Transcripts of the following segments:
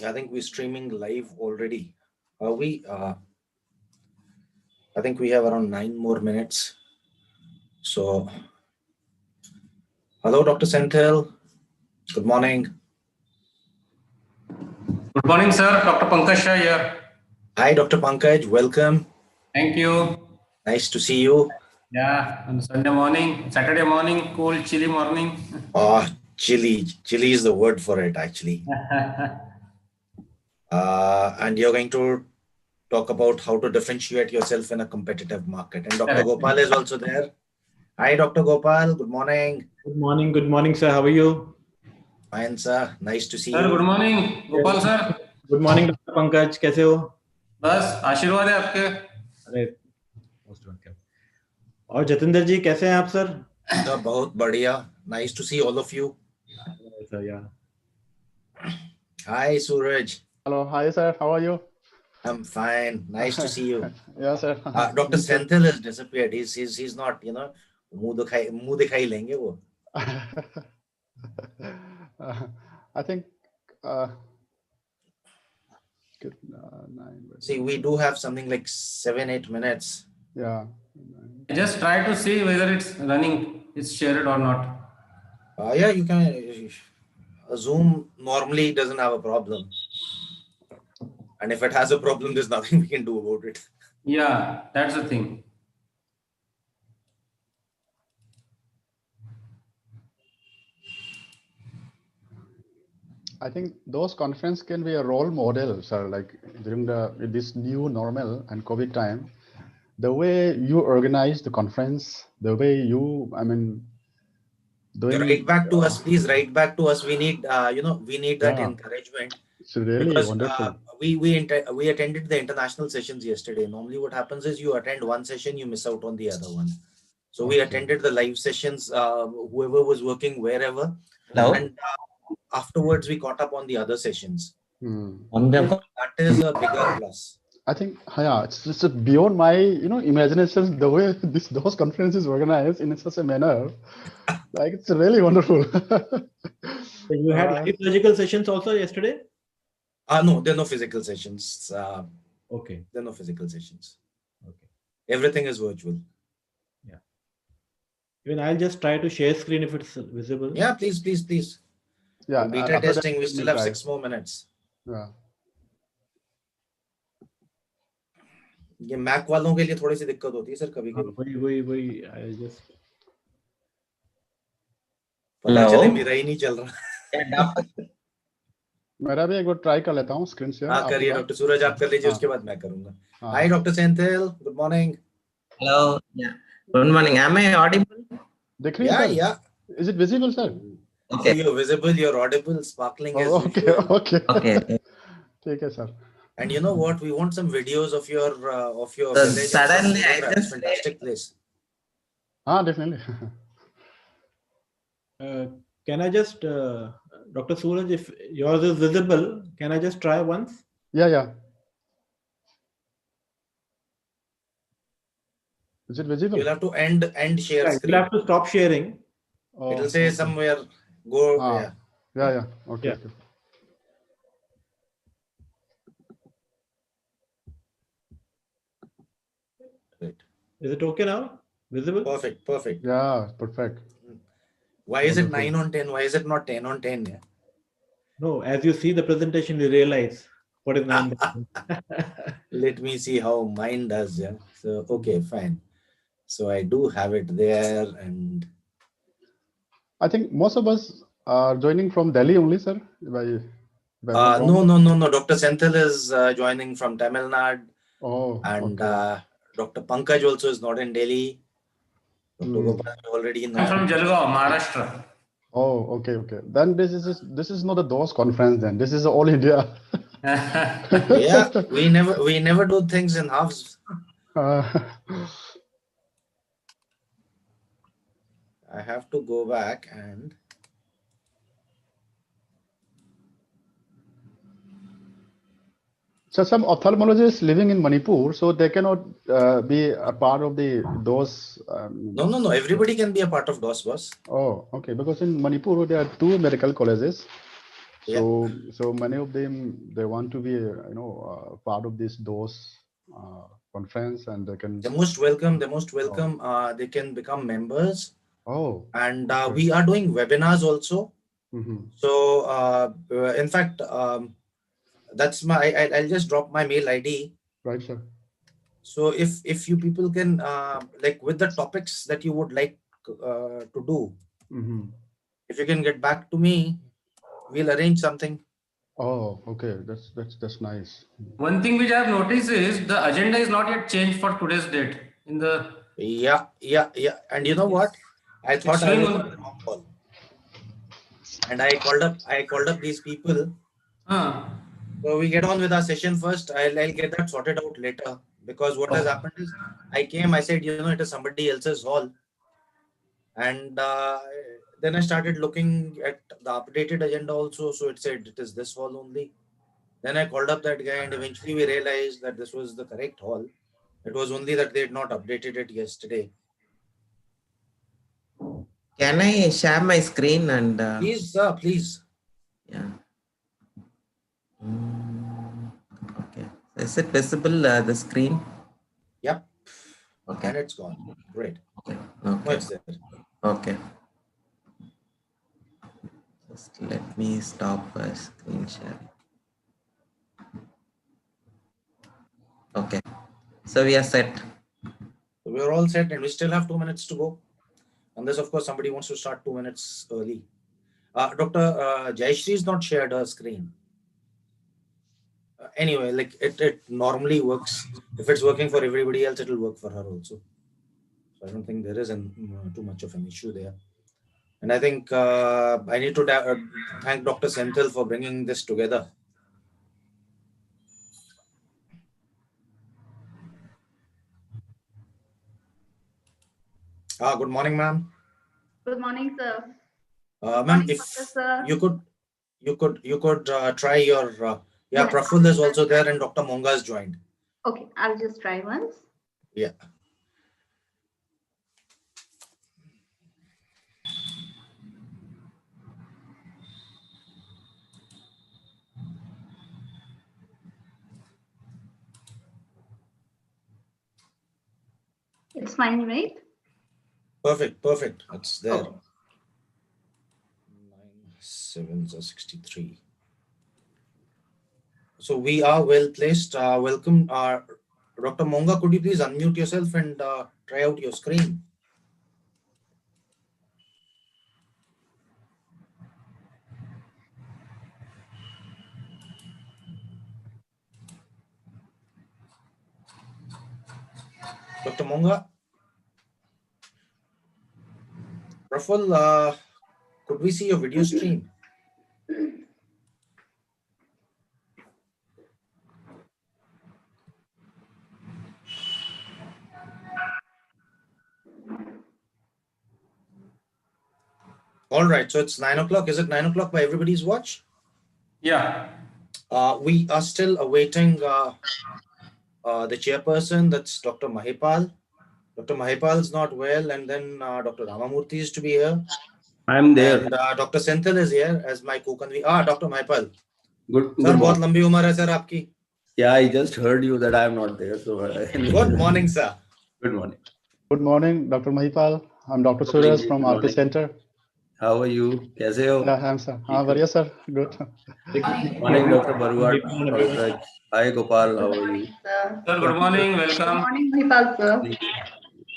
I think we're streaming live already. Are we? I think we have around 9 more minutes. So, hello, Dr. Senthil. Good morning. Good morning, sir. Dr. Pankaj Shah here. Hi, Dr. Pankaj. Welcome. Thank you. Nice to see you. Yeah, on Sunday morning, Saturday morning, cool, chilly morning. Oh, chilly. Chilly is the word for it, actually. And you're going to talk about how to differentiate yourself in a competitive market. And Dr. Gopal is also there. Hi, Dr. Gopal. Good morning. Good morning. Good morning, sir. How are you? Fine, sir. Nice to see Sir, you. good morning, Gopal sir. Good morning, Dr. Pankaj. कैसे हो? बस आशीर्वाद है आपके. अरे most welcome. और जतिंदर जी कैसे हैं आप सर? Sir, बहुत बढ़िया. Nice to see all of you. Sir, yeah. Hi, Suraj. Hello. Hi, sir. How are you? I'm fine. Nice to see you. Yeah, sir. Dr. Senthil has disappeared. He's not, मुंह दिखाई लेंगे वो. I think. See, we do have something like 7-8 minutes. Yeah. Just try to see whether it's running, it's shared or not. Yeah, you can. Zoom normally doesn't have a problem. And if it has a problem, there's nothing we can do about it. Yeah, that's the thing. I think those conference can be a role model, sir. Like during this new normal and COVID time, the way you organize the conference, the way you, Write back to us, please. Write back to us. We need, we need that encouragement. It's really because, wonderful. We attended the international sessions yesterday. Normally, what happens is you attend one session, you miss out on the other one. So we attended the live sessions. Whoever was working wherever. Hello? And afterwards, we caught up on the other sessions. That is a bigger plus. I think, yeah, it's beyond my, imagination. The way those conferences organized in such a manner, like it's really wonderful. So you had live physical sessions also yesterday? No, there are no physical sessions. Okay. There are no physical sessions. Okay. Everything is virtual. Yeah. Even I'll just try to share screen if it's visible. Yeah, please. Yeah. Beta testing, we still have 6 more minutes. Yeah. ये Mac वालों के लिए थोड़ी सी दिक्कत होती है sir कभी-कभी. वही I just पता चले मेरा ही नहीं चल रहा. मेरा भी एक बार ट्राई कर लेता हूँ स्क्रीन शेयर. हाँ करिए डॉक्टर सूरज आप कर लीजिए उसके बाद मैं करूंगा. Hi Dr. Senthil, good morning. Hello. Yeah. Good morning. Am I audible? दिख रही है? Yeah. Is it visible, sir? Okay. So you're visible, you're audible, sparkling as Okay. Okay. ठीक है sir. And you know what? We want some videos of your village. Suddenly I just fantastic place. Definitely. Can I just, Dr. Suraj, if yours is visible, can I just try once? Yeah. Is it visible? You'll have to end share screen. You'll have to stop sharing. It'll say somewhere go. Yeah. Okay. Yeah. Right. Is it okay now? Visible? Perfect. Yeah, perfect. Why is it 9 on 10? Why is it not 10 on 10? No, as you see the presentation, you realize what is 9. Let me see how mine does. Yeah. So, okay, fine. So I do have it there. And I think most of us are joining from Delhi only, sir. No. Dr. Senthil is joining from Tamil Nadu. And okay. Dr. Pankaj also is not in Delhi. Dr. Gopal already know. I'm from Jalgaon, Maharashtra. Okay. Then this is not a DOS conference. Then this is all India. Yeah, we never do things in halves. I have to go back and. So some ophthalmologists living in Manipur, so they cannot be a part of those. No. Everybody can be a part of DOS, boss. Oh, okay. Because in Manipur there are 2 medical colleges, So many of them, they want to be, part of this DOS conference, and they can. They're most welcome. They're most welcome. They can become members. Oh. And okay. we are doing webinars also. Mhm. So in fact, that's I'll just drop my mail ID. Right, sir. So if you people can like with the topics that you would like to do, Mhm. if you can get back to me, we'll arrange something. Oh, okay. That's nice. One thing which I have noticed is the agenda is not yet changed for today's date. In the Yeah. And you know what? I thought I was on the wrong call. And I called up these people. So we get on with our session first. I'll get that sorted out later, because what has happened is I said, it is somebody else's hall. And then I started looking at the updated agenda also. So it said it is this hall only. Then I called up that guy, and eventually we realized that this was the correct hall. It was only that they had not updated it yesterday. Can I share my screen and Please, sir, please. yeah. Okay. Is it visible, the screen? Yep. Okay. And it's gone. Great. Okay. What's there? Okay. Just let me stop screen sharing. Okay. So we are set. So we're all set, and we still have 2 minutes to go. Unless, of course, somebody wants to start 2 minutes early. Dr. Jayashree has not shared her screen. Anyway, like it normally works. If it's working for everybody else, it'll work for her also. So I don't think there is too much of an issue there. And I think I need to thank Dr. Senthil for bringing this together. Good morning, ma'am. Good morning, sir. Ma'am, if you could try your Praful is also there, and Dr. Monga has joined. Okay, I'll just try once. Yeah. It's fine, right? Perfect. It's there. Okay. 9 7s are 63. So we are well placed. Welcome, Dr. Monga. Could you please unmute yourself and try out your screen? Dr. Monga? Praful, could we see your video stream? All right, so it's 9 o'clock. Is it 9 o'clock by everybody's watch? yeah. We are still awaiting the chairperson, that's Dr. Mahipal. Dr. Mahipal is not well, and then Dr. Ramamurthy is to be here. I'm there. And Dr. Senthil is here as my co-convener. Dr. Mahipal. Good. Sir, बहुत लंबी उम्र है sir आपकी. Yeah, I just heard you that I am not there. So Good morning, sir. Good morning. Good morning, Dr. Mahipal. I'm Dr. Suraj from RP Center. How are you? कैसे हो? I'm sir. Very sir. Good. Good morning, Dr. Baruat. Hi, Gopal. How are you? Sir, Sir, good morning. good Welcome. morning, Mahipal, sir.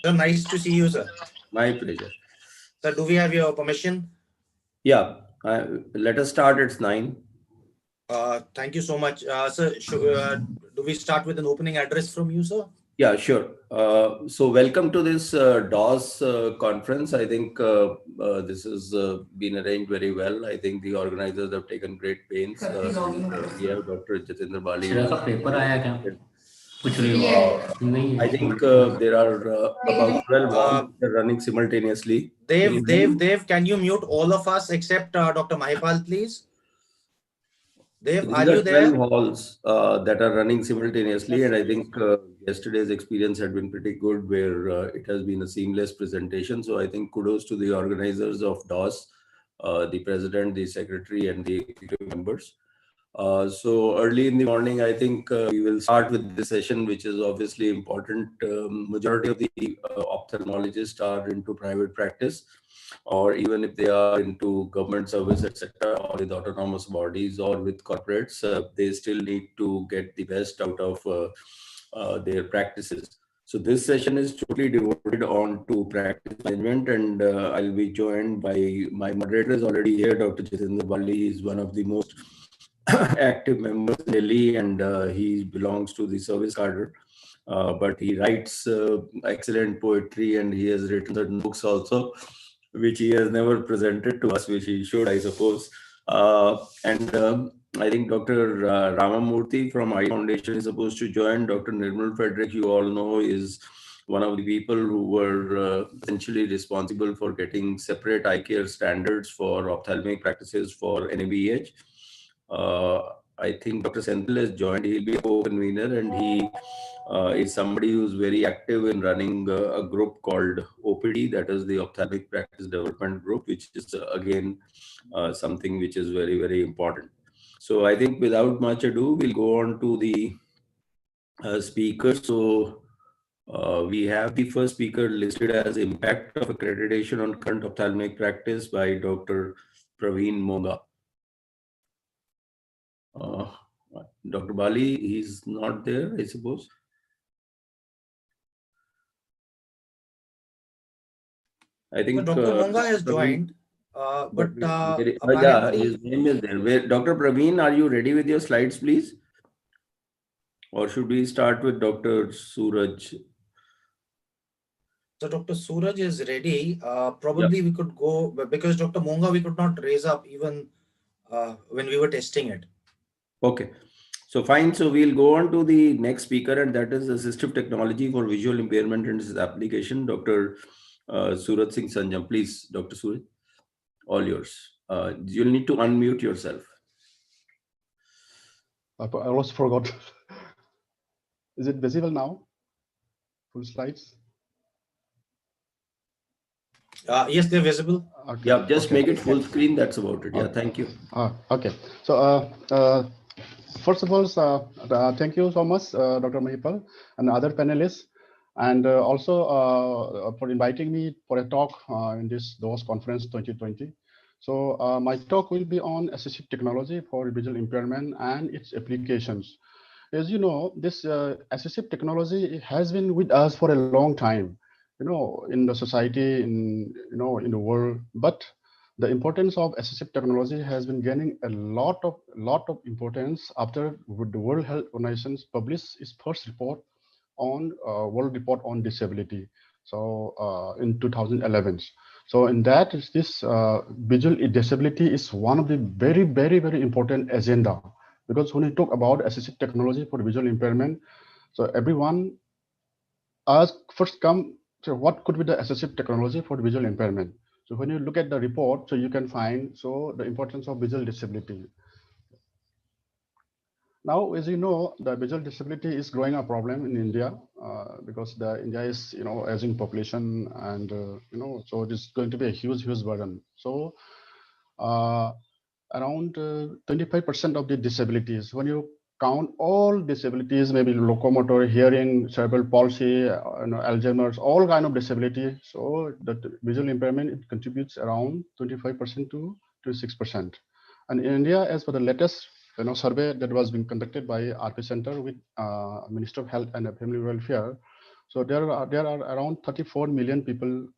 Sir, nice to see you, sir. My pleasure. Sir, do we have your permission? Yeah. Let us start. It's 9. Thank you so much. Sir, do we start with an opening address from you, sir? Yeah, sure. So welcome to this DOS conference. I think this has been arranged very well. I think the organizers have taken great pains. We have Dr. Jitendra Bali. I think there are about 12 walls running simultaneously. Dev, can you mute all of us except Dr. Mahipal, please? Dev, are you there? 12 halls that are running simultaneously, and I think yesterday's experience had been pretty good, where it has been a seamless presentation. So I think kudos to the organizers of DOS the president, the secretary, and the executive members. So early in the morning, I think we will start with this session, which is obviously important. Majority of the ophthalmologists are into private practice, or even if they are into government service, etc., or with autonomous bodies or with corporates, they still need to get the best out of their practices. So this session is totally devoted on to practice management, and I'll be joined by my moderator is already here, Dr. Jitendra Bali. He is one of the most active members in Delhi, and he belongs to the service cadre. But he writes excellent poetry, and he has written certain books also, which he has never presented to us, which he should, I suppose. And I think Dr. Ramamurthy from Eye Foundation is supposed to join. Dr. Nirmal Frederick, you all know, is one of the people who were essentially responsible for getting separate eye care standards for ophthalmic practices for NABH. I think Dr. Senthil has joined. He'll be a co-convener, and he is somebody who's very active in running a group called OPD, that is the Ophthalmic Practice Development Group, which is again something which is very, very important. So I think without much ado, we'll go on to the speakers. So we have the first speaker listed as Impact of Accreditation on Current Ophthalmic Practice by Dr. Praveen Monga. Dr. Bali, he's not there, I suppose. I think Dr. Monga has joined, but yeah, his name is there. Dr. Praveen, are you ready with your slides, please? Or should we start with Dr. Suraj? So Dr. Suraj is ready. Probably we could go, because Dr. Monga we could not raise up even when we were testing it. Okay, so fine. So we'll go on to the next speaker, and that is assistive technology for visual impairment and its application. Dr. Suraj Singh Sanjam, please, Dr. Suraj, all yours. You'll need to unmute yourself. I almost forgot. Is it visible now? Full slides? Yes, they're visible. Okay. Yeah, just make it full screen. That's about it. Yeah, thank you. Okay. So first of all, thank you so much, Dr. Mahipal and other panelists, and also for inviting me for a talk in this DOS conference 2020. So my talk will be on assistive technology for visual impairment and its applications. As you know, this assistive technology has been with us for a long time, in the society, in the world. But the importance of assistive technology has been gaining a lot of importance after the World Health Organization published its first report on World Report on Disability. So in 2011. So in that, this visual disability is one of the very, very, very important agenda, because when we talk about assistive technology for visual impairment, so everyone first come to what could be the assistive technology for visual impairment. So when you look at the report, so you can find the importance of visual disability. Now, as you know, the visual disability is growing a problem in India because India is, aging population, and so it is going to be a huge burden. So around 25% of the disabilities, when you count all disabilities, maybe locomotor, hearing, cerebral palsy, Alzheimer's, all kind of disability. So the visual impairment, it contributes around 25% to 6%. And in India, as per the latest survey that was being conducted by RP Center with Minister of Health and Family Welfare, so there are around 34 million people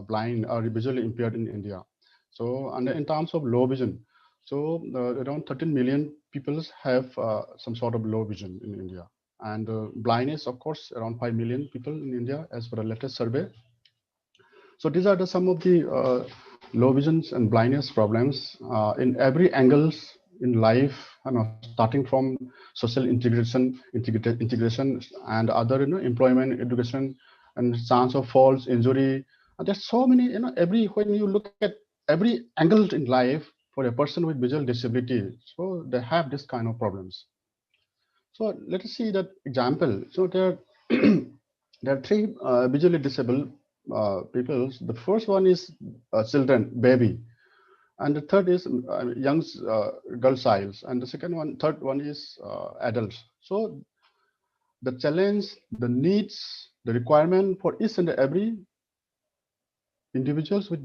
blind or visually impaired in India. So, and in terms of low vision, so around 13 million people have some sort of low vision in India. And blindness, of course, around 5 million people in India as per the latest survey. So these are some of the low visions and blindness problems in every angles in life, starting from social integration and other, employment, education, and chance of falls, injury. And there's so many, when you look at every angle in life for a person with visual disability, so they have this kind of problems. So let us see that example. So there are three visually disabled people. The first one is children, baby. And the third is young girl childs, and the third one is adults. So the challenge, the needs, the requirement for each and every individuals with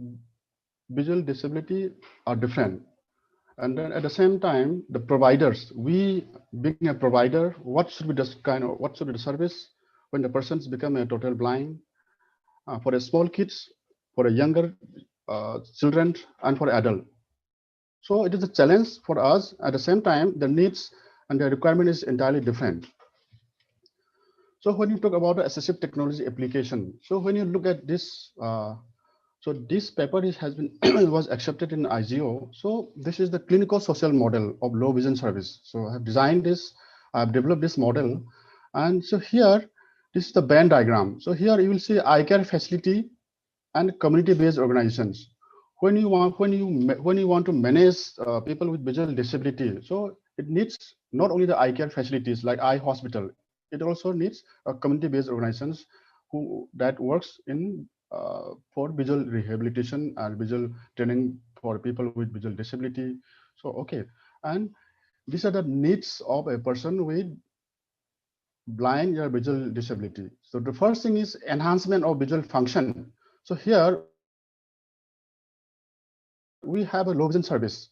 visual disability are different. And then at the same time, the providers, we being a provider, what should be the service when the person's become a total blind, for a small kids, for a younger children, and for adult. So it is a challenge for us. At the same time, the needs and the requirement is entirely different. So when you talk about the assistive technology application, so when you look at this, so this paper has been was accepted in IGO. So this is the clinical social model of low vision service. So I have designed this, I have developed this model, and so here this is the Venn diagram. So here you will see eye care facility and community-based organizations. When you want to manage people with visual disability, so it needs not only the eye care facilities like eye hospital, it also needs community-based organizations that works in for visual rehabilitation and visual training for people with visual disability. So okay, and these are the needs of a person with blind or visual disability. So the first thing is enhancement of visual function. So here we have a low vision service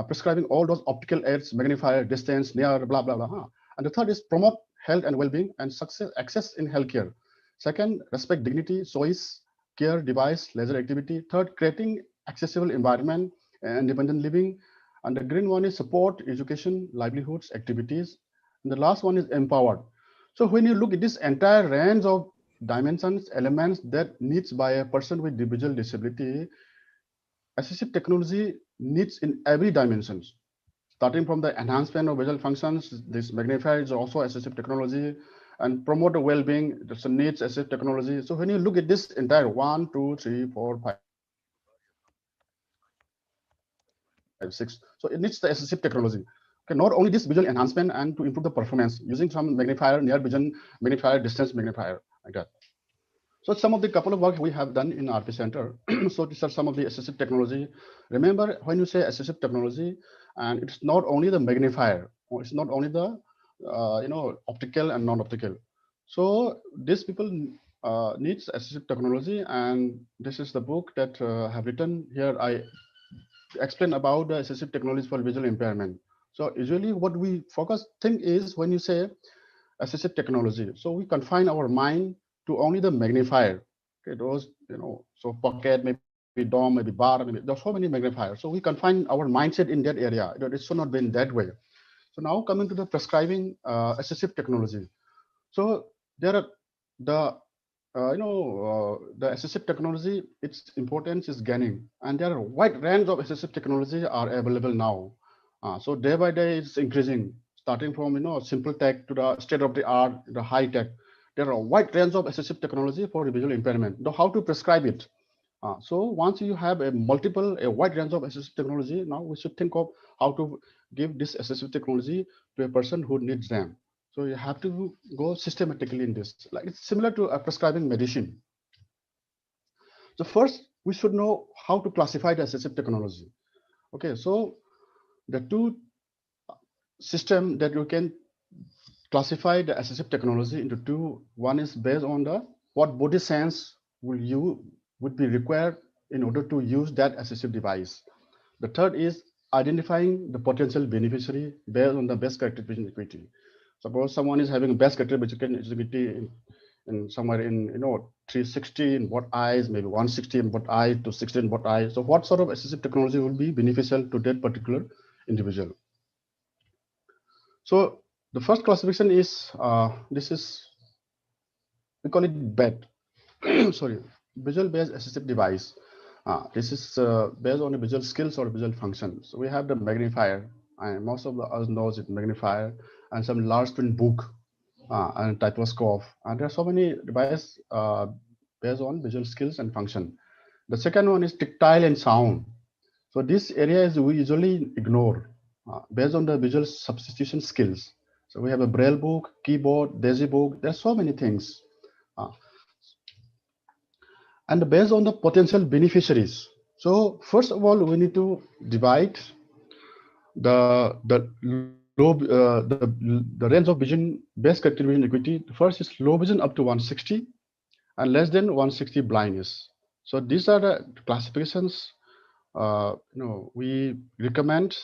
prescribing all those optical aids, magnifier, distance, near, blah, blah, blah. And the third is promote health and well-being and access in healthcare. Second, respect dignity, choice, care, device, leisure activity. Third, creating accessible environment and independent living. And the green one is support, education, livelihoods, activities. And the last one is empowered. So when you look at this entire range of dimensions, elements that needs by a person with visual disability, assistive technology needs in every dimensions. Starting from the enhancement of visual functions, this magnifier is also assistive technology, and promote the well-being, this needs assistive technology. So when you look at this entire 1, 2, 3, 4, 5, 6, so it needs the assistive technology. Okay, not only this visual enhancement and to improve the performance using some magnifier, near vision magnifier, distance magnifier, like that. So some of the couple of work we have done in RP Center. So these are some of the assistive technology. Remember, when you say assistive technology, and it's not only the magnifier, or it's not only the optical and non-optical. So these people needs assistive technology, and this is the book that I have written here. I explain about the assistive technology for visual impairment. So usually what we think is when you say assistive technology, so we confine our mind to only the magnifier. Okay, those, so pocket, maybe dome, maybe bar, maybe there's so many magnifiers. So we confine our mindset in that area. It should not be in that way. So now coming to the prescribing assistive technology. So there are the the assistive technology, its importance is gaining, and there are a wide range of assistive technology are available now. So day by day it's increasing, starting from simple tech to the state of the art, the high tech. There are a wide range of assistive technology for visual impairment. Now, how to prescribe it? So once you have a wide range of assistive technology, now we should think of how to give this assistive technology to a person who needs them. So you have to go systematically in this. Like it's similar to prescribing medicine. So first, we should know how to classify the assistive technology. Okay, so the two systems that you can classify the assistive technology into two. One is based on what body sense would be required in order to use that assistive device. The third is identifying the potential beneficiary based on the best characteristic equity. Suppose someone is having best characteristic equity in somewhere in 360 in both eyes, maybe 160 in both eyes, 260 in both eyes. So what sort of assistive technology will be beneficial to that particular individual? So the first classification is we call it BED. Sorry, visual based assistive device. This is based on the visual skills or visual functions. So we have the magnifier, and most of us knows it magnifier, and some large screen book and typoscope. And there are so many devices based on visual skills and function. The second one is tactile and sound. So this area is we usually ignore based on the visual substitution skills. So we have a Braille book, keyboard, Daisy book. There are so many things. And based on the potential beneficiaries. So first of all, we need to divide the range of vision best corrected vision acuity. First is low vision up to 160 and less than 160 blindness. So these are the classifications we recommend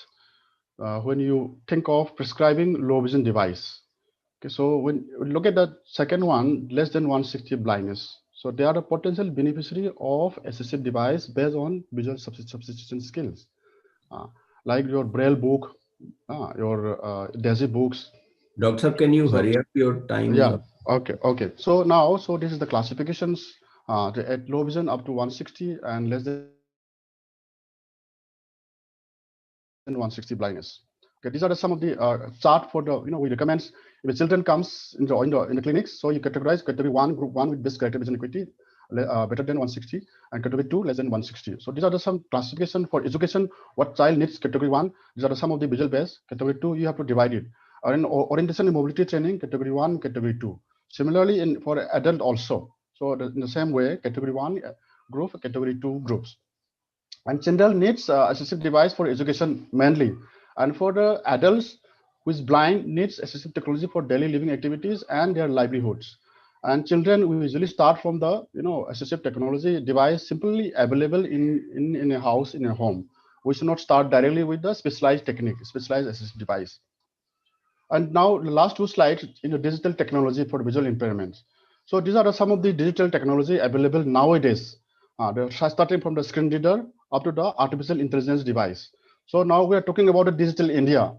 when you think of prescribing low vision device. Okay, so when you look at the second one, less than 160 blindness. So they are a potential beneficiary of assistive device based on visual substitution skills, like your Braille book, your DASI books. Doctor, can you hurry up your time? Yeah. Okay. So now, this is the classifications at low vision up to 160 and less than 160 blindness. Okay, these are some of the chart for the we recommend if a children comes in the clinics. So you categorize category 1, group 1 with best corrected vision acuity better than 160, and category 2 less than 160. So these are some classification for education. What child needs category 1? These are some of the visual base. Category 2 you have to divide it. In orientation and mobility training, category 1, category 2. Similarly, for adult also. So in the same way, category 1 group, category 2 groups. And children needs assistive device for education mainly. And for the adults who is blind needs assistive technology for daily living activities and their livelihoods. And children, we usually start from the assistive technology device simply available in a house, in a home. We should not start directly with the specialized technique, specialized assistive device. And now the last two slides in the digital technology for visual impairments. So these are some of the digital technology available nowadays. Starting from the screen reader up to the artificial intelligence device. So now we are talking about a digital India,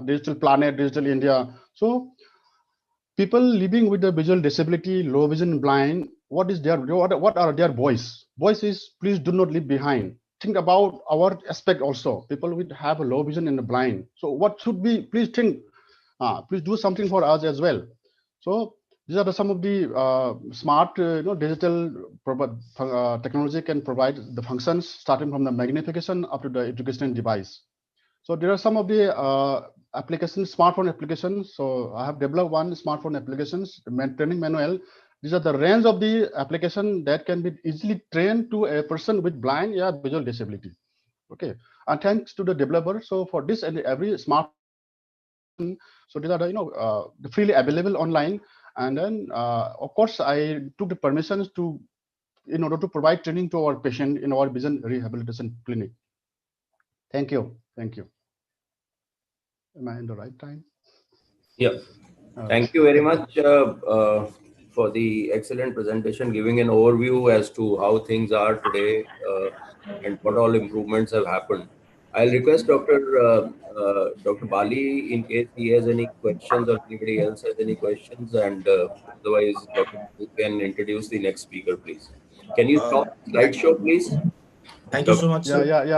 digital planet, digital India. So people living with the visual disability, low vision, blind, what are their voice? Voice is please do not leave behind. Think about our aspect also. People will have a low vision and a blind. So what should be? Please think. Please do something for us as well. So these are some of the smart, digital technology can provide the functions starting from the magnification up to the educational device. So there are some of the applications, smartphone applications. So I have developed one smartphone applications, training manual. These are the range of the application that can be easily trained to a person with blind visual disability. Okay, and thanks to the developer. So for this and every smartphone, so these are freely available online. And then of course I took the permissions in order to provide training to our patient in our vision rehabilitation clinic. Thank you. Am I in the right time? Yeah. Thank you very much for the excellent presentation, giving an overview as to how things are today and what all improvements have happened. I'll request Dr. Bali, in case he has any questions or anybody else has any questions, and otherwise, Dr. You can introduce the next speaker, please. Can you stop slideshow, please? Thank you so much, sir. Yeah.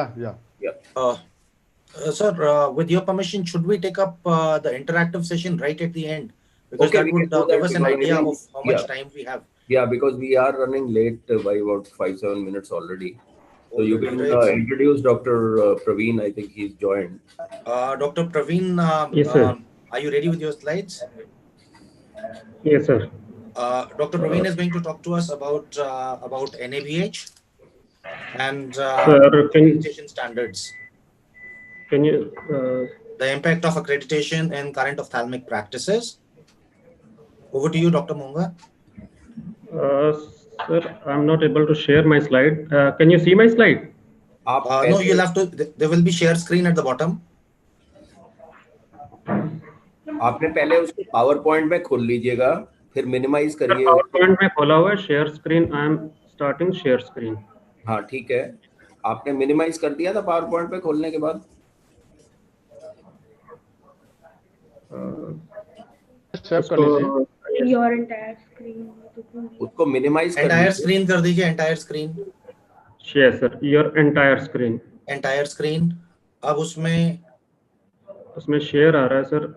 Sir, with your permission, should we take up the interactive session right at the end? Because that would give us an idea of how much time we have. Yeah, because we are running late by about 5-7 minutes already. So you can introduce Dr. Praveen. I think he's joined. Dr. Praveen, yes, sir. Are you ready with your slides? Yes, sir. Dr. Praveen is going to talk to us about NABH and accreditation standards. Can you? The impact of accreditation in current ophthalmic practices. Over to you, Dr. Monga. Sir, I'm not able to share my slide. Can you see my slide? No, you'll have to. There will be share screen at the bottom. आपने पहले उसको PowerPoint में खोल लीजिएगा, फिर minimize करिए. PowerPoint में खोला हुआ है share screen. I am starting share screen. हाँ, ठीक है. आपने minimize कर दिया था PowerPoint पे खोलने के बाद? Your entire screen. उसको minimize कर entire screen कर दीजिए, entire screen. Yes, sir. Your entire screen. Entire screen. अब उसमें share आ रहा है सर.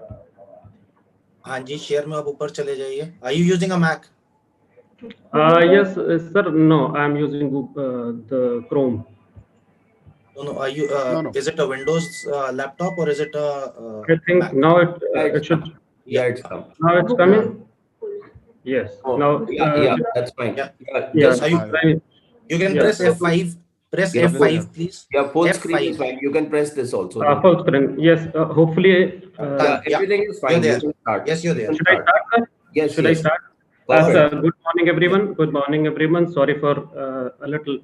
हाँ जी, share में अब ऊपर चले जाइए. Are you using a Mac? Yes, sir. No, I am using the Chrome. No. Are you? No. Is it a Windows laptop or is it a? I think Mac? now it should. Yeah, it's come. Now it's coming. Yes. Oh, now. Yeah, that's fine. Yeah. Yes. You can press F5. Press Yeah, F5, please. Yeah, full screen F5. is fine. You can press this also. Full screen. Yes. Hopefully. Done. Yeah. Everything is fine. You're there. You can start. Yes, you're there. Should I start, sir? Yes, Should I yes. start? Perfect. Good morning, everyone. Good morning, everyone. Sorry for a little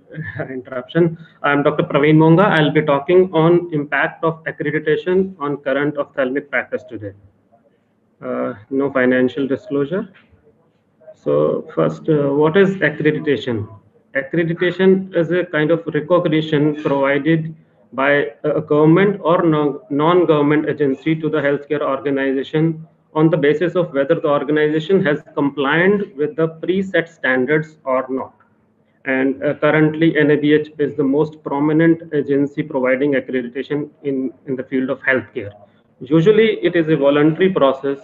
interruption. I'm Dr. Praveen Monga. I'll be talking on impact of accreditation on current ophthalmic practice today. No financial disclosure. So first, what is accreditation? Accreditation is a kind of recognition provided by a government or non-government agency to the healthcare organization on the basis of whether the organization has complied with the preset standards or not. And currently, NABH is the most prominent agency providing accreditation in the field of healthcare. Usually, it is a voluntary process,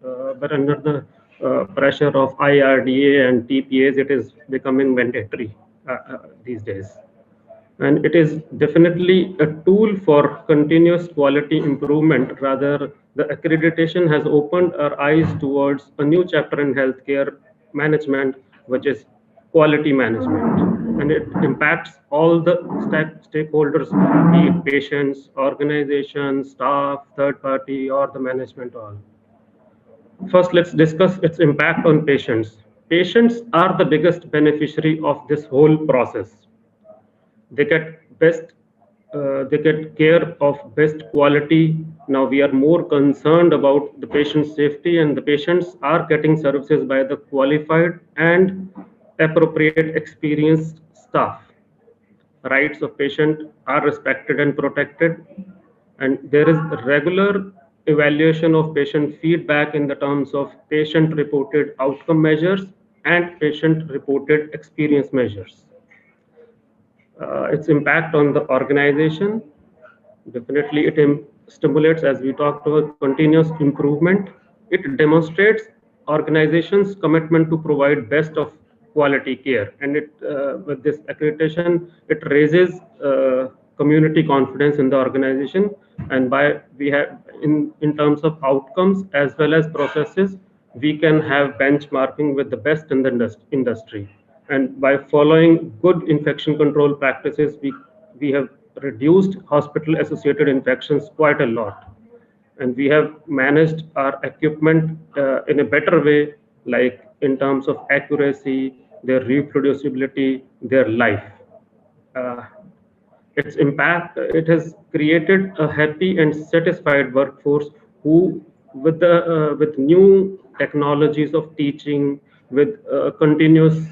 but under the pressure of IRDA and TPAs, it is becoming mandatory these days. And it is definitely a tool for continuous quality improvement. Rather, the accreditation has opened our eyes towards a new chapter in healthcare management, which is quality management. And it impacts all the stakeholders, be it patients, organizations, staff, third party, or the management all. First, let's discuss its impact on patients. Patients are the biggest beneficiary of this whole process. They get they get care of best quality. Now we are more concerned about the patient safety, and the patients are getting services by the qualified and appropriate experienced staff. Rights of patient are respected and protected, and there is regular evaluation of patient feedback in the terms of patient reported outcome measures and patient reported experience measures. Its impact on the organization, definitely it stimulates, as we talked about, continuous improvement. It demonstrates organizations' commitment to provide best of quality care, and it with this accreditation, it raises community confidence in the organization. And by we have in terms of outcomes as well as processes, we can have benchmarking with the best in the industry. And by following good infection control practices, we have reduced hospital associated infections quite a lot. And we have managed our equipment in a better way, like in terms of accuracy, their reproducibility, their life. Its impact, it has created a happy and satisfied workforce who, with new technologies of teaching, with continuous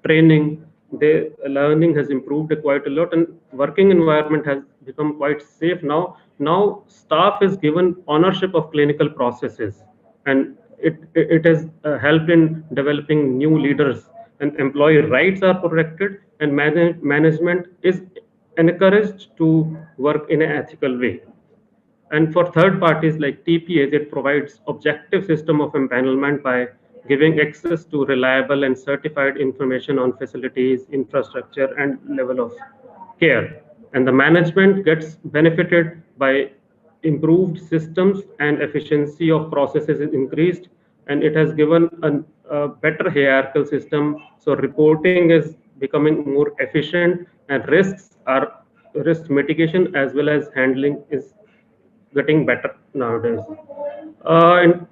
training, their learning has improved quite a lot, and working environment has become quite safe now. Now staff is given ownership of clinical processes, and it has helped in developing new leaders, and employee rights are protected, and management is encouraged to work in an ethical way. And for third parties like TPAs, it provides objective system of empanelment by giving access to reliable and certified information on facilities, infrastructure, and level of care. And the management gets benefited by improved systems, and efficiency of processes is increased, and it has given a better hierarchical system. So reporting is becoming more efficient, and risk mitigation as well as handling is getting better nowadays. And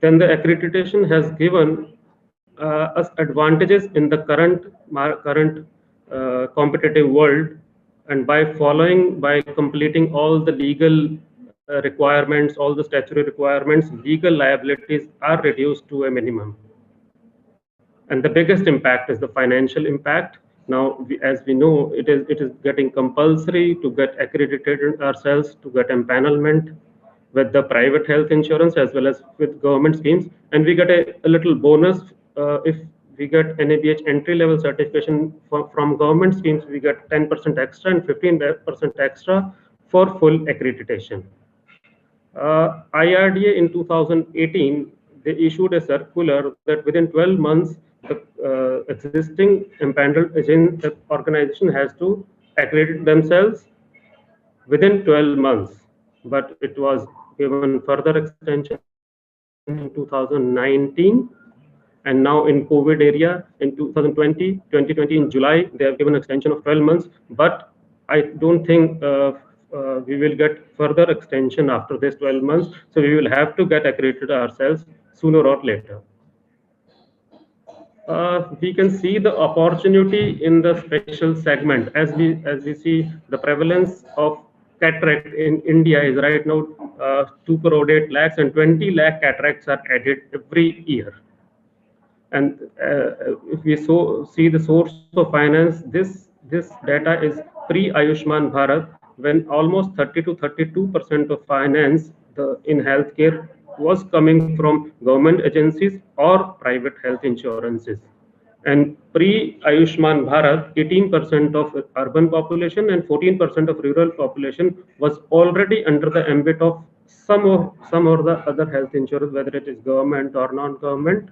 then the accreditation has given us advantages in the current competitive world, and by completing all the legal requirements, all the statutory requirements, legal liabilities are reduced to a minimum. And the biggest impact is the financial impact. Now, as we know, it is getting compulsory to get accredited ourselves, to get empanelment with the private health insurance as well as with government schemes. And we get a little bonus if we get NABH entry level certification from government schemes. We get 10% extra and 15% extra for full accreditation. IRDA in 2018, they issued a circular that within 12 months, the existing empaneled organization has to accredit themselves within 12 months. But it was given further extension in 2019, And now in COVID area in 2020 in July, they have given extension of 12 months, but I don't think we will get further extension after this 12 months. So we will have to get accredited ourselves sooner or later. We can see the opportunity in the special segment as we see the prevalence of cataract in India is right now 2 crore 8 lakhs and 20 lakh cataracts are added every year. And if we see the source of finance, this data is pre-Ayushman Bharat, when almost 30 to 32% of finance in healthcare was coming from government agencies or private health insurances. And pre-Ayushman Bharat, 18% of urban population and 14% of rural population was already under the ambit of some or the other health insurance, whether it is government or non-government.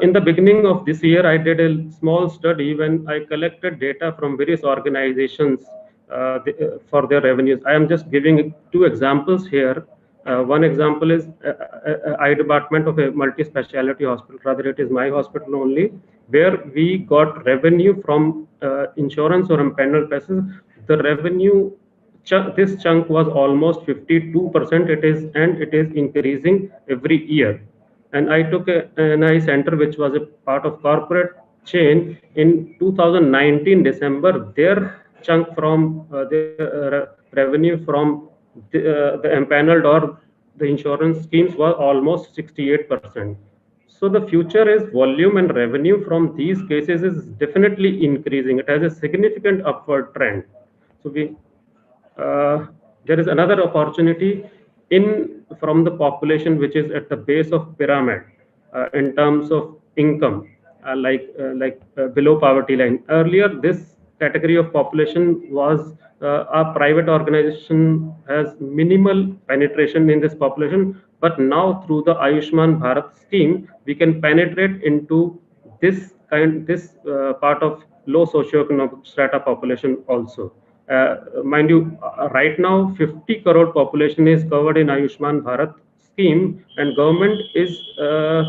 In the beginning of this year, I did a small study when I collected data from various organizations for their revenues. I am just giving 2 examples here. One example is eye department of a multi-speciality hospital, rather it is my hospital only, where we got revenue from insurance or empaneled places. The revenue this chunk was almost 52%. It is increasing every year. And I took an eye center which was a part of corporate chain in 2019 December. Their chunk from the revenue from the empaneled or the insurance schemes was almost 68%. So the future is volume and revenue from these cases is definitely increasing. It has a significant upward trend. So there is another opportunity from the population which is at the base of pyramid in terms of income, like below poverty line. Earlier, this category of population was a private organization has minimal penetration in this population, but now through the Ayushman Bharat scheme, we can penetrate into this part of low socioeconomic strata population also. Mind you, right now 50 crore population is covered in Ayushman Bharat scheme, and government is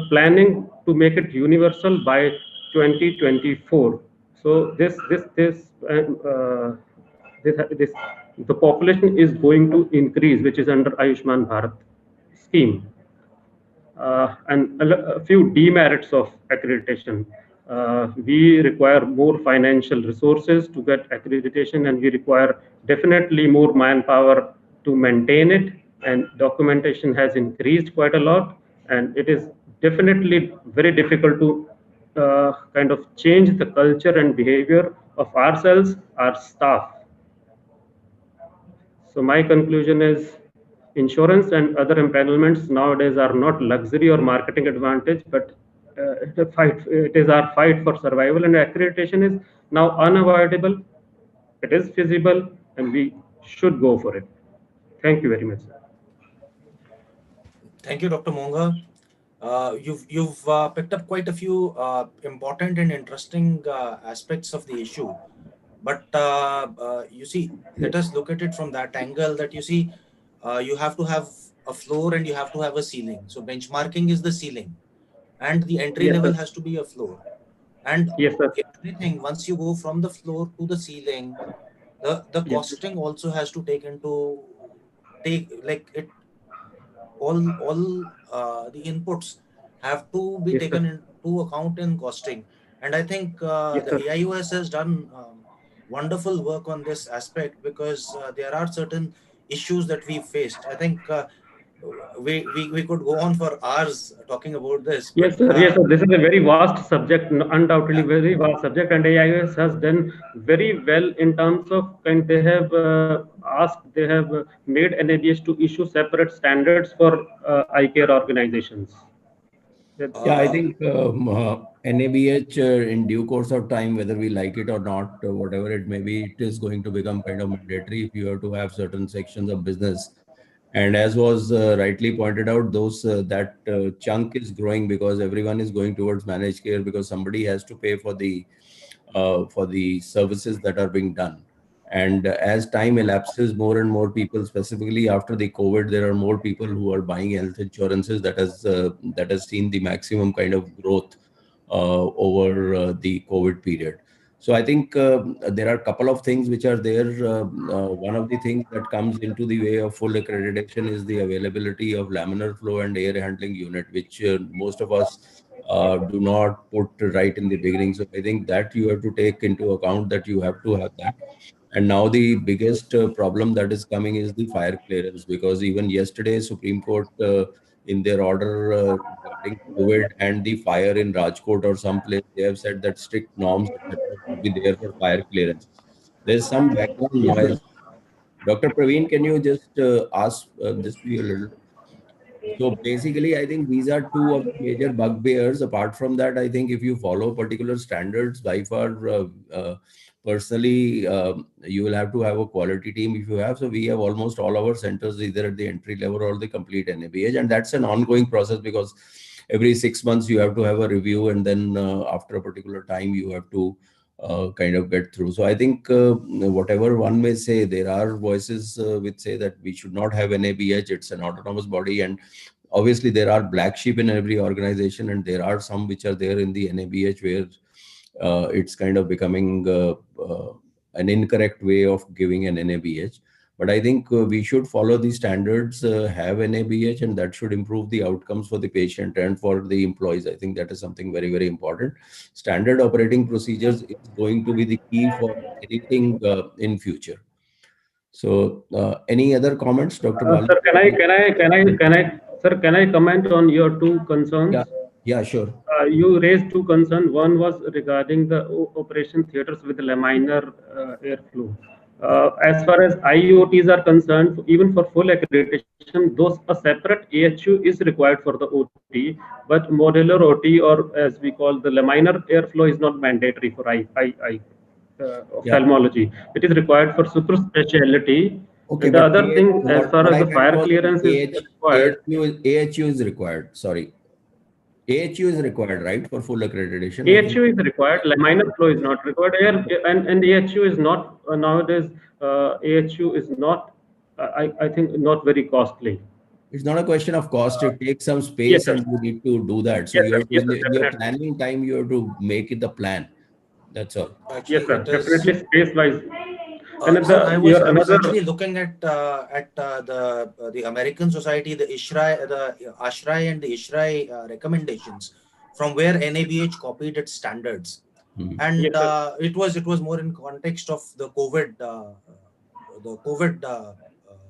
planning to make it universal by 2024. So the population is going to increase, which is under Ayushman Bharat scheme. And a few demerits of accreditation. We require more financial resources to get accreditation, and we require definitely more manpower to maintain it. And documentation has increased quite a lot, and it is definitely very difficult to kind of change the culture and behavior of ourselves, our staff. So my conclusion is insurance and other empanelments nowadays are not luxury or marketing advantage, but it is our fight for survival, and accreditation is now unavoidable. It is feasible, and we should go for it. Thank you very much, sir. Thank you, Dr. Monga. You've picked up quite a few important and interesting aspects of the issue. But you see, let us look at it from that angle that you see, you have to have a floor and you have to have a ceiling. So benchmarking is the ceiling, and the entry level has to be a floor. And everything, once you go from the floor to the ceiling, the costing also has to all the inputs have to be taken into account in costing. And I think the AIOS has done wonderful work on this aspect, because there are certain issues that we faced. I think we could go on for hours talking about this. Yes, sir. Yes, sir. This is a very vast subject, undoubtedly very vast subject, and AIOS has done very well in terms of, and they have made NABH to issue separate standards for eye care organizations. Yeah, I think NABH in due course of time, whether we like it or not, whatever it may be, it is going to become kind of mandatory if you have to have certain sections of business. And as was rightly pointed out, that chunk is growing because everyone is going towards managed care, because somebody has to pay for the services that are being done. And as time elapses, more and more people, specifically after the COVID, there are more people who are buying health insurances. That has seen the maximum kind of growth over the COVID period. So I think there are a couple of things which are there. One of the things that comes into the way of full accreditation is the availability of laminar flow and air handling unit, which most of us do not put right in the beginning. So I think that you have to take into account that you have to have that. And now the biggest problem that is coming is the fire clearance, because even yesterday Supreme Court in their order regarding COVID and the fire in Rajkot or someplace, they have said that strict norms, etc., should be there for fire clearance. There's some background noise. Dr. Praveen, can you just ask this to you a little? So basically, I think these are two of the major bugbears. Apart from that, I think if you follow particular standards, by far, personally, you will have to have a quality team if you have. So we have almost all our centers either at the entry level or the complete NABH, and that's an ongoing process because every 6 months you have to have a review, and then after a particular time you have to kind of get through. So I think whatever one may say, there are voices which say that we should not have NABH. It's an autonomous body, and obviously there are black sheep in every organization, and there are some which are there in the NABH where it's kind of becoming an incorrect way of giving an NABH. But I think we should follow the standards, have NABH, and that should improve the outcomes for the patient and for the employees. I think that is something very, very important. Standard operating procedures is going to be the key for anything in future. So, any other comments, Dr. Bali? Sir, can I comment on your two concerns? Yeah, sure. You raised two concerns. One was regarding the operation theaters with laminar airflow. As far as IoTs are concerned, even for full accreditation, those a separate AHU is required for the OT, but modular OT, or as we call the laminar airflow, is not mandatory for ophthalmology. It is required for super specialty. Okay, the other thing, as far as the fire clearance is required, AHU is required. Sorry. AHU is required, right, for full accreditation? AHU is required. Laminar flow is not required. And AHU is not nowadays. AHU is not. I think not very costly. It's not a question of cost. It takes some space, and you need to do that. So you have to, in your planning time, you have to make it the plan. That's all. Actually, yes, sir. Definitely space-wise. I was actually looking at the American Society, the ASHRAE and the ISHRAE recommendations, from where NABH copied its standards, and it was more in context of the COVID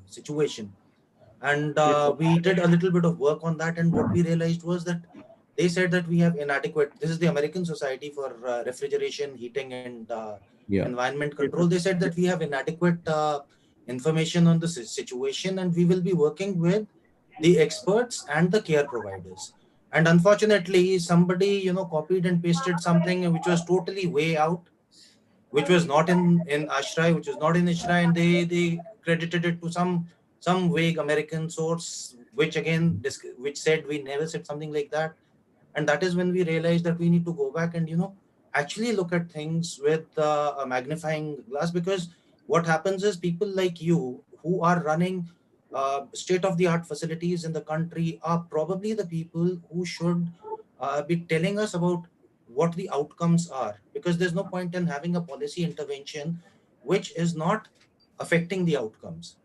situation, and we did a little bit of work on that, and what we realized was that they said that we have inadequate. This is the American Society for Refrigeration, Heating, and Environment Control. They said that we have inadequate information on the situation, and we will be working with the experts and the care providers. And unfortunately, somebody copied and pasted something which was totally way out, which was not in ASHRAE, which was not in ISHRAE, and they credited it to some vague American source, which said we never said something like that. And that is when we realized that we need to go back and actually look at things with a magnifying glass, because what happens is people like you who are running state-of-the-art facilities in the country are probably the people who should be telling us about what the outcomes are, because there's no point in having a policy intervention which is not affecting the outcomes.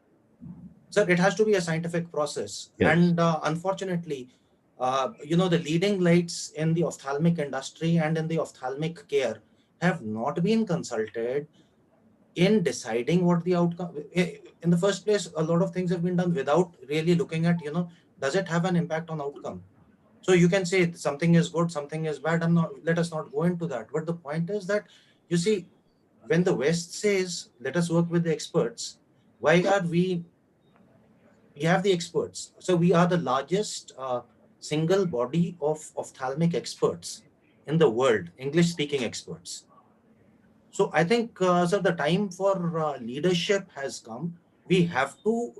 So it has to be a scientific process. Yes. And unfortunately, the leading lights in the ophthalmic industry and in the ophthalmic care have not been consulted in deciding what the outcome. In the first place, a lot of things have been done without really looking at, does it have an impact on outcome? So you can say something is good, something is bad. Let us not go into that. But the point is that, you see, when the West says, let us work with the experts, why are we have the experts. So we are the largest single body of ophthalmic experts in the world, English-speaking experts. So I think so the time for leadership has come. We have to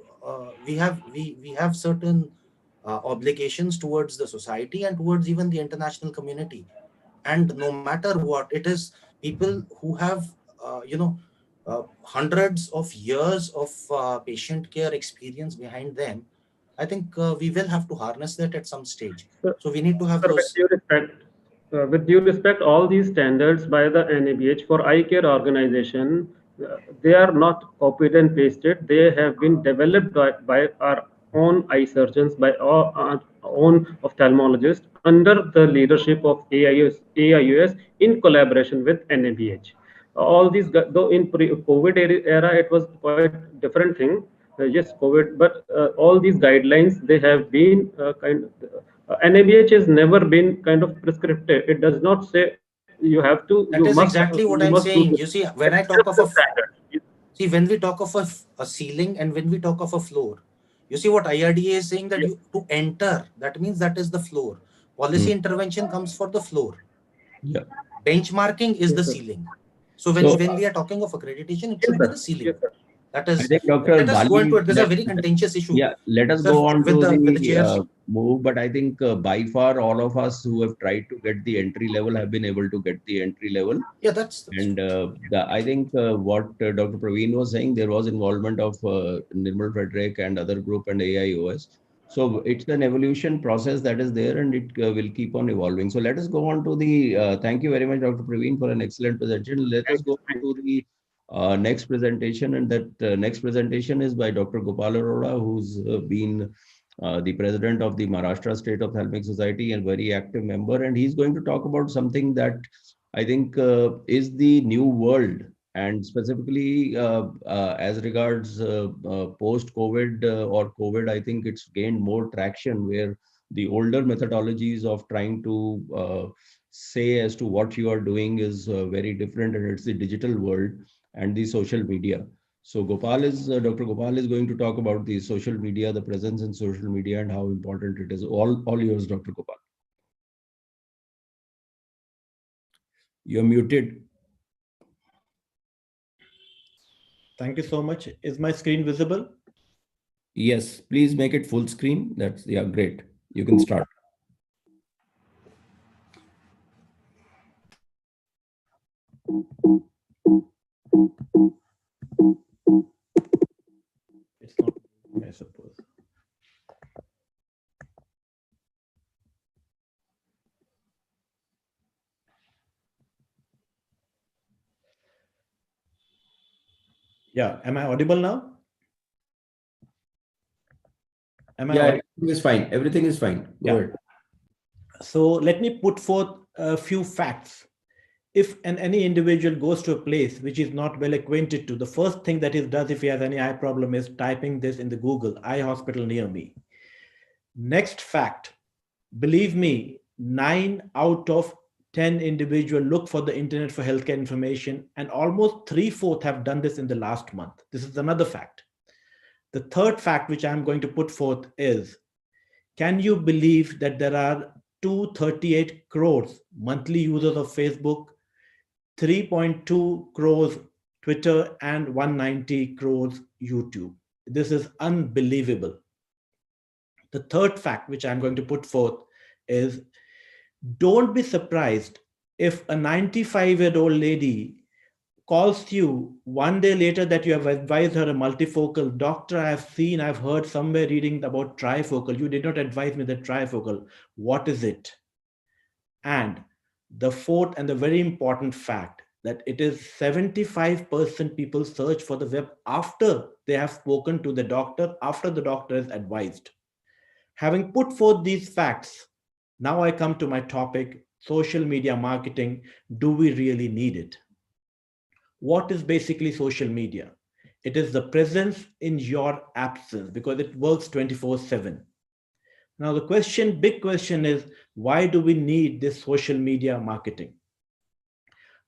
we have certain obligations towards the society and towards even the international community. And no matter what, it is people who have hundreds of years of patient care experience behind them, I think we will have to harness that at some stage. So we need to have those. With due respect, all these standards by the NABH for eye care organization, they are not copied and pasted. They have been developed by our own eye surgeons, by our own ophthalmologists under the leadership of AIUS in collaboration with NABH. All these, though in pre-COVID era, it was quite different thing. Yes, COVID, but all these guidelines, they have been NABH has never been kind of prescriptive. It does not say you have to. That is exactly what I'm saying. You see, when I talk of when we talk of a ceiling and when we talk of a floor, you see what IRDA is saying, that you to enter, that means that is the floor. Policy intervention comes for the floor. Yeah. Benchmarking is the ceiling. So when we are talking of accreditation, it should be the ceiling. That is, I think Dr. let us go into it. This is a very contentious issue. Yeah, let us go on to the move. But I think by far all of us who have tried to get the entry level have been able to get the entry level. Yeah, that's and I think what Dr. Praveen was saying, there was involvement of Nirmal Frederick and other group and AIOS. So it's an evolution process that is there, and it will keep on evolving. So let us go on to the, thank you very much, Dr. Praveen, for an excellent presentation. Let us go on to the next presentation, and that next presentation is by Dr. Gopal Arora, who's been the president of the Maharashtra State Ophthalmic Society and very active member, and he's going to talk about something that I think is the new world, and specifically as regards post-COVID or COVID, I think it's gained more traction, where the older methodologies of trying to say as to what you are doing is very different, and it's the digital world and the social media. So Dr. Gopal is going to talk about the social media, the presence in social media, and how important it is. All yours, Dr. Gopal. You're muted. Thank you so much. Is my screen visible? Yes, please make it full screen. That's, yeah, great. You can start. It's not, I suppose. Yeah, am I audible now? Everything is fine. Everything is fine. Go ahead. So let me put forth a few facts. If any individual goes to a place which is not well acquainted to, the first thing that he does if he has any eye problem is typing this in the Google, eye hospital near me. Next fact, believe me, 9 out of 10 individuals look for the internet for healthcare information, and almost 3/4 have done this in the last month. This is another fact. The third fact which I'm going to put forth is, can you believe that there are 238 crores monthly users of Facebook, 3.2 crores Twitter, and 190 crores YouTube? This is unbelievable. The third fact which I'm going to put forth is, don't be surprised if a 95-year-old lady calls you one day later that you have advised her a multifocal. Doctor, I've heard somewhere reading about trifocal. You did not advise me that trifocal. What is it? And the fourth and the very important fact, that it is 75% people search for the web after they have spoken to the doctor, after the doctor is advised. Having put forth these facts, now I come to my topic, social media marketing. Do we really need it? What is basically social media? It is the presence in your absence, because it works 24/7. Now the big question is, why do we need this social media marketing?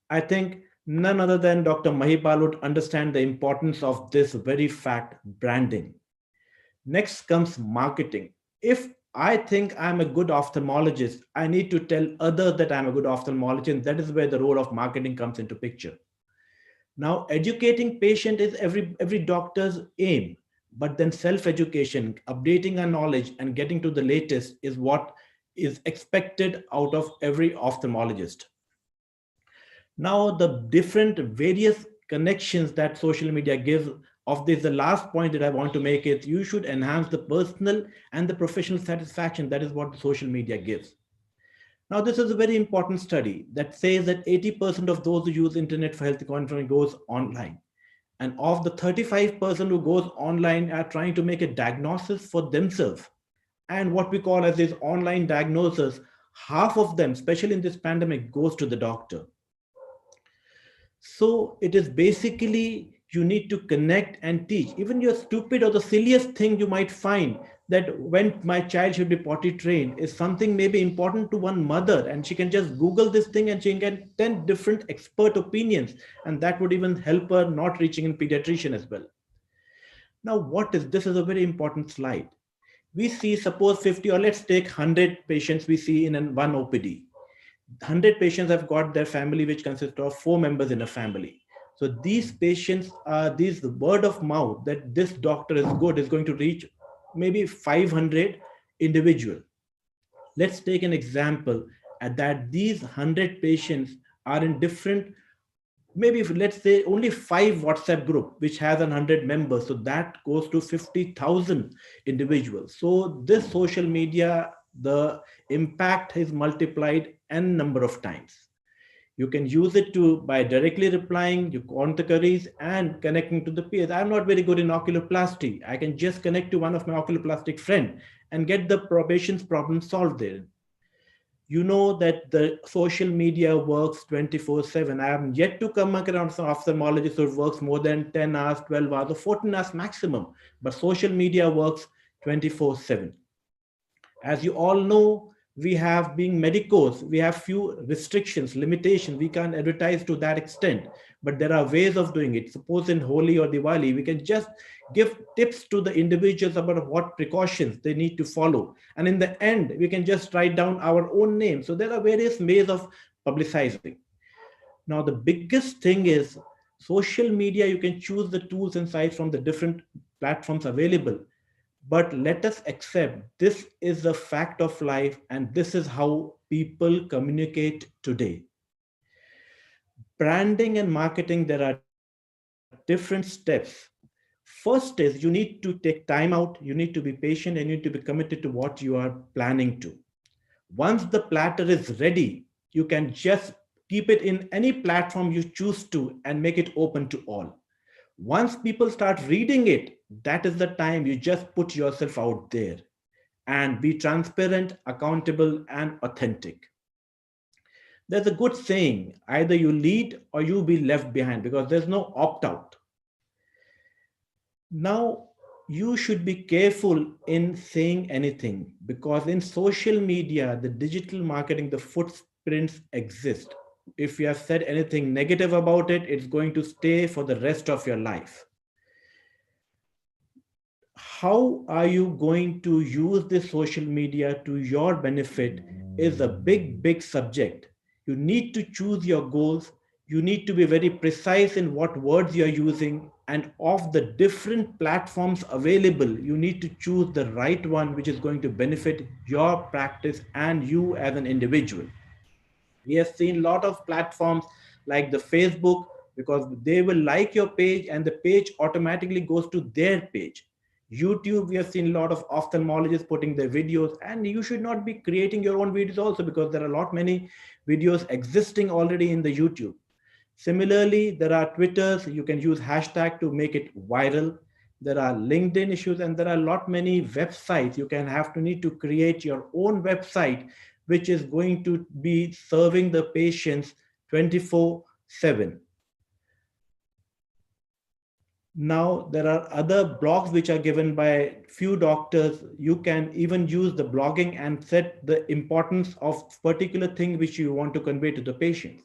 I think none other than Dr. Mahipal would understand the importance of this very fact, branding. Next comes marketing. If I think I'm a good ophthalmologist, I need to tell others that I'm a good ophthalmologist. That is where the role of marketing comes into picture. Now, educating patient is every doctor's aim, but then self-education, updating our knowledge and getting to the latest is what is expected out of every ophthalmologist. Now, the different various connections that social media gives. Of this, the last point that I want to make is you should enhance the personal and the professional satisfaction. That is what social media gives. Now, this is a very important study that says that 80% of those who use internet for health monitoring goes online. And of the 35% who goes online are trying to make a diagnosis for themselves. And what we call as this online diagnosis, half of them, especially in this pandemic, goes to the doctor. So it is basically you need to connect and teach. Even your stupid or the silliest thing you might find, that when my child should be potty trained, is something maybe important to one mother, and she can just Google this thing and she can get 10 different expert opinions, and that would even help her not reaching in pediatrician as well. Now, this is a very important slide. We see, suppose 50, or let's take 100 patients we see in one OPD. 100 patients have got their family, which consists of 4 members in a family. So these patients are the word of mouth that this doctor is good is going to reach maybe 500 individuals. Let's take an example that these 100 patients are in different, maybe let's say only 5 WhatsApp group, which has 100 members. So that goes to 50,000 individuals. So this social media, the impact is multiplied n number of times. You can use it by directly replying, you want the queries and connecting to the peers. I'm not very good in oculoplasty. I can just connect to one of my oculoplastic friend and get the patient's problem solved there. You know that the social media works 24/7. I have yet to come across an ophthalmologist who works more than 10 hours, 12 hours, or 14 hours maximum. But social media works 24/7. As you all know, we have, being medicos, we have few restrictions, limitations. We can't advertise to that extent, but there are ways of doing it. Suppose in Holi or Diwali, we can just give tips to the individuals about what precautions they need to follow. And in the end, we can just write down our own name. So there are various ways of publicizing. Now, the biggest thing is social media. You can choose the tools and sites from the different platforms available. But let us accept this is the fact of life, and this is how people communicate today. Branding and marketing, there are different steps. First is you need to take time out, you need to be patient, and you need to be committed to what you are planning to. Once the platter is ready, you can just keep it in any platform you choose to and make it open to all. Once people start reading it, that is the time you just put yourself out there and be transparent, accountable, and authentic. There's a good saying, either you lead or you be left behind, because there's no opt-out. Now, you should be careful in saying anything, because in social media, the digital marketing, the footprints exist. If you have said anything negative about it, it's going to stay for the rest of your life. How are you going to use this social media to your benefit is a big, big subject. You need to choose your goals. You need to be very precise in what words you're using, and of the different platforms available, you need to choose the right one which is going to benefit your practice and you as an individual. We have seen a lot of platforms like the Facebook, because they will like your page and the page automatically goes to their page. YouTube, we have seen a lot of ophthalmologists putting their videos, and you should not be creating your own videos also, because there are a lot many videos existing already in the YouTube. Similarly, there are Twitters, you can use hashtag to make it viral. There are LinkedIn issues, and there are a lot many websites. You can need to create your own website, which is going to be serving the patients 24/7. Now, there are other blogs which are given by few doctors. You can even use the blogging and set the importance of particular thing which you want to convey to the patients.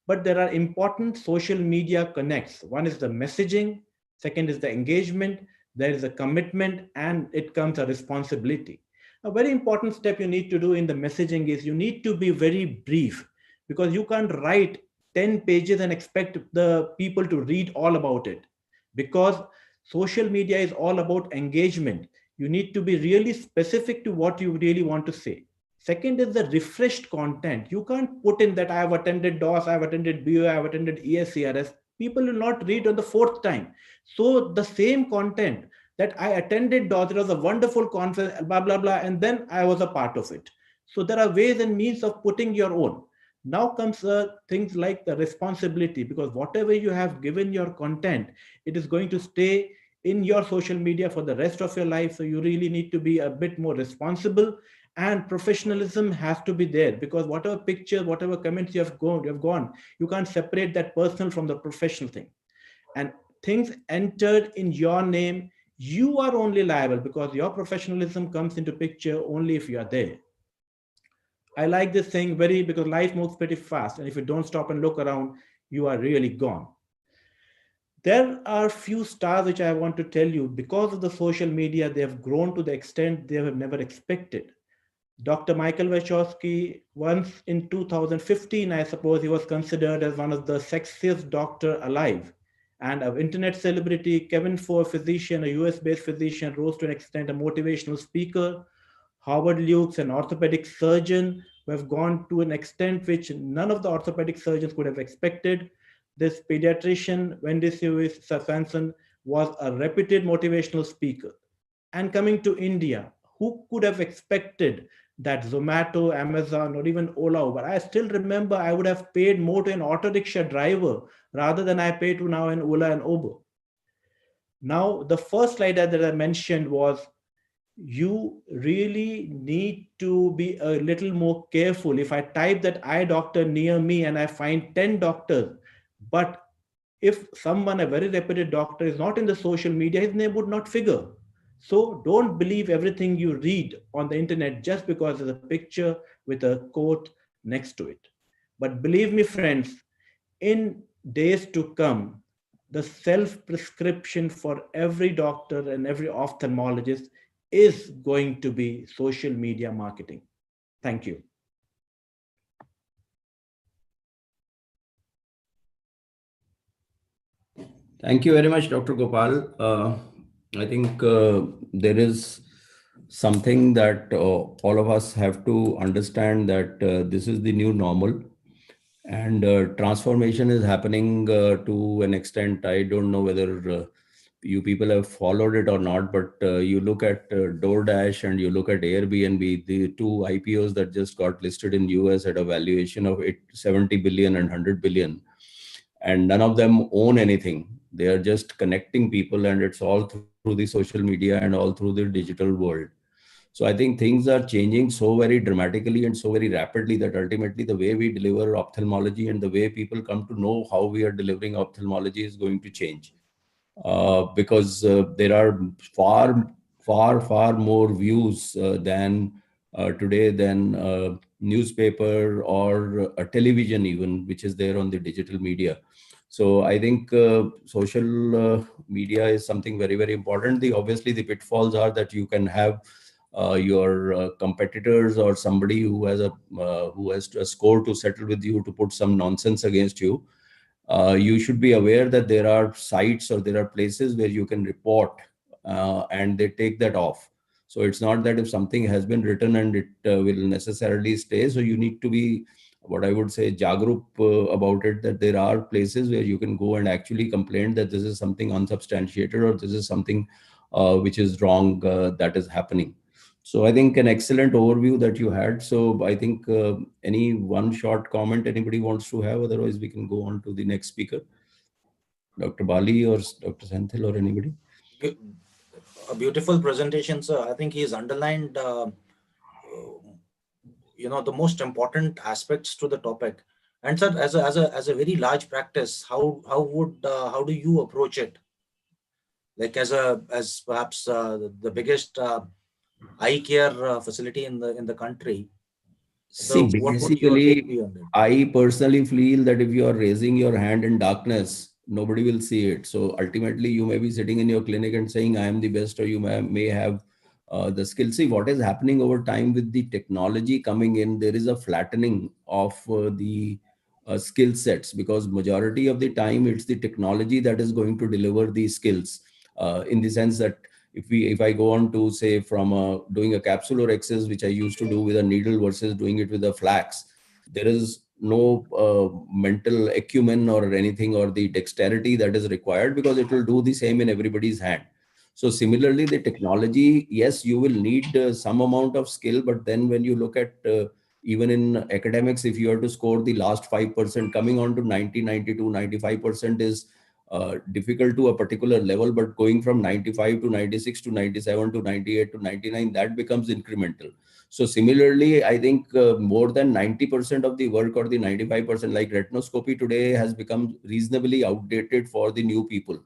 But there are important social media connects. One is the messaging, second is the engagement, there is a commitment, and it comes a responsibility. A very important step you need to do in the messaging is you need to be very brief, because you can't write 10 pages and expect the people to read all about it, because social media is all about engagement. You need to be really specific to what you really want to say. Second is the refreshed content. You can't put in that I have attended DOS, I have attended BO, I have attended ESCRS. People will not read on the 4th time. So the same content that I attended, it was a wonderful conference, blah, blah, blah, and then I was a part of it. So there are ways and means of putting your own. Now comes things like the responsibility, because whatever you have given your content, it is going to stay in your social media for the rest of your life. So you really need to be a bit more responsible, and professionalism has to be there, because whatever picture, whatever comments you have gone, you can't separate that personal from the professional thing. And things entered in your name, you are only liable, because your professionalism comes into picture only if you are there. I like this thing because life moves pretty fast, and if you don't stop and look around, you are really gone. There are few stars which I want to tell you, because of the social media, they have grown to the extent they have never expected. Dr. Michael Wachowski, once in 2015, I suppose, he was considered as one of the sexiest doctor alive. And an internet celebrity, Kevin Ford, physician, a US-based physician, rose to an extent a motivational speaker. Howard Lukes, an orthopedic surgeon, who have gone to an extent which none of the orthopedic surgeons could have expected. This pediatrician, Wendy Swanson, was a reputed motivational speaker. And coming to India, who could have expected that Zomato, Amazon, or even Ola Uber? I still remember I would have paid more to an auto rickshaw driver rather than I pay to now an Ola and Uber. Now, the first slide that I mentioned was, you really need to be a little more careful. If I type that eye doctor near me and I find 10 doctors, but if someone, a very reputed doctor, is not in the social media, his name would not figure. So don't believe everything you read on the internet just because there's a picture with a quote next to it. But believe me, friends, in days to come, the self-prescription for every doctor and every ophthalmologist is going to be social media marketing. Thank you. Thank you very much, Dr. Gopal. I think there is something that all of us have to understand, that this is the new normal, and transformation is happening to an extent. I don't know whether you people have followed it or not, but you look at DoorDash and you look at Airbnb, the two IPOs that just got listed in US at a valuation of 70 billion and 100 billion, and none of them own anything. They are just connecting people, and it's all through the social media and all through the digital world. So I think things are changing so very dramatically and so very rapidly that ultimately the way we deliver ophthalmology and the way people come to know how we are delivering ophthalmology is going to change. Because there are far more views than today than newspaper or a television even, which is there on the digital media. So I think social media is something very, very important. Obviously the pitfalls are that you can have your competitors or somebody who has a score to settle with you to put some nonsense against you. You should be aware that there are sites or there are places where you can report and they take that off. So it's not that if something has been written and it will necessarily stay. So you need to be, what I would say, jagrup about it, that there are places where you can go and actually complain that this is something unsubstantiated or this is something which is wrong that is happening. So I think an excellent overview that you had. So I think any one short comment anybody wants to have, otherwise we can go on to the next speaker. Dr. Bali or Dr. Senthil or anybody? A beautiful presentation, sir. I think he's underlined the most important aspects to the topic. And sir, as a very large practice, how do you approach it? Like as perhaps the biggest eye care facility in the country. See, basically, I personally feel that if you are raising your hand in darkness, nobody will see it. So ultimately, you may be sitting in your clinic and saying, I am the best, or you may have the skill. See, what is happening over time with the technology coming in, there is a flattening of the skill sets, because majority of the time it's the technology that is going to deliver these skills, in the sense that if I go on to say from doing a capsulorhexis, which I used to do with a needle versus doing it with a flax, there is mental acumen or anything or the dexterity that is required, because it will do the same in everybody's hand. So similarly, the technology, yes, you will need some amount of skill, but then when you look at even in academics, if you are to score the last 5%, coming on to 90, 92, 95% is difficult to a particular level, but going from 95 to 96 to 97 to 98 to 99, that becomes incremental. So similarly, I think more than 90% of the work, or the 95%, like retinoscopy today has become reasonably outdated for the new people.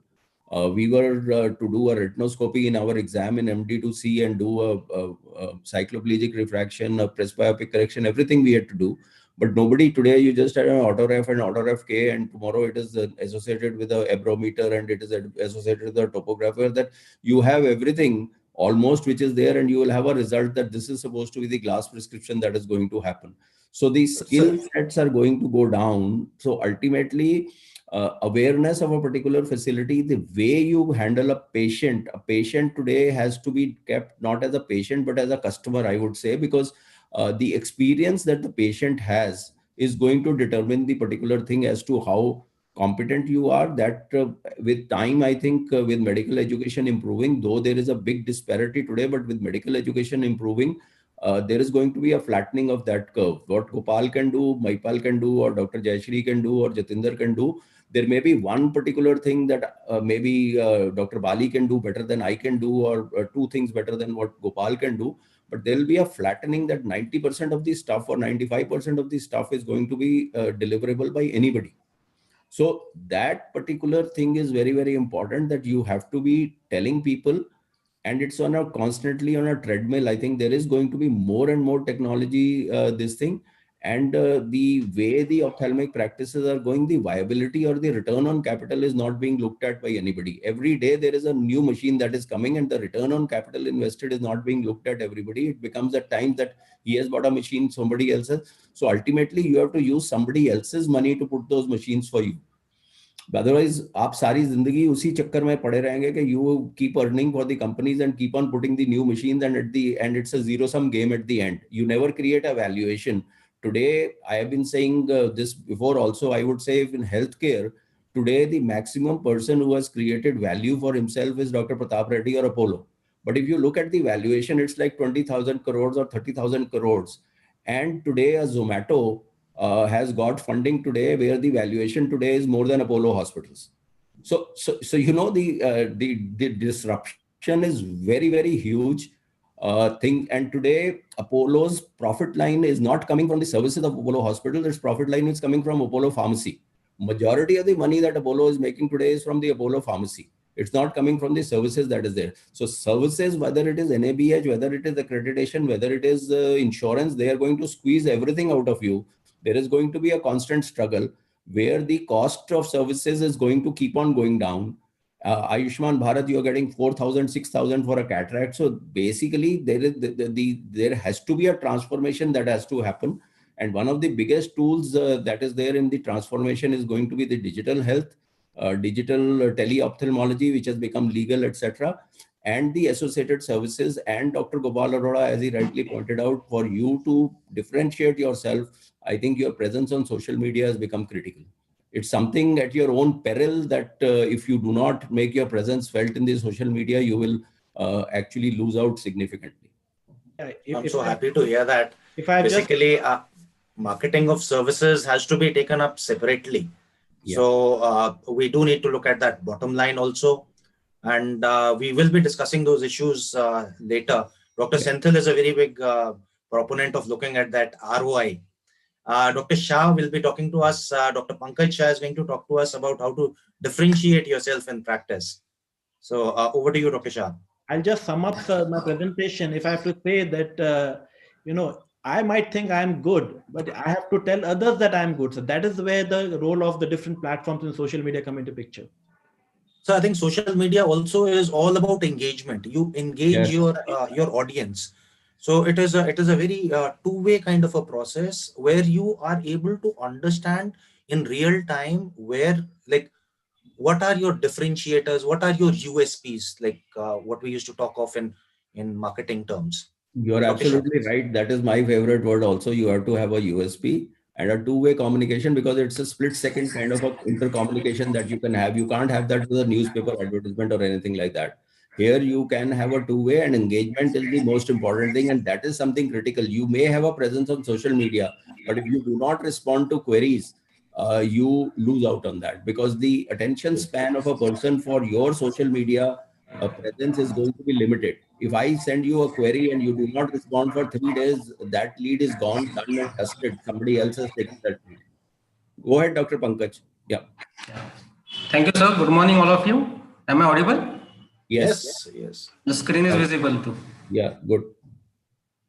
We were to do a retinoscopy in our exam in MD2C and do a cycloplegic refraction, a presbyopic correction, everything we had to do. But nobody today, you just had an autoref and autoref K, and tomorrow it is associated with a abrometer, and it is associated with a topographer, that you have everything almost which is there, and you will have a result that this is supposed to be the glass prescription that is going to happen. So these skill sets are going to go down. So ultimately, awareness of a particular facility, the way you handle a patient today has to be kept not as a patient but as a customer, I would say, because the experience that the patient has is going to determine the particular thing as to how competent you are. That with time, I think with medical education improving, though there is a big disparity today, but with medical education improving, there is going to be a flattening of that curve. What Gopal can do, Maipal can do, or Dr. Jayashree can do, or Jatinder can do, there may be one particular thing that maybe Dr. Bali can do better than I can do, or two things better than what Gopal can do. But there will be a flattening that 90% of the stuff or 95% of the stuff is going to be deliverable by anybody. So that particular thing is very, very important, that you have to be telling people, and it's on a constantly on a treadmill. I think there is going to be more and more technology, this thing. And the way the ophthalmic practices are going, the viability or the return on capital is not being looked at by anybody. Every day there is a new machine that is coming, and the return on capital invested is not being looked at everybody. It becomes at times that he has bought a machine, somebody else has. So ultimately you have to use somebody else's money to put those machines for you. Otherwise, आप सारी जिंदगी उसी चक्कर में पड़े रहेंगे कि you keep earning for the companies and keep on putting the new machines, and at the end it's a zero-sum game at the end. You never create a valuation. Today, I have been saying this before also, I would say, if in healthcare, today the maximum person who has created value for himself is Dr. Pratap Reddy or Apollo. But if you look at the valuation, it's like 20,000 crores or 30,000 crores. And today a Zomato has got funding today where the valuation today is more than Apollo hospitals. So you know, the disruption is very, very huge thing. And today Apollo's profit line is not coming from the services of Apollo hospital. Its profit line is coming from Apollo pharmacy. Majority of the money that Apollo is making today is from the Apollo pharmacy. It's not coming from the services that is there. So services, whether it is NABH, whether it is accreditation, whether it is insurance, they are going to squeeze everything out of you. There is going to be a constant struggle where the cost of services is going to keep on going down. Ayushman Bharat, you are getting 4,000, 6,000 for a cataract. So basically there has to be a transformation that has to happen. And one of the biggest tools that is there in the transformation is going to be the digital health, digital teleophthalmology, which has become legal, etc. And the associated services. And Dr. Gopal Arora, as he rightly pointed out, for you to differentiate yourself, I think your presence on social media has become critical. It's something at your own peril that if you do not make your presence felt in the social media, you will actually lose out significantly. I'm so happy to hear that. Basically, marketing of services has to be taken up separately. Yeah. So we do need to look at that bottom line also. And we will be discussing those issues later. Dr. Senthil is a very big proponent of looking at that ROI. Dr. Shah will be talking to us. Dr. Pankaj Shah is going to talk to us about how to differentiate yourself in practice. So over to you, Dr. Shah. I'll just sum up my presentation. If I have to say that, you know, I might think I'm good, but I have to tell others that I'm good. So that is where the role of the different platforms in social media come into picture. So I think social media also is all about engagement. You engage your audience. So it is a very two-way kind of a process where you are able to understand in real time where, like, what are your differentiators, what are your USPs, like what we used to talk of in marketing terms. You're absolutely right. That is my favorite word also. You have to have a USP. and a two-way communication, because it's a split-second kind of a intercommunication that you can have. You can't have that with a newspaper advertisement or anything like that. Here you can have a two-way, and engagement is the most important thing, and that is something critical. You may have a presence on social media, but if you do not respond to queries, you lose out on that, because the attention span of a person for your social media presence is going to be limited. If I send you a query and you do not respond for 3 days, that lead is gone, done and dusted. Somebody else has taken that lead. Go ahead, Dr. Pankaj. Yeah. Thank you, sir. Good morning, all of you. Am I audible? Yes. The screen is visible too. Yeah, good.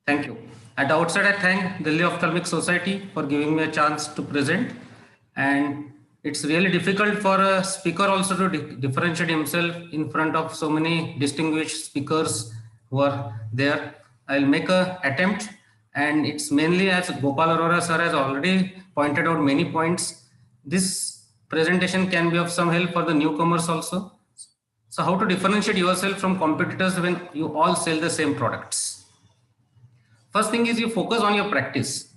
Thank you. At the outset, I thank Delhi Ophthalmic Society for giving me a chance to present. And it's really difficult for a speaker also to differentiate himself in front of so many distinguished speakers who are there. I'll make an attempt, and it's mainly, as Gopal Arora sir has already pointed out many points, this presentation can be of some help for the newcomers also. So how to differentiate yourself from competitors when you all sell the same products? First thing is, you focus on your practice.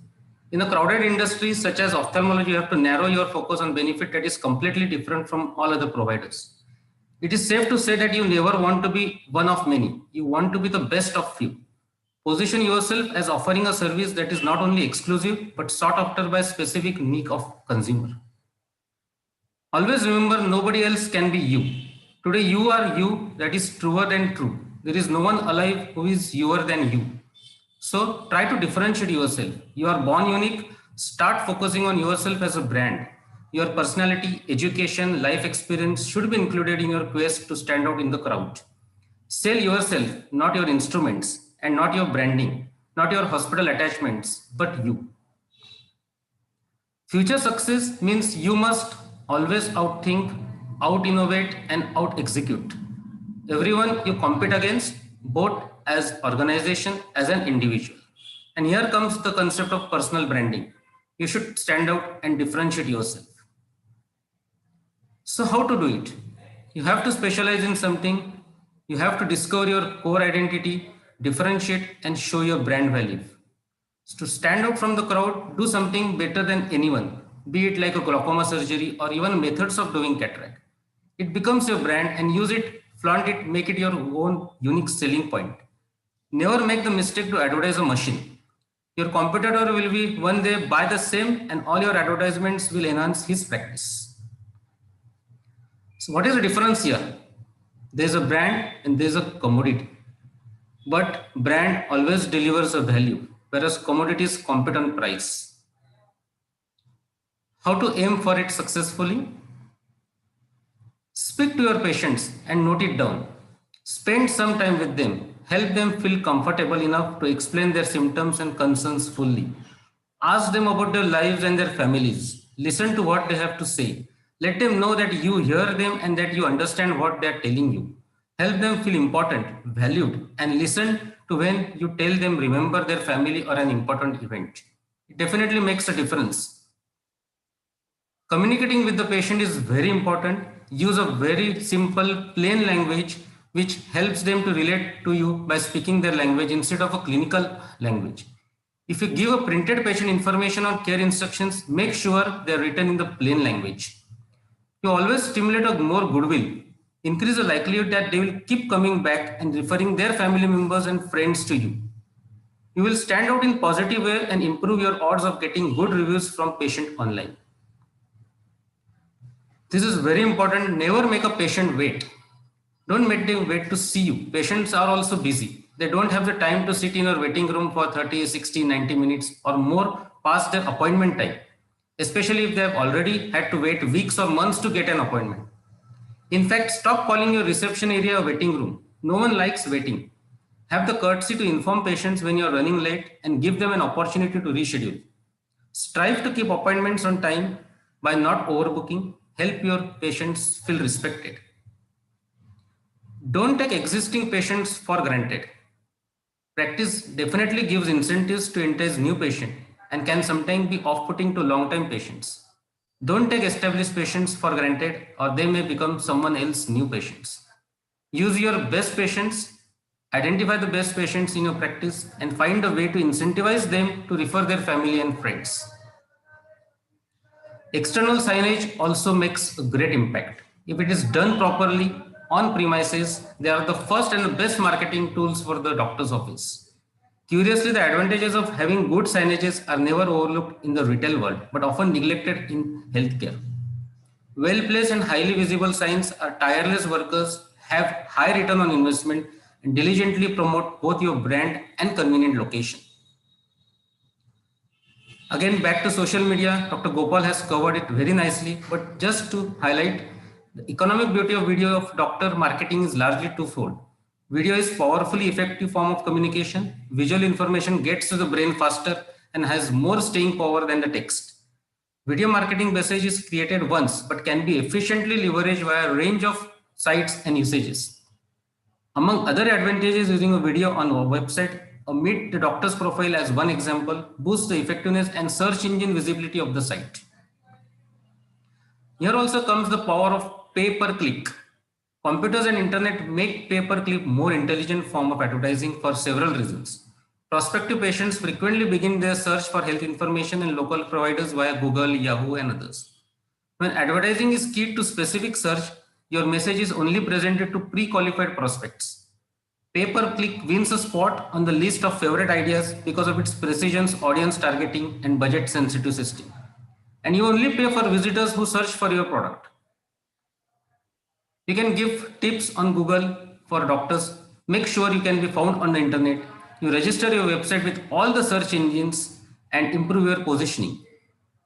In a crowded industry such as ophthalmology, you have to narrow your focus on benefit that is completely different from all other providers. It is safe to say that you never want to be one of many. You want to be the best of few. Position yourself as offering a service that is not only exclusive, but sought after by a specific need of consumer. Always remember, nobody else can be you. Today, you are you, that is truer than true. There is no one alive who is youer than you. So try to differentiate yourself. You are born unique. Start focusing on yourself as a brand. Your personality, education, life experience should be included in your quest to stand out in the crowd. Sell yourself, not your instruments, and not your branding, not your hospital attachments, but you. Future success means you must always outthink, out-innovate, and out-execute everyone you compete against, both as organization, as an individual. And here comes the concept of personal branding. You should stand out and differentiate yourself. So how to do it? You have to specialize in something. You have to discover your core identity, differentiate, and show your brand value. So to stand out from the crowd, do something better than anyone, be it like a glaucoma surgery or even methods of doing cataract. It becomes your brand, and use it, flaunt it, make it your own unique selling point. Never make the mistake to advertise a machine. Your competitor will be one day buy the same, and all your advertisements will enhance his practice. So what is the difference here? There's a brand and there's a commodity. But brand always delivers a value, whereas commodities compete on price. How to aim for it successfully? Speak to your patients and note it down. Spend some time with them. Help them feel comfortable enough to explain their symptoms and concerns fully. Ask them about their lives and their families. Listen to what they have to say. Let them know that you hear them and that you understand what they are telling you. Help them feel important, valued, and listen to when you tell them remember their family or an important event. It definitely makes a difference. Communicating with the patient is very important. Use a very simple, plain language which helps them to relate to you by speaking their language instead of a clinical language. If you give a printed patient information or care instructions, make sure they are written in the plain language. You always stimulate a more goodwill. Increase the likelihood that they will keep coming back and referring their family members and friends to you. You will stand out in a positive way and improve your odds of getting good reviews from patient online. This is very important. Never make a patient wait. Don't make them wait to see you. Patients are also busy. They don't have the time to sit in your waiting room for 30, 60, 90 minutes or more past their appointment time, especially if they have already had to wait weeks or months to get an appointment. In fact, stop calling your reception area a waiting room. No one likes waiting. Have the courtesy to inform patients when you are running late and give them an opportunity to reschedule. Strive to keep appointments on time by not overbooking. Help your patients feel respected. Don't take existing patients for granted. Practice definitely gives incentives to entice new patients and can sometimes be off-putting to long-time patients. Don't take established patients for granted, or they may become someone else's new patients. Use your best patients, identify the best patients in your practice, and find a way to incentivize them to refer their family and friends. External signage also makes a great impact. If it is done properly on premises, they are the first and the best marketing tools for the doctor's office. Curiously, the advantages of having good signages are never overlooked in the retail world, but often neglected in healthcare. Well-placed and highly visible signs are tireless workers, have high return on investment, and diligently promote both your brand and convenient location. Again, back to social media, Dr. Gopal has covered it very nicely, but just to highlight, the economic beauty of video of doctor marketing is largely twofold. Video is powerfully effective form of communication. Visual information gets to the brain faster and has more staying power than the text. Video marketing message is created once, but can be efficiently leveraged via a range of sites and usages. Among other advantages using a video on a website, Meet the doctor's profile as one example, boosts the effectiveness and search engine visibility of the site. Here also comes the power of pay-per-click. Computers and internet make pay-per-click more intelligent form of advertising for several reasons. Prospective patients frequently begin their search for health information and local providers via Google, Yahoo, and others. When advertising is keyed to specific search, your message is only presented to pre-qualified prospects. Pay-per-click wins a spot on the list of favorite ideas because of its precision, audience targeting, and budget-sensitive system. And you only pay for visitors who search for your product. You can give tips on Google for doctors. Make sure you can be found on the internet. You register your website with all the search engines and improve your positioning.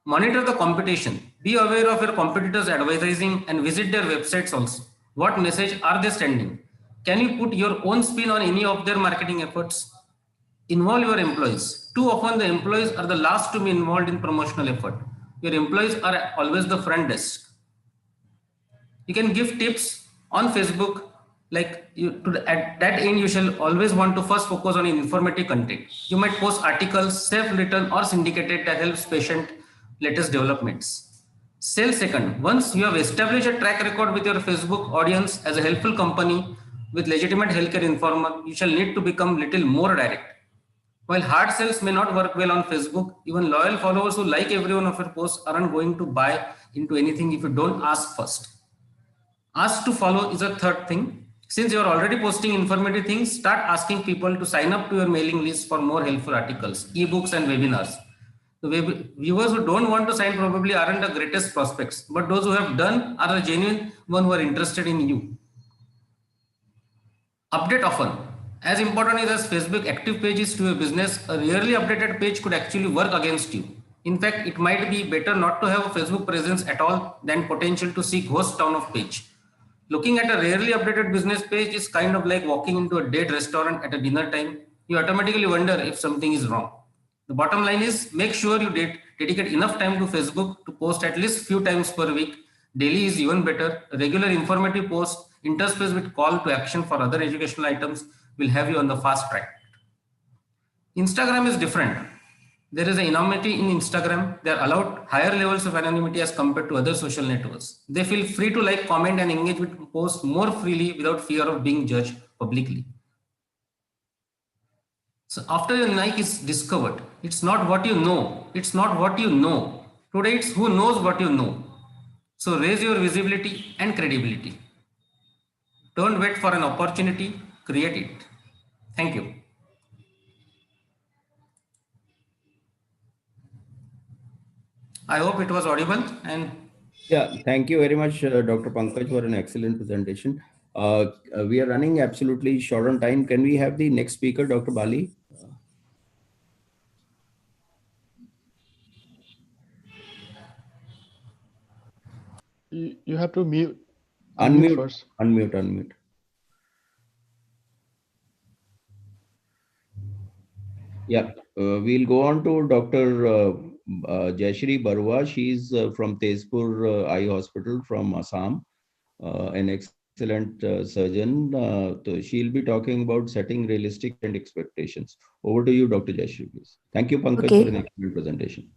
Monitor the competition. Be aware of your competitors' advertising and visit their websites also. What message are they sending? Can you put your own spin on any of their marketing efforts? Involve your employees. Too often the employees are the last to be involved in promotional effort. Your employees are always the front desk. You can give tips on Facebook, like at that end you shall always want to first focus on informative content. You might post articles, self-written or syndicated that helps patient latest developments. Sell second. Once you have established a track record with your Facebook audience as a helpful company with legitimate healthcare informer, you shall need to become little more direct. While hard sales may not work well on Facebook, even loyal followers who like every one of your posts aren't going to buy into anything if you don't ask first. Ask to follow is a third thing. Since you're already posting informative things, start asking people to sign up to your mailing list for more helpful articles, ebooks and webinars. The viewers who don't want to sign probably aren't the greatest prospects, but those who have done are the genuine ones who are interested in you. Update often. As important as Facebook active page is to your business, a rarely updated page could actually work against you. In fact, it might be better not to have a Facebook presence at all than potential to see ghost town of page. Looking at a rarely updated business page is kind of like walking into a dead restaurant at a dinner time. You automatically wonder if something is wrong. The bottom line is make sure you dedicate enough time to Facebook to post at least few times per week. Daily is even better. Regular informative posts interspersed with call to action for other educational items will have you on the fast track. Instagram is different. There is an anonymity in Instagram. They are allowed higher levels of anonymity as compared to other social networks. They feel free to like, comment and engage with posts more freely without fear of being judged publicly. So after your Nike is discovered, it's not what you know. It's not what you know. Today it's who knows what you know. So raise your visibility and credibility. Don't wait for an opportunity, create it. Thank you. I hope it was audible. And yeah, thank you very much, Dr. Pankaj, for an excellent presentation. We are running absolutely short on time. Can we have the next speaker, Dr. Bali? You have to mute. Unmute first. Unmute. Yeah, we'll go on to Dr. Jayashree Barua. She's from Tezpur Eye Hospital from Assam, an excellent surgeon. So she'll be talking about setting realistic and expectations. Over to you, Dr. Jayashree, please. Thank you, Pankaj, for an excellent presentation.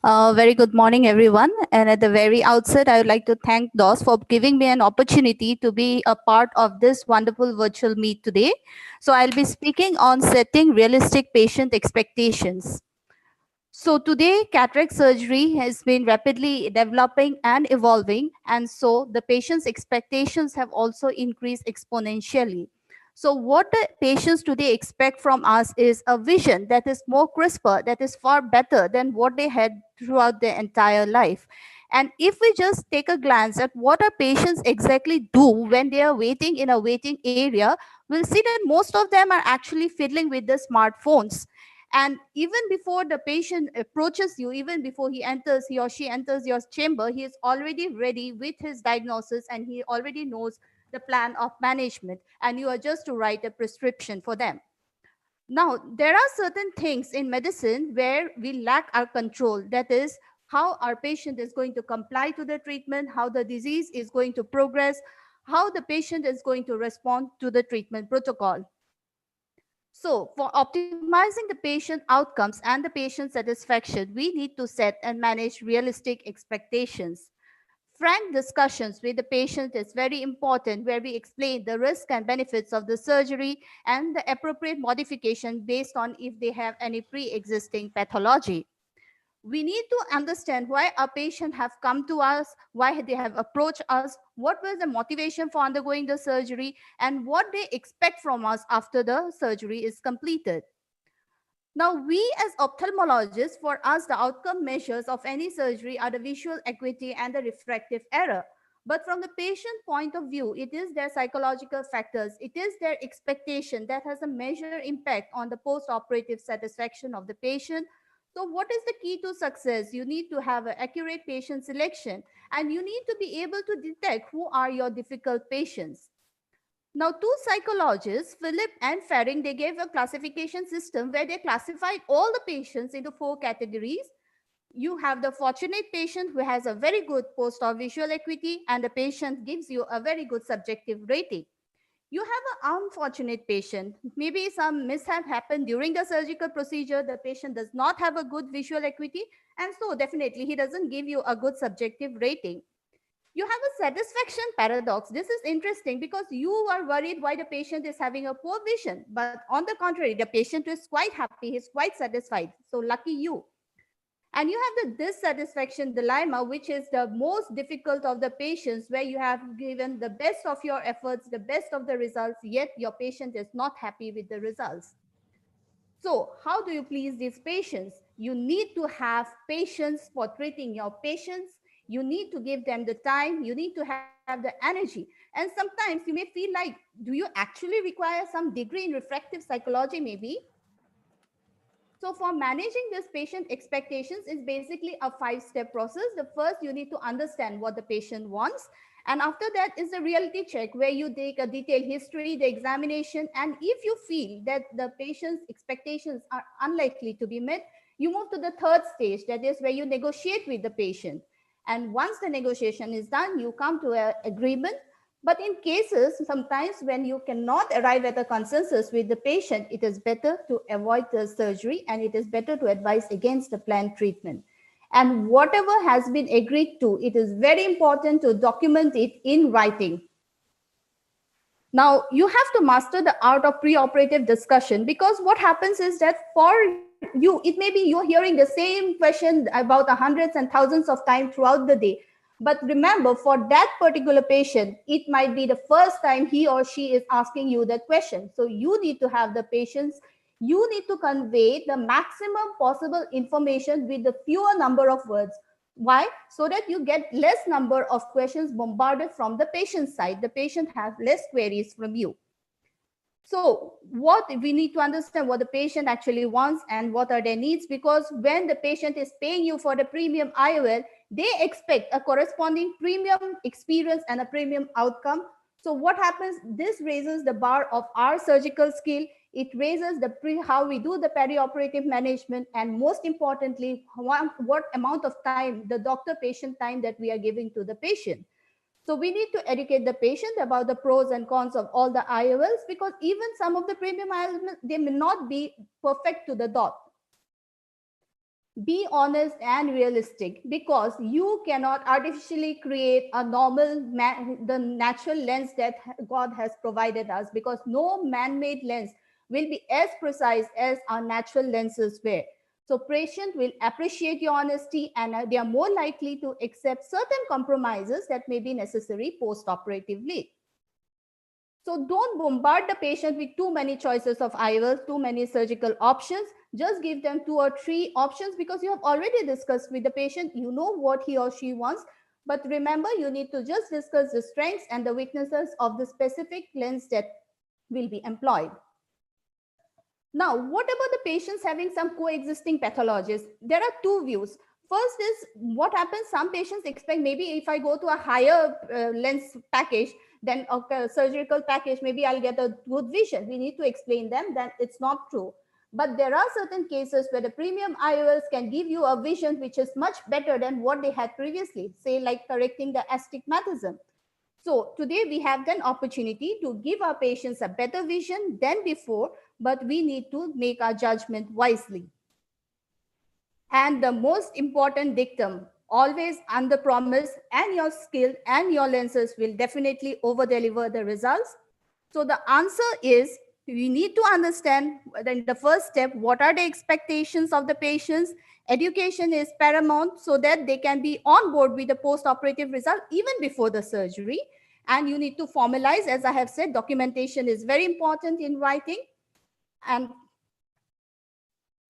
Very good morning, everyone. And at the very outset, I would like to thank DOS for giving me an opportunity to be a part of this wonderful virtual meet today. So I'll be speaking on setting realistic patient expectations. So today, cataract surgery has been rapidly developing and evolving, and so the patient's expectations have also increased exponentially. So what the patients today expect from us is a vision that is more crisper, that is far better than what they had throughout their entire life. And if we just take a glance at what our patients exactly do when they are waiting in a waiting area, we'll see that most of them are actually fiddling with the smartphones. And even before the patient approaches you, even before he or she enters your chamber, he is already ready with his diagnosis and he already knows the plan of management, and you are just to write a prescription for them. Now, there are certain things in medicine where we lack our control. That is, how our patient is going to comply to the treatment, how the disease is going to progress, how the patient is going to respond to the treatment protocol. So for optimizing the patient outcomes and the patient satisfaction, we need to set and manage realistic expectations. Frank discussions with the patient is very important, where we explain the risks and benefits of the surgery and the appropriate modification based on if they have any pre-existing pathology. We need to understand why our patient have come to us, why they have approached us, what was the motivation for undergoing the surgery, and what they expect from us after the surgery is completed. Now, we as ophthalmologists, for us, the outcome measures of any surgery are the visual acuity and the refractive error. But from the patient point of view, it is their psychological factors, it is their expectation that has a major impact on the post-operative satisfaction of the patient. So what is the key to success? You need to have an accurate patient selection, and you need to be able to detect who are your difficult patients. Now, two psychologists, Philip and Faring, they gave a classification system where they classified all the patients into 4 categories. You have the fortunate patient who has a very good post-op visual acuity, and the patient gives you a very good subjective rating. You have an unfortunate patient. Maybe some mishap happened during the surgical procedure. The patient does not have a good visual acuity, and so definitely he doesn't give you a good subjective rating. You have a satisfaction paradox. This is interesting because you are worried why the patient is having a poor vision. But on the contrary, the patient is quite happy, he's quite satisfied. So lucky you. And you have the dissatisfaction dilemma, which is the most difficult of the patients, where you have given the best of your efforts, the best of the results, yet your patient is not happy with the results. So how do you please these patients? You need to have patience for treating your patients. You need to give them the time. You need to have the energy. And sometimes you may feel like, do you actually require some degree in refractive psychology maybe? So for managing this patient expectations is basically a 5-step process. The first, you need to understand what the patient wants. And after that is the reality check, where you take a detailed history, the examination, and if you feel that the patient's expectations are unlikely to be met, you move to the third stage, that is where you negotiate with the patient. And once the negotiation is done, you come to an agreement. But in cases, sometimes when you cannot arrive at a consensus with the patient, it is better to avoid the surgery, and it is better to advise against the planned treatment. And whatever has been agreed to, it is very important to document it in writing. Now, you have to master the art of preoperative discussion, because what happens is that for you, it may be you're hearing the same question about hundreds and thousands of times throughout the day. But remember, for that particular patient, it might be the first time he or she is asking you that question. So you need to have the patience. You need to convey the maximum possible information with the fewer number of words. Why? So that you get less number of questions bombarded from the patient side. The patient has less queries from you. So what we need to understand what the patient actually wants and what are their needs, because when the patient is paying you for the premium IOL, they expect a corresponding premium experience and a premium outcome. So what happens? This raises the bar of our surgical skill. It raises the how we do the perioperative management, and most importantly, what amount of time, the doctor-patient time that we are giving to the patient. So we need to educate the patient about the pros and cons of all the IOLs, because even some of the premium IOLs, they may not be perfect to the dot. Be honest and realistic, because you cannot artificially create a normal, the natural lens that God has provided us, because no man-made lens will be as precise as our natural lenses were. So patient will appreciate your honesty and they are more likely to accept certain compromises that may be necessary post-operatively. So don't bombard the patient with too many choices of IOLs, too many surgical options. Just give them 2 or 3 options because you have already discussed with the patient. You know what he or she wants. But remember, you need to just discuss the strengths and the weaknesses of the specific lens that will be employed. Now, what about the patients having some coexisting pathologies? There are 2 views. First is what happens, some patients expect maybe if I go to a higher lens package, then a surgical package, maybe I'll get a good vision. We need to explain them that it's not true. But there are certain cases where the premium IOLs can give you a vision which is much better than what they had previously, say like correcting the astigmatism. So today we have an opportunity to give our patients a better vision than before, but we need to make our judgment wisely. And the most important dictum, always under promise, and your skill and your lenses will definitely over deliver the results. So the answer is, we need to understand in the first step, what are the expectations of the patients? Education is paramount so that they can be on board with the post-operative result even before the surgery. And you need to formalize, as I have said, documentation is very important in writing. And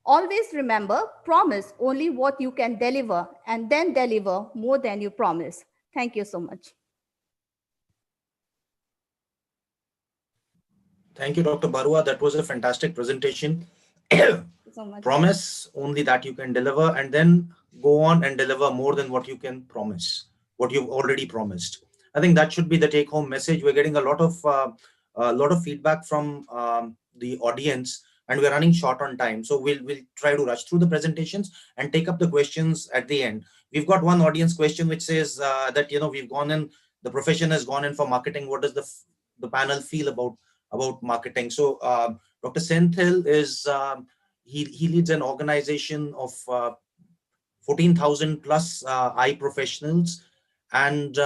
always remember, promise only what you can deliver and then deliver more than you promise. Thank you so much. Thank you, Dr. Barua. That was a fantastic presentation. So much. Promise only that you can deliver and then go on and deliver more than what you can promise, what you've already promised. I think that should be the take-home message. We're getting a lot of feedback from the audience, and we're running short on time. So we'll try to rush through the presentations and take up the questions at the end. We've got one audience question which says that, we've gone in, the profession has gone in for marketing. What does the panel feel about marketing? So Dr. Senthil is, he leads an organization of 14,000 plus eye professionals, and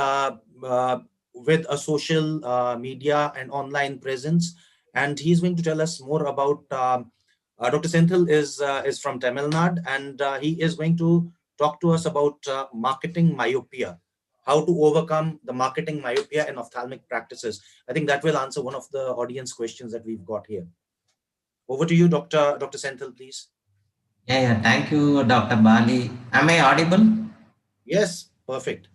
with a social media and online presence. And he's going to tell us more about, Dr. Senthil is from Tamil Nadu, and he is going to talk to us about marketing myopia, how to overcome the marketing myopia in ophthalmic practices. I think that will answer one of the audience questions that we've got here. Over to you, Dr. Senthil, please. Yeah, thank you, Dr. Bali. Am I audible? Yes, perfect.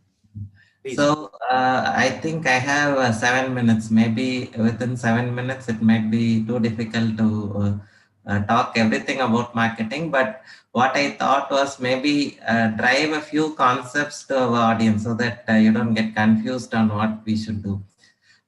Please. So I think I have 7 minutes. Maybe within 7 minutes, it might be too difficult to talk everything about marketing. But what I thought was maybe drive a few concepts to our audience so that you don't get confused on what we should do.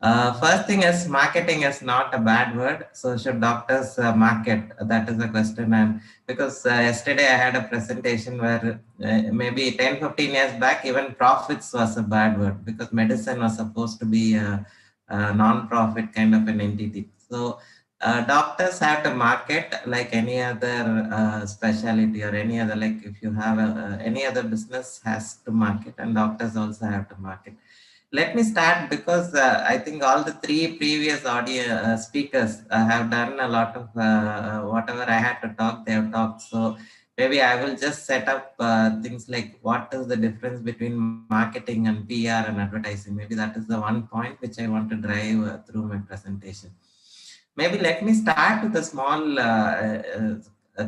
First thing is, marketing is not a bad word. So should doctors market? That is a question. And because yesterday I had a presentation where maybe 10-15 years back, even profits was a bad word because medicine was supposed to be a non-profit kind of an entity. So doctors have to market like any other specialty or any other, like if you have any other business has to market, and doctors also have to market. Let me start because I think all the 3 previous audio speakers have done a lot of whatever I had to talk, they have talked. So maybe I will just set up things like what is the difference between marketing and PR and advertising. Maybe that is the one point which I want to drive through my presentation. Maybe let me start with a small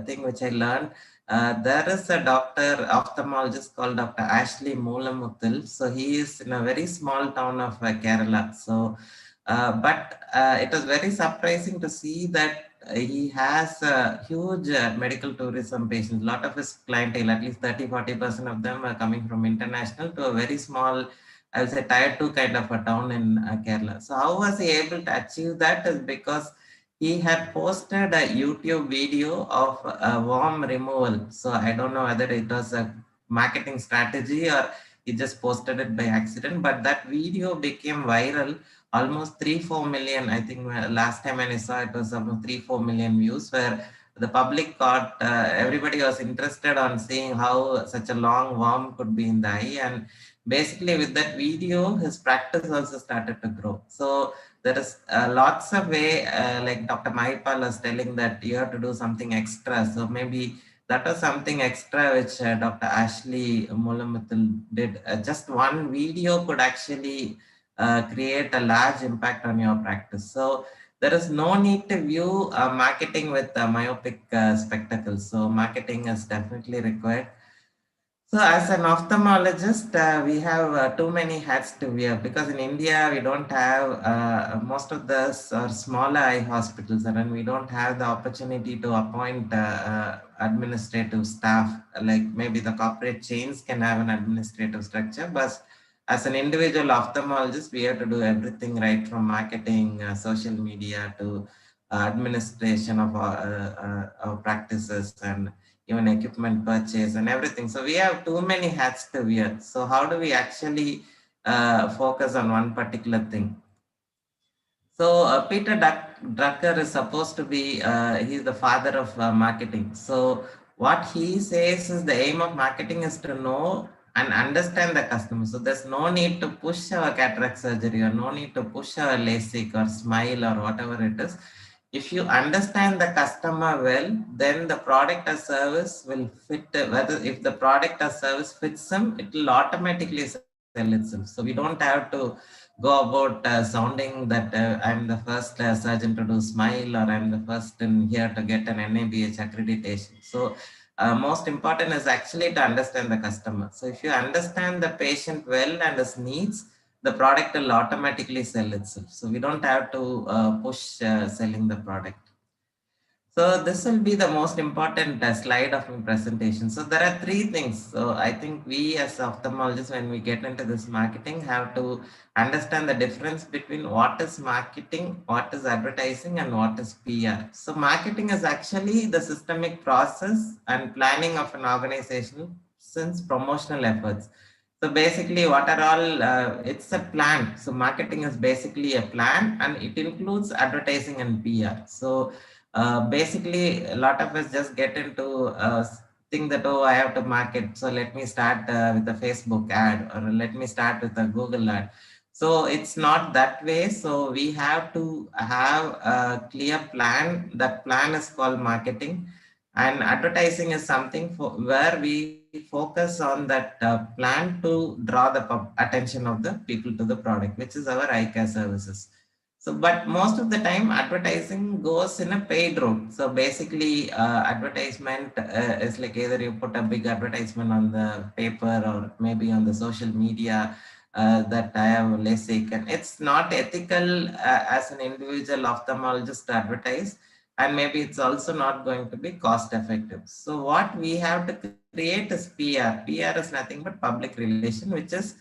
thing which I learned. There is a doctor, ophthalmologist called Dr. Ashley Moolamuttil. So he is in a very small town of Kerala. So, but it was very surprising to see that he has a huge medical tourism patients. A lot of his clientele, at least 30-40% of them are coming from international to a very small, I would say tier 2 kind of a town in Kerala. So how was he able to achieve that is because he had posted a YouTube video of a worm removal. So I don't know whether it was a marketing strategy or he just posted it by accident, but that video became viral, almost 3-4 million. I think last time when I saw it was almost 3-4 million views, where the public got, everybody was interested on seeing how such a long worm could be in the eye. And basically with that video, his practice also started to grow. So there is lots of way, like Dr. Mahipal was telling that you have to do something extra. So maybe that was something extra which Dr. Ashley Mullamuthil did. Just one video could actually create a large impact on your practice. So there is no need to view marketing with myopic spectacles. So marketing is definitely required. So as an ophthalmologist, we have too many hats to wear, because in India, we don't have, most of those are smaller eye hospitals, and we don't have the opportunity to appoint administrative staff. Like maybe the corporate chains can have an administrative structure, but as an individual ophthalmologist, we have to do everything, right from marketing, social media, to administration of our practices, and even equipment purchase and everything. So we have too many hats to wear. So how do we actually focus on one particular thing? So Peter Drucker is supposed to be, he's the father of marketing. So what he says is the aim of marketing is to know and understand the customer. So there's no need to push our cataract surgery, or no need to push our LASIK or SMILE or whatever it is. If you understand the customer well, then the product or service will fit. Whether if the product or service fits them, it will automatically sell itself. So we don't have to go about sounding that I'm the first surgeon to do SMILE, or I'm the first in here to get an NABH accreditation. So most important is actually to understand the customer. So if you understand the patient well and his needs, the product will automatically sell itself. So we don't have to push selling the product. So this will be the most important slide of my presentation. So there are three things. So I think we as ophthalmologists, when we get into this marketing, have to understand the difference between what is marketing, what is advertising, and what is PR. So marketing is actually the systemic process and planning of an organization since promotional efforts. So basically what are all, it's a plan. So marketing is basically a plan, and it includes advertising and PR. So basically a lot of us just get into think that, oh, I have to market. So let me start with a Facebook ad, or let me start with a Google ad. So it's not that way. So we have to have a clear plan. That plan is called marketing. And advertising is something where we focus on that plan to draw the attention of the people to the product, which is our eye care services. So, but most of the time advertising goes in a paid route. So basically advertisement is like either you put a big advertisement on the paper, or maybe on the social media that I have LASIK, and it's not ethical as an individual ophthalmologist to advertise. And maybe it's also not going to be cost effective. So what we have to create is PR. PR is nothing but public relation, which is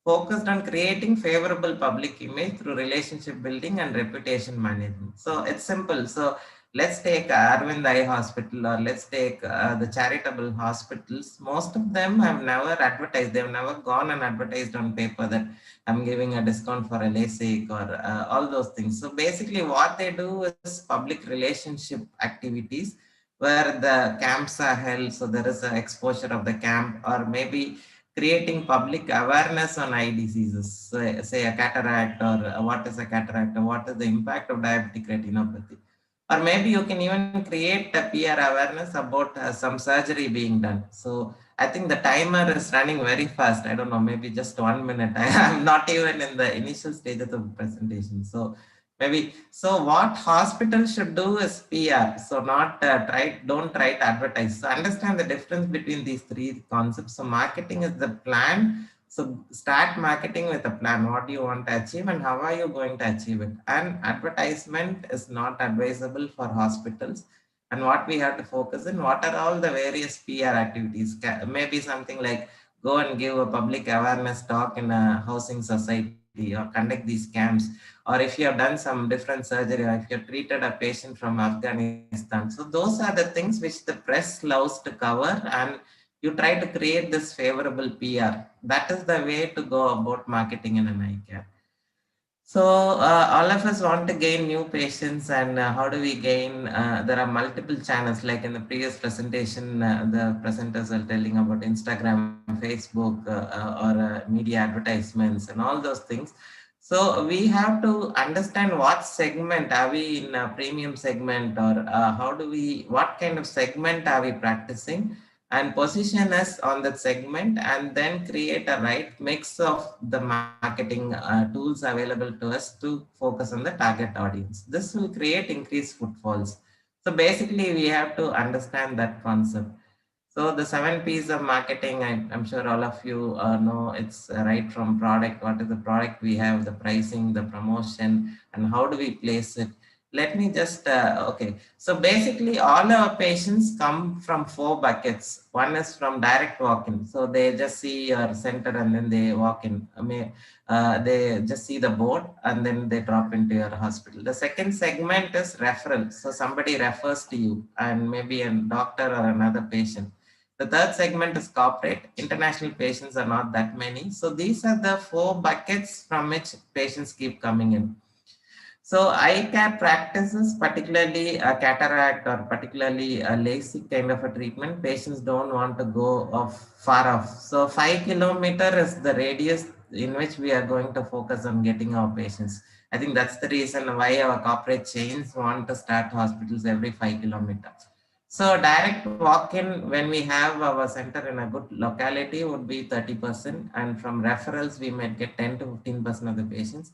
focused on creating favorable public image through relationship building and reputation management. So it's simple. So let's take Arvind Eye Hospital, or let's take the charitable hospitals. Most of them have never advertised. They've never gone and advertised on paper that I'm giving a discount for a LASIK, or all those things. So basically what they do is public relationship activities where the camps are held. So there is an exposure of the camp, or maybe creating public awareness on eye diseases, say a cataract, or what is a cataract, or what is the impact of diabetic retinopathy. Or maybe you can even create a PR awareness about some surgery being done. So I think the timer is running very fast. I don't know, maybe just 1 minute. I'm not even in the initial stage of the presentation. So maybe, so what hospitals should do is PR. So not don't try to advertise. So understand the difference between these three concepts. So marketing is the plan. So start marketing with a plan. What do you want to achieve, and how are you going to achieve it? And advertisement is not advisable for hospitals. And what we have to focus on, what are all the various PR activities? Maybe something like go and give a public awareness talk in a housing society, or conduct these camps, or if you have done some different surgery, or if you have treated a patient from Afghanistan. So those are the things which the press loves to cover, and you try to create this favorable PR. That is the way to go about marketing in an eye care. So all of us want to gain new patients, and how do we gain? There are multiple channels, like in the previous presentation, the presenters are telling about Instagram, Facebook, or media advertisements and all those things. So we have to understand what segment are we in, a premium segment, or what kind of segment are we practicing, and position us on that segment, and then create a right mix of the marketing tools available to us to focus on the target audience. This will create increased footfalls. So basically we have to understand that concept. So the 7 P's of marketing, I'm sure all of you know, it's right from product. What is the product we have, the pricing, the promotion, and how do we place it? Let me just, okay. So basically all our patients come from 4 buckets. One is from direct walk-in. So they just see your center and then they walk in. They just see the board and then they drop into your hospital. The second segment is referral. So somebody refers to you and maybe a doctor or another patient. The third segment is corporate. International patients are not that many. So these are the 4 buckets from which patients keep coming in. So eye care practices, particularly a cataract or particularly a LASIK kind of a treatment, patients don't want to go far off. So 5 kilometers is the radius in which we are going to focus on getting our patients. I think that's the reason why our corporate chains want to start hospitals every 5 kilometers. So direct walk-in, when we have our center in a good locality, would be 30%. And from referrals, we might get 10 to 15% of the patients.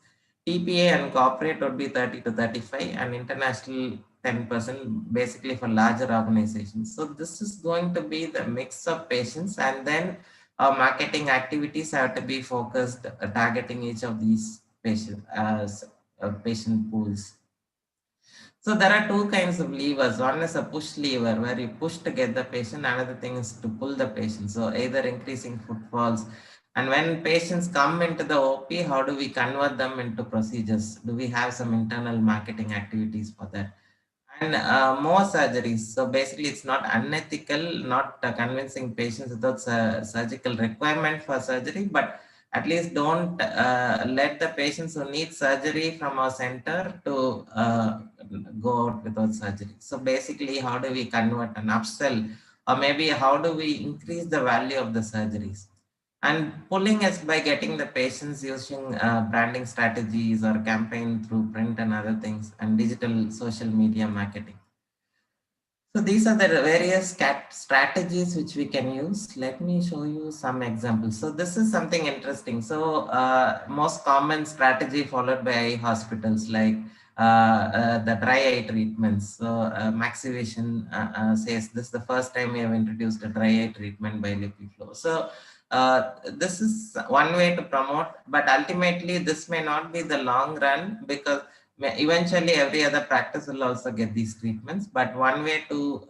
TPA and corporate would be 30 to 35, and international 10%, basically for larger organizations. So this is going to be the mix of patients, and then our marketing activities have to be focused, targeting each of these patients as patient pools. So there are 2 kinds of levers. One is a push lever where you push to get the patient. Another thing is to pull the patient. So either increasing footfalls. And when patients come into the OP, how do we convert them into procedures? Do we have some internal marketing activities for that? And more surgeries. So basically it's not unethical, not convincing patients without surgical requirement for surgery, but at least don't let the patients who need surgery from our center to go out without surgery. So basically, how do we convert an upsell, or maybe how do we increase the value of the surgeries? And pulling is by getting the patients using branding strategies or campaign through print and other things, and digital social media marketing. So these are the various strategies which we can use. Let me show you some examples. So this is something interesting. So most common strategy followed by hospitals, like the dry eye treatments. So Maxivision says this is the first time we have introduced a dry eye treatment by LipiFlow. So this is one way to promote, but ultimately this may not be the long run, because eventually every other practice will also get these treatments. But one way to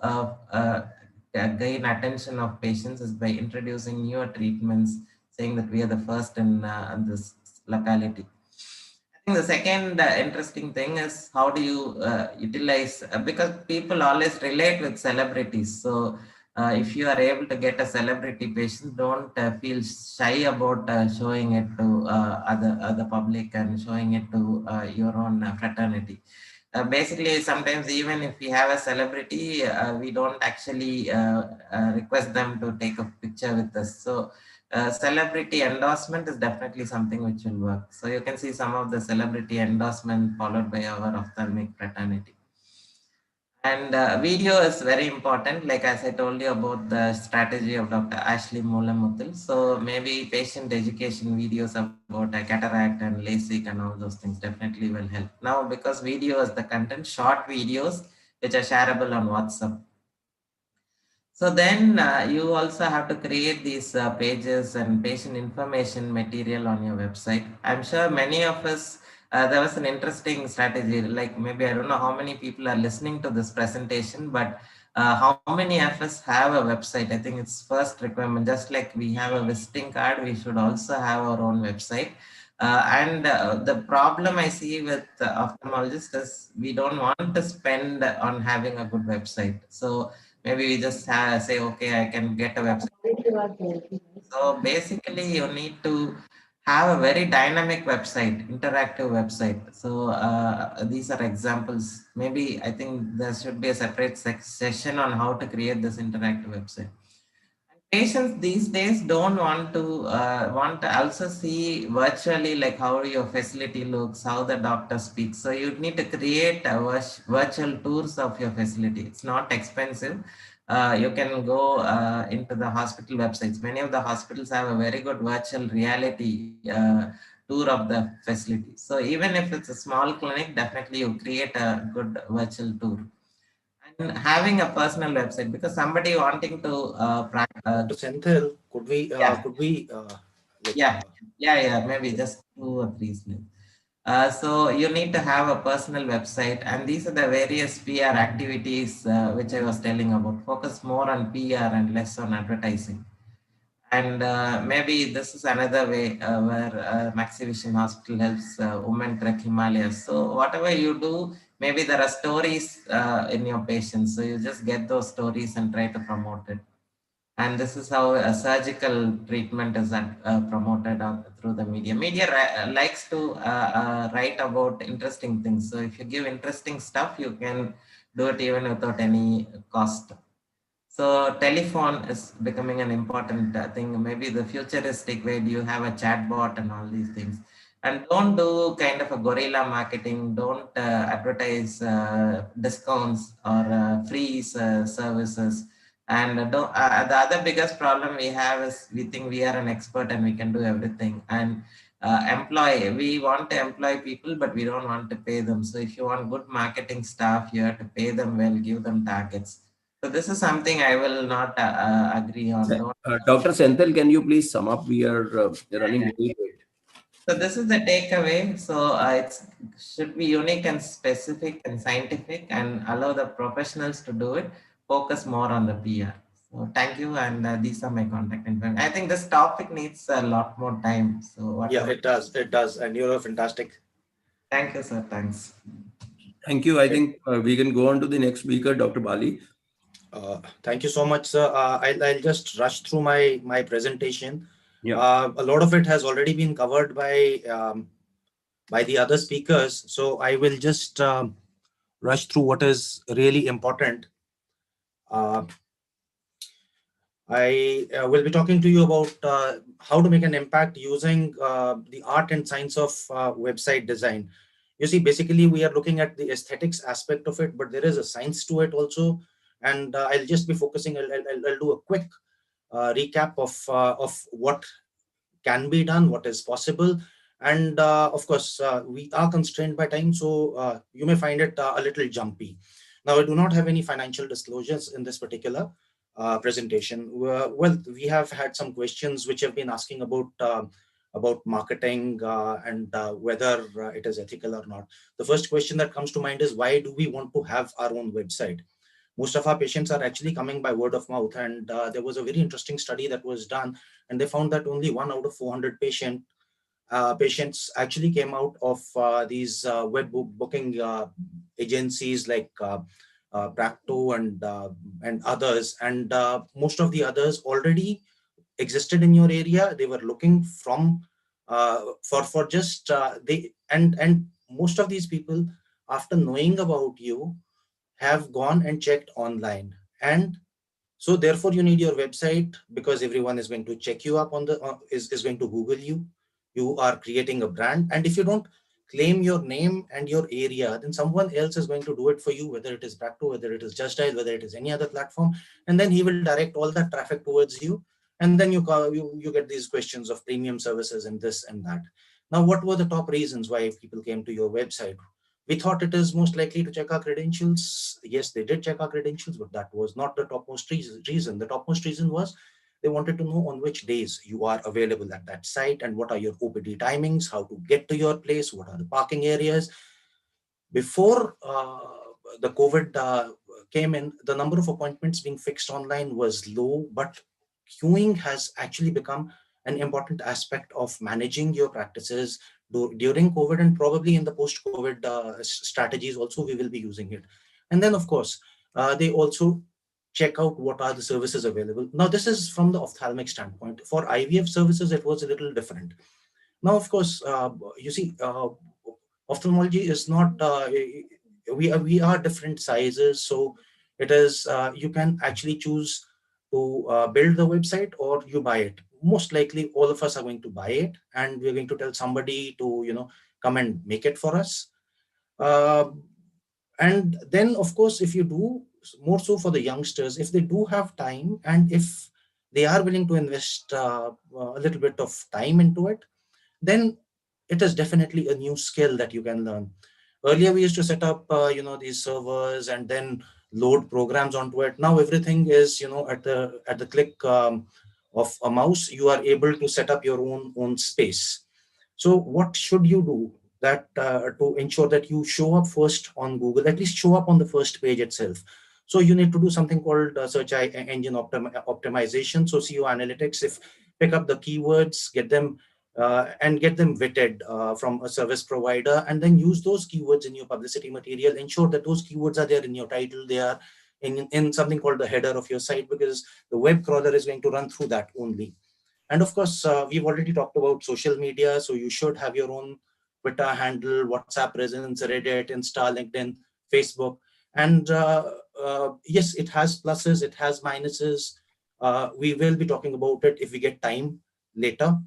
gain attention of patients is by introducing newer treatments, saying that we are the first in this locality. I think the second interesting thing is how do you utilize, because people always relate with celebrities. So if you are able to get a celebrity patient, don't feel shy about showing it to other public and showing it to your own fraternity. Basically, sometimes even if we have a celebrity, we don't actually request them to take a picture with us. So celebrity endorsement is definitely something which will work. So you can see some of the celebrity endorsement followed by our ophthalmic fraternity. And video is very important, like as I told you about the strategy of Dr. Ashley Moolamuttil. So maybe patient education videos about cataract and LASIK and all those things definitely will help. Now, because video is the content, short videos which are shareable on WhatsApp. So then you also have to create these pages and patient information material on your website. I'm sure many of us, there was an interesting strategy, like maybe I don't know how many people are listening to this presentation, but how many of us have a website? I think it's first requirement. Just like we have a visiting card, we should also have our own website. The problem I see with ophthalmologists is we don't want to spend on having a good website. So maybe we just say, okay, I can get a website. So basically you need to have a very dynamic website, interactive website. So these are examples. Maybe I think there should be a separate session on how to create this interactive website. Patients these days don't want to also see virtually like how your facility looks, how the doctor speaks. So you need to create a virtual tours of your facility. It's not expensive. You can go into the hospital websites. Many of the hospitals have a very good virtual reality tour of the facility. So even if it's a small clinic, definitely you create a good virtual tour. And having a personal website, because somebody wanting to practice. Dr. Senthil, could we Maybe just 2 or 3 slides. So you need to have a personal website, and these are the various PR activities which I was telling about. Focus more on PR and less on advertising. And maybe this is another way where Maxivision Hospital helps women trek Himalayas. So whatever you do, maybe there are stories in your patients. So you just get those stories and try to promote it. And this is how a surgical treatment is promoted through the media. Media likes to write about interesting things. So if you give interesting stuff, you can do it even without any cost. So telephone is becoming an important thing. Maybe the futuristic way, do you have a chatbot and all these things? And don't do kind of a guerrilla marketing. Don't advertise discounts or free services. And the other biggest problem we have is we think we are an expert and we can do everything. And we want to employ people, but we don't want to pay them. So if you want good marketing staff, you have to pay them well, give them targets. So this is something I will not agree on. Dr. Senthil, can you please sum up? We are running very late. So this is the takeaway. So it should be unique and specific and scientific, and allow the professionals to do it. Focus more on the PR. So thank you, and these are my contact information. I think this topic needs a lot more time. So yeah, it does, and you're fantastic. Thank you, sir. Thanks. Thank you. I think we can go on to the next speaker, Dr. Bali. Thank you so much, sir. I'll just rush through my presentation. Yeah. A lot of it has already been covered by the other speakers, so I will just rush through what is really important. I will be talking to you about how to make an impact using the art and science of website design. You see, basically we are looking at the aesthetics aspect of it, but there is a science to it also. And I'll just be focusing, I'll do a quick recap of what can be done, what is possible. And of course, we are constrained by time, so you may find it a little jumpy. Now, I do not have any financial disclosures in this particular presentation. Well, we have had some questions which have been asking about marketing and whether it is ethical or not. The first question that comes to mind is, why do we want to have our own website? Most of our patients are actually coming by word of mouth, and there was a very interesting study that was done, and they found that only 1 out of 400 patients actually came out of these web booking agencies like Practo and others, and most of the others already existed in your area. They were looking from for just and most of these people, after knowing about you, have gone and checked online. And so therefore you need your website, because everyone is going to check you up on the is going to Google you. You are creating a brand, and if you don't claim your name and your area, then someone else is going to do it for you, whether it is Practo, whether it is Just Dial, whether it is any other platform, and then he will direct all that traffic towards you. And then you get these questions of premium services and this and that. Now, what were the top reasons why people came to your website? We thought it is most likely to check our credentials. Yes, they did check our credentials, but that was not the topmost reason. The topmost reason was they wanted to know on which days you are available at that site, and what are your OPD timings, how to get to your place, what are the parking areas. Before the COVID came in, the number of appointments being fixed online was low, but queuing has actually become an important aspect of managing your practices during COVID, and probably in the post-COVID strategies also we will be using it. And then of course, they also check out what are the services available. Now this is from the ophthalmic standpoint. For IVF services, it was a little different. Now, of course, you see, ophthalmology is not, we are different sizes. So it is, you can actually choose to build the website, or you buy it. Most likely all of us are going to buy it, and we're going to tell somebody to come and make it for us. And then of course, if you do, more so for the youngsters, if they do have time and if they are willing to invest a little bit of time into it, then it is definitely a new skill that you can learn. Earlier we used to set up these servers and then load programs onto it. Now everything is at the click of a mouse. You are able to set up your own space. So what should you do that to ensure that you show up first on Google, at least show up on the first page itself? So you need to do something called search engine optimization. So SEO analytics, pick up the keywords, get them and get them vetted from a service provider, and then use those keywords in your publicity material. Ensure that those keywords are there in your title, they are in something called the header of your site, because the web crawler is going to run through that only. And of course, we've already talked about social media. So you should have your own Twitter handle, WhatsApp presence, Reddit, Insta, LinkedIn, Facebook. And yes, it has pluses, it has minuses. We will be talking about it if we get time later.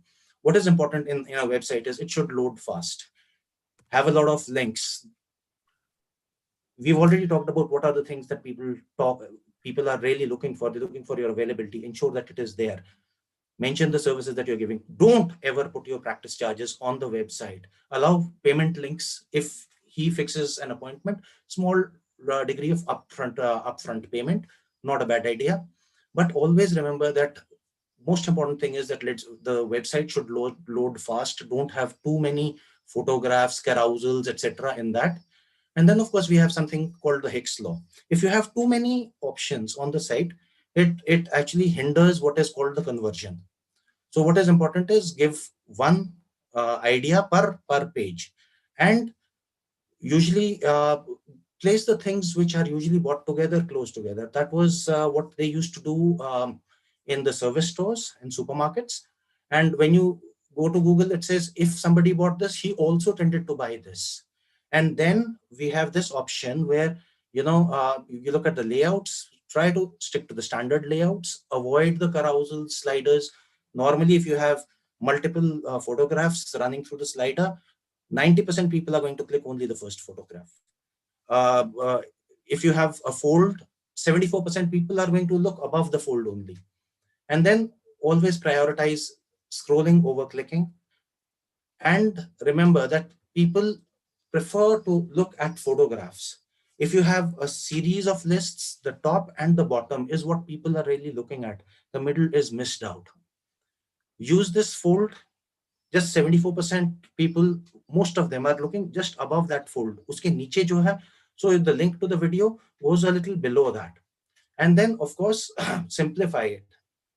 What is important in a website is it should load fast, have a lot of links. We've already talked about what are the things that people are really looking for. They're looking for your availability. Ensure that it is there. Mention the services that you're giving. Don't ever put your practice charges on the website. Allow payment links. If he fixes an appointment, small degree of upfront payment, not a bad idea. But always remember that most important thing is that the website should load fast. Don't have too many photographs, carousels, etc. in that. And then of course we have something called the Hicks law. If you have too many options on the site, it actually hinders what is called the conversion. So what is important is give one idea per page, and usually place the things which are usually bought together close together. That was what they used to do in the service stores and supermarkets. And when you go to Google, it says if somebody bought this, he also tended to buy this. And then we have this option where you look at the layouts. Try to stick to the standard layouts, avoid the carousel sliders. Normally, if you have multiple photographs running through the slider, 90% people are going to click only the first photograph. If you have a fold, 74% people are going to look above the fold only. And then always prioritize scrolling over clicking. And remember that people prefer to look at photographs. If you have a series of lists, the top and the bottom is what people are really looking at. The middle is missed out. Use this fold. Just 74% people, most of them are looking just above that fold. Uske niche jo hai, so the link to the video goes a little below that. And then of course, simplify it.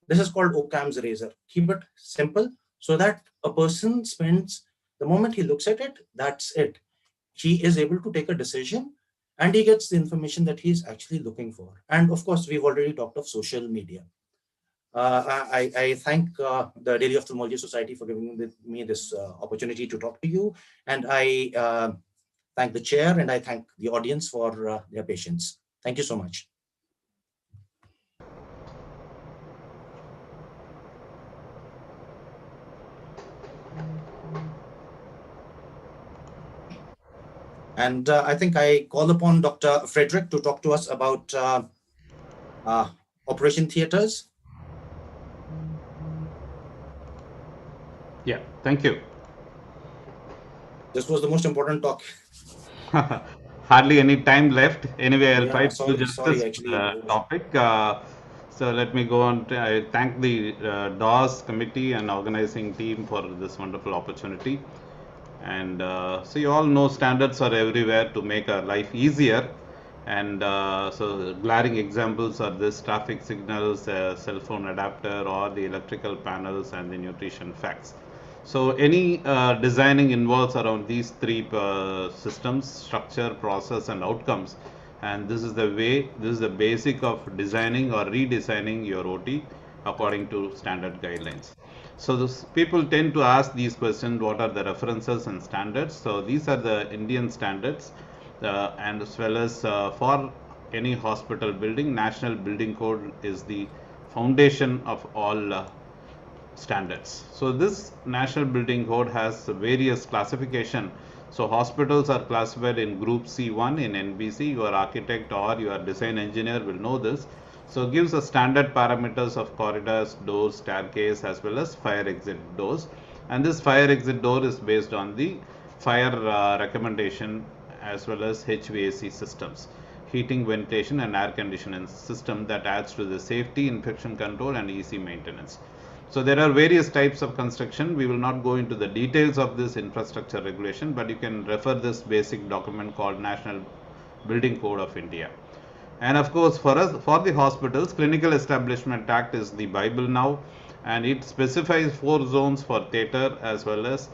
This is called Occam's razor. Keep it simple so that a person spends, the moment he looks at it, that's it. He is able to take a decision and he gets the information that he's actually looking for. And of course, we've already talked of social media. I thank the Delhi Ophthalmology Society for giving me this opportunity to talk to you. And I thank the chair and I thank the audience for their patience. Thank you so much. And I think I call upon Dr. Frederick to talk to us about operation theaters. Yeah, thank you. This was the most important talk. Hardly any time left. Anyway, I'll try to just this topic. So let me go on. I thank the DAWS committee and organizing team for this wonderful opportunity. And so you all know standards are everywhere to make our life easier. And so glaring examples are this traffic signals, cell phone adapter, or the electrical panels and the nutrition facts. So any designing involves around these three systems: structure, process, and outcomes. And this is the basic of designing or redesigning your OT according to standard guidelines. So people tend to ask these questions: what are the references and standards? So these are the Indian standards, and as well as for any hospital building, National Building Code is the foundation of all standards. So this National Building Code has various classification. So hospitals are classified in group C1 in NBC. Your architect or your design engineer will know this. So it gives a standard parameters of corridors, doors, staircase, as well as fire exit doors. And this fire exit door is based on the fire recommendation as well as HVAC systems, heating, ventilation and air conditioning system that adds to the safety, infection control and easy maintenance. So there are various types of construction. We will not go into the details of this infrastructure regulation, but you can refer this basic document called National Building Code of India. And of course, for us, for the hospitals, Clinical Establishment Act is the Bible now, and it specifies 4 zones for theatre as well as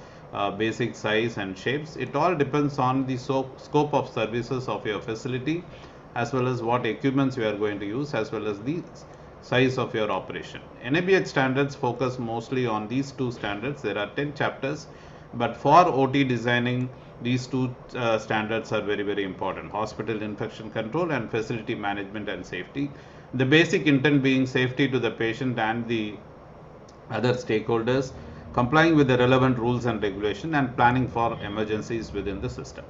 basic size and shapes. It all depends on the scope of services of your facility, as well as what equipments you are going to use, as well as the size of your operation. NABH standards focus mostly on these 2 standards. There are 10 chapters, but for OT designing, these 2 standards are very, very important: hospital infection control and facility management and safety. The basic intent being safety to the patient and the other stakeholders, complying with the relevant rules and regulation, and planning for emergencies within the system.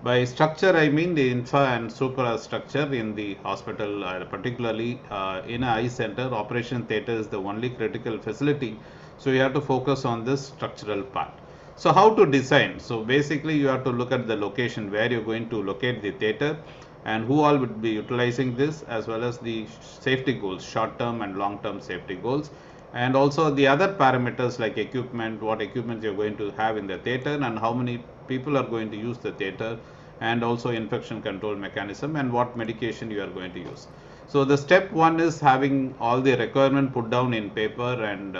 By structure, I mean the infra and superstructure in the hospital, particularly in an eye center. Operation theatre is the only critical facility, so you have to focus on this structural part. So how to design? So basically you have to look at the location where you're going to locate the theatre and who all would be utilizing this, as well as the safety goals, short-term and long-term safety goals, and also the other parameters like equipment, what equipment you're going to have in the theatre and how many people are going to use the theatre, and also infection control mechanism and what medication you are going to use. So the step 1 is having all the requirement put down in paper and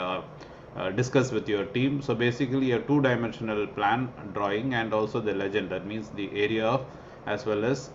discuss with your team. So basically a 2-dimensional plan drawing and also the legend, that means the area of, as well as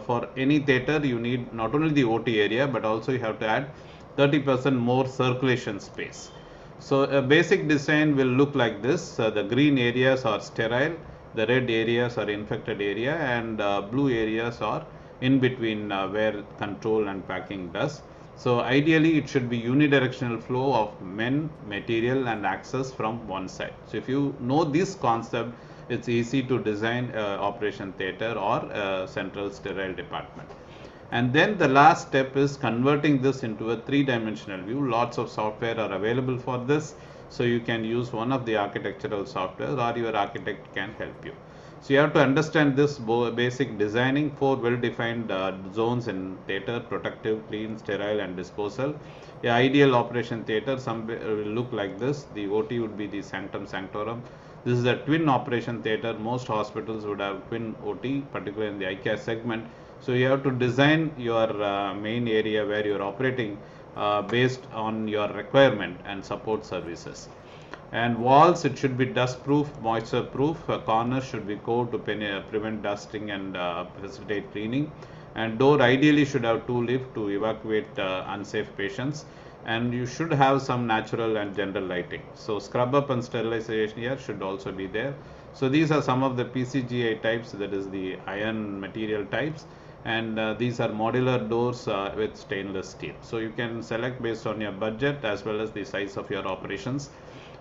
for any theatre you need not only the OT area, but also you have to add 30% more circulation space. So a basic design will look like this. The green areas are sterile, the red areas are infected area, and blue areas are in between where control and packing does. So ideally it should be unidirectional flow of men, material and access from one side. So if you know this concept, it's easy to design operation theatre or central sterile department. And then the last step is converting this into a 3-dimensional view. Lots of software are available for this, so you can use one of the architectural software or your architect can help you. So you have to understand this basic designing 4 well-defined zones in theatre: protective, clean, sterile and disposal. The ideal operation theatre will look like this. The OT would be the sanctum sanctorum. This is a twin operation theatre. Most hospitals would have twin OT, particularly in the eye care segment. So you have to design your main area where you are operating based on your requirement and support services. And walls, it should be dust proof, moisture proof. Corners should be cold to prevent dusting and facilitate cleaning. And door ideally should have 2 lifts to evacuate unsafe patients. And you should have some natural and general lighting. So scrub up and sterilization here should also be there. So these are some of the PCGI types, that is the iron material types. And these are modular doors with stainless steel. So you can select based on your budget as well as the size of your operations.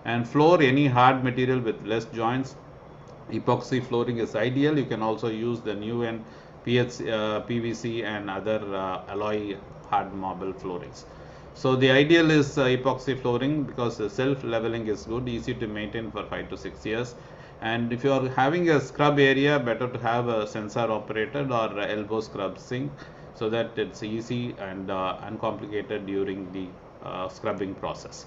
And floor, any hard material with less joints. Epoxy flooring is ideal. You can also use the new and PVC and other alloy hard marble floorings. So the ideal is epoxy flooring because the self-leveling is good, easy to maintain for 5 to 6 years. And if you are having a scrub area, better to have a sensor operated or elbow scrub sink so that it's easy and uncomplicated during the scrubbing process.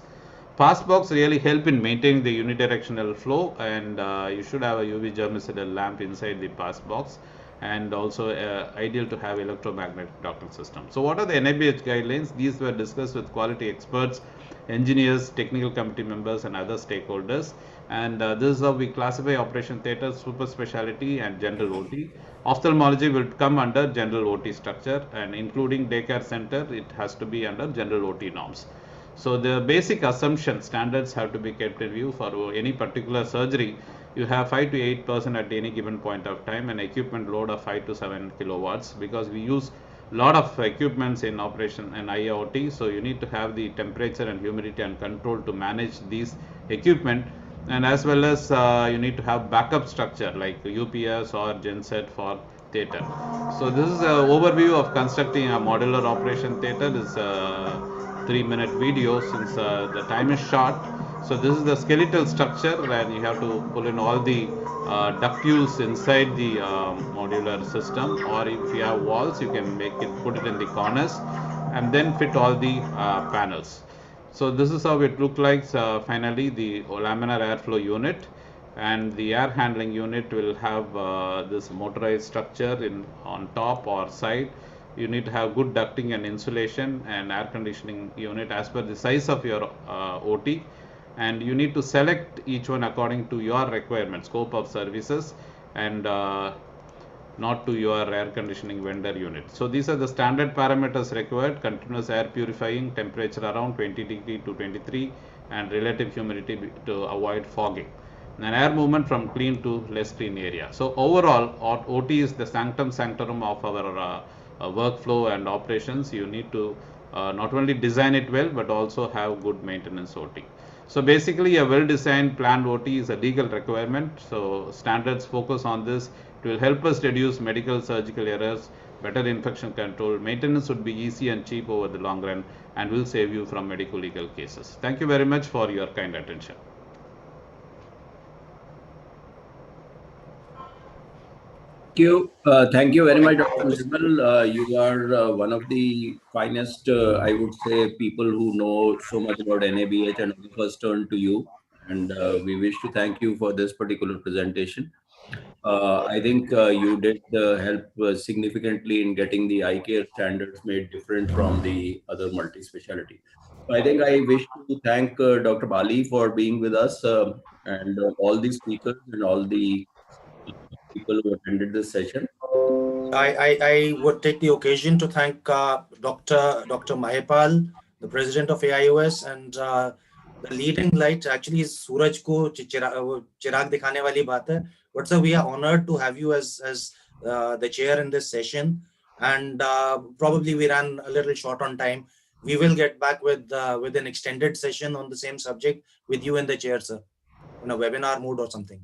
Pass box really help in maintaining the unidirectional flow, and you should have a UV germicidal lamp inside the pass box, and also ideal to have electromagnetic docking system. So what are the NABH guidelines? These were discussed with quality experts, engineers, technical committee members and other stakeholders. And this is how we classify operation theatre, super specialty and general OT. Ophthalmology will come under general OT structure, and including daycare center, it has to be under general OT norms. So the basic assumption standards have to be kept in view. For any particular surgery, you have 5 to 8% at any given point of time, and equipment load of 5 to 7 kilowatts, because we use lot of equipments in operation and IoT. So you need to have the temperature and humidity and control to manage these equipment, and as well as you need to have backup structure like UPS or genset for theater. So this is an overview of constructing a modular operation theater. This is a 3-minute video since the time is short. So this is the skeletal structure where you have to pull in all the ductules inside the modular system, or if you have walls, you can put it in the corners and then fit all the panels. So this is how it looks like finally, the laminar airflow unit, and the air handling unit will have this motorized structure on top or side. You need to have good ducting and insulation and air conditioning unit as per the size of your OT, and you need to select each one according to your requirement, scope of services, and not to your air conditioning vendor unit. So these are the standard parameters required: continuous air purifying, temperature around 20 degree to 23, and relative humidity to avoid fogging, and air movement from clean to less clean area. So overall, OT is the sanctum sanctorum of our workflow and operations. You need to not only design it well, but also have good maintenance OT. So basically, a well-designed planned OT is a legal requirement. So standards focus on this. It will help us reduce medical surgical errors, better infection control. Maintenance would be easy and cheap over the long run, and will save you from medical legal cases. Thank you very much for your kind attention. Thank you very much, Dr. Nirmal. You are one of the finest, I would say, people who know so much about NABH, and we first turn to you. And we wish to thank you for this particular presentation. I think you did help significantly in getting the eye care standards made different from the other multi-specialty. I think I wish to thank Dr. Bali for being with us, and all the speakers and all the people who attended this session. I would take the occasion to thank Dr. Mahepal, the president of AIOS, and the leading light actually is Suraj ko chirag dikhane wali baat hai. But sir, we are honored to have you as the chair in this session, and probably we ran a little short on time. We will get back with an extended session on the same subject with you in the chair, sir, in a webinar mode or something.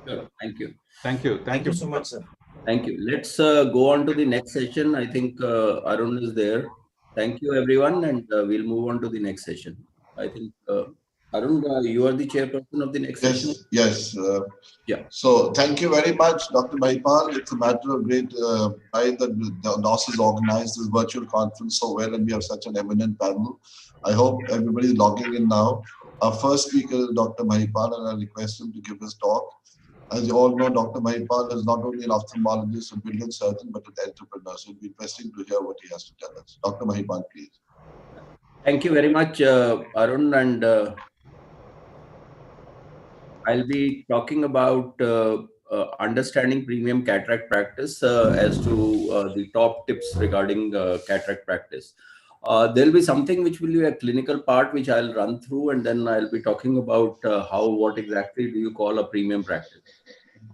Sure. Thank you. Thank you. Thank you so much, sir. Thank you. Let's go on to the next session. I think Arun is there. Thank you, everyone, and we'll move on to the next session. I think Arun, you are the chairperson of the next session. Yes. Yeah. So thank you very much, Dr. Mahepal. It's a matter of great pride that the DOS has organized this virtual conference so well, and we have such an eminent panel. I hope everybody is logging in now. Our first speaker is Dr. Mahepal, and I request him to give his talk. As you all know, Dr. Mahepal is not only an ophthalmologist, a brilliant surgeon, but an entrepreneur. So it'll be interesting to hear what he has to tell us. Dr. Mahepal, please. Thank you very much, Arun. And I'll be talking about understanding premium cataract practice as to the top tips regarding cataract practice. There'll be something which will be a clinical part, which I'll run through, and then I'll be talking about what exactly do you call a premium practice.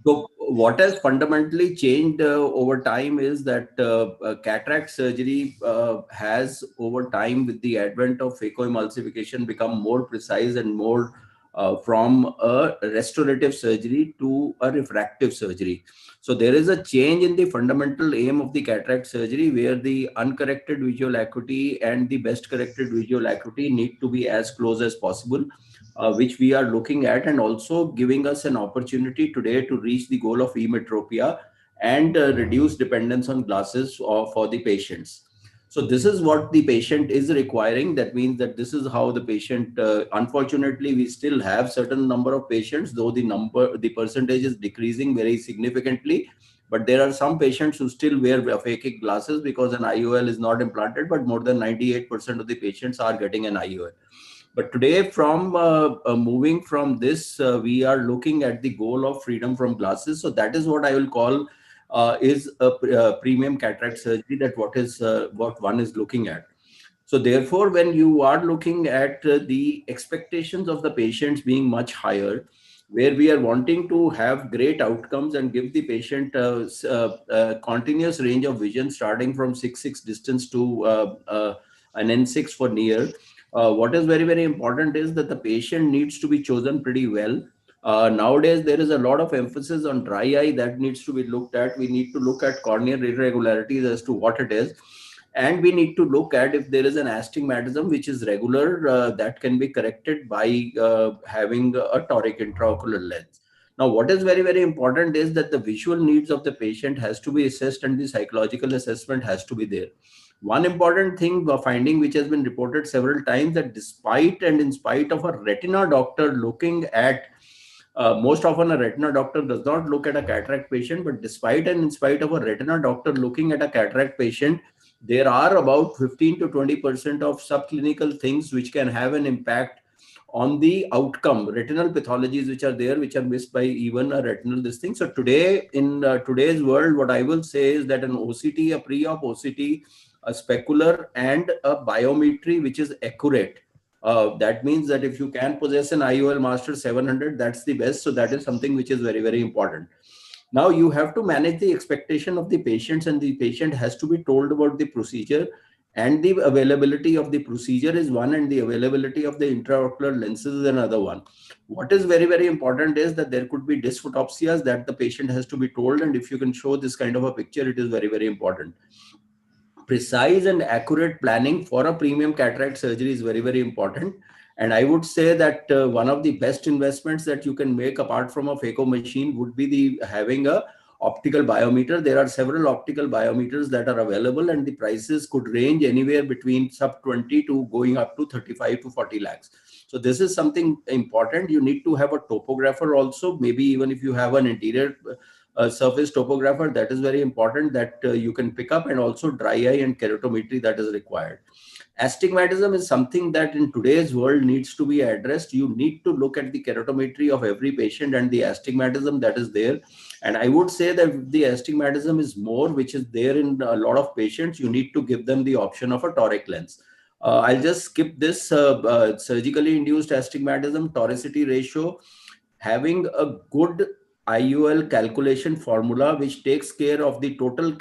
So what has fundamentally changed over time is that cataract surgery has over time, with the advent of phacoemulsification, become more precise and more from a restorative surgery to a refractive surgery. So there is a change in the fundamental aim of the cataract surgery, where the uncorrected visual acuity and the best corrected visual acuity need to be as close as possible, which we are looking at, and also giving us an opportunity today to reach the goal of emetropia and reduce dependence on glasses for the patients. So this is what the patient is requiring. That means that this is how the patient, unfortunately, we still have certain number of patients, though the percentage is decreasing very significantly. But there are some patients who still wear phakic glasses because an IOL is not implanted, but more than 98% of the patients are getting an IOL. But today, from moving from this, we are looking at the goal of freedom from glasses. So that is what I will call is a premium cataract surgery, that what one is looking at. So therefore, when you are looking at the expectations of the patients being much higher, where we are wanting to have great outcomes and give the patient a continuous range of vision starting from 6 distance to an N6 for near. What is very, very important is that the patient needs to be chosen pretty well. Nowadays, there is a lot of emphasis on dry eye that needs to be looked at. We need to look at corneal irregularities as to what it is. And we need to look at if there is an astigmatism which is regular that can be corrected by having a toric intraocular lens. Now, what is very, very important is that the visual needs of the patient has to be assessed and the psychological assessment has to be there. One important thing, a finding which has been reported several times, that despite and in spite of a retina doctor looking at most often a retina doctor does not look at a cataract patient, but despite and in spite of a retina doctor looking at a cataract patient, there are about 15 to 20% of subclinical things which can have an impact on the outcome, retinal pathologies which are there, which are missed by even a retinal this thing. So today, in today's world, what I will say is that an OCT, a pre-op OCT, a specular and a biometry which is accurate. That means that if you can possess an IOL Master 700, that's the best. So that is something which is very, very important. Now you have to manage the expectation of the patients, and the patient has to be told about the procedure, and the availability of the procedure is one, and the availability of the intraocular lenses is another one. What is very, very important is that there could be dysphotopsias that the patient has to be told, and if you can show this kind of a picture, it is very, very important. Precise and accurate planning for a premium cataract surgery is very, very important. And I would say that one of the best investments that you can make apart from a phaco machine would be having a optical biometer. There are several optical biometers that are available, and the prices could range anywhere between sub 20 to going up to 35 to 40 lakhs. So this is something important. You need to have a topographer also, maybe even if you have an interior surface topographer, that is very important, that you can pick up, and also dry eye and keratometry that is required. Astigmatism is something that in today's world needs to be addressed. You need to look at the keratometry of every patient and the astigmatism that is there. And I would say that if the astigmatism is more, which is there in a lot of patients, you need to give them the option of a toric lens. I'll just skip this surgically induced astigmatism, toricity ratio, having a good IOL calculation formula which takes care of the total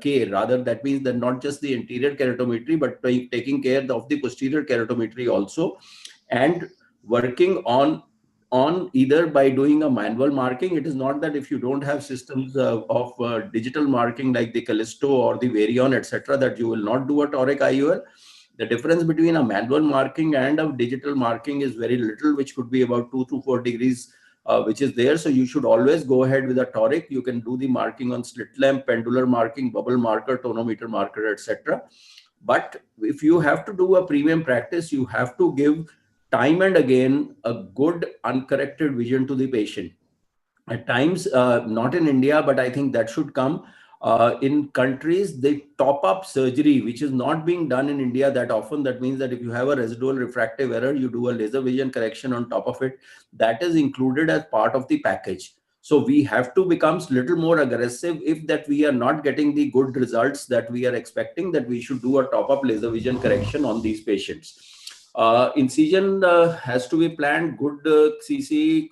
K, rather that means that not just the interior keratometry but taking care of the posterior keratometry also, and working on either by doing a manual marking. It is not that if you don't have systems of digital marking like the Callisto or the Varion etc., that you will not do a toric IOL. The difference between a manual marking and a digital marking is very little, which could be about 2 to 4 degrees which is there. So you should always go ahead with a toric. You can do the marking on slit lamp, pendular marking, bubble marker, tonometer marker, etc. But if you have to do a premium practice, you have to give time and again a good uncorrected vision to the patient. At times, not in India, but I think that should come. In countries, they top up surgery, which is not being done in India that often. That means that if you have a residual refractive error, you do a laser vision correction on top of it. That is included as part of the package. So we have to become a little more aggressive. If that we are not getting the good results that we are expecting, that we should do a top up laser vision correction on these patients. Incision has to be planned, good CC.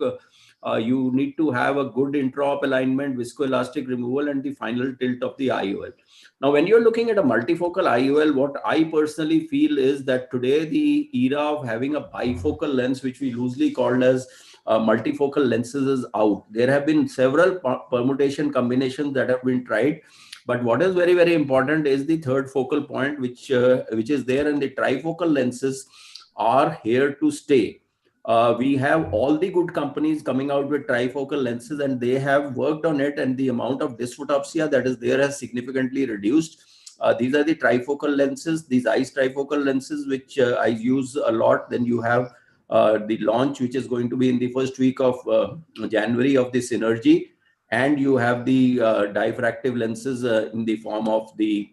You need to have a good intraop alignment, viscoelastic removal, and the final tilt of the IOL. Now, when you're looking at a multifocal IOL, what I personally feel is that today the era of having a bifocal lens, which we loosely called as multifocal lenses, is out. There have been several permutation combinations that have been tried. But what is very, very important is the third focal point, which is there, and the trifocal lenses are here to stay. We have all the good companies coming out with trifocal lenses, and they have worked on it, and the amount of dysphotopsia that is there has significantly reduced. These are the trifocal lenses, these ICE trifocal lenses, which I use a lot. Then you have the launch, which is going to be in the first week of January of the Synergy. And you have the diffractive lenses in the form of the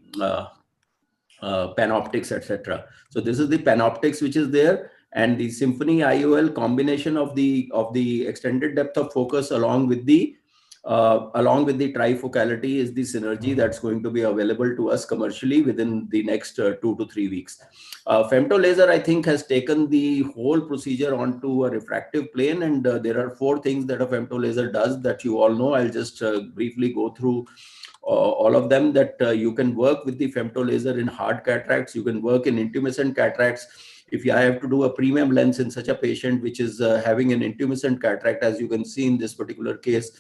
Panoptix, etc. So this is the Panoptix which is there. And the Symphony IOL combination of the extended depth of focus along with the along with the trifocality is the synergy that's going to be available to us commercially within the next 2 to 3 weeks. Femto laser, I think, has taken the whole procedure onto a refractive plane, and there are 4 things that a femto laser does that you all know. I'll just briefly go through all of them. That you can work with the femto laser in hard cataracts, you can work in intumescent cataracts. If I have to do a premium lens in such a patient which is having an intumescent cataract, as you can see in this particular case,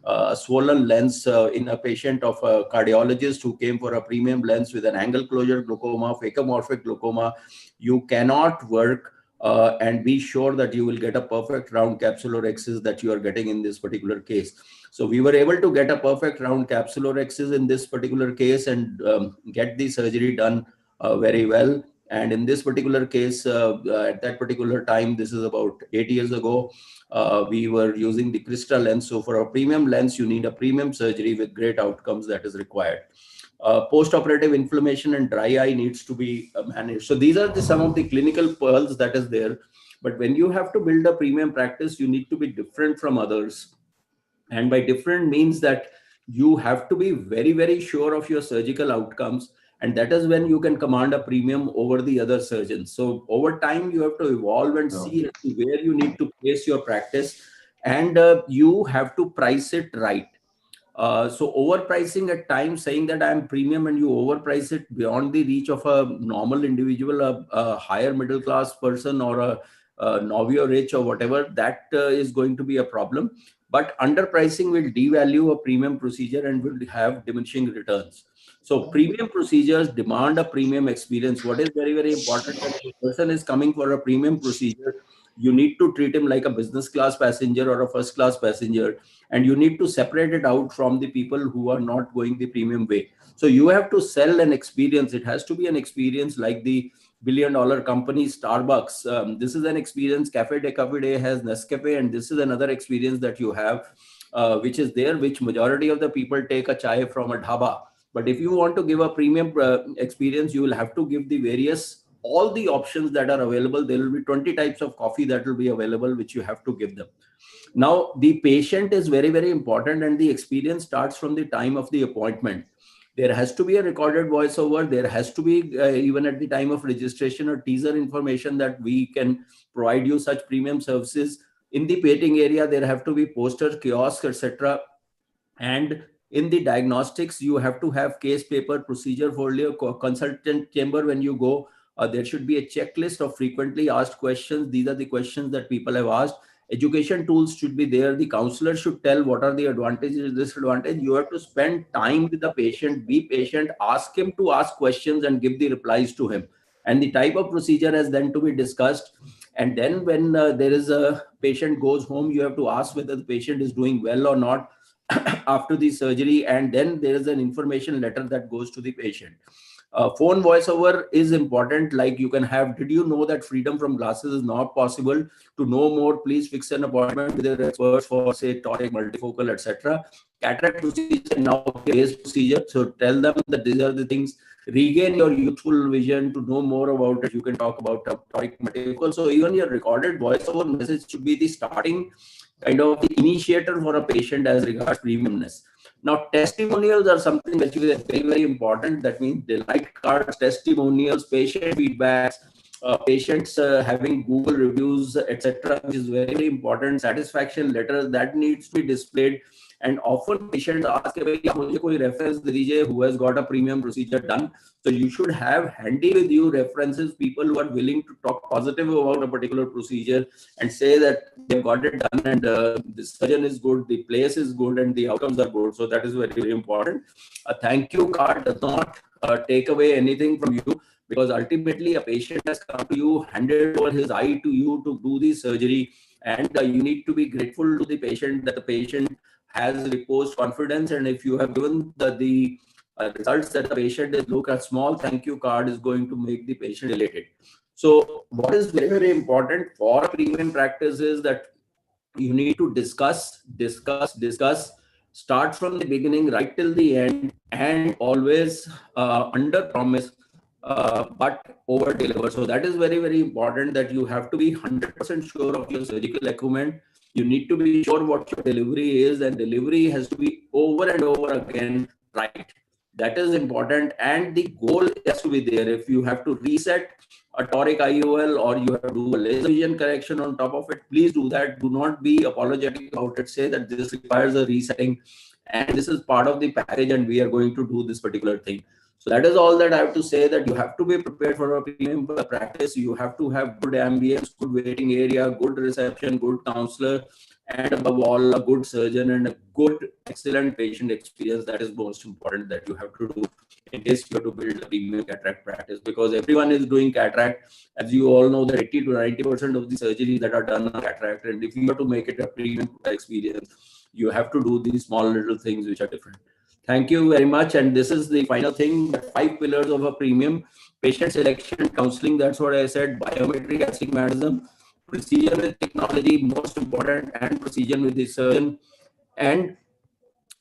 a swollen lens in a patient of a cardiologist who came for a premium lens with an angle closure glaucoma, phakomorphic glaucoma, you cannot work and be sure that you will get a perfect round capsulorhexis that you are getting in this particular case. So we were able to get a perfect round capsulorhexis in this particular case and get the surgery done very well. And in this particular case, at that particular time, this is about 8 years ago, we were using the Cristal lens. So for a premium lens, you need a premium surgery with great outcomes that is required. Post-operative inflammation and dry eye needs to be managed. So these are some of the clinical pearls that is there. But when you have to build a premium practice, you need to be different from others. And by different means that you have to be very, very sure of your surgical outcomes. And that is when you can command a premium over the other surgeons. So over time, you have to evolve and see where you need to place your practice, and you have to price it right. So overpricing at times, saying that I'm premium and you overprice it beyond the reach of a normal individual, a higher middle class person or a novio rich or whatever, that is going to be a problem. But underpricing will devalue a premium procedure and will have diminishing returns. So premium procedures demand a premium experience. What is very, very important, that if a person is coming for a premium procedure, you need to treat him like a business class passenger or a first class passenger, and you need to separate it out from the people who are not going the premium way. So you have to sell an experience. It has to be an experience like the billion-dollar company Starbucks. This is an experience. Cafe de Cafe Day has Nescafe, and this is another experience that you have, which is there, which majority of the people take a chai from a dhaba. But if you want to give a premium experience, you will have to give the all the options that are available. There will be 20 types of coffee that will be available, which you have to give them. Now, the patient is very, very important, and the experience starts from the time of the appointment. There has to be a recorded voiceover. There has to be, even at the time of registration, or teaser information that we can provide you such premium services. In the painting area, there have to be posters, kiosks, etc. And in the diagnostics, you have to have case paper, procedure folio, consultant chamber. When you go, there should be a checklist of frequently asked questions. These are the questions that people have asked. Education tools should be there. The counselor should tell what are the advantages and disadvantages. You have to spend time with the patient, be patient, ask him to ask questions and give the replies to him. And the type of procedure has then to be discussed. And then when there is a patient goes home, you have to ask whether the patient is doing well or not after the surgery. And then there is an information letter that goes to the patient. Phone voiceover is important. Like you can have, did you know that freedom from glasses is not possible? To know more, please fix an appointment with an expert for, say, toric, multifocal, etc. Cataract procedure now case procedure. So tell them that these are the things. Regain your youthful vision. To know more about it, you can talk about toric, multifocal. So even your recorded voiceover message should be the starting kind of the initiator for a patient as regards premiumness. Now, testimonials are something which is very, very important. That means delight cards, testimonials, patient feedbacks, patients having Google reviews, etc., which is very, very important. Satisfaction letters that needs to be displayed. And often patients ask, "Mujhe reference dijiye who has got a premium procedure done." So you should have handy with you references, people who are willing to talk positive about a particular procedure and say that they've got it done and the surgeon is good, the place is good, and the outcomes are good. So that is very, very important. A thank you card does not take away anything from you, because ultimately a patient has come to you, handed over his eye to you to do the surgery, and you need to be grateful to the patient that the patient has reposed confidence. And if you have given the results that the patient is, look, a small thank you card is going to make the patient elated. So what is very, very important for premium practice is that you need to discuss, start from the beginning right till the end, and always under promise but over deliver. So that is very, very important, that you have to be 100% sure of your surgical acumen. You need to be sure what your delivery is, and delivery has to be over and over again right. That is important, and the goal has to be there. If you have to reset a toric IOL or you have to do a laser vision correction on top of it, please do that. Do not be apologetic about it. Say that this requires a resetting and this is part of the package and we are going to do this particular thing. So that is all that I have to say, that you have to be prepared for a premium practice. You have to have good ambience, good waiting area, good reception, good counselor, and above all, a good surgeon and a good, excellent patient experience. That is most important that you have to do in case you have to build a premium cataract practice, because everyone is doing cataract. As you all know, that 80 to 90% of the surgeries that are done on cataract, and if you have to make it a premium experience, you have to do these small little things which are different. Thank you very much. And this is the final thing, the 5 pillars of a premium: patient selection, counseling, that's what I said, biometric astigmatism, precision with technology, most important, and precision with the surgeon, and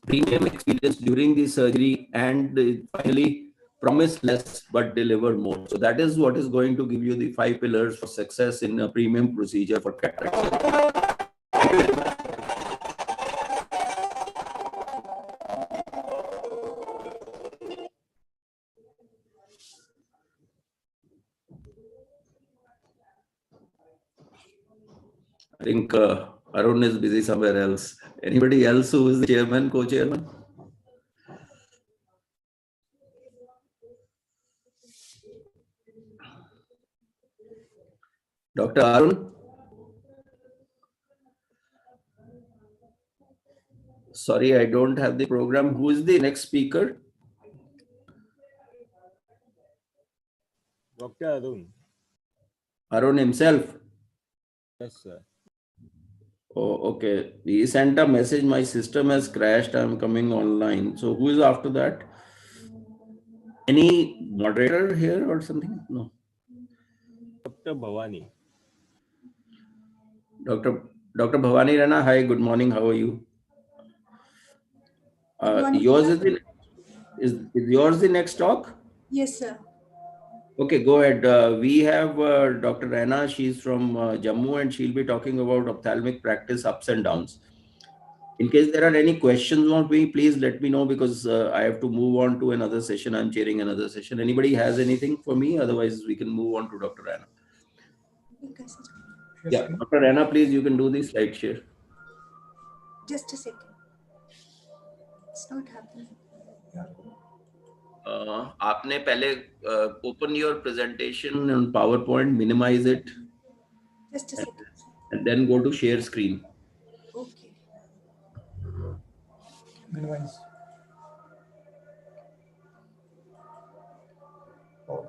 premium experience during the surgery, and finally, promise less but deliver more. So that is what is going to give you the 5 pillars for success in a premium procedure for cataract surgery. I think Arun is busy somewhere else. Anybody else who is the chairman, co-chairman? Dr. Arun? Sorry, I don't have the program. Who is the next speaker? Dr. Arun. Arun himself? Yes, sir. Oh, okay. He sent a message, my system has crashed, I'm coming online. So who is after that? Any moderator here or something? No. Dr. Bhavani. Dr. Bhavani Rana, hi, good morning. How are you? Yours is yours the next talk? Yes, sir. Okay, go ahead. We have Dr. Rana. She's from Jammu and she'll be talking about ophthalmic practice ups and downs. In case there are any questions on me, please let me know, because I have to move on to another session. I'm chairing another session. Anybody has anything for me? Otherwise, we can move on to Dr. Rana. Yeah, Dr. Rana, please, you can do the slide share. Just a second. It's not happening. आपने पहले open your presentation on PowerPoint, minimize it. Just a second. And then go to share screen. Okay. Minimize. Oh.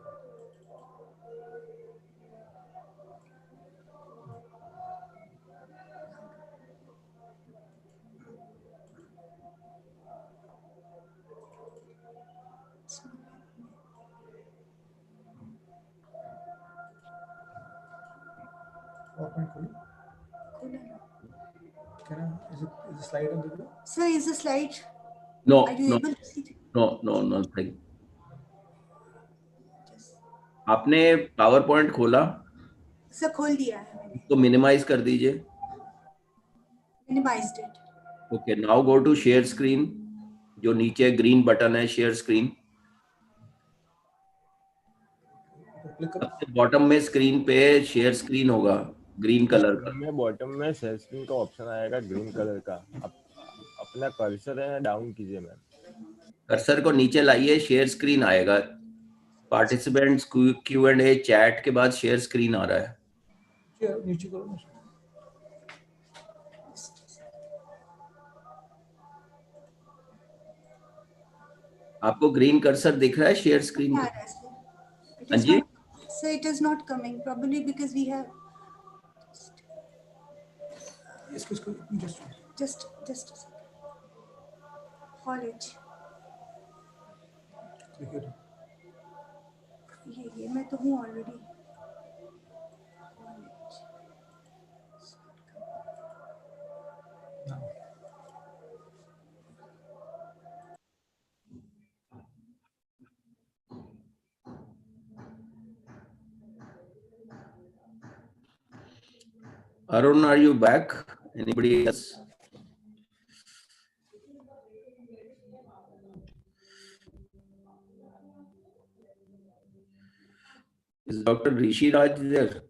Is the slide on the video? Sir, is the slide? No, Are you no, able to see it? no, nothing. आपने PowerPoint खोला? Sir खोल दिया है मैंने. तो minimize कर दीजिए. Minimized it. Okay, now go to share screen. जो नीचे green button है share screen. बॉटम में स्क्रीन पे शेयर स्क्रीन होगा ग्रीन कलर का. में बॉटम में शेयर स्क्रीन का ऑप्शन आएगा ग्रीन कलर का. अपना कर्सर है डाउन कीजिए मैम. कर्सर को नीचे लाइए, शेयर स्क्रीन आएगा. पार्टिसिपेंट्स Q&A चैट के बाद शेयर स्क्रीन आ रहा है. नीचे करो ना. आपको ग्रीन कर्सर दिख रहा है शेयर स्क्रीन पे? हाँ जी. So it is not coming, probably because we have just a second. College. ये मैं तो हूँ already. Arun, are you back? Anybody else? Is Dr. Rishi Raj there?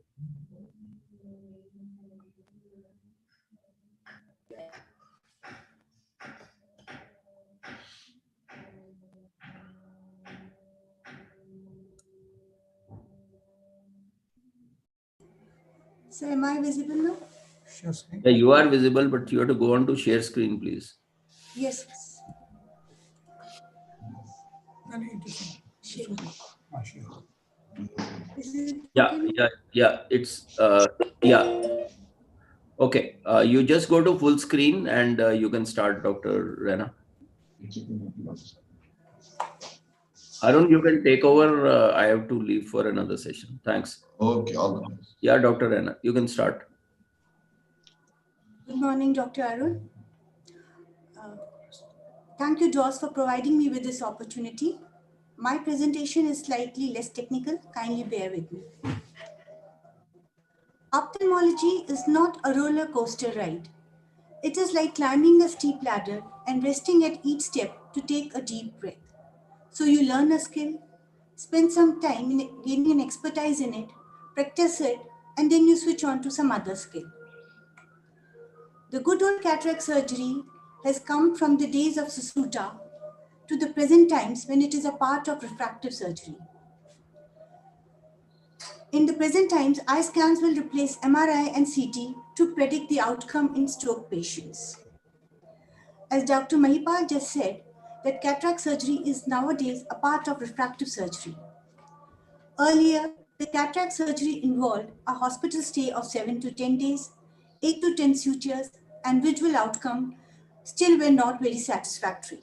So am I visible now? Share screen. Yeah, you are visible, but you have to go on to share screen, please. Yes. No, no, it is Share. share. Is it Yeah, okay? yeah. It's yeah. Okay. You just go to full screen and you can start, Dr. Rena. Arun, you can take over. I have to leave for another session. Thanks. Okay, all the best. Yeah, Dr. Rena, you can start. Good morning, Dr. Arun. Thank you, DOS, for providing me with this opportunity. My presentation is slightly less technical. Kindly bear with me. Ophthalmology is not a roller coaster ride. It is like climbing a steep ladder and resting at each step to take a deep breath. So you learn a skill, spend some time in gaining an expertise in it, practice it, and then you switch on to some other skill. The good old cataract surgery has come from the days of Susuta to the present times when it is a part of refractive surgery. In the present times, eye scans will replace MRI and CT to predict the outcome in stroke patients. As Dr. Mahipal just said, that cataract surgery is nowadays a part of refractive surgery. Earlier, the cataract surgery involved a hospital stay of 7 to 10 days, 8 to 10 sutures, and visual outcome still were not very satisfactory.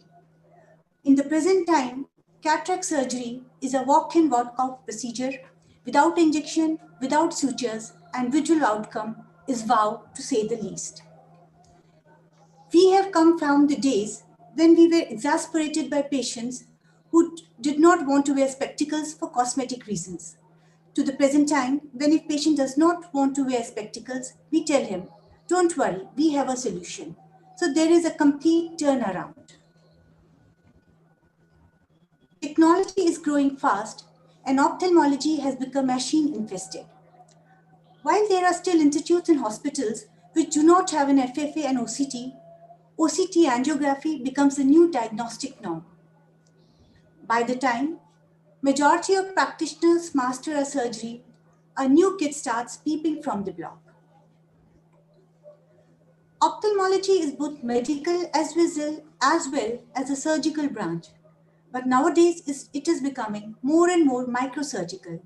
In the present time, cataract surgery is a walk-in, walk-out procedure without injection, without sutures, and visual outcome is wow, to say the least. We have come from the days when we were exasperated by patients who did not want to wear spectacles for cosmetic reasons. To the present time, when a patient does not want to wear spectacles, we tell him, don't worry, we have a solution. So there is a complete turnaround. Technology is growing fast and ophthalmology has become machine infested. While there are still institutes and hospitals which do not have an FFA and OCT angiography becomes the new diagnostic norm. By the time majority of practitioners master a surgery, a new kid starts peeping from the block. Ophthalmology is both medical as well as a surgical branch, but nowadays it is becoming more and more microsurgical.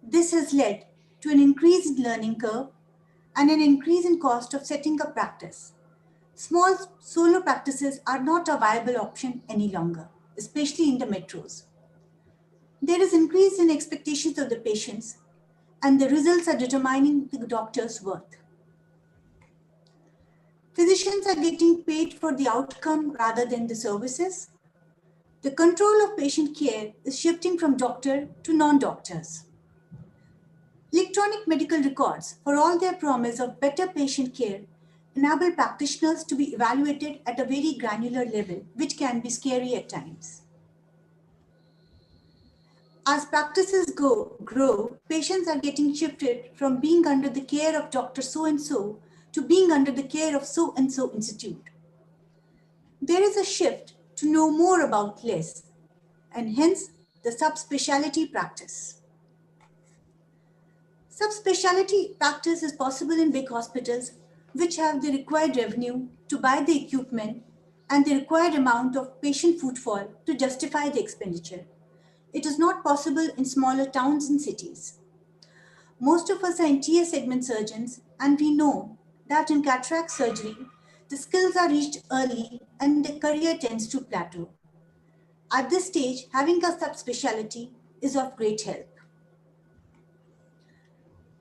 This has led to an increase in learning curve and an increase in cost of setting up practice. Small solo practices are not a viable option any longer, especially in the metros. There is increase in expectations of the patients, and the results are determining the doctor's worth. Physicians are getting paid for the outcome rather than the services. The control of patient care is shifting from doctor to non-doctors. Electronic medical records, for all their promise of better patient care, enable practitioners to be evaluated at a very granular level, which can be scary at times. As practices grow, patients are getting shifted from being under the care of Dr. So-and-so to being under the care of so-and-so institute. There is a shift to know more about less, and hence the subspecialty practice. Subspecialty practice is possible in big hospitals which have the required revenue to buy the equipment and the required amount of patient footfall to justify the expenditure. It is not possible in smaller towns and cities. Most of us are in tier segment surgeons, and we know that in cataract surgery, the skills are reached early and the career tends to plateau. At this stage, having a subspecialty is of great help.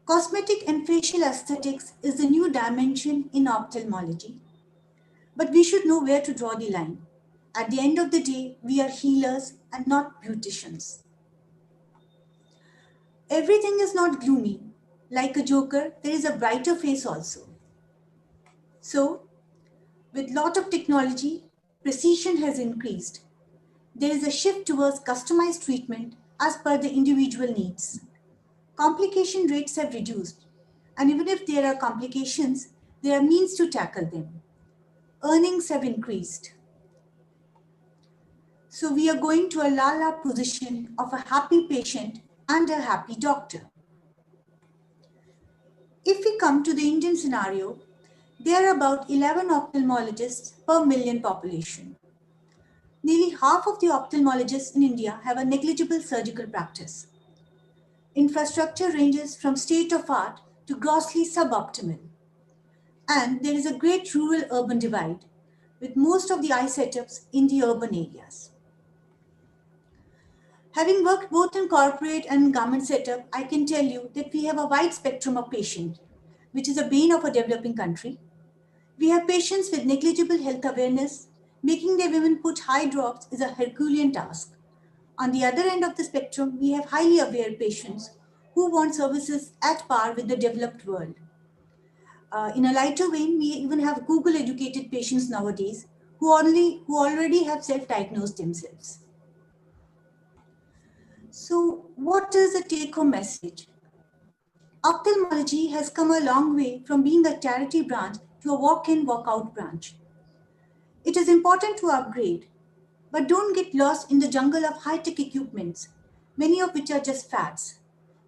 Cosmetic and facial aesthetics is the new dimension in ophthalmology, but we should know where to draw the line. At the end of the day, we are healers and not beauticians. Everything is not gloomy. Like a joker, there is a brighter face also. So, with lot of technology, precision has increased. There is a shift towards customized treatment as per the individual needs. Complication rates have reduced, and even if there are complications, there are means to tackle them. Earnings have increased. So we are going to a la-la position of a happy patient and a happy doctor. If we come to the Indian scenario, there are about 11 ophthalmologists per million population. Nearly half of the ophthalmologists in India have a negligible surgical practice. Infrastructure ranges from state-of-art to grossly suboptimal. And there is a great rural-urban divide, with most of the eye setups in the urban areas. Having worked both in corporate and government setup, I can tell you that we have a wide spectrum of patients, which is a bane of a developing country. We have patients with negligible health awareness. Making them even put high drops is a Herculean task. On the other end of the spectrum, we have highly aware patients who want services at par with the developed world. In a lighter vein, we even have Google-educated patients nowadays who already have self-diagnosed themselves. So what is the take-home message? Ophthalmology has come a long way from being a charity branch to a walk-in, walk-out branch. It is important to upgrade, but don't get lost in the jungle of high-tech equipments, many of which are just fads.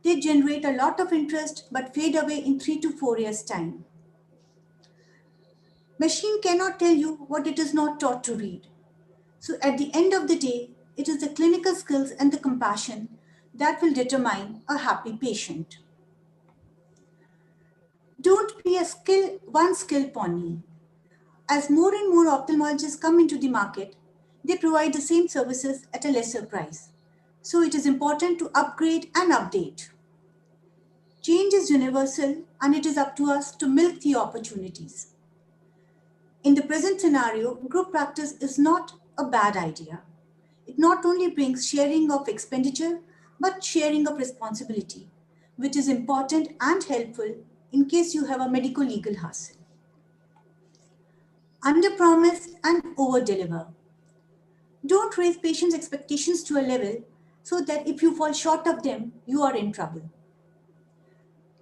They generate a lot of interest but fade away in 3 to 4 years' time. Machine cannot tell you what it is not taught to read. So at the end of the day, it is the clinical skills and the compassion that will determine a happy patient. Don't be a one skill pony. As more and more ophthalmologists come into the market, they provide the same services at a lesser price. So it is important to upgrade and update. Change is universal, and it is up to us to milk the opportunities. In the present scenario, group practice is not a bad idea. It not only brings sharing of expenditure, but sharing of responsibility, which is important and helpful in case you have a medical legal hassle. Under-promise and over-deliver. Don't raise patients' expectations to a level so that if you fall short of them, you are in trouble.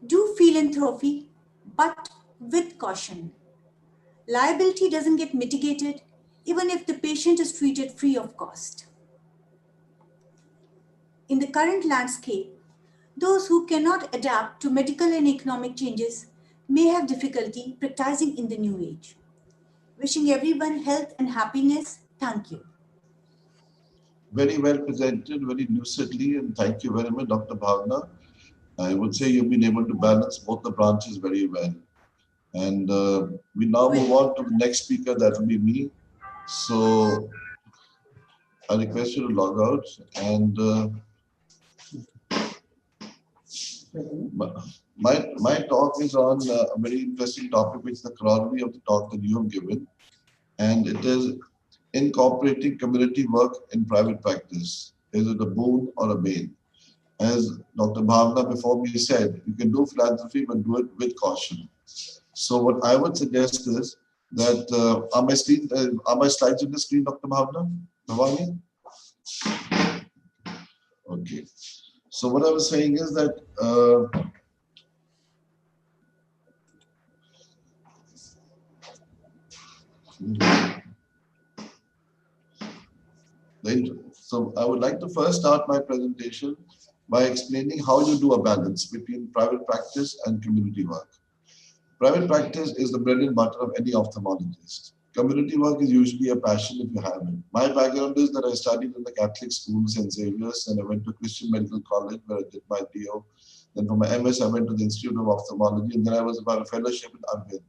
Do philanthropy, but with caution. Liability doesn't get mitigated even if the patient is treated free of cost. In the current landscape, those who cannot adapt to medical and economic changes may have difficulty practicing in the new age. Wishing everyone health and happiness. Thank you. Very well presented, very lucidly, and thank you very much, Dr. Bhavna. I would say you've been able to balance both the branches very well. And we now move on to the next speaker, that will be me. So I request you to log out. And my talk is on a very interesting topic, which is the corollary of the talk that you have given. And it is incorporating community work in private practice. Is it a boon or a bane? As Dr. Bhavna before me said, you can do philanthropy, but do it with caution. So what I would suggest is that, are my slides on the screen, Dr. Bhavna? Bhavani? Okay. So what I was saying is that so I would like to first start my presentation by explaining how you do a balance between private practice and community work. Private practice is the bread and butter of any ophthalmologist. Community work is usually a passion if you have it. My background is that I studied in the Catholic school, St. Xavier's, and I went to Christian Medical College where I did my DO. Then for my MS, I went to the Institute of Ophthalmology, and then I was about a fellowship in Arvind.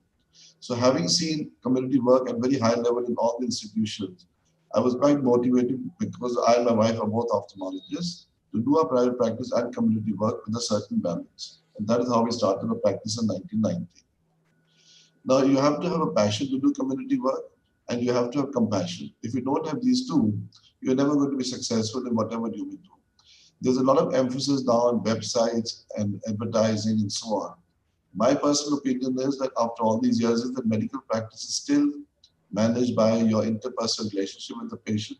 So having seen community work at very high level in all the institutions, I was quite motivated because I and my wife are both ophthalmologists to do our private practice and community work with a certain balance. And that is how we started our practice in 1990. Now you have to have a passion to do community work and you have to have compassion. If you don't have these two, you're never going to be successful in whatever you will do. There's a lot of emphasis now on websites and advertising and so on. My personal opinion is that after all these years, is that medical practice is still managed by your interpersonal relationship with the patient,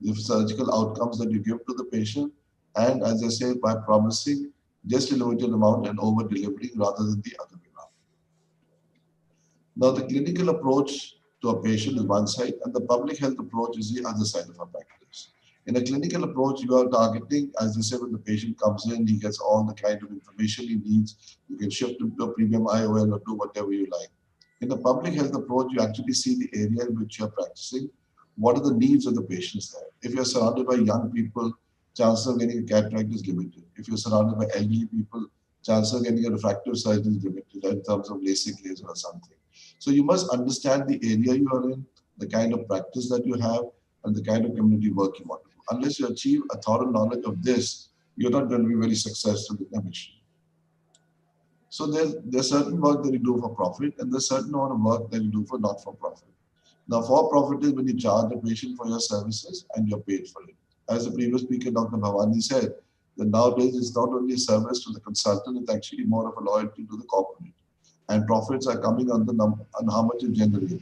the surgical outcomes that you give to the patient, and as I say, by promising just a limited amount and over delivering rather than the other way around. Now, the clinical approach to a patient is one side, and the public health approach is the other side of our practice. In a clinical approach, you are targeting, as I said, when the patient comes in, he gets all the kind of information he needs. You can shift him to a premium IOL or do whatever you like. In the public health approach, you actually see the area in which you're practicing. What are the needs of the patients there? If you're surrounded by young people, chances of getting a cataract is limited. If you're surrounded by elderly people, chances of getting a refractive surgery is limited in terms of LASIK laser or something. So you must understand the area you are in, the kind of practice that you have, and the kind of community work you want to do. Unless you achieve a thorough knowledge of this, you're not going to be very successful in the mission. So there's certain work that you do for profit, and there's certain amount of work that you do for not for profit. Now, for profit is when you charge a patient for your services and you're paid for it. As the previous speaker, Dr. Bhavani, said, that nowadays it's not only a service to the consultant, it's actually more of a loyalty to the corporate. And profits are coming on how much you generate.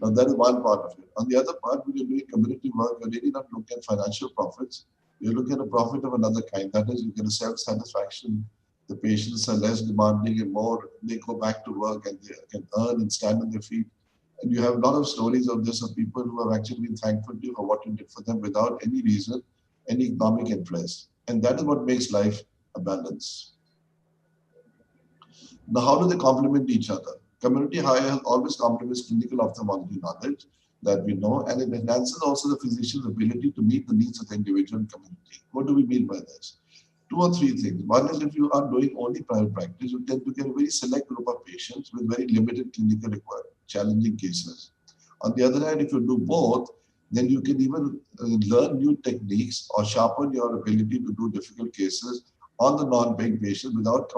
Now, that is one part of it. On the other part, when you're doing community work, you're really not looking at financial profits. You're looking at a profit of another kind. That is, you get a self-satisfaction. The patients are less demanding and more, they go back to work and they can earn and stand on their feet. And you have a lot of stories of this, of people who have actually been thankful to you for what you did for them without any reason, any economic interest. And that is what makes life a balance. Now, how do they complement each other? Community higher health always complements clinical ophthalmology knowledge that we know, and it enhances also the physician's ability to meet the needs of the individual and community. What do we mean by this? 2 or 3 things. One is, if you are doing only private practice, you tend to get a very select group of patients with very limited clinical requirement, challenging cases. On the other hand, if you do both, then you can even learn new techniques or sharpen your ability to do difficult cases on the non-paying patients without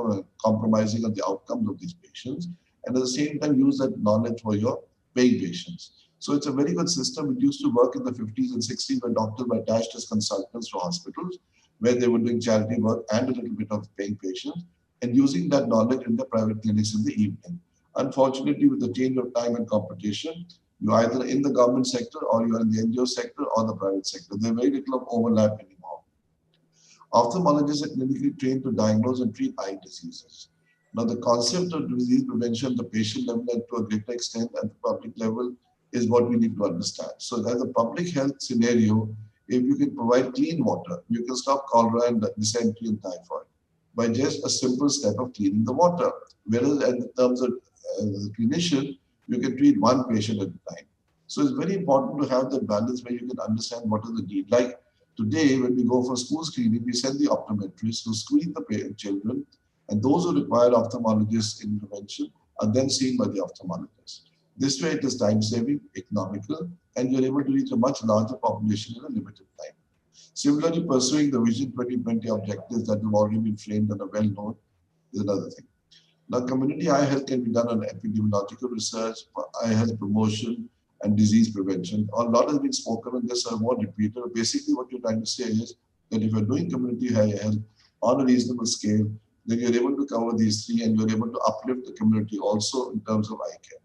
compromising on the outcomes of these patients, and at the same time use that knowledge for your paying patients. So it's a very good system. It used to work in the 50s and 60s when doctors were attached as consultants to hospitals, where they were doing charity work and a little bit of paying patients, and using that knowledge in the private clinics in the evening. Unfortunately, with the change of time and competition, you're either in the government sector or you're in the NGO sector or the private sector. There's very little of overlap anymore. Ophthalmologists are clinically trained to diagnose and treat eye diseases. Now, the concept of disease prevention at the patient level and to a greater extent at the public level is what we need to understand. So as a public health scenario, if you can provide clean water, you can stop cholera and dysentery and typhoid by just a simple step of cleaning the water. Whereas in terms of the clinician, you can treat one patient at a time. So it's very important to have that balance where you can understand what is the need. Like today, when we go for school screening, we send the optometrists to screen the children, and those who require ophthalmologist intervention are then seen by the ophthalmologist. This way, it is time-saving, economical, and you're able to reach a much larger population in a limited time. Similarly, pursuing the Vision 2020 objectives that have already been framed and are well known is another thing. Now, community eye health can be done on epidemiological research, eye health promotion, and disease prevention. A lot has been spoken on this, I won't repeat it. Basically, what you're trying to say is that if you're doing community eye health on a reasonable scale, then you're able to cover these 3 and you're able to uplift the community also in terms of eye care.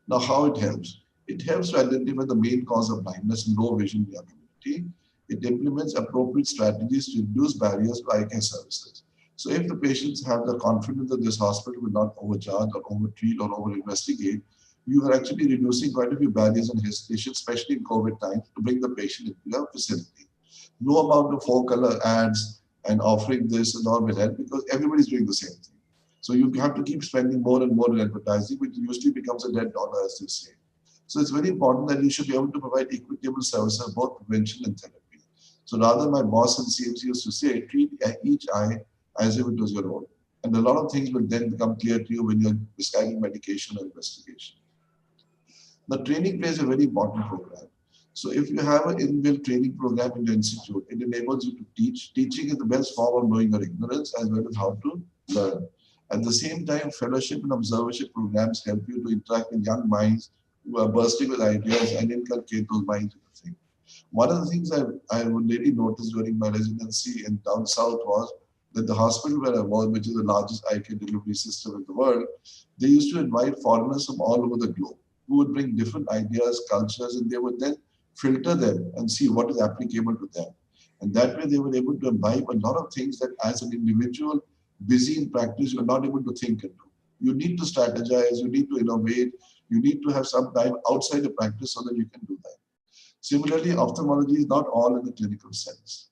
Now, how it helps? It helps to identify the main cause of blindness and low vision in your community. It implements appropriate strategies to reduce barriers to eye care services. So if the patients have the confidence that this hospital will not overcharge or overtreat or over-investigate, you are actually reducing quite a few barriers and hesitation, especially in COVID times, to bring the patient into your facility. No amount of 4-color ads and offering this and all will help because everybody's doing the same thing. So you have to keep spending more and more in advertising, which usually becomes a dead dollar, as they say. So it's very important that you should be able to provide equitable services, both prevention and therapy. So rather, my boss in CMC used to say, treat each eye as if it was your own. And a lot of things will then become clear to you when you're prescribing medication or investigation. The training plays a very important program. So if you have an inbuilt training program in your institute, it enables you to teach. Teaching is the best form of knowing your ignorance as well as how to learn. At the same time, fellowship and observership programs help you to interact with young minds who are bursting with ideas and inculcate those minds into things. One of the things I would really notice during my residency in down south was that the hospital where I was, which is the largest eye care delivery system in the world, they used to invite foreigners from all over the globe who would bring different ideas, cultures, and they would then filter them and see what is applicable to them. And that way they were able to imbibe a lot of things that as an individual busy in practice, you're not able to think and do. You need to strategize, you need to innovate, you need to have some time outside the practice so that you can do that. Similarly, ophthalmology is not all in the clinical sense.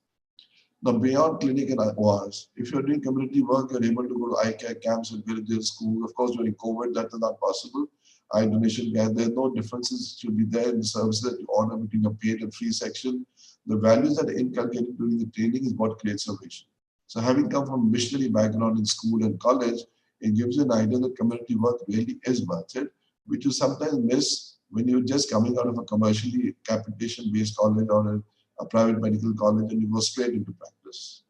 Now, beyond clinic and ORs, if you're doing community work, you're able to go to eye care camps and villages, schools. Of course, during COVID, that is not possible. Eye donation care, there's no differences should be there in the services that you order between a paid and free section. The values that are inculcated during the training is what creates a vision. So having come from a missionary background in school and college, it gives you an idea that community work really is worth it, which you sometimes miss when you're just coming out of a commercially capitation-based college or a private medical college and you go straight into practice.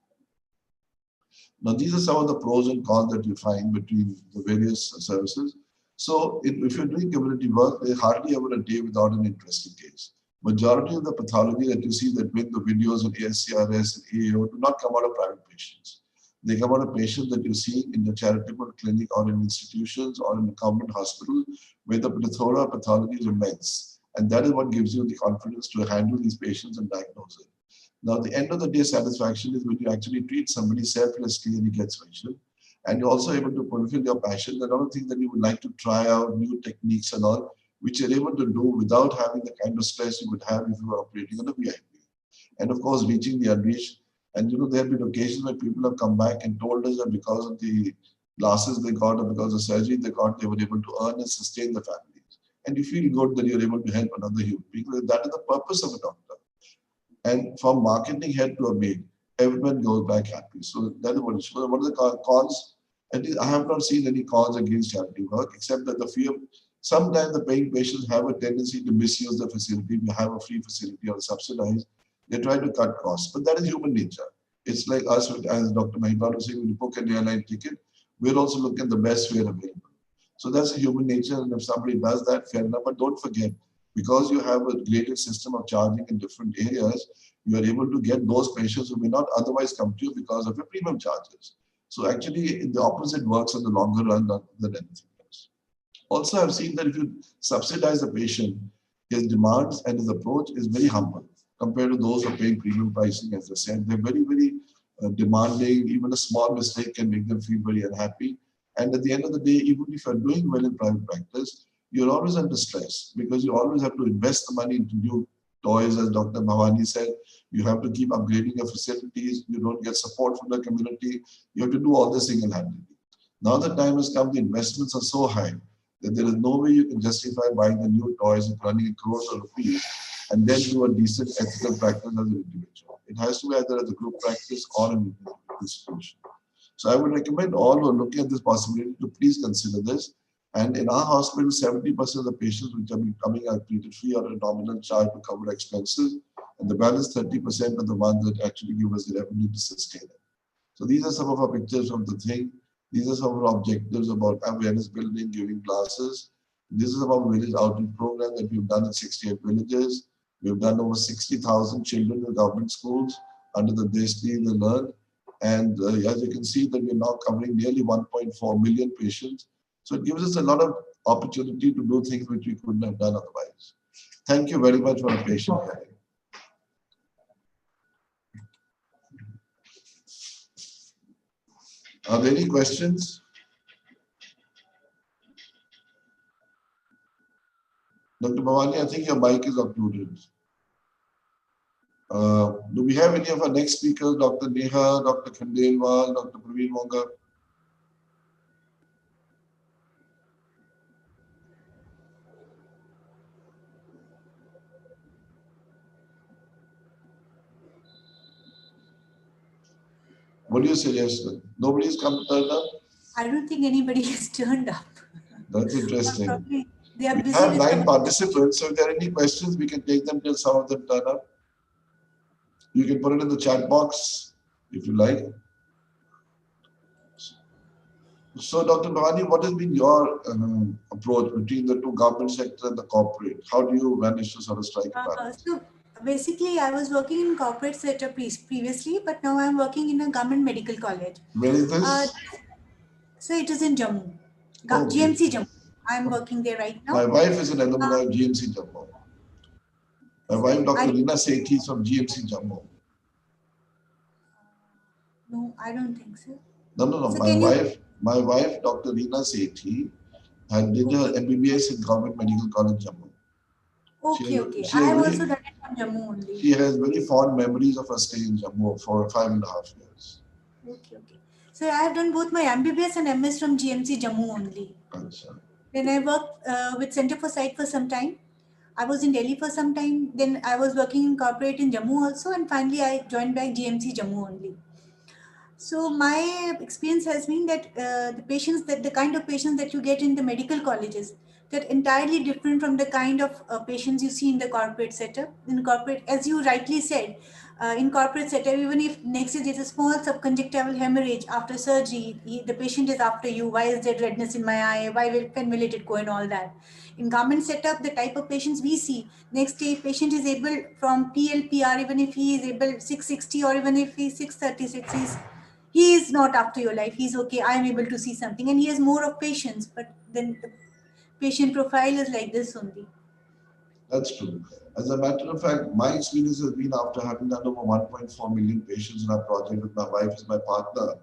Now, these are some of the pros and cons that you find between the various services. So if you're doing community work, there's hardly ever a day without an interesting case. Majority of the pathology that you see that make the videos on ASCRS and AAO do not come out of private patients. They come out of patients that you see in the charitable clinic or in institutions or in the government hospital where the plethora of pathology is immense. And that is what gives you the confidence to handle these patients and diagnose it. Now, the end of the day satisfaction is when you actually treat somebody selflessly and he gets vision. And you're also able to fulfill your passion. There are a lot of things that you would like to try out, new techniques and all, which you're able to do without having the kind of stress you would have if you were operating on a VIP. And of course, reaching the unreached. And there have been occasions where people have come back and told us that because of the glasses they got or because of surgery they got, they were able to earn and sustain the families. And you feel good that you're able to help another human being. That is the purpose of a doctor. And from marketing head to a maid, everyone goes back happy. So that is what it is. What are the cons? At least I have not seen any cons against charity work, except that the fear. Sometimes the paying patients have a tendency to misuse the facility. If you have a free facility or subsidized, they try to cut costs. But that is human nature. It's like us, as Dr. Mahipal was saying, when you book an airline ticket, we'll also look at the best fare available. So that's a human nature. And if somebody does that, fair enough. But don't forget, because you have a graded system of charging in different areas, you are able to get those patients who may not otherwise come to you because of your premium charges. So actually, the opposite works in the longer run than anything else. Also, I've seen that if you subsidize the patient, his demands and his approach is very humble compared to those who are paying premium pricing. As I said, they're very, very demanding. Even a small mistake can make them feel very unhappy. And at the end of the day, even if you're doing well in private practice, you're always under stress because you always have to invest the money into new toys, as Dr. Bhavani said. You have to keep upgrading your facilities. You don't get support from the community. You have to do all this single-handedly. Now the time has come, the investments are so high that there is no way you can justify buying the new toys and running crores of rupees and then do a decent ethical practice as an individual. It has to be either as a group practice or an institution. So I would recommend all who are looking at this possibility to please consider this. And in our hospital, 70% of the patients which are coming are treated free or a nominal charge to cover expenses. And the balance 30% are the ones that actually give us the revenue to sustain it. So these are some of our pictures of the thing. These are some of our objectives about awareness building, giving classes. This is about village outreach program that we've done in 68 villages. We've done over 60,000 children in government schools under the Deshti, the Learn. And as you can see that we're now covering nearly 1.4 million patients. So it gives us a lot of opportunity to do things which we couldn't have done otherwise. Thank you very much for your patient hearing. Are there any questions? Dr. Bhavani, I think your mic is uploaded. Do we have any of our next speakers, Dr. Neha, Dr. Khandelwal, Dr. Praveen Monga? What do you suggest? Nobody's come turned up? I don't think anybody has turned up. That's interesting. They are busy. We have 9 participants, so if there are any questions, we can take them till some of them turn up. You can put it in the chat box if you like. So, Dr. Bhavani, what has been your approach between the two government sector and the corporate? How do you manage to sort of strike a balance? So Basically, I was working in corporate setup previously, but now I'm working in a government medical college. Where is this? So it is in Jammu, Okay. GMC Jammu. I'm working there right now. My wife is an alumni of GMC Jammu. My wife, Dr. Reena Sethi, is from GMC Jammu. No, I don't think so. No. So My wife, Dr. Reena Sethi, did her MBBS in Government Medical College Jammu. Okay. I have also done it from Jammu only. She has very fond memories of her stay in Jammu for 5.5 years. Okay. So I have done both my MBBS and MS from GMC Jammu only. Achha. Then I worked with Center for Sight for some time. I was in Delhi for some time. Then I was working in corporate in Jammu also. And finally, I joined back GMC Jammu only. So my experience has been that the kind of patients that you get in the medical colleges, they're entirely different from the kind of patients you see in the corporate setup. In corporate, as you rightly said, in corporate setup, even if next is a small subconjunctival hemorrhage after surgery, the patient is after you. Why is there redness in my eye? When will it go and all that? In government setup, the type of patients we see, next day patient is able from PLPR, even if he is able 660 or even if he's 636, he is not after your life. He's okay. I am able to see something, and he has more of patience. But then the patient profile is like this only. That's true. As a matter of fact, my experience has been after having done over 1.4 million patients in our project with my wife as my partner,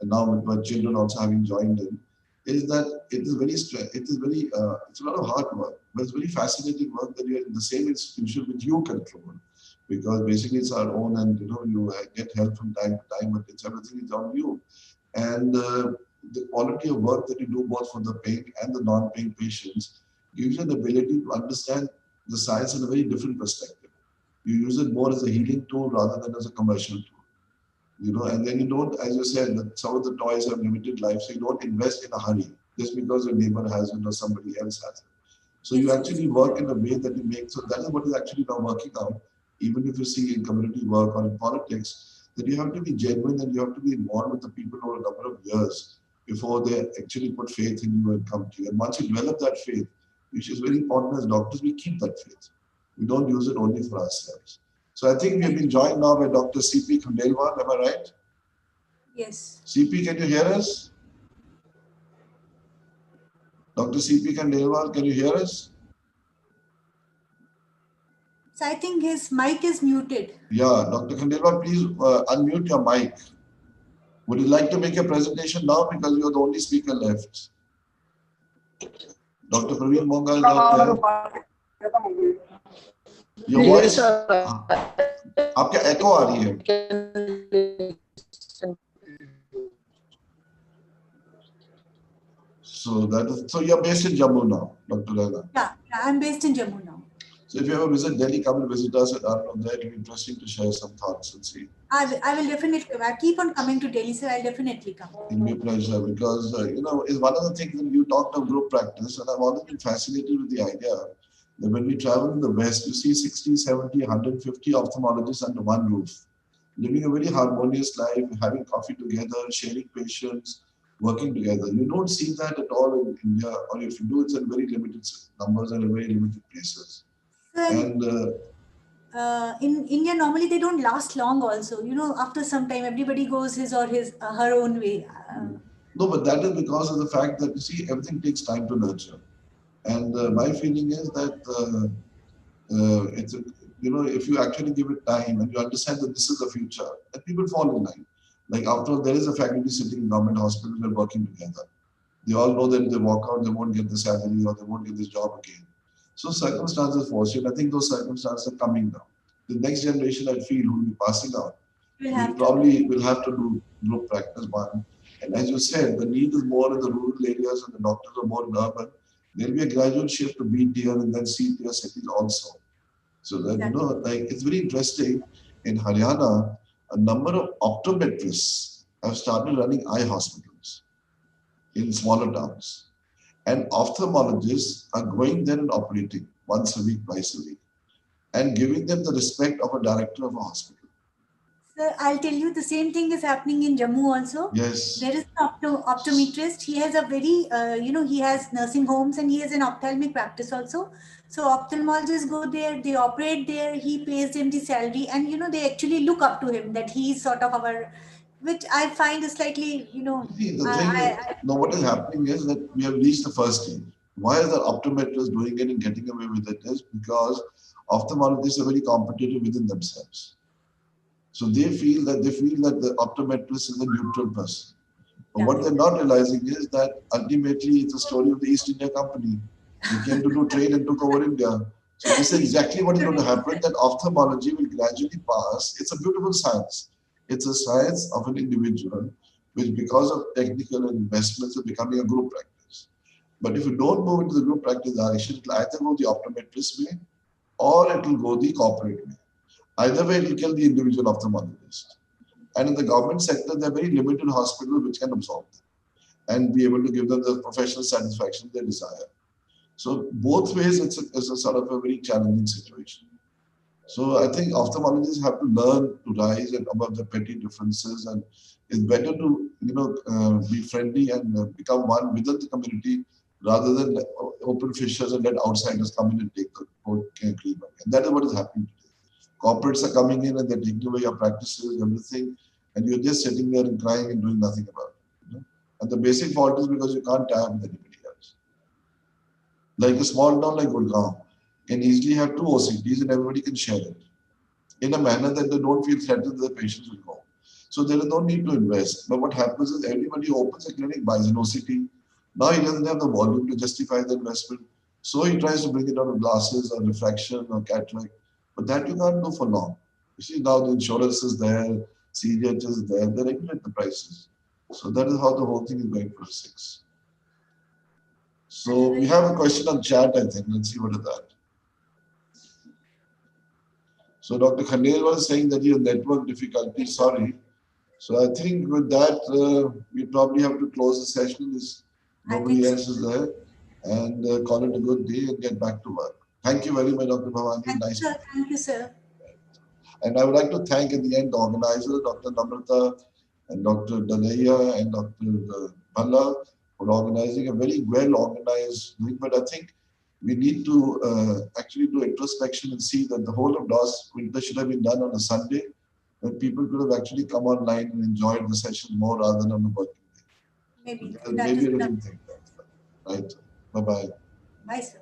and now with my children also having joined in, is that it's a lot of hard work, but it's very fascinating work that you're in the same institution which you control, because basically it's our own, and you get help from time to time, but it's everything is on you, and the quality of work that you do both for the paying and the non-paying patients gives you an ability to understand the science in a very different perspective. You use it more as a healing tool rather than as a commercial tool. And then you don't, as you said, that some of the toys have limited life, so you don't invest in a hurry just because your neighbor has it or somebody else has it. So you actually work in a way that you make, so that is what is actually now working out, even if you see in community work or in politics, that you have to be genuine and you have to be involved with the people over a number of years before they actually put faith in you and come to you. And once you develop that faith, which is very important as doctors, we keep that faith. We don't use it only for ourselves. So I think we have been joined now by Dr. C.P. Khandelwal, am I right? Yes. C.P., can you hear us? Dr. C.P. Khandelwal, can you hear us? So I think his mic is muted. Yeah, Dr. Khandelwal, please unmute your mic. Would you like to make a presentation now, because you are the only speaker left? Dr. Praveen Monga is out there. Your voice, आपका echo आ रही है. So you're based in Jammu now, Dr. Rana. Yeah, I'm based in Jammu now. So if you ever visit Delhi, come and visit us at Arnav. There, it'll be interesting to share some thoughts and see. I will definitely come. I keep on coming to Delhi, so I'll definitely come. It'll be a pleasure, because it's one of the things that you talked of group practice, and I've always been fascinated with the idea that when we travel in the West, you see 60, 70, 150 ophthalmologists under one roof, living a very harmonious life, having coffee together, sharing patients, working together. You don't see that at all in India, or if you do, it's in very limited numbers and in very limited places. And in India, normally they don't last long also. After some time, everybody goes his or her own way. No, but that is because of the fact that, you see, everything takes time to nurture. And my feeling is that if you actually give it time and you understand that this is the future, that people fall in line. Like, after all, there is a faculty sitting in government hospitals and working together. They all know that if they walk out, they won't get the salary or they won't get this job again. So circumstances force you, and I think those circumstances are coming now. The next generation, I feel, who will be passing out, we probably will have to do group practice one. And as you said, the need is more in the rural areas and the doctors are more in urban. There will be a gradual shift to B tier and then C tier cities also. So that, it's very interesting. In Haryana, a number of optometrists have started running eye hospitals in smaller towns. And ophthalmologists are going there and operating once a week, twice a week, and giving them the respect of a director of a hospital. Sir, I'll tell you, the same thing is happening in Jammu also. Yes. There is an optometrist. He has a very, he has nursing homes and he has an ophthalmic practice also. So ophthalmologists go there, they operate there, he pays them the salary, and they actually look up to him, that he's sort of our, which I find is slightly, See, the thing is, what is happening is that we have reached the first stage. Why is the optometrist doing it and getting away with it is because ophthalmologists are very competitive within themselves. So they feel that the optometrist is a neutral person. But what they're not realizing is that ultimately it's a story of the East India Company. They came to do trade and took over India. So this is exactly what is going to happen, that ophthalmology will gradually pass. It's a beautiful science. It's a science of an individual, which because of technical investments is becoming a group practice. But if you don't move into the group practice direction, it will either go the optometrist way or it will go the corporate way. Either way, it will kill the individual ophthalmologist. And in the government sector, there are very limited hospitals which can absorb them and be able to give them the professional satisfaction they desire. So both ways, it's a sort of a very challenging situation. So I think ophthalmologists have to learn to rise and above the petty differences, and it's better to be friendly and become one within the community rather than open fissures and let outsiders come in and take the cream. And that is what is happening today. Corporates are coming in and they're taking away your practices, everything, and you're just sitting there and crying and doing nothing about it. And the basic fault is because you can't tie up with anybody else. Like a small town like Gurgaon can easily have 2 OCTs and everybody can share it in a manner that they don't feel threatened that the patients will go. So there is no need to invest. But what happens is everybody who opens a clinic buys an OCT. Now he doesn't have the volume to justify the investment. So he tries to bring it on glasses or refraction or cataract. But that you can't do for long. You see, now the insurance is there, CGH is there, they regulate the prices. So that is how the whole thing is going for 6. So we have a question on chat, I think. Let's see what is that. So Dr. Khanel was saying that he has network difficulty, sorry. So I think with that, we probably have to close the session if nobody else is there, and call it a good day and get back to work. Thank you very much, Dr. Bhavani. Nice. Thank you, sir. And I would like to thank at the end the organizer, Dr. Namrata and Dr. Dalaya and Dr. Bhalla for organizing a very well organized thing. But I think we need to actually do introspection and see that the whole of DOS winter should have been done on a Sunday, when people could have actually come online and enjoyed the session more rather than on a working day. Maybe a little thing. Right. Bye-bye. Bye, sir.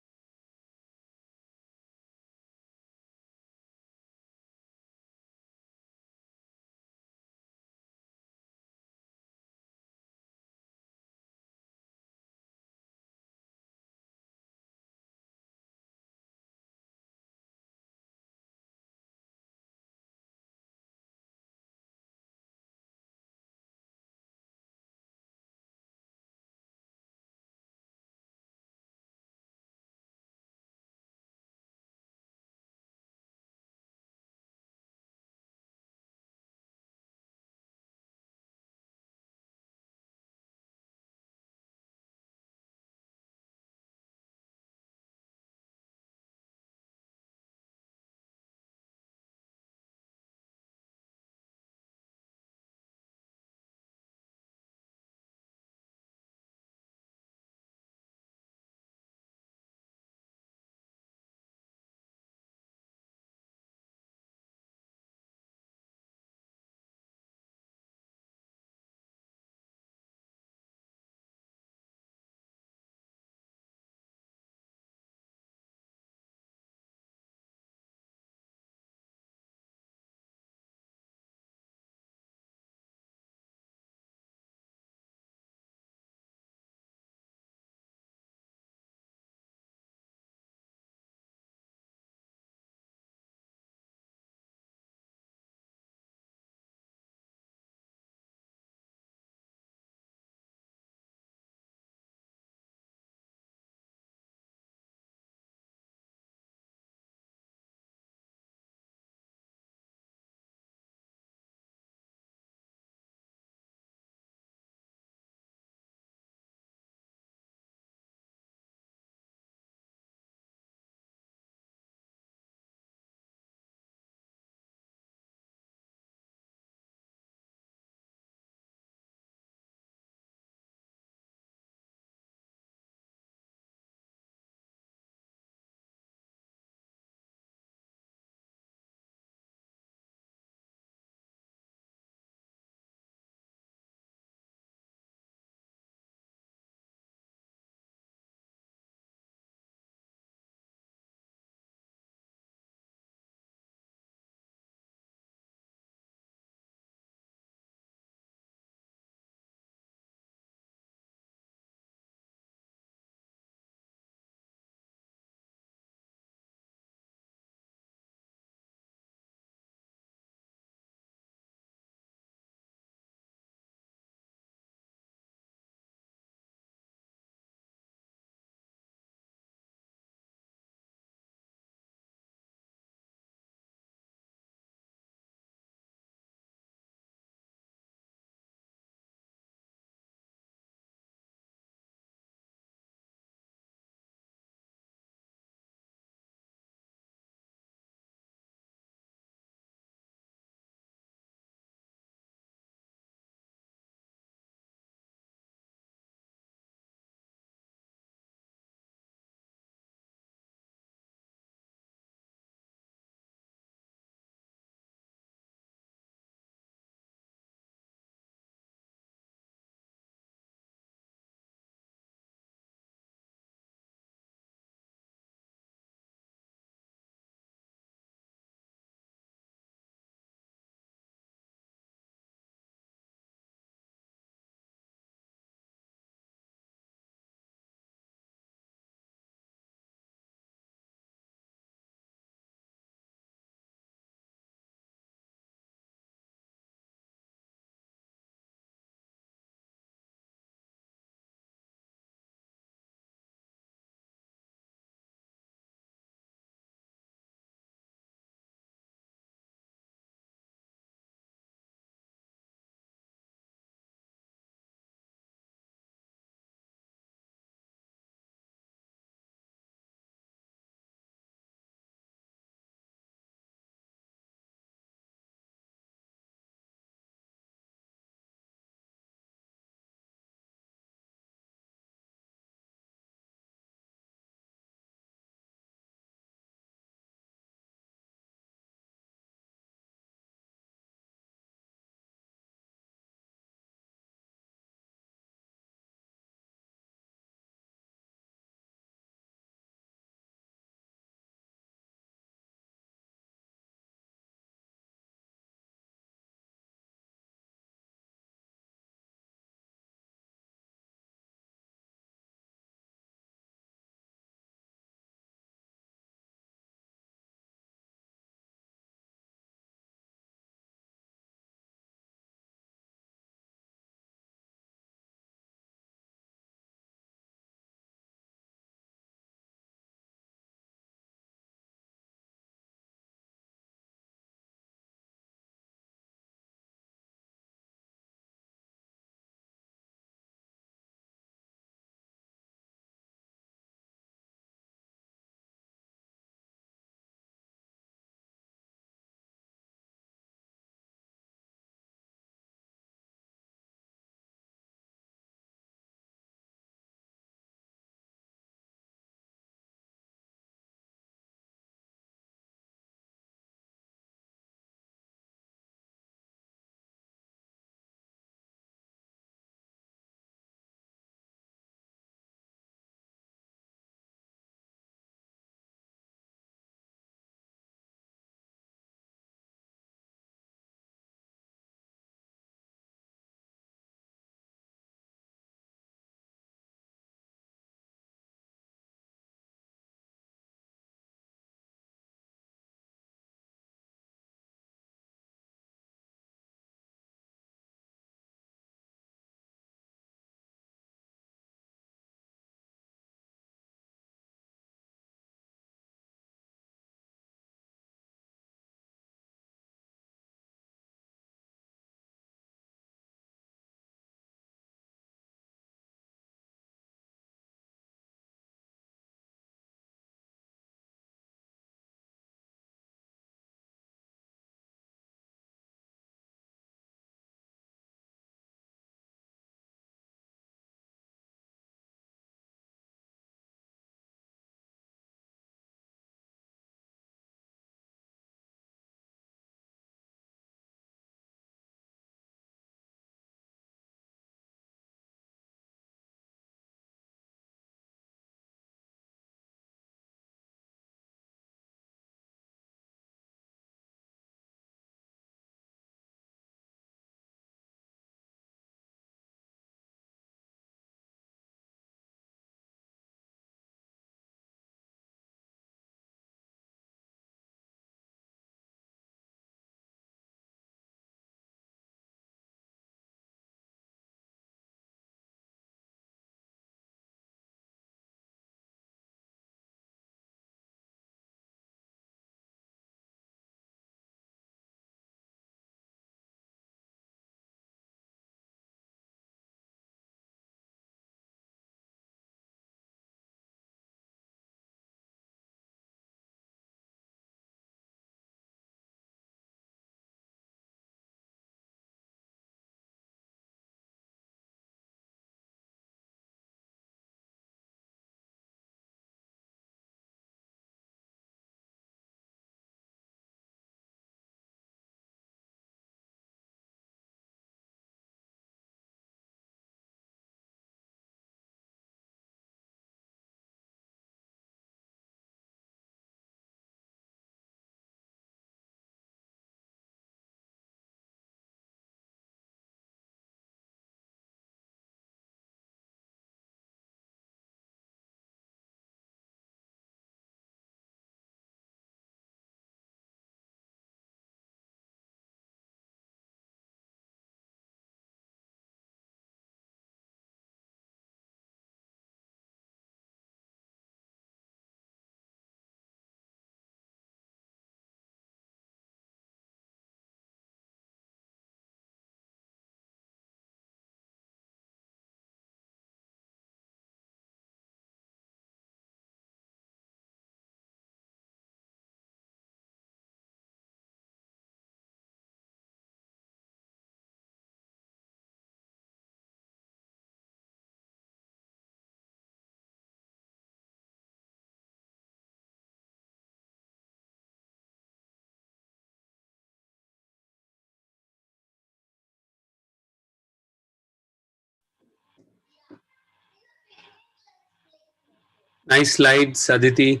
Nice slides, Aditi.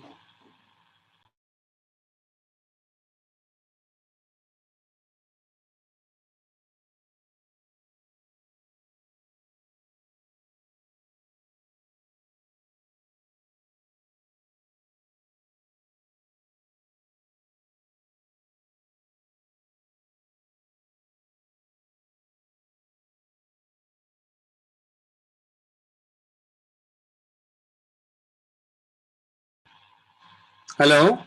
Hello.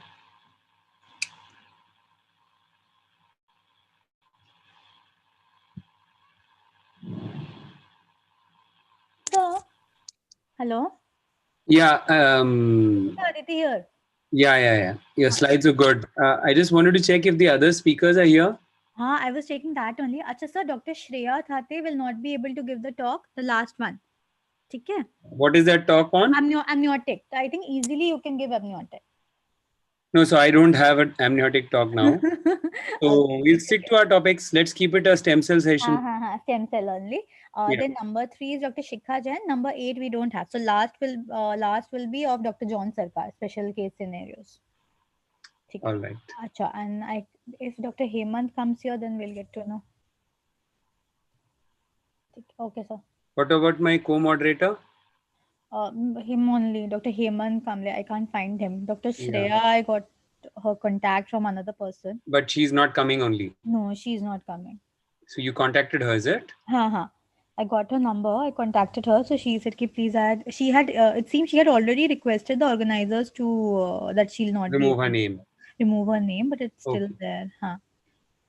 Sir, hello. Yeah. Aditi here. Yeah. Your slides are good. I just wanted to check if the other speakers are here. I was checking that only. Acha sir, Dr. Shreya Thate will not be able to give the talk, the last one. Okay. What is that talk on? Amniotic. I think easily you can give amniotic. No, so I don't have an amniotic talk now. So we'll stick to our topics. Let's keep it a stem cell session. Stem cell only. Yeah. Then number 3 is Dr. Shikha Jain. Number 8 we don't have. So last will be of Dr. John Sarkar, special case scenarios. All right. Acha, and if Dr. Hemant comes here, then we'll get to know. Okay, sir. What about my co-moderator? Him only, Dr. Hemant Kamble. I can't find him. Dr. Shreya, Yeah. I got her contact from another person. But she's not coming only. No, she's not coming. So you contacted her, is it? I got her number. I contacted her. So she said, please add. She had, it seems she had already requested the organizers to, that she'll not remove her name. Remove her name, but it's still there.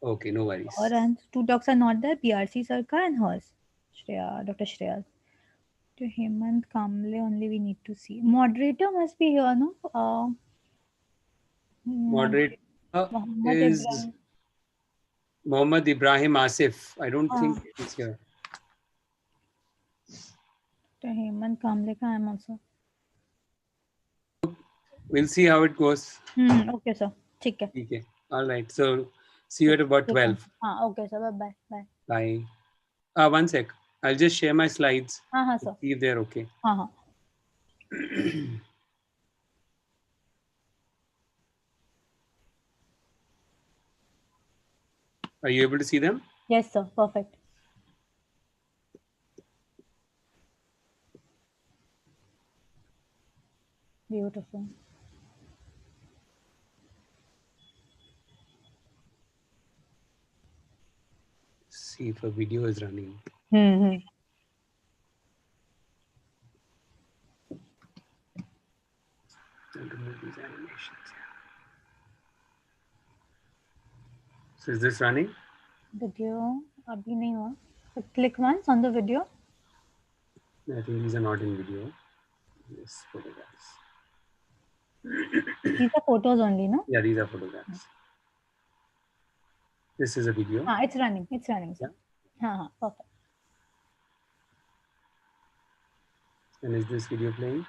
Okay, no worries. And 2 docs are not there. PRC Sarkar and hers. Shreya, Dr. Shreya. To Hemant Kamble only we need to see. Moderator must be here, no? Moderator is Mohammad Ibrahim Asif. I don't think he's here. To Hemant Kamble ka I am also. We'll see how it goes. Okay, sir. Okay. All right. So see you at about 12. Okay, sir. Bye. Bye. One sec. I'll just share my slides. Sir. See if they're okay. Are you able to see them? Yes, sir. Perfect. Beautiful. See if a video is running. Remove these animations. So is this running? Video abhi nahi hua. But click once on the video. I think these are not in video. Yes, photographs. These are photos only, no? Yeah, these are photographs. This is a video. It's running. It's running, sir. Yeah. Perfect. And is this video playing?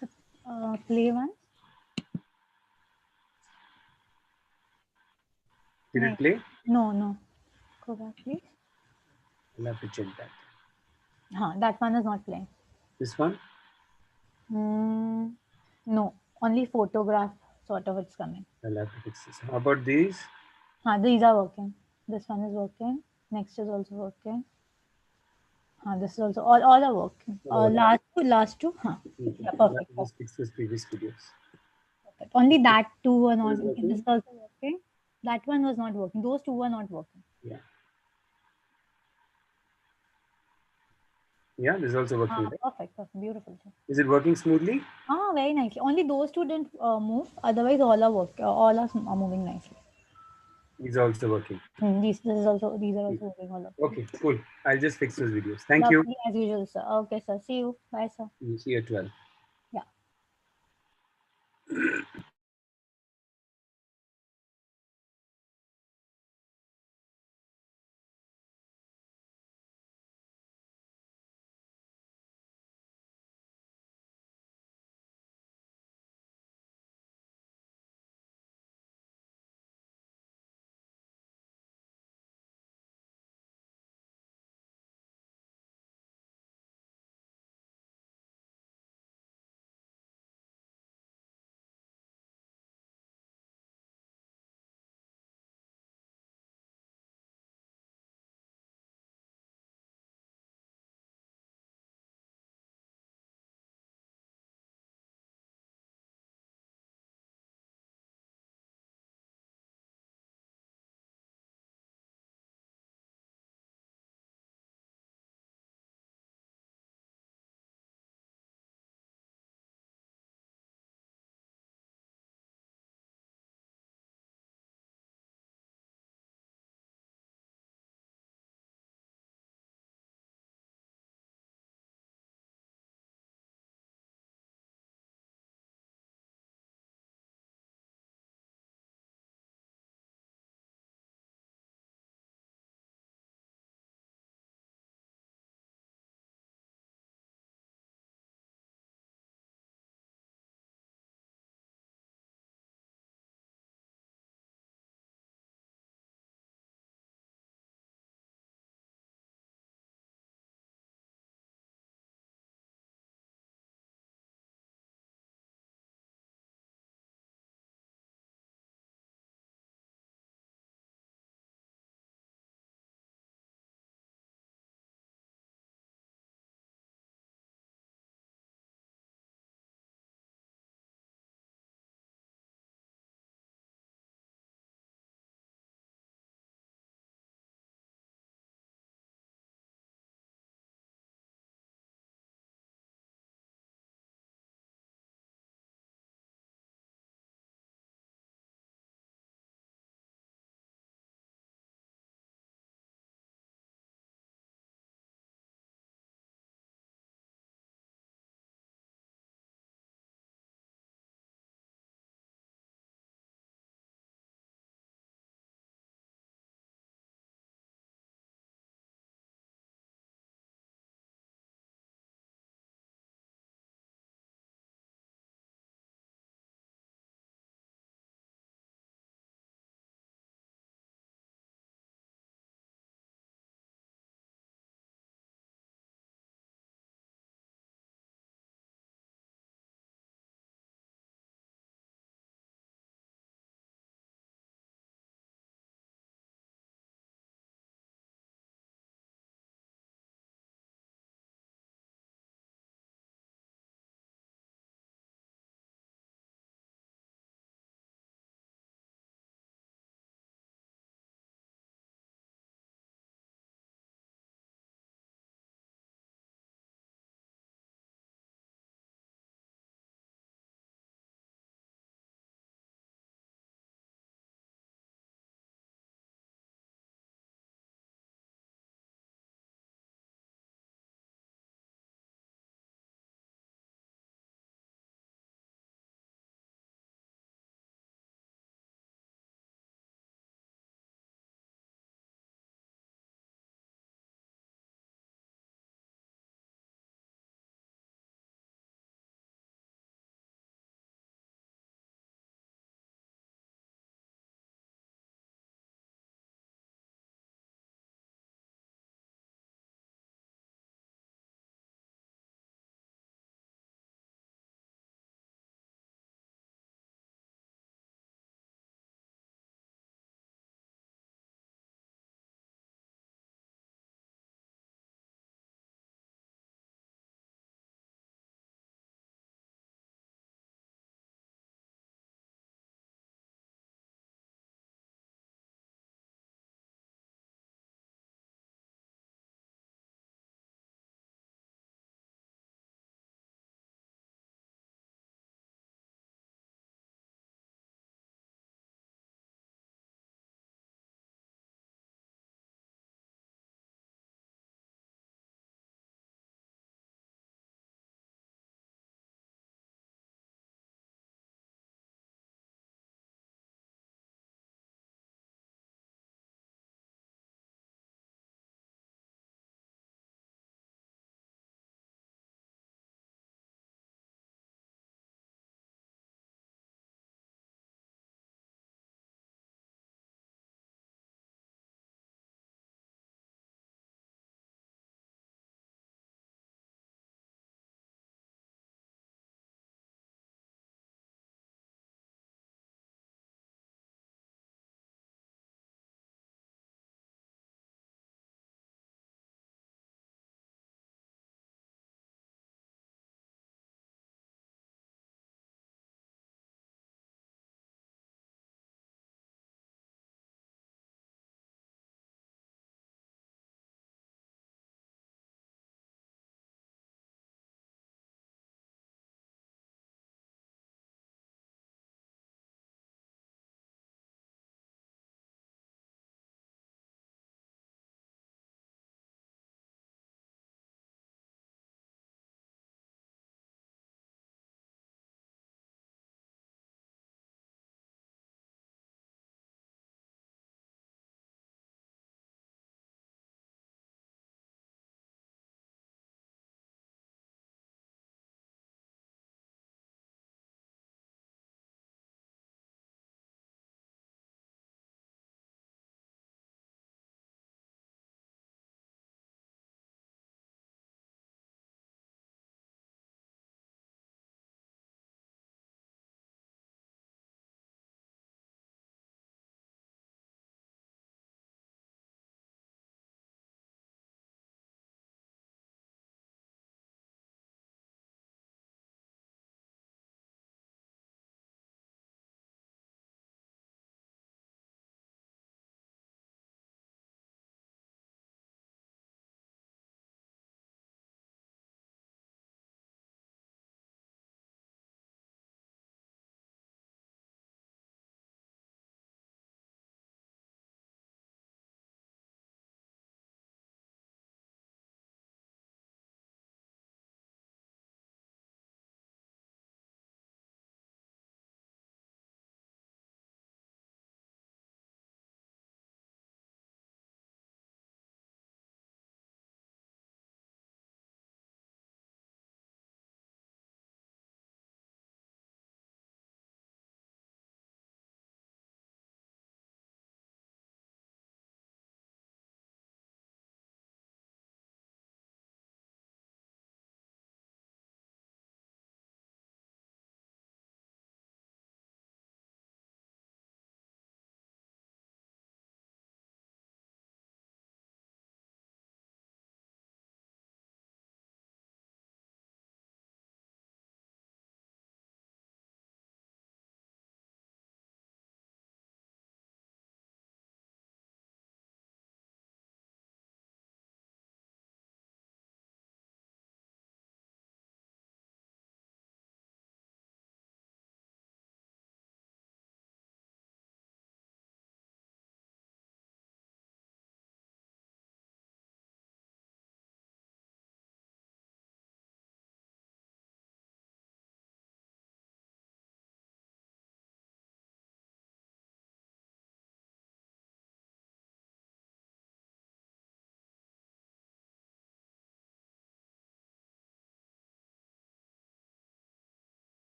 So, play once. Did it play? No. Go back, please. I'll have to check that. That one is not playing. This one? No, only photograph sort of it's coming. I'll have to fix this. How about these? These are working. This one is working. Next is also working. This is also all are working. Last two. Yeah, perfect. Just fix those previous videos. Perfect. Only that two were not working. This is also working. That one was not working. Those two were not working. Yeah, this is also working. Perfect. Beautiful. Is it working smoothly? Very nicely. Only those two didn't move. Otherwise, all are working. All are moving nicely. These are also working. These are also working. All of them. Okay, cool. I'll just fix those videos. Thank you. As usual, sir. Okay, sir. See you. Bye, sir. See you at 12. Yeah.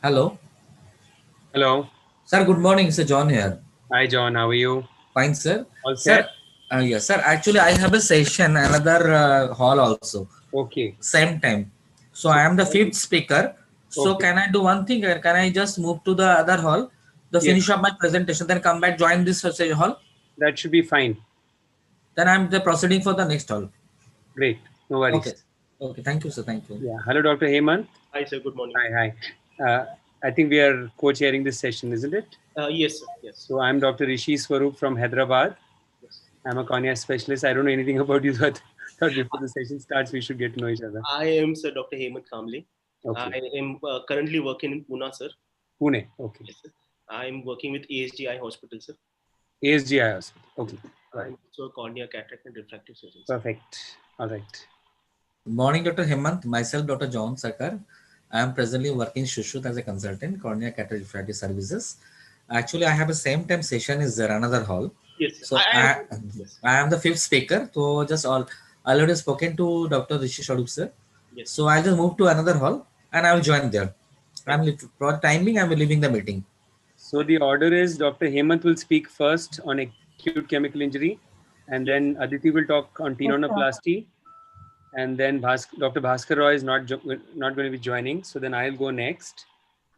Hello. Hello. Sir, good morning. Sir, John here. Hi, John. How are you? Fine, sir. All Sir, set? yes, sir. Actually, I have a session, another hall also. Okay. Same time. So I am the fifth speaker. So Okay. can I do one thing? Can I just move to the other hall, the Yes. finish of my presentation, then come back, join this hall? That should be fine. Then I'm proceeding for the next hall. Great. No worries. Okay. Okay. Thank you, sir. Thank you. Yeah. Hello, Dr. Hemant. Hi, sir. Good morning. Hi. I think we are co-chairing this session, isn't it? Yes, sir. Yes. So I'm Dr. Rishi Swaroop from Hyderabad. Yes. I'm a cornea specialist. I don't know anything about you, but thought before the session starts, we should get to know each other. I am Sir Dr. Hemant Kamble. Okay. I am currently working in Pune, sir. Pune. Okay. Yes, sir. I am working with ASGI Hospital, sir. ASGI Hospital. Okay. I'm also a cornea, cataract, and refractive surgeon. Sir. Perfect. All right. Good morning, Dr. Hemant. Myself, Dr. John Sarkar. I am presently working in Shushruth as a consultant, cornea cataract refractive services. Actually, I have a same time session is there another hall. Yes. So I am the fifth speaker. So just already spoken to Dr. Rishi Swaroop, sir. Yes. So I'll just move to another hall and I will join there. For timing, I'm leaving the meeting. So the order is Dr. Hemant will speak first on acute chemical injury, and then Aditi will talk on tenonoplasty, and then Dr. Bhaskar Roy is not going to be joining. So then I'll go next.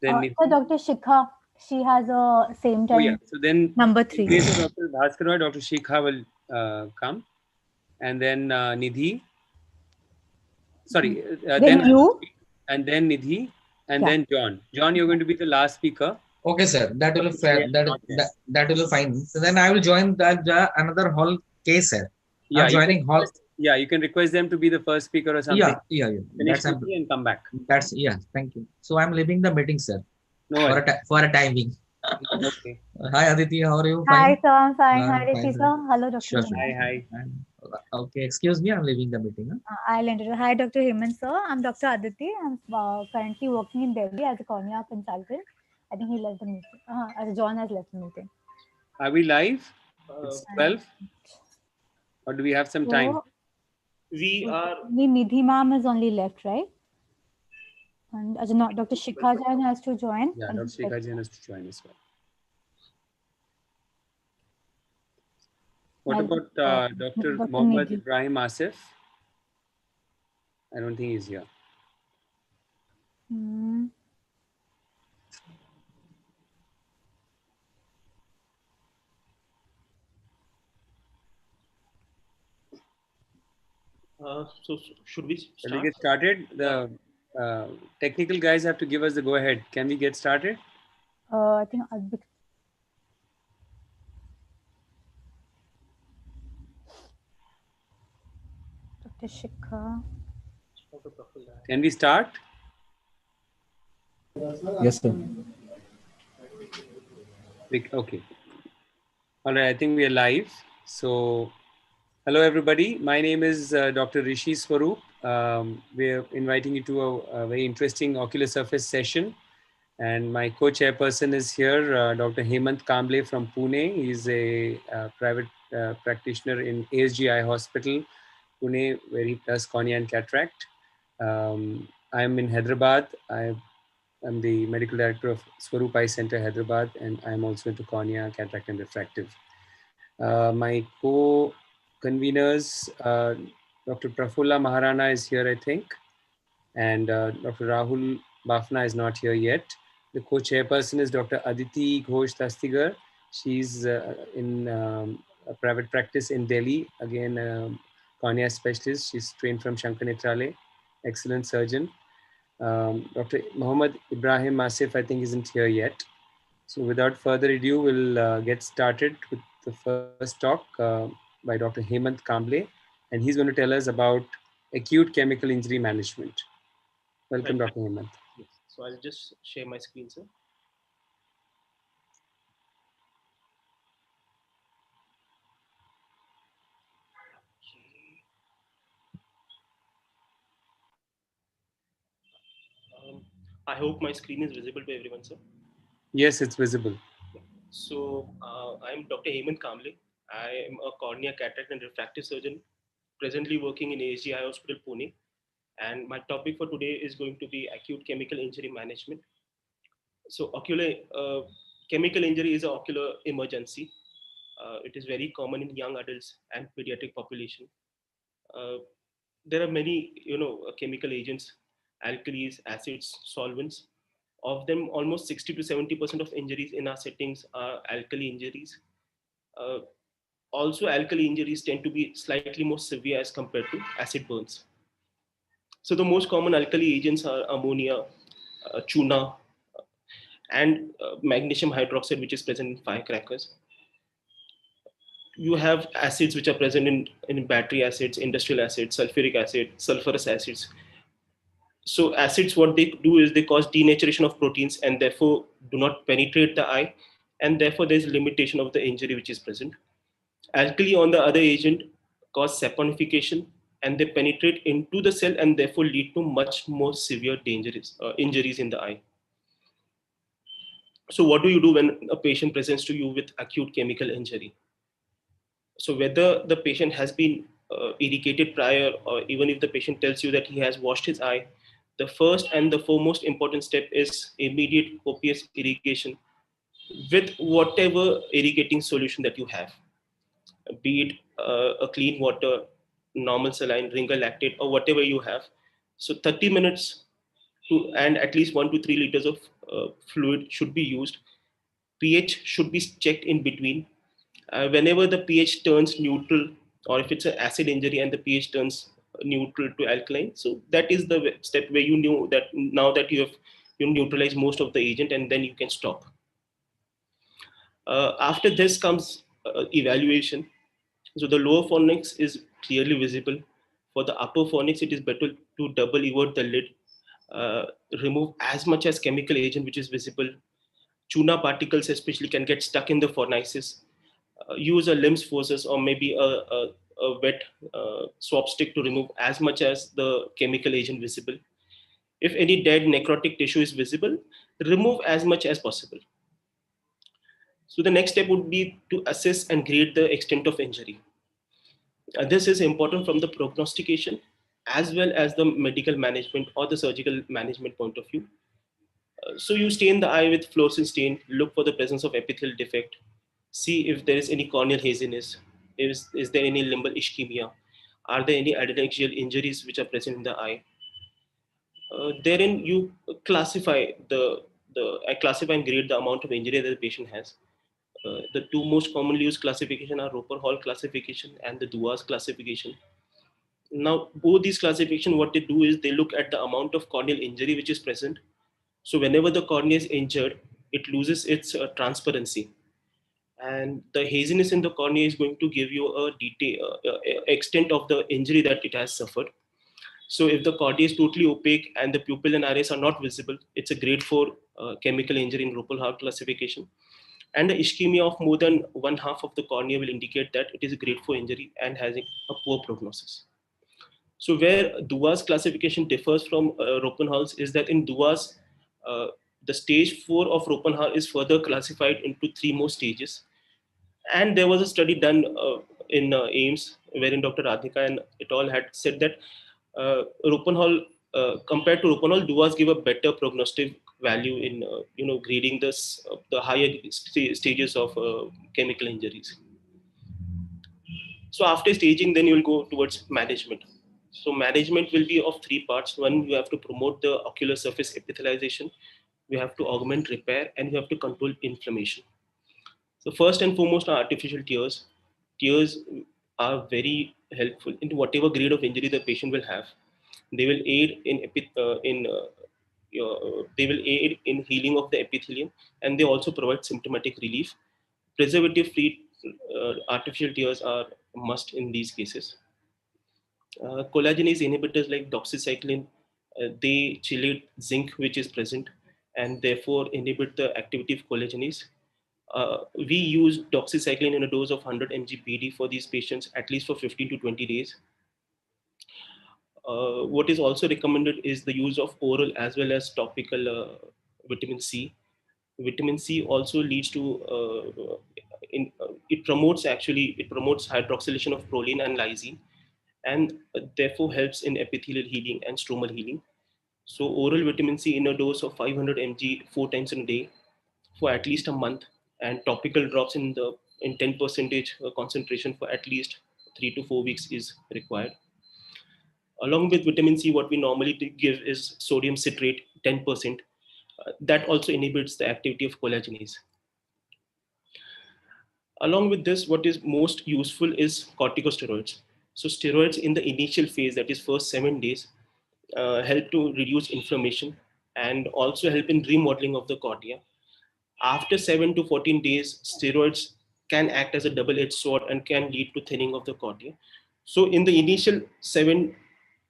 Then so Dr. Shikha, she has a same time. Oh yeah. So then number 3. In case of Dr. Bhaskar Roy, Dr. Shikha will come, and then Nidhi. Sorry. Then you. And then Nidhi, and then John. John, you're going to be the last speaker. Okay, sir. That will that will fine. So then I will join another hall case, sir. Yeah, I'm joining hall. Yeah, you can request them to be the first speaker or something. Yeah. Finish and come back. That's Thank you. So I'm leaving the meeting, sir. No. For a timing. Okay. Hi, Aditi. How are you? Hi, sir. I'm fine. I'm Hi, fine, Rishi, sir. sir. Hello, Dr. Sure. Hi. Okay, excuse me. I'm leaving the meeting. I'll introduce. Hi, Dr. Hemant, sir. I'm Dr. Aditi. I'm currently working in Delhi as a cornea consultant. I think he left the meeting. As John has left the meeting. Are we live? It's 12. Or do we have some time? We are. Nidhi ma'am is only left, right? And Dr. Shikha Jain has to join. Yeah, Dr. Shikha Jain has to join as well. What about Dr. Mohammad Ibrahim Asif? I don't think he's here. So should we start? Shall we get started? The technical guys have to give us the go ahead. Can we get started? I think Dr. Shikha. Can we start? Yes, sir. Okay. All right, I think we are live. So, hello everybody. My name is Dr. Rishi Swaroop. We are inviting you to a very interesting ocular surface session. And my co-chairperson is here, Dr. Hemant Kamble from Pune. He's a private practitioner in ASGI Hospital, Pune, where he does cornea and cataract. I'm in Hyderabad. I'm the medical director of Swaroop Eye Center, Hyderabad, and I'm also into cornea, cataract, and refractive. My co-conveners, Dr. Prafulla Maharana is here, I think, and Dr. Rahul Bafna is not here yet. The co-chairperson is Dr. Aditi Ghosh Dastigar. She's in a private practice in Delhi, again, cornea specialist. She's trained from Shankar Nethralaya, excellent surgeon. Dr. Mohammad Ibrahim Asif, I think, isn't here yet. So without further ado, we'll get started with the first talk by Dr. Hemant Kamble, and he's going to tell us about acute chemical injury management. Welcome, Dr. Hemant. Yes. So I'll just share my screen, sir. I hope my screen is visible to everyone, sir. Yes, it's visible. So I'm Dr. Hemant Kamble. I am a cornea, cataract and refractive surgeon, presently working in ASGI Hospital, Pune. And my topic for today is going to be acute chemical injury management. So chemical injury is an ocular emergency. It is very common in young adults and pediatric population. There are many, chemical agents, alkalis, acids, solvents. Of them, almost 60 to 70% of injuries in our settings are alkali injuries. Also, alkali injuries tend to be slightly more severe as compared to acid burns. So the most common alkali agents are ammonia, tuna, and magnesium hydroxide, which is present in firecrackers. You have acids which are present in battery acids, industrial acids, sulfuric acid, sulfurous acids. So acids, what they do is they cause denaturation of proteins and therefore do not penetrate the eye, and therefore there is limitation of the injury which is present. Alkali, on the other agent, cause saponification and they penetrate into the cell and therefore lead to much more severe injuries in the eye. So what do you do when a patient presents to you with acute chemical injury? So whether the patient has been irrigated prior, or even if the patient tells you that he has washed his eye, the first and the foremost important step is immediate copious irrigation with whatever irrigating solution that you have, be it a clean water, normal saline, ringer lactate, or whatever you have. So 30 minutes and at least 1 to 3 liters of fluid should be used. pH should be checked in between. Whenever the pH turns neutral, or if it's an acid injury and the pH turns neutral to alkaline, so that is the step where you know that now that you have neutralized most of the agent, and then you can stop. After this comes evaluation. So the lower fornix is clearly visible. For the upper fornix, it is better to double evert the lid, remove as much as chemical agent which is visible. Tuna particles especially can get stuck in the fornices. Use a LIMS forceps or maybe a wet swab stick to remove as much as the chemical agent visible. If any dead necrotic tissue is visible, remove as much as possible. So the next step would be to assess and grade the extent of injury. This is important from the prognostication as well as the medical management or the surgical management point of view. So you stain the eye with fluorescent stain, look for the presence of epithelial defect, see if there is any corneal haziness, is there any limbal ischemia, are there any adnexial injuries which are present in the eye. Therein you classify classify and grade the amount of injury that the patient has. The two most commonly used classification are Roper Hall classification and the Duas classification. Now, both these classification, what they do is they look at the amount of corneal injury which is present. So whenever the cornea is injured, it loses its transparency. And the haziness in the cornea is going to give you a extent of the injury that it has suffered. So if the cornea is totally opaque and the pupil and iris are not visible, it's a grade 4 chemical injury in Roper Hall classification. And the ischemia of more than 1/2 of the cornea will indicate that it is a grade 4 injury and having a poor prognosis. So where Duas classification differs from Roper Hall's is that in Duas, the stage 4 of Roper Hall is further classified into 3 more stages. And there was a study done in AIMS wherein Dr. Radhika and it all had said that Roper Hall, compared to Roper Hall, Duas give a better prognostic value in grading this the higher stages of chemical injuries. So after staging, then you will go towards management. So management will be of 3 parts. One, you have to promote the ocular surface epithelialization, we have to augment repair, and we have to control inflammation. So first and foremost are artificial tears. Tears are very helpful in whatever grade of injury the patient will have. They will aid in healing of the epithelium, and they also provide symptomatic relief. Preservative-free artificial tears are a must in these cases. Collagenase inhibitors like doxycycline, they chelate zinc which is present and therefore inhibit the activity of collagenase. We use doxycycline in a dose of 100 mg PD for these patients at least for 15 to 20 days. What is also recommended is the use of oral as well as topical vitamin C. Vitamin C also leads to it promotes hydroxylation of proline and lysine, and therefore helps in epithelial healing and stromal healing. So oral vitamin C in a dose of 500 mg 4 times in a day for at least a month, and topical drops in 10% concentration for at least 3 to 4 weeks is required. Along with vitamin C, what we normally give is sodium citrate 10%. That also inhibits the activity of collagenase. Along with this, what is most useful is corticosteroids. So steroids in the initial phase, that is first 7 days, help to reduce inflammation and also help in remodeling of the cornea. After 7 to 14 days, steroids can act as a double-edged sword and can lead to thinning of the cornea. So in the initial 7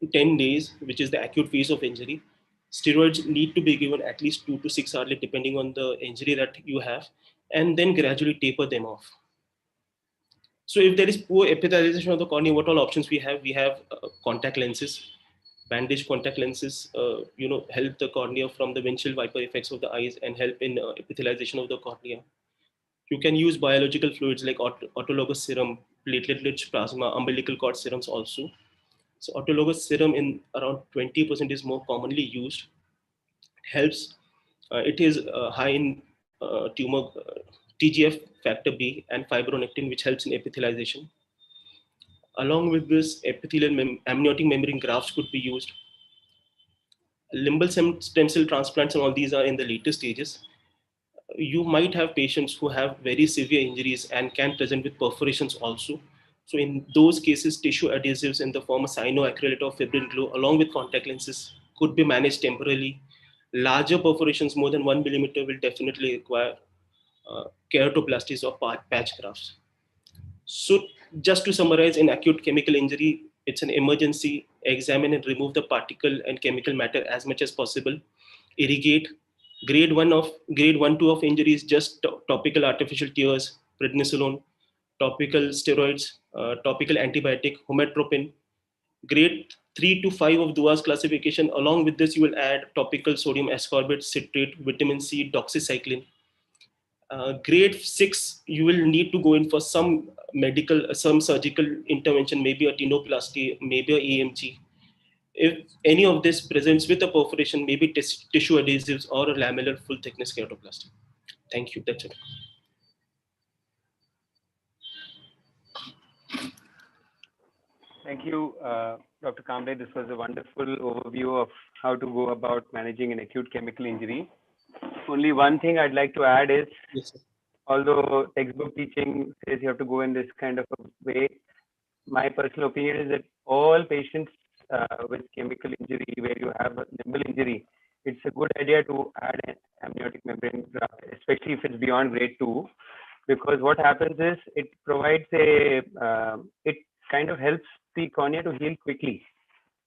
to 10 days, which is the acute phase of injury, steroids need to be given at least 2 to 6 hourly, depending on the injury that you have, and then gradually taper them off. So if there is poor epithelialization of the cornea, what all options we have? We have contact lenses. Bandage contact lenses, help the cornea from the windshield wiper effects of the eyes and help in epithelialization of the cornea. You can use biological fluids like autologous serum, platelet-rich plasma, umbilical cord serums also. So autologous serum in around 20% is more commonly used. It helps. It is high in tumor TGF factor B and fibronectin, which helps in epithelialization. Along with this, epithelial amniotic membrane grafts could be used. Limbal stem cell transplants and all these are in the later stages. You might have patients who have very severe injuries and can present with perforations also. So in those cases, tissue adhesives in the form of cyanoacrylate or fibrin glue along with contact lenses could be managed temporarily. Larger perforations more than 1 millimeter will definitely require keratoplasties or patch grafts. So just to summarize, in acute chemical injury, it's an emergency. Examine and remove the particle and chemical matter as much as possible. Irrigate. Grade 1-2 of injuries, just topical artificial tears, prednisolone, topical steroids, topical antibiotic, hometropin. Grade 3 to 5 of Dua's classification. Along with this, you will add topical sodium ascorbate, citrate, vitamin C, doxycycline. Grade 6, you will need to go in for some surgical intervention, maybe a tenoplasty, maybe a EMG. If any of this presents with a perforation, maybe tissue adhesives or a lamellar full thickness keratoplasty. Thank you. That's it. Thank you, Dr. Kamble. This was a wonderful overview of how to go about managing an acute chemical injury. Only one thing I'd like to add is, although textbook teaching says you have to go in this kind of a way, my personal opinion is that all patients with chemical injury, where you have a limbal injury, it's a good idea to add an amniotic membrane graft, especially if it's beyond grade 2, because what happens is it provides it kind of helps the cornea to heal quickly.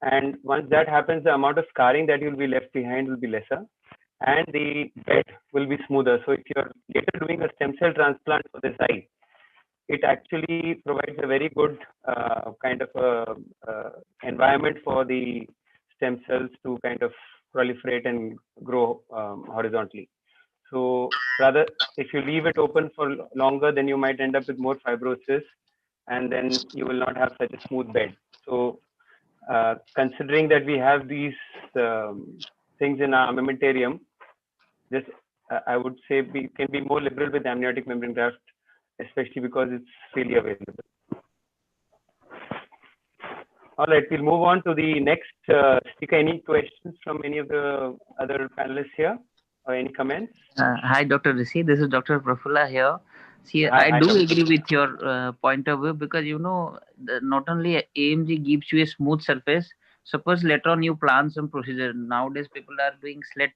And once that happens, the amount of scarring that you'll be left behind will be lesser, and the bed will be smoother. So if you're later doing a stem cell transplant for this eye, it actually provides a very good kind of environment for the stem cells to kind of proliferate and grow horizontally. So rather, if you leave it open for longer, then you might end up with more fibrosis, and then you will not have such a smooth bed. So considering that we have these things in our armamentarium, this I would say we can be more liberal with amniotic membrane graft, especially because it's freely available. All right, we'll move on to the next speaker. Any questions from any of the other panelists here, or any comments? Hi, Dr. Rishi. This is Dr. Prafulla here. See, Hi, I do Dr. agree with your point of view, because not only AMG gives you a smooth surface. Suppose later on you plan some procedure. Nowadays people are doing slit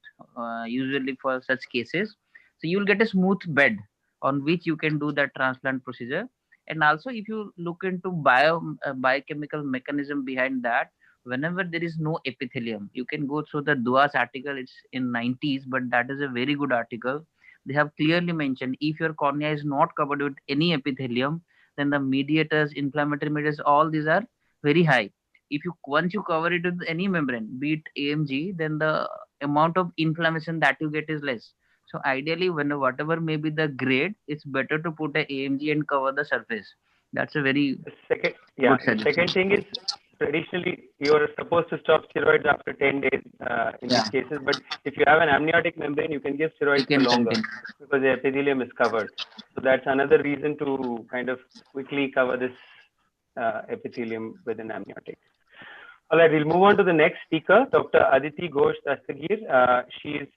usually for such cases. So you will get a smooth bed on which you can do that transplant procedure. And also if you look into biochemical mechanism behind that, whenever there is no epithelium, you can go through the Dua's article. It's in 90s, but that is a very good article. They have clearly mentioned if your cornea is not covered with any epithelium, then the mediators, inflammatory mediators, all these are very high. If once you cover it with any membrane, be it AMG, then the amount of inflammation that you get is less. So ideally, when whatever may be the grade, it's better to put a AMG and cover the surface. That's a very Second, good the suggestion. second thing is traditionally you are supposed to stop steroids after 10 days in these cases, but if you have an amniotic membrane, you can give steroids for longer because the epithelium is covered. So that's another reason to kind of quickly cover this epithelium with an amniotic. All right, we'll move on to the next speaker, Dr. Aditi Ghosh Dastagir. She is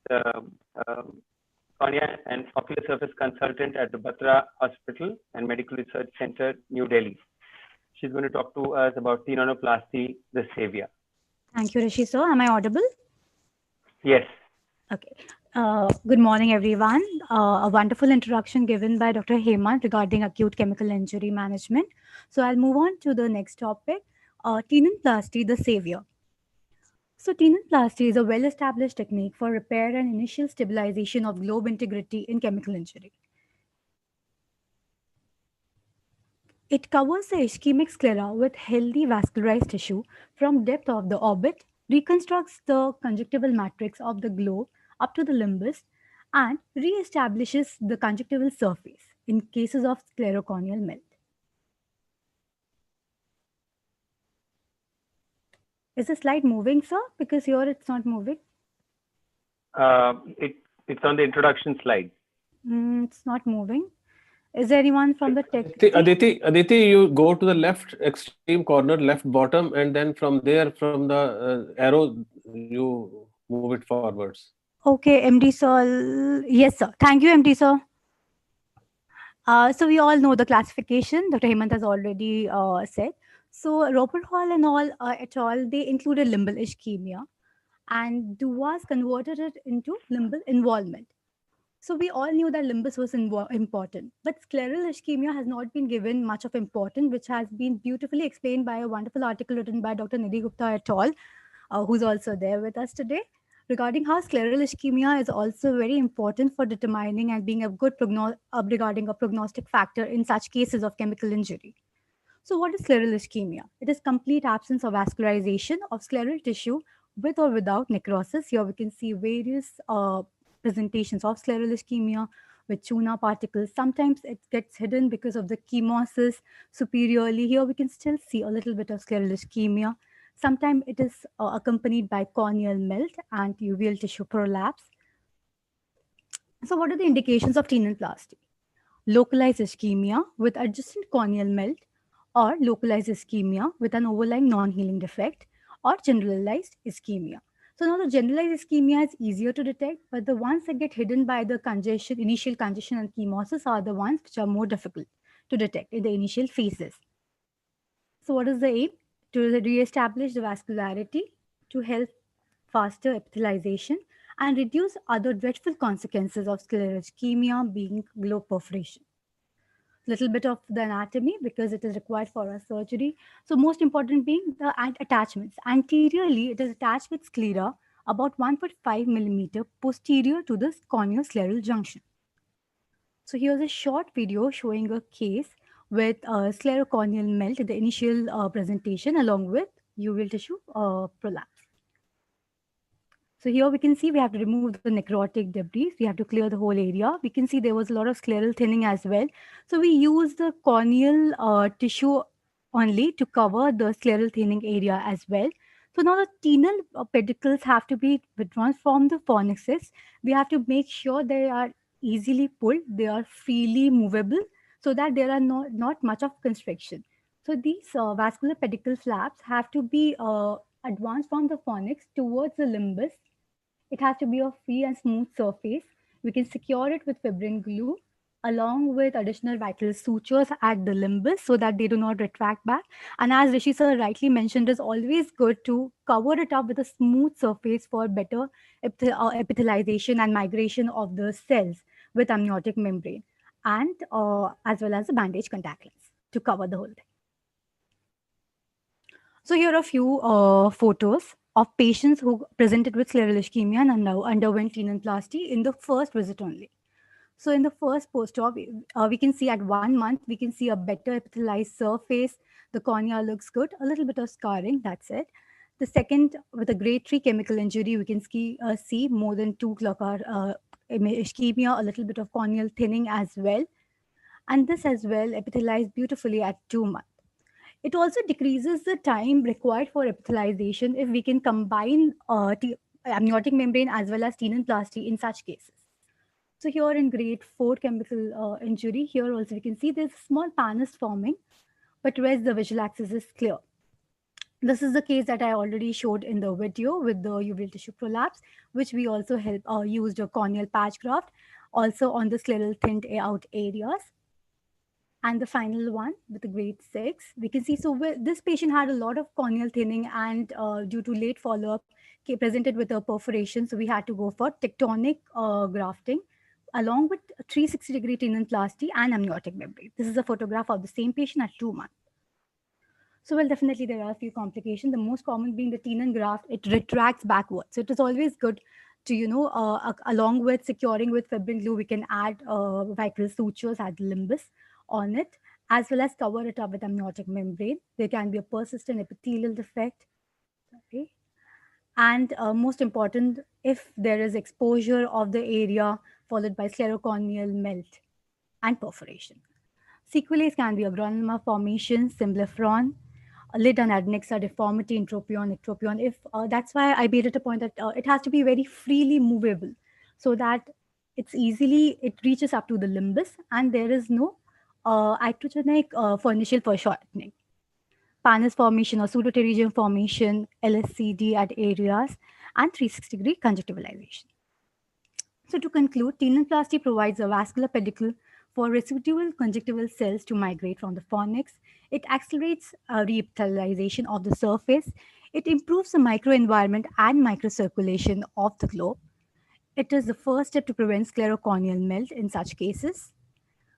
cornea and ocular surface consultant at the Batra Hospital and Medical Research Center, New Delhi. She's going to talk to us about tenonoplasty, the savior. Thank you, Rishi. So, am I audible? Yes. Okay. Good morning, everyone. A wonderful introduction given by Dr. Hemant regarding acute chemical injury management. So, I'll move on to the next topic, tenonoplasty, the savior. So, tenonoplasty is a well-established technique for repair and initial stabilization of globe integrity in chemical injury. It covers the ischemic sclera with healthy vascularized tissue from depth of the orbit, reconstructs the conjunctival matrix of the globe up to the limbus, and re-establishes the conjunctival surface in cases of sclerocorneal melt. Is the slide moving, sir? Because here it's not moving. It's on the introduction slide. It's not moving. Is there anyone from the tech? Aditi, you go to the left extreme corner, left bottom, and then from there, from the arrow, you move it forwards. Okay, MD sir. Yes, sir. Thank you, MD sir. So we all know the classification. Dr. Hemant has already said. So Robert Hall and all et al. They included limbal ischemia, and Duas converted it into limbal involvement. So we all knew that limbus was important, but scleral ischemia has not been given much of importance, which has been beautifully explained by a wonderful article written by Dr. Nidhi Gupta et al., who's also there with us today, regarding how scleral ischemia is also very important for determining and being a good regarding a prognostic factor in such cases of chemical injury. So what is scleral ischemia? It is complete absence of vascularization of scleral tissue with or without necrosis. Here we can see various presentations of scleral ischemia with Chuna particles. Sometimes it gets hidden because of the chemosis superiorly. Here we can still see a little bit of scleral ischemia. Sometimes it is accompanied by corneal melt and uveal tissue prolapse. So what are the indications of tenonoplasty? Localized ischemia with adjacent corneal melt, or localized ischemia with an overlying non-healing defect, or generalized ischemia. So now the generalized ischemia is easier to detect, but the ones that get hidden by the congestion, initial congestion and chemosis are the ones which are more difficult to detect in the initial phases. So what is the aim? To re-establish the vascularity, to help faster epithelialization and reduce other dreadful consequences of scleral ischemia being globe perforation. Little bit of the anatomy because it is required for our surgery. So most important being the attachments. Anteriorly, it is attached with sclera about 1.5 millimeter posterior to the corneoscleral junction. So here's a short video showing a case with sclerocorneal melt in the initial presentation along with uveal tissue prolapse. So here we can see we have to remove the necrotic debris. We have to clear the whole area. We can see there was a lot of scleral thinning as well. So we use the corneal tissue only to cover the scleral thinning area as well. So now the tenal pedicles have to be withdrawn from the fornixes. We have to make sure they are easily pulled. They are freely movable so that there are not much of constriction. So these vascular pedicle flaps have to be advanced from the fornix towards the limbus. It has to be a free and smooth surface. We can secure it with fibrin glue along with additional vital sutures at the limbus so that they do not retract back. And as Rishi sir rightly mentioned, it's always good to cover it up with a smooth surface for better epithelialization and migration of the cells with amniotic membrane, and as well as a bandage contact lens to cover the whole thing. So here are a few photos of patients who presented with scleral ischemia and underwent tenonoplasty in the first visit only. So in the first post-op, we can see at 1 month, we can see a better epithelialized surface. The cornea looks good, a little bit of scarring, that's it. The second, with a grade 3 chemical injury, we can see more than 2 ischemia, a little bit of corneal thinning as well. And this as well epithelialized beautifully at 2 months. It also decreases the time required for epithelialization if we can combine amniotic membrane as well as tenonplasty in such cases. So here in grade 4 chemical injury, here also we can see there's a small pannus forming, but rest the visual axis is clear. This is the case that I already showed in the video with the uveal tissue prolapse, which we also used a corneal patch graft, also on the scleral thinned out areas. And the final one with the grade 6, we can see, so this patient had a lot of corneal thinning and due to late follow-up, presented with a perforation. So we had to go for tectonic grafting along with 360-degree tenonplasty and amniotic membrane. This is a photograph of the same patient at 2 months. So, well, definitely there are a few complications. The most common being the tenon graft, it retracts backwards. So it is always good to, along with securing with fibrin glue, we can add vitreous sutures at the limbus on it, as well as cover it up with amniotic membrane. There can be a persistent epithelial defect. Okay. And most important, if there is exposure of the area followed by sclerocorneal melt and perforation. Sequelae can be a granuloma formation, symblepharon, lid and adnexa deformity, entropion, ectropion. If that's why I made it a point that it has to be very freely movable, so that it reaches up to the limbus and there is no iatrogenic furnishal for shortening. Pannus formation or pseudopterygium formation, LSCD at areas, and 360-degree conjunctivalization. So to conclude, tenonplasty provides a vascular pedicle for residual conjunctival cells to migrate from the fornix. It accelerates reepithelialization of the surface. It improves the microenvironment and microcirculation of the globe. It is the first step to prevent sclerocorneal melt in such cases.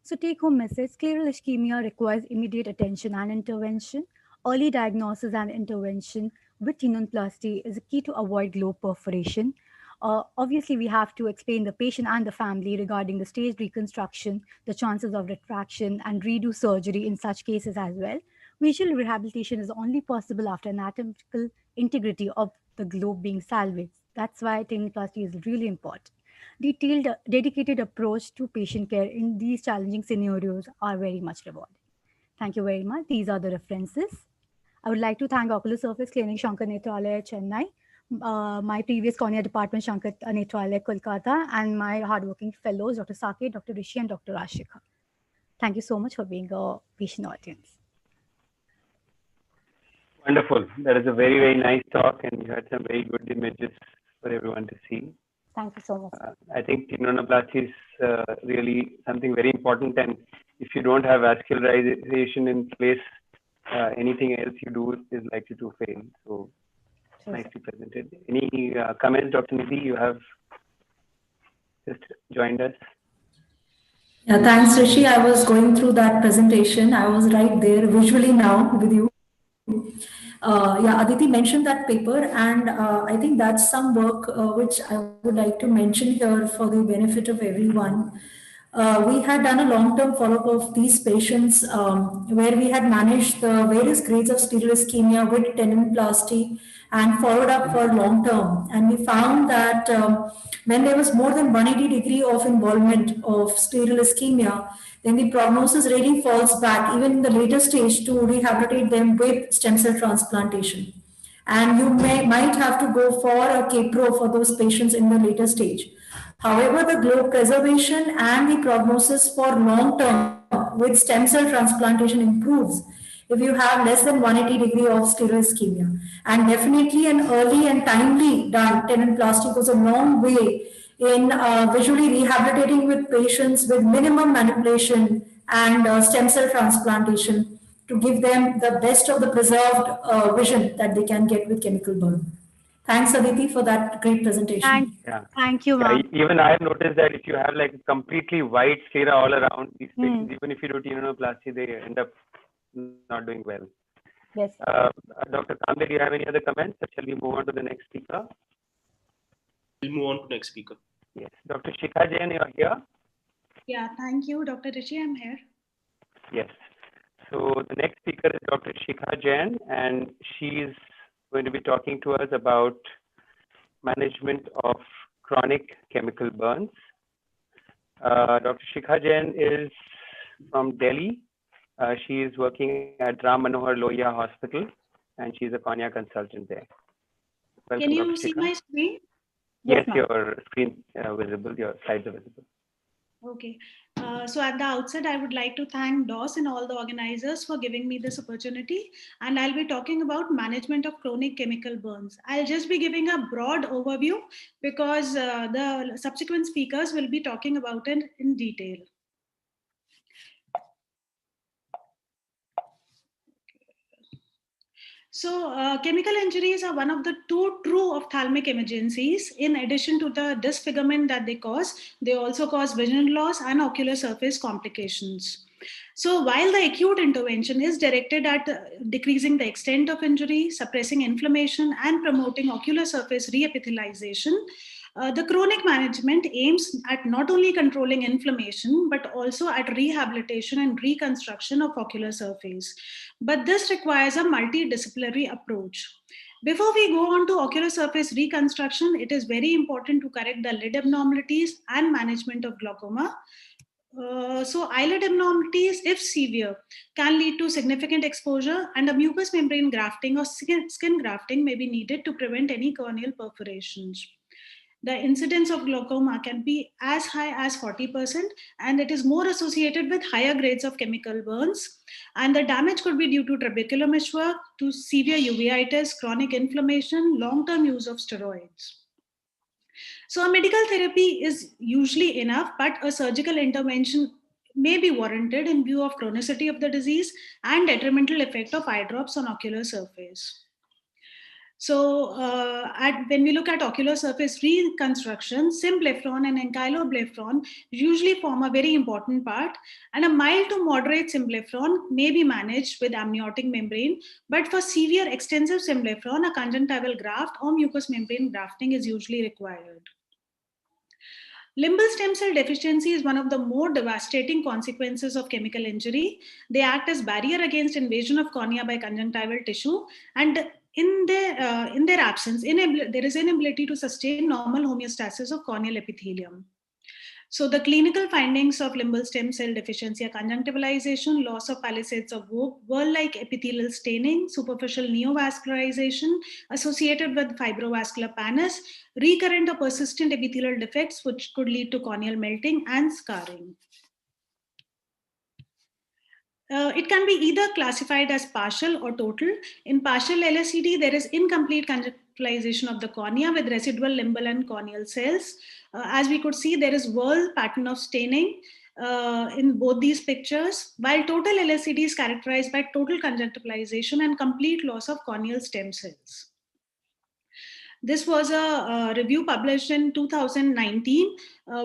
So take-home message, scleral ischemia requires immediate attention and intervention. Early diagnosis and intervention with tenonplasty is a key to avoid globe perforation. Obviously, we have to explain the patient and the family regarding the staged reconstruction, the chances of retraction, and redo surgery in such cases as well. Visual rehabilitation is only possible after anatomical integrity of the globe being salvaged. That's why tenonplasty is really important. Detailed, dedicated approach to patient care in these challenging scenarios are very much rewarding. Thank you very much. These are the references. I would like to thank Ocular Surface Clinic, Shankar Netralaya, Chennai, my previous cornea department, Shankar Netralaya, Kolkata, and my hardworking fellows, Dr. Sake, Dr. Rishi, and Dr. Ashika. Thank you so much for being a patient audience. Wonderful. That is a very, very nice talk, and you had some very good images for everyone to see. Thank you so much. I think tenonoplasty is really something very important, and if you don't have vascularization in place, anything else you do is likely to fail. So nicely presented. Any comments, Dr. Nidhi? You have just joined us. Yeah, thanks, Rishi. I was going through that presentation. I was right there visually now with you. Yeah, Aditi mentioned that paper, and I think that's some work which I would like to mention here for the benefit of everyone. We had done a long-term follow-up of these patients where we had managed the various grades of scleral ischemia with tenonplasty and followed up for long-term. And we found that when there was more than 180 degree of involvement of scleral ischemia, then the prognosis really falls back, even in the later stage, to rehabilitate them with stem cell transplantation. And you might have to go for a Kepro for those patients in the later stage. However, the globe preservation and the prognosis for long-term with stem cell transplantation improves if you have less than 180 degree of scleral ischemia. And definitely an early and timely done tenonplasty goes a long way in visually rehabilitating with patients with minimum manipulation and stem cell transplantation to give them the best of the preserved vision that they can get with chemical burn. Thanks, Aditi, for that great presentation. Thank you, ma'am. Even I have noticed that if you have like a completely white sclera all around these patients, even if you do tenonoplasty, they end up not doing well. Yes. Dr. Kamble, do you have any other comments? Shall we move on to the next speaker? We'll move on to next speaker. Yes. Dr. Shikha Jain, you are here? Yeah, thank you, Dr. Rishi. I'm here. Yes. So the next speaker is Dr. Shikha Jain, and she is going to be talking to us about management of chronic chemical burns. Dr. Shikha Jain is from Delhi. She is working at Ram Manohar Lohia Hospital, and she's a cornea consultant there. Welcome, Can you Dr. see Shikha. my screen? Yes, ma'am. your screen visible, your slides are visible. Okay. So at the outset, I would like to thank DOS and all the organizers for giving me this opportunity. And I'll be talking about management of chronic chemical burns. I'll just be giving a broad overview because the subsequent speakers will be talking about it in detail. So chemical injuries are one of the two true ophthalmic emergencies. In addition to the disfigurement that they cause, they also cause vision loss and ocular surface complications. So while the acute intervention is directed at decreasing the extent of injury, suppressing inflammation, and promoting ocular surface reepithelialization, the chronic management aims at not only controlling inflammation, but also at rehabilitation and reconstruction of ocular surface. But this requires a multidisciplinary approach. Before we go on to ocular surface reconstruction, it is very important to correct the lid abnormalities and management of glaucoma. So eyelid abnormalities, if severe, can lead to significant exposure, and a mucous membrane grafting or skin grafting may be needed to prevent any corneal perforations. The incidence of glaucoma can be as high as 40%, and it is more associated with higher grades of chemical burns. And the damage could be due to trabecular meshwork, to severe uveitis, chronic inflammation, long-term use of steroids. So a medical therapy is usually enough, but a surgical intervention may be warranted in view of chronicity of the disease and detrimental effect of eye drops on ocular surface. So when we look at ocular surface reconstruction, symblepharon and enkyloblepharon usually form a very important part, and a mild to moderate symblepharon may be managed with amniotic membrane, but for severe extensive symblepharon, a conjunctival graft or mucous membrane grafting is usually required. Limbal stem cell deficiency is one of the more devastating consequences of chemical injury. They act as barrier against invasion of cornea by conjunctival tissue, and in their absence, there is inability to sustain normal homeostasis of corneal epithelium. So the clinical findings of limbal stem cell deficiency are conjunctivalization, loss of palisades of whorl-like epithelial staining, superficial neovascularization associated with fibrovascular pannus, recurrent or persistent epithelial defects which could lead to corneal melting and scarring. It can be either classified as partial or total. In partial LSCD, there is incomplete conjunctivalization of the cornea with residual limbal and corneal cells. As we could see, there is whorl pattern of staining in both these pictures, while total LSCD is characterized by total conjunctivalization and complete loss of corneal stem cells. This was a review published in 2019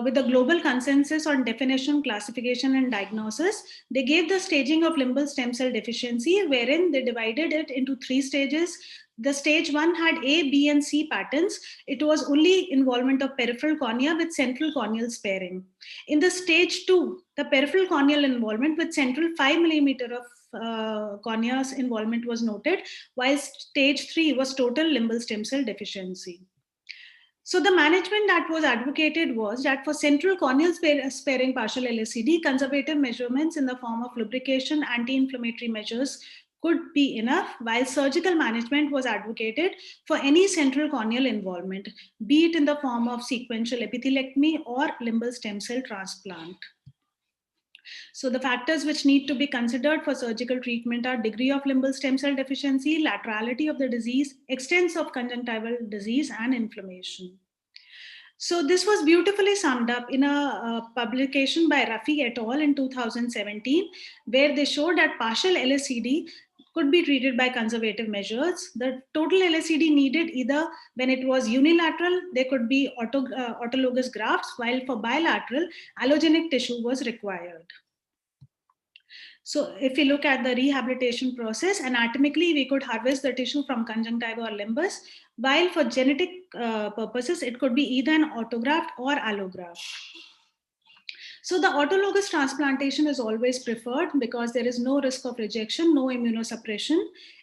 with a global consensus on definition, classification, and diagnosis. They gave the staging of limbal stem cell deficiency, wherein they divided it into 3 stages. The stage 1 had A, B, and C patterns. It was only involvement of peripheral cornea with central corneal sparing. In the stage 2, the peripheral corneal involvement with central 5 mm of cornea's involvement was noted, while stage 3 was total limbal stem cell deficiency. So the management that was advocated was that for central corneal sparing partial LSCD, conservative measurements in the form of lubrication, anti-inflammatory measures could be enough, while surgical management was advocated for any central corneal involvement, be it in the form of sequential epithelectomy or limbal stem cell transplant. So the factors which need to be considered for surgical treatment are degree of limbal stem cell deficiency, laterality of the disease, extent of conjunctival disease, and inflammation. So this was beautifully summed up in a publication by Rafi et al. In 2017, where they showed that partial LSCD could be treated by conservative measures. The total LSCD needed either when it was unilateral, there could be autologous grafts, while for bilateral, allogenic tissue was required. So if we look at the rehabilitation process, anatomically, we could harvest the tissue from conjunctiva or limbus, while for genetic purposes, it could be either an autograft or allograft. So the autologous transplantation is always preferred because there is no risk of rejection, no immunosuppression.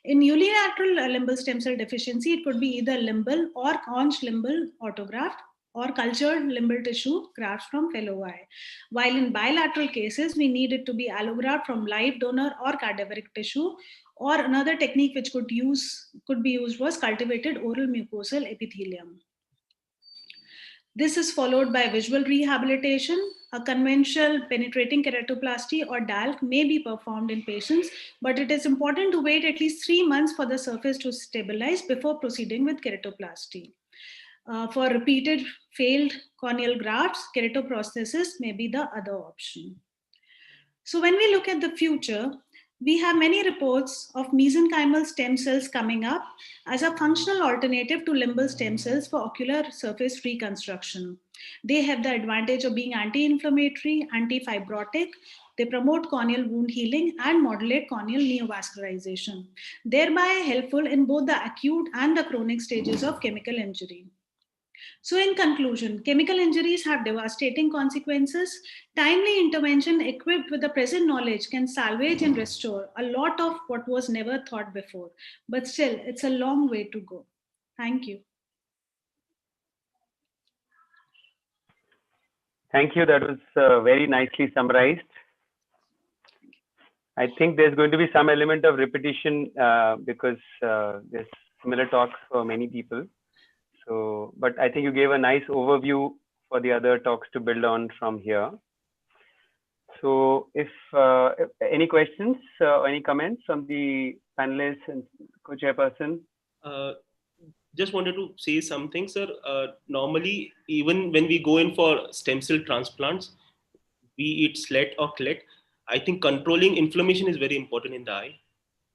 In unilateral limbal stem cell deficiency, it could be either limbal or conch limbal autograft. or cultured limbal tissue grafts from fellow eye. While in bilateral cases, we need it to be allograft from live donor or cadaveric tissue, or another technique which could be used was cultivated oral mucosal epithelium. This is followed by visual rehabilitation. A conventional penetrating keratoplasty or DALK may be performed in patients, but it is important to wait at least 3 months for the surface to stabilize before proceeding with keratoplasty. For repeated failed corneal grafts, keratoprosthesis may be the other option. So when we look at the future, we have many reports of mesenchymal stem cells coming up as a functional alternative to limbal stem cells for ocular surface reconstruction. They have the advantage of being anti-inflammatory, anti-fibrotic. They promote corneal wound healing and modulate corneal neovascularization, thereby helpful in both the acute and the chronic stages of chemical injury. So in conclusion, chemical injuries have devastating consequences. Timely intervention equipped with the present knowledge can salvage and restore a lot of what was never thought before. But still, it's a long way to go. Thank you. Thank you. That was very nicely summarized. I think there's going to be some element of repetition because there's similar talks for many people. So, but I think you gave a nice overview for the other talks to build on from here. So if any questions or any comments from the panelists and co-chairperson? Just wanted to say something, sir. Normally, even when we go in for stem cell transplants, be it SLET or CLET, I think controlling inflammation is very important in the eye.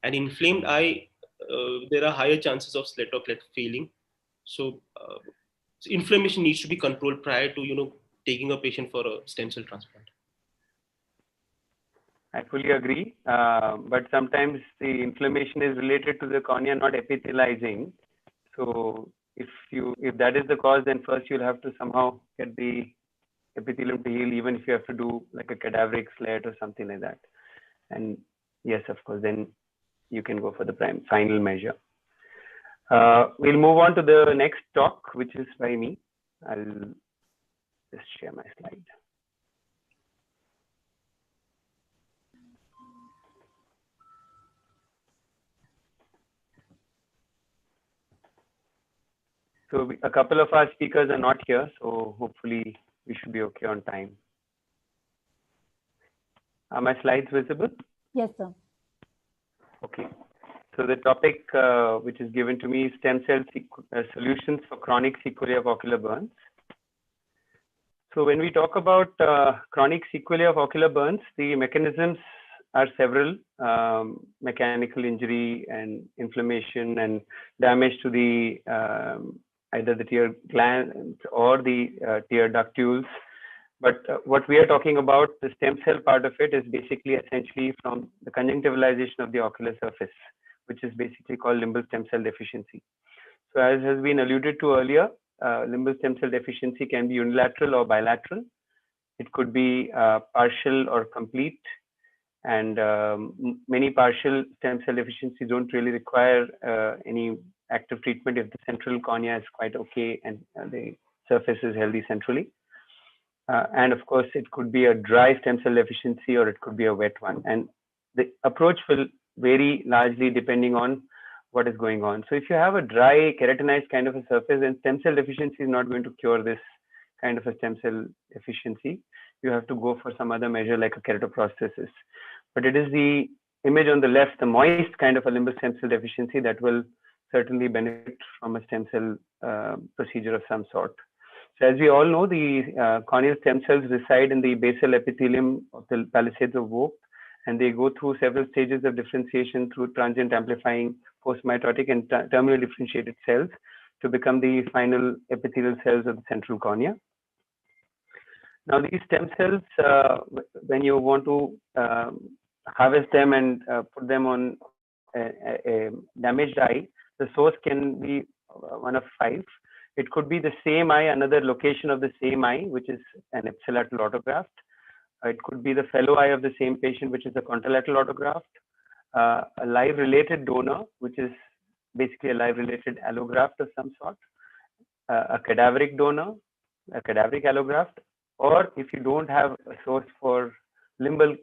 And inflamed eye, there are higher chances of SLET or CLET failing. So inflammation needs to be controlled prior to taking a patient for a stem cell transplant. I fully agree, but sometimes the inflammation is related to the cornea not epithelializing. So if that is the cause, then first you'll have to somehow get the epithelium to heal, even if you have to do like a cadaveric SLET or something like that. And yes, of course, then you can go for the final measure. We'll move on to the next talk, which is by me. I'll just share my slide. So a couple of our speakers are not here, so hopefully we should be okay on time. Are my slides visible? Yes, sir. Okay. So the topic which is given to me is stem cell solutions for chronic sequelae of ocular burns. So when we talk about chronic sequelae of ocular burns, the mechanisms are several: mechanical injury and inflammation and damage to the either the tear glands or the tear ductules. But what we are talking about, the stem cell part of it, is basically essentially from the conjunctivalization of the ocular surface, which is basically called limbal stem cell deficiency. So as has been alluded to earlier, limbal stem cell deficiency can be unilateral or bilateral. It could be partial or complete. And many partial stem cell deficiencies don't really require any active treatment if the central cornea is quite okay and the surface is healthy centrally. And of course, it could be a dry stem cell deficiency or it could be a wet one. And the approach will vary largely depending on what is going on. So if you have a dry keratinized kind of a surface, then stem cell deficiency is not going to cure this kind of a stem cell deficiency. You have to go for some other measure like a keratoprosthesis. But it is the image on the left, the moist kind of a limbal stem cell deficiency, that will certainly benefit from a stem cell procedure of some sort. So as we all know, the corneal stem cells reside in the basal epithelium of the palisades of Vogt, and they go through several stages of differentiation through transient amplifying, postmitotic and terminally differentiated cells to become the final epithelial cells of the central cornea. Now these stem cells, when you want to harvest them and put them on a damaged eye, the source can be one of 5. It could be the same eye, another location of the same eye, which is an ipsilateral autograft. It could be the fellow eye of the same patient, which is a contralateral autograft. A live related donor, which is basically a live related allograft of some sort. A cadaveric donor, a cadaveric allograft, or if you don't have a source for limbal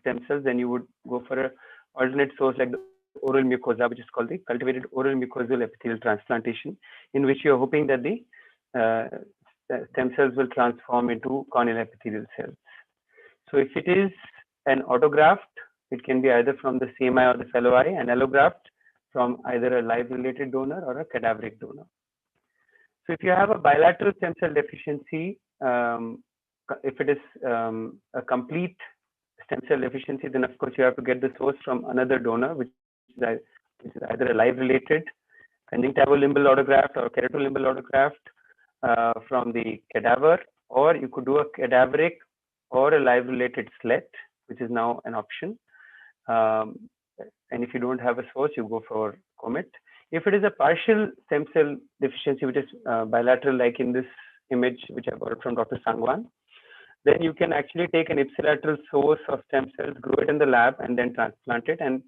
stem cells, then you would go for an alternate source like the oral mucosa, which is called the cultivated oral mucosal epithelial transplantation, in which you're hoping that the stem cells will transform into corneal epithelial cells. So if it is an autograft, it can be either from the same eye or the fellow eye, an allograft from either a live related donor or a cadaveric donor. So if you have a bilateral stem cell deficiency, if it is a complete stem cell deficiency, then of course you have to get the source from another donor, which is either a live related conjunctival limbal autograft or keratolimbal autograft from the cadaver, or you could do a cadaveric or a live related slet, which is now an option. And if you don't have a source, you go for COMET. If it is a partial stem cell deficiency, which is bilateral, like in this image, which I got from Dr. Sangwan, then you can actually take an ipsilateral source of stem cells, grow it in the lab, and then transplant it. And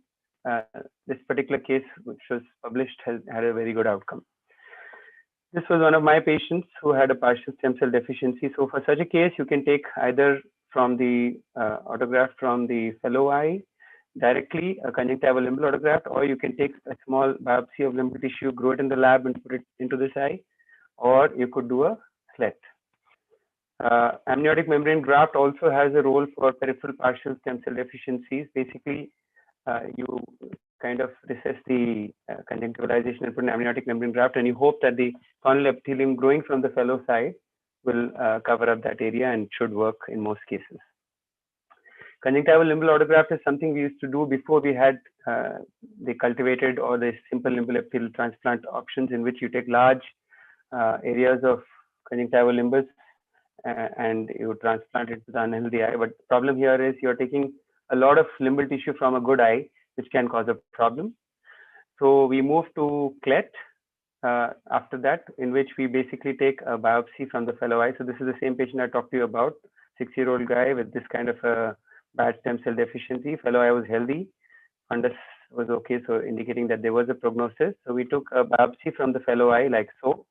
this particular case, which was published, has had a very good outcome. This was one of my patients who had a partial stem cell deficiency. So for such a case, you can take either from the autograft from the fellow eye directly, a conjunctival limbal autograft, or you can take a small biopsy of limbal tissue, grow it in the lab and put it into this eye, or you could do a slet. Amniotic membrane graft also has a role for peripheral partial stem cell deficiencies. Basically, you kind of recess the conjunctivalization and put an amniotic membrane graft, and you hope that the corneal epithelium growing from the fellow side will cover up that area and should work in most cases. Conjunctival limbal autograft is something we used to do before we had the cultivated or the simple limbal epithelial transplant options, in which you take large areas of conjunctival limbus and you transplant it to the unhealthy eye. But the problem here is you're taking a lot of limbal tissue from a good eye, which can cause a problem. So we moved to CLET after that, in which we basically take a biopsy from the fellow eye. So this is the same patient I talked to you about, 6-year-old guy with this kind of a bad stem cell deficiency. Fellow eye was healthy, fundus was okay, so indicating that there was a prognosis. So we took a biopsy from the fellow eye like so.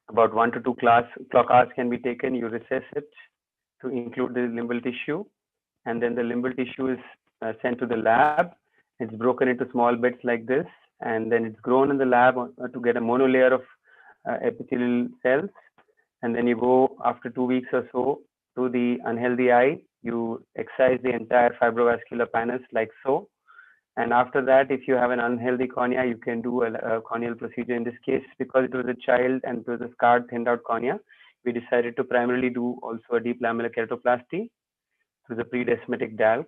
About 1 to 2 clock hours can be taken. You recess it to include the limbal tissue, and then the limbal tissue is sent to the lab. It's broken into small bits like this, and then it's grown in the lab to get a monolayer of epithelial cells. And then you go after 2 weeks or so to the unhealthy eye. You excise the entire fibrovascular panels like so. And after that, if you have an unhealthy cornea, you can do a corneal procedure. In this case, because it was a child and it was a scarred, thinned out cornea, we decided to primarily do also a deep lamellar keratoplasty through the predesmatic DALC.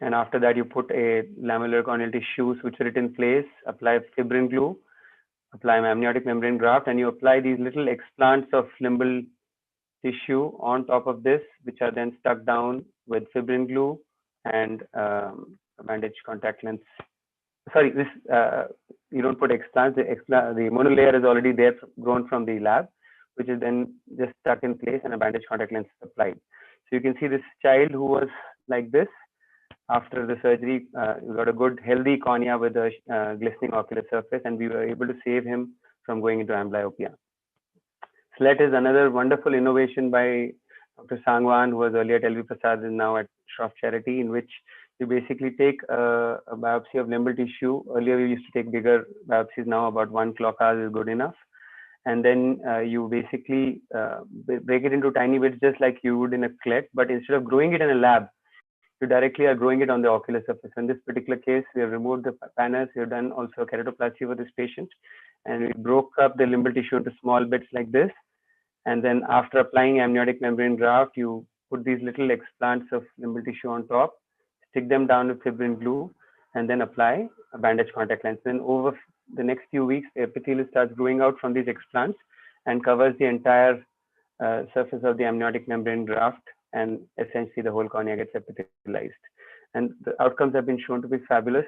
And after that, you put a lamellar corneal tissue, suture it in place, apply fibrin glue, apply amniotic membrane graft, and you apply these little explants of limbal tissue on top of this, which are then stuck down with fibrin glue and a bandage contact lens. Sorry, this you don't put explants. The monolayer is already there, grown from the lab, which is then just stuck in place and a bandage contact lens applied. So you can see this child who was like this. After the surgery, we got a good healthy cornea with a glistening ocular surface, and we were able to save him from going into amblyopia. SLET is another wonderful innovation by Dr. Sangwan, who was earlier at LV Prasad and now at Shroff Charity, in which you basically take a biopsy of limbal tissue. Earlier, we used to take bigger biopsies. Now about 1 clock hours is good enough. And then you basically break it into tiny bits, just like you would in a CLET, but instead of growing it in a lab, you directly are growing it on the ocular surface. In this particular case, we have removed the panels. We have done also a keratoplasty for this patient, and we broke up the limbal tissue into small bits like this. And then after applying amniotic membrane graft, you put these little explants of limbal tissue on top, stick them down with fibrin glue, and then apply a bandage contact lens. Then over the next few weeks, the epithelium starts growing out from these explants and covers the entire surface of the amniotic membrane graft, and essentially the whole cornea gets epithelialized. And the outcomes have been shown to be fabulous,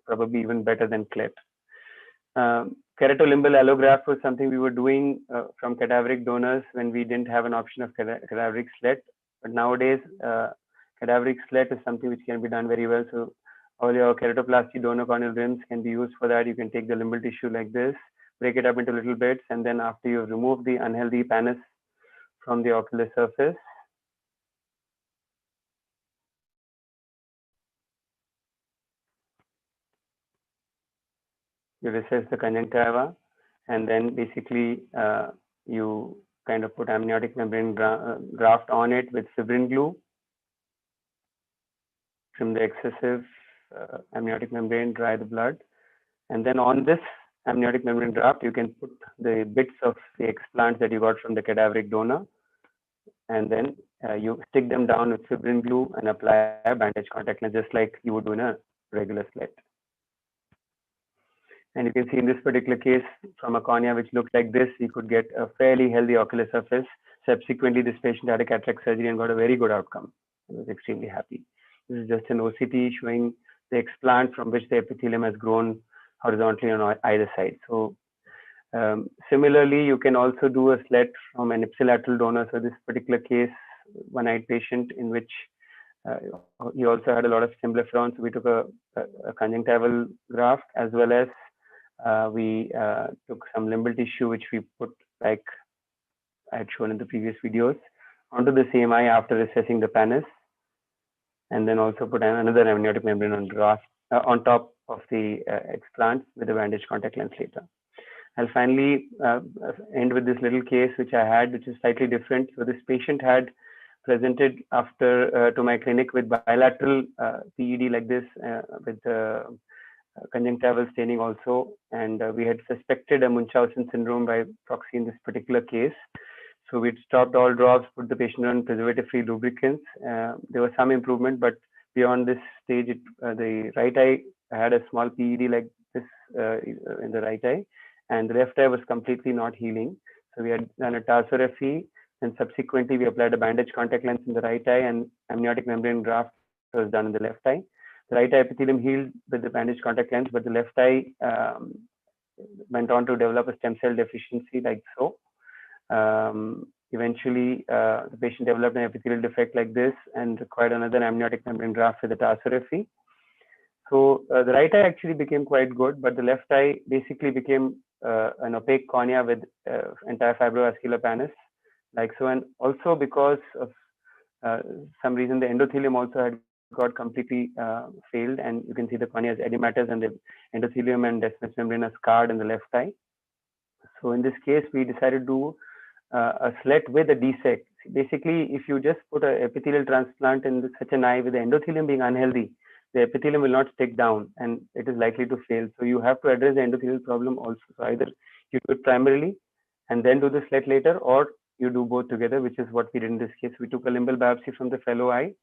probably even better than CLET. Keratolimbal allograft was something we were doing from cadaveric donors when we didn't have an option of cadaveric SLET. But nowadays, cadaveric SLET is something which can be done very well. So all your keratoplasty donor corneal rims can be used for that. You can take the limbal tissue like this, break it up into little bits, and then after you've removed the unhealthy pannus from the ocular surface, you recess the conjunctiva, and then basically you kind of put amniotic membrane graft on it with fibrin glue, trim the excessive amniotic membrane, dry the blood, and then on this amniotic membrane graft, you can put the bits of the explants that you got from the cadaveric donor, and then you stick them down with fibrin glue and apply a bandage contact lens, just like you would do in a regular slit. And you can see in this particular case, from a cornea which looked like this, you could get a fairly healthy ocular surface. Subsequently, this patient had a cataract surgery and got a very good outcome. He was extremely happy. This is just an OCT showing the explant from which the epithelium has grown horizontally on either side. So similarly, you can also do a slit from an ipsilateral donor. So this particular case, one-eyed patient in which he also had a lot of symblepharon. So we took a conjunctival graft, as well as we took some limbal tissue, which we put, like I had shown in the previous videos, onto the same eye after recessing the pannus, and then also put another amniotic membrane on graft on top of the explant with a bandage contact lens later. I'll finally end with this little case which I had, which is slightly different. So this patient had presented after to my clinic with bilateral PED like this, with conjunctival staining also, and we had suspected a Munchausen syndrome by proxy in this particular case. So we'd stopped all drops, put the patient on preservative-free lubricants. There was some improvement, but beyond this stage, the right eye had a small PED like this in the right eye, and the left eye was completely not healing. So we had done a tarsorrhaphy, and subsequently we applied a bandage contact lens in the right eye, and amniotic membrane graft was done in the left eye. The right eye epithelium healed with the bandage contact lens, but the left eye went on to develop a stem cell deficiency like so. Eventually, the patient developed an epithelial defect like this and required another amniotic membrane graft with a tarsorrhaphy. So the right eye actually became quite good, but the left eye basically became an opaque cornea with entire fibrovascular pannus like so. And also because of some reason, the endothelium also had got completely failed, and you can see the cornea has edematous, and the endothelium and descemet membrane are scarred in the left eye. So in this case, we decided to do a slit with a DSEK. Basically, if you just put an epithelial transplant in such an eye with the endothelium being unhealthy, the epithelium will not stick down and it is likely to fail. So you have to address the endothelial problem also. So either you do it primarily and then do the slit later, or you do both together, which is what we did in this case. We took a limbal biopsy from the fellow eye,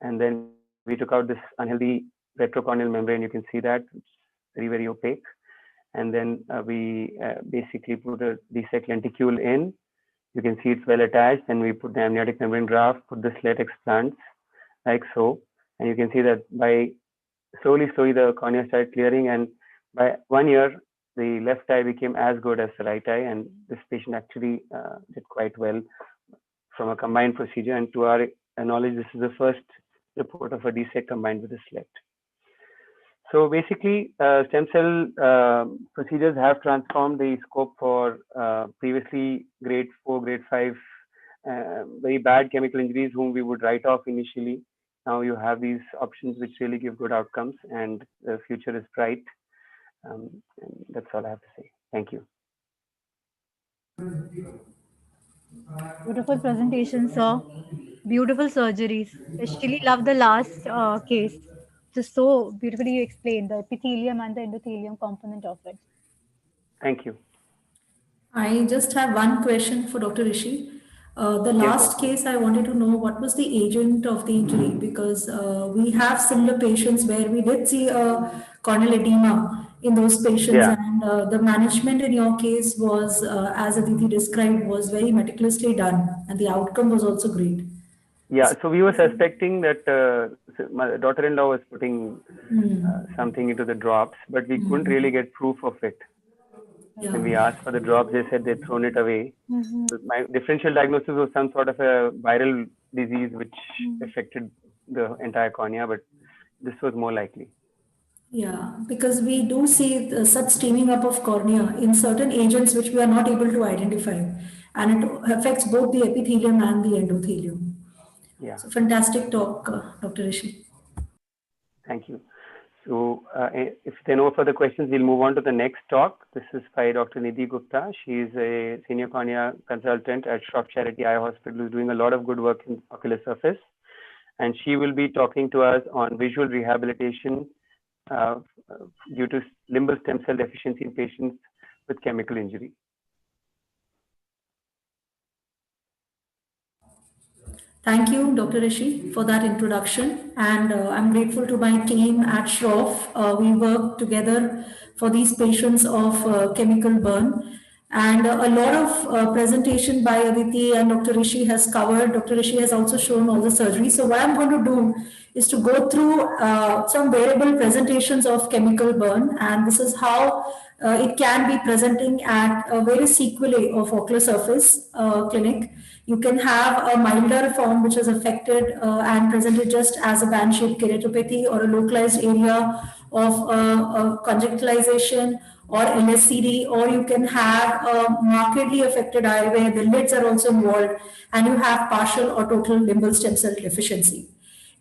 and then we took out this unhealthy retrocorneal membrane. You can see that it's very, very opaque. And then we basically put a DSEK lenticule in. You can see it's well attached, and we put the amniotic membrane graft, put the slit explants like so. And you can see that by slowly the cornea started clearing, and by 1 year, the left eye became as good as the right eye, and this patient actually did quite well from a combined procedure. And to our knowledge, this is the first report of a DSEK combined with a slit. So basically, stem cell procedures have transformed the scope for previously grade 4, grade 5, very bad chemical injuries whom we would write off initially. Now you have these options which really give good outcomes, and the future is bright. And that's all I have to say. Thank you. Beautiful presentation, sir. Beautiful surgeries. Especially love the last case. Just so beautifully you explained the epithelium and the endothelium component of it. Thank you. I just have one question for Dr. Rishi. The last case, I wanted to know what was the agent of the injury, because we have similar patients where we did see a corneal edema in those patients, and the management in your case was, as Aditi described, was very meticulously done, and the outcome was also great. Yeah, so we were suspecting that my daughter-in-law was putting something into the drops, but we couldn't really get proof of it. When we asked for the drops, they said they'd thrown it away. So my differential diagnosis was some sort of a viral disease which affected the entire cornea, but this was more likely. Yeah, because we do see such steaming up of cornea in certain agents which we are not able to identify, and it affects both the epithelium and the endothelium. Yeah. So fantastic talk, Dr. Rishi. Thank you. So if there are no further questions, we'll move on to the next talk. This is by Dr. Nidhi Gupta. She is a senior cornea consultant at Shroff Charity Eye Hospital, who's doing a lot of good work in ocular surface. And she will be talking to us on visual rehabilitation due to limbal stem cell deficiency in patients with chemical injury. Thank you, Dr. Rishi, for that introduction. And I'm grateful to my team at Shroff. We work together for these patients of chemical burn. And a lot of presentation by Aditi and Dr. Rishi has covered. Dr. Rishi has also shown all the surgery. So what I'm going to do is to go through some variable presentations of chemical burn. And this is how it can be presenting at various sequelae of ocular surface clinic. You can have a milder form which is affected and presented just as a band-shaped keratopathy or a localized area of conjunctivalization or LSCD, or you can have a markedly affected eye where the lids are also involved and you have partial or total limbal stem cell deficiency.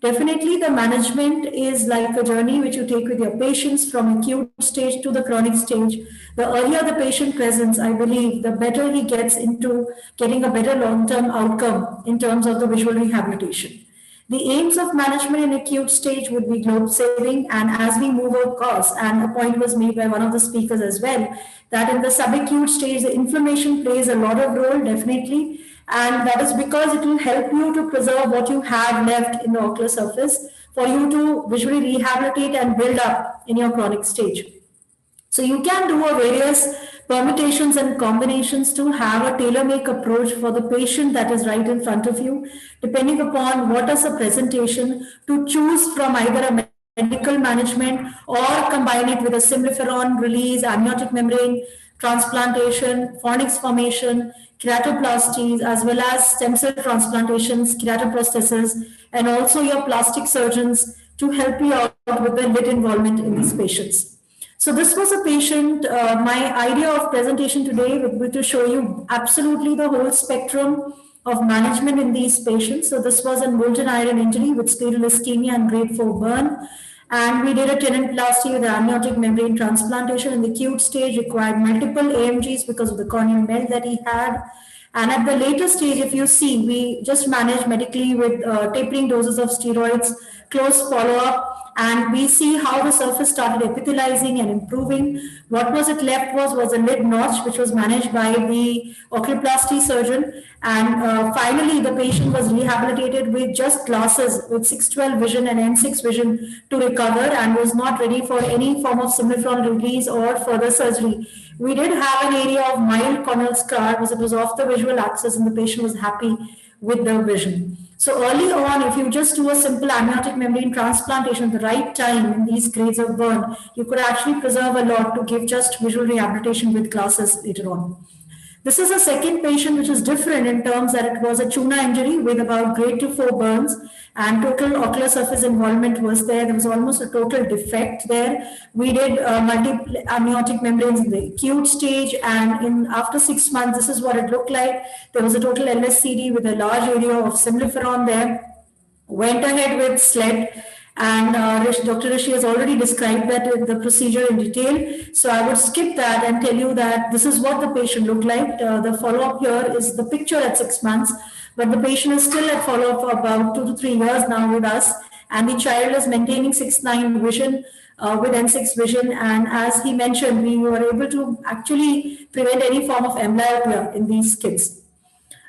Definitely the management is like a journey which you take with your patients from acute stage to the chronic stage. The earlier the patient presents, I believe, the better he gets into getting a better long-term outcome in terms of the visual rehabilitation. The aims of management in acute stage would be globe saving, and as we move across, and a point was made by one of the speakers as well, that in the subacute stage, the inflammation plays a lot of role, definitely. And that is because it will help you to preserve what you have left in the ocular surface for you to visually rehabilitate and build up in your chronic stage. So you can do a various permutations and combinations to have a tailor-make approach for the patient that is right in front of you, depending upon what is the presentation, to choose from either a medical management or combine it with a Simliferon release, amniotic membrane transplantation, fornix formation, keratoplasties, as well as stem cell transplantations, keratoprosthesis, and also your plastic surgeons to help you out with the lid involvement in these patients. So this was a patient, my idea of presentation today would be to show you absolutely the whole spectrum of management in these patients. So this was a molten iron injury with scleral ischemia and grade 4 burn. And we did a tenonplasty with amniotic membrane transplantation in the acute stage, required multiple AMGs because of the corneal melt that he had. And at the later stage, if you see, we just managed medically with tapering doses of steroids, close follow-up, and we see how the surface started epithelializing and improving. What was it left was a lid notch, which was managed by the oculoplasty surgeon. And finally, the patient was rehabilitated with just glasses with 612 vision and N6 vision to recover, and was not ready for any form of Simliferon release or further surgery. We did have an area of mild corneal scar because it was off the visual axis and the patient was happy with the vision. So early on, if you just do a simple amniotic membrane transplantation at the right time in these grades of burn, you could actually preserve a lot to give just visual rehabilitation with glasses later on. This is a second patient which is different in terms that it was a Chuna injury with about grade 2-4 burns, and total ocular surface involvement was there. There was almost a total defect there. We did multiple amniotic membranes in the acute stage, and after 6 months, this is what it looked like. There was a total LSCD with a large area of Simliferon there. Went ahead with SLED. And Dr. Rishi has already described that the procedure in detail. So I would skip that and tell you that this is what the patient looked like. The follow-up here is the picture at 6 months, but the patient is still at follow-up for about 2 to 3 years now with us. And the child is maintaining 6/9 vision with N6 vision. And as he mentioned, we were able to actually prevent any form of amblyopia in these kids.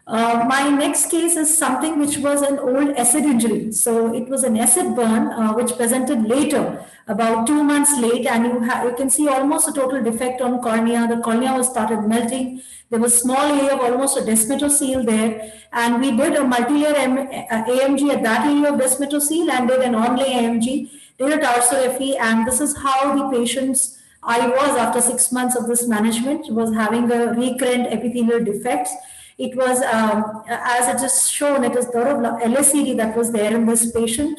My next case is something which was an old acid injury. So it was an acid burn which presented later, about 2 months late, and you can see almost a total defect on cornea. The cornea was started melting. There was small area of almost a desmetocele there, and we did a multi-layer AMG at that area of desmetocele and did an on-lay AMG, did a tarsorrhaphy, and this is how the patient's eye was after 6 months of this management. It was having a recurrent epithelial defects. It was, as it is shown, it is the LSCD that was there in this patient.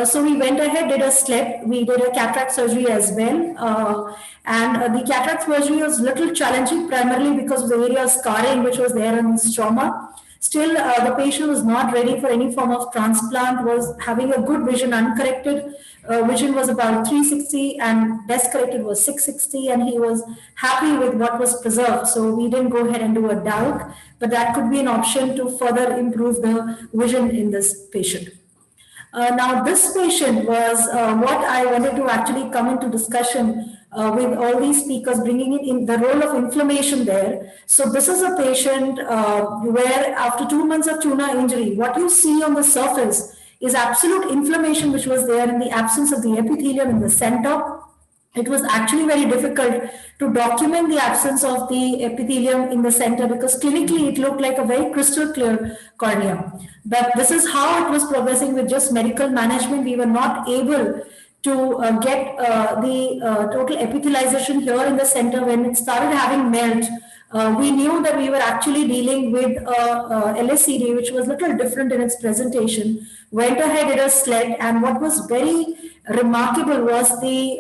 So we went ahead, did a SLET, we did a cataract surgery as well. And the cataract surgery was a little challenging, primarily because of the area of scarring which was there in his trauma. Still, the patient was not ready for any form of transplant, was having a good vision, uncorrected vision was about 360 and best corrected was 660, and he was happy with what was preserved. So we didn't go ahead and do a DALC, but that could be an option to further improve the vision in this patient. Now, this patient was what I wanted to actually come into discussion with all these speakers, bringing in the role of inflammation there. So this is a patient where after 2 months of tuna injury, what you see on the surface is absolute inflammation which was there in the absence of the epithelium in the center. It was actually very difficult to document the absence of the epithelium in the center because clinically it looked like a very crystal clear cornea. But this is how it was progressing with just medical management. We were not able to get the total epithelialization here in the center. When it started having melt, we knew that we were actually dealing with LSCD, which was a little different in its presentation. Went ahead, did a SLET, and what was very remarkable was the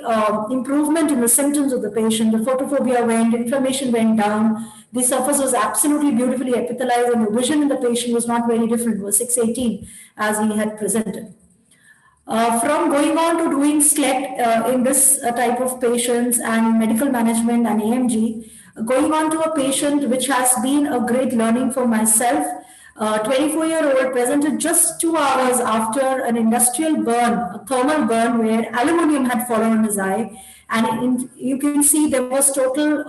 improvement in the symptoms of the patient. The photophobia went, inflammation went down, the surface was absolutely beautifully epithelialized, and the vision in the patient was not very different, it was 618 as he had presented. From going on to doing SLET in this type of patients and medical management and AMG, going on to a patient which has been a great learning for myself. 24-year-old presented just 2 hours after an industrial burn, a thermal burn where aluminum had fallen on his eye. And you can see there was total,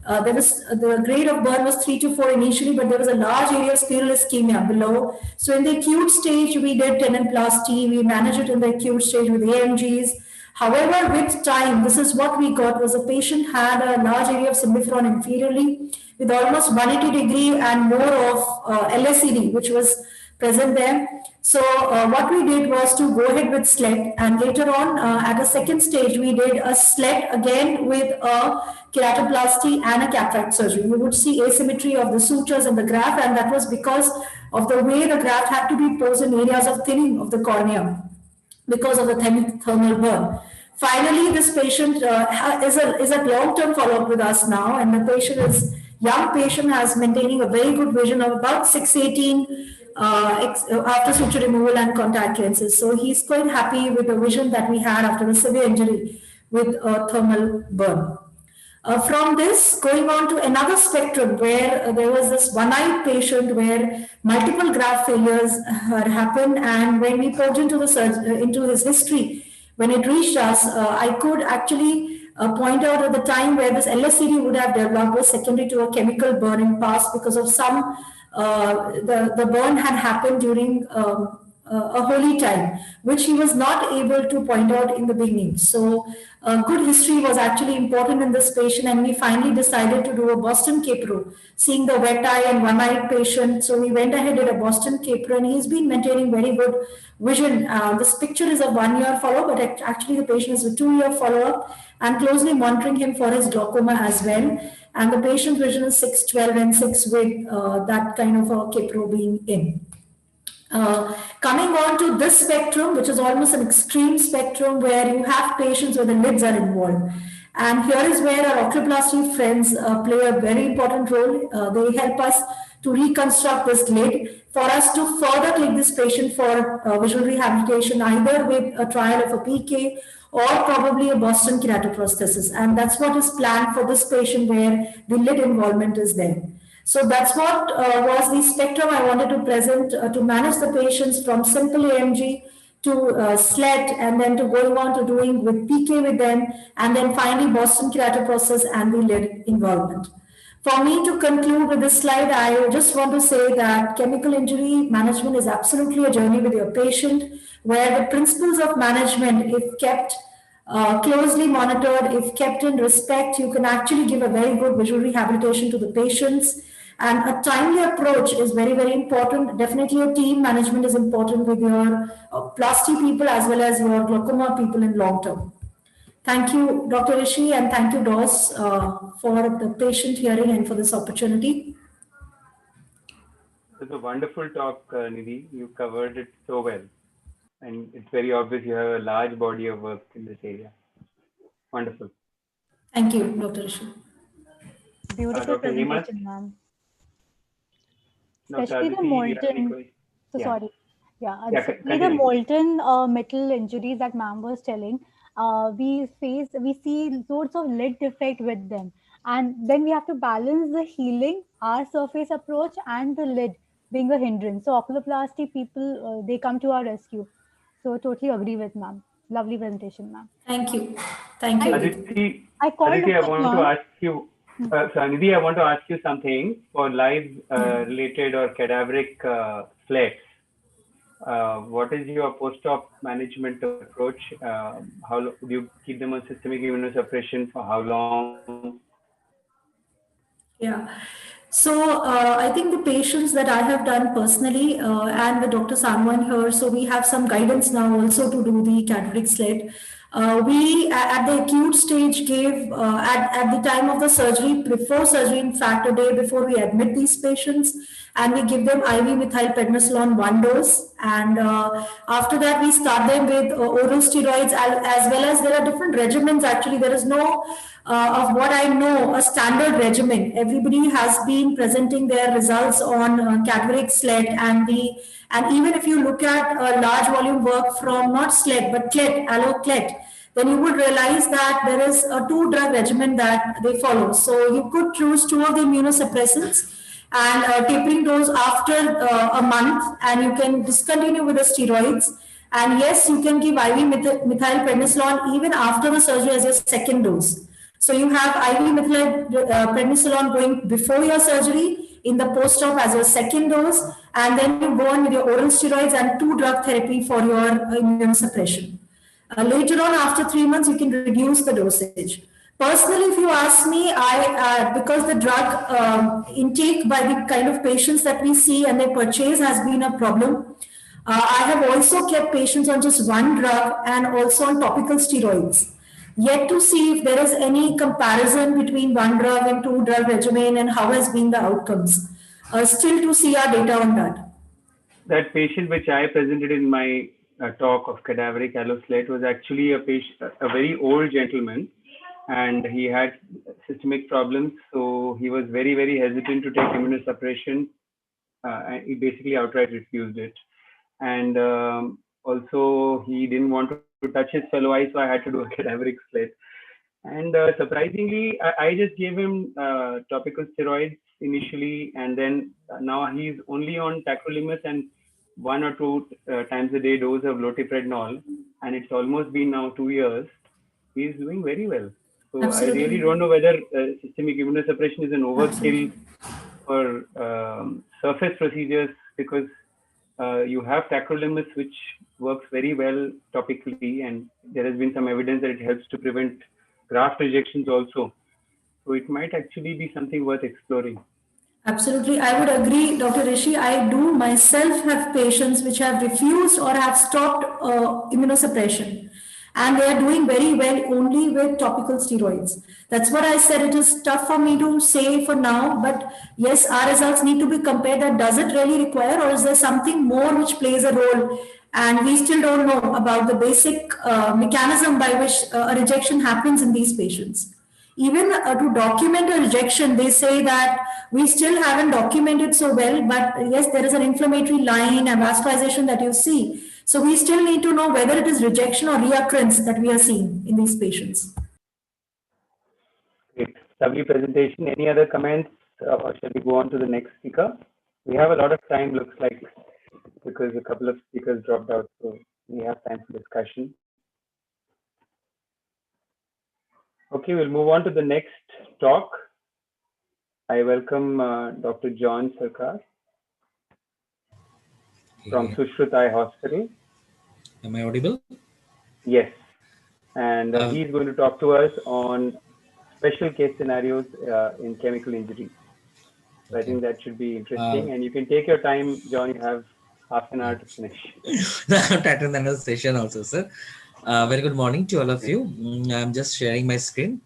the grade of burn was 3 to 4 initially, but there was a large area of scleral ischemia below. So in the acute stage, we did tenonplasty. We managed it in the acute stage with AMGs. However, with time, this is what we got was a patient had a large area of symbifron inferiorly with almost 180 degree and more of LSCD, which was present there. So what we did was to go ahead with SLET, and later on at a second stage, we did a SLET again with a keratoplasty and a cataract surgery. You would see asymmetry of the sutures and the graft, and that was because of the way the graft had to be posed in areas of thinning of the cornea because of the thermal burn. Finally, this patient is a long-term follow-up with us now, and the patient is young patient has maintaining a very good vision of about 618 after suture removal and contact lenses. So he's quite happy with the vision that we had after the severe injury with a thermal burn. From this, going on to another spectrum where there was this one-eyed patient where multiple graft failures had happened, and when we poked into his history, when it reached us, I could actually point out at the time where this LSCD would have developed was secondary to a chemical burn in past because of some, the burn had happened during a holy time, which he was not able to point out in the beginning. So good history was actually important in this patient, and we finally decided to do a Boston Capro, seeing the wet eye and one-eyed patient. So we went ahead and did a Boston Capro, and he's been maintaining very good vision. This picture is a 1-year follow-up, but actually the patient is a 2-year follow-up, and closely monitoring him for his glaucoma as well. And the patient's vision is 6/12 and 6 with that kind of a Capro being in. Coming on to this spectrum, which is almost an extreme spectrum where you have patients where the lids are involved. And here is where our oculoplasty friends play a very important role. They help us to reconstruct this lid for us to further take this patient for visual rehabilitation, either with a trial of a PK or probably a Boston keratoprosthesis. And that's what is planned for this patient where the lid involvement is there. So that's what was the spectrum I wanted to present to manage the patients from simple AMG to SLET, and then to going on to doing with PK with them, and then finally Boston keratoprosthesis and the lid involvement. For me to conclude with this slide, I just want to say that chemical injury management is absolutely a journey with your patient, where the principles of management, if kept closely monitored, if kept in respect, you can actually give a very good visual rehabilitation to the patients. And a timely approach is very, very important. Definitely a team management is important with your plasty people as well as your glaucoma people in long term. Thank you, Dr. Rishi, and thank you, DOS, for the patient hearing and for this opportunity. It was a wonderful talk, Nidhi. You covered it so well. and it's very obvious you have a large body of work in this area. Wonderful. Thank you, Dr. Rishi. Beautiful Dr. Hemant? presentation, ma'am. Dr. Especially the Aditi, do you have any molten. questions? So Yeah. sorry. Yeah, Yeah, especially the continue. molten metal injuries that ma'am was telling. We see sorts of lid defect with them, and then we have to balance the healing, our surface approach, and the lid being a hindrance. So oculoplasty people, they come to our rescue. So totally agree with ma'am. Lovely presentation, ma'am. Thank you. Thank you. Aditi, I called Aditi, I Dr. want to John. ask you, Nidhi, I want to ask you something for live related or cadaveric flares. What is your post-op management approach? How do you keep them on systemic immunosuppression for how long? Yeah. So I think the patients that I have done personally and with Dr. Samwan here, so we have some guidance now also to do the cadaveric sled. We at the acute stage gave at the time of the surgery, before surgery, in fact, a day before we admit these patients, and we give them IV methylprednisolone 1 dose, and after that we start them with oral steroids as well as there are different regimens. Actually, there is no of what I know, a standard regimen. Everybody has been presenting their results on cadaveric sled and even if you look at large volume work from not sled but CLET, alloclet, then you would realize that there is a 2-drug regimen that they follow. So you could choose 2 of the immunosuppressants and tapering those after a month, and you can discontinue with the steroids. And yes, you can give IV methylprednisolone even after the surgery as your second dose. So you have IV methylprednisolone going before your surgery, in the post-op as your second dose, and then you go on with your oral steroids and 2-drug therapy for your immunosuppression. Later on, after 3 months, you can reduce the dosage. Personally, if you ask me, because the drug intake by the kind of patients that we see and their purchase has been a problem, I have also kept patients on just 1 drug and also on topical steroids. Yet to see if there is any comparison between 1 drug and 2-drug regimen and how has been the outcomes. Still to see our data on that. That patient which I presented in my talk of cadaveric alloslet was actually a very old gentleman, and he had systemic problems. So he was very, very hesitant to take immunosuppression. And he basically outright refused it. And also he didn't want to touch his fellow eye, so I had to do a cadaveric slit. And surprisingly, I just gave him topical steroids initially, and then now he's only on tacrolimus and 1 or 2 times a day dose of loteprednol, and it's almost been now 2 years. He's doing very well. So Absolutely. I really don't know whether systemic immunosuppression is an overkill for surface procedures, because you have tacrolimus, which works very well topically, and there has been some evidence that it helps to prevent graft rejections also. So it might actually be something worth exploring. Absolutely, I would agree, Dr. Rishi. I do myself have patients which have refused or have stopped immunosuppression, and they are doing very well only with topical steroids. That's what I said. It is tough for me to say for now, but yes, our results need to be compared. That does it really require, or is there something more which plays a role? And we still don't know about the basic mechanism by which a rejection happens in these patients. Even to document a rejection, they say that we still haven't documented so well, but yes, there is an inflammatory line and vascularization that you see. So we still need to know whether it is rejection or reoccurrence that we are seeing in these patients. Great. Lovely presentation. Any other comments, or shall we go on to the next speaker? We have a lot of time, looks like, because a couple of speakers dropped out, so we have time for discussion. Okay, we'll move on to the next talk. I welcome Dr. John Sarkar from Sushruta Eye Hospital. Am I audible? Yes. And he's going to talk to us on special case scenarios in chemical injury. So I think that should be interesting. And you can take your time, John. You have half an hour to finish. I'm to attend another session also, sir. Very good morning to all of you. I'm just sharing my screen.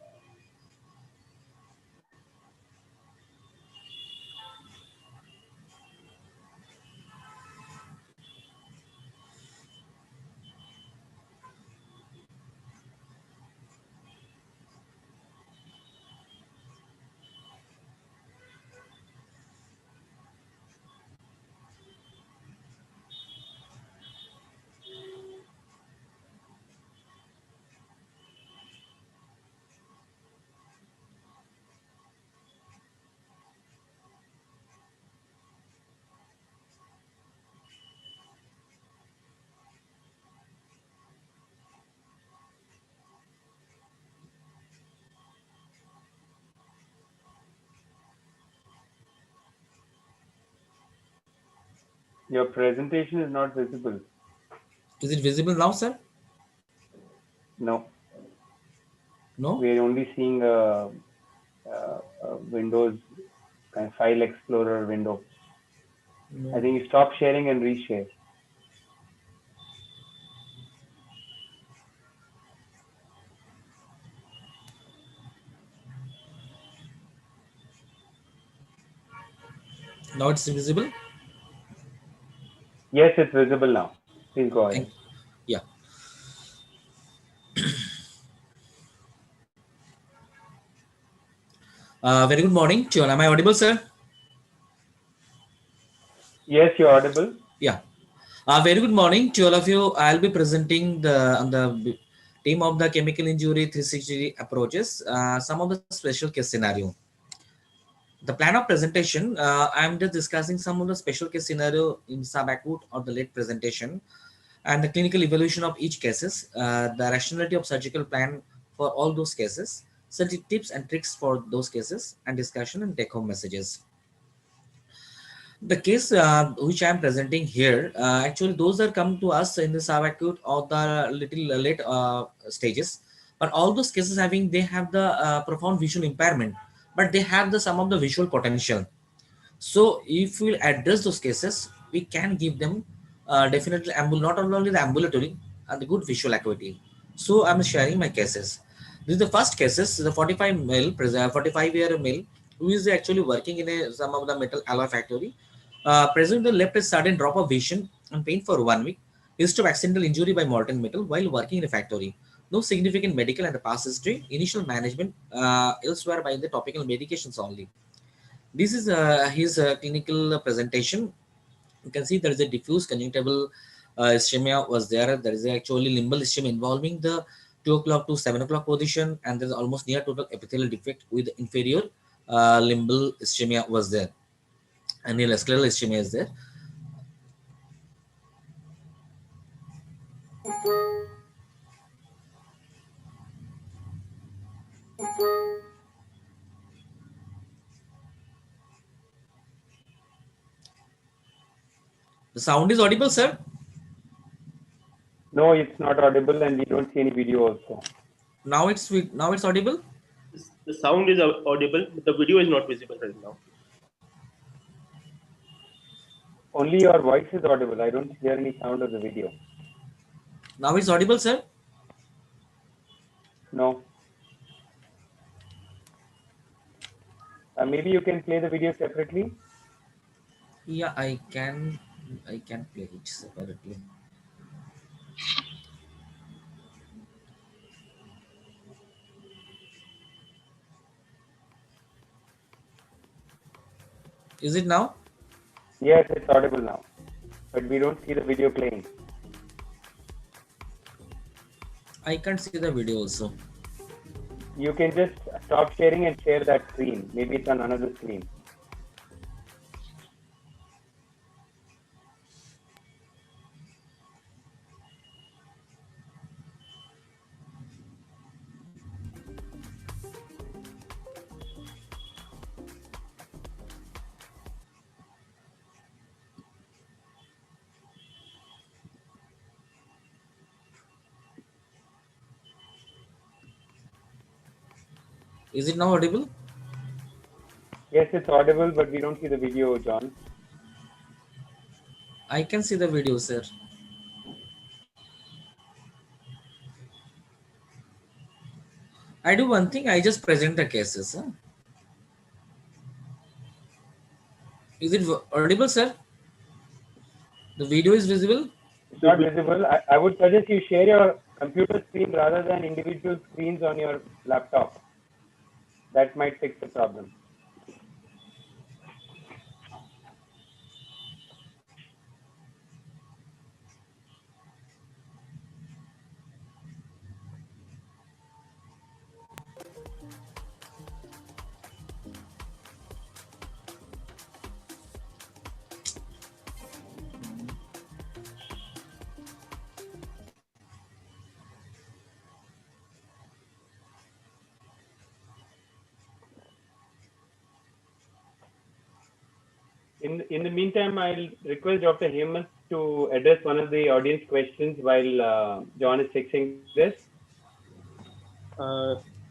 Your presentation is not visible. Is it visible now, sir? No. No? We're only seeing a Windows kind of file explorer window. No. I think you stop sharing and reshare. Now it's visible? Yes, it's visible now. Please go ahead. Yeah. Very good morning to you all. Am I audible, sir? Yes, you're audible. Yeah. Very good morning to all of you. I'll be presenting on the team of the chemical injury 360 approaches, some of the special case scenario. The plan of presentation, I'm just discussing some of the special case scenario in subacute or the late presentation and the clinical evaluation of each cases, the rationality of surgical plan for all those cases, certain tips and tricks for those cases, and discussion and take-home messages. The case which I am presenting here, actually those are come to us in the subacute or the little late stages, but all those cases they have the profound visual impairment, but they have some of the visual potential. So if we address those cases, we can give them definitely not only the ambulatory and the good visual acuity. So I'm sharing my cases. This is the first cases, the 45-year male who is actually working in some of the metal alloy factory. Present the left is sudden drop of vision and pain for 1 week. History of accidental injury by molten metal while working in a factory. No significant medical and the past history. Initial management elsewhere by the topical medications only. This is his clinical presentation. You can see there is a diffuse conjunctival ischemia was there. There is actually limbal ischemia involving the 2 o'clock to 7 o'clock position, and there is almost near total epithelial defect with inferior limbal ischemia was there. And scleral ischemia is there. The sound is audible, sir? No, it's not audible, and we don't see any video also. Now it's audible? The sound is audible, but the video is not visible right now. Only your voice is audible. I don't hear any sound of the video. Now it's audible, sir? No. Maybe you can play the video separately. Yeah, I can play it separately. Is it now? Yes, it's audible now, but we don't see the video playing. I can't see the video also. You can just stop sharing and share that screen. Maybe it's on another screen. Is it now audible? Yes, it's audible, but we don't see the video, John. I can see the video, sir. I do one thing, I just present the cases. Huh? Is it audible, sir? The video is visible? It's not visible. I would suggest you share your computer screen rather than individual screens on your laptop. That might fix the problem. In the meantime, I'll request Dr. Hemant to address one of the audience questions while John is fixing this.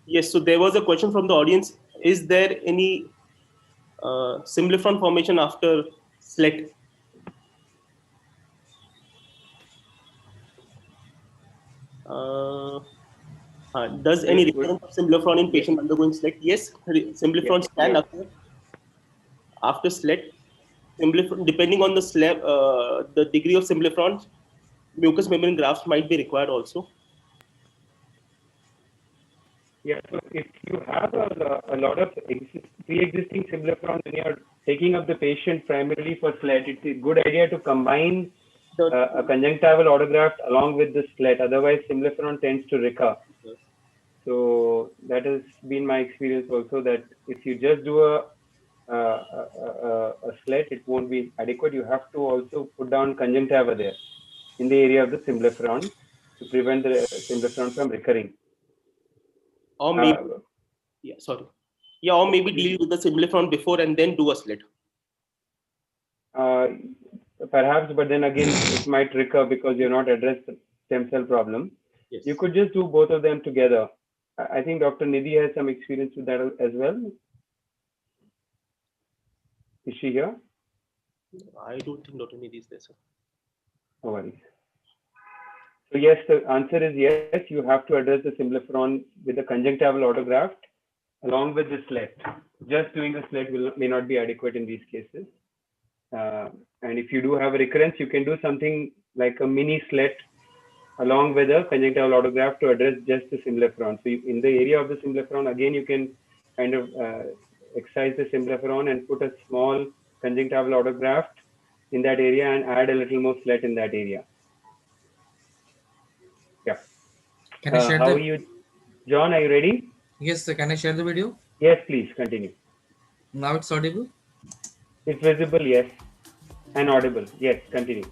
Yes, so there was a question from the audience. Is there any symbliphron formation after SLET? Does any recurrence of symbliphron in patient undergoing SLET? Yes, symbliphrons can occur after SLET. Depending on the degree of symbliphron, mucous membrane grafts might be required also. Yeah, so if you have a lot of pre-existing symbliphron when you're taking up the patient primarily for SLET, it's a good idea to combine a conjunctival autograft along with the SLET. Otherwise, symbliphron tends to recur. So that has been my experience also, that if you just do a SLET, it won't be adequate. You have to also put down conjunctiva there in the area of the symbliphron to prevent the symbliphron from recurring. Or maybe, or maybe deal with the symbliphron before and then do a SLET. Perhaps, but then again, it might recur because you're not addressed the stem cell problem. Yes. You could just do both of them together. I think Dr. Nidhi has some experience with that as well. Is she here? I don't think Dr. Nidhi is there, sir. No worries. So yes, the answer is yes. You have to address the symbliphron with the conjunctival autograft along with the SLET. Just doing the SLET may not be adequate in these cases. And if you do have a recurrence, you can do something like a mini SLET along with a conjunctival autograft to address just the symbliphron. So in the area of the symbliphron, again, you can kind of excise the symbliphron and put a small conjunctival autograft in that area and add a little more SLET in that area. Yeah. Can I share how are you, John? Are you ready? Yes, sir. Can I share the video? Yes, please continue. Now it's audible? It's visible, yes. And audible. Yes, continue.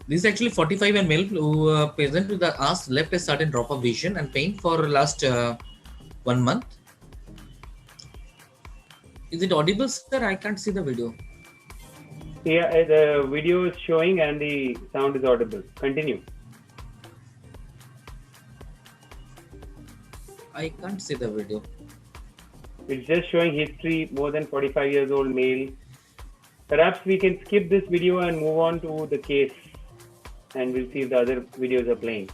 This is actually 45 and male who present with the asked left a certain drop of vision and pain for last 1 month. Is it audible, sir? I can't see the video. Yeah, the video is showing and the sound is audible. Continue. I can't see the video. It's just showing history, more than 45 years old male. Perhaps we can skip this video and move on to the case, and we'll see if the other videos are playing.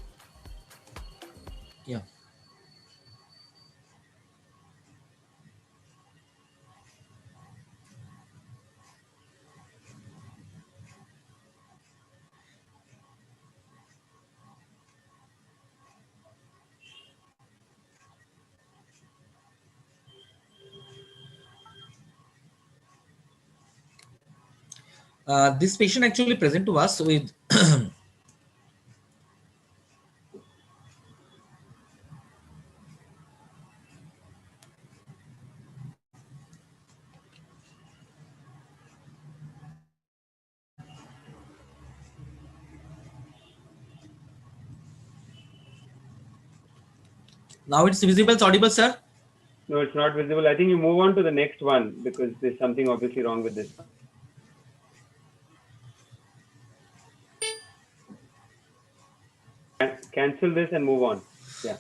Yeah. This patient actually present to us with now it's visible, it's audible, sir? No, it's not visible. I think you move on to the next one because there's something obviously wrong with this. Cancel this and move on.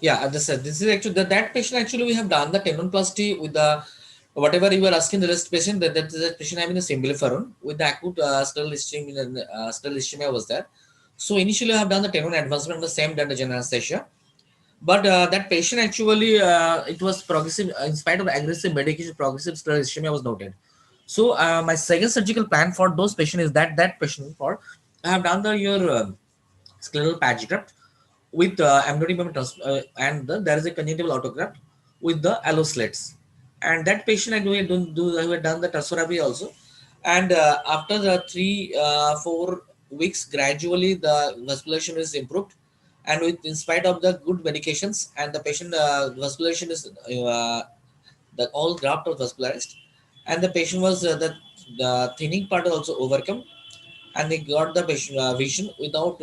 Yeah, this is actually that patient. Actually, we have done the tendonoplasty with the whatever you were asking the rest patient. That patient having the symbliphron with the acute sterile ischemia was there. So initially, I have done the tendon advancement on the same dendrogen anesthesia, but that patient actually it was progressive in spite of aggressive medication. Progressive sterile ischemia was noted. So my second surgical plan for those patients is that patient for I have done your scleral patch graft with amniotic membrane and there is a conjunctival autograft with the alloslets. And that patient I had done the tarsorrhaphy also. And after the 3-4 weeks, gradually the vasculation is improved. And in spite of the good medications and the patient vasculation is the all graft was vascularized. And the patient was the thinning part also overcome. and they got the vision without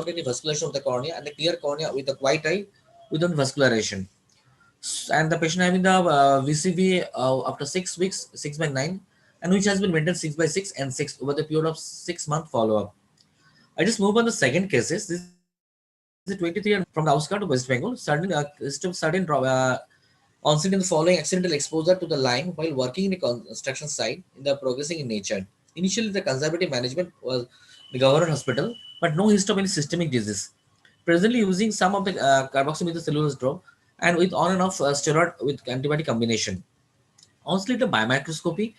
any vascularization of the cornea, and the clear cornea with a white eye without vascularization. And the patient having the VCV after 6 weeks, 6/9, and which has been maintained 6/6 and 6 over the period of 6-month follow-up. I just move on the second cases. This is 23 and from the outskirts of West Bengal, sudden onset in the following accidental exposure to the lime while working in a construction site in the progressing in nature. Initially, the conservative management was the government hospital, but no history of any systemic disease. Presently, using some of the carboxymethylcellulose drug and with on and off steroid with antibiotic combination. On slit biomicroscopy,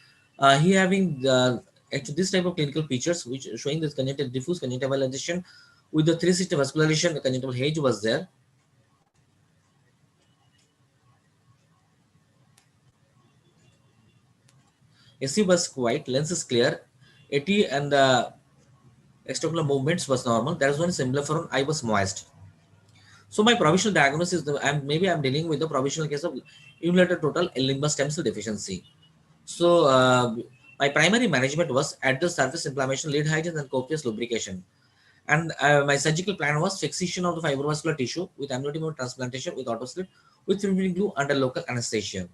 he having actually this type of clinical features which showing this conjunctival diffuse conjunctivalization with the 360 vascularization. The conjunctival hedge was there. SC was quiet, lens is clear, AT and the extraocular movements was normal. There was one similar for eye was moist. So my provisional diagnosis is I'm dealing with the provisional case of unilateral total limbus stem cell deficiency. So my primary management was at the surface inflammation, lead hygiene, and copious lubrication. And my surgical plan was fixation of the fibrovascular tissue with amniotic transplantation with autoslit with fluid glue under local anesthesia.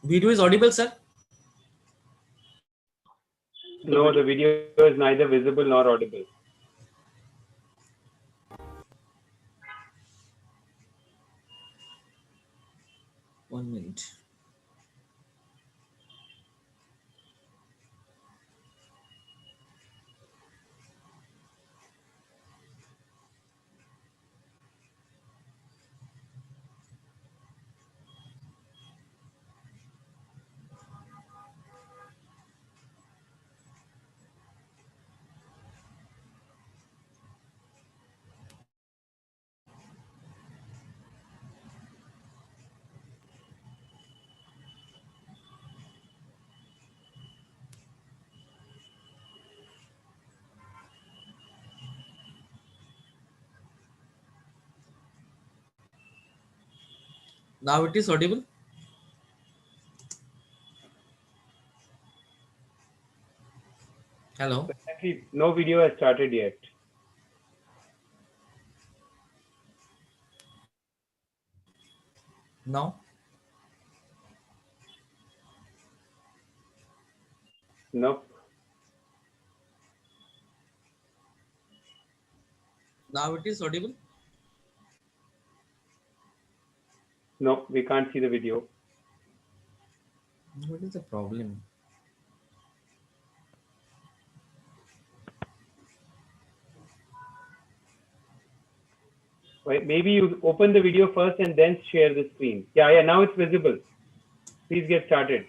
Video is audible, sir? No, the video is neither visible nor audible. One minute. Now it is audible. Hello. Actually, no video has started yet. No. Nope. Now it is audible. No, we can't see the video. What is the problem? Wait, maybe you open the video first and then share the screen. Yeah, now it's visible. Please get started.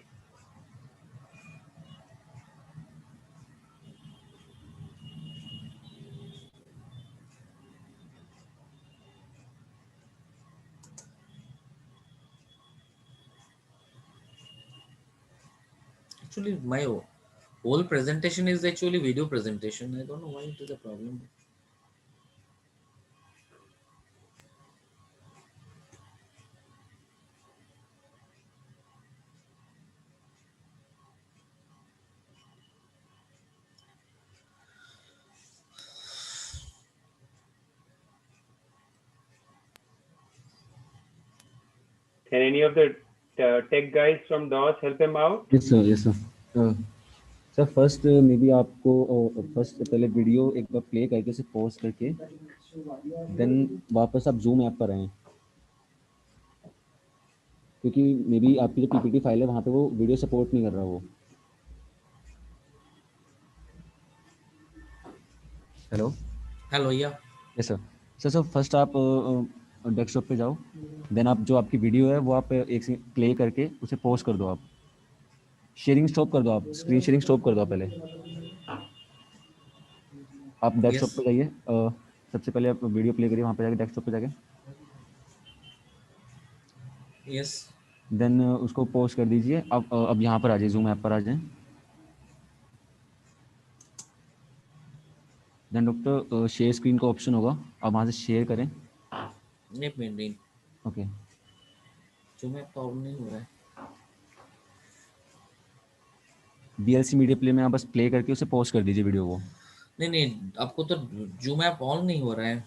Actually, my whole presentation is actually video presentation. I don't know why it is a problem. Can any of the tech guys from DOS help him out? Yes, sir. Yes, sir. Sir first may be आपको first पहले video एक बार play करके उसे pause करके then वापस आप zoom app पर आएँ, क्योंकि मे बी आपकी जो पीपीटी फाइल है वहाँ पे वो वीडियो सपोर्ट नहीं कर रहा वो. हेलो हेलो या यस सर. सर फर्स्ट आप डेस्कटॉप पे जाओ, देन आप जो आपकी वीडियो है वो आप एक से प्ले करके उसे पॉज कर दो. आप शेयरिंग स्टॉप कर दो, आप स्क्रीन शेयरिंग स्टॉप कर दो. पहले आप डेस्कटॉप पे जाइए, सबसे पहले आप वीडियो प्ले करिए वहाँ पे जाके डेस्कटॉप पे जाके. यस. देन उसको पॉज कर दीजिए. अब यहाँ पर आ जाइए, जूम ऐप पर आ जाएं. देन डॉक्टर शेयर स्क्रीन का ऑप्शन होगा, आप वहाँ से शेयर करें. ओके. Zoom app तो ऑन नहीं हो रहा है। BLC मीडिया प्ले में आप बस प्ले करके उसे पॉज कर दीजिए वीडियो को। नहीं आपको तो Zoom app ऑन नहीं हो रहा है।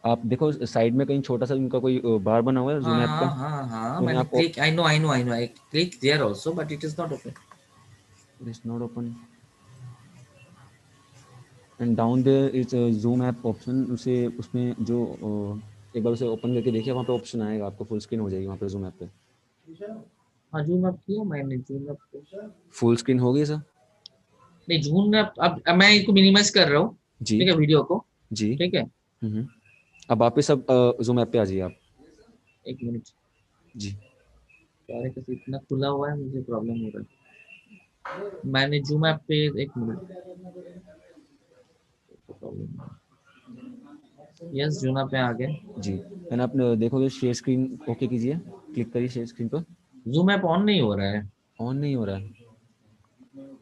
आप देखो साइड में कहीं छोटा सा उनका कोई बार बना हुआ है Zoom app का। हाँ मैंने click, I know I click there also but it is not open. It is not open. And down there is a Zoom app option. उसे उसमें जो एक बार उसे ओपन करके देखिए, वहाँ पे ऑप्शन आएगा, आपको फुल स्क्रीन हो जाएगी वहाँ पे Zoom app पे। हाँ Zoom app किया मैंने, Zoom app फुल स्क्रीन हो गई सर? नहीं Zoom app अब मैं इसको मिनिमाइज कर रहा हूँ, ठीक है वीडियो को जी ठीक है। अब वापस सब Zoom app पे आ जाइए आप। एक मिनट जी सारे कैसे इतना खुला हुआ है, मुझे प्रॉब्लम हो रहा है। मैंने Zoom app पे एक मिनट यस Zoom app पे आ गए जी। एंड आप देखोगे शेयर स्क्रीन ओके कीजिए, क्लिक करिए शेयर स्क्रीन पर। Zoom app ऑन नहीं हो रहा है। ऑन नहीं हो रहा है,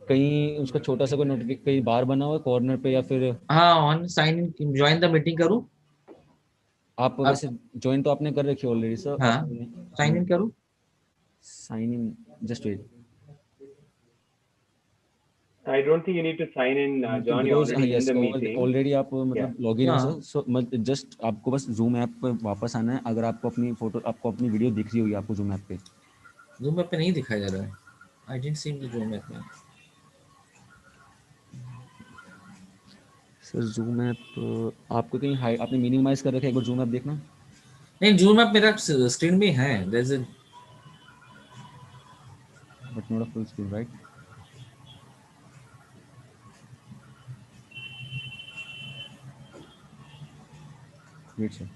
कहीं उसका छोटा सा कोई नोटिफिकेशन कहीं बार बना हुआ है कॉर्नर पे या फिर? हाँ on sign in join the meeting करूं? आप वैसे ज्वाइन तो आपने कर रखी है ऑलरेडी सर। हाँ साइन इन करूं? Sign in just wait. I don't think you need to sign in, John. You're already in the meeting. Already आप मतलब लॉगिन हो सर। सो जस्ट आपको बस Zoom ऐप पे वापस आना है। अगर आपको अपनी फोटो, आपको अपनी वीडियो दिख रही होगी आपको Zoom ऐप पे। Zoom ऐप पे नहीं दिखाया जा रहा है। I didn't see the Zoom app में। सर Zoom ऐप आपको कहीं हाई आपने मिनिमाइज कर रखा है, एक बार Zoom ऐप देखना। नहीं Zoom ऐप मेरा स्क्रीन में है। There's a but not a full screen, right? Wait sir.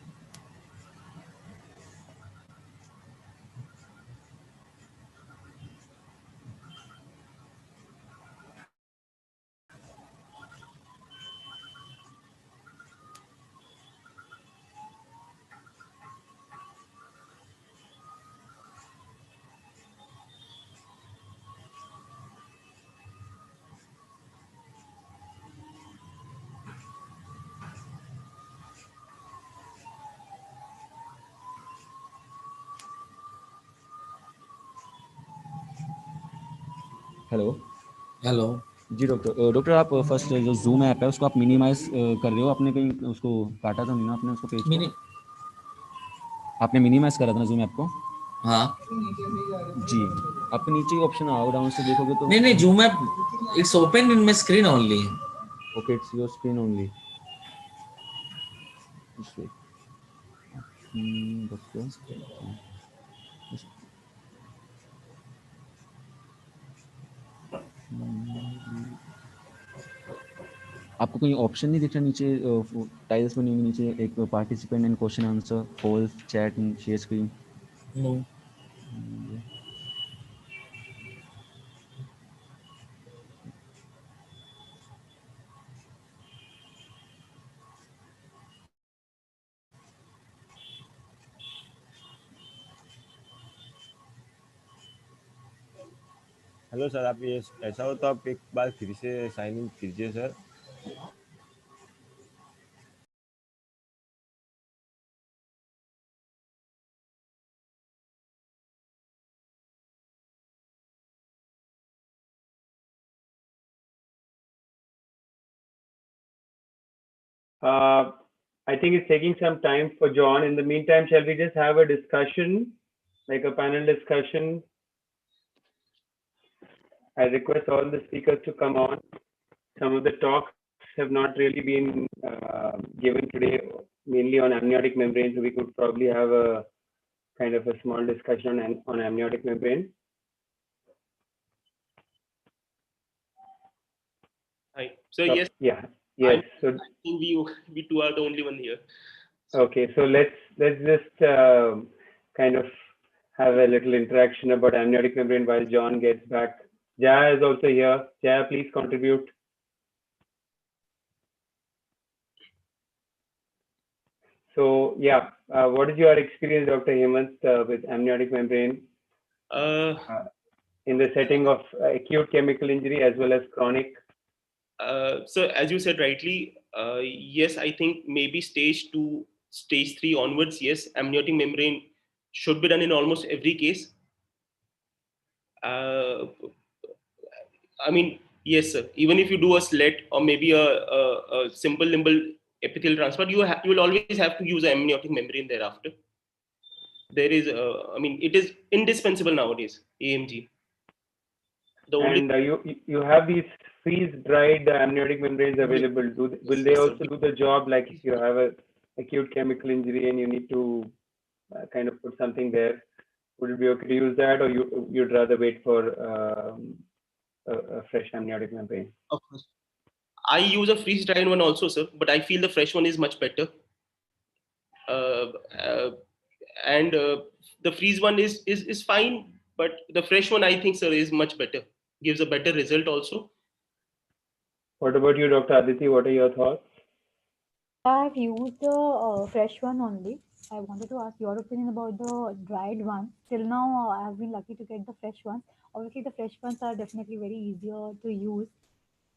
Hello जी डॉक्टर आप फर्स्ट जो Zoom ऐप है उसको आप मिनिमाइज कर रहे हो, आपने कहीं उसको काटा तो नहीं ना आपने उसको पेज को? आपने मिनिमाइज करा था ना Zoom ऐप को? हाँ जी, आपके नीचे ही ऑप्शन आओ, डाउन से देखोगे तो नहीं Zoom app it's open in my screen only. Okay it's your screen only. आपको कोई ऑप्शन नहीं दिख रहा नीचे टाइल्स बनी हुई नीचे एक participant and question answer, poll, chat and share screen? No hello sir, आप ये ऐसा हो तो आप एक बार फिर से साइन इन कीजिए sir. I think it's taking some time for John. In the meantime, shall we just have a discussion, like a panel discussion? I request all the speakers to come on. Some of the talks have not really been given today, mainly on amniotic membrane, so we could probably have a kind of a small discussion on amniotic membrane. Hi. So yes. Yeah. Yes. So I think we two are the only one here. Okay. So let's just kind of have a little interaction about amniotic membrane while John gets back. Jaya is also here. Jaya, please contribute. So yeah, what is your experience, Dr. Hemant, with amniotic membrane in the setting of acute chemical injury as well as chronic? So as you said rightly, yes, I think maybe stage 2, stage 3 onwards, yes, amniotic membrane should be done in almost every case. I mean, yes, sir. Even if you do a slit or maybe a simple limbal epithelial transplant, you will always have to use an amniotic membrane thereafter. There is, I mean, it is indispensable nowadays, AMG. And you have these freeze-dried amniotic membranes available. Will they also do the job, like if you have a acute chemical injury and you need to kind of put something there? Would it be okay to use that, or you'd rather wait for a fresh amniotic membrane? Of course. I use a freeze-dried one also, sir, but I feel the fresh one is much better. And the freeze one is fine, but the fresh one, I think, sir, is much better. Gives a better result also. What about you, Dr. Aditi? What are your thoughts? I've used the fresh one only. I wanted to ask your opinion about the dried one. Till now, I have been lucky to get the fresh ones. Obviously, the fresh ones are definitely very easier to use.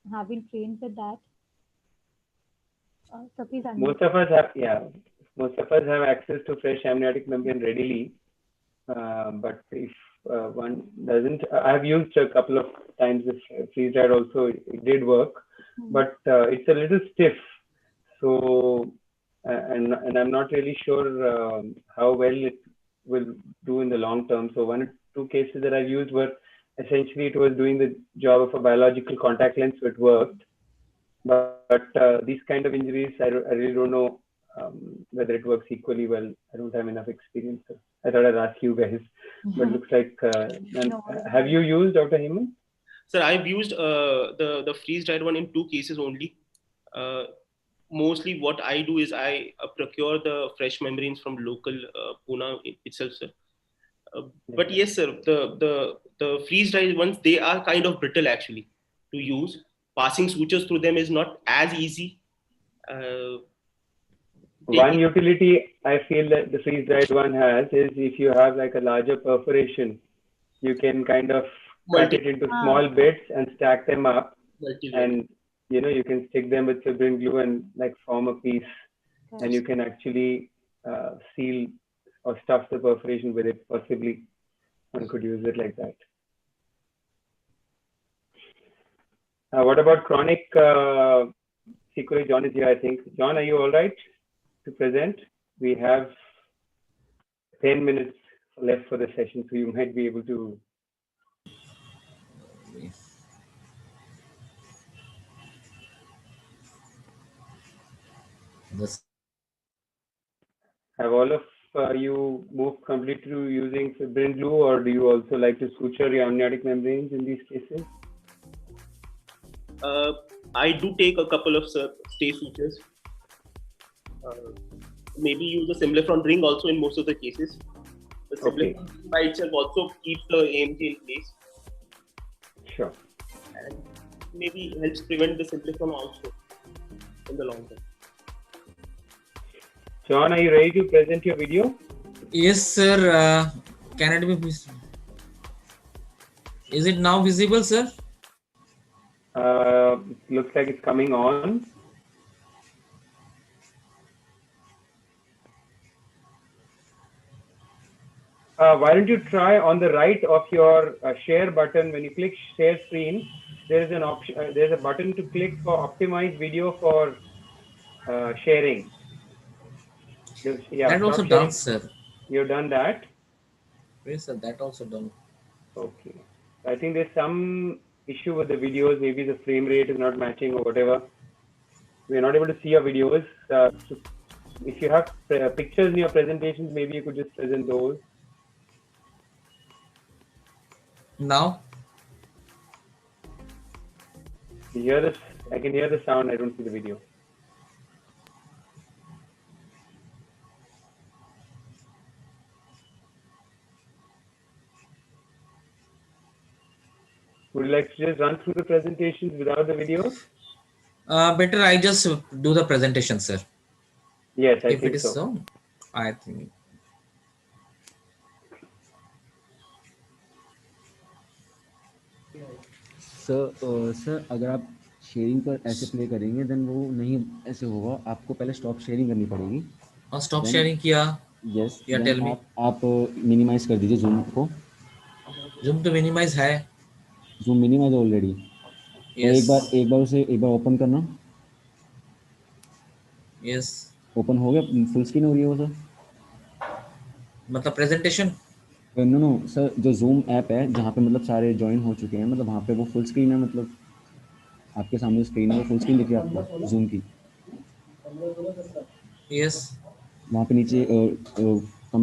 I have been trained with that. So please unmute. Most of us have access to fresh amniotic membrane readily. But if one doesn't, I have used a couple of times the freeze-dried also. It did work, but it's a little stiff. So, and I'm not really sure how well it will do in the long term. So 1 or 2 cases that I've used were essentially, it was doing the job of a biological contact lens, so it worked. But these kind of injuries, I really don't know whether it works equally well. I don't have enough experience. So I thought I'd ask you guys, but it looks like, have you used, Dr. Hemant? Sir, I've used the freeze-dried one in 2 cases only. Mostly what I do is I procure the fresh membranes from local Pune itself, sir. But yes, sir, the freeze-dried ones, they are kind of brittle actually to use. Passing sutures through them is not as easy. One utility I feel that the freeze-dried one has is if you have like a larger perforation, you can kind of cut it into small bits and stack them up, and you can stick them with fibrin glue and like form a piece, and you can actually seal or stuff the perforation with it. Possibly one could use it like that. What about chronic sequelae? John is here, I think. John, are you all right to present? We have 10 minutes left for the session, so you might be able to. Have all of you moved completely to using fibrin glue, or do you also like to suture your amniotic membranes in these cases? I do take a couple of stay sutures. Maybe use a Simplifron ring also in most of the cases. The Simplifron ring by itself also keeps the AMG in place. Sure. And maybe helps prevent the Simplifron also in the long term. John, are you ready to present your video? Yes, sir. Can it be visible? Is it now visible, sir? Looks like it's coming on. Why don't you try on the right of your share button? When you click share screen, there is an option. There's a button to click for optimize video for sharing. That also done, sir. You've done that? Yes, sir. That also done. Okay. I think there's some issue with the videos. Maybe the frame rate is not matching or whatever. We're not able to see your videos. So if you have pictures in your presentations, maybe you could just present those. Now? You hear this? I can hear the sound. I don't see the video. Would you like to just run through the presentations without the video? Better I just do the presentation, sir. Yes, I if think it is so. I think. Sir अगर आप sharing पर ऐसे play करेंगे then वो नहीं ऐसे होगा, आपको पहले स्टॉप शेयरिंग करनी पड़ेगी। और स्टॉप शेयरिंग किया यस Yeah, tell me. आप मिनिमाइज कर दीजिए जूम को। जूम तो मिनिमाइज है। Zoom minimize already. तो एक बार उसे ओपन करना। यस। ओपन हो गया, फुल स्क्रीन हो रही है वो सर? मतलब प्रेजेंटेशन? नो सर, जो जूम ऐप है जहाँ पे मतलब सारे ज्वाइन हो चुके हैं, मतलब वहाँ पे वो फुल स्क्रीन है, मतलब आपके सामने स्क्रीन है, वो फुल स्क्रीन दिख रही है आपको जूम की? यस। वहाँ पे नीचे कम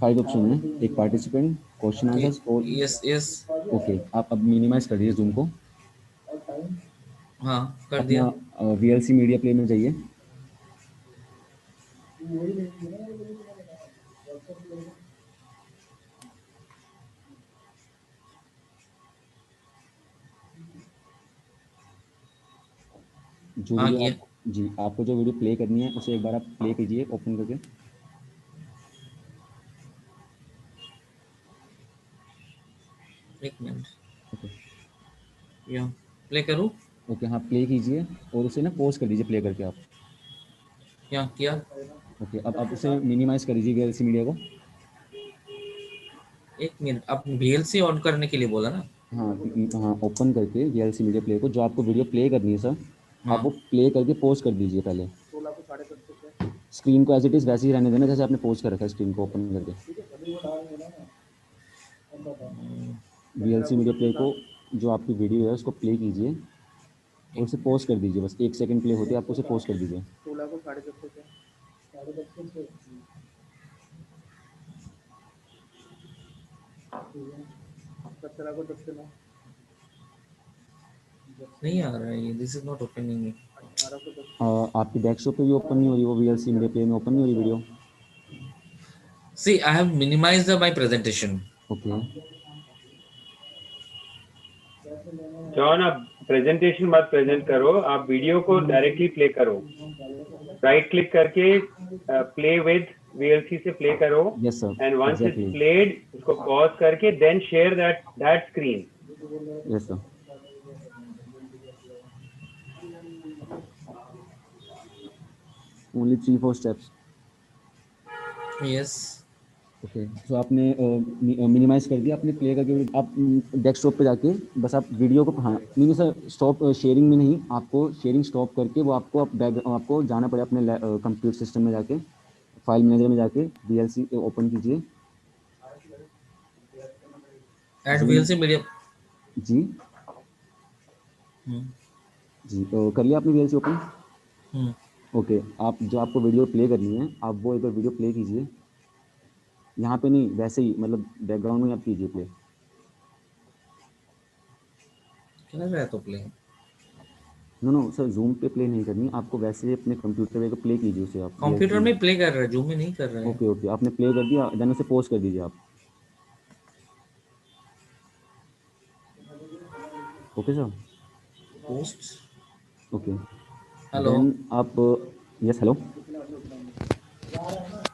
5 ऑप्शन है, एक पार्टिसिपेंट, क्वेश्चन आंसर्स और यस। ओके, आप अब मिनिमाइज कर दीजिए जूम को। हाँ, कर दिया। अपना VLC मीडिया प्ले में जाइए। जो वीडियो आप जी आपको जो वीडियो प्ले करनी है उसे एक बार आप प्ले कीजिए ओपन करके। एक मिनट। ओके, या प्ले करूँ? ओके हाँ, प्ले कीजिए और उसे ना पॉज कर दीजिए प्ले करके आप। क्या किया? ओके, अब आप उसे मिनिमाइज कर दीजिए VLC मीडिया को। एक मिनट, आप VLC ऑन करने के लिए बोला ना? हाँ, ओपन करके VLC मीडिया प्ले को, जो आपको वीडियो प्ले करनी है सर, आप वो प्ले करके पॉज कर दीजिए पहले। स्क्रीन को एज इट इज़ वैसे ही रहने देना जैसे आपने पॉज कर रखा है स्क्रीन को ओपन करके। VLC मीडिया प्ले को, जो आपकी वीडियो है उसको प्ले कीजिए और उसे पॉज कर दीजिए, बस 1 सेकंड प्ले होते आप उसे पॉज कर दीजिए। नहीं आ रहा है ये, दिस इज नॉट ओपनिंग। आपकी डेस्कटॉप पे भी ओपन नहीं हो रही वो VLC मीडिया प्ले में, ओपन नहीं हो रही video. See, I have minimized my presentation. Okay John, आप प्रेजेंटेशन मत प्रेजेंट करो, आप वीडियो को डायरेक्टली प्ले करो। राइट क्लिक करके प्ले विद VLC से प्ले करो। Yes sir, and once it's played उसको पॉज करके then share that screen. Yes sir. Only 3-4 steps. Yes. Okay, तो आपने मिनिमाइज कर दिया, आपने प्ले करके आप डेस्कटॉप पे जाके बस आप वीडियो को, हाँ नहीं सर, स्टॉप शेयरिंग में नहीं, आपको शेयरिंग स्टॉप करके वो आपको जाना पड़े अपने कंप्यूटर सिस्टम में जाके, फाइल मैनेजर में जाके VLC ओपन कीजिए। ऐड VLC मीडिया जी जी, तो कर लिया आपने VLC ओपन? ओके, आप जो आपको वीडियो प्ले करनी है आप वो एक बार वीडियो प्ले कीजिए, यहाँ पे नहीं, वैसे ही मतलब बैकग्राउंड में आप कीजिए प्ले। क्या लग रहा है तो प्ले? नो सर, जूम पे प्ले नहीं करनी, आपको वैसे ही अपने कंप्यूटर पे प्ले कीजिए उसे आप। कंप्यूटर में प्ले कर रहा है, जूम में नहीं कर रहा है। ओके, आपने प्ले कर दिया, देन उसे पॉज कर दीजिए आप। Okay sir, post. Okay, hello. Then आप, yes hello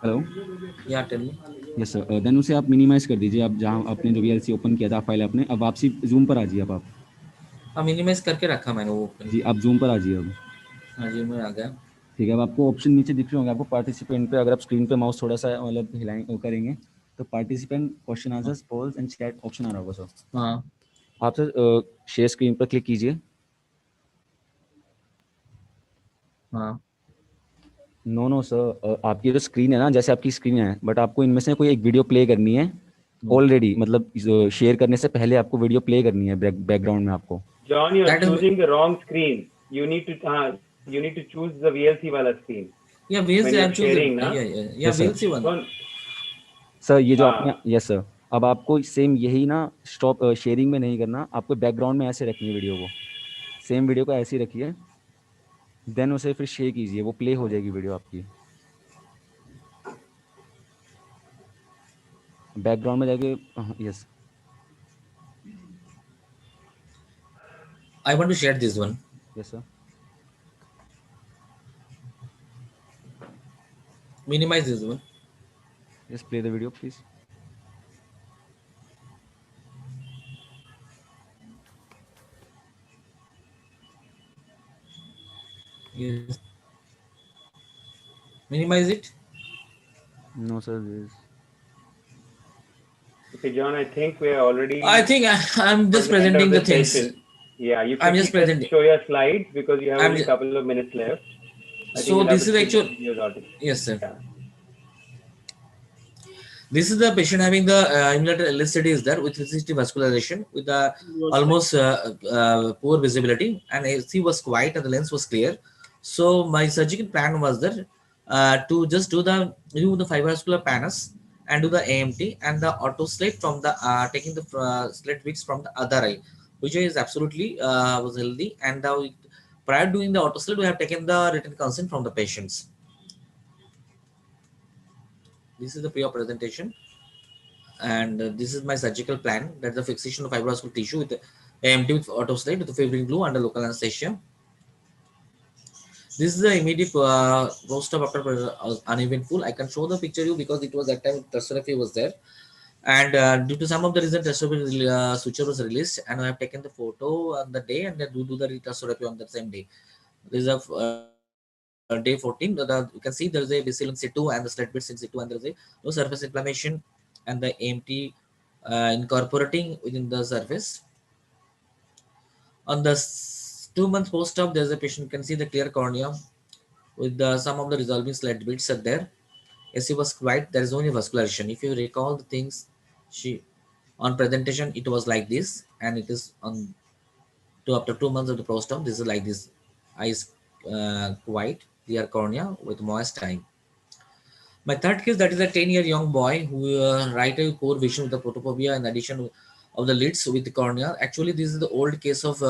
hello, yeah tell me. Yes sir, then उसे आप मिनिमाइज कर दीजिए, आप जहाँ आपने जो VLC ओपन किया था फाइल आपने, अब वापसी जूम पर आ जाइए आप। हाँ, मिनिमाइज करके रखा मैंने वो। जी, आप जूम पर आ जाइए अब। हाँ जी, मैं आ गया। ठीक है, अब आपको ऑप्शन नीचे दिख रहे होंगे आपको पार्टिसिपेंट पे, अगर आप स्क्रीन पे माउस थोड़ा सा मतलब हिलाएंगे करेंगे तो participant, question answers, polls and chat option आ रहा होगा सर। हाँ, आप सर शेयर स्क्रीन पर क्लिक कीजिए। हाँ। नो सर, आपकी जो स्क्रीन है ना, जैसे आपकी स्क्रीन है, बट आपको इनमें से कोई एक वीडियो प्ले करनी है ऑलरेडी, मतलब शेयर करने से पहले आपको वीडियो प्ले करनी है बैकग्राउंड में आपको। John, you're choosing the wrong screen. You need to choose the VLC वाला screen. Yeah, VLC when you're I'm choosing. sharing, ना? Yeah, VLC one. सर ये जो आपने, यस सर, अब आपको सेम यही ना, स्टॉप शेयरिंग में नहीं करना, आपको बैकग्राउंड में ऐसे रखनी है वीडियो को, सेम वीडियो को ऐसे ही रखिए, देन उसे फिर शेयर कीजिए, वो प्ले हो जाएगी वीडियो आपकी। बैकग्राउंड में जाके, yes. I want to share this one. Yes sir. Minimize this one. Just play the video please. Yes. Minimize it. No, sir. This. Okay, John, I think we are already. I think I'm just on the end of presenting the things. session. Yeah, you I'm quickly just presenting. show your slides because you have I'm only a just, couple of minutes left. I think so we'll have this to is skip the actual. videos out. Yes, sir. Yeah. This is the patient having the emulator LSD is there with resistive vascularization with the almost poor visibility, and AC was quiet and the lens was clear. So my surgical plan was that to just remove the fibrovascular pannus and do the AMT and the auto slit from the taking the slit wicks from the other eye, which is absolutely was healthy. And prior to doing the auto slit, we have taken the written consent from the patients. This is the pre-op presentation. And this is my surgical plan. That's the fixation of fibrovascular tissue with AMT with autoslide with the fibrin glue under local anesthesia. This is the immediate post-op after uneventful. I can show the picture you because it was that time trastography was there, and due to some of the reason trastography suture was released, and I have taken the photo on the day and then do the trastography on the same day. This is a day 14. You can see there is a vessel in situ and the slit bits in situ, and there is a no surface inflammation and the AMT incorporating within the surface. On the 2 months post-op, there's a patient, you can see the clear cornea with some of the resolving slit bits are there. AC was quiet, there is only vascularization. If you recall the things, on presentation, it was like this, and it is after 2 months of the post-op, this is like this. Eyes quiet, clear cornea with moist eye. My third case, that is a 10-year young boy who right eye poor vision with the photophobia in addition of the lids with the cornea. Actually, this is the old case of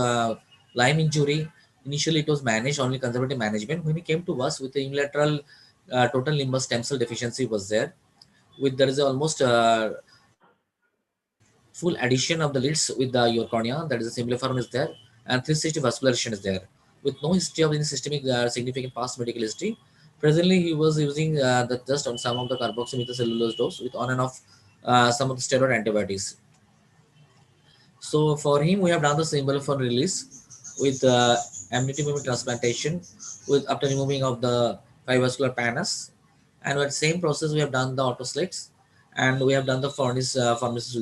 Lyme injury. Initially, it was managed, only conservative management. When he came to us with the unilateral total limbus stem cell deficiency was there. There is almost full addition of the lids with your cornea, that is a semiliform is there, and 360 vascularization is there. With no history of any systemic significant past medical history. Presently, he was using just on some of the carboxymethylcellulose dose with on and off some of the steroid antibiotics. So for him, we have done the semiliform release with amniotic membrane transplantation with after removing of the fibrovascular pannus, and with the same process we have done the auto slits, and we have done the furnace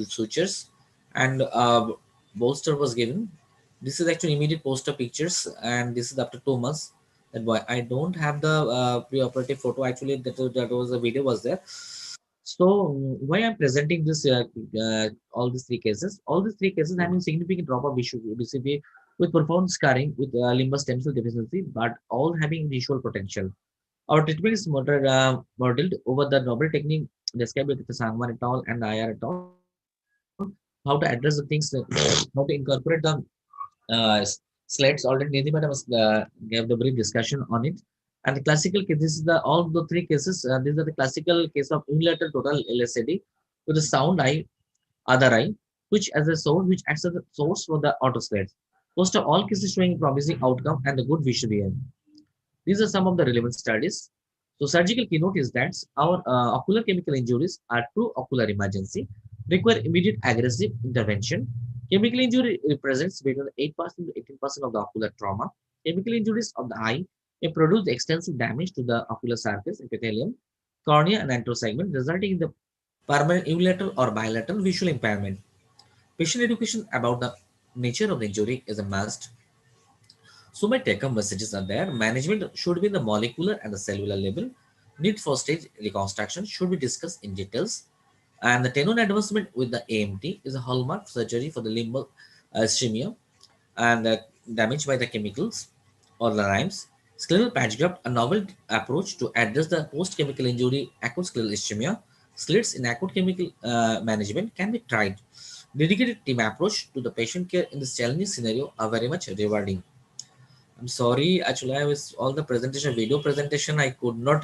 sutures, and bolster was given. This is actually immediate post-op pictures, and this is after 2 months. That boy, I don't have the pre-operative photo. Actually, that was a video was there. So why I'm presenting this all these three cases? All these three cases having significant drop of BCVA with profound scarring with limbus stem cell deficiency, but all having visual potential. Our treatment is modeled over the novel technique described with the Sangwan et al. And IR et al. How to address the things, how to incorporate the slides. Already Nidhi madam gave the brief discussion on it. And the classical case, this is all the three cases. These are the classical case of unilateral total LSAD with the sound eye, other eye, which as a source, which acts as a source for the auto slides. Most of all cases showing promising outcome and the good visual vision. These are some of the relevant studies. So surgical keynote is that our ocular chemical injuries are true ocular emergency, require immediate aggressive intervention. Chemical injury represents between 8% to 18% of the ocular trauma. Chemical injuries of the eye may produce extensive damage to the ocular surface, epithelium, cornea, and anterior segment, resulting in the permanent unilateral or bilateral visual impairment. Patient education about the nature of the injury is a must. So my take-home messages are there. Management should be the molecular and the cellular level. Need for stage reconstruction should be discussed in details. And the tenon advancement with the AMT is a hallmark surgery for the limbal ischemia and damage by the chemicals or the rhymes. Scleral patch graft, a novel approach to address the post-chemical injury acute scleral ischemia. Slits in acute chemical management can be tried. Dedicated team approach to the patient care in this challenging scenario are very much rewarding. I'm sorry, actually I was all the video presentation, I could not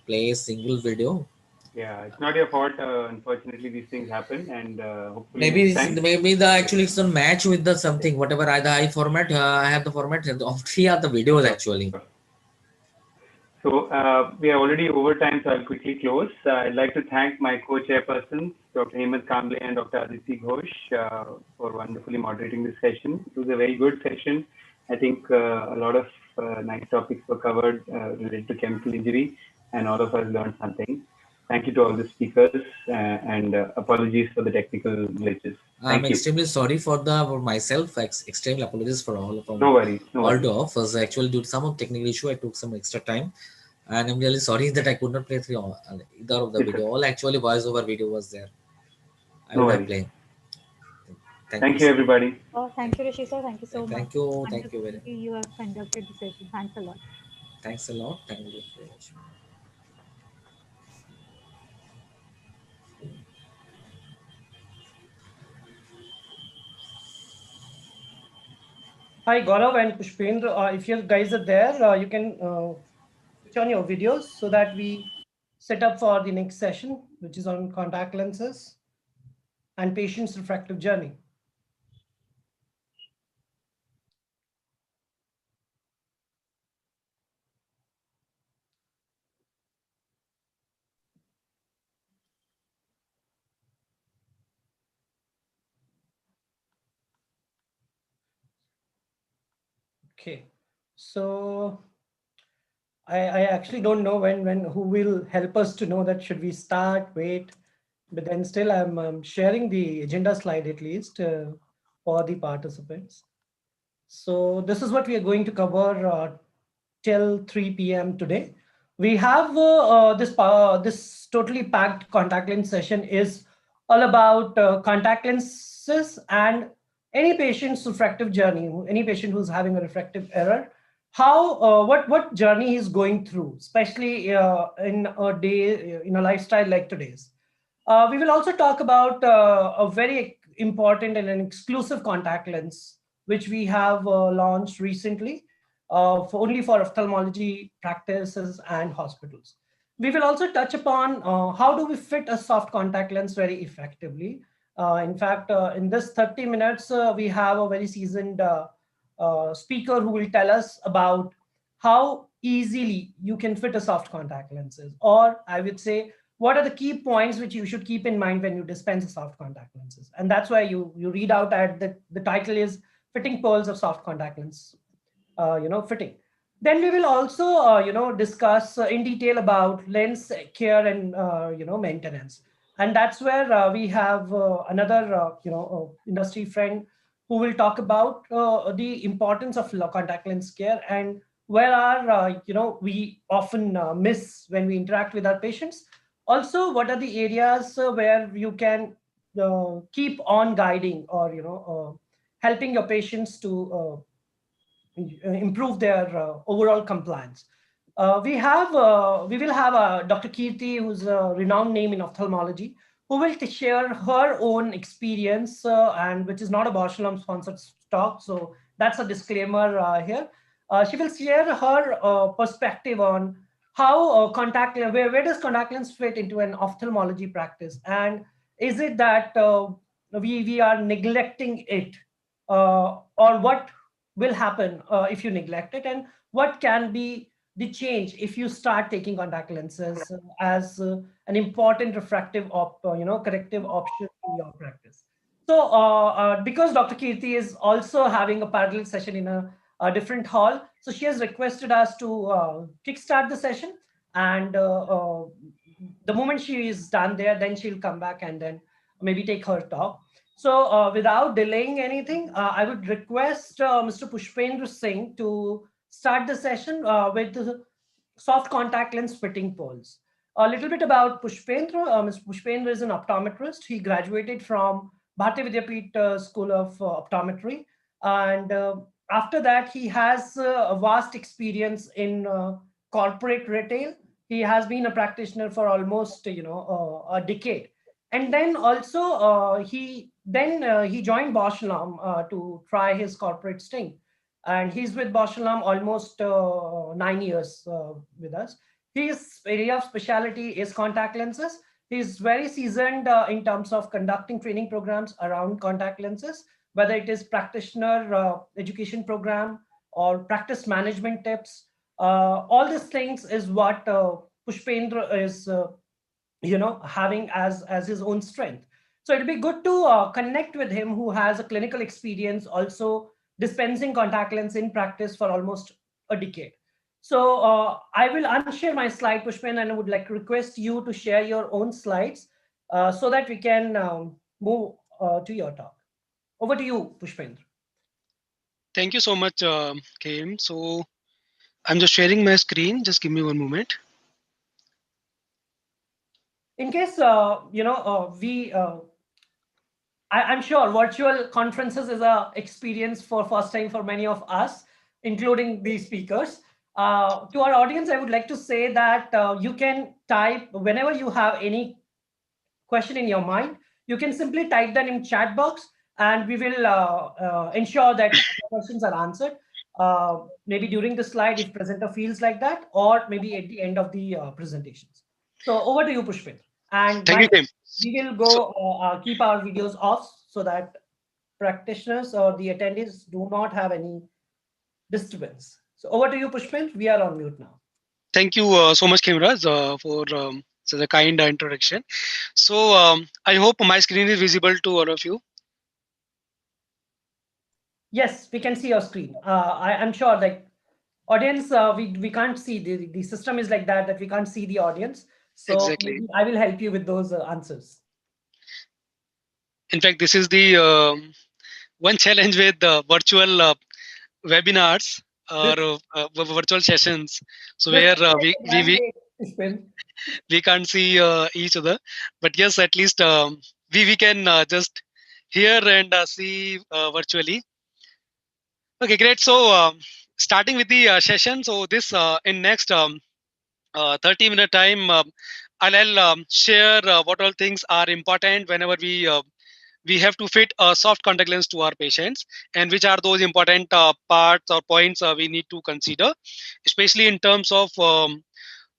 play a single video. Yeah, it's not your fault. Unfortunately, these things happen, and hopefully maybe the actually it's a match with the something whatever I format. I have the format of three of the videos actually. So we are already over time, so I'll quickly close. I'd like to thank my co-chairpersons, Dr. Hemant Kamble and Dr. Aditi Ghosh, for wonderfully moderating this session. It was a very good session. I think a lot of nice topics were covered related to chemical injury, and all of us learned something. Thank you to all the speakers and apologies for the technical glitches. I'm Thank you. extremely sorry for myself. Extremely apologies for all from No worries. No all worries. to off. Was actually due to some technical issue. I took some extra time, and I'm really sorry that I could not play through either of the Yes, video. sir. All actually voice over video was there. I No would have worries. played. Thank you, everybody. Oh, thank you, Rishi sir. Thank you so much. Thank you. Thank you very. Wonderfully you have conducted the session. Thanks a lot. Thanks a lot. Thank you very much. Hi, Gaurav and Pushpendra. If you guys are there, you can switch on your videos so that we set up for the next session, which is on contact lenses and patient's refractive journey. Okay, so I actually don't know who will help us to know that should we start, wait, but then still I'm sharing the agenda slide at least for the participants. So this is what we are going to cover till 3 p.m. today. We have this totally packed contact lens session is all about contact lenses and any patient's refractive journey, any patient who's having a refractive error, how what journey he's going through, especially in a day, in a lifestyle like today's. We will also talk about a very important and an exclusive contact lens, which we have launched recently only for ophthalmology practices and hospitals. We will also touch upon how do we fit a soft contact lens very effectively. In fact, in this 30 minutes, we have a very seasoned speaker who will tell us about how easily you can fit a soft contact lenses, or I would say, what are the key points which you should keep in mind when you dispense a soft contact lenses. And that's why you read out at the title is Fitting Pearls of Soft Contact Lens, fitting. Then we will also, discuss in detail about lens care and, maintenance. And that's where we have another, industry friend who will talk about the importance of contact lens care and where are, we often miss when we interact with our patients. Also, what are the areas where you can keep on guiding or, helping your patients to improve their overall compliance. We will have Dr. Kirti, who's a renowned name in ophthalmology, who will share her own experience, and which is not a Bausch & Lomb sponsored talk. So that's a disclaimer here. She will share her perspective on how contact lens, where does contact lens fit into an ophthalmology practice, and is it that we are neglecting it, or what will happen if you neglect it, and what can be the change if you start taking contact lenses as an important refractive corrective option in your practice. So because Dr. Kirti is also having a parallel session in a different hall, so she has requested us to kickstart the session, and the moment she is done there, then she'll come back and then maybe take her talk. So without delaying anything, I would request Mr. Pushpendra Singh to start the session with the soft contact lens fitting pearls. A little bit about Pushpendra. Mr. Pushpendra is an optometrist. He graduated from Bharatiya Vidyapeeth School of Optometry. And after that, he has a vast experience in corporate retail. He has been a practitioner for almost a decade. And then also he joined Bausch & Lomb to try his corporate sting. And he's with Bausch & Lomb almost 9 years with us. His area of specialty is contact lenses. He's very seasoned in terms of conducting training programs around contact lenses, whether it is practitioner education program or practice management tips. All these things is what Pushpendra is having as his own strength. So it'd be good to connect with him, who has a clinical experience also dispensing contact lens in practice for almost a decade. So I will unshare my slide, Pushpendra, and I would like to request you to share your own slides so that we can move to your talk. Over to you, Pushpendra. Thank you so much, Kim. So I'm just sharing my screen. Just give me one moment. In case, I'm sure virtual conferences is a experience for first time for many of us, including the speakers. To our audience, I would like to say that you can type whenever you have any question in your mind, you can simply type them in chat box and we will ensure that questions are answered. Maybe during the slide if presenter feels like that, or maybe at the end of the presentations. So over to you, Pushpendra. And Thank you, Kim. we will go keep our videos off so that practitioners or the attendees do not have any disturbance. So over to you, Pushpendra. We are on mute now. Thank you so much, Kimraz, for such a kind introduction. So I hope my screen is visible to all of you. Yes, we can see your screen. I'm sure like audience, we can't see, the system is like that we can't see the audience. So exactly. I will help you with those answers. In fact, this is the one challenge with virtual webinars or virtual sessions. So where we can't see each other, but yes, at least we can just hear and see virtually. Okay, great. So starting with the session. So this in next 30-minute time, I'll share what all things are important whenever we have to fit a soft contact lens to our patients, and which are those important parts or points we need to consider, especially in terms of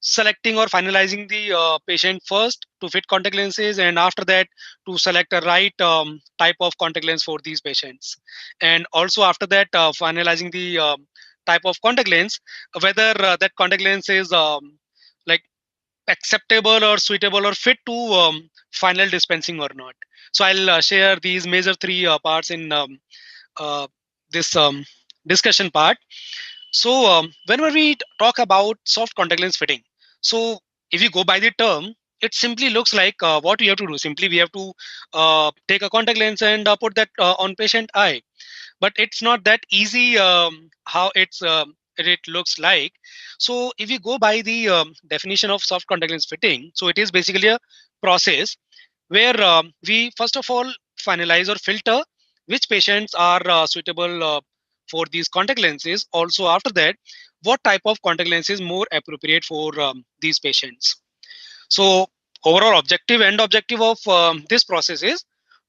selecting or finalizing the patient first to fit contact lenses, and after that to select a right type of contact lens for these patients, and also after that finalizing the type of contact lens, whether that contact lens is like acceptable or suitable or fit to final dispensing or not. So I'll share these major three parts in this discussion part. So whenever we talk about soft contact lens fitting, so if you go by the term, it simply looks like what we have to do. Simply we have to take a contact lens and put that on patient eye. But it's not that easy how it looks like. So if you go by the definition of soft contact lens fitting, so it is basically a process where we first of all finalize or filter which patients are suitable for these contact lenses. Also after that, what type of contact lens is more appropriate for these patients. So overall objective of this process is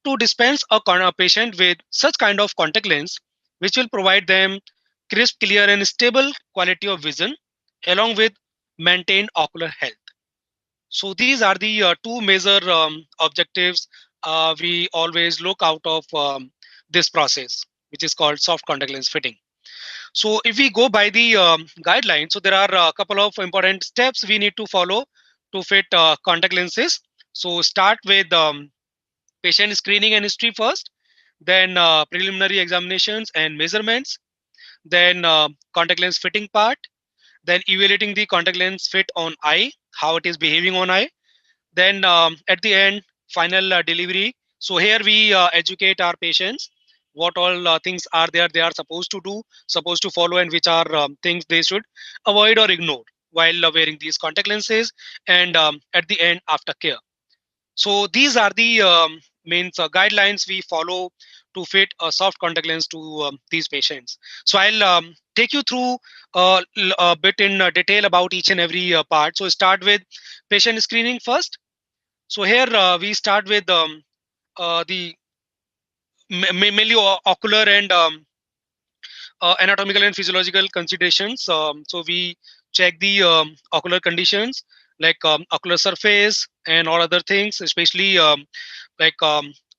to dispense a patient with such kind of contact lens which will provide them crisp, clear and stable quality of vision along with maintained ocular health. So these are the two major objectives we always look out of this process, which is called soft contact lens fitting. So if we go by the guidelines, so there are a couple of important steps we need to follow to fit contact lenses. So start with patient screening and history first, then preliminary examinations and measurements, then contact lens fitting part, then evaluating the contact lens fit on eye, how it is behaving on eye, then at the end, final delivery. So here we educate our patients what all things are there they are supposed to do, supposed to follow, and which are things they should avoid or ignore while wearing these contact lenses, and at the end, after care. So these are the main guidelines we follow to fit a soft contact lens to these patients. So I'll take you through a bit in detail about each and every part. So start with patient screening first. So here we start with the mainly ocular and anatomical and physiological considerations. So we check the ocular conditions like ocular surface and all other things, especially like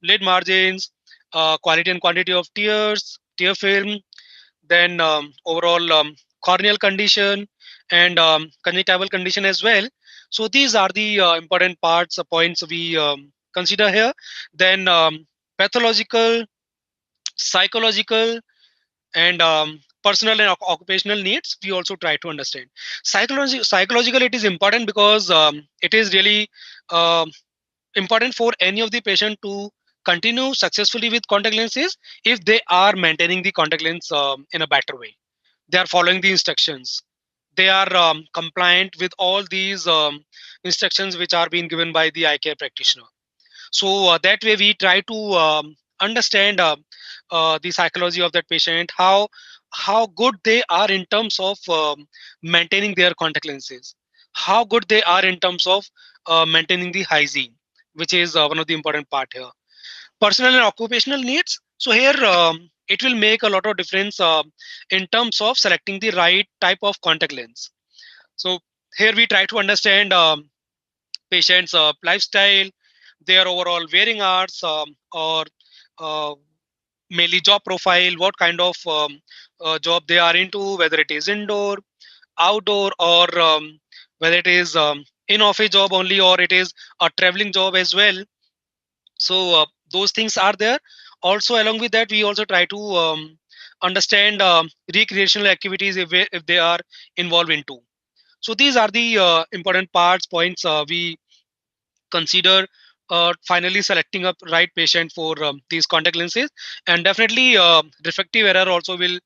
lid margins, quality and quantity of tears, tear film, then overall corneal condition and conjunctival condition as well. So these are the important parts, points we consider here. Then pathological, psychological, and personal and occupational needs, we also try to understand. Psychological, it is important because it is really important for any of the patient to continue successfully with contact lenses if they are maintaining the contact lens in a better way. They are following the instructions. They are compliant with all these instructions which are being given by the eye care practitioner. So that way we try to understand the psychology of that patient, how good they are in terms of maintaining their contact lenses, how good they are in terms of maintaining the hygiene, which is one of the important part here. Personal and occupational needs. So here it will make a lot of difference in terms of selecting the right type of contact lens. So here we try to understand patients' lifestyle, their overall wearing hours, or mainly job profile, what kind of job they are into, whether it is indoor, outdoor, or whether it is in-office job only, or it is a traveling job as well. So those things are there. Also, along with that, we also try to understand recreational activities if they are involved into. So these are the important points we consider finally selecting a right patient for these contact lenses. And definitely refractive error also will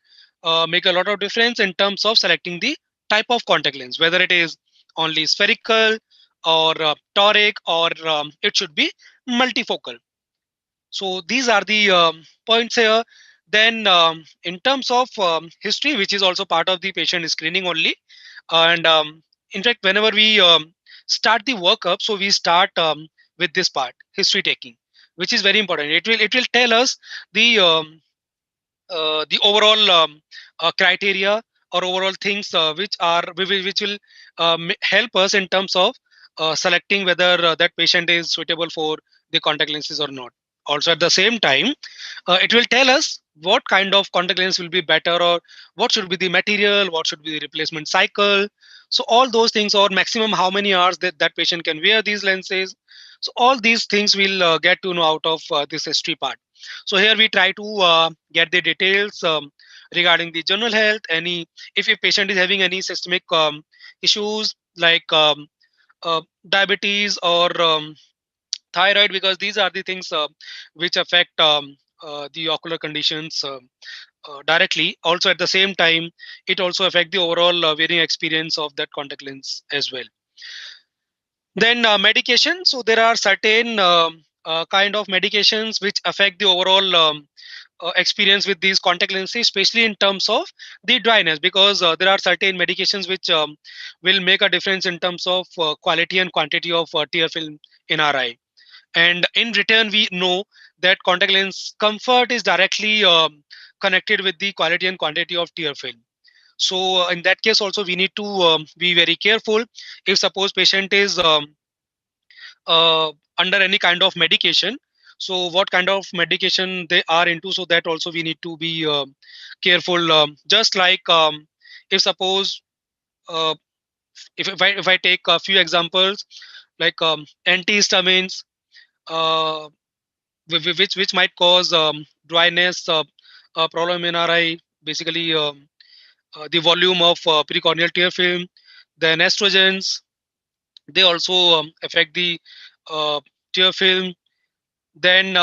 make a lot of difference in terms of selecting the type of contact lens, whether it is only spherical or toric, or it should be multifocal. So these are the points here. Then in terms of history, which is also part of the patient screening only, and in fact, whenever we start the workup, so we start with this part, history taking, which is very important. It will tell us the overall criteria or overall things which will help us in terms of selecting whether that patient is suitable for the contact lenses or not. Also at the same time, it will tell us what kind of contact lens will be better, or what should be the material, what should be the replacement cycle. So all those things, or maximum how many hours that patient can wear these lenses. So all these things we'll get to know out of this history part. So here we try to get the details regarding the general health, if a patient is having any systemic issues like diabetes or thyroid, because these are the things which affect the ocular conditions directly. Also at the same time, it also affects the overall wearing experience of that contact lens as well. Then medication. So there are certain kind of medications which affect the overall experience with these contact lenses, especially in terms of the dryness, because there are certain medications which will make a difference in terms of quality and quantity of tear film in our eye. And in return, we know that contact lens comfort is directly connected with the quality and quantity of tear film. So in that case also, we need to be very careful. If suppose patient is under any kind of medication, so what kind of medication they are into, so that also we need to be careful. Just like if suppose if I take a few examples, like antihistamines, which might cause dryness problem in our eye, basically the volume of precorneal tear film. Then estrogens, they also affect the tear film. Then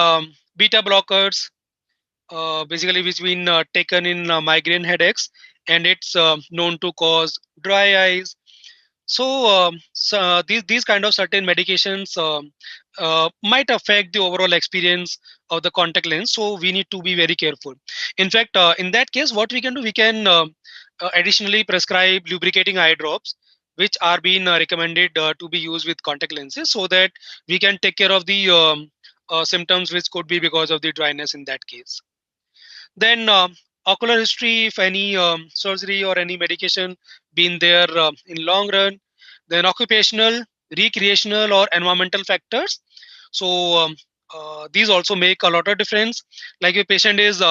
beta blockers, basically which been taken in migraine headaches, and it's known to cause dry eyes. So, these kind of certain medications might affect the overall experience of the contact lens. So we need to be very careful. In fact, in that case, what we can do, we can additionally prescribe lubricating eye drops, which are being recommended to be used with contact lenses, so that we can take care of the symptoms which could be because of the dryness in that case. Then ocular history, if any surgery or any medication been there in long run. Then occupational, recreational, or environmental factors. So these also make a lot of difference. Like if patient is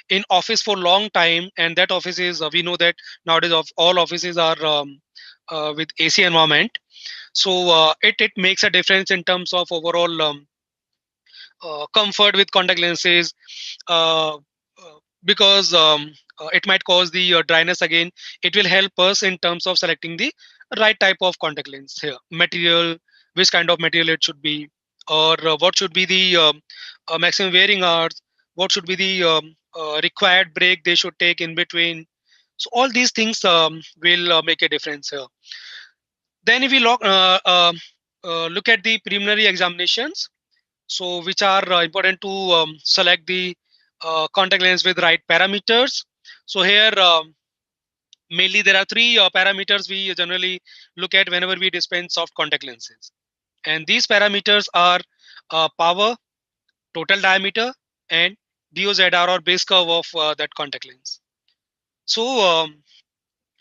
in office for long time, and that office is, we know that nowadays all offices are with AC environment. So it makes a difference in terms of overall comfort with contact lenses. because it might cause the dryness again. It will help us in terms of selecting the right type of contact lens here. Material, which kind of material it should be, or what should be the maximum wearing hours, what should be the required break they should take in between. So all these things will make a difference here. Then if we look at the preliminary examinations, so which are important to select the contact lens with right parameters. So here mainly there are three parameters we generally look at whenever we dispense soft contact lenses, and these parameters are power, total diameter, and DOZR or base curve of that contact lens. So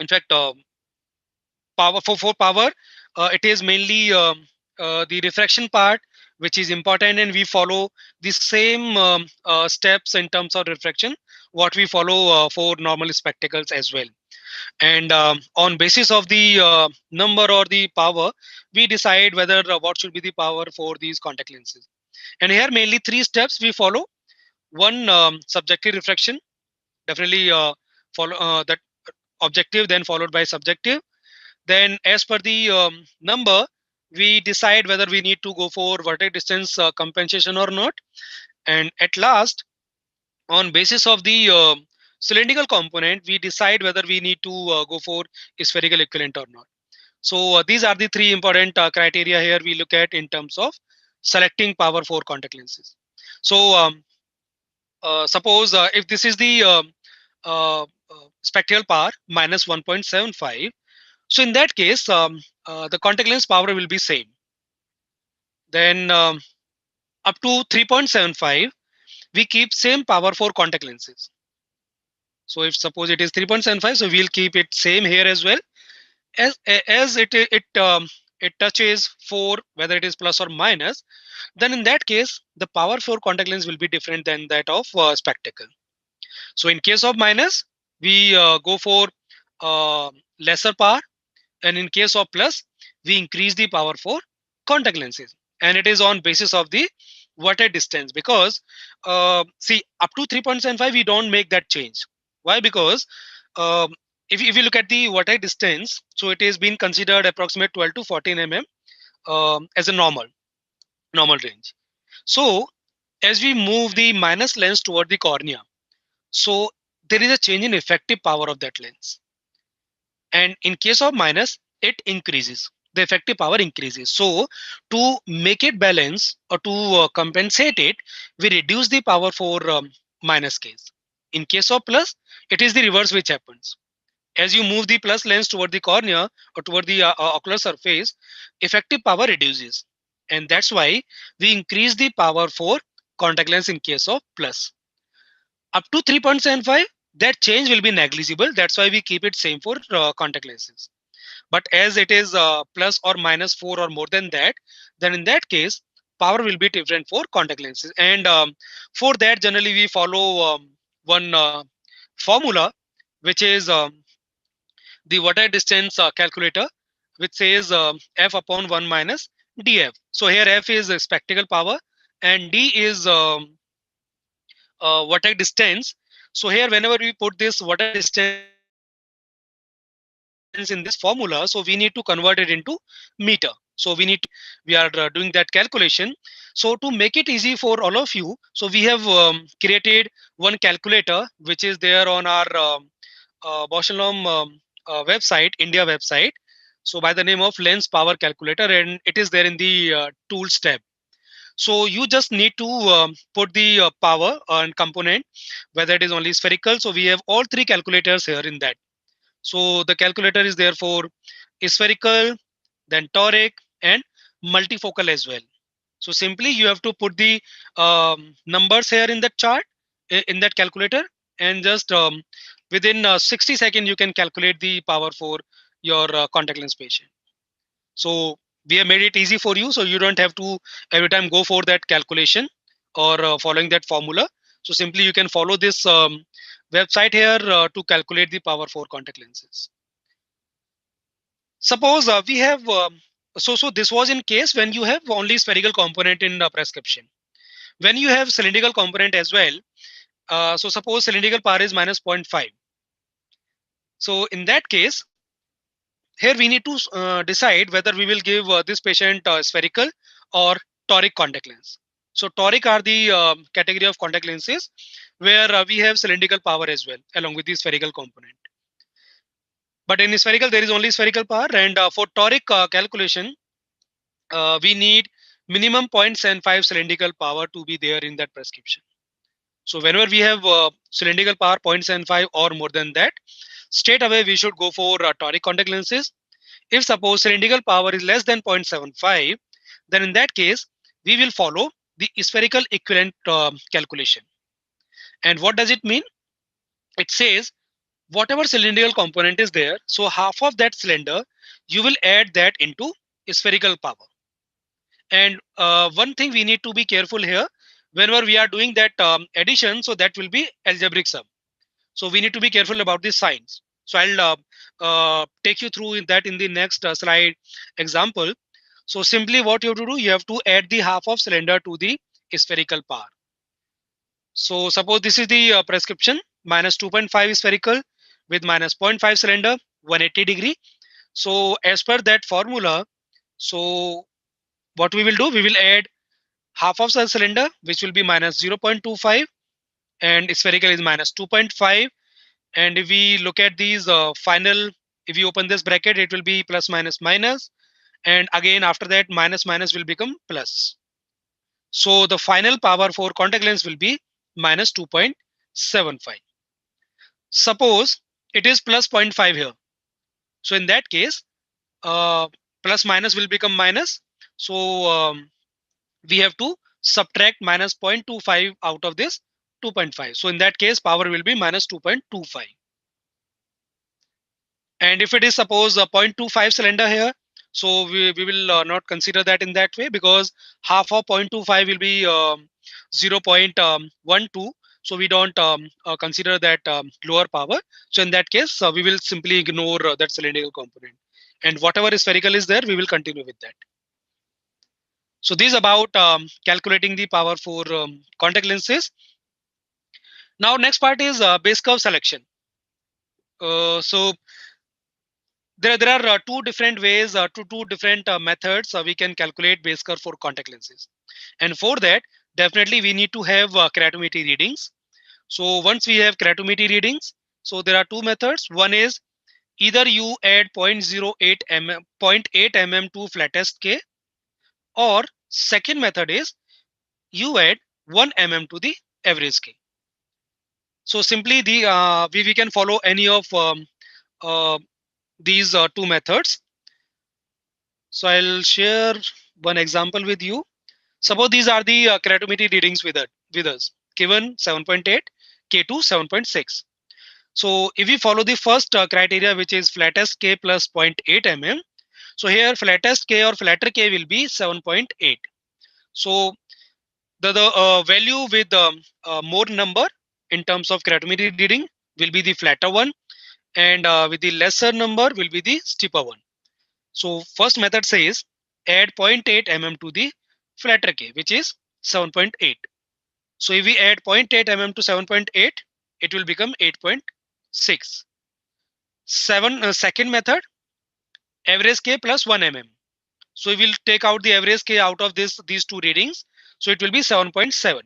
in fact, power for power, it is mainly the refraction part which is important, and we follow the same steps in terms of refraction what we follow for normal spectacles as well. And on basis of the number or the power, we decide whether what should be the power for these contact lenses. And here mainly three steps we follow. One, subjective refraction, definitely follow that objective, then followed by subjective. Then as per the number, we decide whether we need to go for vertex distance compensation or not. And at last, on basis of the cylindrical component, we decide whether we need to go for spherical equivalent or not. So these are the three important criteria here we look at in terms of selecting power for contact lenses. So suppose if this is the spectral power minus 1.75, so in that case, the contact lens power will be same. Then up to 3.75, we keep same power for contact lenses. So if suppose it is 3.75, so we'll keep it same here as well. As it touches 4, whether it is plus or minus, then in that case, the power for contact lens will be different than that of spectacle. So in case of minus, we go for lesser power. And in case of plus, we increase the power for contact lenses, and it is on basis of the vertex distance, because see, up to 3.75 we don't make that change. Why? Because if you look at the vertex distance, so it is being considered approximate 12 to 14 mm as a normal range. So as we move the minus lens toward the cornea, so there is a change in effective power of that lens. And in case of minus, it increases, the effective power increases. So to make it balance or to compensate it, we reduce the power for minus case. In case of plus, it is the reverse which happens. As you move the plus lens toward the cornea or toward the ocular surface, effective power reduces. And that's why we increase the power for contact lens in case of plus. Up to 3.75, that change will be negligible. That's why we keep it same for contact lenses. But as it is plus or minus 4 or more than that, then in that case, power will be different for contact lenses. And for that, generally we follow one formula, which is the vertex distance calculator, which says F upon 1 minus dF. So here F is spectacle power and D is vertex distance. So here, whenever we put this vertex distance in this formula, so we need to convert it into meter. So we are doing that calculation. So to make it easy for all of you, so we have created one calculator which is there on our Bausch & Lomb website, India website. So by the name of lens power calculator, and it is there in the tools tab. So you just need to put the power and component, whether it is only spherical. So we have all three calculators here in that. So the calculator is there for spherical, then toric, and multifocal as well. So simply you have to put the numbers here in that chart, in that calculator, and just within 60 seconds you can calculate the power for your contact lens patient. So we have made it easy for you, so you don't have to every time go for that calculation or following that formula. So simply you can follow this website here to calculate the power for contact lenses. Suppose we have so this was in case when you have only spherical component in the prescription. When you have cylindrical component as well, So suppose cylindrical power is minus 0.5. So in that case, here we need to decide whether we will give this patient spherical or toric contact lens. So toric are the category of contact lenses where we have cylindrical power as well along with the spherical component. But in spherical there is only spherical power, and for toric calculation we need minimum 0.75 cylindrical power to be there in that prescription. So whenever we have cylindrical power 0.75 or more than that, straight away we should go for toric contact lenses. If suppose cylindrical power is less than 0.75, then in that case we will follow the spherical equivalent calculation. And what does it mean? It says whatever cylindrical component is there, so half of that cylinder you will add that into spherical power. And one thing we need to be careful here, whenever we are doing that addition, so that will be algebraic sum. So we need to be careful about the signs. So I'll take you through that in the next slide example. So simply what you have to do, you have to add the half of cylinder to the spherical power. So suppose this is the prescription, minus 2.5 spherical with minus 0.5 cylinder, 180 degree. So as per that formula, so what we will do, we will add half of the cylinder, which will be minus 0.25, and spherical is minus 2.5. And if we look at these final, if you open this bracket, it will be plus minus minus, and again after that minus minus will become plus. So the final power for contact lens will be minus 2.75. Suppose it is plus 0.5 here. So in that case, plus minus will become minus. So we have to subtract minus 0.25 out of this 2.5. So in that case, power will be minus 2.25. And if it is suppose a 0.25 cylinder here, so we will not consider that in that way, because half of 0.25 will be 0.12. So we don't consider that lower power. So in that case, we will simply ignore that cylindrical component. And whatever spherical is there, we will continue with that. So this is about calculating the power for contact lenses. Now next part is base curve selection. So there are two different ways, two different methods we can calculate base curve for contact lenses. And for that, definitely we need to have keratometry readings. So once we have keratometry readings, so there are two methods. One is either you add 0.08 mm to flattest K, or second method is you add 1 mm to the average K. So simply we can follow any of these two methods. So I'll share one example with you. Suppose these are the keratometry readings with us. K1 7.8, K2 7.6. So if we follow the first criteria, which is flattest K plus 0.8 mm, so here flattest K or flatter K will be 7.8. So the value with more number in terms of keratometry reading will be the flatter one, and with the lesser number will be the steeper one. So first method says add 0.8 mm to the flatter K, which is 7.8. So if we add 0.8 mm to 7.8, it will become 8.6. Second method, average K plus 1 mm. So we will take out the average K out of these two readings. So it will be 7.7.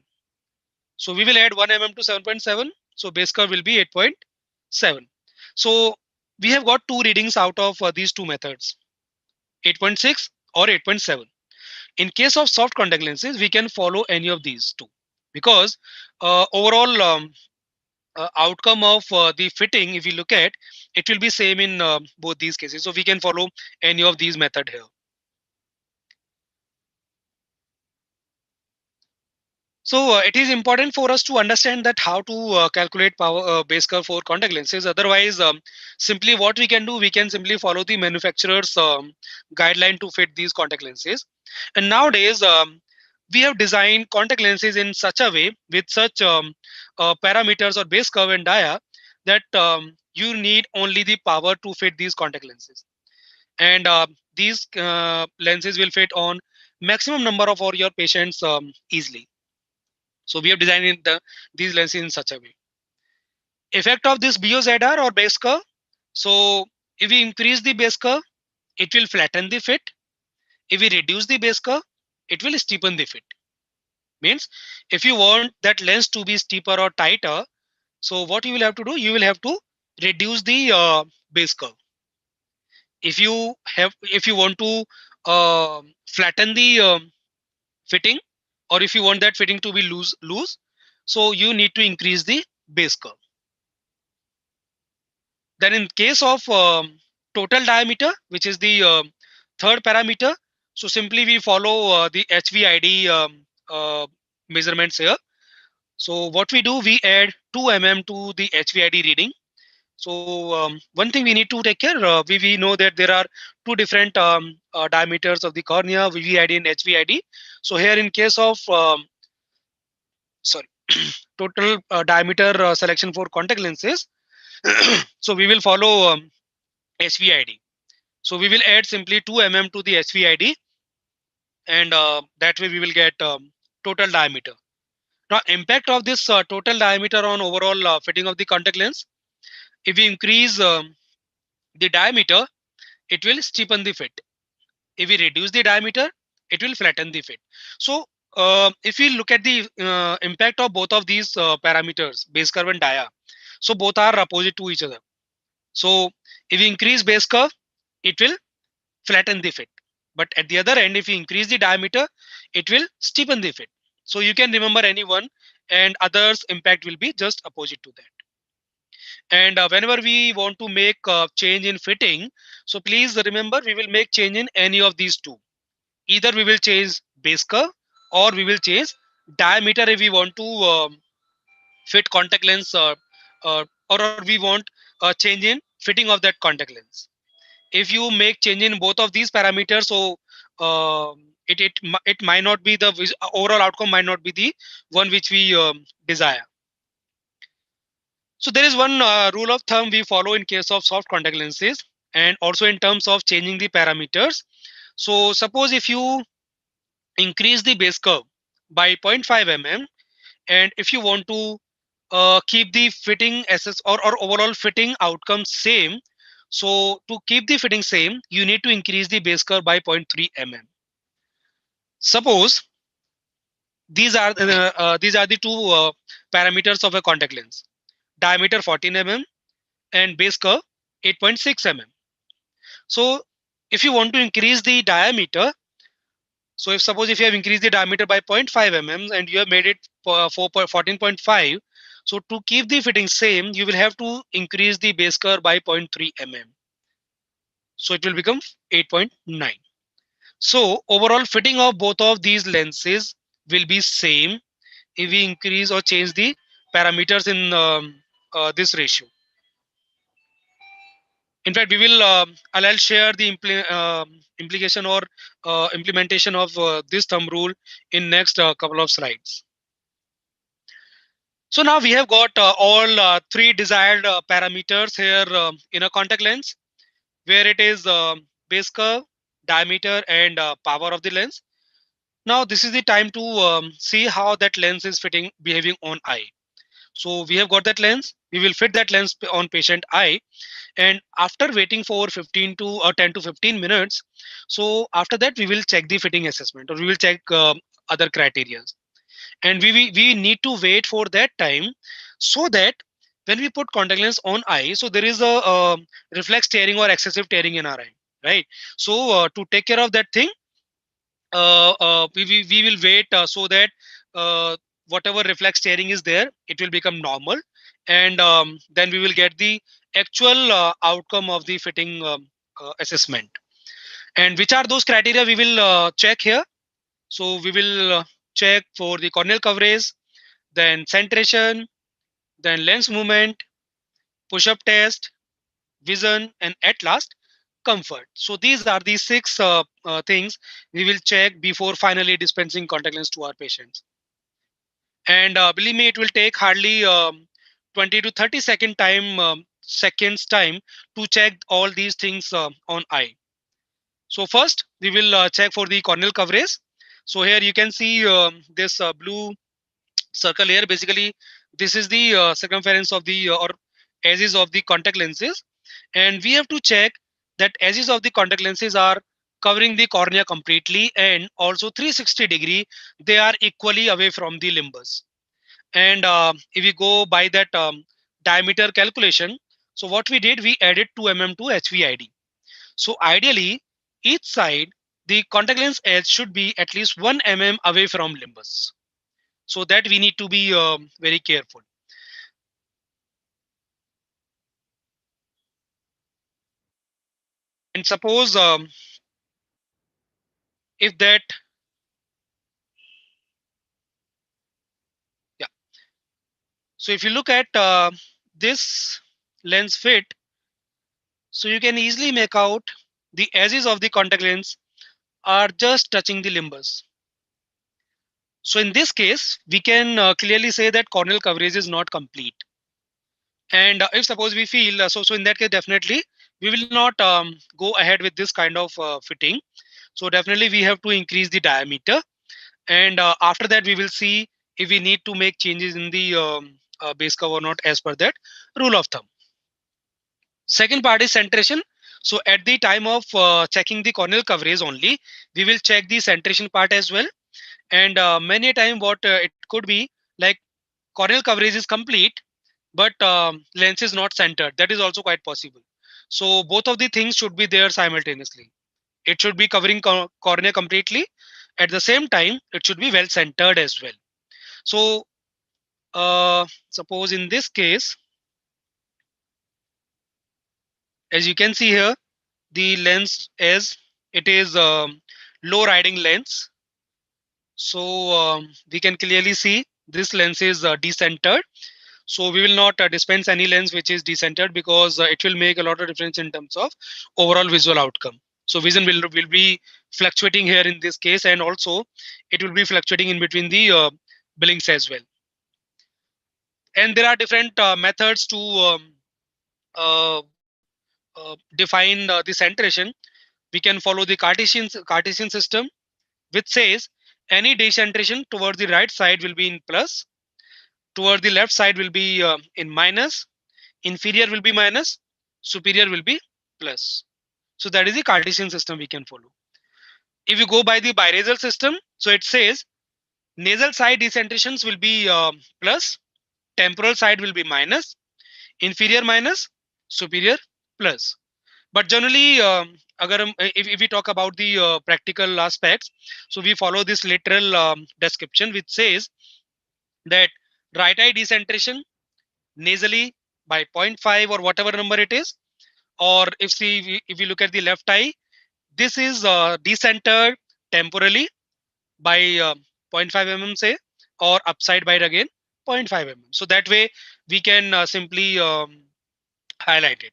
So we will add 1 mm to 7.7. So base curve will be 8.7. So we have got two readings out of these two methods, 8.6 or 8.7. In case of soft contact lenses, we can follow any of these two, because overall outcome of the fitting, if we look at, it will be same in both these cases. So we can follow any of these method here. So it is important for us to understand that how to calculate power base curve for contact lenses. Otherwise, simply what we can do, we can simply follow the manufacturer's guideline to fit these contact lenses. And nowadays, we have designed contact lenses in such a way with such parameters or base curve and dia that you need only the power to fit these contact lenses. And these lenses will fit on maximum number of your patients easily. So we have designed these lenses in such a way. Effect of this BOZR or base curve. So if we increase the base curve, it will flatten the fit. If we reduce the base curve, it will steepen the fit. Means if you want that lens to be steeper or tighter, so what you will have to do, you will have to reduce the base curve. If you want to flatten the fitting, or if you want that fitting to be loose, so you need to increase the base curve. Then in case of total diameter, which is the third parameter, so simply we follow the HVID measurements here. So what we do, we add 2 mm to the HVID reading. So one thing we need to take care, we know that there are two different diameters of the cornea, VVID and HVID. So here in case of total diameter selection for contact lenses, so we will follow HVID. So we will add simply 2 mm to the HVID, and that way we will get total diameter. Now, impact of this total diameter on overall fitting of the contact lens. If we increase the diameter, it will steepen the fit. If we reduce the diameter, it will flatten the fit. So if we look at the impact of both of these parameters, base curve and dia, so both are opposite to each other. So if we increase base curve, it will flatten the fit. But at the other end, if we increase the diameter, it will steepen the fit. So you can remember any one, and others impact will be just opposite to that. And whenever we want to make change in fitting, so please remember, we will make change in any of these two. Either we will change base curve, or we will change diameter if we want to fit contact lens, or we want a change in fitting of that contact lens. If you make change in both of these parameters, so it might not be the overall outcome, might not be the one which we desire. So there is one rule of thumb we follow in case of soft contact lenses, and also in terms of changing the parameters. So suppose if you increase the base curve by 0.5 mm, and if you want to keep the fitting SS or overall fitting outcome same, so to keep the fitting same, you need to increase the base curve by 0.3 mm. Suppose these are the two parameters of a contact lens: diameter 14 mm and base curve 8.6 mm. So if you want to increase the diameter, so if suppose if you have increased the diameter by 0.5 mm and you have made it 14.5, so to keep the fitting same, you will have to increase the base curve by 0.3 mm. So it will become 8.9. So overall fitting of both of these lenses will be same if we increase or change the parameters in this ratio. In fact, we will I'll share the implication or implementation of this thumb rule in next couple of slides. So now we have got all three desired parameters here in a contact lens, where it is base curve, diameter, and power of the lens. Now this is the time to see how that lens is behaving on eye. So we have got that lens. We will fit that lens on patient eye, and after waiting for 10 to 15 minutes, so after that we will check the fitting assessment, or we will check other criteria, and we need to wait for that time, so that when we put contact lens on eye, so there is a reflex tearing or excessive tearing in our eye, right? So to take care of that thing, we will wait so that whatever reflex tearing is there, it will become normal, and then we will get the actual outcome of the fitting assessment. And which are those criteria we will check here? So we will check for the corneal coverage, then centration, then lens movement, push-up test, vision, and at last comfort. So these are the 6 things we will check before finally dispensing contact lens to our patients. And believe me, it will take hardly 20 to 30 seconds time to check all these things on eye. So first we will check for the corneal coverage. So here you can see this blue circle here. Basically, this is the circumference of the or edges of the contact lenses, and we have to check that edges of the contact lenses are covering the cornea completely, and also 360° they are equally away from the limbus. And if we go by that diameter calculation, so what we did, we added 2 mm to HVID. So ideally, each side, the contact lens edge should be at least 1 mm away from limbus. So that we need to be very careful. And suppose if that, yeah. So if you look at this lens fit, so you can easily make out the edges of the contact lens are just touching the limbus. So in this case, we can clearly say that corneal coverage is not complete. And if suppose we feel, so in that case, definitely we will not go ahead with this kind of fitting. So definitely we have to increase the diameter. And after that, we will see if we need to make changes in the base curve or not as per that rule of thumb. Second part is centration. So at the time of checking the corneal coverage only, we will check the centration part as well. And many a time what it could be like corneal coverage is complete, but lens is not centered. That is also quite possible. So both of the things should be there simultaneously. It should be covering cornea completely. At the same time, it should be well centered as well. So suppose in this case, as you can see here, the lens is, it is low riding lens. So we can clearly see this lens is decentered. So we will not dispense any lens which is decentered, because it will make a lot of difference in terms of overall visual outcome. So vision will be fluctuating here in this case, and also it will be fluctuating in between the blinks as well. And there are different methods to define the centration. We can follow the Cartesian system, which says any decentration towards the right side will be in plus, toward the left side will be in minus, inferior will be minus, superior will be plus. So that is the Cartesian system we can follow. If you go by the birasal system, so it says nasal side decentrations will be plus, temporal side will be minus, inferior minus, superior plus. But generally, if we talk about the practical aspects, so we follow this literal description, which says that right eye decentration nasally by 0.5 or whatever number it is, or if we look at the left eye, this is decentered temporally by 0.5 mm say, or upside by again 0.5 mm. So that way we can simply highlight it.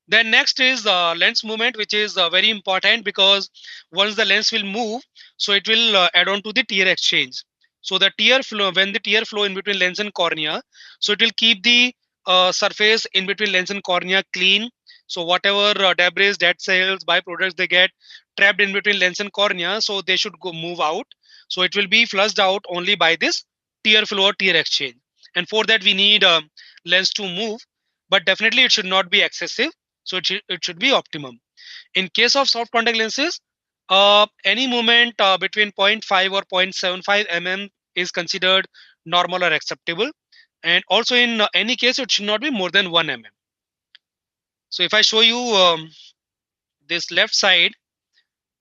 Then next is lens movement, which is very important, because once the lens will move, so it will add on to the tear exchange. So the tear flow, when the tear flow in between lens and cornea, so it will keep the surface in between lens and cornea clean. So whatever debris, dead cells, byproducts they get trapped in between lens and cornea, so they should go move out. So it will be flushed out only by this tear flow or tear exchange. And for that we need lens to move, but definitely it should not be excessive. So it should be optimum. In case of soft contact lenses, any movement between 0.5 or 0.75 mm is considered normal or acceptable. And also in any case, it should not be more than 1 mm. So if I show you this left side,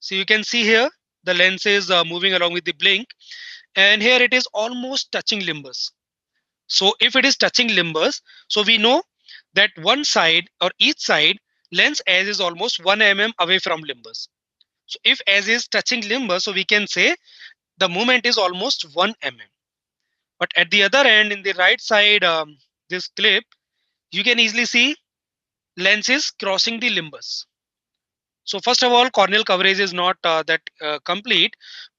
so you can see here the lens is moving along with the blink, and here it is almost touching limbus. So if it is touching limbus, so we know that one side or each side lens edge is almost 1 mm away from limbus. So if edge is touching limbus, so we can say the movement is almost 1 mm. But at the other end, in the right side, this clip, you can easily see lens is crossing the limbus. So first of all, corneal coverage is not that complete.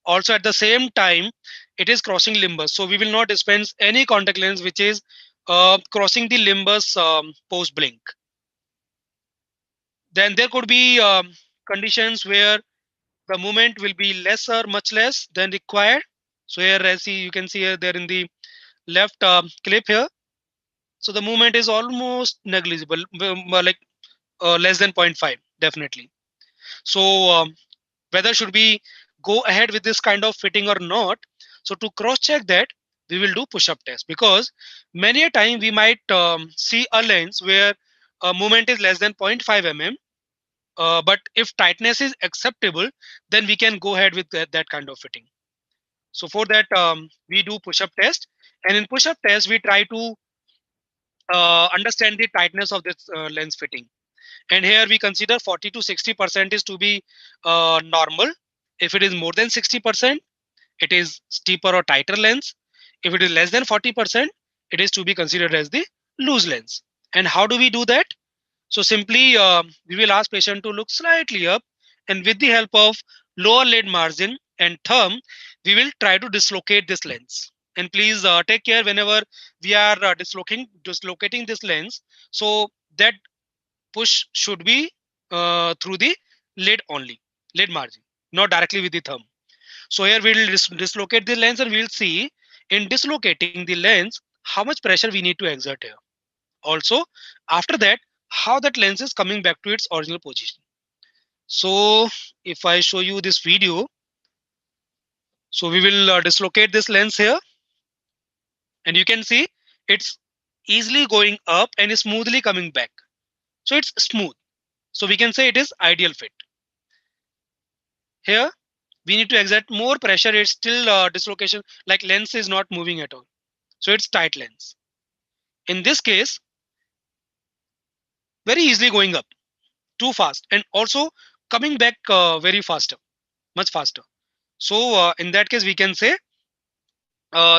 Also at the same time, it is crossing limbus. So we will not dispense any contact lens which is crossing the limbus post blink. Then there could be conditions where the movement will be lesser, much less than required. So here, as you can see here, there in the left clip here. So the movement is almost negligible, like less than 0.5, definitely. So whether should we go ahead with this kind of fitting or not? So to cross check that, we will do push-up test, because many a time we might see a lens where movement is less than 0.5 mm. But if tightness is acceptable, then we can go ahead with that kind of fitting. So for that, we do push-up test, and in push-up test, we try to understand the tightness of this lens fitting. And here we consider 40 to 60% is to be normal. If it is more than 60%, it is steeper or tighter lens. If it is less than 40%, it is to be considered as the loose lens. And how do we do that? So simply we will ask patient to look slightly up, and with the help of lower lid margin and thumb, we will try to dislocate this lens. And please take care whenever we are dislocating this lens. So that push should be through the lid only, lid margin, not directly with the thumb. So here we will dislocate the lens, and we will see in dislocating the lens how much pressure we need to exert here. Also, after that, how that lens is coming back to its original position. So if I show you this video, so we will dislocate this lens here, and you can see it's easily going up and is smoothly coming back. So it's smooth. So we can say it is ideal fit. Here we need to exert more pressure. It's still dislocation, like lens is not moving at all. So it's tight lens. In this case, very easily going up, too fast, and also coming back very faster, much faster. So in that case, we can say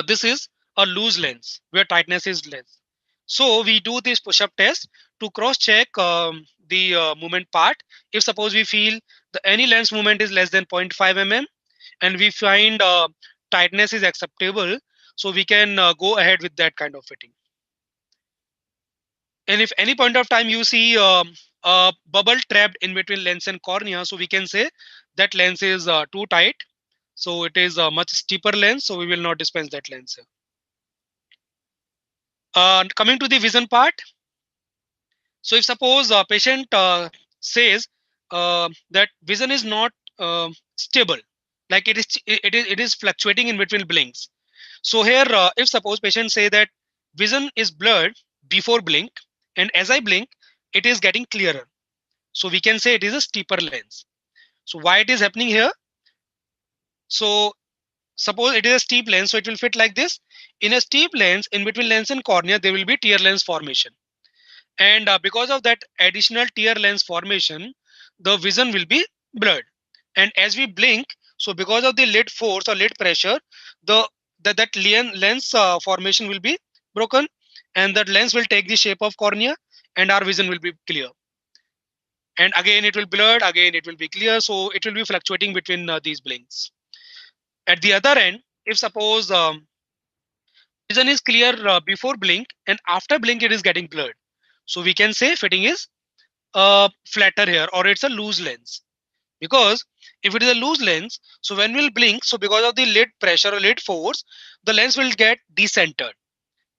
this is a loose lens where tightness is less. So we do this push-up test to cross-check the movement part. If suppose we feel any lens movement is less than 0.5 mm, and we find tightness is acceptable, so we can go ahead with that kind of fitting. And if any point of time you see a bubble trapped in between lens and cornea, so we can say that lens is too tight. So it is a much steeper lens, so we will not dispense that lens here. Coming to the vision part. So if suppose a patient says that vision is not stable, like it is fluctuating in between blinks. So here, if suppose patient say that vision is blurred before blink, and as I blink, it is getting clearer. So we can say it is a steeper lens. So why it is happening here? So suppose it is a steep lens, so it will fit like this. In a steep lens, in between lens and cornea, there will be tear lens formation. And because of that additional tear lens formation, the vision will be blurred. And as we blink, so because of the lid force or lid pressure, that lens formation will be broken, and that lens will take the shape of cornea, and our vision will be clear. And again, it will blurred, again, it will be clear. So it will be fluctuating between these blinks. At the other end, if suppose vision is clear before blink, and after blink, it is getting blurred. So we can say fitting is flatter here, or it's a loose lens. Because if it is a loose lens, so when we'll blink, so because of the lid pressure or lid force, the lens will get decentered.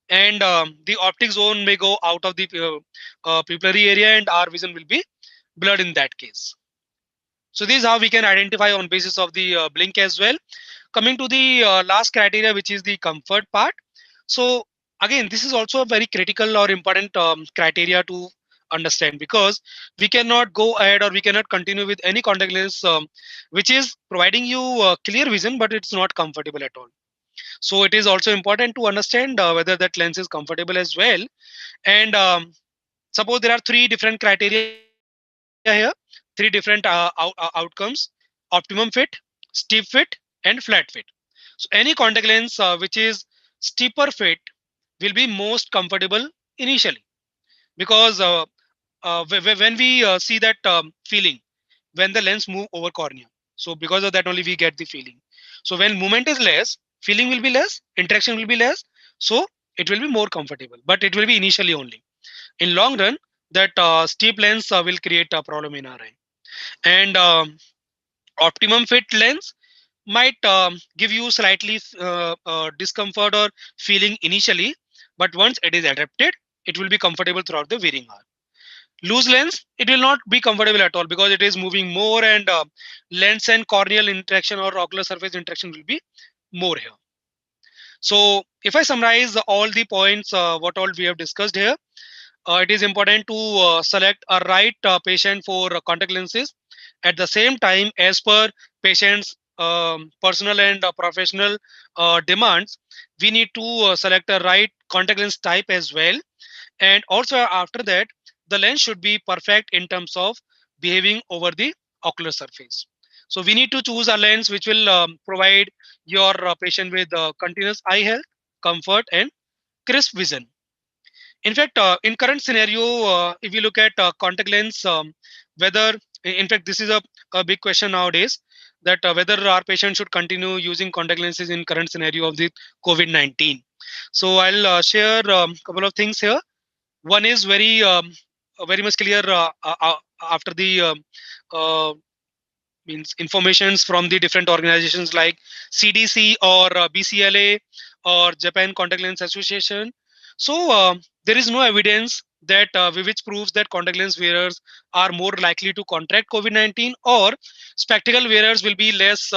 And the optic zone may go out of the pupillary area, and our vision will be blurred in that case. So this is how we can identify on basis of the blink as well. Coming to the last criteria, which is the comfort part. So again, this is also a very critical or important criteria to understand, because we cannot go ahead, or we cannot continue with any contact lens which is providing you clear vision, but it's not comfortable at all. So it is also important to understand whether that lens is comfortable as well. And suppose there are three different criteria here, three different outcomes: optimum fit, steep fit, and flat fit. So any contact lens which is steeper fit will be most comfortable initially, because when we see that feeling when the lens move over cornea, so because of that only we get the feeling. So when movement is less, feeling will be less, interaction will be less, so it will be more comfortable, but it will be initially only. In long run, that steep lens will create a problem in our eye. And optimum fit lens, might give you slightly discomfort or feeling initially, but once it is adapted, it will be comfortable throughout the wearing hour. Loose lens, it will not be comfortable at all because it is moving more, and lens and corneal interaction or ocular surface interaction will be more here. So if I summarize all the points, what all we have discussed here, it is important to select a right patient for contact lenses. At the same time, as per patient's personal and professional demands, we need to select a right contact lens type as well. And also after that, the lens should be perfect in terms of behaving over the ocular surface. So we need to choose a lens which will provide your patient with continuous eye health, comfort, and crisp vision. In fact, in current scenario, if you look at contact lens, whether, in fact, this is a big question nowadays, that whether our patients should continue using contact lenses in current scenario of the COVID-19. So I'll share a couple of things here. One is very much clear after the means informations from the different organizations like CDC or BCLA or Japan Contact Lens Association. So there is no evidence that which proves that contact lens wearers are more likely to contract COVID-19, or spectacle wearers will be less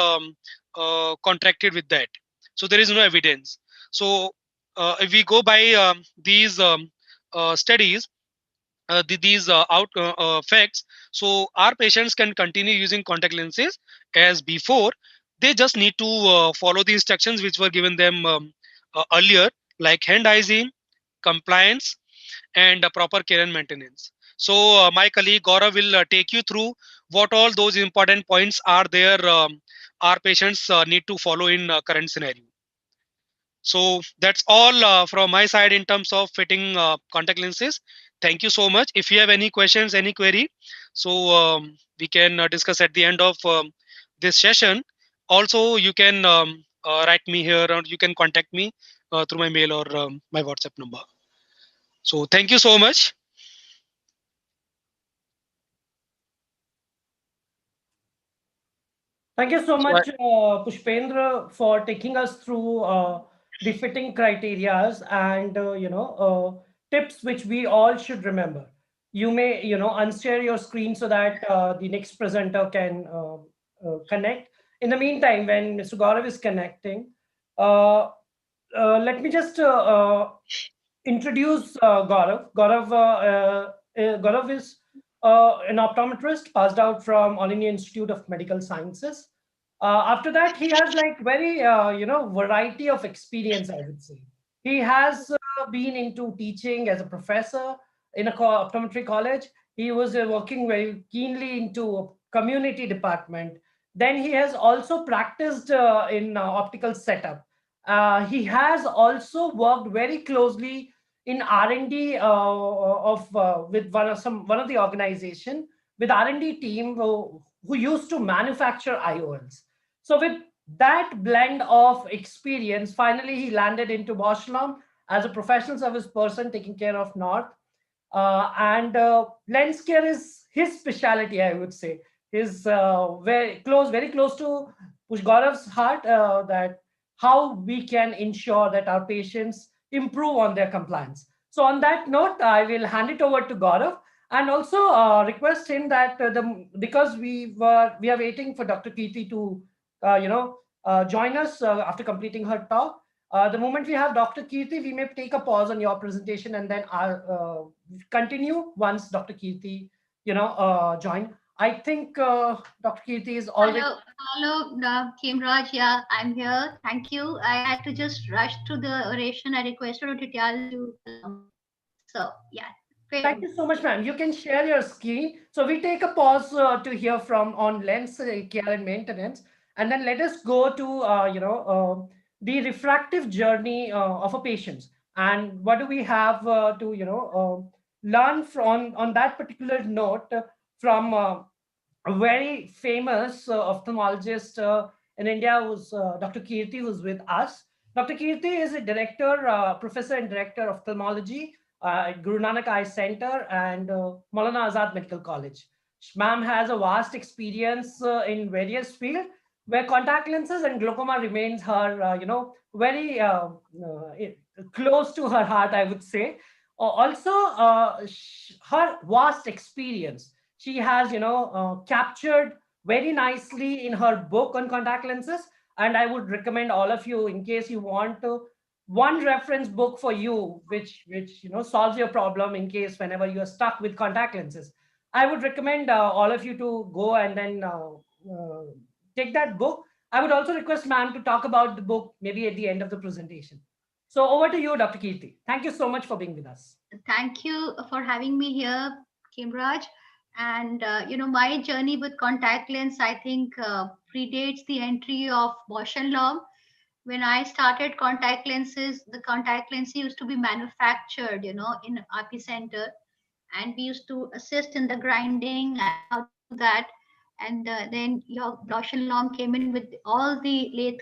contracted with that. So there is no evidence. So if we go by these studies, these facts, so our patients can continue using contact lenses as before. They just need to follow the instructions which were given them earlier, like hand hygiene, compliance, and proper care and maintenance. So my colleague Gaurav will take you through what all those important points are there our patients need to follow in current scenario. So that's all from my side in terms of fitting contact lenses. Thank you so much. If you have any questions, any query, so we can discuss at the end of this session. Also, you can write me here, or you can contact me through my mail or my WhatsApp number. So thank you so much. Thank you so much, Pushpendra, for taking us through the fitting criterias and tips which we all should remember. You may unshare your screen so that the next presenter can connect. In the meantime, when Mr. Gaurav is connecting, let me just introduce Gaurav. Gaurav is an optometrist passed out from All India Institute of Medical Sciences. After that, he has like very variety of experience, I would say. He has been into teaching as a professor in a optometry college. He was working very keenly into a community department. Then he has also practiced in optical setup. He has also worked very closely in R&D with one of the organization, with R&D team who used to manufacture IOLs. So with that blend of experience, finally he landed into Bausch Lomb as a professional service person taking care of North. And lens care is his specialty, I would say. His very close to Push Gaurav's heart, that how we can ensure that our patients improve on their compliance. So on that note, I will hand it over to Gaurav, and also request him that because we are waiting for Dr. Kirti to join us after completing her talk. The moment we have Dr. Kirti, we may take a pause on your presentation and then continue once Dr. Kirti join. I think Dr. Kirti is already. Hello, Kimraj. Yeah, I'm here. Thank you. I had to just rush through the oration. I requested Titial to. So, yeah. Thank you so much, ma'am. You can share your screen. So we take a pause to hear from on lens care and maintenance, and then let us go to the refractive journey of a patient, and what do we have to learn from on that particular note from a very famous ophthalmologist in India, who's Dr. Kirti, who's with us. Dr. Kirti is a director, professor and director of ophthalmology at Guru Nanak Eye Center and Maulana Azad Medical College. Ma'am has a vast experience in various fields. where contact lenses and glaucoma remains her, very close to her heart, I would say. Also, her vast experience, she has, captured very nicely in her book on contact lenses. And I would recommend all of you, in case you want to, one reference book for you, which solves your problem in case whenever you are stuck with contact lenses. I would recommend all of you to go and then take that book. I would also request ma'am to talk about the book maybe at the end of the presentation. So over to you, Dr. Kirti. Thank you so much for being with us. Thank you for having me here, Khemraj. And my journey with contact lens, I think, predates the entry of Bausch and Lomb. When I started contact lenses, the contact lens used to be manufactured, in Epicenter, and we used to assist in the grinding and how to do that. And then your Bausch and Lomb came in with all the lathe,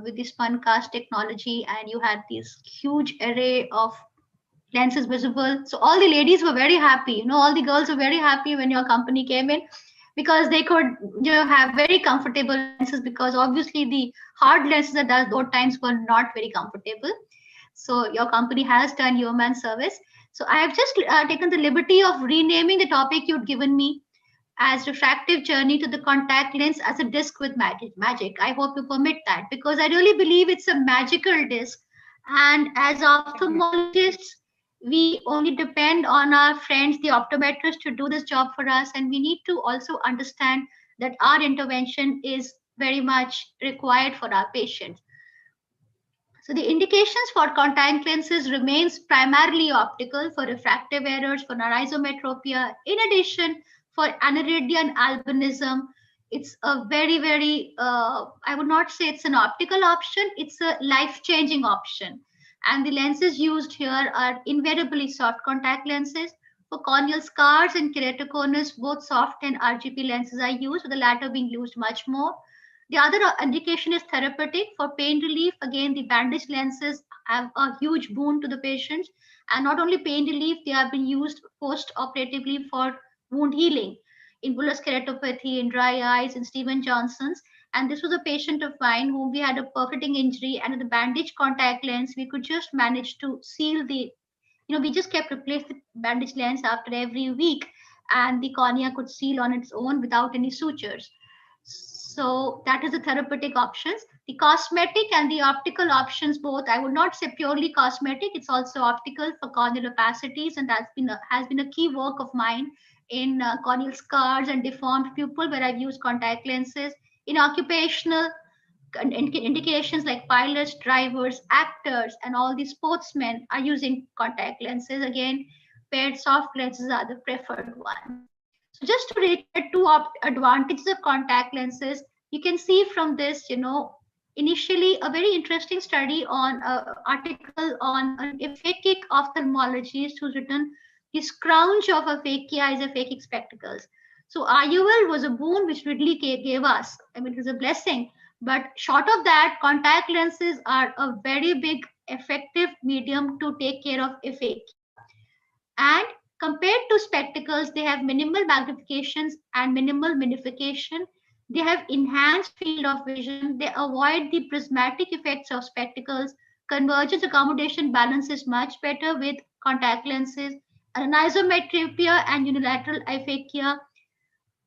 with the spun cast technology, and you had this huge array of lenses visible. So all the ladies were very happy. All the girls were very happy when your company came in, because they could have very comfortable lenses, because obviously the hard lenses at those times were not very comfortable. So your company has done yeoman service. So I have just taken the liberty of renaming the topic you'd given me as Refractive Journey to the Contact Lens as a Disc with Magic. I hope you permit that, because I really believe it's a magical disc. And as ophthalmologists, we only depend on our friends, the optometrists, to do this job for us. And we need to also understand that our intervention is very much required for our patients. So the indications for contact lenses remains primarily optical for refractive errors, for anisometropia. In addition, for aniridia and albinism, it's a very, very, I would not say it's an optical option, it's a life-changing option. And the lenses used here are invariably soft contact lenses. For corneal scars and keratoconus, both soft and RGP lenses are used, with the latter being used much more. The other indication is therapeutic. For pain relief, again, the bandage lenses have a huge boon to the patients. And not only pain relief, they have been used post-operatively for wound healing in bullous keratopathy, in dry eyes, in Steven Johnson's. And this was a patient of mine whom we had a perforating injury, and with the bandage contact lens, we could just manage to seal the, we just kept replacing the bandage lens after every week, and the cornea could seal on its own without any sutures. So that is the therapeutic options. The cosmetic and the optical options, both, I would not say purely cosmetic, it's also optical for corneal opacities, and that's has been a key work of mine in corneal scars and deformed pupil, where I've used contact lenses. In occupational indications like pilots, drivers, actors, and all the sportsmen are using contact lenses. Again, paired soft lenses are the preferred one. So just to reiterate two advantages of contact lenses, you can see from this, initially a very interesting study on an article on an aphakic ophthalmologist who's written the scrounge of aphakia is aphakic spectacles. So IUL was a boon which Ridley gave us. I mean, it was a blessing. But short of that, contact lenses are a very big, effective medium to take care of aphakia. And compared to spectacles, they have minimal magnifications and minimal minification. They have enhanced field of vision. They avoid the prismatic effects of spectacles. Convergence accommodation balance is much better with contact lenses. Anisometropia and unilateral aphakia,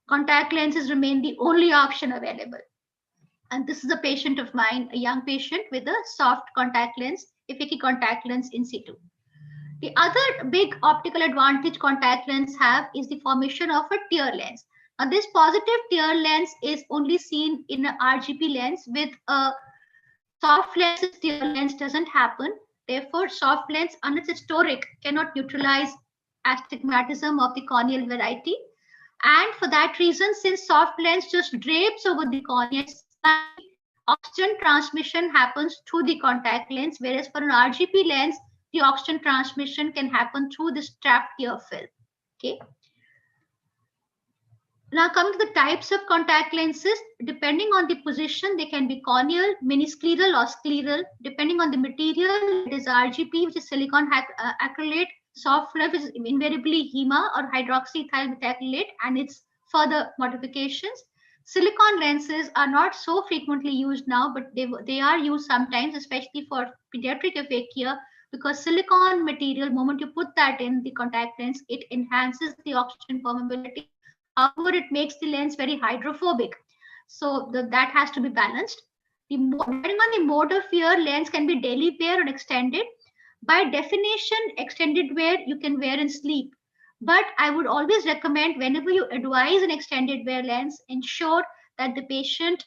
contact lenses remain the only option available. And this is a patient of mine, a young patient with a soft contact lens, aphakic contact lens in situ. The other big optical advantage contact lens have is the formation of a tear lens. Now, this positive tear lens is only seen in an RGP lens. With a soft lens, tear lens doesn't happen. Therefore, soft lens, unless it's toric, cannot neutralize astigmatism of the corneal variety. And for that reason, since soft lens just drapes over the cornea, oxygen transmission happens through the contact lens, whereas for an RGP lens, the oxygen transmission can happen through the trapped tear film. Okay. Now coming to the types of contact lenses, depending on the position, they can be corneal, miniscleral or scleral. Depending on the material, it is RGP, which is silicon acrylate, soft lens, which is invariably HEMA or hydroxyethyl methacrylate, and its further modifications. Silicone lenses are not so frequently used now, but they are used sometimes, especially for pediatric aphakia, because silicone material, moment you put that in the contact lens, it enhances the oxygen permeability. However, it makes the lens very hydrophobic. So that has to be balanced. Depending on the mode of wear, lens can be daily wear or extended. By definition, extended wear you can wear in sleep. But I would always recommend, whenever you advise an extended wear lens, ensure that the patient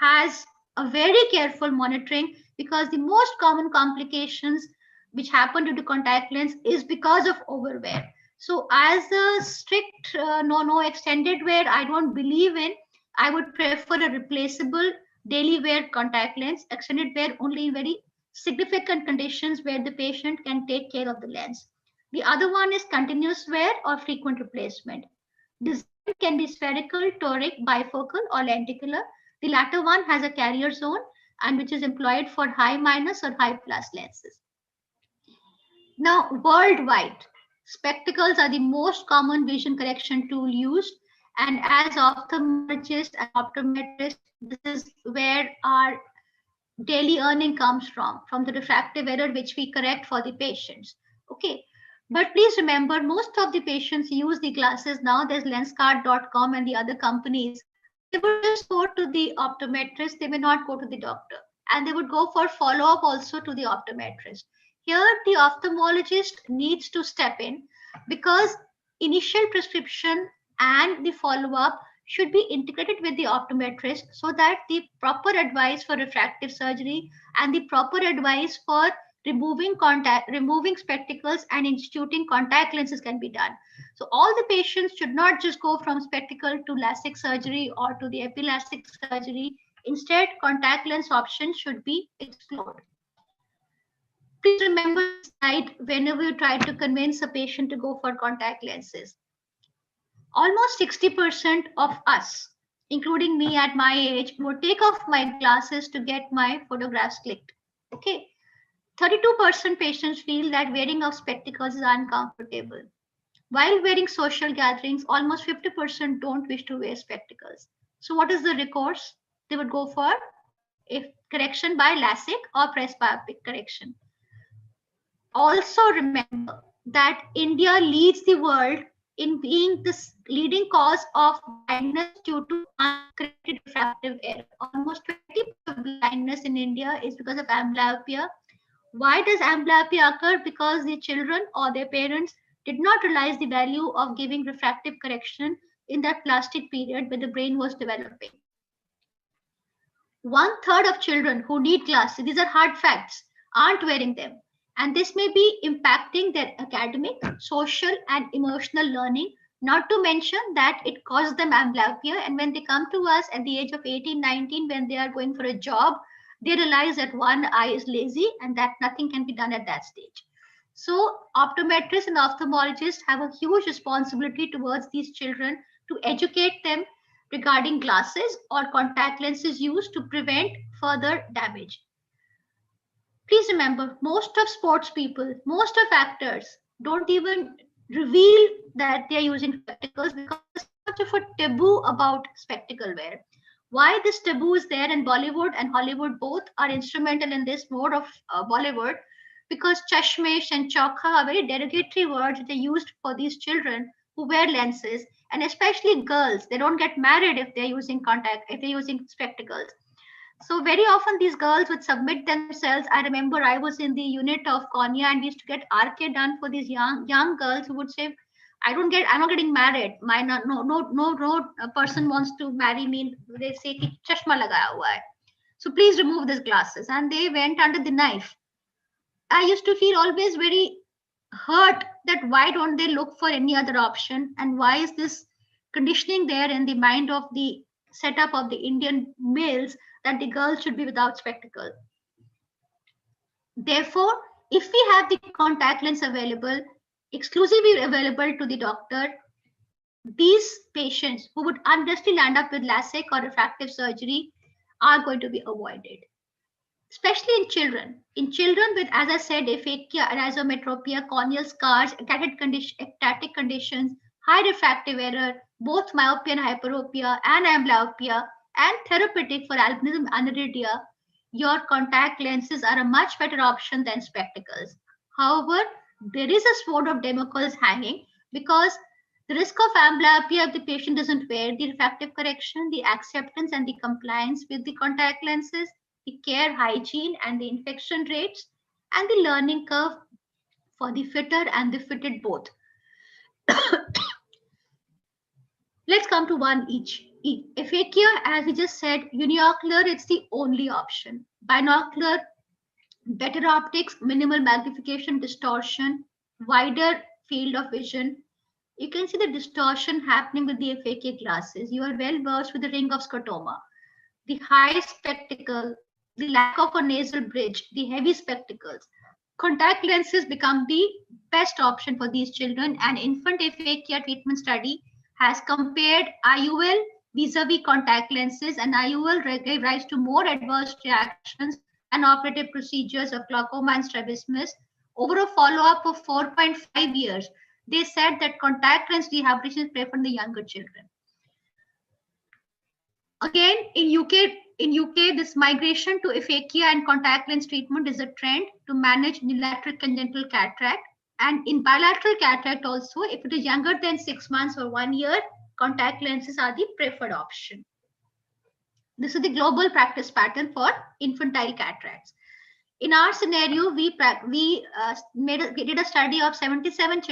has a very careful monitoring, because the most common complications which happen due to contact lens is because of overwear. So as a strict no extended wear I don't believe in. I would prefer a replaceable daily wear contact lens. Extended wear only in very significant conditions where the patient can take care of the lens. The other one is continuous wear or frequent replacement. Design can be spherical, toric, bifocal, or lenticular. The latter one has a carrier zone and which is employed for high minus or high plus lenses. Now, worldwide, spectacles are the most common vision correction tool used. And as ophthalmologists and optometrists, this is where our daily earning comes from the refractive error which we correct for the patients. Okay. But please remember, most of the patients use the glasses now. There's Lenskart.com and the other companies. They would just go to the optometrist. They may not go to the doctor. And they would go for follow-up also to the optometrist. Here, the ophthalmologist needs to step in, because initial prescription and the follow-up should be integrated with the optometrist, so that the proper advice for refractive surgery and the proper advice for removing spectacles and instituting contact lenses can be done. So all the patients should not just go from spectacle to LASIK surgery or to the epi-LASIK surgery. Instead, contact lens options should be explored. Please remember this slide whenever you try to convince a patient to go for contact lenses. Almost 60% of us, including me at my age, would take off my glasses to get my photographs clicked. Okay. 32% patients feel that wearing of spectacles is uncomfortable. While wearing social gatherings, almost 50% don't wish to wear spectacles. So what is the recourse? They would go for a correction by LASIK or presbyopic correction. Also remember that India leads the world in being the leading cause of blindness due to uncorrected refractive error. Almost 20% of blindness in India is because of amblyopia. Why does amblyopia occur? Because the children or their parents did not realize the value of giving refractive correction in that plastic period when the brain was developing. 1/3 of children who need glasses, these are hard facts, aren't wearing them. And this may be impacting their academic, social, and emotional learning, not to mention that it causes them amblyopia. And when they come to us at the age of 18, 19, when they are going for a job, they realize that one eye is lazy and that nothing can be done at that stage. So optometrists and ophthalmologists have a huge responsibility towards these children to educate them regarding glasses or contact lenses used to prevent further damage. Please remember, most of sports people, most of actors don't even reveal that they're using spectacles because there's such of a taboo about spectacle wear. Why this taboo is there in Bollywood and Hollywood both are instrumental in this mode of Bollywood, because chashmesh and chokha are very derogatory words that are used for these children who wear lenses, and especially girls. They don't get married if they're using if they're using spectacles. So very often these girls would submit themselves. I remember I was in the unit of cornea and we used to get RK done for these young girls who would say, I'm not getting married. No person wants to marry me. They say ki chashma lagaya hua hai. So please remove these glasses. And they went under the knife. I used to feel always very hurt that why don't they look for any other option, and why is this conditioning there in the mind of the setup of the Indian males that the girls should be without spectacles. Therefore, if we have the contact lens available, exclusively available to the doctor, these patients who would unjustly land up with LASIK or refractive surgery are going to be avoided. Especially in children. In children with, as I said, aphakia, anisometropia, corneal scars, ectatic conditions, high refractive error, both myopia and hyperopia and amblyopia, and therapeutic for albinism aniridia, your contact lenses are a much better option than spectacles. However, there is a sword of Damocles hanging, because the risk of amblyopia if the patient doesn't wear the refractive correction, the acceptance and the compliance with the contact lenses, the care hygiene and the infection rates, and the learning curve for the fitter and the fitted both. Let's come to one each. Aphakia, as we just said, uniocular, it's the only option. Binocular, better optics, minimal magnification, distortion, wider field of vision. You can see the distortion happening with the aphakic glasses. You are well versed with the ring of scotoma. The high spectacle, the lack of a nasal bridge, the heavy spectacles. Contact lenses become the best option for these children. An infant aphakia treatment study has compared IUL vis-a-vis contact lenses, and IUL gave rise to more adverse reactions and operative procedures of glaucoma and strabismus. Over a follow-up of 4.5 years, they said that contact lens rehabilitation is preferred in the younger children. Again, in UK, this migration to aphakia and contact lens treatment is a trend to manage unilateral congenital cataract. And in bilateral cataract also, if it is younger than 6 months or 1 year, contact lenses are the preferred option. This is the global practice pattern for infantile cataracts. In our scenario, we did a study of 77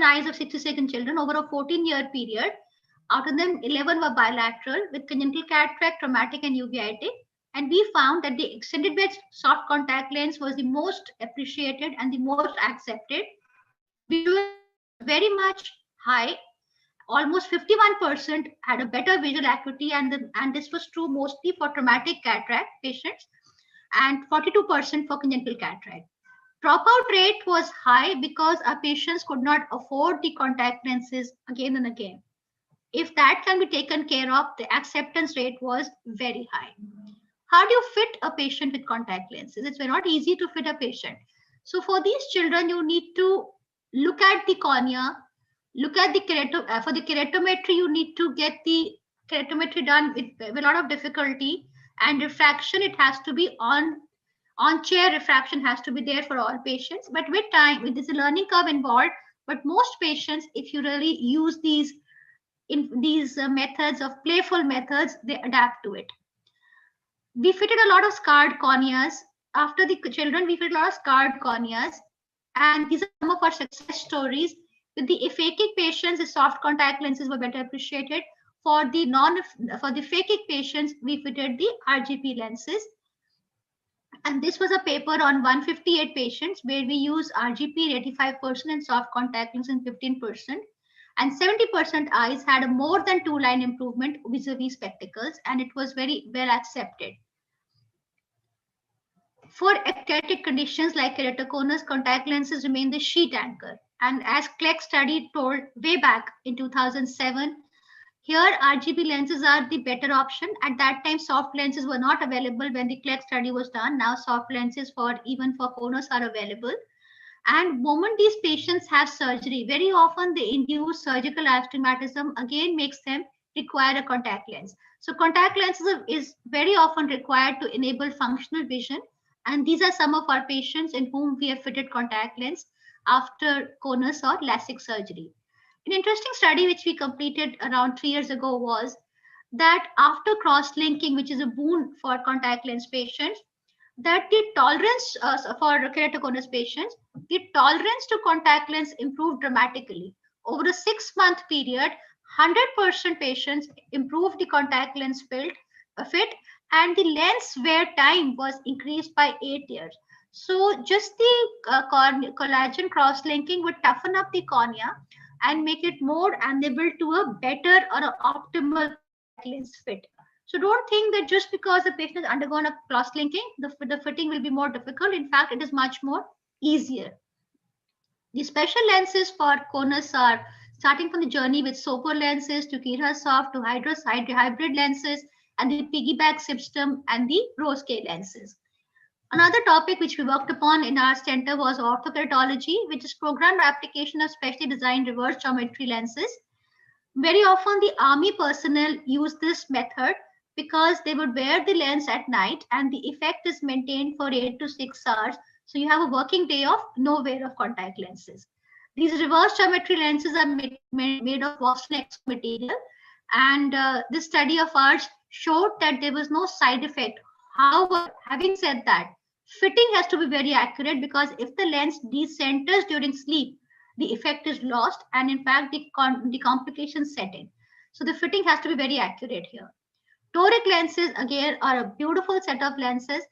eyes of 62 children over a 14-year period. Out of them, 11 were bilateral with congenital cataract, traumatic, and uveitic. And we found that the extended wedge soft contact lens was the most appreciated and the most accepted. Visual very much high. Almost 51% had a better visual acuity, and this was true mostly for traumatic cataract patients, and 42% for congenital cataract. Dropout rate was high because our patients could not afford the contact lenses again and again. If that can be taken care of, the acceptance rate was very high. How do you fit a patient with contact lenses? It's very not easy to fit a patient. So for these children, you need to look at the cornea, look at the for the keratometry, you need to get the keratometry done with a lot of difficulty, and refraction, it has to be on chair refraction has to be there for all patients. But with time, there's a learning curve involved. But most patients, if you really use these methods of playful methods, they adapt to it. We fitted a lot of scarred corneas. After the children, we fitted a lot of scarred corneas. And these are some of our success stories. With the aphakic patients, the soft contact lenses were better appreciated. For the phakic patients, we fitted the RGP lenses. And this was a paper on 158 patients where we used RGP 85% and soft contact lenses in 15%. And 70% eyes had a more than 2-line improvement vis-a-vis spectacles, and it was very well accepted. For ectatic conditions like keratoconus, contact lenses remain the sheet anchor. And as Kleck study told way back in 2007, here RGP lenses are the better option. At that time, soft lenses were not available when the Kleck study was done. Now soft lenses even for conus are available. And moment these patients have surgery, very often they induce surgical astigmatism, again makes them require a contact lens. So contact lenses is very often required to enable functional vision. And these are some of our patients in whom we have fitted contact lens after conus or LASIK surgery. An interesting study which we completed around 3 years ago was that after cross-linking, which is a boon for contact lens patients, that the tolerance for keratoconus patients, the tolerance to contact lens improved dramatically. Over a 6-month period, 100% patients improved the contact lens fit, and the lens wear time was increased by 8 years. So just the collagen cross-linking would toughen up the cornea and make it more amenable to a better or an optimal lens fit. So don't think that just because the patient has undergone a cross-linking, the fitting will be more difficult. In fact, it is much more easier. The special lenses for conus are starting from the journey with SOPOR lenses to Kirasoft to hybrid lenses and the piggyback system and the Rose K lenses. Another topic which we worked upon in our center was orthokeratology, which is programmed application of specially designed reverse geometry lenses. Very often the army personnel use this method because they would wear the lens at night and the effect is maintained for 8 to 6 hours. So you have a working day of no wear of contact lenses. These reverse geometry lenses are made of Boston X material, and this study of ours showed that there was no side effect. However, having said that, fitting has to be very accurate, because if the lens decenters during sleep, the effect is lost, and in fact the complications set in. So the fitting has to be very accurate here. Toric lenses again are a beautiful set of lenses.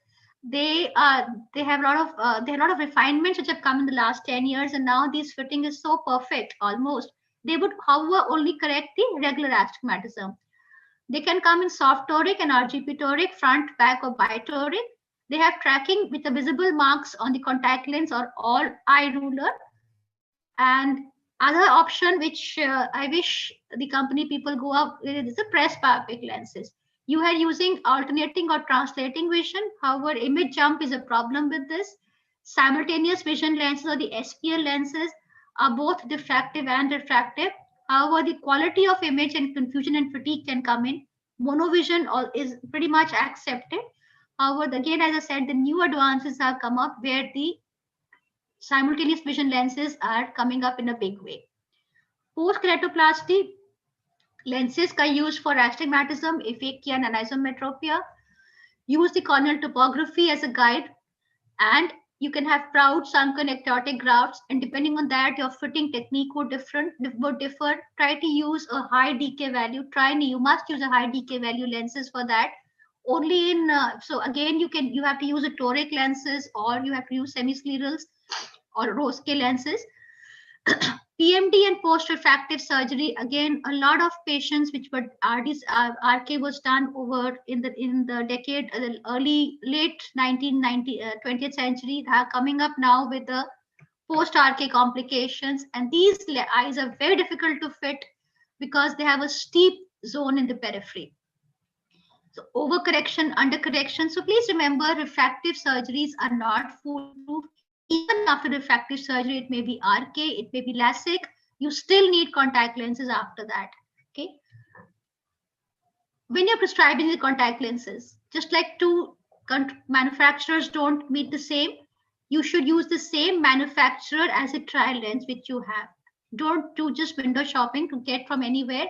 They have a lot of refinements which have come in the last 10 years, and now this fitting is so perfect almost. They would, however, only correct the regular astigmatism. They can come in soft toric and RGP toric, front, back, or bitoric. They have tracking with the visible marks on the contact lens or all eye ruler. And other option which I wish the company people go up with is the press biopic lenses. You are using alternating or translating vision. However, image jump is a problem with this. Simultaneous vision lenses or the SPL lenses are both diffractive and refractive. However, the quality of image and confusion and fatigue can come in. Monovision is pretty much accepted. However, again, as I said, the new advances have come up where the simultaneous vision lenses are coming up in a big way. Post-keratoplasty lenses are used for astigmatism, aphakia, and anisometropia. Use the corneal topography as a guide, and you can have proud, sunken, ectotic grafts, and depending on that, your fitting technique would differ. Try to use a high DK value. You must use a high DK value lenses for that. Only in so again, you have to use a toric lenses, or you have to use semisclerals or Rosque lenses. PMD and post-refractive surgery, again, a lot of patients which were RK was done over in the decade, late 20th century. They are coming up now with the post-RK complications, and these eyes are very difficult to fit because they have a steep zone in the periphery. So overcorrection, undercorrection. So please remember, refractive surgeries are not foolproof. Even after refractive surgery, it may be RK, it may be LASIK, you still need contact lenses after that. Okay. When you're prescribing the contact lenses, just like two manufacturers don't meet the same, you should use the same manufacturer as a trial lens which you have. Don't do just window shopping to get from anywhere.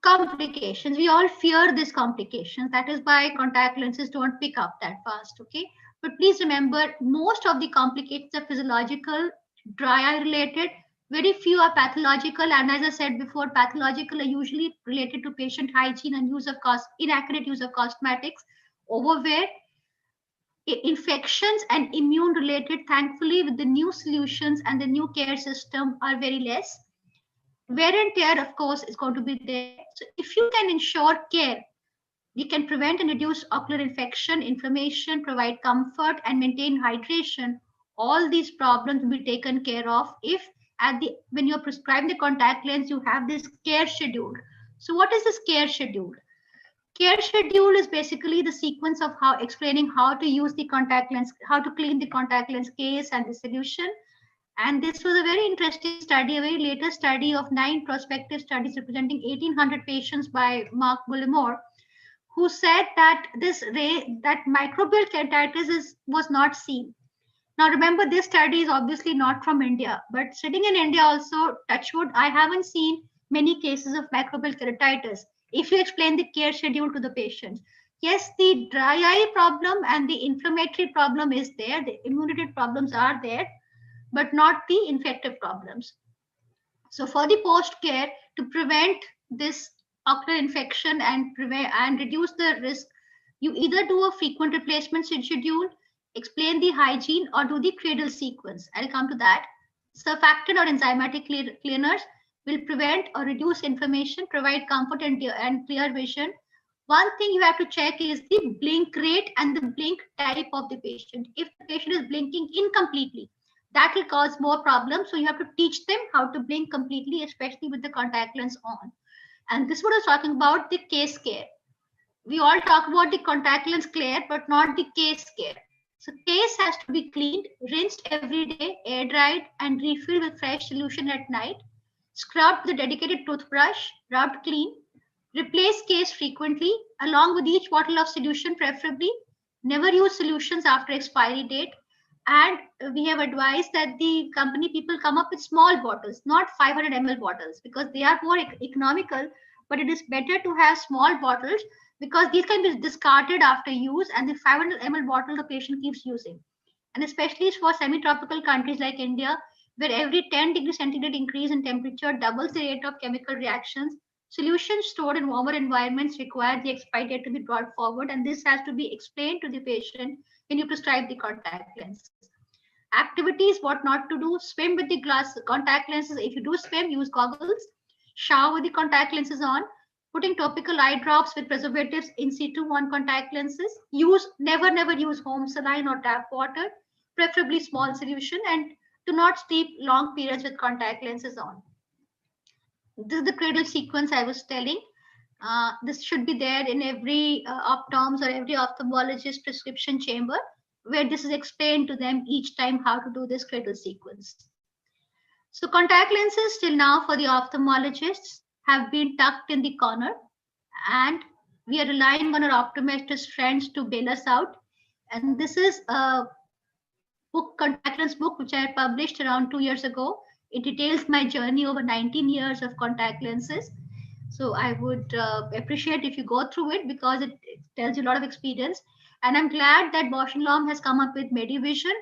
Complications, we all fear these complications. That is why contact lenses don't pick up that fast. Okay. But please remember, most of the complications are physiological, dry eye related. Very few are pathological. And as I said before, pathological are usually related to patient hygiene and inaccurate use of cosmetics, overwear, infections, and immune related. Thankfully, with the new solutions and the new care system are very less. Wear and tear, of course, is going to be there. So if you can ensure care, you can prevent and reduce ocular infection, inflammation, provide comfort, and maintain hydration. All these problems will be taken care of if when you're prescribing the contact lens, you have this care schedule. So what is this care schedule? Care schedule is basically the sequence of explaining how to use the contact lens, how to clean the contact lens case and the solution. And this was a very interesting study, a very latest study of 9 prospective studies representing 1,800 patients by Mark Bullimore, who said that that microbial keratitis was not seen. Now remember, this study is obviously not from India, but sitting in India also, touchwood, I haven't seen many cases of microbial keratitis. If you explain the care schedule to the patients, yes, the dry eye problem and the inflammatory problem is there, the immunity problems are there, but not the infective problems. So for the post care, to prevent this ocular infection and reduce the risk, you either do a frequent replacement schedule, explain the hygiene, or do the cradle sequence. I'll come to that. Surfactant or enzymatic cleaners will prevent or reduce inflammation, provide comfort and clear vision. One thing you have to check is the blink rate and the blink type of the patient. If the patient is blinking incompletely, that will cause more problems. So you have to teach them how to blink completely, especially with the contact lens on. And this is what I was talking about, the case care. we all talk about the contact lens care, but not the case care. So case has to be cleaned, rinsed every day, air dried, and refilled with fresh solution at night. Scrubbed with a dedicated toothbrush, rubbed clean. Replace case frequently, along with each bottle of solution preferably. Never use solutions after expiry date. And we have advised that the company people come up with small bottles, not 500 ml bottles, because they are more economical. But it is better to have small bottles because these can be discarded after use, and the 500 ml bottle the patient keeps using. And especially for semi-tropical countries like India, where every 10 degrees centigrade increase in temperature doubles the rate of chemical reactions, solutions stored in warmer environments require the expiry date to be brought forward, and this has to be explained to the patient when you prescribe the contact lenses. Activities, what not to do: swim with the glass contact lenses. If you do swim, use goggles. Shower with the contact lenses on. Putting topical eye drops with preservatives in situ on contact lenses. Never use home saline or tap water, preferably small solution, and do not sleep long periods with contact lenses on. This is the cradle sequence I was telling. This should be there in every optoms or every ophthalmologist prescription chamber, where this is explained to them each time how to do this cradle sequence. So contact lenses till now for the ophthalmologists have been tucked in the corner, and we are relying on our optometrist friends to bail us out. And this is a book, contact lens book, which I published around 2 years ago. It details my journey over 19 years of contact lenses. So I would appreciate if you go through it, because it tells you a lot of experience. And I'm glad that Bausch & Lomb has come up with Medivision,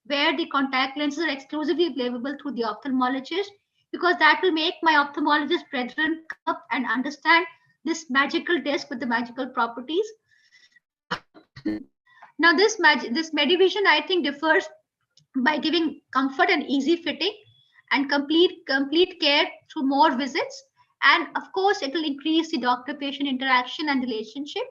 where the contact lenses are exclusively available through the ophthalmologist, because that will make my ophthalmologist brethren come up and understand this magical disc with the magical properties. Now this Medivision, I think, differs by giving comfort and easy fitting and complete care through more visits. And of course, it will increase the doctor-patient interaction and relationship,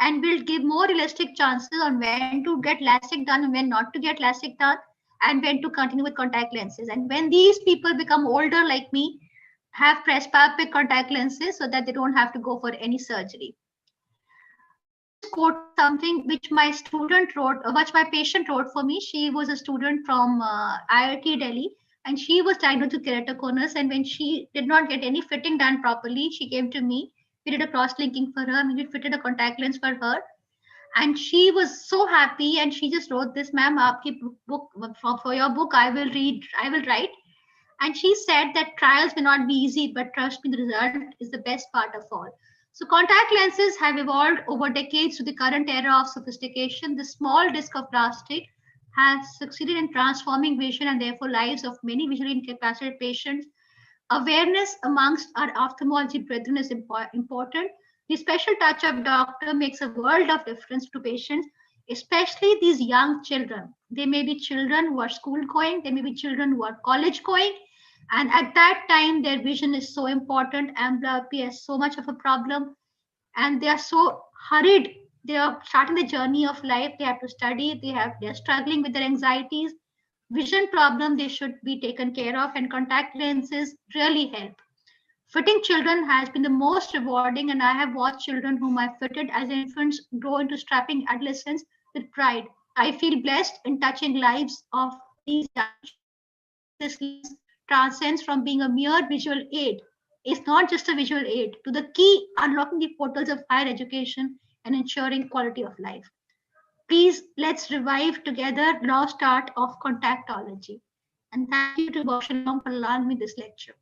and will give more realistic chances on when to get LASIK done and when not to get LASIK done, and when to continue with contact lenses. And when these people become older like me, have presbyopic contact lenses so that they don't have to go for any surgery. Quote something which my student wrote, which my patient wrote for me. She was a student from IIT Delhi, and she was diagnosed with keratoconus. And when she did not get any fitting done properly, she came to me. We did a cross-linking for her. We fitted a contact lens for her, and she was so happy. And she just wrote this, "Ma'am, aapki book for your book, I will read, I will write." And she said that trials may not be easy, but trust me, the result is the best part of all. So contact lenses have evolved over decades to the current era of sophistication. The small disc of plastic has succeeded in transforming vision and therefore lives of many visually incapacitated patients. Awareness amongst our ophthalmology brethren is important. The special touch of doctor makes a world of difference to patients, especially these young children. They may be children who are school going, they may be children who are college going, and at that time their vision is so important. Amblyopia is so much of a problem, and they are so hurried. They are starting the journey of life. They have to study. They are struggling with their anxieties. Vision problem, they should be taken care of, and contact lenses really help. Fitting children has been the most rewarding, and I have watched children whom I fitted as infants grow into strapping adolescents with pride. I feel blessed in touching lives of these young children. This transcends from being a mere visual aid. It's not just a visual aid to the key unlocking the portals of higher education and ensuring quality of life. Please, let's revive together lost art of contactology. And thank you to Bausch & Lomb for allowing me this lecture.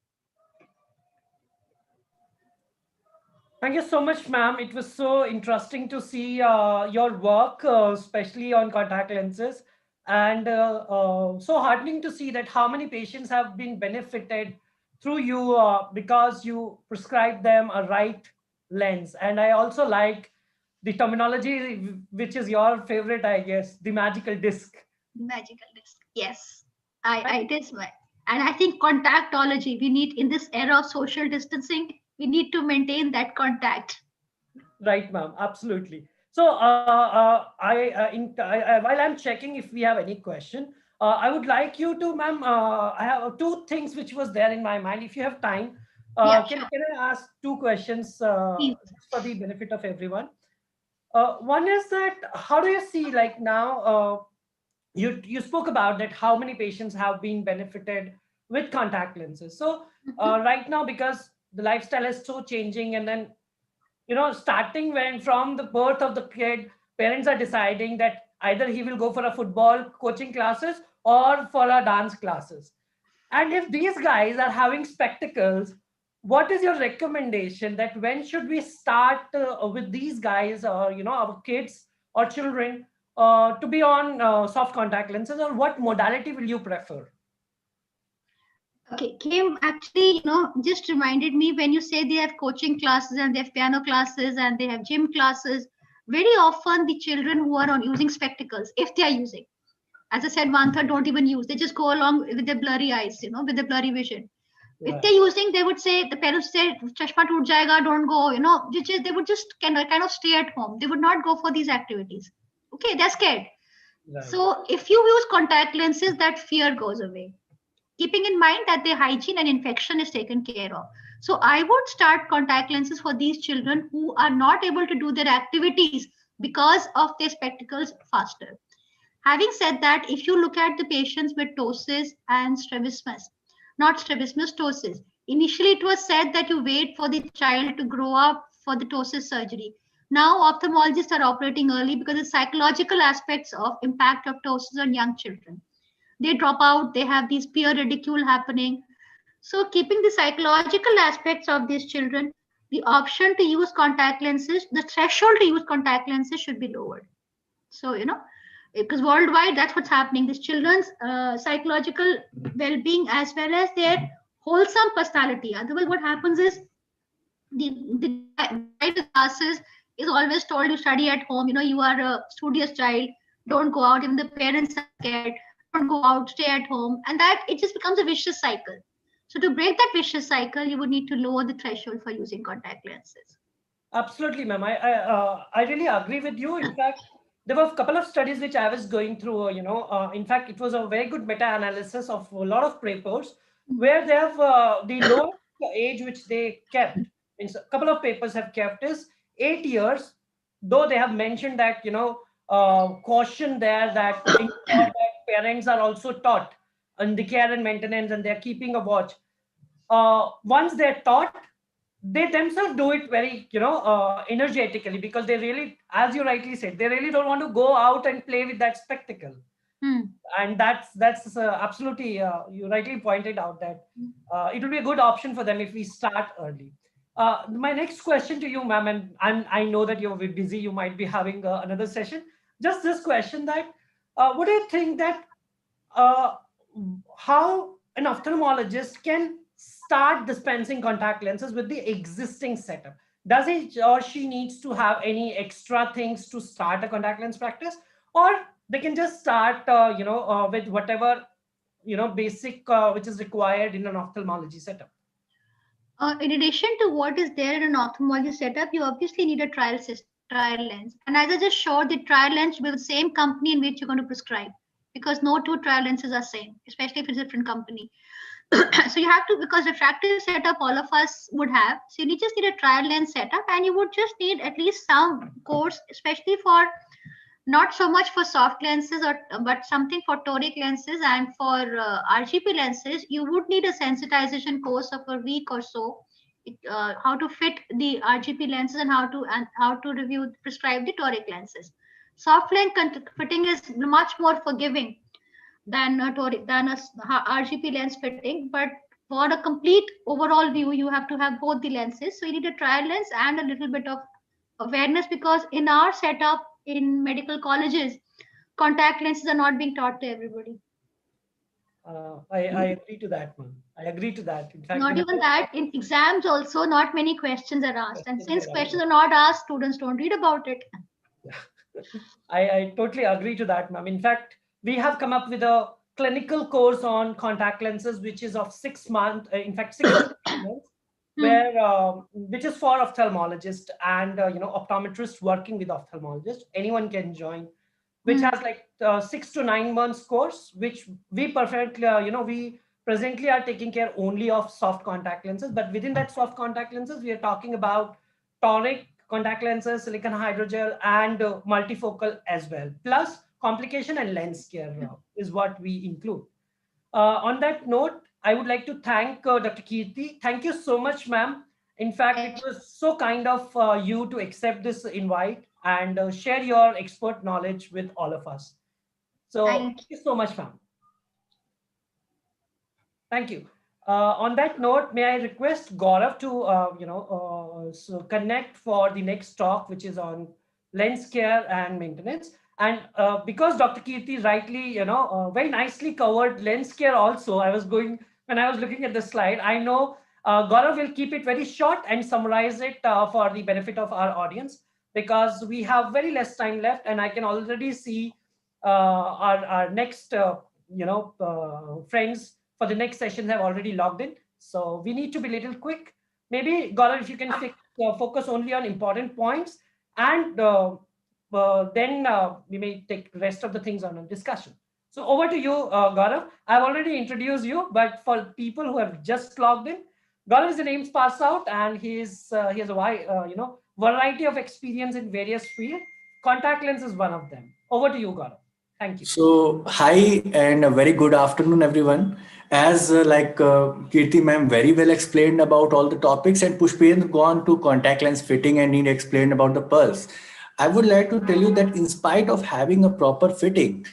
Thank you so much, ma'am. It was so interesting to see your work, especially on contact lenses, and so heartening to see that how many patients have been benefited through you because you prescribed them a right lens. And I also like the terminology, which is your favorite, I guess, the magical disc. Magical disc, yes. It is my, and I think contactology, we need, in this era of social distancing, we need to maintain that contact. Right, ma'am, absolutely. So while I'm checking if we have any question, I would like you to, ma'am, I have two things which was there in my mind. If you have time, Yeah, can I ask two questions for the benefit of everyone? One is that how do you see like now? You spoke about that how many patients have been benefited with contact lenses. So right now, because the lifestyle is so changing, and then starting when from the birth of the kid, parents are deciding that either he will go for a football coaching classes or for a dance classes. And if these guys are having spectacles, what is your recommendation that when should we start with these guys, or our kids or children to be on soft contact lenses, or what modality will you prefer? Okay, Kim, actually, just reminded me when you say they have coaching classes and they have piano classes and they have gym classes, very often the children who are on using spectacles, if they are using, as I said, 1/3 don't even use. They just go along with their blurry eyes, with the blurry vision. If they're using, they would say, the parents say, chashma toot jayega, don't go, they would just kind of stay at home. They would not go for these activities. Okay, they're scared. Right. So if you use contact lenses, that fear goes away, keeping in mind that their hygiene and infection is taken care of. So I would start contact lenses for these children who are not able to do their activities because of their spectacles faster. Having said that, if you look at the patients with ptosis and strabismus, not strabismus, ptosis, initially it was said that you wait for the child to grow up for the ptosis surgery. Now ophthalmologists are operating early because the psychological aspects of impact of ptosis on young children. They drop out, they have these peer ridicule happening. So keeping the psychological aspects of these children, the option to use contact lenses, the threshold to use contact lenses should be lowered. So, because worldwide, that's what's happening. These children's psychological well-being as well as their wholesome personality. Otherwise, what happens is the classes is always told to study at home. You are a studious child. Don't go out. Even the parents are scared. Don't go out. Stay at home. And that it just becomes a vicious cycle. So to break that vicious cycle, you would need to lower the threshold for using contact lenses. Absolutely, ma'am. I really agree with you. In fact, there were a couple of studies which I was going through, in fact, it was a very good meta-analysis of a lot of papers where they have the lowest age which they kept, means a couple of papers have kept is 8 years, though they have mentioned that, caution there that, that parents are also taught on the care and maintenance and they're keeping a watch. Once they're taught, they themselves do it very, energetically, because they really, as you rightly said, they really don't want to go out and play with that spectacle. And that's absolutely, you rightly pointed out that it will be a good option for them if we start early. My next question to you, ma'am, and I know that you're busy, you might be having another session. Just this question that, what do you think that, how an ophthalmologist can start dispensing contact lenses with the existing setup? Does he or she needs to have any extra things to start a contact lens practice, or they can just start, with whatever, basic which is required in an ophthalmology setup? In addition to what is there in an ophthalmology setup, you obviously need a trial lens. And as I just showed, the trial lens will be the same company in which you're going to prescribe, because no two trial lenses are same, especially if it's a different company. So you have to, because refractive setup all of us would have, so you just need a trial lens setup, and you would just need at least some course, especially for, not so much for soft lenses, but something for toric lenses, and for RGP lenses, you would need a sensitization course of a week or so, how to fit the RGP lenses and how to prescribe the toric lenses. Soft lens fitting is much more forgiving than a RGP lens fitting, but for a complete overall view, you have to have both the lenses. So you need a trial lens and a little bit of awareness, because in our setup in medical colleges, contact lenses are not being taught to everybody. I agree to that, ma'am. I agree to that. In fact, not even that, in exams also, not many questions are asked. And since questions are not asked, students don't read about it. I totally agree to that, ma'am. In fact, we have come up with a clinical course on contact lenses, which is of 6 months, in fact, 6 months, where which is for ophthalmologists and optometrists working with ophthalmologists. Anyone can join, which has like 6 to 9 months course, which we perfectly, we presently are taking care only of soft contact lenses. But within that soft contact lenses, we are talking about toric contact lenses, silicon hydrogel, and multifocal as well. Plus complication and lens care is what we include. On that note, I would like to thank Dr. Kirti. Thank you so much, ma'am. In fact, it was so kind of you to accept this invite and share your expert knowledge with all of us. So thank you so much, ma'am. Thank you. On that note, may I request Gaurav to, so connect for the next talk, which is on lens care and maintenance. And because Dr. Kirti rightly, very nicely covered lens care also, when I was looking at the slide, I know Gaurav will keep it very short and summarize it for the benefit of our audience, because we have very less time left, and I can already see our next, friends for the next sessions have already logged in. So we need to be a little quick. Maybe Gaurav, if you can focus only on important points, and then we may take the rest of the things on a discussion. So over to you, Gaurav. I've already introduced you, but for people who have just logged in, Gaurav is an AIIMS pass out, and he has a wide, variety of experience in various fields. Contact lens is one of them. Over to you, Gaurav. Thank you. So hi and a very good afternoon, everyone. As Kirti ma'am very well explained about all the topics, and Pushpendra gone to contact lens fitting and he explained about the pulse. I would like to tell you that in spite of having a proper fitting,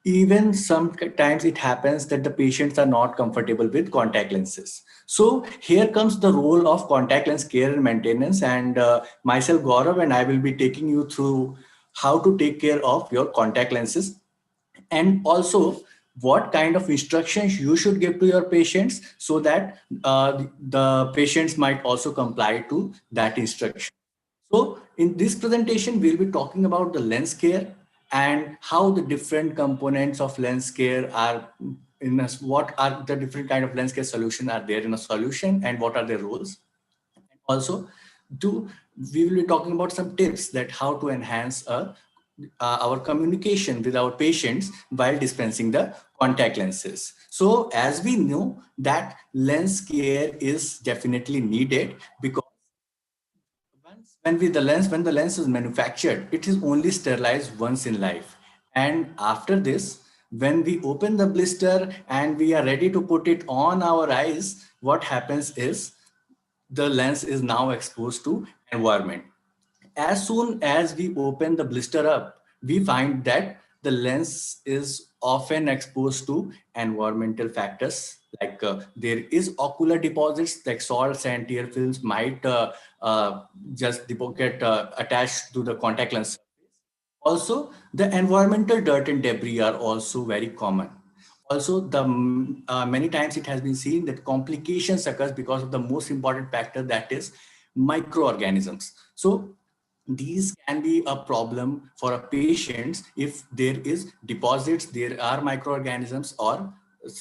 even sometimes it happens that the patients are not comfortable with contact lenses. So here comes the role of contact lens care and maintenance, and myself, Gaurav, and I will be taking you through how to take care of your contact lenses, and also what kind of instructions you should give to your patients so that the patients might also comply to that instruction. So in this presentation, we'll be talking about the lens care and how the different components of lens care are what are the different kind of lens care solution are there in a solution, and what are their roles. And also, we will be talking about some tips that how to enhance our communication with our patients while dispensing the contact lenses. So as we know that lens care is definitely needed, because when the lens is manufactured, it is only sterilized once in life. And after this, when we open the blister and we are ready to put it on our eyes, what happens is the lens is now exposed to environment. As soon as we open the blister up, we find that the lens is often exposed to environmental factors, like there is ocular deposits like salts and tear films might just get attached to the contact lens. Also, the environmental dirt and debris are also very common. Also, many times it has been seen that complications occurs because of the most important factor, that is microorganisms. So these can be a problem for a patient if there is deposits, there are microorganisms, or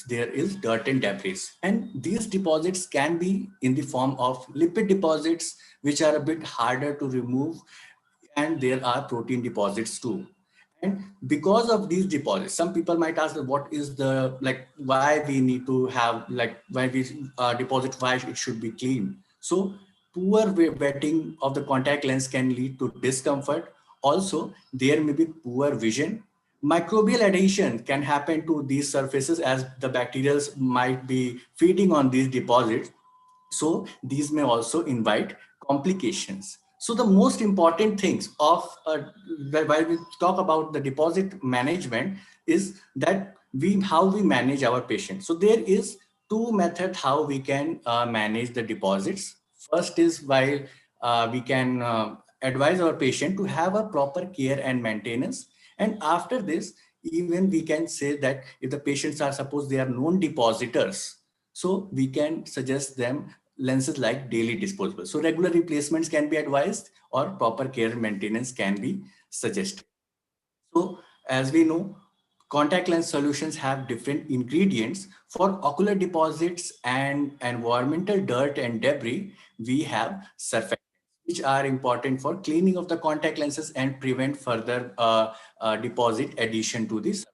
there is dirt and debris. And these deposits can be in the form of lipid deposits, which are a bit harder to remove, and there are protein deposits too. And because of these deposits, some people might ask what is the, why we need to have, why we deposit, why it should be clean. So poor wetting of the contact lens can lead to discomfort. Also, there may be poor vision. Microbial adhesion can happen to these surfaces as the bacteria might be feeding on these deposits. So these may also invite complications. So the most important things of while we talk about the deposit management is that how we manage our patients. So there is two methods how we can manage the deposits. First is while we can advise our patient to have a proper care and maintenance. And after this, even we can say that if the patients are, suppose they are known depositors, so we can suggest them lenses like daily disposable. So regular replacements can be advised, or proper care and maintenance can be suggested. So as we know, contact lens solutions have different ingredients. For ocular deposits and environmental dirt and debris, we have surfactants, which are important for cleaning of the contact lenses and prevent further deposit addition to this.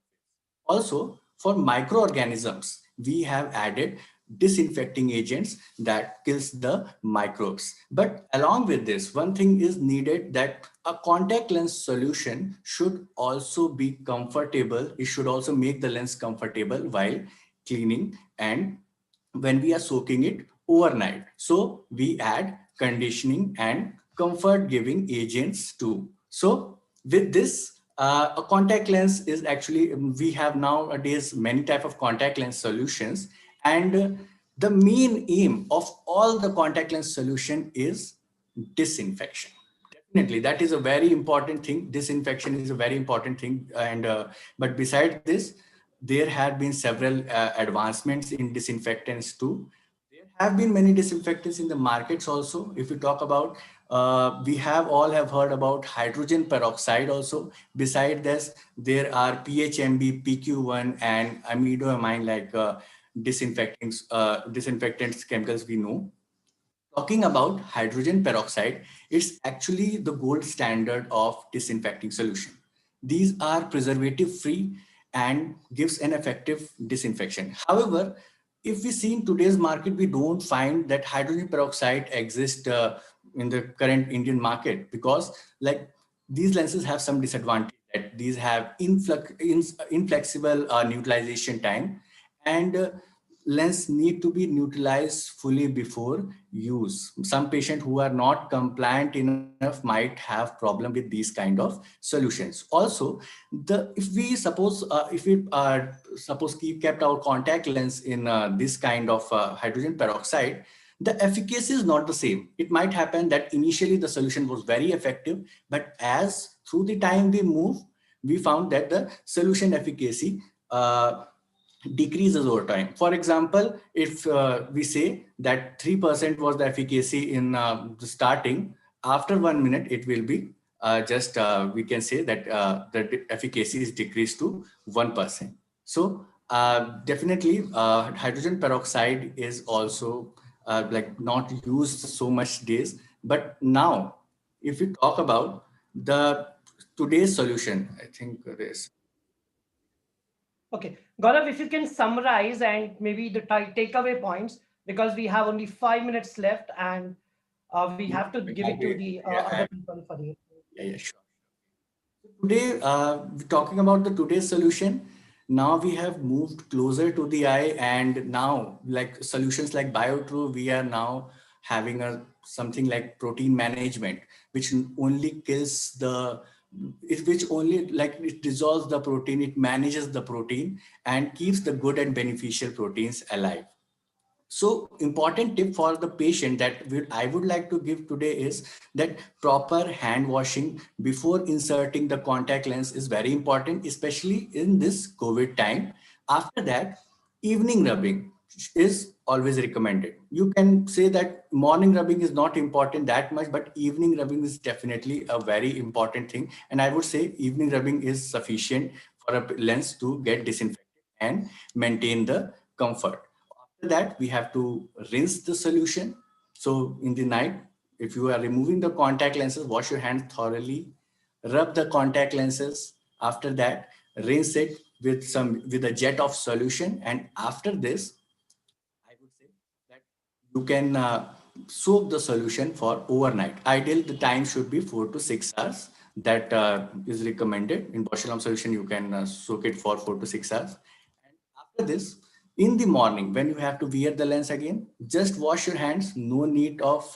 Also, for microorganisms, we have added disinfecting agents that kills the microbes. But along with this, one thing is needed, that a contact lens solution should also be comfortable. It should also make the lens comfortable while cleaning and when we are soaking it overnight. So we add conditioning and comfort giving agents too. So with this, a contact lens is actually, we have nowadays many type of contact lens solutions, and the main aim of all the contact lens solution is disinfection. Definitely, that is a very important thing. Disinfection is a very important thing. And but besides this, there have been several advancements in disinfectants too. There have been many disinfectants in the markets also. If we talk about, we all have heard about hydrogen peroxide also. Beside this, there are PHMB, PQ1, and amidoamine like disinfectants chemicals we know. Talking about hydrogen peroxide, it's actually the gold standard of disinfecting solution. These are preservative free and gives an effective disinfection. However, if we see in today's market, we don't find that hydrogen peroxide exists in the current Indian market, because like these lenses have some disadvantage, that these have inflexible neutralization time, and lens need to be neutralized fully before use. Some patients who are not compliant enough might have problem with these kind of solutions. Also, if we suppose kept our contact lens in this kind of hydrogen peroxide, the efficacy is not the same. It might happen that initially the solution was very effective, but as through the time we move, we found that the solution efficacy decreases over time. For example, if we say that 3% was the efficacy in the starting, after 1 minute, it will be we can say that the efficacy is decreased to 1%. So definitely hydrogen peroxide is also like not used so much days. But now, if we talk about today's solution, I think this. Okay, Gaurav, if you can summarize and maybe the takeaway points, because we have only 5 minutes left, and we have to give it to the other people for the. Yeah, sure. Today, talking about today's solution, now we have moved closer to the eye, and now like solutions like BioTrue, we are now having something like protein management, which only kills it dissolves the protein, it manages the protein and keeps the good and beneficial proteins alive. So important tip for the patient that I would like to give today is that proper hand washing before inserting the contact lens is very important, especially in this COVID time. After that, evening rubbing is always recommended. You can say that morning rubbing is not important that much, but evening rubbing is definitely a very important thing. And I would say evening rubbing is sufficient for a lens to get disinfected and maintain the comfort. After that, we have to rinse the solution. So in the night, if you are removing the contact lenses, wash your hands thoroughly, rub the contact lenses. After that, rinse it with a jet of solution. And after this, you can soak the solution for overnight. Ideal, the time should be 4 to 6 hours. That is recommended. In botulinum solution, you can soak it for 4 to 6 hours. And after this, in the morning, when you have to wear the lens again, just wash your hands. No need of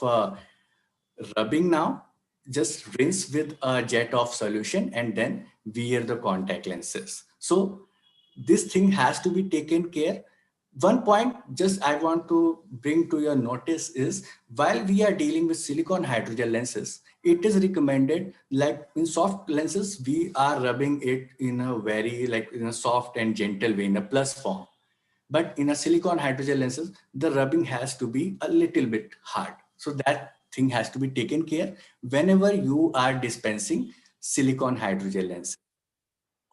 rubbing now. Just rinse with a jet of solution and then wear the contact lenses. So this thing has to be taken care. One point just I want to bring to your notice is, while we are dealing with silicone hydrogel lenses, it is recommended, like in soft lenses, we are rubbing it in a very in a soft and gentle way, in a plus form. But in a silicone hydrogel lenses, the rubbing has to be a little bit hard. So that thing has to be taken care whenever you are dispensing silicone hydrogel lenses.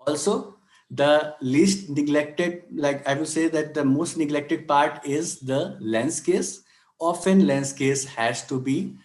Also, the least neglected, I would say that the most neglected part is the lens case. Often lens case has to be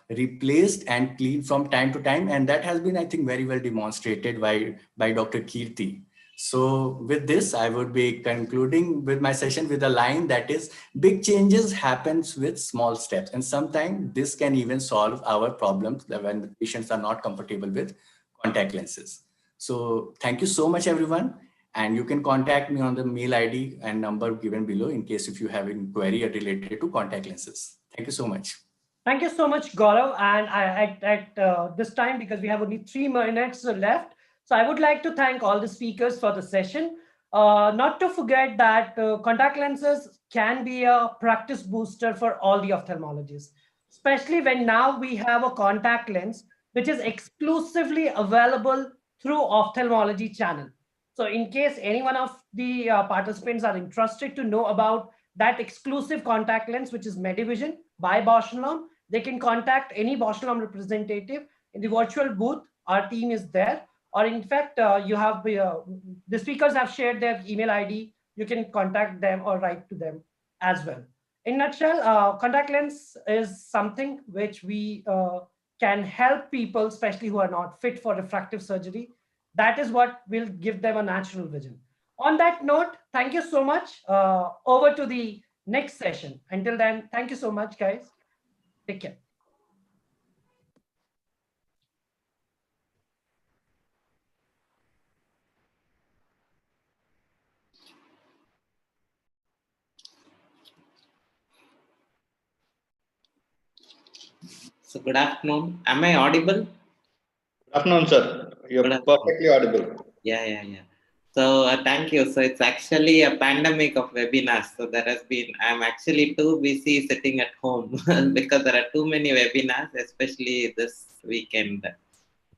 replaced and cleaned from time to time. And that has been, I think, very well demonstrated by Dr. Kirti. So with this, I would be concluding with my session with a line that is, big changes happens with small steps. And sometimes this can even solve our problems when the patients are not comfortable with contact lenses. So thank you so much, everyone. And you can contact me on the mail ID and number given below in case if you have any query related to contact lenses. Thank you so much. Thank you so much, Gaurav. And at this time, because we have only 3 minutes left, so I would like to thank all the speakers for the session. Not to forget that contact lenses can be a practice booster for all the ophthalmologists, especially when now we have a contact lens which is exclusively available through ophthalmology channel. So in case any one of the participants are interested to know about that exclusive contact lens, which is Medivision by Bausch & Lomb, they can contact any Bausch & Lomb representative in the virtual booth. Our team is there. Or in fact, you have the speakers have shared their email ID. You can contact them or write to them as well. In a nutshell, contact lens is something which we can help people, especially who are not fit for refractive surgery. That is what will give them a natural vision. On that note, thank you so much. Over to the next session. Until then, thank you so much, guys. Take care. So good afternoon. Am I audible? Good afternoon, sir. You're perfectly audible. Yeah. So thank you. So it's actually a pandemic of webinars. So there has been, I'm actually too busy sitting at home because there are too many webinars, especially this weekend.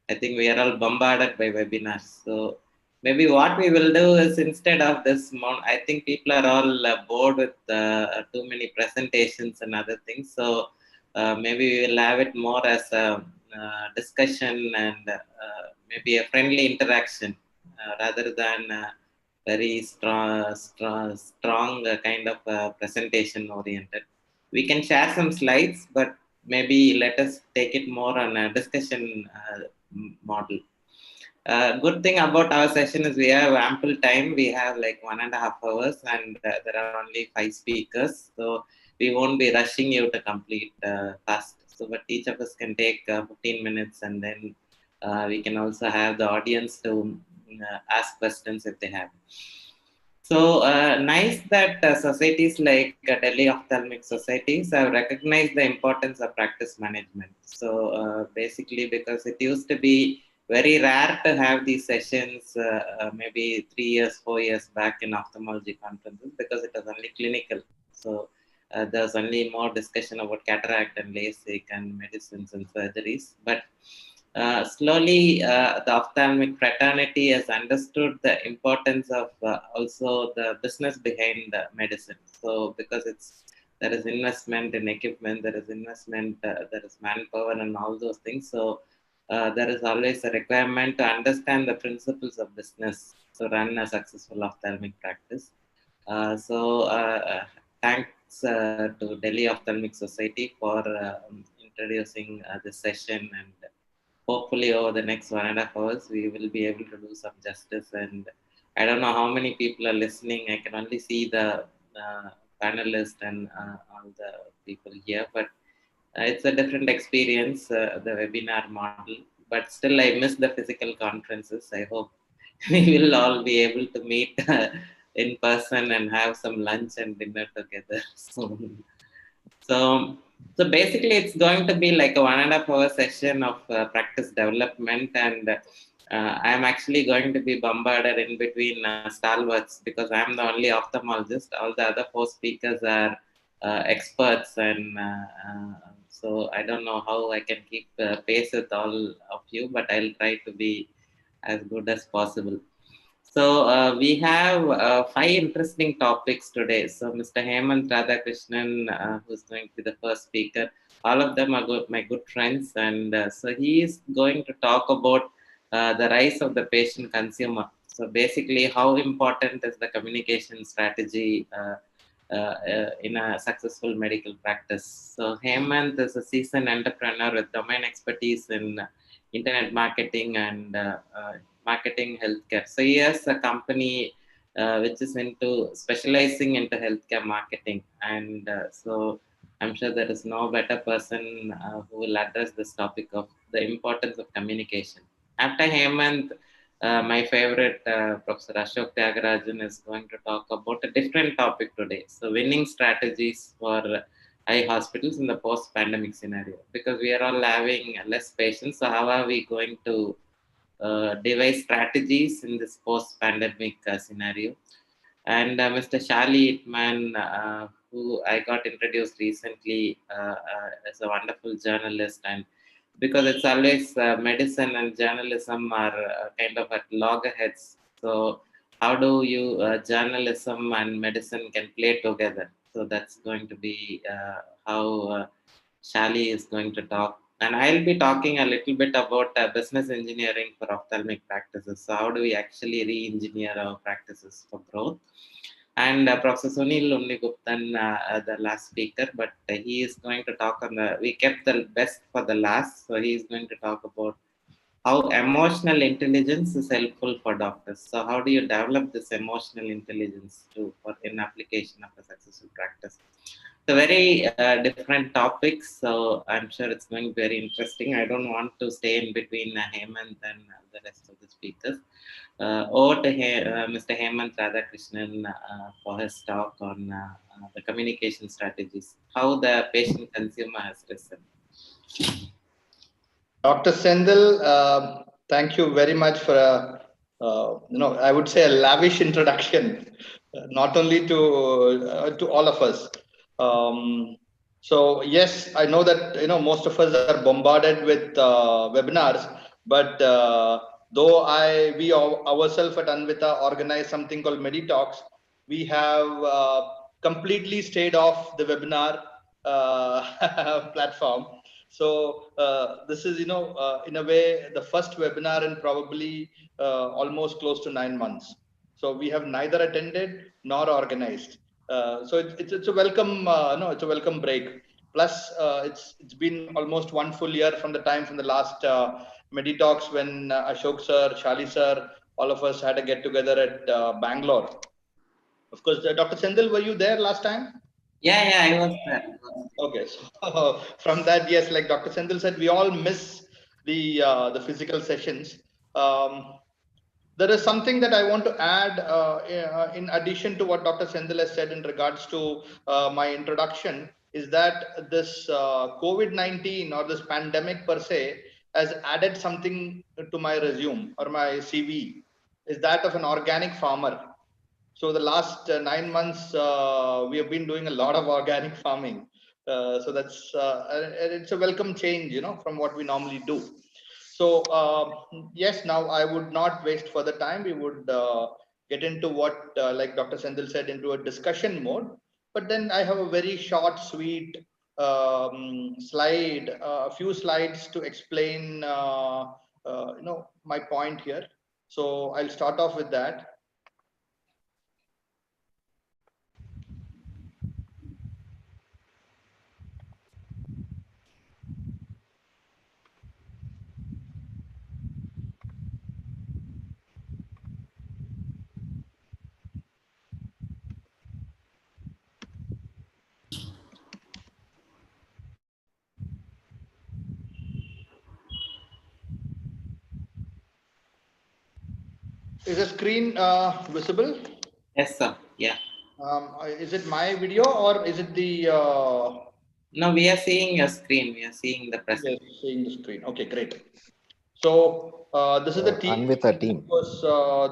I think we are all bombarded by webinars. So maybe what we will do is, instead of this, I think people are all bored with too many presentations and other things. So maybe we will have it more as a discussion and maybe a friendly interaction rather than very strong kind of presentation oriented. We can share some slides, but maybe let us take it more on a discussion model. Good thing about our session is we have ample time. We have like 1.5 hours and there are only 5 speakers. So we won't be rushing you to complete fast. So but each of us can take 15 minutes and then we can also have the audience to ask questions if they have. So nice that societies like Delhi Ophthalmic Societies have recognized the importance of practice management. So basically, because it used to be very rare to have these sessions maybe 3 years, 4 years back in ophthalmology conferences because it was only clinical. So there's only more discussion about cataract and LASIK and medicines and surgeries. But slowly, the ophthalmic fraternity has understood the importance of also the business behind the medicine. So because there is investment in equipment, there is investment, there is manpower and all those things. So there is always a requirement to understand the principles of business to run a successful ophthalmic practice. Thanks to Delhi Ophthalmic Society for introducing this session, and hopefully over the next 1.5 hours, we will be able to do some justice. And I don't know how many people are listening. I can only see the panelists and all the people here, but it's a different experience, the webinar model, but still I miss the physical conferences. I hope we will all be able to meet in person and have some lunch and dinner together soon. So basically it's going to be like a 1.5 hour session of practice development, and I'm actually going to be bombarded in between stalwarts because I'm the only ophthalmologist. All the other 4 speakers are experts, and so I don't know how I can keep pace with all of you, but I'll try to be as good as possible. So we have 5 interesting topics today. So Mr. Hemant Radhakrishnan, who's going to be the first speaker, all of them are my good friends, and so he is going to talk about the rise of the patient consumer. So basically, how important is the communication strategy in a successful medical practice. So Hemant is a seasoned entrepreneur with domain expertise in internet marketing, and marketing healthcare. So he has a company which is into specializing into healthcare marketing, and so I'm sure there is no better person who will address this topic of the importance of communication. After Hemant, my favorite Professor Ashok Tyagarajan is going to talk about a different topic today. So winning strategies for eye hospitals in the post-pandemic scenario, because we are all having less patients. So how are we going to devise strategies in this post-pandemic scenario? And Mr. Shali Itman, who I got introduced recently as a wonderful journalist, and because it's always medicine and journalism are kind of at loggerheads. So how do you journalism and medicine can play together? So that's going to be how Shali is going to talk. And I'll be talking a little bit about business engineering for ophthalmic practices. So how do we actually re-engineer our practices for growth? And Professor Sunil Unniguptan, the last speaker, but he is going to talk on we kept the best for the last. So he is going to talk about how emotional intelligence is helpful for doctors. So how do you develop this emotional intelligence in application of a successful practice? So very different topics. So I'm sure it's going to be very interesting. I don't want to stay in between Hemant and the rest of the speakers. Over to Mr. Hemant Radhakrishnan for his talk on the communication strategies, how the patient consumer has risen. Dr. Sendil, thank you very much for I would say a lavish introduction, not only to all of us. So yes, I know that most of us are bombarded with webinars, but though we ourselves at Anvita organize something called MediTalks, we have completely stayed off the webinar platform. So this is, in a way, the first webinar in probably almost close to 9 months. So we have neither attended nor organized. So it's a welcome, it's a welcome break. Plus, it's been almost 1 full year from the last MediTalks when Ashok sir, Shali sir, all of us had a get together at Bangalore. Of course, Dr. Sendil, were you there last time? Yeah, I was there. Okay, so from that, yes, like Dr. Sendil said, we all miss the physical sessions. There is something that I want to add in addition to what Dr. Sendil has said in regards to my introduction, is that this COVID-19 or this pandemic per se has added something to my resume or my CV, is that of an organic farmer. So the last 9 months, we have been doing a lot of organic farming. So that's it's a welcome change, from what we normally do. So yes, now I would not waste further time. We would get into what, like Dr. Sendil said, into a discussion mode. But then I have a very short, sweet slide, a few slides to explain, my point here. So I'll start off with that. Is the screen visible? Yes, sir. Yeah. Is it my video or is it the? No, we are seeing your screen. We are seeing the presentation. Yes, seeing the screen. Okay, great. So this is the team. Anvita team. Of course,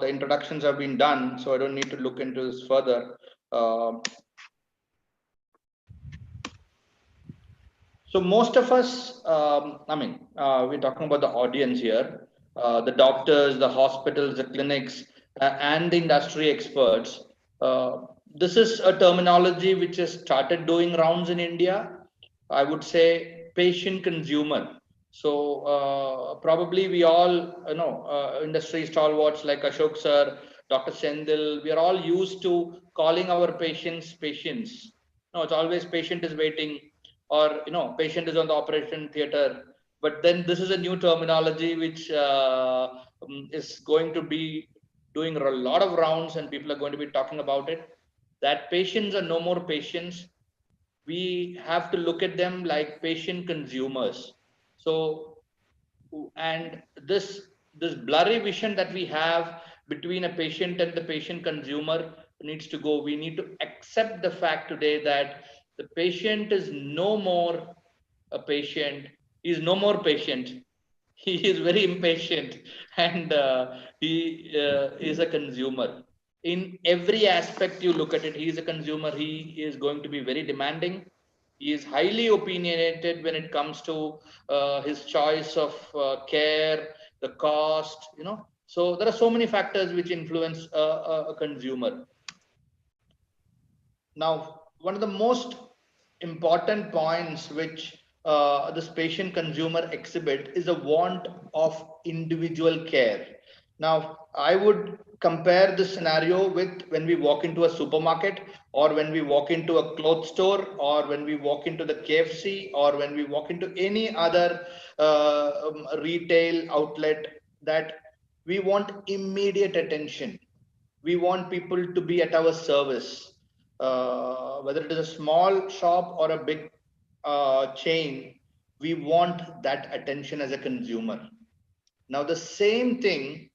the introductions have been done, so I don't need to look into this further. So most of us, we're talking about the audience here, the doctors, the hospitals, the clinics, and the industry experts. This is a terminology which has started doing rounds in India. I would say patient consumer. So probably we all, industry stalwarts like Ashok sir, Dr. Sendil, we are all used to calling our patients. No, it's always patient is waiting, or patient is on the operation theater. But then this is a new terminology which is going to be doing a lot of rounds and people are going to be talking about it, that patients are no more patients. We have to look at them like patient consumers. So, and this blurry vision that we have between a patient and the patient consumer needs to go. We need to accept the fact today that the patient is no more a patient. He is no more patient. He is very impatient, and he is a consumer. In every aspect you look at it, he is a consumer. He is going to be very demanding. He is highly opinionated when it comes to his choice of care, the cost, you know. So there are so many factors which influence a consumer. Now, one of the most important points which this patient consumer exhibit is a want of individual care. Now, I would compare this scenario with when we walk into a supermarket, or when we walk into a clothes store, or when we walk into the KFC, or when we walk into any other retail outlet, that we want immediate attention. We want people to be at our service. Whether it is a small shop or a big chain, we want that attention as a consumer. Now, the same thing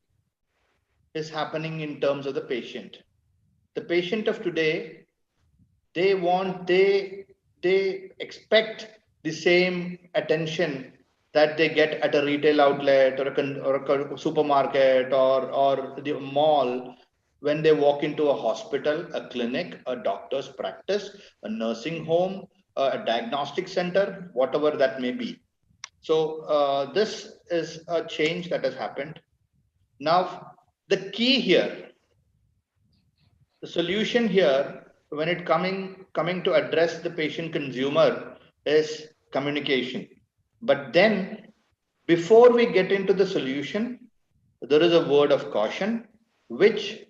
is happening in terms of the patient. The patient of today, they expect the same attention that they get at a retail outlet or a supermarket or the mall, when they walk into a hospital, a clinic, a doctor's practice, a nursing home, a diagnostic center, whatever that may be. So this is a change that has happened. Now, the key here, the solution here, when it coming to address the patient consumer, is communication. But then, before we get into the solution, there is a word of caution, which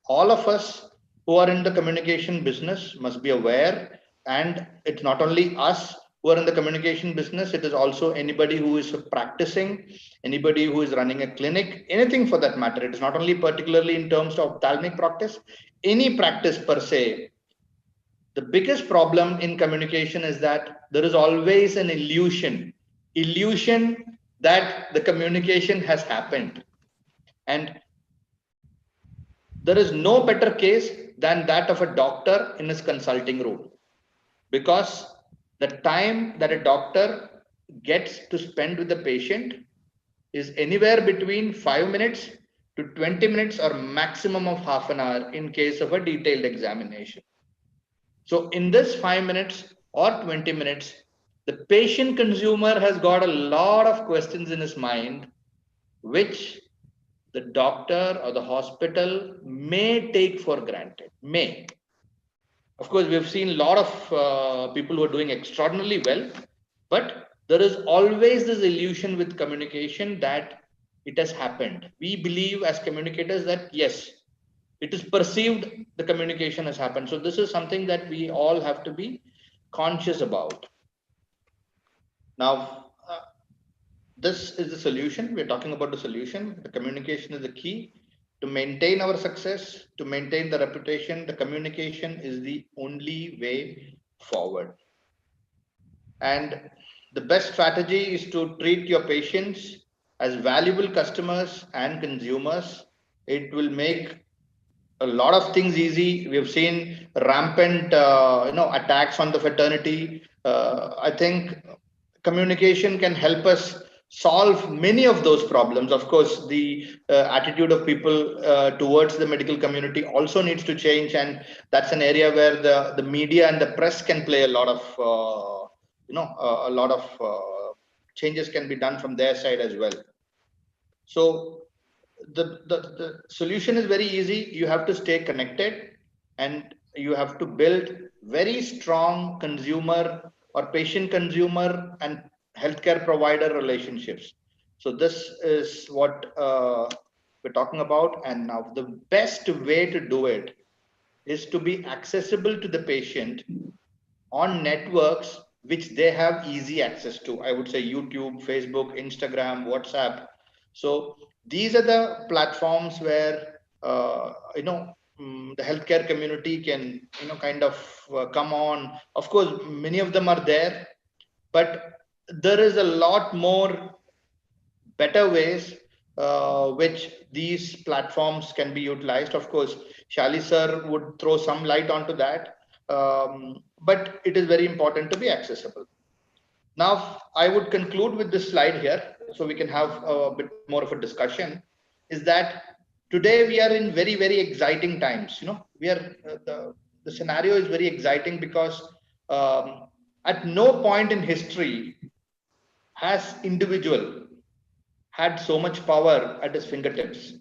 all of us who are in the communication business must be aware. And it's not only us who are in the communication business, it is also anybody who is practicing, anybody who is running a clinic, anything for that matter. It is not only particularly in terms of ophthalmic practice, any practice per se. The biggest problem in communication is that there is always an illusion that the communication has happened. And there is no better case than that of a doctor in his consulting room, because the time that a doctor gets to spend with the patient is anywhere between 5 minutes to 20 minutes or maximum of half an hour in case of a detailed examination. So in this 5 minutes or 20 minutes, the patient consumer has got a lot of questions in his mind, which the doctor or the hospital may take for granted. May. Of course, we've seen a lot of people who are doing extraordinarily well, but there is always this illusion with communication that it has happened. We believe as communicators that yes, it is perceived the communication has happened. So this is something that we all have to be conscious about. Now, this is the solution. We're talking about the solution. The communication is the key. To maintain our success, to maintain the reputation, the communication is the only way forward. And the best strategy is to treat your patients as valuable customers and consumers. It will make a lot of things easy. We have seen rampant attacks on the fraternity. I think communication can help us solve many of those problems. Of course, the attitude of people towards the medical community also needs to change, and that's an area where the media and the press can play a lot of changes can be done from their side as well. So the solution is very easy. You have to stay connected, and you have to build very strong consumer or patient consumer and healthcare provider relationships. So this is what we're talking about. And now the best way to do it is to be accessible to the patient on networks which they have easy access to. I would say YouTube, Facebook, Instagram, WhatsApp. So these are the platforms where the healthcare community can kind of come on. Of course, many of them are there, but there is a lot more better ways which these platforms can be utilized. Of course, Shali sir would throw some light onto that, but it is very important to be accessible. Now, I would conclude with this slide here, so we can have a bit more of a discussion, is that today we are in very, very exciting times. We are the scenario is very exciting because at no point in history has individual had so much power at his fingertips.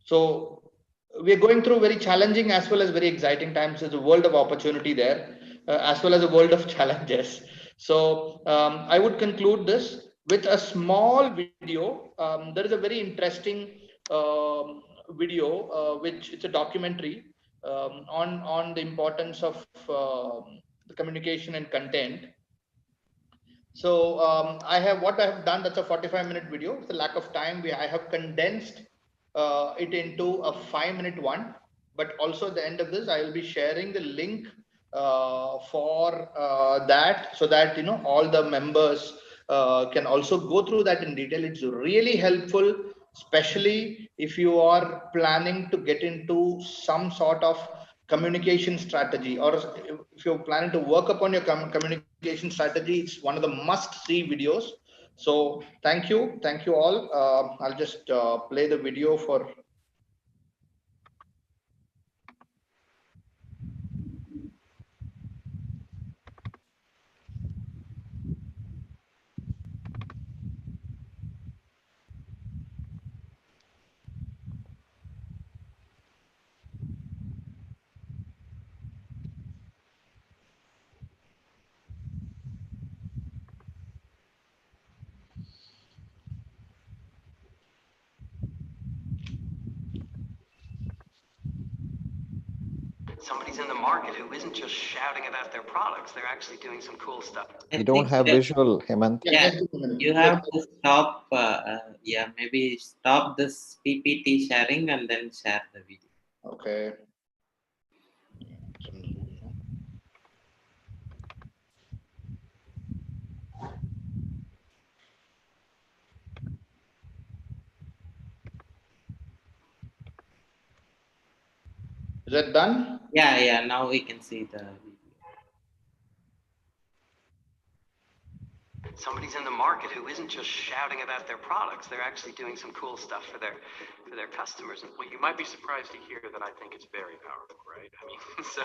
So we are going through very challenging as well as very exciting times. There's a world of opportunity there, as well as a world of challenges. So I would conclude this with a small video. There is a very interesting video, which it's a documentary on the importance of the communication and content. So what I have done, that's a 45-minute video. With the lack of time, I have condensed it into a 5-minute one. But also at the end of this, I will be sharing the link for that, so that all the members can also go through that in detail. It's really helpful, especially if you are planning to get into some sort of communication strategy, or if you're planning to work upon your communication strategy. It's one of the must-see videos. So thank you all. I'll just play the video for. Somebody's in the market who isn't just shouting about their products, they're actually doing some cool stuff. You don't have visual, Hemant. Yeah, you have to stop, maybe stop this PPT sharing and then share the video. Okay. Is that done? Yeah, now we can see the video. Somebody's in the market who isn't just shouting about their products, they're actually doing some cool stuff for their customers. And well, you might be surprised to hear that I think it's very powerful, right? I mean, so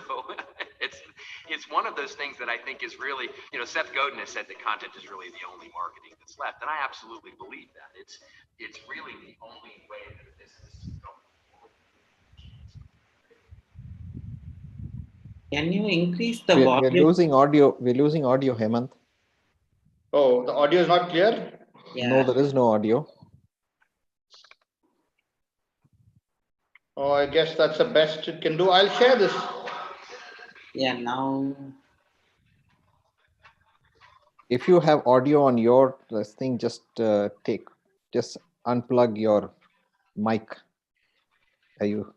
it's one of those things that I think is really, Seth Godin has said that content is really the only marketing that's left, and I absolutely believe that. It's really the only way that a business is going. Can you increase the volume? We're losing audio. We're losing audio, Hemant. Oh, the audio is not clear? Yeah. No, there is no audio. Oh, I guess that's the best it can do. I'll share this. Yeah, now. If you have audio on your thing, just unplug your mic. Are you?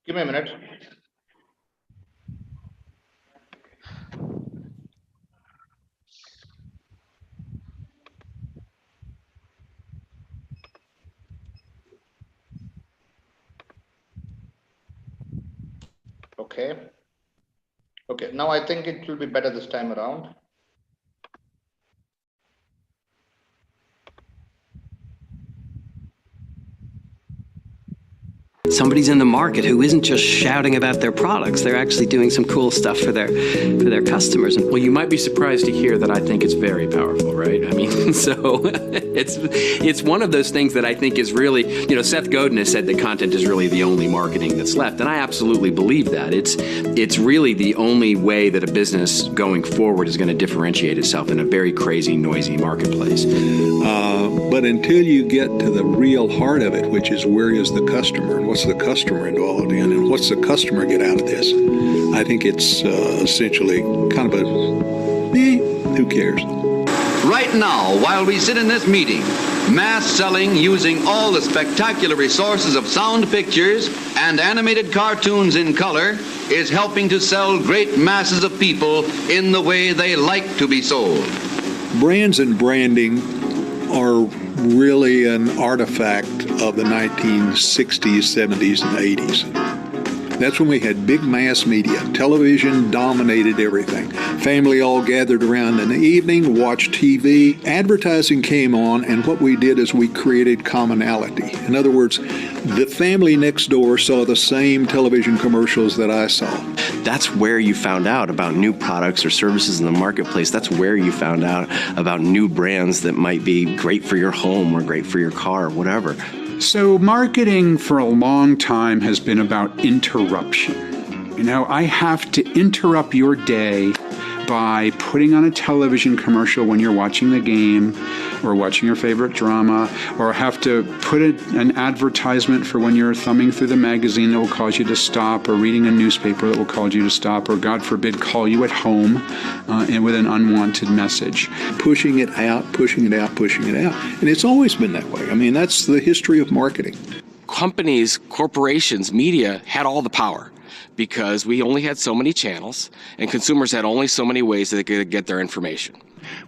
Give me a minute. Okay, now I think it will be better this time around. Somebody's in the market who isn't just shouting about their products, they're actually doing some cool stuff for their customers. And well, you might be surprised to hear that I think it's very powerful, right? I mean, so it's one of those things that I think is really, Seth Godin has said that content is really the only marketing that's left, and I absolutely believe that. It's really the only way that a business going forward is going to differentiate itself in a very crazy, noisy marketplace. But until you get to the real heart of it, which is where is the customer and what's the customer involved in and what's the customer get out of this, I think it's essentially kind of who cares? Right now, while we sit in this meeting, mass selling using all the spectacular resources of sound pictures and animated cartoons in color is helping to sell great masses of people in the way they like to be sold. Brands and branding are really an artifact of the 1960s, 70s, and 80s. That's when we had big mass media. Television dominated everything. Family all gathered around in the evening, watched TV. Advertising came on, and what we did is we created commonality. In other words, the family next door saw the same television commercials that I saw. That's where you found out about new products or services in the marketplace. That's where you found out about new brands that might be great for your home or great for your car or whatever. So marketing for a long time has been about interruption. You know, I have to interrupt your day by putting on a television commercial when you're watching the game or watching your favorite drama, or have to put an advertisement for when you're thumbing through the magazine that will cause you to stop, or reading a newspaper that will cause you to stop, or God forbid, call you at home and with an unwanted message. Pushing it out, pushing it out, pushing it out. And it's always been that way. I mean, that's the history of marketing. Companies, corporations, media had all the power, because we only had so many channels and consumers had only so many ways that they could get their information.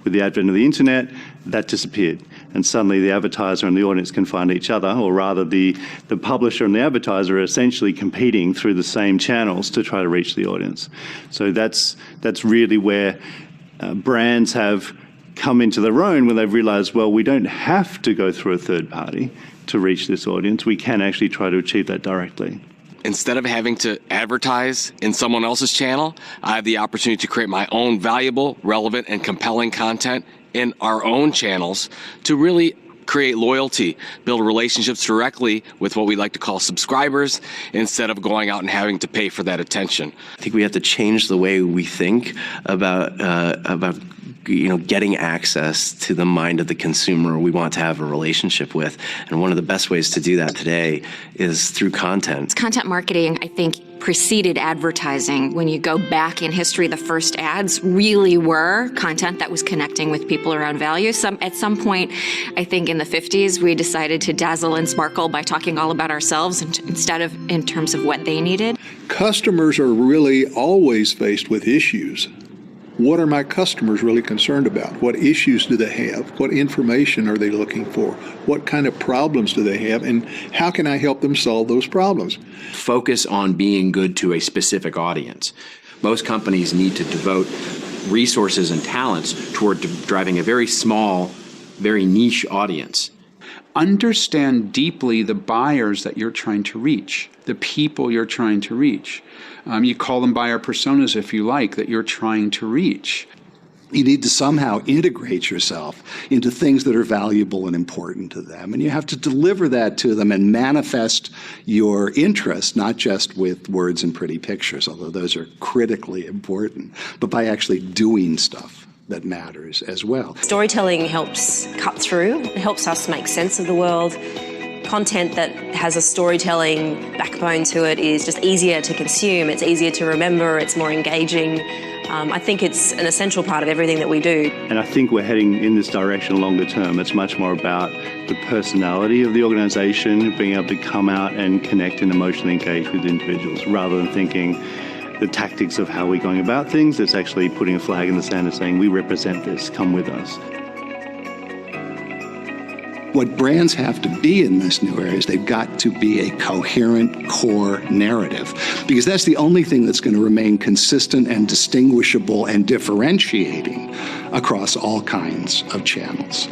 With the advent of the internet, that disappeared. And suddenly the advertiser and the audience can find each other, or rather the publisher and the advertiser are essentially competing through the same channels to try to reach the audience. So that's really where brands have come into their own, when they've realized, well, we don't have to go through a third party to reach this audience. We can actually try to achieve that directly. Instead of having to advertise in someone else's channel, I have the opportunity to create my own valuable, relevant, and compelling content in our own channels to really create loyalty, build relationships directly with what we like to call subscribers, instead of going out and having to pay for that attention. I think we have to change the way we think about getting access to the mind of the consumer we want to have a relationship with. And one of the best ways to do that today is through content. Content marketing, I think, preceded advertising. When you go back in history, the first ads really were content that was connecting with people around value. At some point, I think in the 50s, we decided to dazzle and sparkle by talking all about ourselves instead of in terms of what they needed. Customers are really always faced with issues. What are my customers really concerned about? What issues do they have? What information are they looking for? What kind of problems do they have? And how can I help them solve those problems? Focus on being good to a specific audience. Most companies need to devote resources and talents toward driving a very small, very niche audience. Understand deeply the buyers that you're trying to reach, the people you're trying to reach. You call them buyer personas if you like, that you're trying to reach. You need to somehow integrate yourself into things that are valuable and important to them. And you have to deliver that to them and manifest your interest, not just with words and pretty pictures, although those are critically important, but by actually doing stuff that matters as well. Storytelling helps cut through. It helps us make sense of the world. Content that has a storytelling backbone to it is just easier to consume. It's easier to remember. It's more engaging. I think it's an essential part of everything that we do. And I think we're heading in this direction longer term. It's much more about the personality of the organization, being able to come out and connect and emotionally engage with individuals, rather than thinking the tactics of how we're going about things. It's actually putting a flag in the sand and saying, we represent this, come with us. What brands have to be in this new era is they've got to be a coherent core narrative, because that's the only thing that's going to remain consistent and distinguishable and differentiating across all kinds of channels.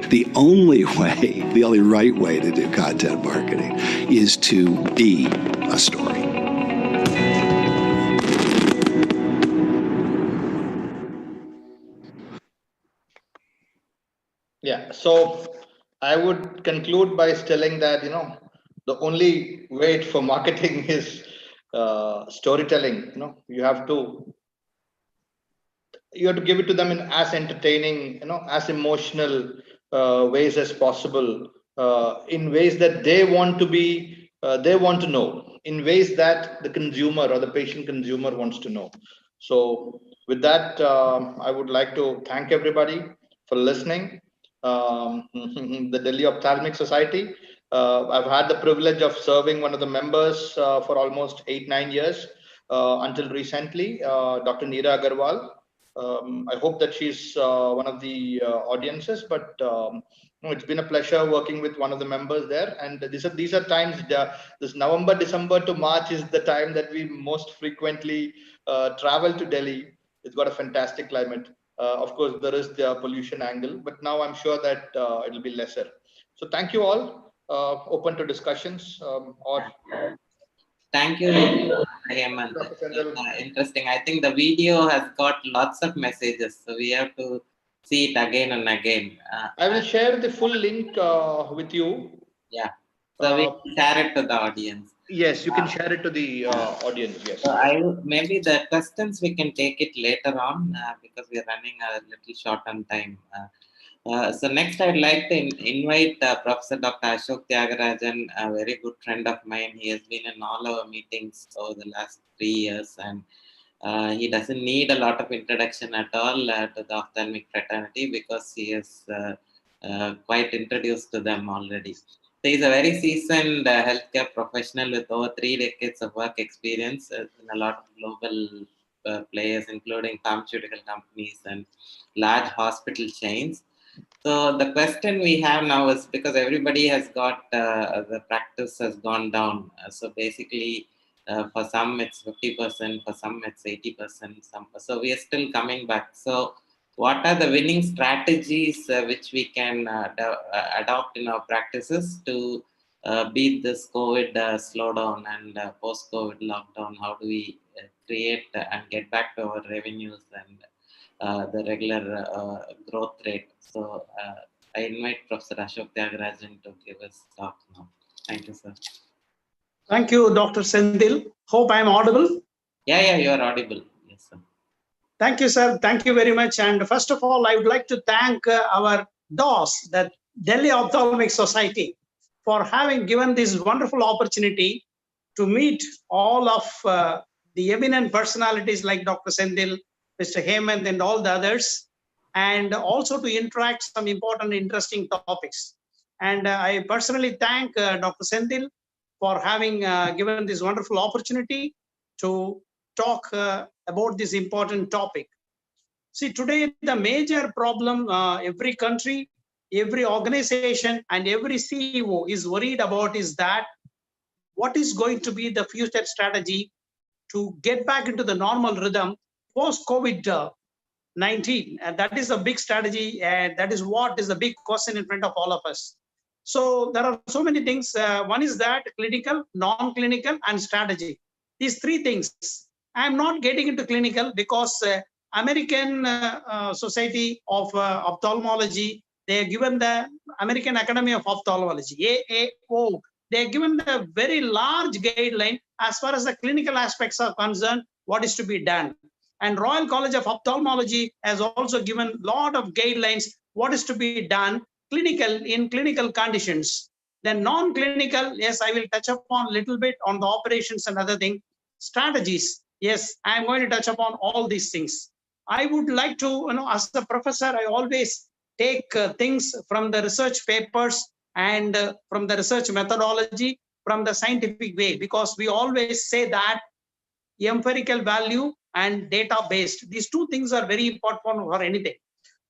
The only way, the only right way to do content marketing is to be a story. Yeah, so I would conclude by telling that, the only way for marketing is storytelling. You have to give it to them in as entertaining, as emotional ways as possible, in ways that they want to know, in ways that the consumer or the patient consumer wants to know. So With that, I would like to thank everybody for listening. The Delhi Ophthalmic Society. I've had the privilege of serving one of the members for almost 8-9 years until recently, Dr. Neera Agarwal. I hope that she's one of the audiences, but it's been a pleasure working with one of the members there. And these are times, this November, December to March is the time that we most frequently travel to Delhi. It's got a fantastic climate. Of course, there is the pollution angle, but now I'm sure that it'll be lesser. So thank you all. Open to discussions Thank you, Hemant. Interesting. I think the video has got lots of messages, so we have to see it again and again. I will share the full link with you. Yeah, so we can share it to the audience. Yes, you can share it to the audience. Yes. So maybe the questions we can take it later on because we are running a little short on time. So next, I'd like to invite Professor Dr. Ashok Tyagarajan, a very good friend of mine. He has been in all our meetings over the last 3 years, and he doesn't need a lot of introduction at all to the ophthalmic fraternity because he is quite introduced to them already. So he's a very seasoned healthcare professional with over 3 decades of work experience in a lot of global players, including pharmaceutical companies and large hospital chains. So the question we have now is because everybody has got the practice has gone down. So basically, for some it's 50%, for some it's 80%. So we are still coming back. So what are the winning strategies which we can adopt in our practices to beat this COVID slowdown and post-COVID lockdown? How do we create and get back to our revenues and the regular growth rate? So I invite Professor Ashok Tyagarajan to give us talk now. Thank you, sir. Thank you, Dr. Sendil. Hope I am audible. Yeah, you are audible. Yes, sir. Thank you, sir. Thank you very much. And first of all, I would like to thank our DOS, the Delhi Ophthalmic Society, for having given this wonderful opportunity to meet all of the eminent personalities like Dr. Sendil, Mr. Hemant, and all the others, and also to interact some important, interesting topics. And I personally thank Dr. Sendil for having given this wonderful opportunity to talk about this important topic. See, today the major problem every country, every organization, and every CEO is worried about is that what is going to be the future strategy to get back into the normal rhythm post-COVID-19. And that is a big strategy, and that is what is the big question in front of all of us. So there are so many things. One is that clinical, non-clinical, and strategy. These 3 things. I'm not getting into clinical because American Society of Ophthalmology, they are given the American Academy of Ophthalmology, AAO. They are given the very large guideline as far as the clinical aspects are concerned, what is to be done. And Royal College of Ophthalmology has also given a lot of guidelines, what is to be done in clinical conditions. Then non-clinical, yes, I will touch upon a little bit on the operations and other things. Strategies, yes, I'm going to touch upon all these things. I would like to, as a professor, I always take things from the research papers and from the research methodology, from the scientific way, because we always say that empirical value and data-based. These 2 things are very important for anything.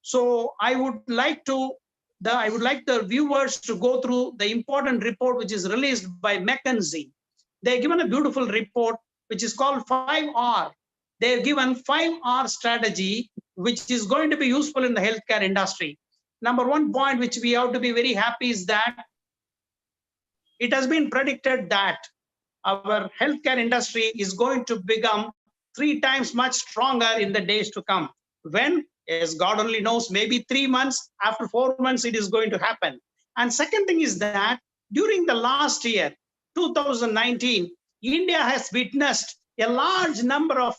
So I would like the viewers to go through the important report which is released by McKinsey. They've given a beautiful report which is called 5R. They've given 5R strategy which is going to be useful in the healthcare industry. Number 1 point which we have to be very happy is that it has been predicted that our healthcare industry is going to become 3 times much stronger in the days to come. When? As God only knows, maybe 3 months, after 4 months, it is going to happen. And second thing is that during the last year, 2019, India has witnessed a large number of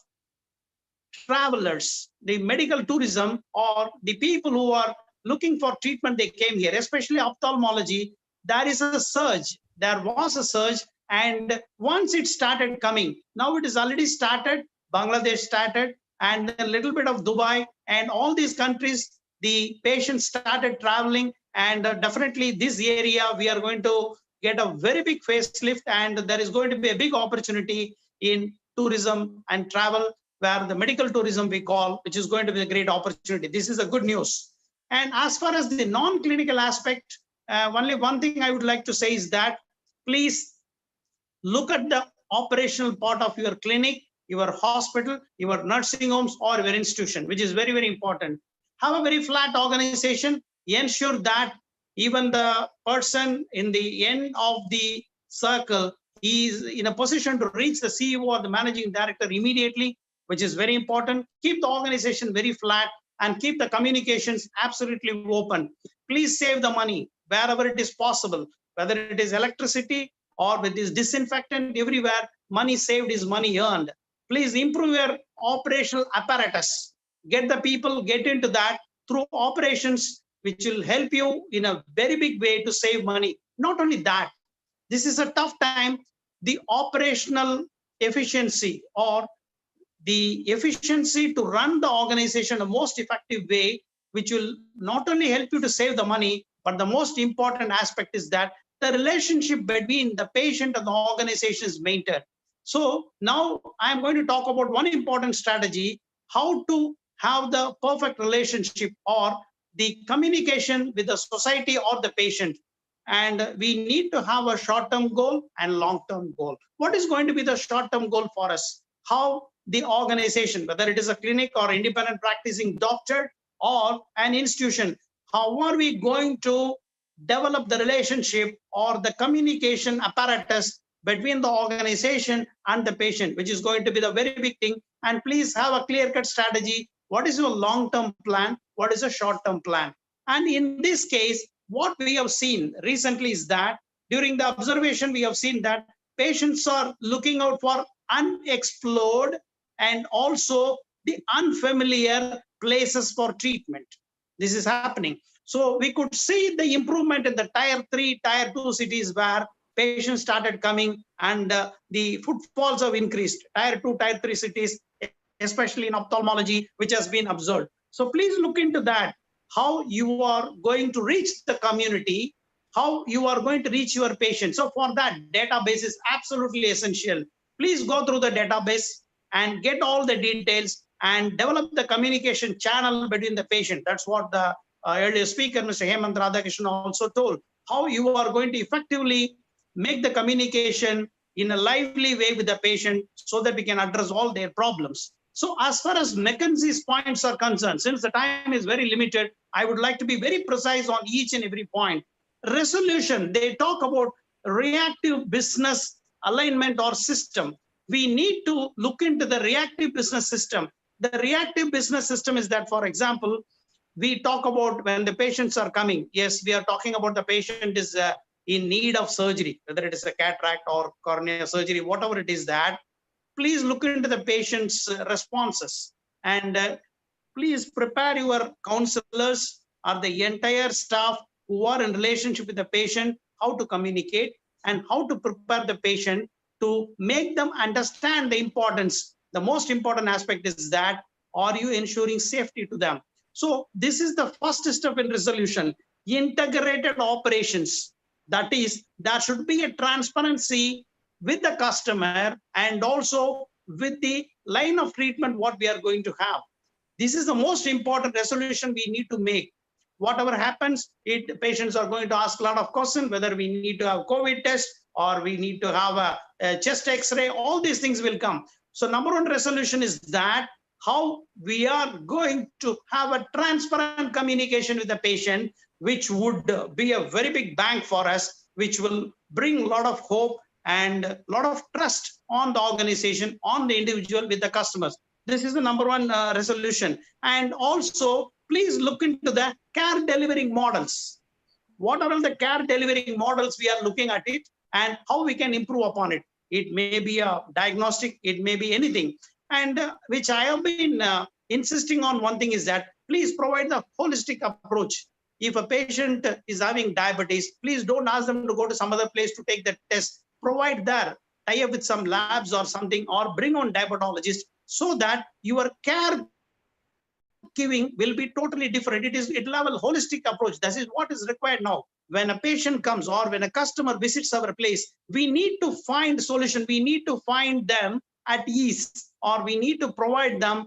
travelers, the medical tourism, or the people who are looking for treatment, they came here, especially ophthalmology. There is a surge. There was a surge. And once it started coming, now it is already started. Bangladesh started, and a little bit of Dubai, and all these countries, the patients started traveling, and definitely this area, we are going to get a very big facelift, and there is going to be a big opportunity in tourism and travel, where the medical tourism we call, which is going to be a great opportunity. This is a good news. And as far as the non-clinical aspect, only one thing I would like to say is that please look at the operational part of your clinic, your hospital, your nursing homes, or your institution, which is very, very important. Have a very flat organization. Ensure that even the person in the end of the circle is in a position to reach the CEO or the managing director immediately, which is very important. Keep the organization very flat and keep the communications absolutely open. Please save the money wherever it is possible, whether it is electricity or with this disinfectant, everywhere, money saved is money earned. Please improve your operational apparatus. Get the people, get into that through operations, which will help you in a very big way to save money. Not only that, this is a tough time. The operational efficiency or the efficiency to run the organization in the most effective way, which will not only help you to save the money, but the most important aspect is that the relationship between the patient and the organization is maintained. So now I'm going to talk about one important strategy, how to have the perfect relationship or the communication with the society or the patient. And we need to have a short-term goal and long-term goal. What is going to be the short-term goal for us? How the organization, whether it is a clinic or independent practicing doctor or an institution, how are we going to develop the relationship or the communication apparatus between the organization and the patient, which is going to be the very big thing. And please have a clear-cut strategy. What is your long-term plan? What is a short-term plan? And in this case, what we have seen recently is that during the observation, we have seen that patients are looking out for unexplored and also the unfamiliar places for treatment. This is happening. So we could see the improvement in the tier 3, tier 2 cities where patients started coming and the footfalls have increased. Tier 2, tier 3 cities, especially in ophthalmology, which has been observed. So please look into that, how you are going to reach the community, how you are going to reach your patient. So for that, database is absolutely essential. Please go through the database and get all the details and develop the communication channel between the patient. That's what the earlier speaker, Mr. Hemant Radhakrishnan, also told, how you are going to effectively make the communication in a lively way with the patient so that we can address all their problems. So as far as McKinsey's points are concerned, since the time is very limited, I would like to be very precise on each and every point. Resolution, they talk about reactive business alignment or system. We need to look into the reactive business system. The reactive business system is that, for example, we talk about when the patients are coming. Yes, we are talking about the patient is in need of surgery, whether it is a cataract or cornea surgery, whatever it is that, please look into the patient's responses and please prepare your counselors or the entire staff who are in relationship with the patient, how to communicate and how to prepare the patient to make them understand the importance. The most important aspect is that, are you ensuring safety to them? So this is the first step in resolution, integrated operations. That is, there should be a transparency with the customer and also with the line of treatment, what we are going to have. This is the most important resolution we need to make. Whatever happens, patients are going to ask a lot of questions, whether we need to have COVID test or we need to have a chest x-ray, all these things will come. So number one resolution is that how we are going to have a transparent communication with the patient, which would be a very big bang for us, which will bring a lot of hope and a lot of trust on the organization, on the individual with the customers. This is the number one resolution. And also, please look into the care delivering models. What are all the care delivering models we are looking at it and how we can improve upon it? It may be a diagnostic, it may be anything. And which I have been insisting on one thing is that please provide the holistic approach. If a patient is having diabetes, please don't ask them to go to some other place to take the test. Provide there, tie up with some labs or something, or bring on diabetologist so that your care giving will be totally different. It will have a holistic approach. This is what is required now. When a patient comes or when a customer visits our place, we need to find solution. We need to find them at ease, or we need to provide them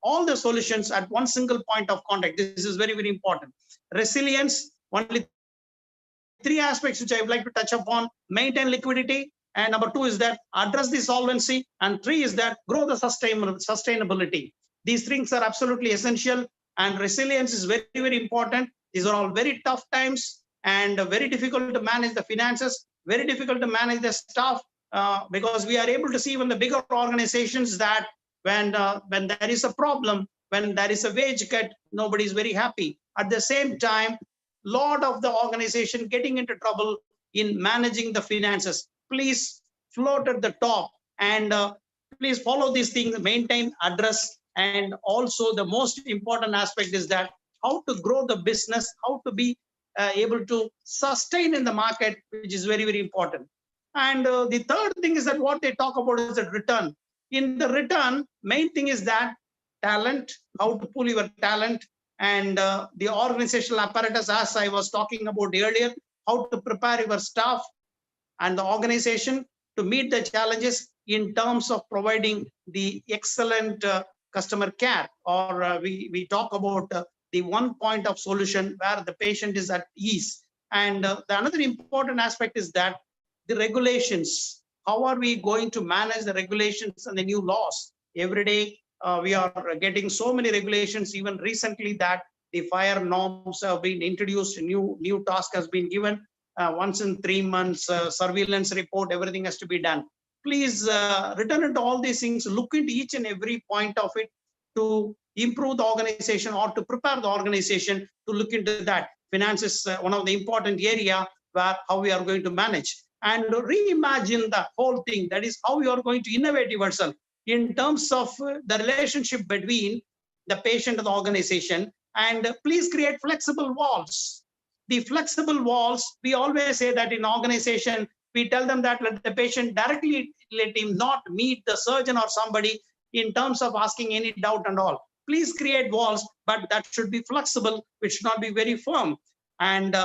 all the solutions at one single point of contact. This is very, very important. Resilience, only 3 aspects which I would like to touch upon: maintain liquidity, and number 2 is that address the solvency, and 3 is that grow the sustainability. These things are absolutely essential, and resilience is very, very important. These are all very tough times and very difficult to manage the finances, very difficult to manage the staff, because we are able to see even the bigger organizations that when there is a problem, when there is a wage cut, nobody is very happy. At the same time, lot of the organization getting into trouble in managing the finances. Please float at the top, and please follow these things, maintain, address, and also the most important aspect is that how to grow the business, how to be able to sustain in the market, which is very, very important. And the third thing is that what they talk about is the return. In the return, main thing is that talent, how to pull your talent, and the organizational apparatus, as I was talking about earlier, how to prepare your staff and the organization to meet the challenges in terms of providing the excellent customer care, or we talk about the one point of solution where the patient is at ease. And another important aspect is that the regulations, how are we going to manage the regulations and the new laws? Every day we are getting so many regulations. Even recently that the fire norms have been introduced, new task has been given. Once in 3 months, surveillance report, everything has to be done. Please return into all these things, look into each and every point of it to improve the organization or to prepare the organization to look into that. Finance is one of the important area where how we are going to manage and reimagine the whole thing. That is how you are going to innovate yourself in terms of the relationship between the patient and the organization. And please create flexible walls. The flexible walls, we always say that in organization, we tell them that let the patient directly, let him not meet the surgeon or somebody in terms of asking any doubt and all. Please create walls, but that should be flexible, which should not be very firm. And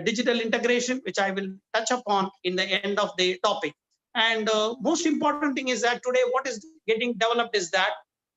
digital integration, which I will touch upon in the end of the topic. And most important thing is that today what is getting developed is that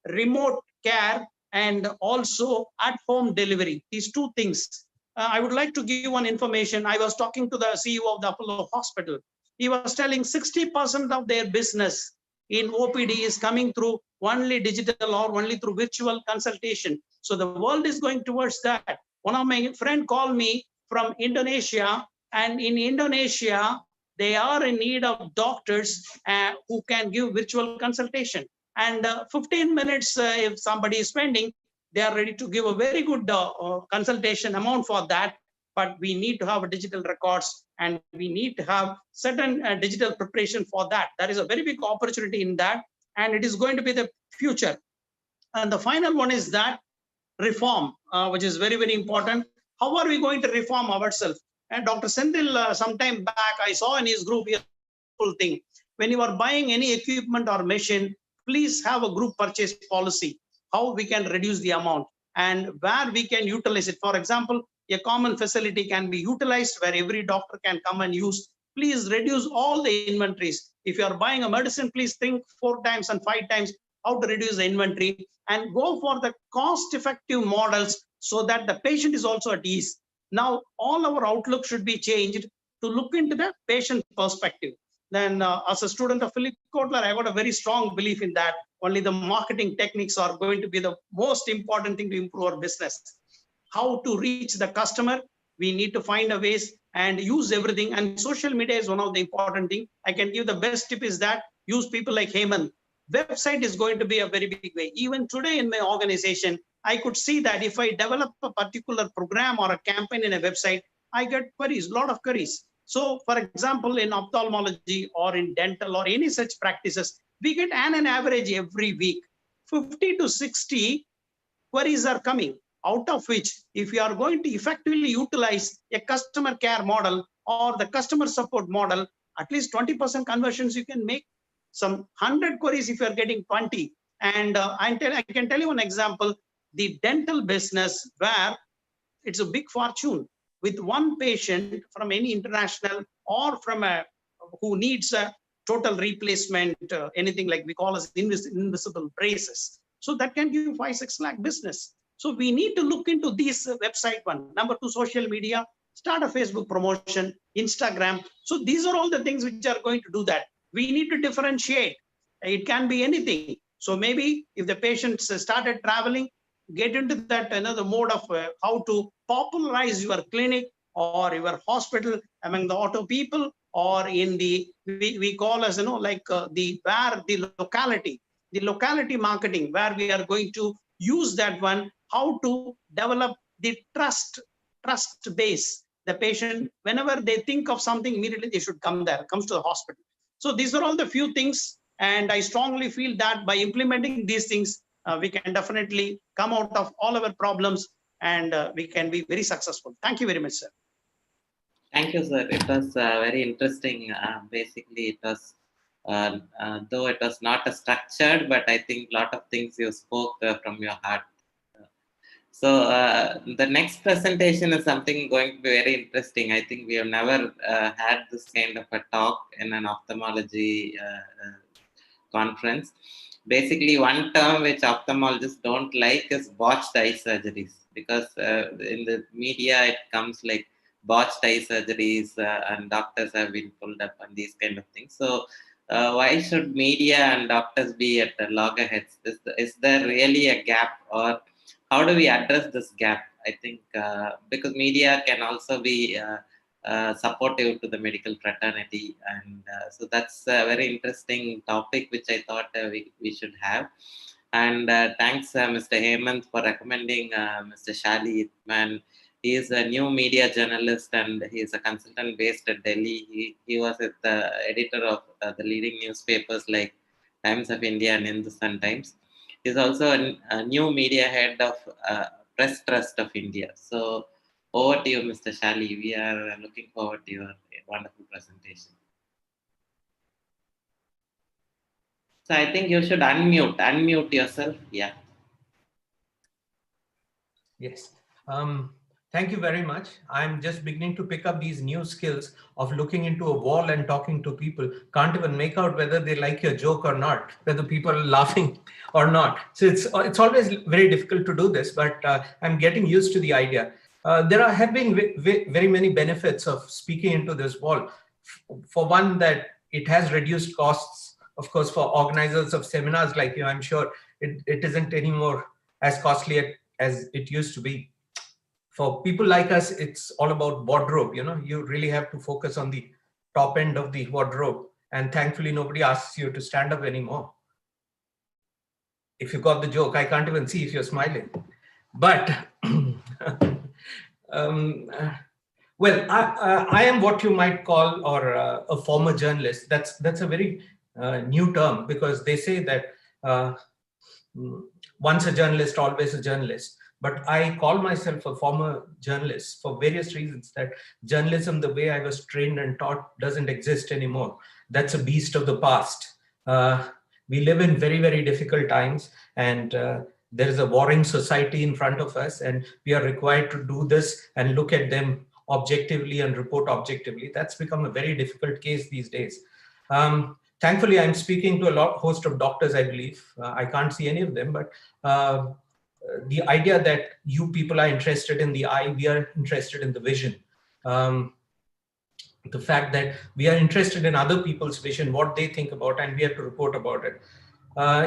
remote care and also at-home delivery. These two things. I would like to give one information. I was talking to the CEO of the Apollo Hospital. He was telling 60% of their business in OPD is coming through only digital or only through virtual consultation. So the world is going towards that. One of my friends called me from Indonesia, and in Indonesia, they are in need of doctors who can give virtual consultation. And 15 minutes, if somebody is spending, they are ready to give a very good consultation amount for that. But we need to have digital records, and we need to have certain digital preparation for that. There is a very big opportunity in that, and it is going to be the future. And the final one is that reform, which is very, very important. How are we going to reform ourselves? And Dr. Senthil, some time back, I saw in his group here full thing. When you are buying any equipment or machine, please have a group purchase policy. How we can reduce the amount and where we can utilize it. For example, a common facility can be utilized where every doctor can come and use. Please reduce all the inventories. If you are buying a medicine, please think 4 times and 5 times how to reduce the inventory and go for the cost-effective models so that the patient is also at ease. Now, all our outlook should be changed to look into the patient perspective. Then as a student of Philip Kotler, I got a very strong belief in that. Only the marketing techniques are going to be the most important thing to improve our business. How to reach the customer, we need to find a ways and use everything. And social media is one of the important things. I can give the best tip is that use people like Heyman. Website is going to be a very big way. Even today in my organization, I could see that if I develop a particular program or a campaign in a website, I get queries, a lot of queries. So for example, in ophthalmology or in dental or any such practices, we get an average every week, 50 to 60 queries are coming, out of which if you are going to effectively utilize a customer care model or the customer support model, at least 20% conversions you can make. Some 100 queries if you are getting 20, And I can tell you one example, the dental business, where it's a big fortune with one patient from any international or from who needs a total replacement, anything like we call as invisible braces. So that can give 5-6 lakh business. So we need to look into this website one. Number 2, social media, start a Facebook promotion, Instagram. So these are all the things which are going to do that. We need to differentiate. It can be anything. So maybe if the patients started traveling, get into that another mode of how to popularize your clinic or your hospital among the auto people, or in the, we call as, like the locality marketing, where we are going to use that one, how to develop the trust base. The patient, whenever they think of something, immediately they should comes to the hospital. So these are all the few things. And I strongly feel that by implementing these things, we can definitely come out of all our problems, and we can be very successful. Thank you very much, sir. Thank you, sir. It was very interesting. Basically, it was, though it was not structured, but I think a lot of things you spoke from your heart. So the next presentation is something going to be very interesting. I think we have never had this kind of a talk in an ophthalmology conference. Basically, one term which ophthalmologists don't like is botched eye surgeries, because in the media it comes like botched eye surgeries and doctors have been pulled up on these kind of things. So why should media and doctors be at loggerheads? Is there really a gap, or how do we address this gap? I think because media can also be supportive to the medical fraternity, and so that's a very interesting topic which I thought we should have. And thanks Mr. Hemant for recommending Mr. Shali Ithman. He is a new media journalist and he is a consultant based at Delhi. He was the editor of the leading newspapers like Times of India and Hindustan Times. He is also a new media head of Press Trust of India. So over to you, Mr. Shali. We are looking forward to your wonderful presentation. So I think you should unmute yourself. Yeah. Yes. Thank you very much. I'm just beginning to pick up these new skills of looking into a wall and talking to people. Can't even make out whether they like your joke or not, whether people are laughing or not. So it's always very difficult to do this, but I'm getting used to the idea. There have been very many benefits of speaking into this wall. For one, that it has reduced costs. Of course, for organizers of seminars like you, I'm sure it isn't anymore as costly as it used to be. For people like us, it's all about wardrobe. You really have to focus on the top end of the wardrobe. And thankfully, nobody asks you to stand up anymore. If you got the joke, I can't even see if you're smiling. But well, I am what you might call a former journalist. That's a very new term, because they say that once a journalist, always a journalist. But I call myself a former journalist for various reasons. That journalism, the way I was trained and taught, doesn't exist anymore. That's a beast of the past. We live in very, very difficult times, and there is a warring society in front of us, and we are required to do this and look at them objectively and report objectively. That's become a very difficult case these days. Thankfully, I'm speaking to a host of doctors, I believe. I can't see any of them, but the idea that you people are interested in the eye, we are interested in the vision. The fact that we are interested in other people's vision, what they think about, and we have to report about it.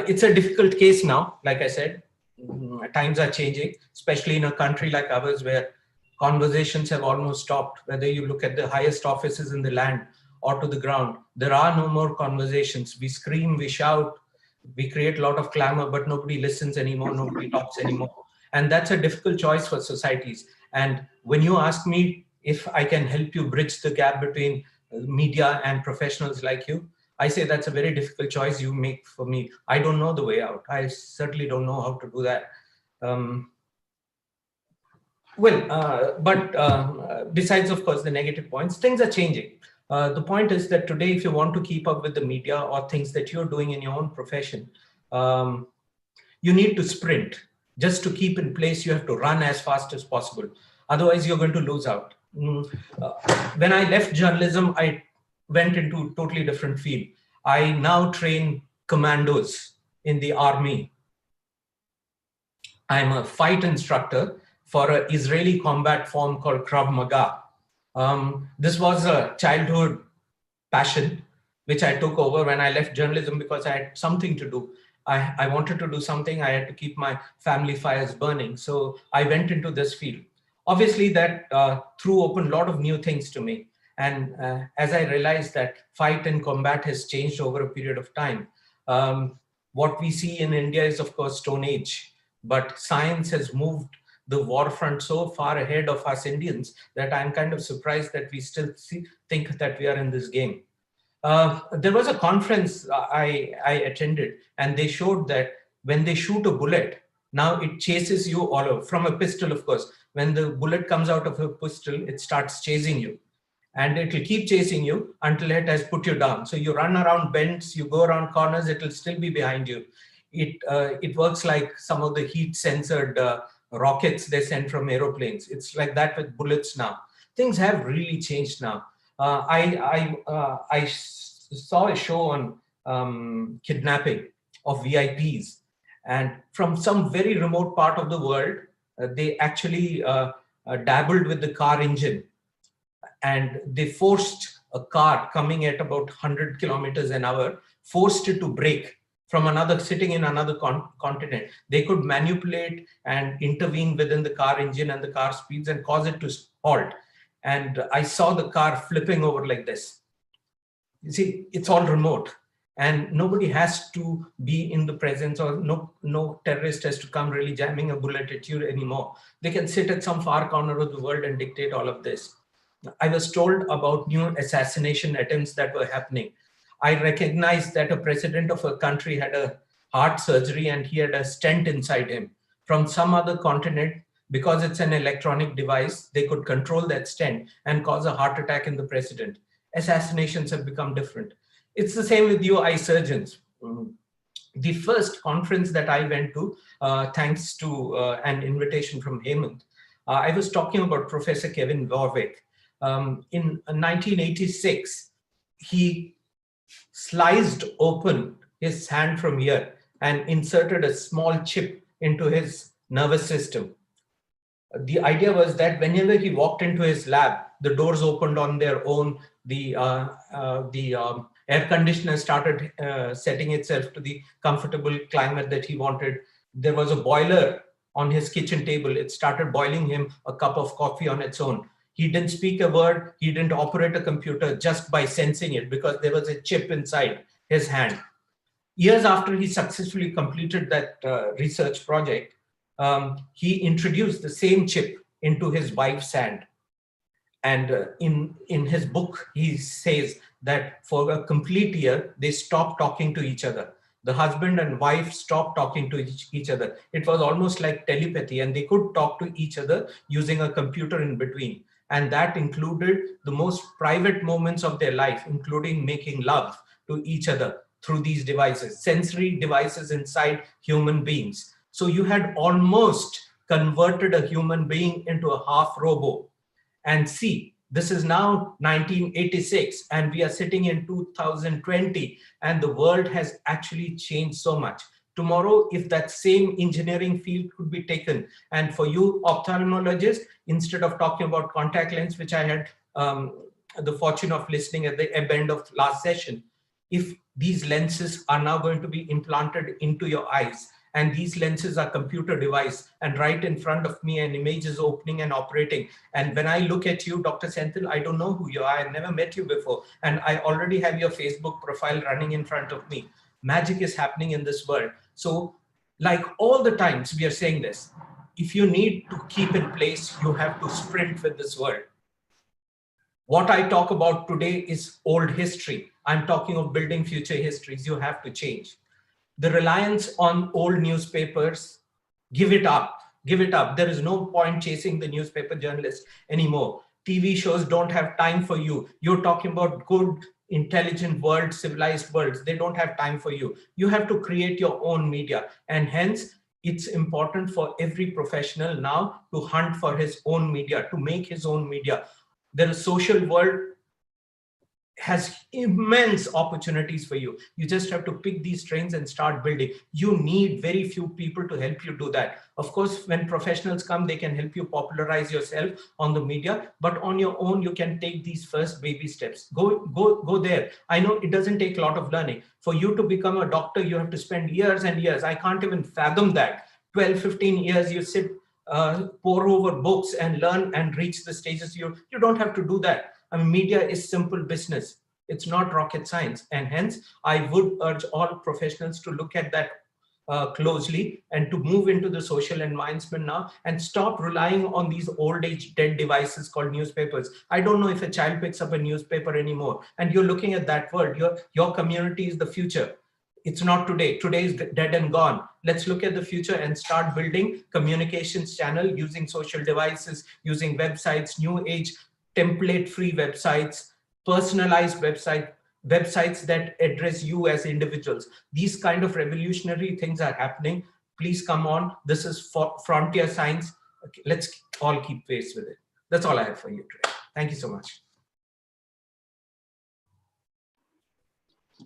It's a difficult case now, like I said. Times are changing, especially in a country like ours where conversations have almost stopped. Whether you look at the highest offices in the land or to the ground, there are no more conversations. We scream, we shout, we create a lot of clamor, but nobody listens anymore, nobody talks anymore. And that's a difficult choice for societies. And when you ask me if I can help you bridge the gap between media and professionals like you, I say that's a very difficult choice you make for me. I don't know the way out. I certainly don't know how to do that. Besides, of course, the negative points, things are changing. The point is that today, if you want to keep up with the media or things that you're doing in your own profession, you need to sprint. Just to keep in place, you have to run as fast as possible. Otherwise, you're going to lose out. When I left journalism, I went into a totally different field. I now train commandos in the army. I'm a fight instructor for an Israeli combat form called Krav Maga. This was a childhood passion, which I took over when I left journalism because I had something to do. I wanted to do something. I had to keep my family fires burning. So I went into this field. Obviously, that threw open a lot of new things to me. And as I realized that fight and combat has changed over a period of time, what we see in India is, of course, Stone Age. But science has moved the war front so far ahead of us Indians that I'm kind of surprised that we still think that we are in this game. There was a conference I attended, and they showed that when they shoot a bullet, now it chases you all over, from a pistol, of course. When the bullet comes out of a pistol, it starts chasing you. And it will keep chasing you until it has put you down. So you run around bends, you go around corners, it will still be behind you. It works like some of the heat-censored rockets they send from aeroplanes. It's like that with bullets now. Things have really changed now. I saw a show on kidnapping of VIPs, and from some very remote part of the world, they actually dabbled with the car engine, and they forced a car coming at about 100 kilometers an hour, forced it to brake from another, sitting in another continent. They could manipulate and intervene within the car engine and the car speeds and cause it to halt. And I saw the car flipping over like this. You see, it's all remote, and nobody has to be in the presence, or no terrorist has to come really jamming a bullet at you anymore. They can sit at some far corner of the world and dictate all of this. I was told about new assassination attempts that were happening. I recognized that a president of a country had a heart surgery and he had a stent inside him from some other continent. Because it's an electronic device, they could control that stent and cause a heart attack in the president. Assassinations have become different. It's the same with you eye surgeons. The first conference that I went to, thanks to an invitation from Hemant, I was talking about Professor Kevin Warwick. In 1986, he sliced open his hand from here and inserted a small chip into his nervous system. The idea was that whenever he walked into his lab, the doors opened on their own, the air conditioner started setting itself to the comfortable climate that he wanted. There was a boiler on his kitchen table. It started boiling him a cup of coffee on its own. He didn't speak a word. He didn't operate a computer just by sensing it, because there was a chip inside his hand. Years after he successfully completed that research project, he introduced the same chip into his wife's hand. And in his book, he says that for a complete year, they stopped talking to each other. The husband and wife stopped talking to each other. It was almost like telepathy, and they could talk to each other using a computer in between. And that included the most private moments of their life, including making love to each other through these devices, sensory devices inside human beings. So you had almost converted a human being into a half robo. And see, this is now 1986, and we are sitting in 2020, and the world has actually changed so much. Tomorrow, if that same engineering field could be taken, and for you ophthalmologists, instead of talking about contact lens, which I had the fortune of listening at the ebb end of last session, if these lenses are now going to be implanted into your eyes, and these lenses are computer device, and right in front of me an image is opening and operating, and when I look at you, Dr. Senthil, I don't know who you are, I've never met you before, and I already have your Facebook profile running in front of me. Magic is happening in this world. So like all the times we are saying this, if you need to keep in place, you have to sprint with this world. What I talk about today is old history. I'm talking of building future histories. You have to change. The reliance on old newspapers, give it up, give it up. There is no point chasing the newspaper journalists anymore. TV shows don't have time for you. You're talking about good intelligent world, civilized worlds, they don't have time for you. You have to create your own media. And hence, it's important for every professional now to hunt for his own media, to make his own media. The social world has immense opportunities for you. You just have to pick these trains and start building. You need very few people to help you do that. Of course, when professionals come, they can help you popularize yourself on the media, but on your own, you can take these first baby steps. Go there. I know it doesn't take a lot of learning. For you to become a doctor, you have to spend years and years. I can't even fathom that. 12, 15 years, you sit, pour over books and learn and reach the stages. You don't have to do that. I mean, media is simple business. It's not rocket science. And hence, I would urge all professionals to look at that closely and to move into the social advancement now and stop relying on these old age dead devices called newspapers. I don't know if a child picks up a newspaper anymore. And you're looking at that world. Your community is the future. It's not today. Today is dead and gone. Let's look at the future and start building communications channel using social devices, using websites, new age template-free websites, personalized websites that address you as individuals. These kind of revolutionary things are happening. Please come on. This is frontier science. Okay, let's all keep pace with it. That's all I have for you today. Thank you so much.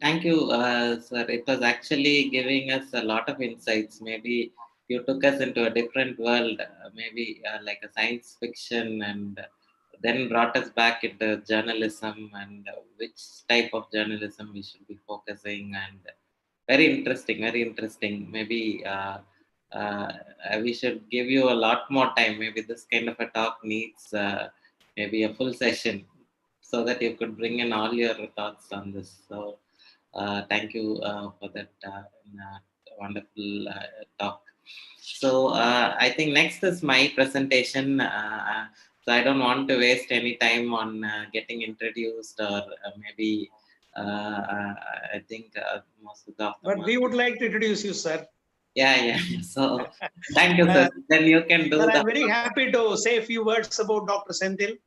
Thank you, sir. It was actually giving us a lot of insights. Maybe you took us into a different world, maybe like a science fiction, and then brought us back into journalism and which type of journalism we should be focusing. And very interesting, very interesting. Maybe we should give you a lot more time. Maybe this kind of a talk needs maybe a full session so that you could bring in all your thoughts on this. So thank you for that wonderful talk. So I think next is my presentation. So I don't want to waste any time on getting introduced or maybe I think most of the. But we would like to introduce you, sir. Yeah. So thank you, sir. Then you can do that. I'm very happy to say a few words about Dr. Senthil.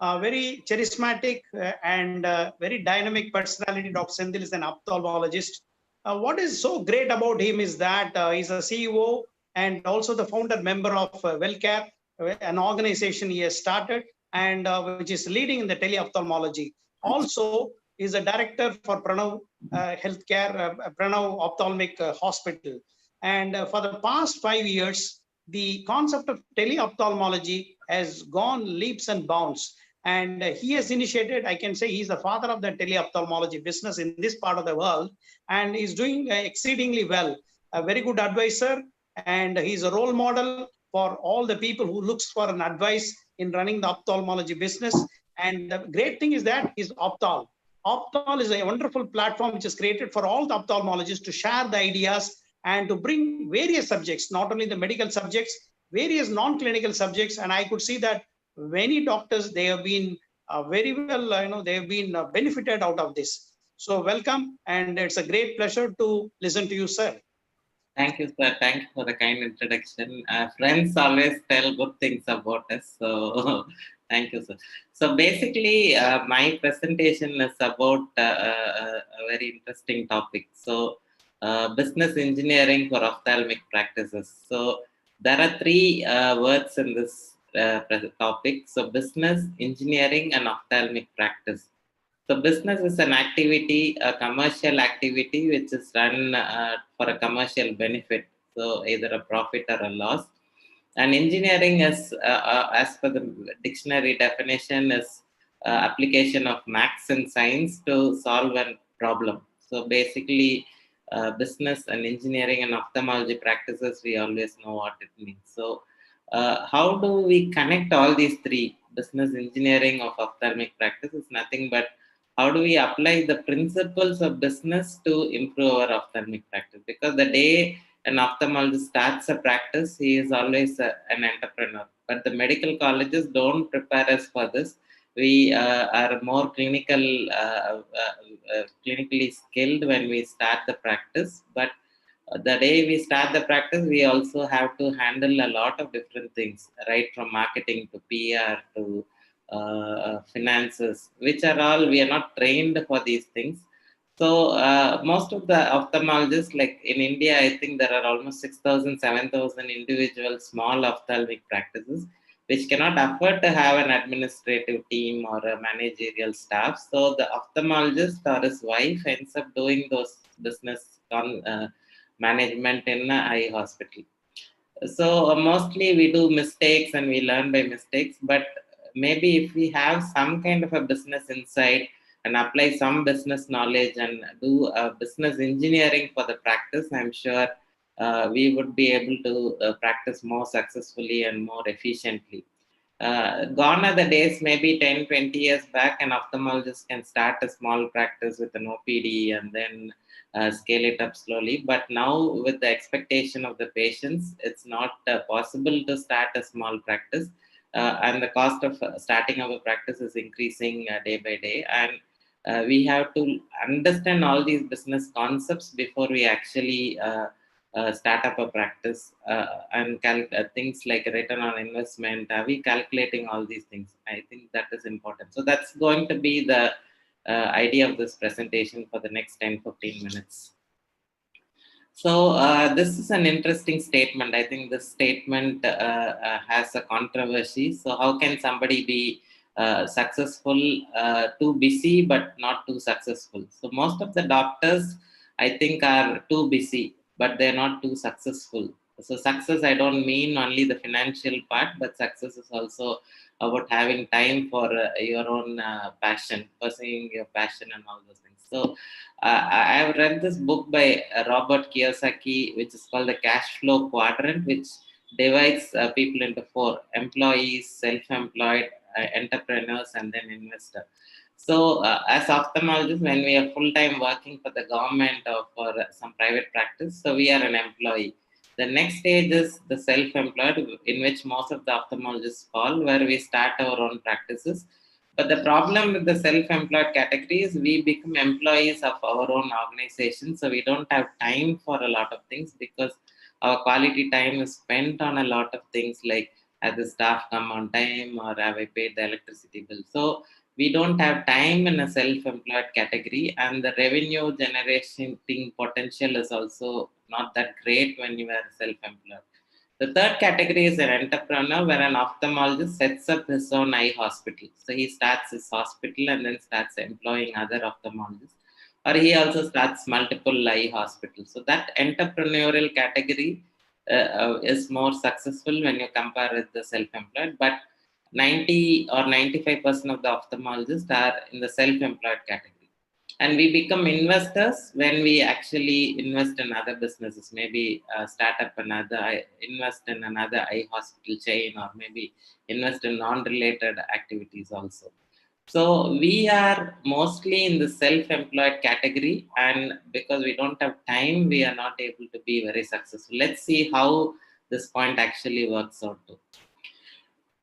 Very charismatic and very dynamic personality. Dr. Senthil is an ophthalmologist. What is so great about him is that he's a CEO and also the founder member of WellCare, an organization he has started and which is leading in the teleophthalmology. Also, is a director for Pranav Healthcare, Pranav Ophthalmic Hospital. And for the past 5 years, the concept of teleophthalmology has gone leaps and bounds. And he has initiated, I can say he's the father of the teleophthalmology business in this part of the world, and he's doing exceedingly well. A very good advisor, and he's a role model for all the people who looks for an advice in running the ophthalmology business. And the great thing is that is Opthal. Opthal is a wonderful platform which is created for all the ophthalmologists to share the ideas and to bring various subjects, not only the medical subjects, various non-clinical subjects. And I could see that many doctors, they have been very well, they have been benefited out of this. So welcome, and it's a great pleasure to listen to you, sir. Thank you, sir. Thank you for the kind introduction. Friends always tell good things about us. So thank you, sir. So basically, my presentation is about a very interesting topic. So business engineering for ophthalmic practices. So there are three words in this topic. So business, engineering, and ophthalmic practice. So business is an activity, a commercial activity, which is run for a commercial benefit. So either a profit or a loss. And engineering is, as per the dictionary definition, is application of maths and science to solve a problem. So basically, business and engineering and ophthalmology practices, we always know what it means. So how do we connect all these three? Business, engineering of ophthalmic practice is nothing but how do we apply the principles of business to improve our ophthalmic practice? Because the day an ophthalmologist starts a practice, he is always an entrepreneur. But the medical colleges don't prepare us for this. We are more clinically skilled when we start the practice. But the day we start the practice, we also have to handle a lot of different things, right from marketing to PR to finances, which are all, we are not trained for these things. So most of the ophthalmologists, like in India, I think there are almost 6,000, 7,000 individual small ophthalmic practices, which cannot afford to have an administrative team or a managerial staff. So the ophthalmologist or his wife ends up doing those business management in an eye hospital. So mostly we do mistakes and we learn by mistakes, but maybe if we have some kind of a business insight and apply some business knowledge and do business engineering for the practice, I'm sure we would be able to practice more successfully and more efficiently. Gone are the days, maybe 10, 20 years back, an ophthalmologist can start a small practice with an OPD and then scale it up slowly. But now with the expectation of the patients, it's not possible to start a small practice. And the cost of starting our practice is increasing day by day. And we have to understand all these business concepts before we actually start up a practice and things like return on investment. Are we calculating all these things? I think that is important. So that's going to be the idea of this presentation for the next 10-15 minutes. So this is an interesting statement. I think this statement has a controversy. So how can somebody be successful, too busy but not too successful? So most of the doctors, I think, are too busy, but they're not too successful. So success, I don't mean only the financial part, but success is also about having time for your own passion, pursuing your passion and all those things. So I have read this book by Robert Kiyosaki, which is called the Cash Flow Quadrant, which divides people into 4: employees, self-employed, entrepreneurs, and then investor. So as ophthalmologists, when we are full-time working for the government or for some private practice, so we are an employee. The next stage is the self-employed, in which most of the ophthalmologists fall, where we start our own practices. But the problem with the self-employed category is we become employees of our own organization. So we don't have time for a lot of things because our quality time is spent on a lot of things like, has the staff come on time, or have I paid the electricity bill? So we don't have time in a self-employed category, and the revenue generation potential is also not that great when you are self-employed. The third category is an entrepreneur, where an ophthalmologist sets up his own eye hospital. So he starts his hospital and then starts employing other ophthalmologists, or he also starts multiple eye hospitals. So that entrepreneurial category is more successful when you compare with the self-employed, but 90 or 95% of the ophthalmologists are in the self-employed category. And we become investors when we actually invest in other businesses, maybe start up invest in another eye hospital chain, or maybe invest in non-related activities also. So we are mostly in the self-employed category, and because we don't have time, we are not able to be very successful. Let's see how this point actually works out too.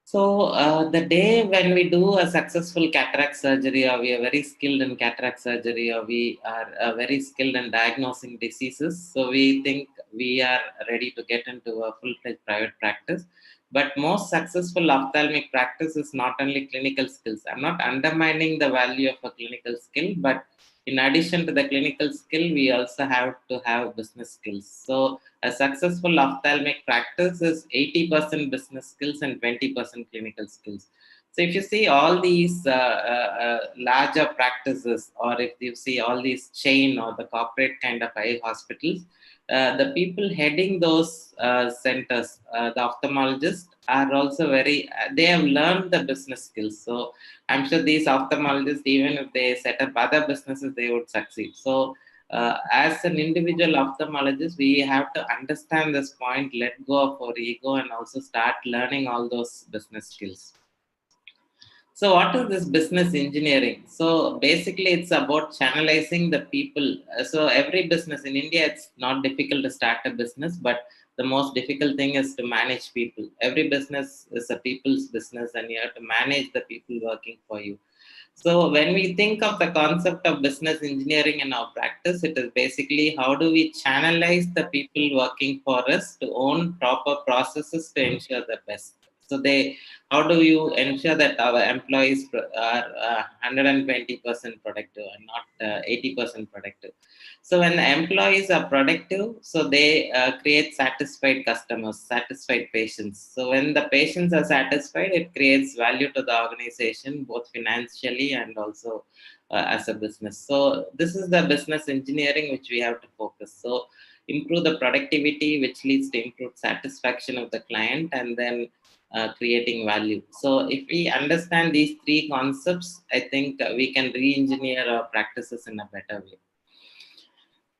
So the day when we do a successful cataract surgery, or we are very skilled in cataract surgery, or we are very skilled in diagnosing diseases, so we think we are ready to get into a full-fledged private practice. But most successful ophthalmic practice is not only clinical skills. I'm not undermining the value of a clinical skill, but in addition to the clinical skill, we also have to have business skills. So a successful ophthalmic practice is 80% business skills and 20% clinical skills. So if you see all these larger practices, or if you see all these chain or the corporate kind of eye hospitals, the people heading those centers, the ophthalmologists, are also they have learned the business skills. So I'm sure these ophthalmologists, even if they set up other businesses, they would succeed. So as an individual ophthalmologist, we have to understand this point, let go of our ego, and also start learning all those business skills. So what is this business engineering? So basically it's about channelizing the people. So every business in India, it's not difficult to start a business, but the most difficult thing is to manage people. Every business is a people's business, and you have to manage the people working for you. So when we think of the concept of business engineering in our practice, it is basically how do we channelize the people working for us to own proper processes to ensure the best. So how do you ensure that our employees are 120% productive and not 80% productive? So when the employees are productive, so they create satisfied customers, satisfied patients. So when the patients are satisfied, it creates value to the organization, both financially and also as a business. So this is the business engineering which we have to focus. So improve the productivity, which leads to improved satisfaction of the client, and then creating value. So if we understand these three concepts, I think we can re-engineer our practices in a better way.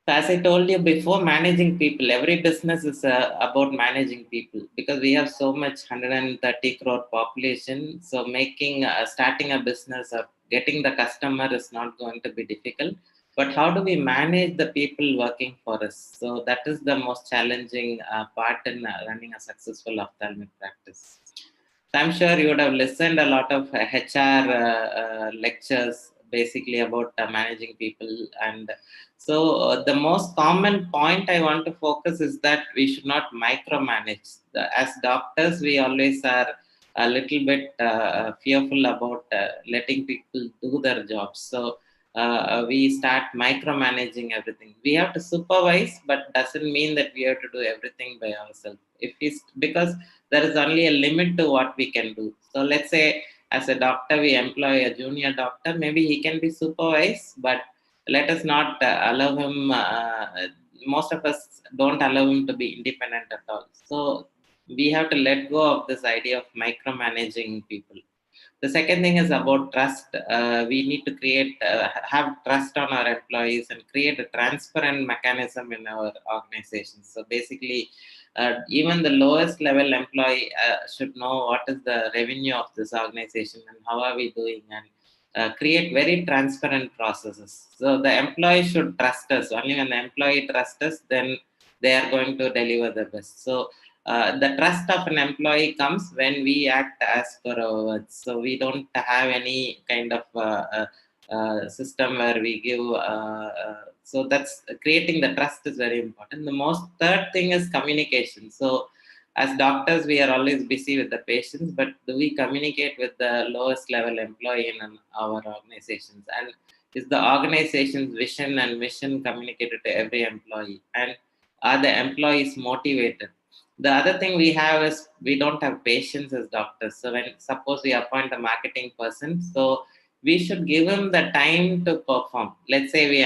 So as I told you before, managing people, every business is about managing people, because we have so much 130 crore population. So starting a business or getting the customer is not going to be difficult. But how do we manage the people working for us? So that is the most challenging part in running a successful ophthalmic practice. So I'm sure you would have listened a lot of HR lectures basically about managing people. And so the most common point I want to focus is that we should not micromanage. As doctors, we always are a little bit fearful about letting people do their jobs. So we start micromanaging everything. We have to supervise, but doesn't mean that we have to do everything by ourselves. Because there is only a limit to what we can do. So let's say as a doctor, we employ a junior doctor, maybe he can be supervised, but let us not allow him, most of us don't allow him to be independent at all. So we have to let go of this idea of micromanaging people. The second thing is about trust. We need to have trust on our employees and create a transparent mechanism in our organization. So basically, even the lowest level employee should know what is the revenue of this organization and how are we doing, and create very transparent processes. So the employee should trust us. Only when the employee trusts us, then they are going to deliver the best. So the trust of an employee comes when we act as per our words. So we don't have any kind of system where we give. So that's creating the trust is very important. The third thing is communication. So as doctors, we are always busy with the patients, but do we communicate with the lowest level employee in our organizations? And is the organization's vision and mission communicated to every employee? And are the employees motivated? The other thing we have is we don't have patience as doctors. So suppose we appoint a marketing person, so we should give him the time to perform. Let's say we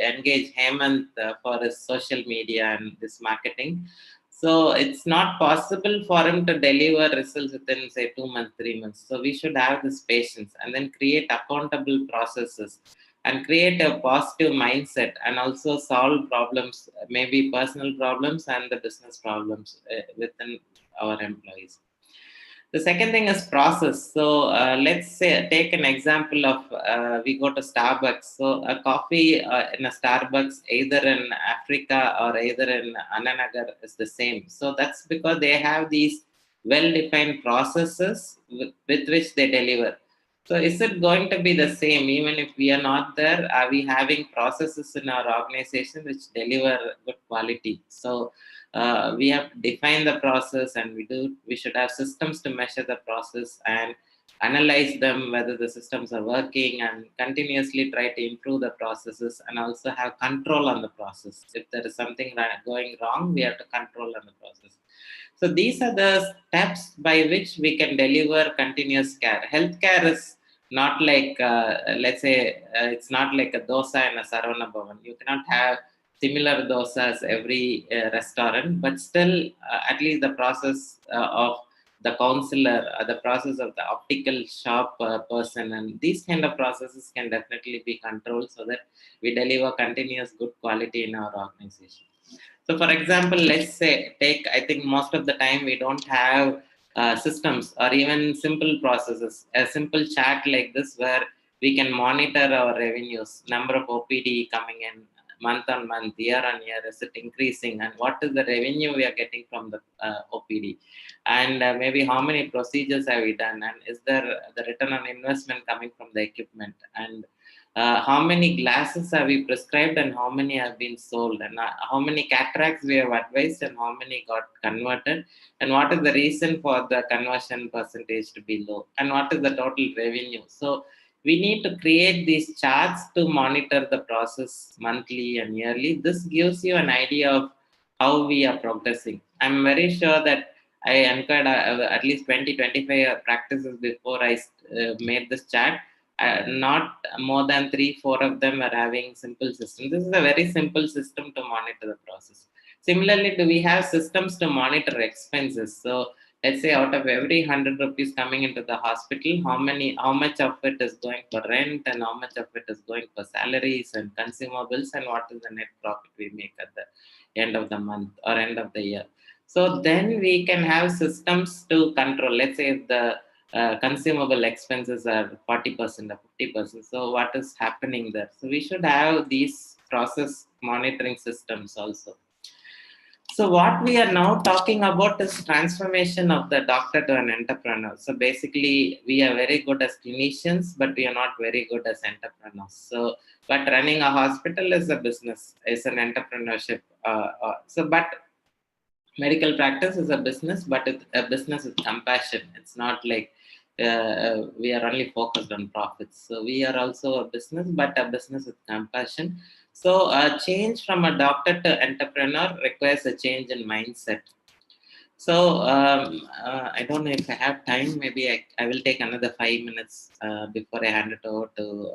engage Hemant for his social media and this marketing. So it's not possible for him to deliver results within, say, 2 months, 3 months. So we should have this patience and then create accountable processes and create a positive mindset, and also solve problems, maybe personal problems and the business problems within our employees. The second thing is process. So let's say, take an example of we go to Starbucks. So a coffee in a Starbucks, either in Africa or either in Ananagar, is the same. So that's because they have these well-defined processes with which they deliver. So is it going to be the same even if we are not there? Are we having processes in our organization which deliver good quality? So we have to define the process, and we should have systems to measure the process and analyze them, whether the systems are working, and continuously try to improve the processes, and also have control on the process. If there is something going wrong, we have to control on the process. So these are the steps by which we can deliver continuous care. Healthcare is not like, let's say, it's not like a dosa and a Saravana Bhavan. You cannot have similar dosas every restaurant, but still at least the process of the counselor, the process of the optical shop person, and these kind of processes can definitely be controlled so that we deliver continuous good quality in our organization. So for example, let's say, I think most of the time we don't have systems or even simple processes. A simple chart like this where we can monitor our revenues, number of OPD coming in month on month, year on year, is it increasing, and what is the revenue we are getting from the OPD, and maybe how many procedures have we done, and is there the return on investment coming from the equipment, and how many glasses have we prescribed and how many have been sold, and how many cataracts we have advised and how many got converted, and what is the reason for the conversion percentage to be low, and what is the total revenue. So we need to create these charts to monitor the process monthly and yearly. This gives you an idea of how we are progressing. I'm very sure that I incurred at least 20-25 practices before I made this chart. Not more than 3-4 of them are having simple systems. This is a very simple system to monitor the process. Similarly, do we have systems to monitor expenses? So let's say out of every 100 rupees coming into the hospital, how much of it is going for rent and how much of it is going for salaries and consumables, and what is the net profit we make at the end of the month or end of the year. So then we can have systems to control. Let's say if the consumable expenses are 40% or 50%. So what is happening there? So we should have these process monitoring systems also. So what we are now talking about is transformation of the doctor to an entrepreneur. So basically, we are very good as clinicians, but we are not very good as entrepreneurs. So, but running a hospital is a business, is an entrepreneurship. But medical practice is a business, but it's a business with compassion. It's not like we are only focused on profits. So we are also a business, but a business with compassion. So a change from a doctor to entrepreneur requires a change in mindset. So I don't know if I have time. Maybe I will take another 5 minutes before I hand it over to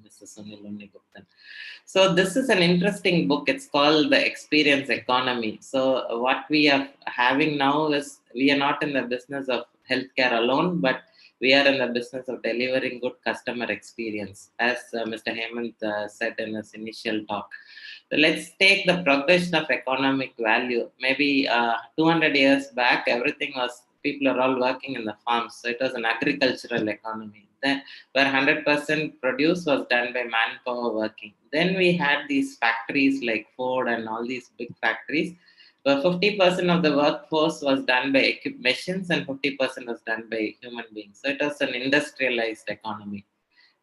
Mr. Sunil Unniguptan. So this is an interesting book. It's called The Experience Economy. So what we are having now is we are not in the business of healthcare alone, but we are in the business of delivering good customer experience, as Mr. Hemant said in his initial talk. So let's take the progression of economic value. Maybe 200 years back, people are all working in the farms. So it was an agricultural economy. Then, where 100% produce was done by manpower working. Then we had these factories like Ford and all these big factories, where 50% of the workforce was done by machines and 50% was done by human beings. So it was an industrialized economy.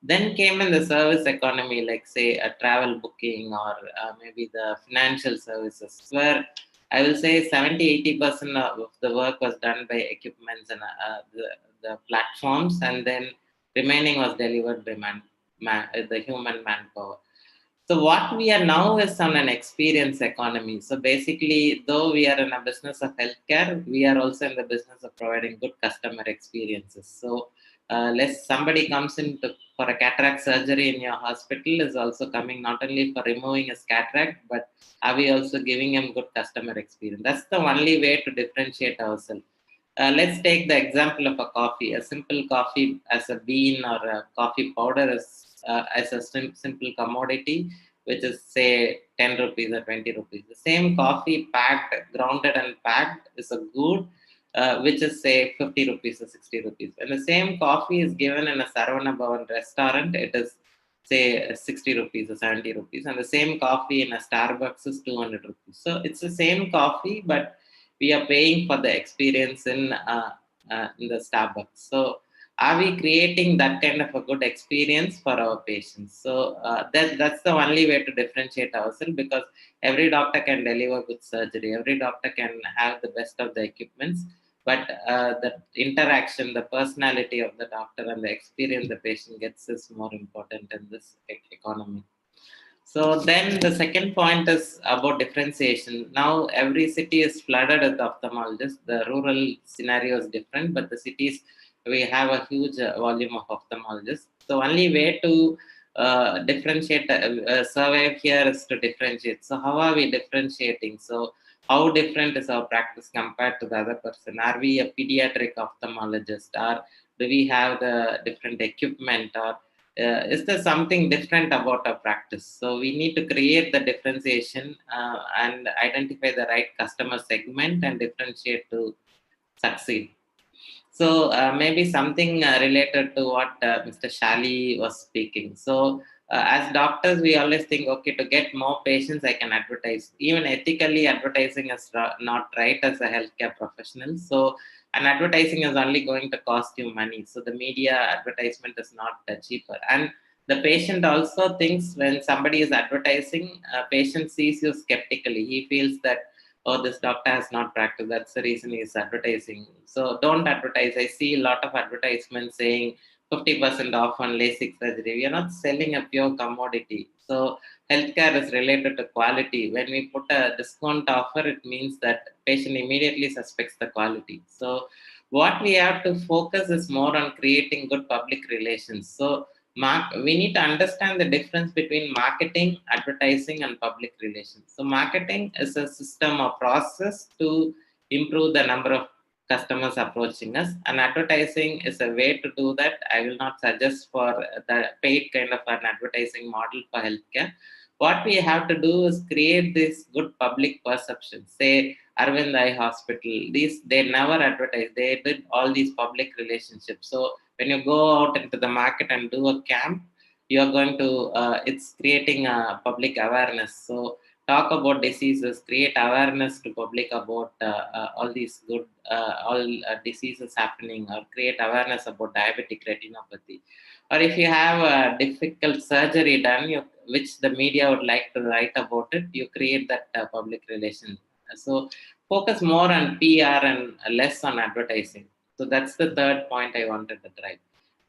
Then came in the service economy, like say a travel booking or maybe the financial services, where I will say 70-80% of the work was done by equipments and the platforms, and then remaining was delivered by the human manpower. So what we are now is on an experience economy. So basically, though we are in a business of healthcare, we are also in the business of providing good customer experiences. So somebody comes in for a cataract surgery in your hospital is also coming not only for removing his cataract, but are we also giving him good customer experience? That's the only way to differentiate ourselves. Let's take the example of a coffee. A simple coffee as a bean or a coffee powder as a simple commodity, which is say 10 rupees or 20 rupees. The same coffee grounded and packed is a good, which is say 50 rupees or 60 rupees. When the same coffee is given in a Saravana Bhavan restaurant, it is say 60 rupees or 70 rupees. And the same coffee in a Starbucks is 200 rupees. So it's the same coffee, but we are paying for the experience in the Starbucks. So are we creating that kind of a good experience for our patients? So that's the only way to differentiate ourselves, because every doctor can deliver good surgery. Every doctor can have the best of the equipments, but the interaction, the personality of the doctor and the experience the patient gets is more important in this economy. So then the second point is about differentiation. Now every city is flooded with ophthalmologists. The rural scenario is different, but the cities, we have a huge volume of ophthalmologists. So only way to differentiate, survive here is to differentiate. So how are we differentiating? So how different is our practice compared to the other person? Are we a pediatric ophthalmologist, or do we have the different equipment, or is there something different about our practice? So we need to create the differentiation and identify the right customer segment and differentiate to succeed. So maybe something related to what Mr. Shali was speaking. So as doctors, we always think, okay, to get more patients, I can advertise. Even ethically, advertising is not right as a healthcare professional. So and advertising is only going to cost you money. So the media advertisement is not cheaper. And The patient also thinks when somebody is advertising, patient sees you skeptically. He feels that, oh, this doctor has not practiced. That's the reason he's advertising. So don't advertise. I see a lot of advertisements saying 50% off on LASIK surgery. We are not selling a pure commodity. So healthcare is related to quality. When we put a discount offer, it means that patient immediately suspects the quality. So what we have to focus is more on creating good public relations. So we need to understand the difference between marketing, advertising, and public relations. So marketing is a system or process to improve the number of customers approaching us, and advertising is a way to do that. I will not suggest for the paid kind of an advertising model for healthcare. What we have to do is create this good public perception. Say Arvind Eye Hospital, they never advertise. They did all these public relationships. So when you go out into the market and do a camp, you're going to, it's creating a public awareness. So talk about diseases, create awareness to public about all these good, diseases happening, or create awareness about diabetic retinopathy. Or if you have a difficult surgery done, which the media would like to write about it, you create that public relation. So focus more on PR and less on advertising. So that's the third point I wanted to drive.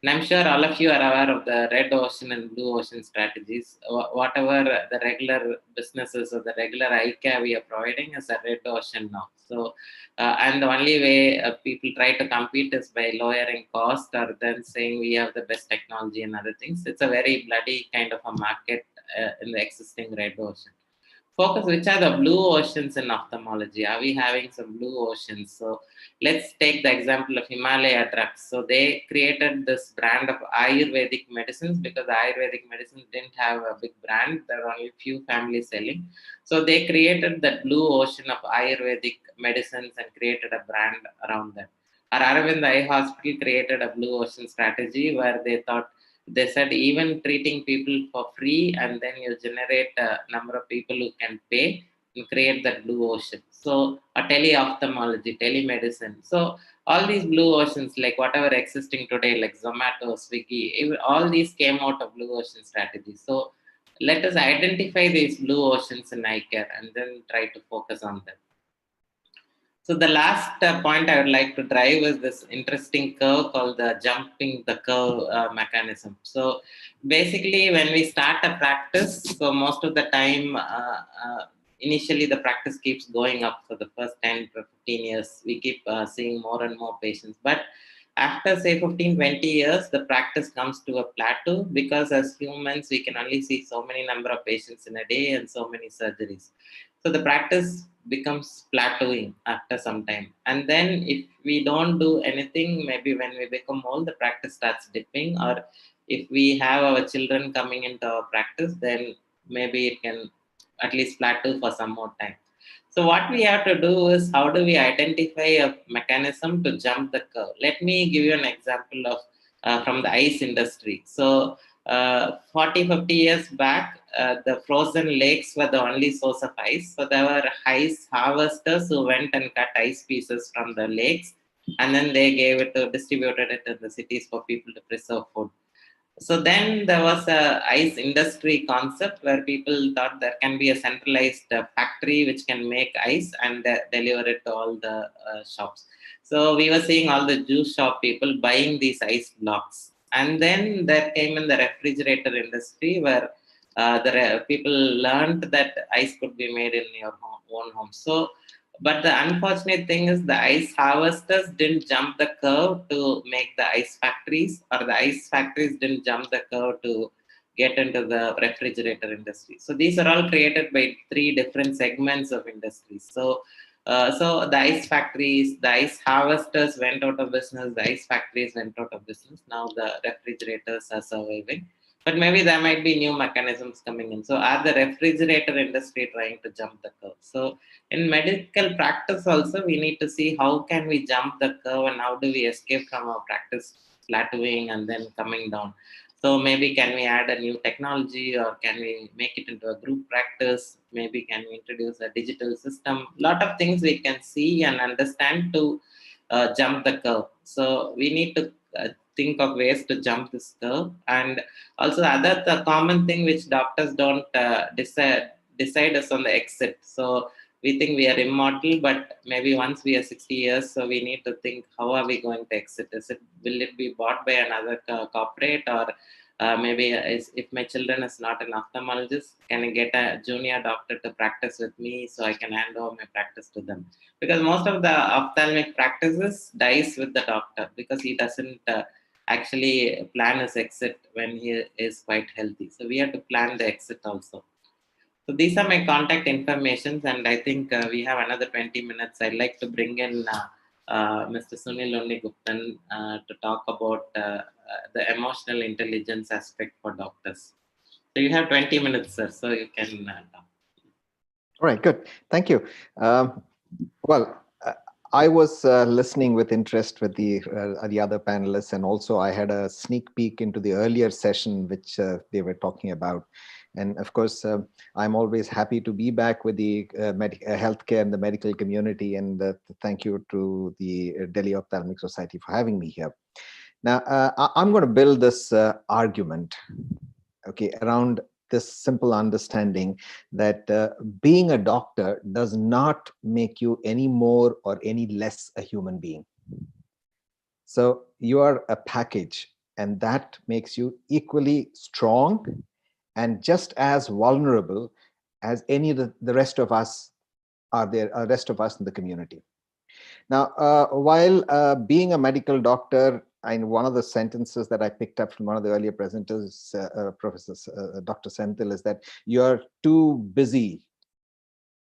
And I'm sure all of you are aware of the red ocean and blue ocean strategies. Whatever the regular businesses or the regular eye care we are providing is a red ocean now. So, and the only way people try to compete is by lowering cost or then saying we have the best technology and other things. It's a very bloody kind of a market in the existing red ocean. Focus which are the blue oceans in ophthalmology. Are we having some blue oceans? So let's take the example of Himalaya drugs. So they created this brand of Ayurvedic medicines because the Ayurvedic medicines didn't have a big brand. There are only few families selling. So they created that blue ocean of Ayurvedic medicines and created a brand around that. Or Aravind Eye Hospital created a blue ocean strategy where they said even treating people for free, and then you generate a number of people who can pay and create that blue ocean. So a tele-ophthalmology, telemedicine. So all these blue oceans, like whatever existing today, like Zomato, Swiggy, all these came out of blue ocean strategies. So let us identify these blue oceans in eye care and then try to focus on them. So the last point I would like to drive is this interesting curve called the jumping the curve mechanism. So basically when we start a practice, so most of the time, initially the practice keeps going up for the first 10 to 15 years. We keep seeing more and more patients. But after say 15, 20 years, the practice comes to a plateau because as humans, we can only see so many number of patients in a day and so many surgeries. So the practice becomes plateauing after some time. And then if we don't do anything, maybe when we become old, the practice starts dipping. Or if we have our children coming into our practice, then maybe it can at least plateau for some more time. So what we have to do is how do we identify a mechanism to jump the curve? Let me give you an example of from the ice industry. So 40, 50 years back, the frozen lakes were the only source of ice. So there were ice harvesters who went and cut ice pieces from the lakes, and then they distributed it in the cities for people to preserve food. So then there was a ice industry concept where people thought there can be a centralized factory which can make ice and deliver it to all the shops. So we were seeing all the juice shop people buying these ice blocks. And then there came in the refrigerator industry where the people learned that ice could be made in your own home. So, but the unfortunate thing is the ice harvesters didn't jump the curve to make the ice factories, or the ice factories didn't jump the curve to get into the refrigerator industry. So these are all created by three different segments of industries. So the ice factories, the ice harvesters went out of business, the ice factories went out of business. Now the refrigerators are surviving. But maybe there might be new mechanisms coming in. So are the refrigerator industry trying to jump the curve? So in medical practice also, we need to see how can we jump the curve and how do we escape from our practice plateauing and then coming down. So maybe can we add a new technology, or can we make it into a group practice? Maybe can we introduce a digital system? A lot of things we can see and understand to jump the curve. So we need to think of ways to jump this curve. And also the common thing which doctors don't decide is on the exit. So we think we are immortal, but maybe once we are 60 years, so we need to think, how are we going to exit? Will it be bought by another corporate, or maybe if my children is not an ophthalmologist, can I get a junior doctor to practice with me so I can hand over my practice to them? Because most of the ophthalmic practices dies with the doctor because he doesn't actually plan his exit when he is quite healthy. So we have to plan the exit also. So these are my contact informations, and I think we have another 20 minutes. I'd like to bring in Mr. Sunil Onniguptan to talk about the emotional intelligence aspect for doctors. So you have 20 minutes, sir, so you can talk. All right, good. Thank you. I was listening with interest with the other panelists, and also I had a sneak peek into the earlier session which they were talking about. And of course, I'm always happy to be back with the healthcare and the medical community. And thank you to the Delhi Ophthalmic Society for having me here. Now, I'm going to build this argument, okay, around this simple understanding that being a doctor does not make you any more or any less a human being. So you are a package, and that makes you equally strong and just as vulnerable as any of the rest of us are there, rest of us in the community. Now, while being a medical doctor, and one of the sentences that I picked up from one of the earlier presenters, Dr. Senthil, is that you're too busy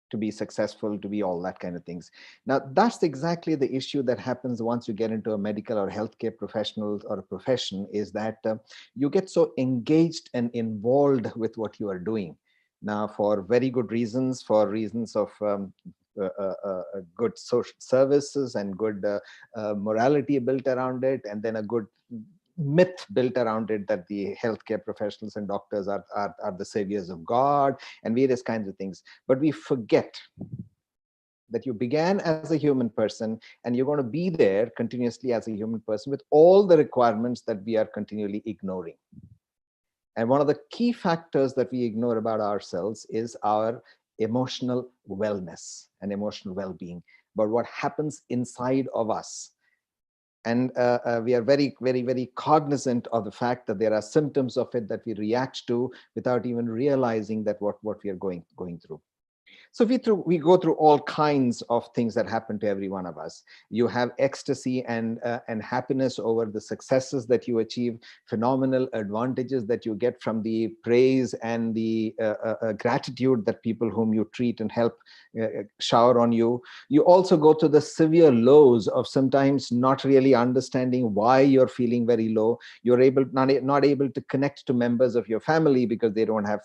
to be successful, to be all that kind of things. Now, that's exactly the issue that happens once you get into a medical or healthcare professional or a profession, is that you get so engaged and involved with what you are doing. Now, for very good reasons, for reasons of good social services and good morality built around it, and then a good myth built around it that the healthcare professionals and doctors are the saviors of God and various kinds of things. But we forget that you began as a human person, and you're going to be there continuously as a human person with all the requirements that we are continually ignoring. And one of the key factors that we ignore about ourselves is our emotional wellness and emotional well-being, but what happens inside of us. And we are very, very, very cognizant of the fact that there are symptoms of it that we react to without even realizing that what we are going through. So we go through all kinds of things that happen to every one of us. You have ecstasy and happiness over the successes that you achieve, phenomenal advantages that you get from the praise and the gratitude that people whom you treat and help shower on you. You also go through the severe lows of sometimes not really understanding why you're feeling very low. You're not able to connect to members of your family because they don't have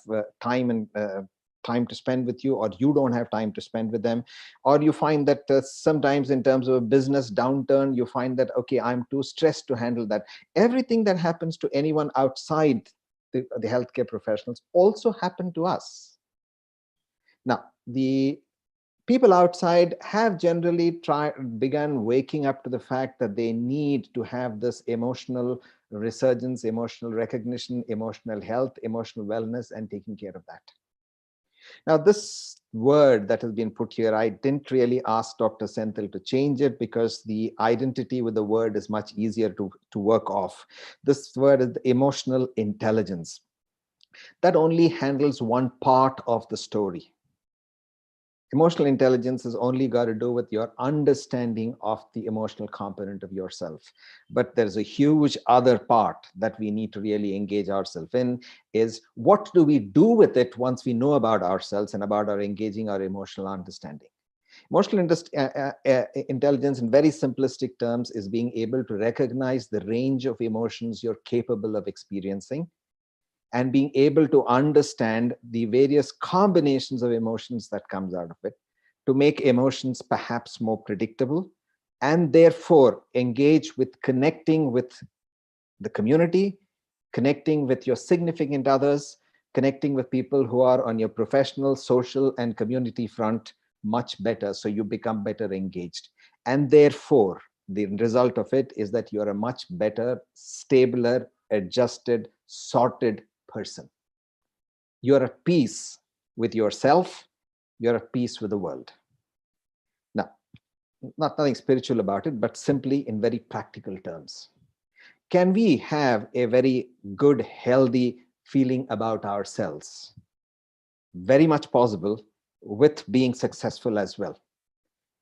time to spend with you, or you don't have time to spend with them. Or you find that sometimes in terms of a business downturn, you find that, okay, I'm too stressed to handle that. Everything that happens to anyone outside the healthcare professionals also happen to us. Now, the people outside have generally begun waking up to the fact that they need to have this emotional resurgence, emotional recognition, emotional health, emotional wellness, and taking care of that. Now, this word that has been put here, I didn't really ask Dr. Senthil to change it because the identity with the word is much easier to work off. This word is the emotional intelligence. That only handles one part of the story. Emotional intelligence has only got to do with your understanding of the emotional component of yourself. But there's a huge other part that we need to really engage ourselves in, is what do we do with it once we know about ourselves and about our engaging our emotional understanding. Emotional intelligence in very simplistic terms is being able to recognize the range of emotions you're capable of experiencing, and being able to understand the various combinations of emotions that comes out of it, to make emotions perhaps more predictable, and therefore engage with connecting with the community, connecting with your significant others, connecting with people who are on your professional, social, and community front much better, so you become better engaged. And therefore, the result of it is that you're a much better, stabler, adjusted, sorted person. You're at peace with yourself. You're at peace with the world. Now, nothing spiritual about it, but simply in very practical terms. Can we have a very good, healthy feeling about ourselves? Very much possible with being successful as well.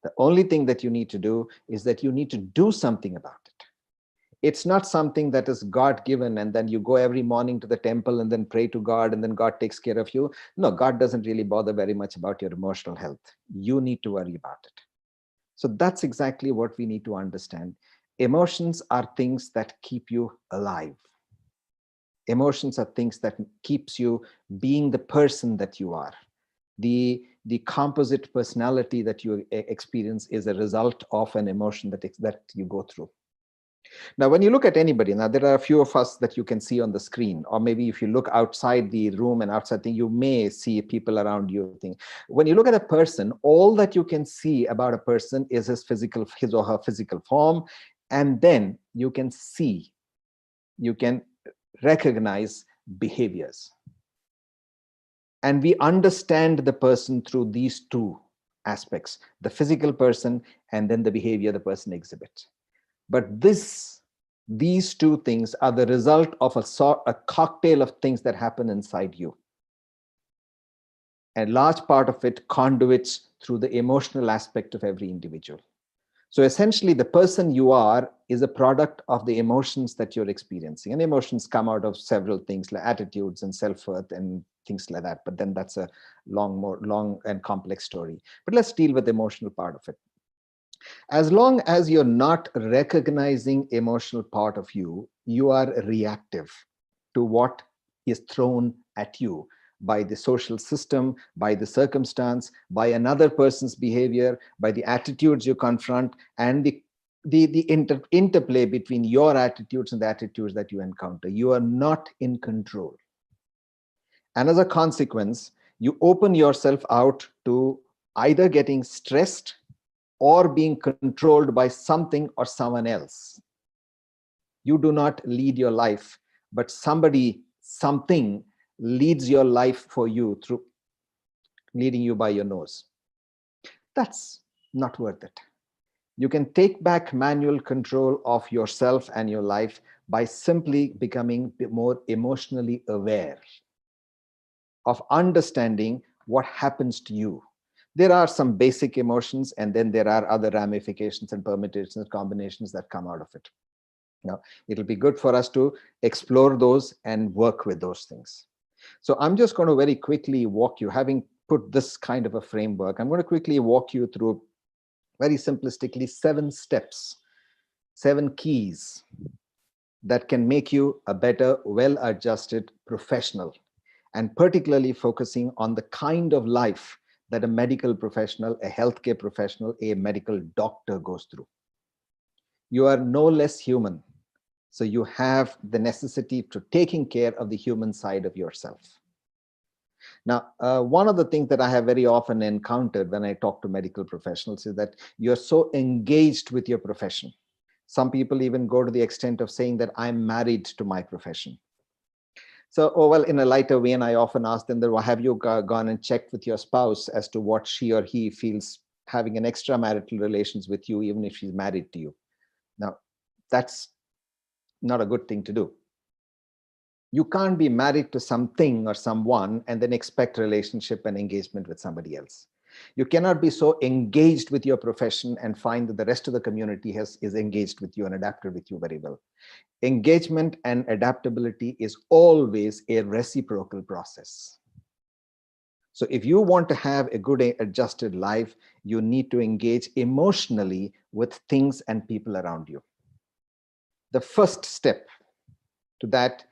The only thing that you need to do is that you need to do something about it. It's not something that is God-given and then you go every morning to the temple and then pray to God and then God takes care of you. No, God doesn't really bother very much about your emotional health. You need to worry about it. So that's exactly what we need to understand. Emotions are things that keep you alive. Emotions are things that keeps you being the person that you are. The composite personality that you experience is a result of an emotion that you go through. Now, when you look at anybody, now there are a few of us that you can see on the screen, or maybe if you look outside the room and outside thing, you may see people around you. When you look at a person, all that you can see about a person is his or her physical form, and then you can recognize behaviors. And we understand the person through these two aspects, the physical person and then the behavior the person exhibits. But these two things are the result of a cocktail of things that happen inside you. A large part of it conduits through the emotional aspect of every individual. So essentially, the person you are is a product of the emotions that you're experiencing. And emotions come out of several things like attitudes and self-worth and things like that. But then that's a long and complex story. But let's deal with the emotional part of it. As long as you're not recognizing emotional part of you, you are reactive to what is thrown at you by the social system, by the circumstance, by another person's behavior, by the attitudes you confront, and the interplay between your attitudes and the attitudes that you encounter. You are not in control. And as a consequence, you open yourself out to either getting stressed or being controlled by something or someone else. You do not lead your life, but something leads your life for you through leading you by your nose. That's not worth it. You can take back manual control of yourself and your life by simply becoming more emotionally aware of understanding what happens to you. There are some basic emotions, and then there are other ramifications and permutations and combinations that come out of it. Now, it'll be good for us to explore those and work with those things. So I'm just going to very quickly walk you, having put this kind of a framework, I'm going to quickly walk you through very simplistically 7 steps, 7 keys that can make you a better, well-adjusted professional, and particularly focusing on the kind of life that a medical professional, a healthcare professional, a medical doctor goes through. You are no less human, so you have the necessity to taking care of the human side of yourself. Now, one of the things that I have very often encountered when I talk to medical professionals is that you're so engaged with your profession. Some people even go to the extent of saying that I'm married to my profession. So, well, in a lighter vein, I often ask them that, well, have you gone and checked with your spouse as to what she or he feels having an extramarital relations with you, even if she's married to you? Now, that's not a good thing to do. You can't be married to something or someone and then expect relationship and engagement with somebody else. You cannot be so engaged with your profession and find that the rest of the community is engaged with you and adapted with you very well. Engagement and adaptability is always a reciprocal process. So if you want to have a good adjusted life, you need to engage emotionally with things and people around you. The first step to that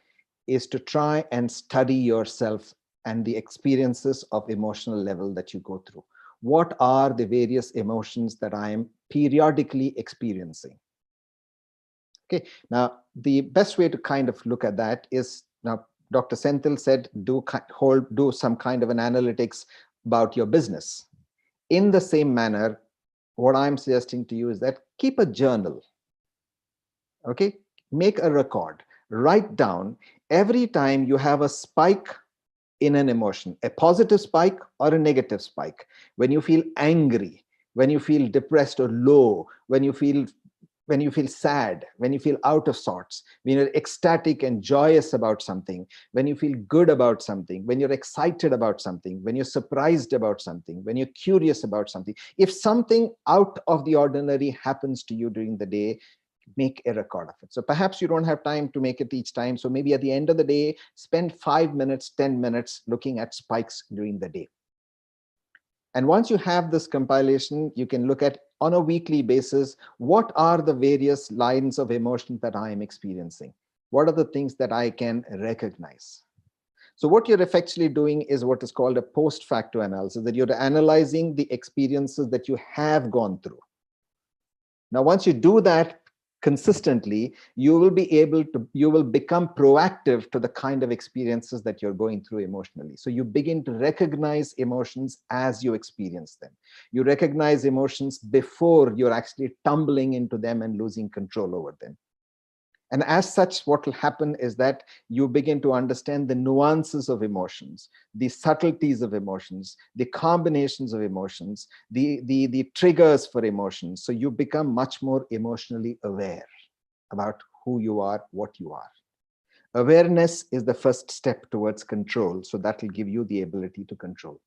is to try and study yourself and the experiences of emotional level that you go through. What are the various emotions that I am periodically experiencing? Okay, now the best way to kind of look at that is, now Dr. Senthil said, do some kind of an analytics about your business. In the same manner, what I'm suggesting to you is that keep a journal. Okay, make a record, write down every time you have a spike in an emotion, a positive spike or a negative spike, when you feel angry, when you feel depressed or low, when you feel sad, when you feel out of sorts, when you're ecstatic and joyous about something, when you feel good about something, when you're excited about something, when you're surprised about something, when you're curious about something. If something out of the ordinary happens to you during the day, make a record of it. So perhaps you don't have time to make it each time. So maybe at the end of the day, spend 5 minutes, 10 minutes looking at spikes during the day. And once you have this compilation, you can look at on a weekly basis, what are the various lines of emotion that I am experiencing? What are the things that I can recognize? So what you're effectively doing is what is called a post facto analysis, that you're analyzing the experiences that you have gone through. Now, once you do that consistently, you will become proactive to the kind of experiences that you're going through emotionally. So you begin to recognize emotions as you experience them. You recognize emotions before you're actually tumbling into them and losing control over them. And as such, what will happen is that you begin to understand the nuances of emotions, the subtleties of emotions, the combinations of emotions, the triggers for emotions. So you become much more emotionally aware about who you are, what you are. Awareness is the first step towards control. So that will give you the ability to control.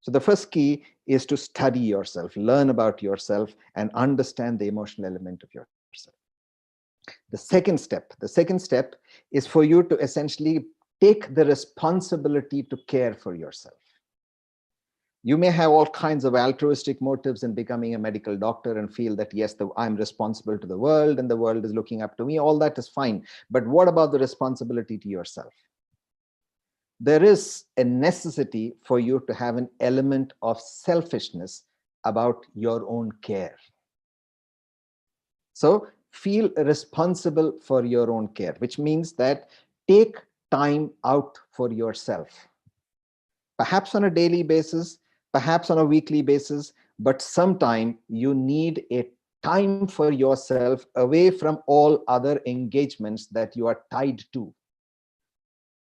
So the first key is to study yourself, learn about yourself, and understand the emotional element of yourself. The second step is for you to essentially take the responsibility to care for yourself. You may have all kinds of altruistic motives in becoming a medical doctor and feel that, yes, I'm responsible to the world and the world is looking up to me. All that is fine. But what about the responsibility to yourself? There is a necessity for you to have an element of selfishness about your own care. So feel responsible for your own care, which means that take time out for yourself. Perhaps on a daily basis, perhaps on a weekly basis, but sometime you need a time for yourself away from all other engagements that you are tied to.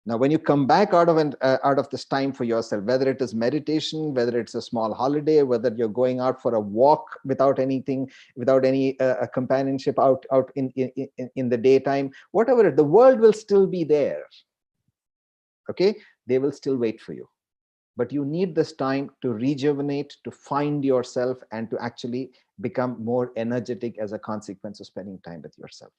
Now, when you come back out of this time for yourself, whether it is meditation, whether it's a small holiday, whether you're going out for a walk without any companionship out in the daytime, whatever, the world will still be there. Okay, they will still wait for you. But you need this time to rejuvenate, to find yourself, and to actually become more energetic as a consequence of spending time with yourself.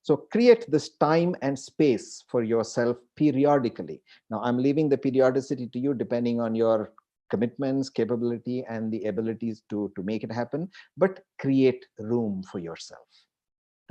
So create this time and space for yourself periodically. Now, I'm leaving the periodicity to you depending on your commitments, capability, and the abilities to make it happen, but create room for yourself.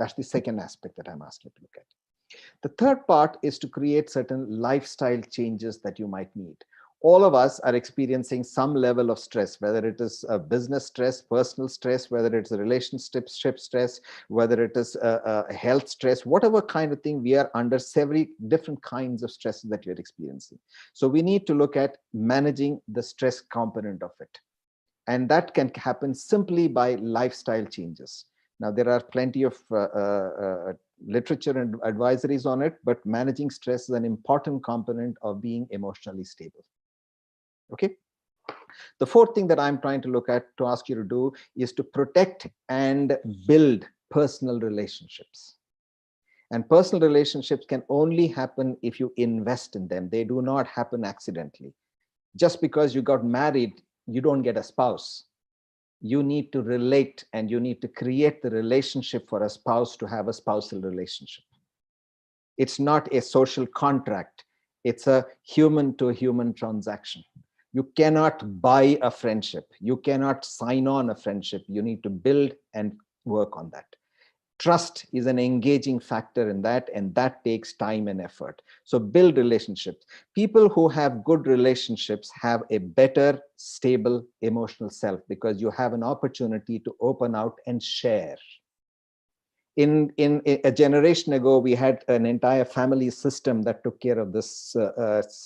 That's the second aspect that I'm asking you to look at. The third part is to create certain lifestyle changes that you might need. All of us are experiencing some level of stress, whether it is a business stress, personal stress, whether it's a relationship stress, whether it is a health stress, whatever kind of thing, we are under several different kinds of stresses that we're experiencing. So we need to look at managing the stress component of it. And that can happen simply by lifestyle changes. Now, there are plenty of literature and advisories on it, but managing stress is an important component of being emotionally stable. Okay. The fourth thing that I'm trying to look at, to ask you to do, is to protect and build personal relationships. And personal relationships can only happen if you invest in them. They do not happen accidentally. Just because you got married, you don't get a spouse. You need to relate, and you need to create the relationship for a spouse to have a spousal relationship. It's not a social contract. It's a human-to-human transaction. You cannot buy a friendship. You cannot sign on a friendship. You need to build and work on that. Trust is an engaging factor in that, and that takes time and effort. So build relationships. People who have good relationships have a better, stable emotional self, because you have an opportunity to open out and share. In a generation ago, we had an entire family system that took care of this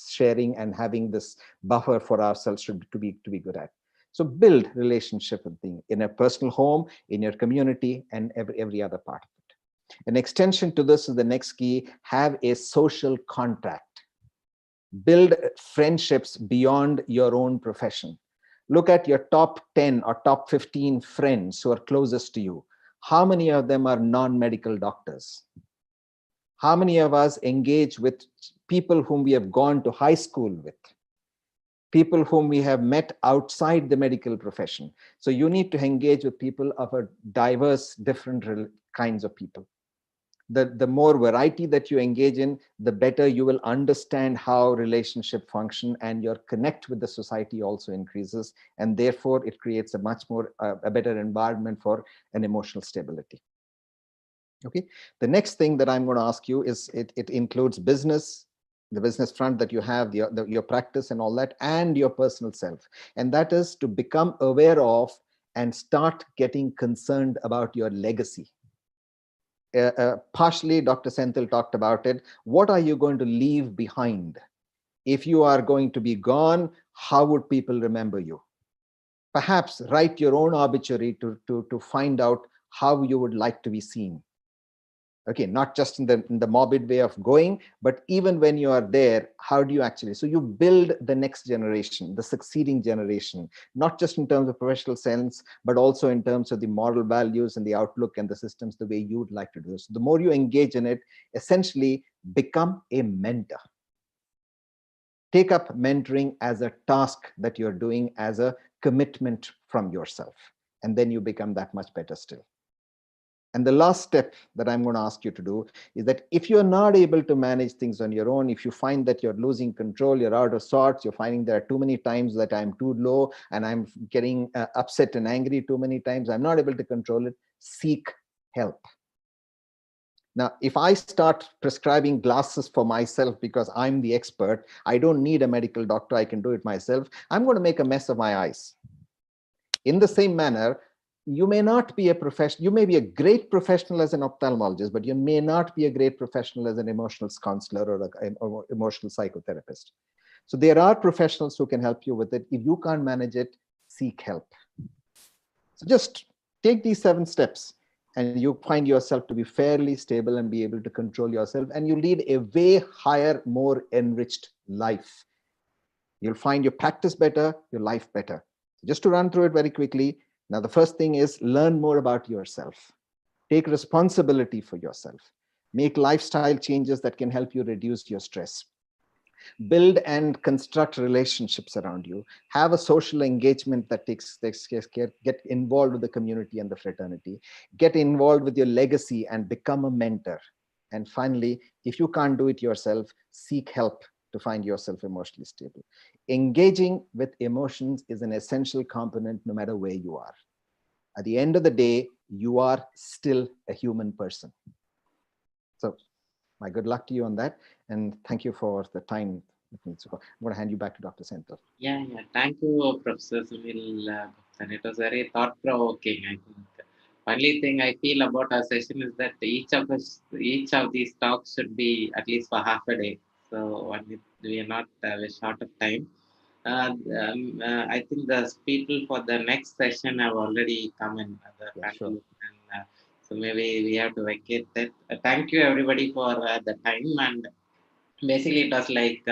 sharing and having this buffer for ourselves to be good at. So build relationship with things in a personal home, in your community, and every other part of it. An extension to this is the next key: have a social contract. Build friendships beyond your own profession. Look at your top 10 or top 15 friends who are closest to you. How many of them are non-medical doctors? How many of us engage with people whom we have gone to high school with? People whom we have met outside the medical profession. So you need to engage with people of a diverse, different kinds of people. The more variety that you engage in, the better you will understand how relationship function, and your connect with the society also increases. And therefore it creates a much more, a better environment for an emotional stability. Okay. The next thing that I'm going to ask you is, it includes business, the business front that you have, your practice and all that, and your personal self. And that is to become aware of and start getting concerned about your legacy. Partially, Dr. Senthil talked about it. What are you going to leave behind? If you are going to be gone, how would people remember you? Perhaps write your own obituary to find out how you would like to be seen. Okay, not just in the morbid way of going, but even when you are there, how do you actually, so you build the next generation, the succeeding generation, not just in terms of professional sense, but also in terms of the moral values and the outlook and the systems, the way you would like to do. So the more you engage in it, essentially become a mentor. Take up mentoring as a task that you're doing, as a commitment from yourself, and then you become that much better still. And the last step that I'm going to ask you to do is that if you're not able to manage things on your own, if you find that you're losing control, you're out of sorts, you're finding there are too many times that I'm too low and I'm getting upset and angry too many times, I'm not able to control it, seek help. Now, if I start prescribing glasses for myself because I'm the expert, I don't need a medical doctor, I can do it myself, I'm going to make a mess of my eyes. In the same manner, you may not be a professional, you may be a great professional as an ophthalmologist, but you may not be a great professional as an emotional counselor or an emotional psychotherapist. So there are professionals who can help you with it. If you can't manage it, seek help. So just take these 7 steps and you find yourself to be fairly stable and be able to control yourself, and you lead a way higher, more enriched life. You'll find your practice better, your life better. Just to run through it very quickly. Now, the first thing is learn more about yourself. Take responsibility for yourself. Make lifestyle changes that can help you reduce your stress. Build and construct relationships around you. Have a social engagement that takes care. Get involved with the community and the fraternity. Get involved with your legacy and become a mentor. And finally, if you can't do it yourself, seek help to find yourself emotionally stable. Engaging with emotions is an essential component no matter where you are. At the end of the day, you are still a human person. So my good luck to you on that. And thank you for the time. I'm going to hand you back to Dr. Senthil. Yeah. Thank you, Professor Sunil. And it was very thought-provoking, I think. Only thing I feel about our session is that each of these talks should be at least for half a day. So we are not short of time. I think the people for the next session have already come in. Sure. And, so maybe we have to vacate that. Thank you everybody for the time. And basically it was like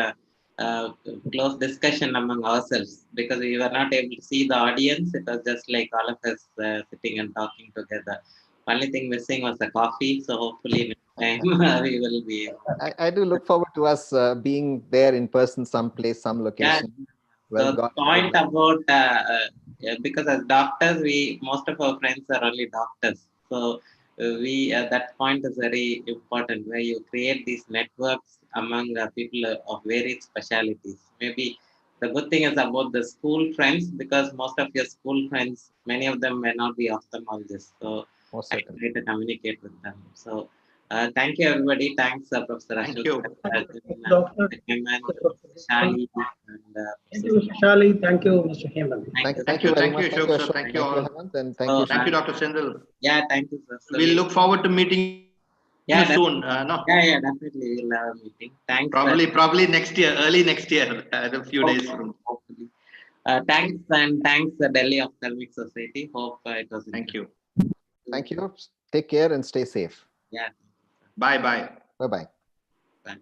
close discussion among ourselves, because we were not able to see the audience. It was just like all of us sitting and talking together. Only thing missing was the coffee. So hopefully next time we will be. I do look forward to us being there in person, someplace, some location. Yeah. Well, so point about because as doctors, most of our friends are only doctors. So that point is very important, where you create these networks among people of varied specialities. Maybe the good thing is about the school friends, because most of your school friends, many of them may not be ophthalmologists. So I try to communicate with them. So thank you, everybody. Thanks, Professor Ashok. Dr. Shali. Thank you, Mr. Shali. Thank you, Mr. Hemant. Thank you, Ashok, sir. Thank you all. And thank you, Dr. Senthil. Yeah, thank you, sir. We'll look forward to meeting you soon. No? Yeah, definitely. We'll have a meeting. Thanks. Probably next year, early next year, a few days from. Hopefully. Thanks, and thanks the Delhi Ophthalmic Society. Hope it was. Thank you. Thank you. Take care and stay safe. Yeah. Bye bye. Bye bye. Bye.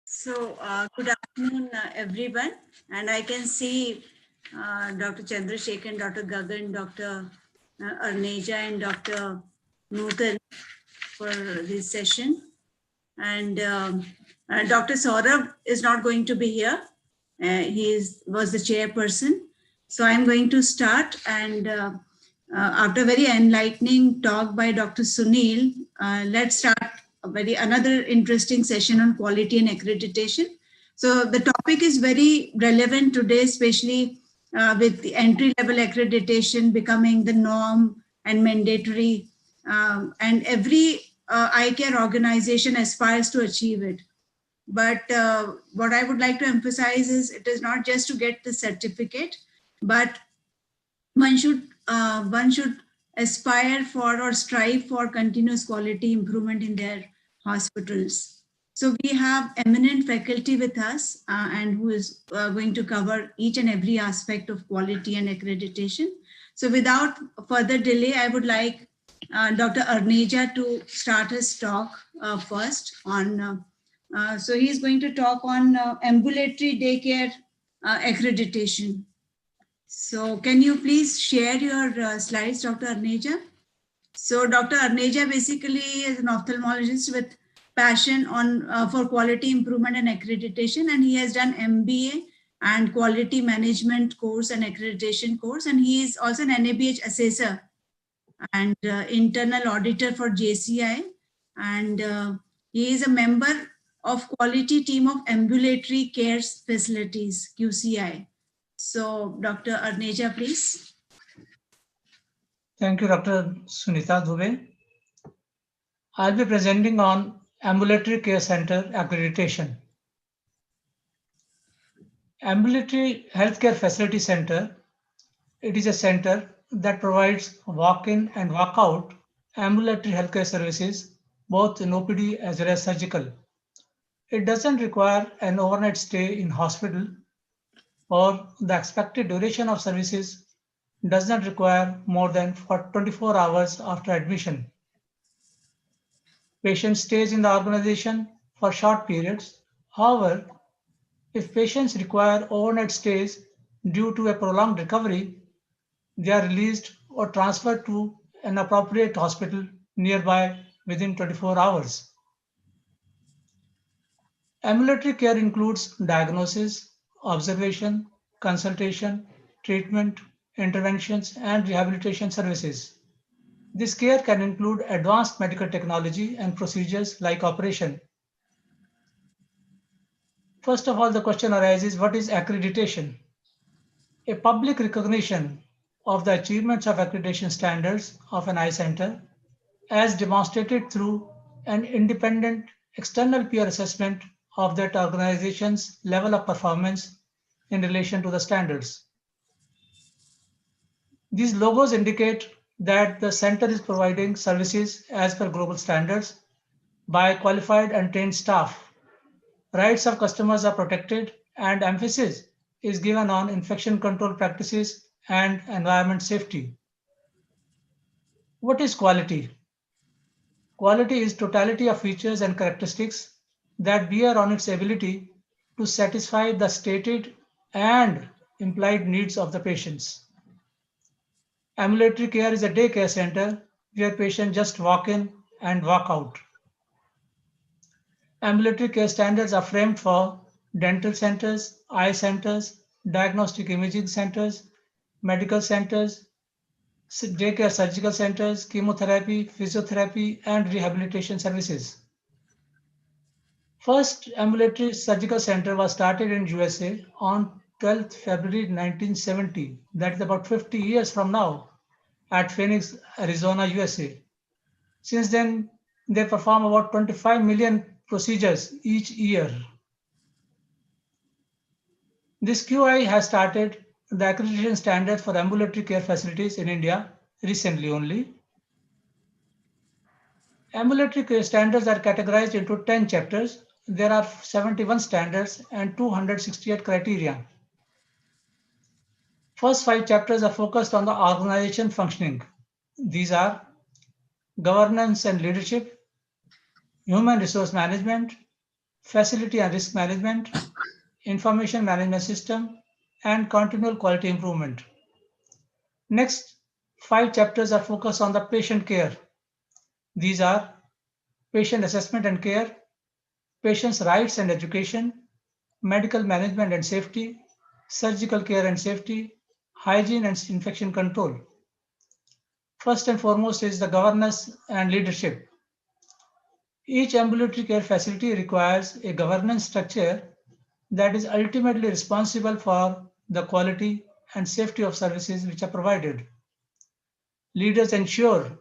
So, good afternoon, everyone. And I can see Dr. Chandrasekhar and Dr. Gagan, Dr. Arneja and Dr. Nutan for this session. And Dr. Saurabh is not going to be here. He was the chairperson. So I'm going to start. And after a very enlightening talk by Dr. Sunil, let's start another interesting session on quality and accreditation. So the topic is very relevant today, especially with the entry-level accreditation becoming the norm and mandatory, and every eye care organization aspires to achieve it. But what I would like to emphasize is it is not just to get the certificate, but one should aspire for or strive for continuous quality improvement in their hospitals. So we have eminent faculty with us and who is going to cover each and every aspect of quality and accreditation. So without further delay, I would like Dr. Arneja to start his talk first on, so he's going to talk on ambulatory daycare accreditation. So can you please share your slides, Dr. Arneja? So Dr. Arneja basically is an ophthalmologist with passion on for quality improvement and accreditation, and he has done MBA and quality management course and accreditation course, and he is also an NABH assessor and internal auditor for JCI, and he is a member of quality team of ambulatory care facilities, QCI. So Dr. Arneja, please. Thank you, Dr. Sunita Dubey. I'll be presenting on Ambulatory Care Center Accreditation. Ambulatory Healthcare Facility Center, it is a center that provides walk-in and walk-out ambulatory healthcare services, both in OPD as well as surgical. It doesn't require an overnight stay in hospital, or the expected duration of services does not require more than 24 hours after admission. Patient stays in the organization for short periods. However, if patients require overnight stays due to a prolonged recovery, they are released or transferred to an appropriate hospital nearby within 24 hours. Ambulatory care includes diagnosis, observation, consultation, treatment, interventions, and rehabilitation services. This care can include advanced medical technology and procedures like operation. First of all, the question arises, what is accreditation? A public recognition of the achievements of accreditation standards of an eye center as demonstrated through an independent external peer assessment of that organization's level of performance in relation to the standards. These logos indicate that the center is providing services as per global standards by qualified and trained staff. Rights of customers are protected and emphasis is given on infection control practices and environment safety. What is quality? Quality is totality of features and characteristics that bear on its ability to satisfy the stated and implied needs of the patients. Ambulatory care is a day care center where patients just walk in and walk out. Ambulatory care standards are framed for dental centers, eye centers, diagnostic imaging centers, medical centers, daycare surgical centers, chemotherapy, physiotherapy, and rehabilitation services. First ambulatory surgical center was started in USA on 12th February 1970. That is about 50 years from now at Phoenix, Arizona, USA. Since then, they perform about 25 million procedures each year. This QI has started the accreditation standards for ambulatory care facilities in India recently only. Ambulatory care standards are categorized into 10 chapters. There are 71 standards and 268 criteria. First 5 chapters are focused on the organization functioning. These are governance and leadership, human resource management, facility and risk management, information management system, and continual quality improvement. Next 5 chapters are focused on the patient care. These are patient assessment and care, patients' rights and education, medical management and safety, surgical care and safety, hygiene and infection control. First and foremost is the governance and leadership. Each ambulatory care facility requires a governance structure that is ultimately responsible for the quality and safety of services which are provided. Leaders ensure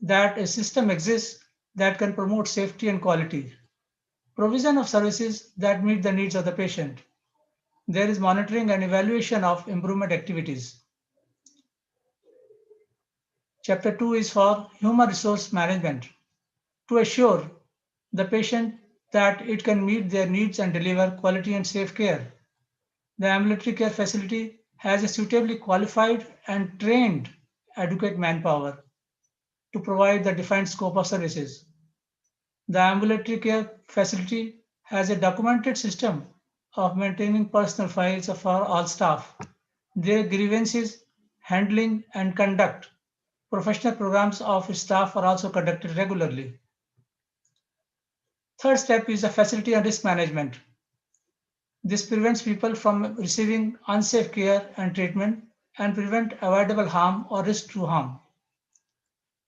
that a system exists that can promote safety and quality. Provision of services that meet the needs of the patient. There is monitoring and evaluation of improvement activities. Chapter 2 is for human resource management, to assure the patient that it can meet their needs and deliver quality and safe care. The ambulatory care facility has a suitably qualified and trained adequate manpower to provide the defined scope of services. The ambulatory care facility has a documented system of maintaining personal files for all staff, their grievances, handling, and conduct. Professional programs of staff are also conducted regularly. Third step is the facility and risk management. This prevents people from receiving unsafe care and treatment and prevent avoidable harm or risk to harm.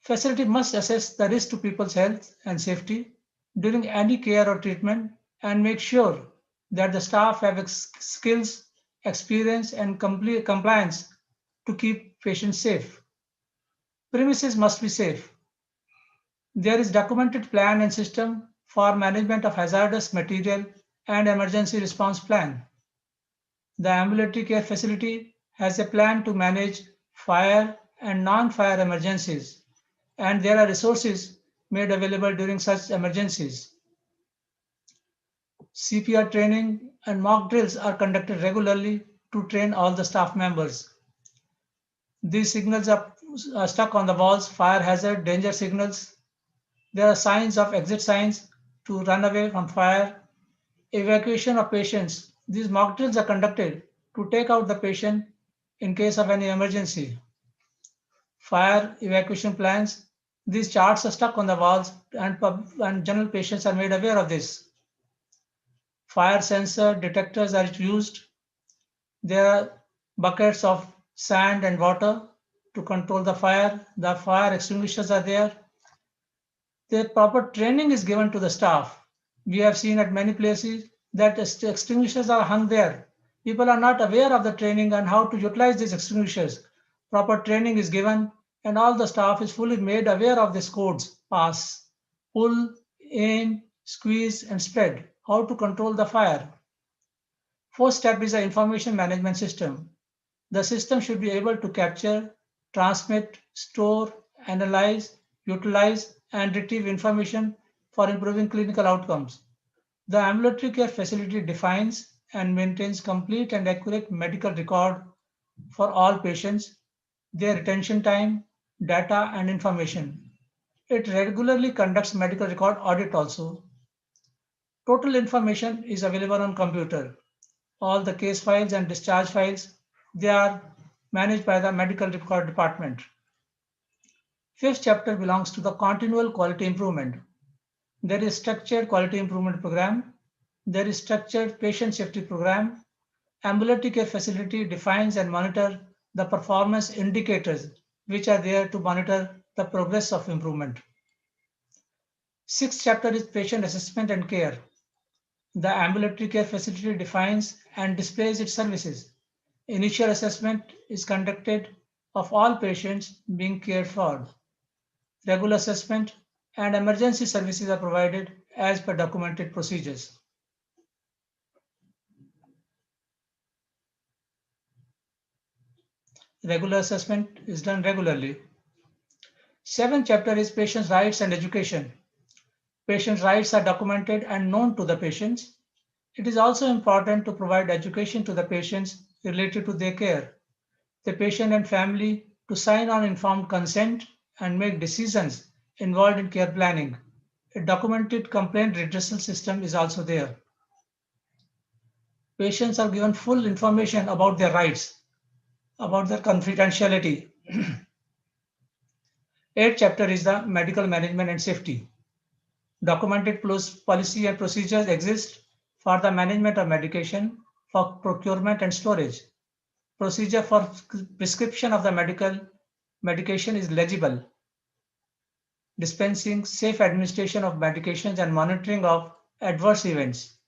Facility must assess the risk to people's health and safety during any care or treatment and make sure that the staff have skills, experience, and compliance to keep patients safe. Premises must be safe. There is documented plan and system for management of hazardous material and emergency response plan. The ambulatory care facility has a plan to manage fire and non-fire emergencies, and there are resources made available during such emergencies. CPR training and mock drills are conducted regularly to train all the staff members. These signals are stuck on the walls, fire hazard, danger signals. There are signs of exit signs to run away from fire. Evacuation of patients. These mock drills are conducted to take out the patient in case of any emergency. Fire evacuation plans. These charts are stuck on the walls and general patients are made aware of this. Fire sensor detectors are used. There are buckets of sand and water to control the fire. The fire extinguishers are there. The proper training is given to the staff. We have seen at many places that extinguishers are hung there. People are not aware of the training and how to utilize these extinguishers. Proper training is given and all the staff is fully made aware of these codes: pass, pull, aim, squeeze, and spread. How to control the fire. Fourth step is the information management system. The system should be able to capture, transmit, store, analyze, utilize, and retrieve information for improving clinical outcomes. The ambulatory care facility defines and maintains complete and accurate medical record for all patients, their retention time, data, and information. It regularly conducts medical record audit also. Total information is available on computer. All the case files and discharge files, they are managed by the medical record department. Fifth chapter belongs to the continual quality improvement. There is structured quality improvement program. There is structured patient safety program. Ambulatory care facility defines and monitor the performance indicators which are there to monitor the progress of improvement. Sixth chapter is patient assessment and care. The ambulatory care facility defines and displays its services. Initial assessment is conducted of all patients being cared for. Regular assessment and emergency services are provided as per documented procedures. Regular assessment is done regularly. Seventh chapter is patient's rights and education. Patient's rights are documented and known to the patients. It is also important to provide education to the patients related to their care, the patient and family to sign on informed consent and make decisions involved in care planning. A documented complaint redressal system is also there. Patients are given full information about their rights, about their confidentiality. Eighth chapter is the medical management and safety. Documented policy and procedures exist for the management of medication, for procurement and storage. Procedure for prescription of the medication is legible. Dispensing, safe administration of medications and monitoring of adverse events.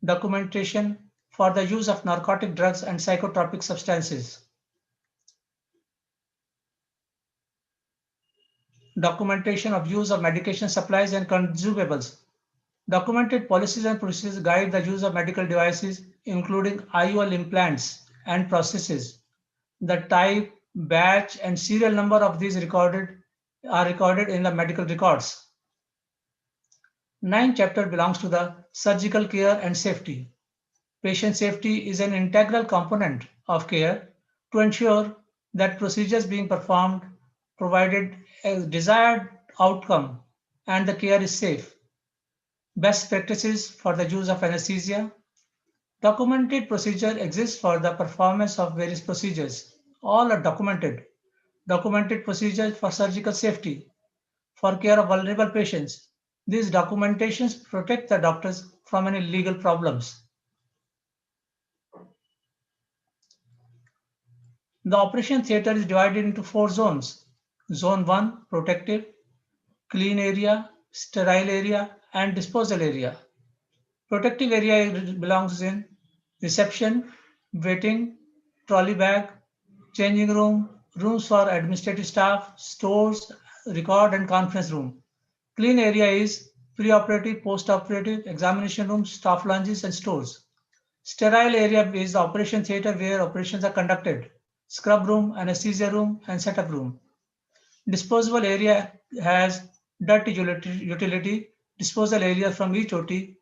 Documentation for the use of narcotic drugs and psychotropic substances. Documentation of use of medication supplies and consumables. Documented policies and procedures guide the use of medical devices, including IOL implants and processes. The type, batch, and serial number of these are recorded in the medical records. Ninth chapter belongs to the surgical care and safety. Patient safety is an integral component of care to ensure that procedures being performed provided a desired outcome and the care is safe. Best practices for the use of anesthesia. Documented procedure exists for the performance of various procedures. All are documented. Documented procedures for surgical safety, for care of vulnerable patients. These documentations protect the doctors from any legal problems. The operation theater is divided into 4 zones. Zone 1, protective, clean area, sterile area, and disposal area. Protective area belongs in reception, waiting, trolley bag, changing room, rooms for administrative staff, stores, record and conference room. Clean area is pre-operative, post-operative, examination rooms, staff lounges, and stores. Sterile area is the operation theater where operations are conducted. Scrub room, anesthesia room, and setup room. Disposable area has dirty utility, disposal area from each OT.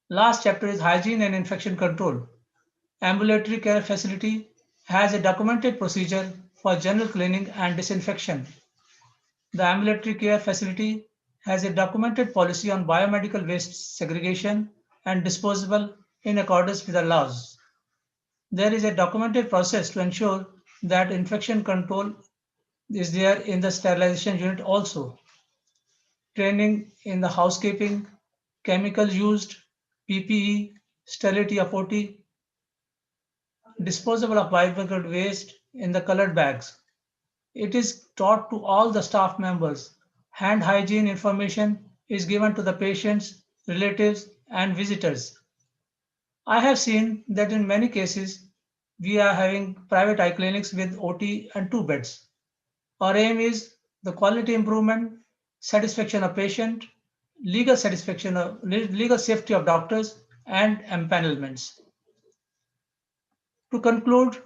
Last chapter is hygiene and infection control. Ambulatory care facility has a documented procedure for general cleaning and disinfection. The ambulatory care facility has a documented policy on biomedical waste segregation and disposal in accordance with the laws. There is a documented process to ensure that infection control is there in the sterilization unit also. Training in the housekeeping, chemicals used, PPE, sterility of OT, disposal of biomedical waste in the colored bags. It is taught to all the staff members. Hand hygiene information is given to the patients, relatives, and visitors. I have seen that in many cases, we are having private eye clinics with OT and 2 beds. Our aim is the quality improvement, satisfaction of patient, legal safety of doctors, and empanelments. To conclude,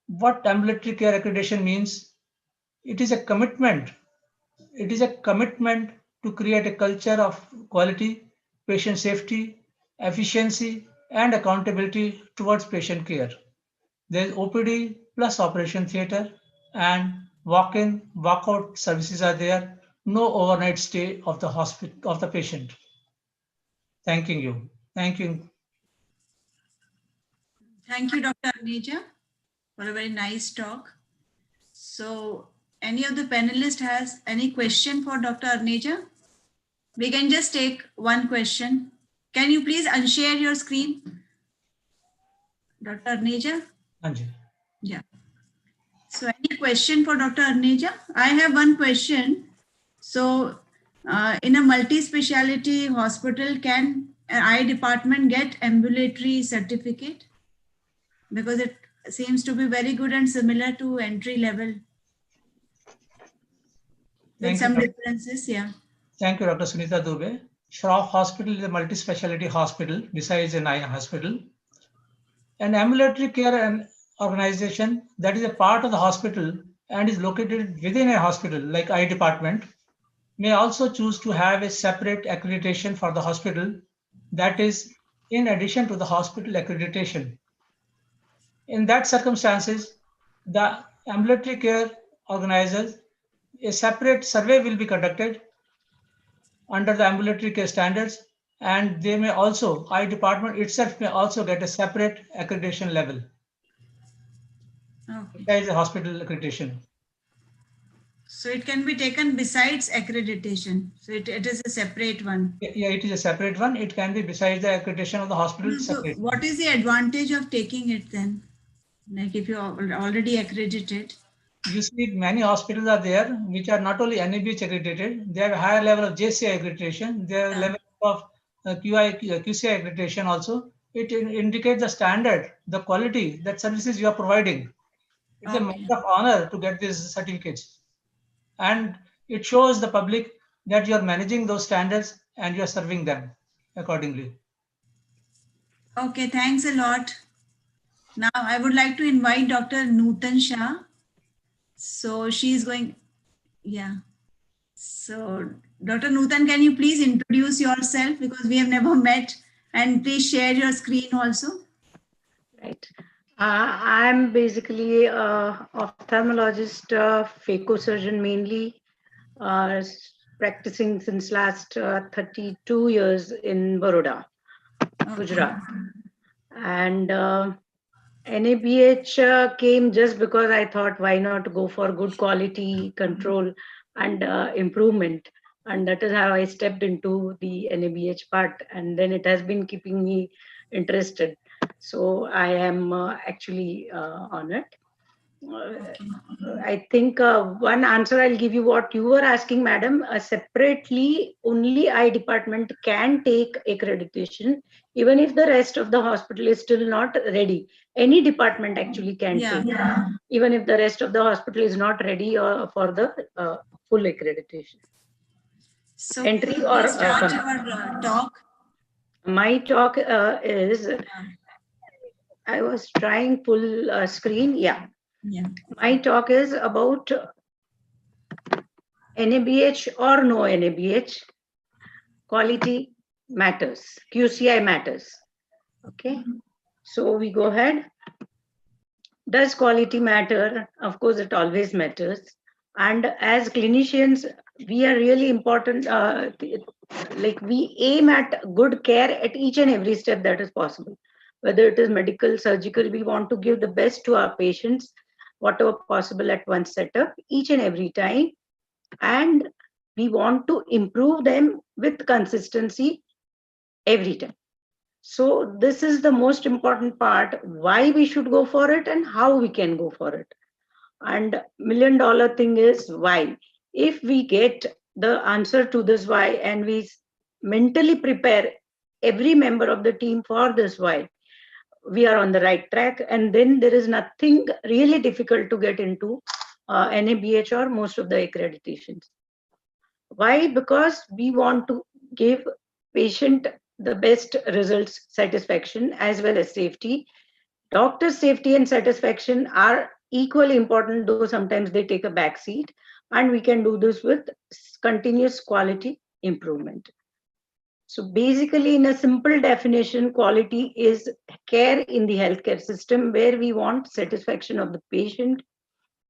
what ambulatory care accreditation means, it is a commitment. It is a commitment to create a culture of quality, patient safety, efficiency, and accountability towards patient care. There is OPD plus operation theater, and walk-in, walk-out services are there. No overnight stay of the hospital of the patient. Thanking you. Thank you. Thank you, Dr. Arneja, for a very nice talk. So, any of the panelists has any question for Dr. Arneja? We can just take one question. Can you please unshare your screen, Dr. Arneja? Anji. Yeah. So, any question for Dr. Arneja? I have one question. So, in a multi-speciality hospital, can an eye department get ambulatory certificate? Because it seems to be very good and similar to entry level. With some differences, yeah. Thank you, Dr. Sunita Dubey. Shroff Hospital is a multi-speciality hospital besides an eye hospital. An ambulatory care organization that is a part of the hospital and is located within a hospital like eye department may also choose to have a separate accreditation for the hospital that is in addition to the hospital accreditation. In that circumstances, the ambulatory care organizers, a separate survey will be conducted under the ambulatory care standards, and they may also, eye department itself may also get a separate accreditation level. Okay. That is a hospital accreditation. So it can be taken besides accreditation. So it is a separate one. Yeah, it is a separate one. It can be besides the accreditation of the hospital. So separate. what is the advantage of taking it then? Like if you are already accredited? You see, many hospitals are there which are not only NABH accredited, they have a higher level of JCI accreditation, they have a level of QCI accreditation also. It indicates the standard, the quality, that services you are providing. It's a matter of honor to get these certificates. And it shows the public that you are managing those standards and you are serving them accordingly. Okay, thanks a lot. Now I would like to invite Dr. Nutan Shah. So she's going, yeah. So Dr. Nutan, can you please introduce yourself because we have never met, and please share your screen also. Right. I'm basically an ophthalmologist, phacosurgeon mainly, practicing since last 32 years in Baroda, Gujarat. And NABH came just because I thought, why not go for good quality control and improvement. And that is how I stepped into the NABH part. And then it has been keeping me interested. So I am actually on it. I think one answer I'll give you what you were asking, madam. Separately, only eye department can take accreditation, even if the rest of the hospital is still not ready. Any department actually can take, even if the rest of the hospital is not ready for the full accreditation. So entry or start our talk. My talk is, I was trying full screen. Yeah. My talk is about NABH or no NABH. Quality matters. QCI matters. Okay. So we go ahead. Does quality matter? Of course, it always matters. And as clinicians, we are really important. Like we aim at good care at each and every step that is possible. Whether it is medical, surgical, we want to give the best to our patients, whatever possible at one setup, each and every time. And we want to improve them with consistency every time. So this is the most important part, why we should go for it and how we can go for it. And $1 million thing is why. If we get the answer to this why and we mentally prepare every member of the team for this why, we are on the right track, and then there is nothing really difficult to get into NABH or most of the accreditations. Why? Because we want to give patient the best results, satisfaction as well as safety. Doctor's safety and satisfaction are equally important, though sometimes they take a back seat, and we can do this with continuous quality improvement. So basically, in a simple definition, quality is care in the healthcare system where we want satisfaction of the patient,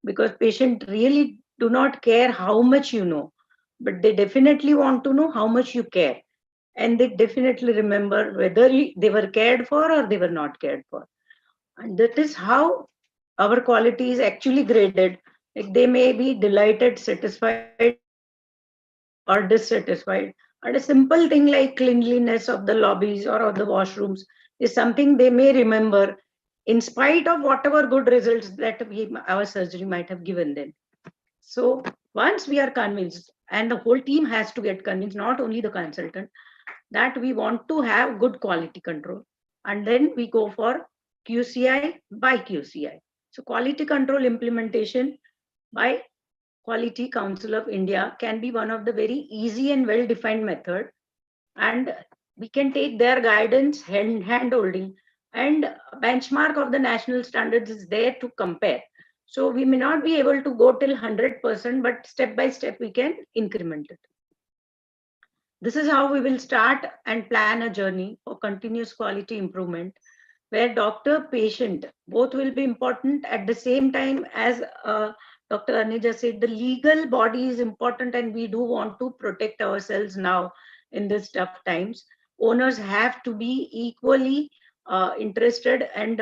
because patient really do not care how much you know, but they definitely want to know how much you care. And they definitely remember whether they were cared for or they were not cared for. And that is how our quality is actually graded. Like they may be delighted, satisfied, or dissatisfied. And a simple thing like cleanliness of the lobbies or of the washrooms is something they may remember in spite of whatever good results that our surgery might have given them. So once we are convinced, and the whole team has to get convinced, not only the consultant, that we want to have good quality control. And then we go for QCI by QCI. So quality control implementation by Quality Council of India can be one of the very easy and well-defined method, and we can take their guidance, hand-holding, and benchmark of the national standards is there to compare. So we may not be able to go till 100%, but step by step we can increment it. This is how we will start and plan a journey for continuous quality improvement, where doctor, patient, both will be important. At the same time, as Dr. Anuja said, the legal body is important, and we do want to protect ourselves now in these tough times. Owners have to be equally interested and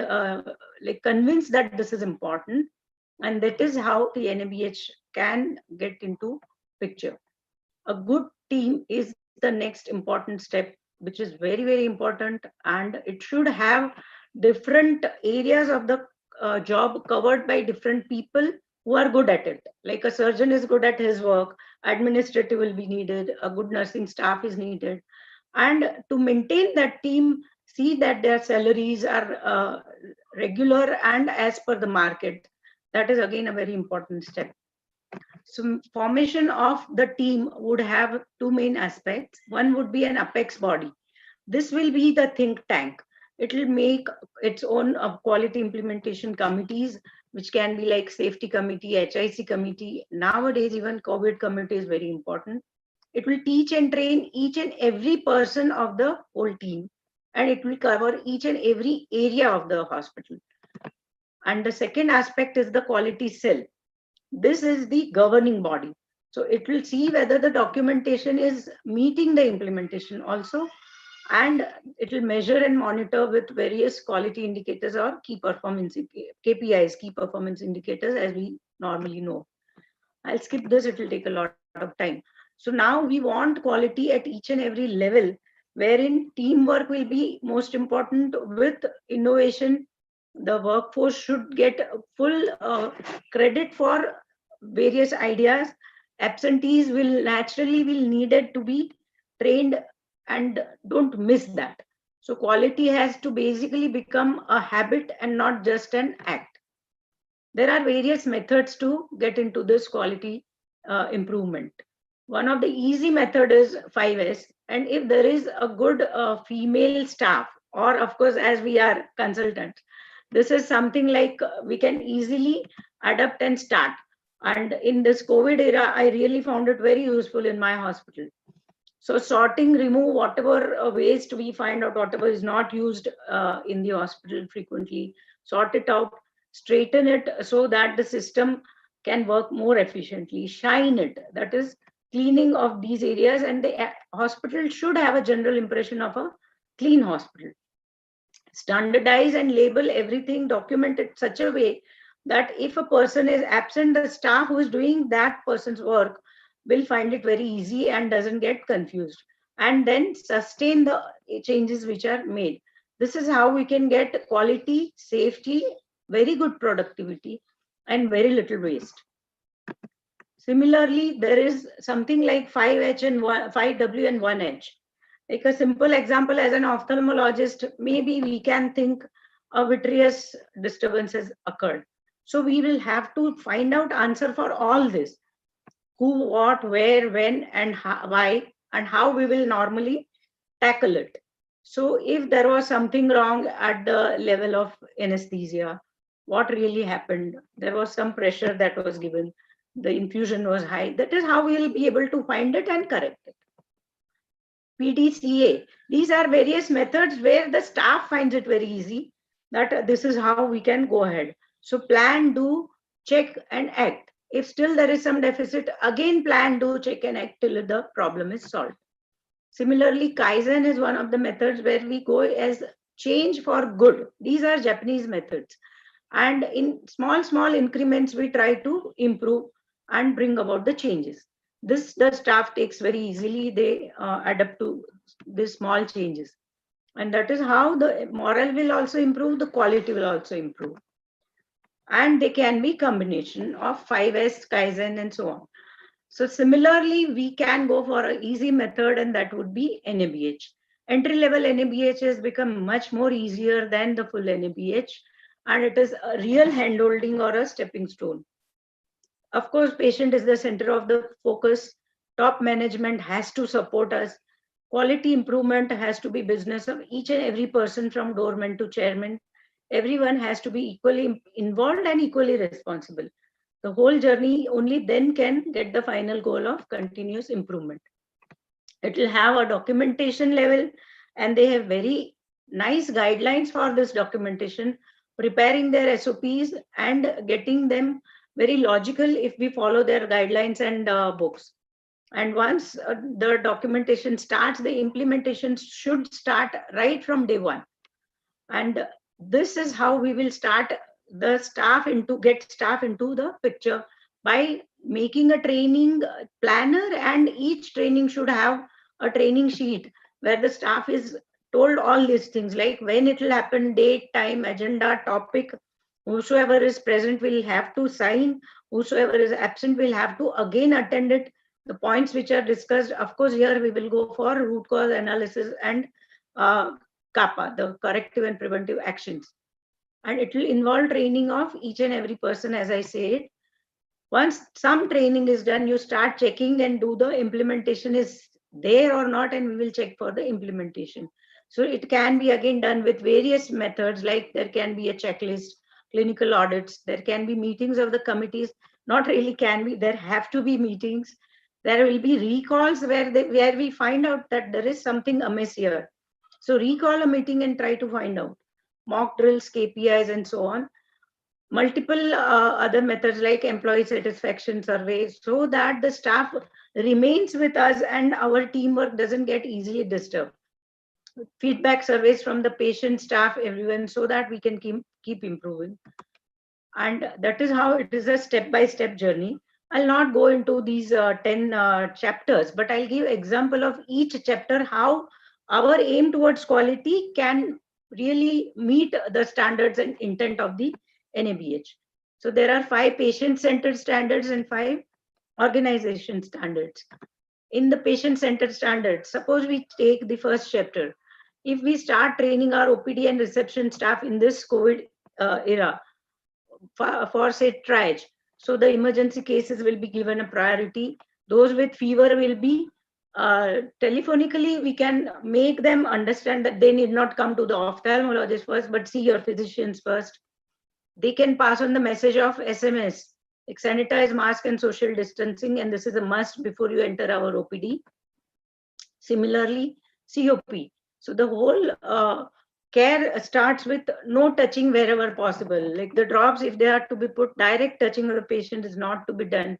like convinced that this is important, and that is how the NABH can get into picture. A good team is the next important step, which is very, very important, and it should have different areas of the job covered by different people who are good at it. Like a surgeon is good at his work, administrative will be needed, a good nursing staff is needed. And to maintain that team, see that their salaries are regular and as per the market. That is again a very important step. So formation of the team would have two main aspects. One would be an apex body. This will be the think tank. It will make its own quality implementation committees, which can be like safety committee, HIC committee. Nowadays, even COVID committee is very important. It will teach and train each and every person of the whole team, and it will cover each and every area of the hospital. And the second aspect is the quality cell. This is the governing body. So it will see whether the documentation is meeting the implementation also, and it will measure and monitor with various quality indicators or key performance KPIs, key performance indicators, as we normally know. I'll skip this, it will take a lot of time. So now we want quality at each and every level, wherein teamwork will be most important with innovation. The workforce should get full credit for various ideas. Absentees will naturally needed to be trained, and don't miss that. So quality has to basically become a habit and not just an act. There are various methods to get into this quality improvement. One of the easy method is 5S. And if there is a good female staff, or of course, as we are consultants, this is something like we can easily adapt and start. And in this COVID era, I really found it very useful in my hospital. So sorting, remove whatever waste we find out, whatever is not used in the hospital frequently, sort it out, straighten it so that the system can work more efficiently, shine it. That is cleaning of these areas, and the hospital should have a general impression of a clean hospital. Standardize and label everything, document it such a way that if a person is absent, the staff who is doing that person's work will find it very easy and doesn't get confused, and then sustain the changes which are made. This is how we can get quality, safety, very good productivity, and very little waste. Similarly, there is something like 5H and 5W and 1H. Like a simple example, as an ophthalmologist, maybe we can think a vitreous disturbance has occurred. So we will have to find out answer for all this. Who, what, where, when, and how, why, and how we will normally tackle it. So if there was something wrong at the level of anesthesia, what really happened? There was some pressure that was given. The infusion was high. That is how we will be able to find it and correct it. PDCA. These are various methods where the staff finds it very easy that this is how we can go ahead. So plan, do, check, and act. If still there is some deficit, again plan, do, check, and act till the problem is solved. Similarly, Kaizen is one of the methods where we go as change for good. These are Japanese methods. And in small increments, we try to improve and bring about the changes. This the staff takes very easily. They adapt to these small changes. And that is how the morale will also improve, the quality will also improve. And they can be combination of 5S, Kaizen, and so on. So similarly, we can go for an easy method, and that would be NABH. Entry-level NABH has become much more easier than the full NABH, and it is a real handholding or a stepping stone. Of course, patient is the center of the focus. Top management has to support us. Quality improvement has to be business of each and every person from doorman to chairman. everyone has to be equally involved and equally responsible. The whole journey only then can get the final goal of continuous improvement. It will have a documentation level, and they have very nice guidelines for this documentation, preparing their SOPs and getting them very logical if we follow their guidelines and books. And once the documentation starts, the implementation should start right from day one. And this is how we will start the staff get staff into the picture by making a training planner, and each training should have a training sheet where the staff is told all these things, like when it will happen, date, time, agenda, topic. Whosoever is present will have to sign. Whosoever is absent will have to again attend it. The points which are discussed, of course, here we will go for root cause analysis and CAPA, the corrective and preventive actions. And it will involve training of each and every person, as I said. Once some training is done, you start checking and do the implementation is there or not, and we will check for the implementation. So it can be again done with various methods, like there can be a checklist, clinical audits, there can be meetings of the committees, not really can be, there have to be meetings. There will be recalls where we find out that there is something amiss here. So recall a meeting and try to find out. Mock drills, KPIs, and so on. Multiple other methods like employee satisfaction surveys, so that the staff remains with us and our teamwork doesn't get easily disturbed. Feedback surveys from the patient, staff, everyone, so that we can keep improving. And that is how it is a step-by-step journey. I'll not go into these 10 chapters, but I'll give example of each chapter, how our aim towards quality can really meet the standards and intent of the NABH. So there are 5 patient-centered standards and 5 organization standards. In the patient-centered standards, suppose we take the first chapter. If we start training our OPD and reception staff in this COVID era for say triage, so the emergency cases will be given a priority. Those with fever will be telephonically, we can make them understand that they need not come to the ophthalmologist first, but see your physicians first. They can pass on the message of SMS, like sanitize, mask, and social distancing, and this is a must before you enter our OPD. Similarly, COP. So the whole care starts with no touching wherever possible. Like the drops, if they are to be put, direct touching of the patient is not to be done.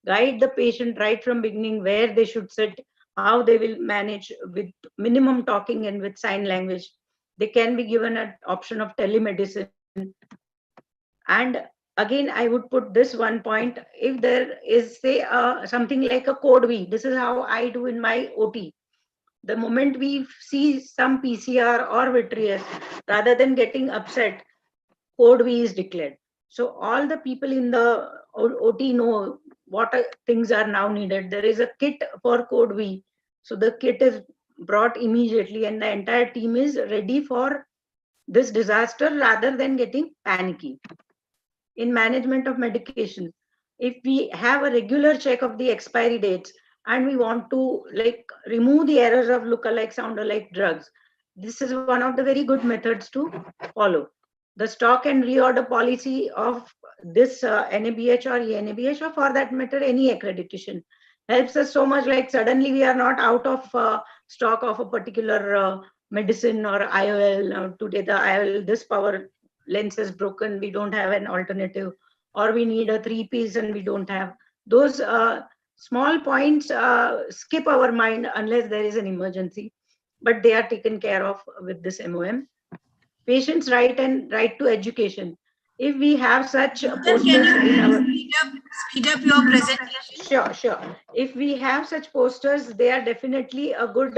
Guide the patient right from beginning where they should sit, how they will manage with minimum talking and with sign language. They can be given an option of telemedicine. And again, I would put this one point, if there is say something like a code V, this is how I do in my OT. The moment we see some PCR or vitreous, rather than getting upset, code V is declared. So all the people in the OT know what things are now needed. There is a kit for code V. So the kit is brought immediately and the entire team is ready for this disaster rather than getting panicky. In management of medication, if we have a regular check of the expiry dates and we want to like remove the errors of look-alike, sound-alike drugs, this is one of the very good methods to follow. The stock and reorder policy of this NABH or ENABH, or for that matter, any accreditation, helps us so much. Like suddenly we are not out of stock of a particular medicine or IOL. Today the IOL, this power lens is broken, we don't have an alternative, or we need a 3-piece and we don't have. Those small points skip our mind unless there is an emergency, but they are taken care of with this MOM. Patients' right and right to education. If we have such posters in our... Speed up your presentation. Sure. If we have such posters, they are definitely a good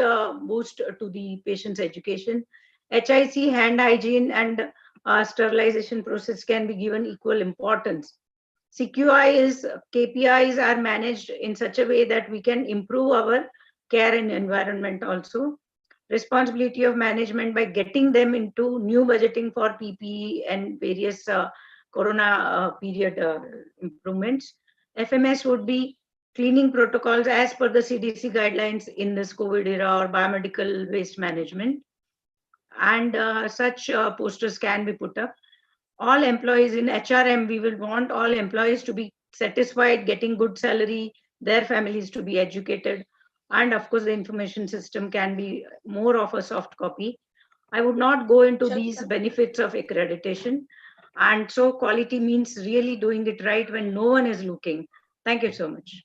boost to the patient's education. HIC, hand hygiene, and sterilization process can be given equal importance. CQI is, KPIs are managed in such a way that we can improve our care and environment also. Responsibility of management by getting them into new budgeting for PPE and various corona period improvements. FMS would be cleaning protocols as per the CDC guidelines in this COVID era, or biomedical waste management. and such posters can be put up. All employees in HRM, we will want all employees to be satisfied, getting good salary, their families to be educated, and of course the information system can be more of a soft copy. I would not go into these benefits of accreditation. And so quality means really doing it right when no one is looking. Thank you so much.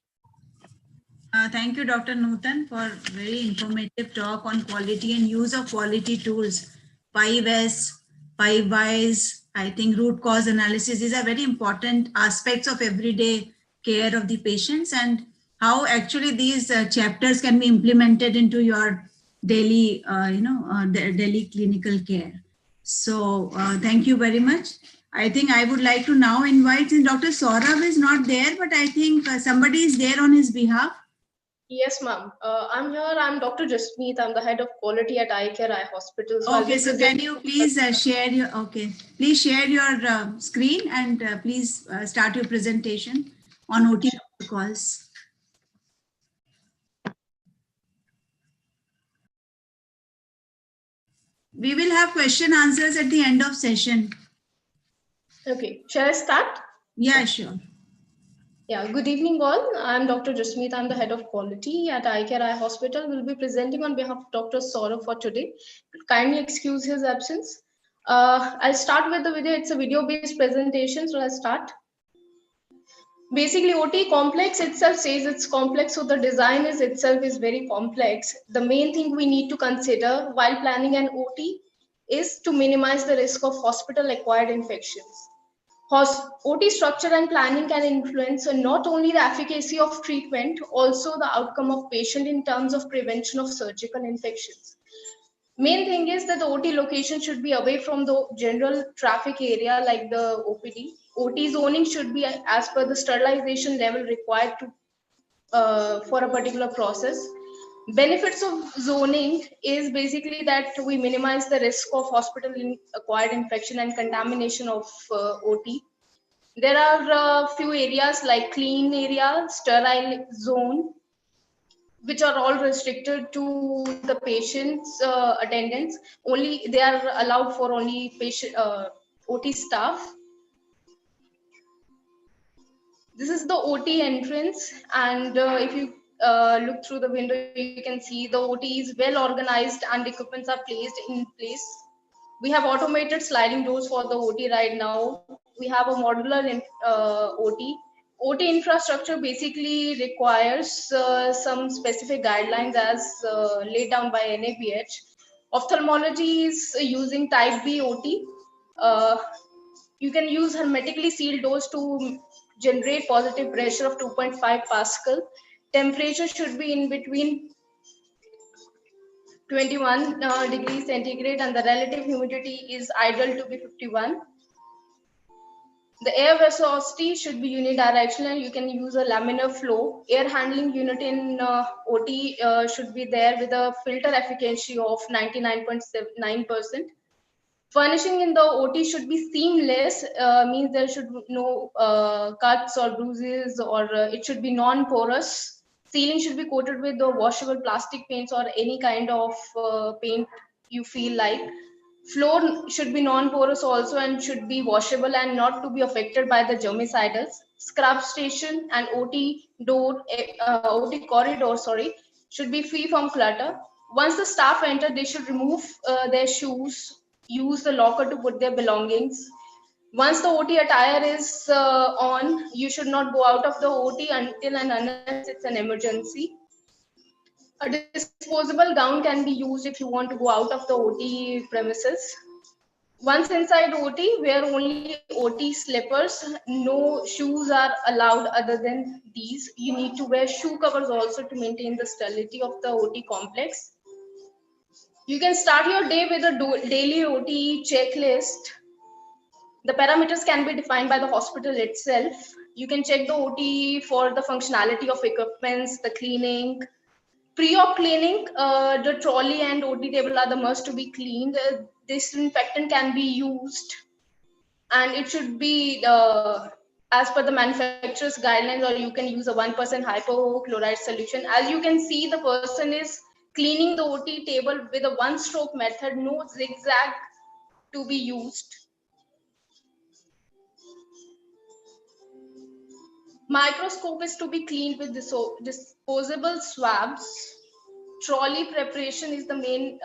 Thank you, Dr. Nutan, for very informative talk on quality and use of quality tools. 5S, 5Ys, I think root cause analysis. These are very important aspects of everyday care of the patients, and how actually these chapters can be implemented into your daily, daily clinical care. So thank you very much. I think I would like to now invite, since Dr. Saurabh is not there, but I think somebody is there on his behalf. Yes, ma'am. I'm here. I'm Dr. Jasmeet. I'm the head of quality at Eye Care Eye Hospital. Okay, so can you please share your, please share your screen and please start your presentation on OT protocols. We will have question answers at the end of session. Okay, shall I start? Yeah, sure. Yeah, good evening all. I'm Dr. Jasmeet. I'm the head of quality at Eye Care Eye Hospital. We'll be presenting on behalf of Dr. Saurabh for today. Kindly excuse his absence. I'll start with the video. It's a video-based presentation, so I'll start. Basically, OT complex itself says it's complex, so the design itself is very complex. The main thing we need to consider while planning an OT is to minimize the risk of hospital-acquired infections. OT structure and planning can influence not only the efficacy of treatment, also the outcome of patient in terms of prevention of surgical infections. Main thing is that the OT location should be away from the general traffic area like the OPD. OT zoning should be as per the sterilization level required to for a particular process. Benefits of zoning is basically that we minimize the risk of hospital-acquired infection and contamination of OT. There are a few areas like clean area, sterile zone, which are all restricted to the patient's attendance. Only they are allowed for only patient OT staff. This is the OT entrance, and if you look through the window, you can see the OT is well organized and equipments are placed in place. We have automated sliding doors for the OT right now. We have a modular OT. OT infrastructure basically requires some specific guidelines as laid down by NABH. Ophthalmology is using type B OT. You can use hermetically sealed doors to generate positive pressure of 2.5 Pascal. Temperature should be in between 21 degrees centigrade, and the relative humidity is ideal to be 51. The air viscosity should be unidirectional. You can use a laminar flow. Air handling unit in OT should be there with a filter efficacy of 99.79%. Furnishing in the OT should be seamless, means there should be no cuts or bruises, or it should be non-porous. Ceiling should be coated with the washable plastic paints or any kind of paint you feel like. Floor should be non-porous also and should be washable and not to be affected by the germicidals. Scrub station and OT door, OT corridor, should be free from clutter. Once the staff enter, they should remove their shoes, use the locker to put their belongings. Once the OT attire is on, you should not go out of the OT until and unless it's an emergency. A disposable gown can be used if you want to go out of the OT premises. Once inside OT, wear only OT slippers. No shoes are allowed other than these. You need to wear shoe covers also to maintain the sterility of the OT complex. You can start your day with a daily OT checklist. The parameters can be defined by the hospital itself. You can check the OT for the functionality of equipments, the cleaning. Pre-op cleaning, the trolley and OT table are the must to be cleaned. Disinfectant can be used, and it should be as per the manufacturer's guidelines, or you can use a 1% hypochlorite solution. As you can see, the person is Cleaning the OT table with a one-stroke method, no zigzag to be used. Microscope is to be cleaned with disposable swabs. Trolley preparation is the main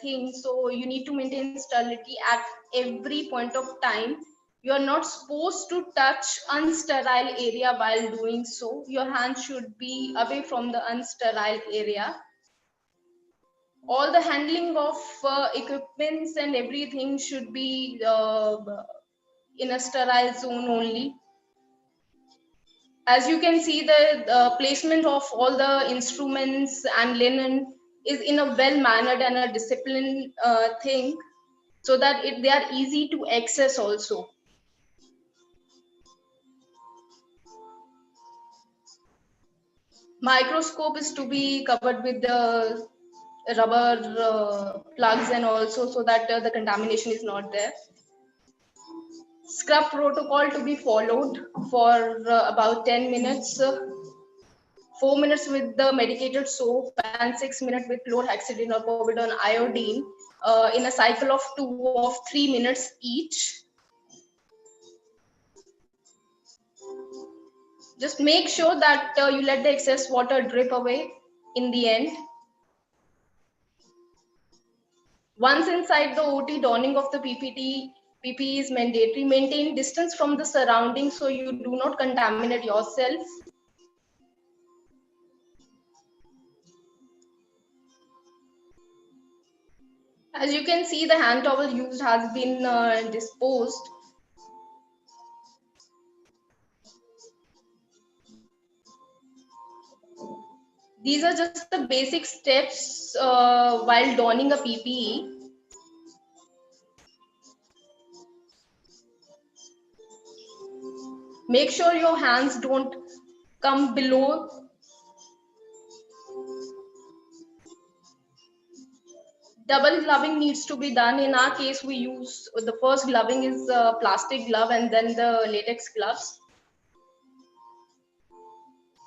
thing. So you need to maintain sterility at every point of time. You are not supposed to touch unsterile area while doing so. Your hands should be away from the unsterile area. All the handling of equipments and everything should be in a sterile zone only. As you can see, the placement of all the instruments and linen is in a well-mannered and a disciplined thing, so that they are easy to access also. Microscope is to be covered with the rubber plugs and also so that the contamination is not there. Scrub protocol to be followed for about 10 minutes, 4 minutes with the medicated soap and 6 minutes with chlorhexidine or povidone iodine in a cycle of 2 or 3 minutes each. Just make sure that you let the excess water drip away in the end. Once inside the OT, donning of the PPE is mandatory. Maintain distance from the surroundings so you do not contaminate yourself. As you can see, the hand towel used has been disposed. These are just the basic steps while donning a PPE. Make sure your hands don't come below. Double gloving needs to be done. In our case, we use the first gloving is a plastic glove and then the latex gloves.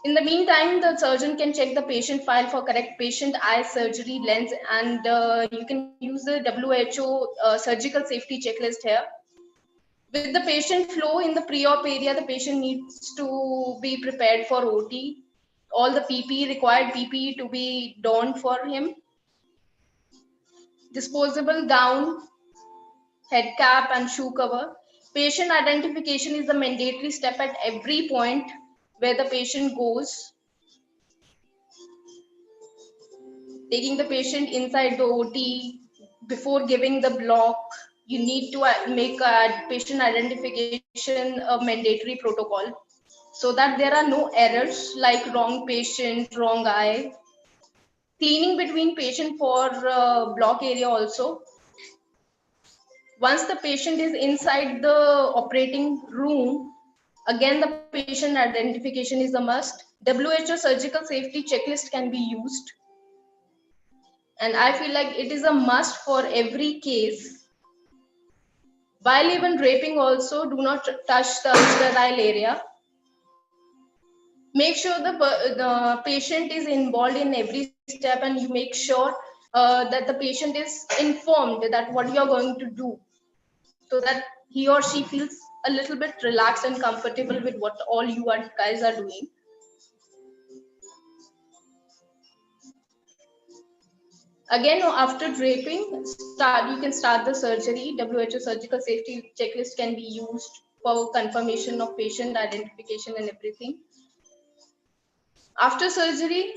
In the meantime, the surgeon can check the patient file for correct patient eye surgery lens, and you can use the WHO surgical safety checklist here. With the patient flow in the pre-op area, the patient needs to be prepared for OT. All the PPE, required PPE to be donned for him. Disposable gown, head cap and shoe cover. Patient identification is the mandatory step at every point where the patient goes. Taking the patient inside the OT, before giving the block, you need to make patient identification a mandatory protocol so that there are no errors like wrong patient, wrong eye. Cleaning between patient for block area also. Once the patient is inside the operating room, again, the patient identification is a must. WHO surgical safety checklist can be used. And I feel like it is a must for every case. While even draping also, do not touch the sterile area. Make sure the patient is involved in every step, and you make sure that the patient is informed that what you are going to do, so that he or she feels a little bit relaxed and comfortable with what all you guys are doing. Again, after draping, you can start the surgery. WHO surgical safety checklist can be used for confirmation of patient identification and everything. After surgery,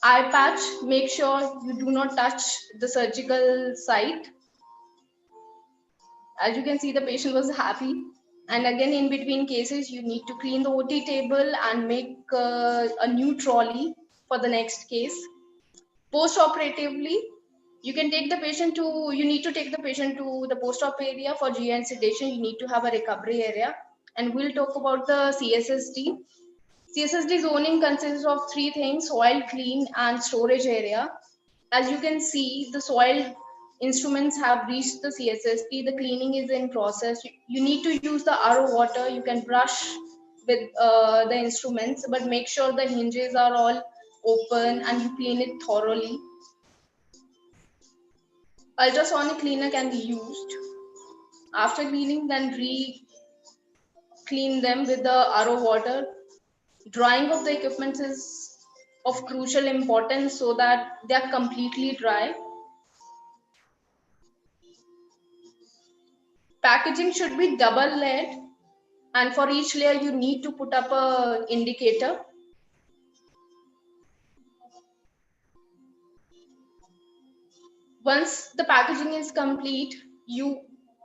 eye patch, make sure you do not touch the surgical site. As you can see, the patient was happy. And again, in between cases, you need to clean the OT table and make a new trolley for the next case. Post-operatively, you need to take the patient to the post-op area for GI and sedation. You need to have a recovery area. And we'll talk about the CSSD. CSSD zoning consists of 3 things: soil, clean, and storage area. As you can see, the soil instruments have reached the CSSD. The cleaning is in process. You need to use the RO water. You can brush with the instruments, but make sure the hinges are all open, and you clean it thoroughly. Ultrasonic cleaner can be used. After cleaning, then re-clean them with the RO water. Drying of the equipment is of crucial importance so that they are completely dry. Packaging should be double layered, and for each layer you need to put up an indicator. Once the packaging is complete, you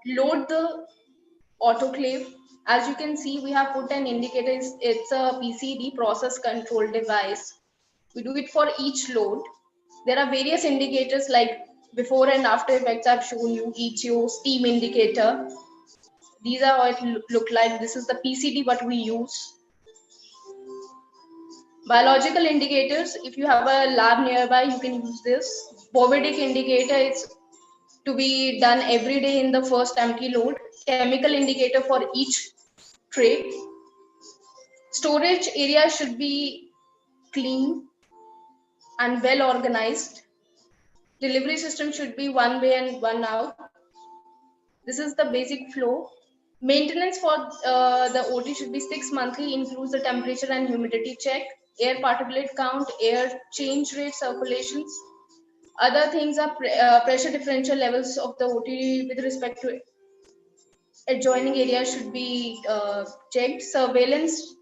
load the autoclave. As you can see, we have put an indicator. It's a PCD, process control device. We do it for each load. There are various indicators like before and after effects I've shown you, ETO, steam indicator. These are how it look like. This is the PCD what we use. Biological indicators, if you have a lab nearby, you can use this. Bovidic indicator, it's to be done every day in the first empty load. Chemical indicator for each tray. Storage area should be clean and well organized. Delivery system should be one way and one out. This is the basic flow. Maintenance for the OT should be 6 monthly, includes the temperature and humidity check, air particulate count, air change rate, circulations. Other things are pressure differential levels of the OT with respect to adjoining areas should be checked. Surveillance,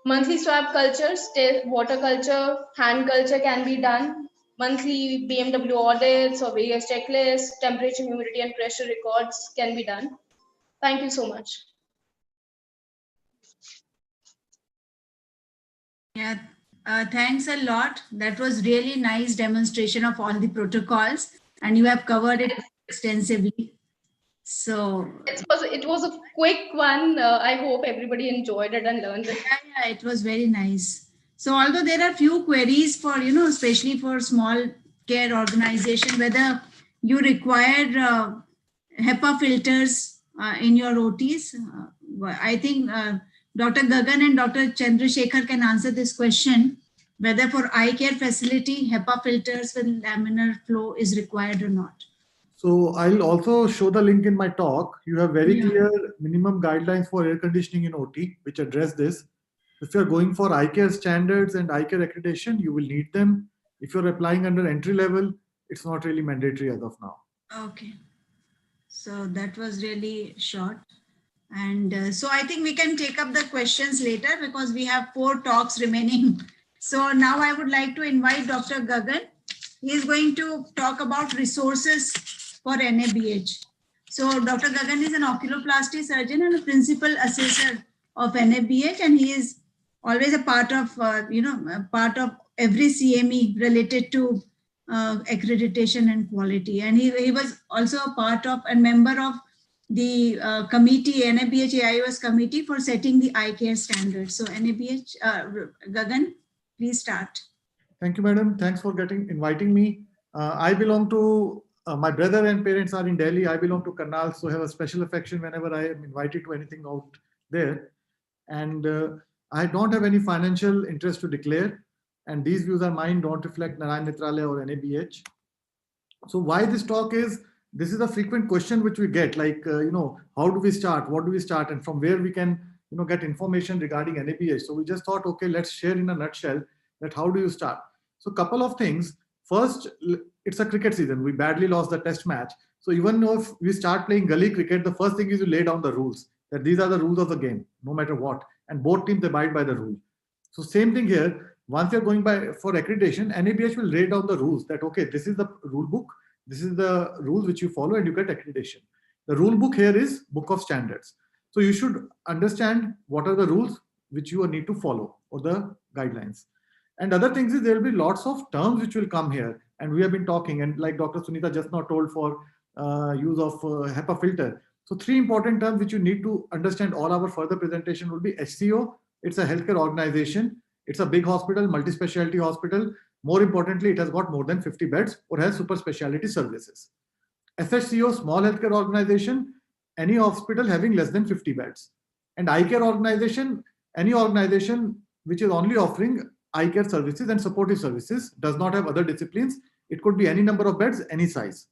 monthly swab cultures, water culture, hand culture can be done. Monthly BMW audits or various checklists, temperature, humidity, and pressure records can be done. Thank you so much. Yeah, thanks a lot. That was really nice demonstration of all the protocols, and you have covered it extensively. So it was a quick one. I hope everybody enjoyed it and learned it. Yeah, it was very nice. So although there are few queries for, especially for small care organization, whether you require HEPA filters in your OTs, I think Dr. Gagan and Dr. Chandrasekhar can answer this question, whether for eye care facility, HEPA filters with laminar flow is required or not. So I'll also show the link in my talk. You have very clear minimum guidelines for air conditioning in OT, which address this. If you're going for eye care standards and eye care accreditation, you will need them. If you're applying under entry level, it's not really mandatory as of now. Okay. So that was really short. And so I think we can take up the questions later because we have 4 talks remaining. So now I would like to invite Dr. Gagan. He is going to talk about resources for NABH. So Dr. Gagan is an oculoplasty surgeon and a principal assessor of NABH, and he is always a part of, part of every CME related to accreditation and quality. And he was also a part of and member of the committee, NABH AIOS committee for setting the eye care standards. So NABH, Gagan, please start. Thank you, madam. Thanks for inviting me. I belong to, my brother and parents are in Delhi. I belong to Karnal, so I have a special affection whenever I am invited to anything out there. And I don't have any financial interest to declare. And these views are mine, don't reflect Narayan Netralaya or NABH. So why this talk is, this is a frequent question which we get, like, how do we start? What do we start? And from where we can, get information regarding NABH. So we just thought, okay, let's share in a nutshell that how do you start? So a couple of things. First, it's a cricket season. We badly lost the test match. So even if we start playing gully cricket, the first thing is you lay down the rules, that these are the rules of the game, no matter what. And both teams abide by the rule. So same thing here. Once you're going for accreditation, NABH will lay down the rules that, okay, this is the rule book. This is the rules which you follow and you get accreditation. The rule book here is Book of Standards. So you should understand what are the rules which you need to follow or the guidelines. And other things is there will be lots of terms which will come here. And we have been talking, and like Dr. Sunita just now told, for use of HEPA filter. So 3 important terms which you need to understand. All our further presentation will be HCO. It's a healthcare organization. It's a big hospital, multi-specialty hospital. More importantly, it has got more than 50 beds or has super specialty services. SHCO, small healthcare organization, any hospital having less than 50 beds. And eye care organization, any organization which is only offering eye care services and supportive services, does not have other disciplines. It could be any number of beds, any size.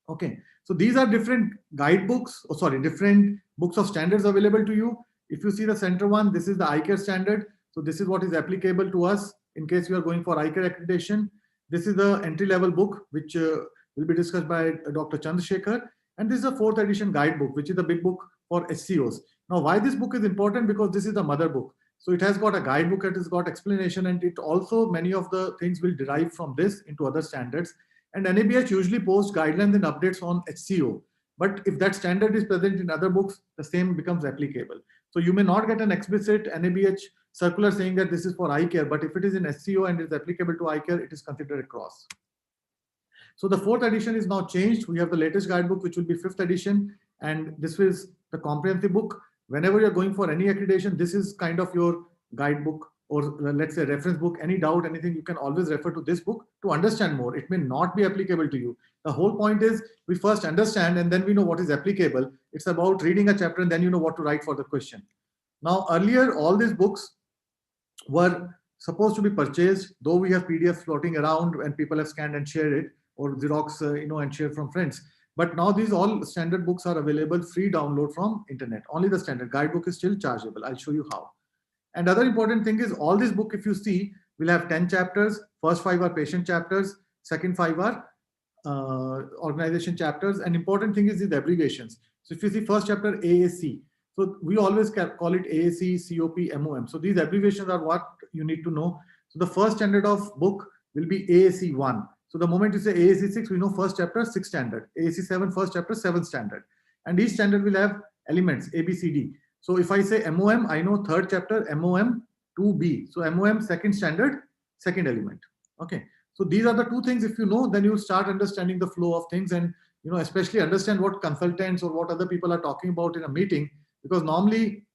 Okay, so these are different guidebooks, different books of standards available to you. If you see the center one, this is the eye care standard. So this is what is applicable to us in case you are going for eye care accreditation. This is the entry-level book, which will be discussed by Dr. Chandrasekhar. And this is a 4th edition guidebook, which is the big book for SCOs. Now, why this book is important? Because this is the mother book. So it has got a guidebook, it has got explanation, and it also, many of the things will derive from this into other standards. And NABH usually posts guidelines and updates on HCO. But if that standard is present in other books, the same becomes applicable. So you may not get an explicit NABH circular saying that this is for eye care, but if it is in SCO and is applicable to eye care, it is considered across. So the 4th edition is now changed. We have the latest guidebook, which will be 5th edition. And this is the comprehensive book. Whenever you're going for any accreditation, this is kind of your guidebook, or let's say reference book. Any doubt, anything, you can always refer to this book to understand more. It may not be applicable to you. The whole point is we first understand and then we know what is applicable. It's about reading a chapter and then you know what to write for the question. Now, earlier, all these books were supposed to be purchased, though we have PDFs floating around and people have scanned and shared it, or Xerox, and share from friends. But now these all standard books are available free download from internet. Only the standard guidebook is still chargeable. I'll show you how. And other important thing is all this book, if you see, will have 10 chapters. First 5 are patient chapters. Second 5 are organization chapters. And important thing is the abbreviations. So if you see first chapter AAC, so we always call it AAC, COP, MOM. So these abbreviations are what you need to know. So the first standard of book will be AAC 1. So the moment you say AAC 6, we know first chapter, 6th standard. AAC 7, first chapter, 7th standard. And each standard will have elements, A, B, C, D. So if I say MOM, I know 3rd chapter, MOM 2B. So MOM, 2nd standard, 2nd element. Okay. So these are the 2 things. If you know, then you'll start understanding the flow of things and, especially understand what consultants or what other people are talking about in a meeting, because normally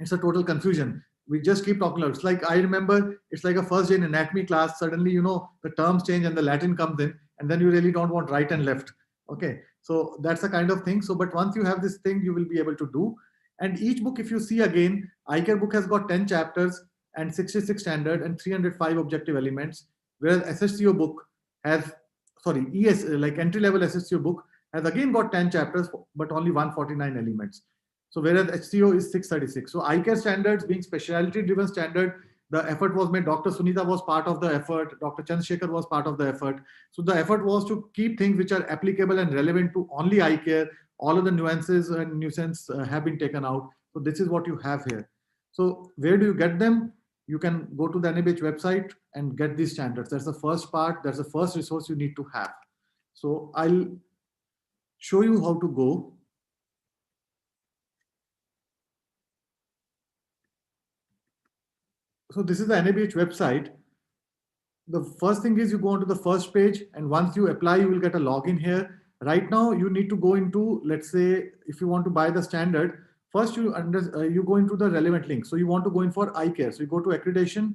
it's a total confusion. We just keep talking about it. It's like, I remember, it's like a first day in anatomy class. Suddenly, the terms change and the Latin comes in, and then you really don't want right and left. Okay. So that's the kind of thing. So, but once you have this thing, you will be able to do. And each book, if you see again, eye care book has got 10 chapters and 66 standard and 305 objective elements, whereas SSCO book has, like entry-level SSCO book has again got 10 chapters, but only 149 elements. So whereas HCO is 636. So eye care standards being specialty-driven standard, the effort was made. Dr. Sunita was part of the effort. Dr. Chandrasekhar was part of the effort. So the effort was to keep things which are applicable and relevant to only eye care. All of the nuances and nuisance have been taken out. So this is what you have here. So where do you get them? You can go to the NABH website and get these standards. That's the first part. That's the first resource you need to have. So I'll show you how to go. So this is the NABH website. The first thing is you go onto the first page, and once you apply, you will get a login here. Right now, you need to go into, let's say, if you want to buy the standard, first you go into the relevant link. So you want to go in for eye care. So you go to accreditation,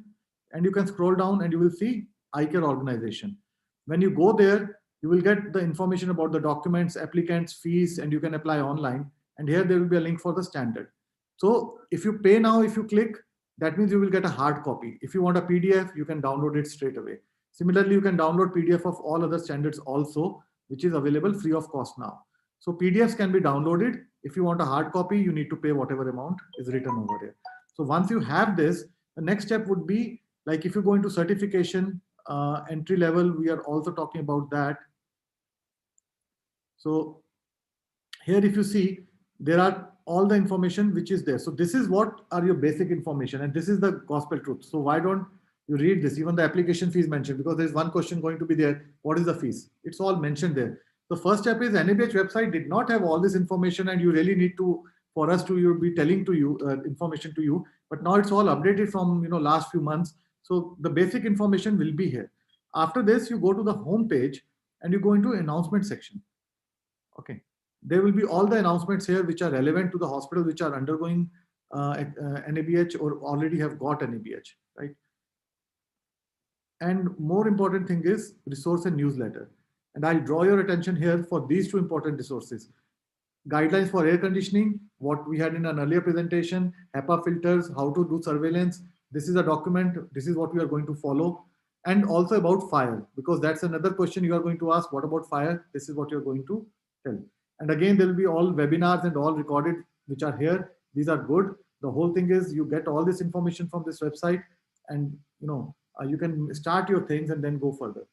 and you can scroll down, and you will see eye care organization. When you go there, you will get the information about the documents, applicants, fees, and you can apply online. And here there will be a link for the standard. So if you pay now, if you click, that means you will get a hard copy. If you want a PDF, you can download it straight away. Similarly, you can download PDF of all other standards also, which is available free of cost now. So PDFs can be downloaded. If you want a hard copy, you need to pay whatever amount is written over here. So once you have this, the next step would be, like if you go into certification, entry level, we are also talking about that. So here, if you see, there are all the information which is there. So this is what are your basic information, and this is the gospel truth. So why don't you read this? Even the application fees mentioned, because there's one question going to be there. What is the fees? It's all mentioned there. The first step is NABH website did not have all this information, and you really need to, for us to be telling to you information to you. But now it's all updated from last few months. So the basic information will be here. After this, you go to the home page and you go into announcement section. Okay. There will be all the announcements here which are relevant to the hospital which are undergoing NABH or already have got NABH, right? And more important thing is resource and newsletter. And I'll draw your attention here for these 2 important resources. Guidelines for air conditioning, what we had in an earlier presentation, HEPA filters, how to do surveillance, This is a document. This is what we are going to follow. And also about fire, because that's another question you are going to ask. What about fire? This is what you're going to tell. And again, there will be all webinars and all recorded, which are here. These are good. The whole thing is you get all this information from this website, and you can start your things and then go further.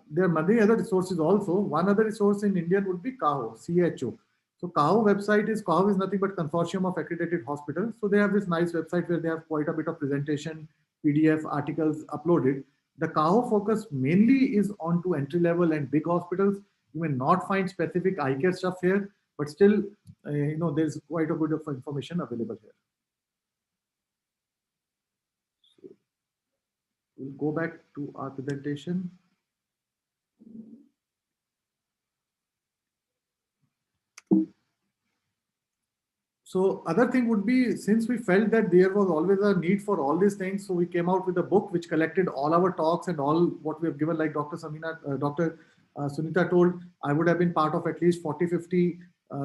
There are many other resources also. One other resource in Indian would be CAHO, CHO. So CAHO website is, CAHO is nothing but Consortium of Accredited Hospitals. So they have this nice website where they have quite a bit of presentation, PDF, articles uploaded. The CAHO focus mainly is on to entry level and big hospitals. You may not find specific eye care stuff here, but still, there's quite a bit of information available here. So we'll go back to our presentation. So other thing would be, since we felt that there was always a need for all these things, so we came out with a book which collected all our talks and all what we have given, like Dr. Sunita told, I would have been part of at least 40-50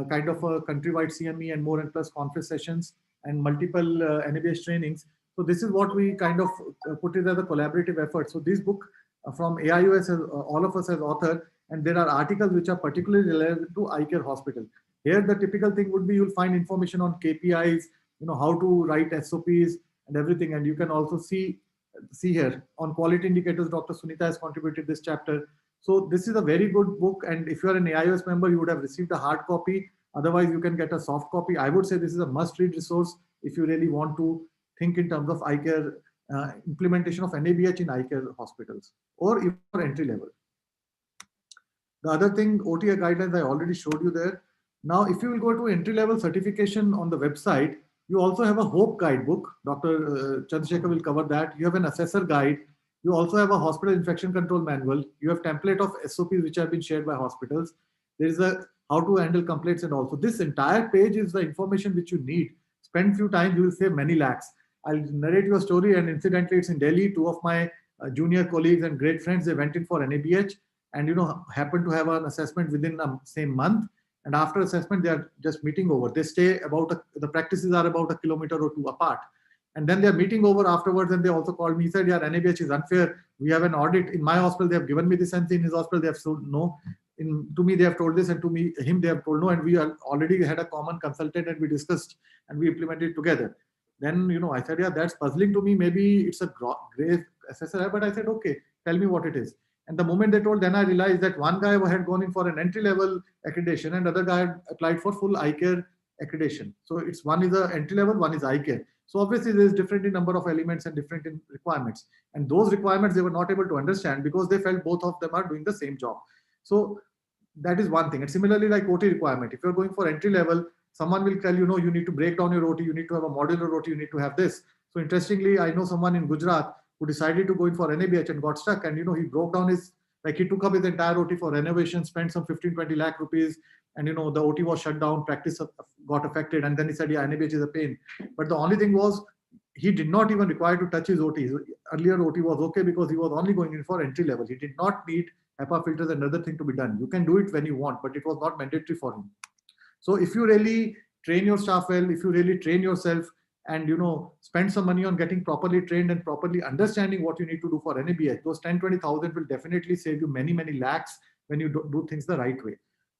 kind of a countrywide CME and more and plus conference sessions and multiple NABH trainings. So this is what we kind of put it as a collaborative effort. So this book from AIOS, all of us as author, and there are articles which are particularly relevant to eye care hospital. Here, the typical thing would be you'll find information on KPIs, how to write SOPs and everything. And you can also see here on quality indicators, Dr. Sunita has contributed this chapter. So this is a very good book. And if you are an AIOS member, you would have received a hard copy. Otherwise, you can get a soft copy. I would say this is a must-read resource if you really want to think in terms of eye care, implementation of NABH in eye care hospitals, or even for entry level. The other thing, OTA guidelines, I already showed you there. Now, if you will go to entry-level certification on the website, you also have a HOPE guidebook. Dr. Chandrasekhar will cover that. You have an assessor guide. You also have a hospital infection control manual. You have template of SOPs which have been shared by hospitals. There is a how to handle complaints and also. This entire page is the information which you need. Spend few time, you will save many lakhs. I'll narrate your story, and incidentally, it's in Delhi. Two of my junior colleagues and great friends, they went in for NABH and happened to have an assessment within the same month. And after assessment, they are just meeting over. They stay the practices are about 1 kilometer or 2 apart. And then they're meeting over afterwards. And they also called me, he said, yeah, NABH is unfair. We have an audit in my hospital. They have given me this, and in his hospital, they have told no. To me, they have told this, and to him, they have told no. And we already had a common consultant, and we discussed and we implemented it together. Then, I said, yeah, that's puzzling to me. Maybe it's a grave assessor, but I said, okay, tell me what it is. And the moment they told, then I realized that one guy had gone in for an entry-level accreditation and other guy had applied for full eye care accreditation. So one is an entry-level, one is eye care. So obviously there is different in number of elements and different in requirements. And those requirements they were not able to understand because they felt both of them are doing the same job. So that is one thing. And similarly, like OT requirement, if you're going for entry-level, someone will tell you, no, you need to break down your OT, you need to have a modular OT, you need to have this. So interestingly, I know someone in Gujarat who decided to go in for NABH and got stuck, and he broke down he took up his entire OT for renovation, spent some 15-20 lakh rupees, and the OT was shut down, practice got affected, and then he said, yeah, NABH is a pain. But the only thing was, he did not even require to touch his OT. Earlier OT was okay because he was only going in for entry level. He did not need HEPA filters and other thing to be done. You can do it when you want, but it was not mandatory for him. So if you really train your staff well, if you really train yourself, and spend some money on getting properly trained and properly understanding what you need to do for NABH, those 10-20,000 will definitely save you many lakhs when you do things the right way.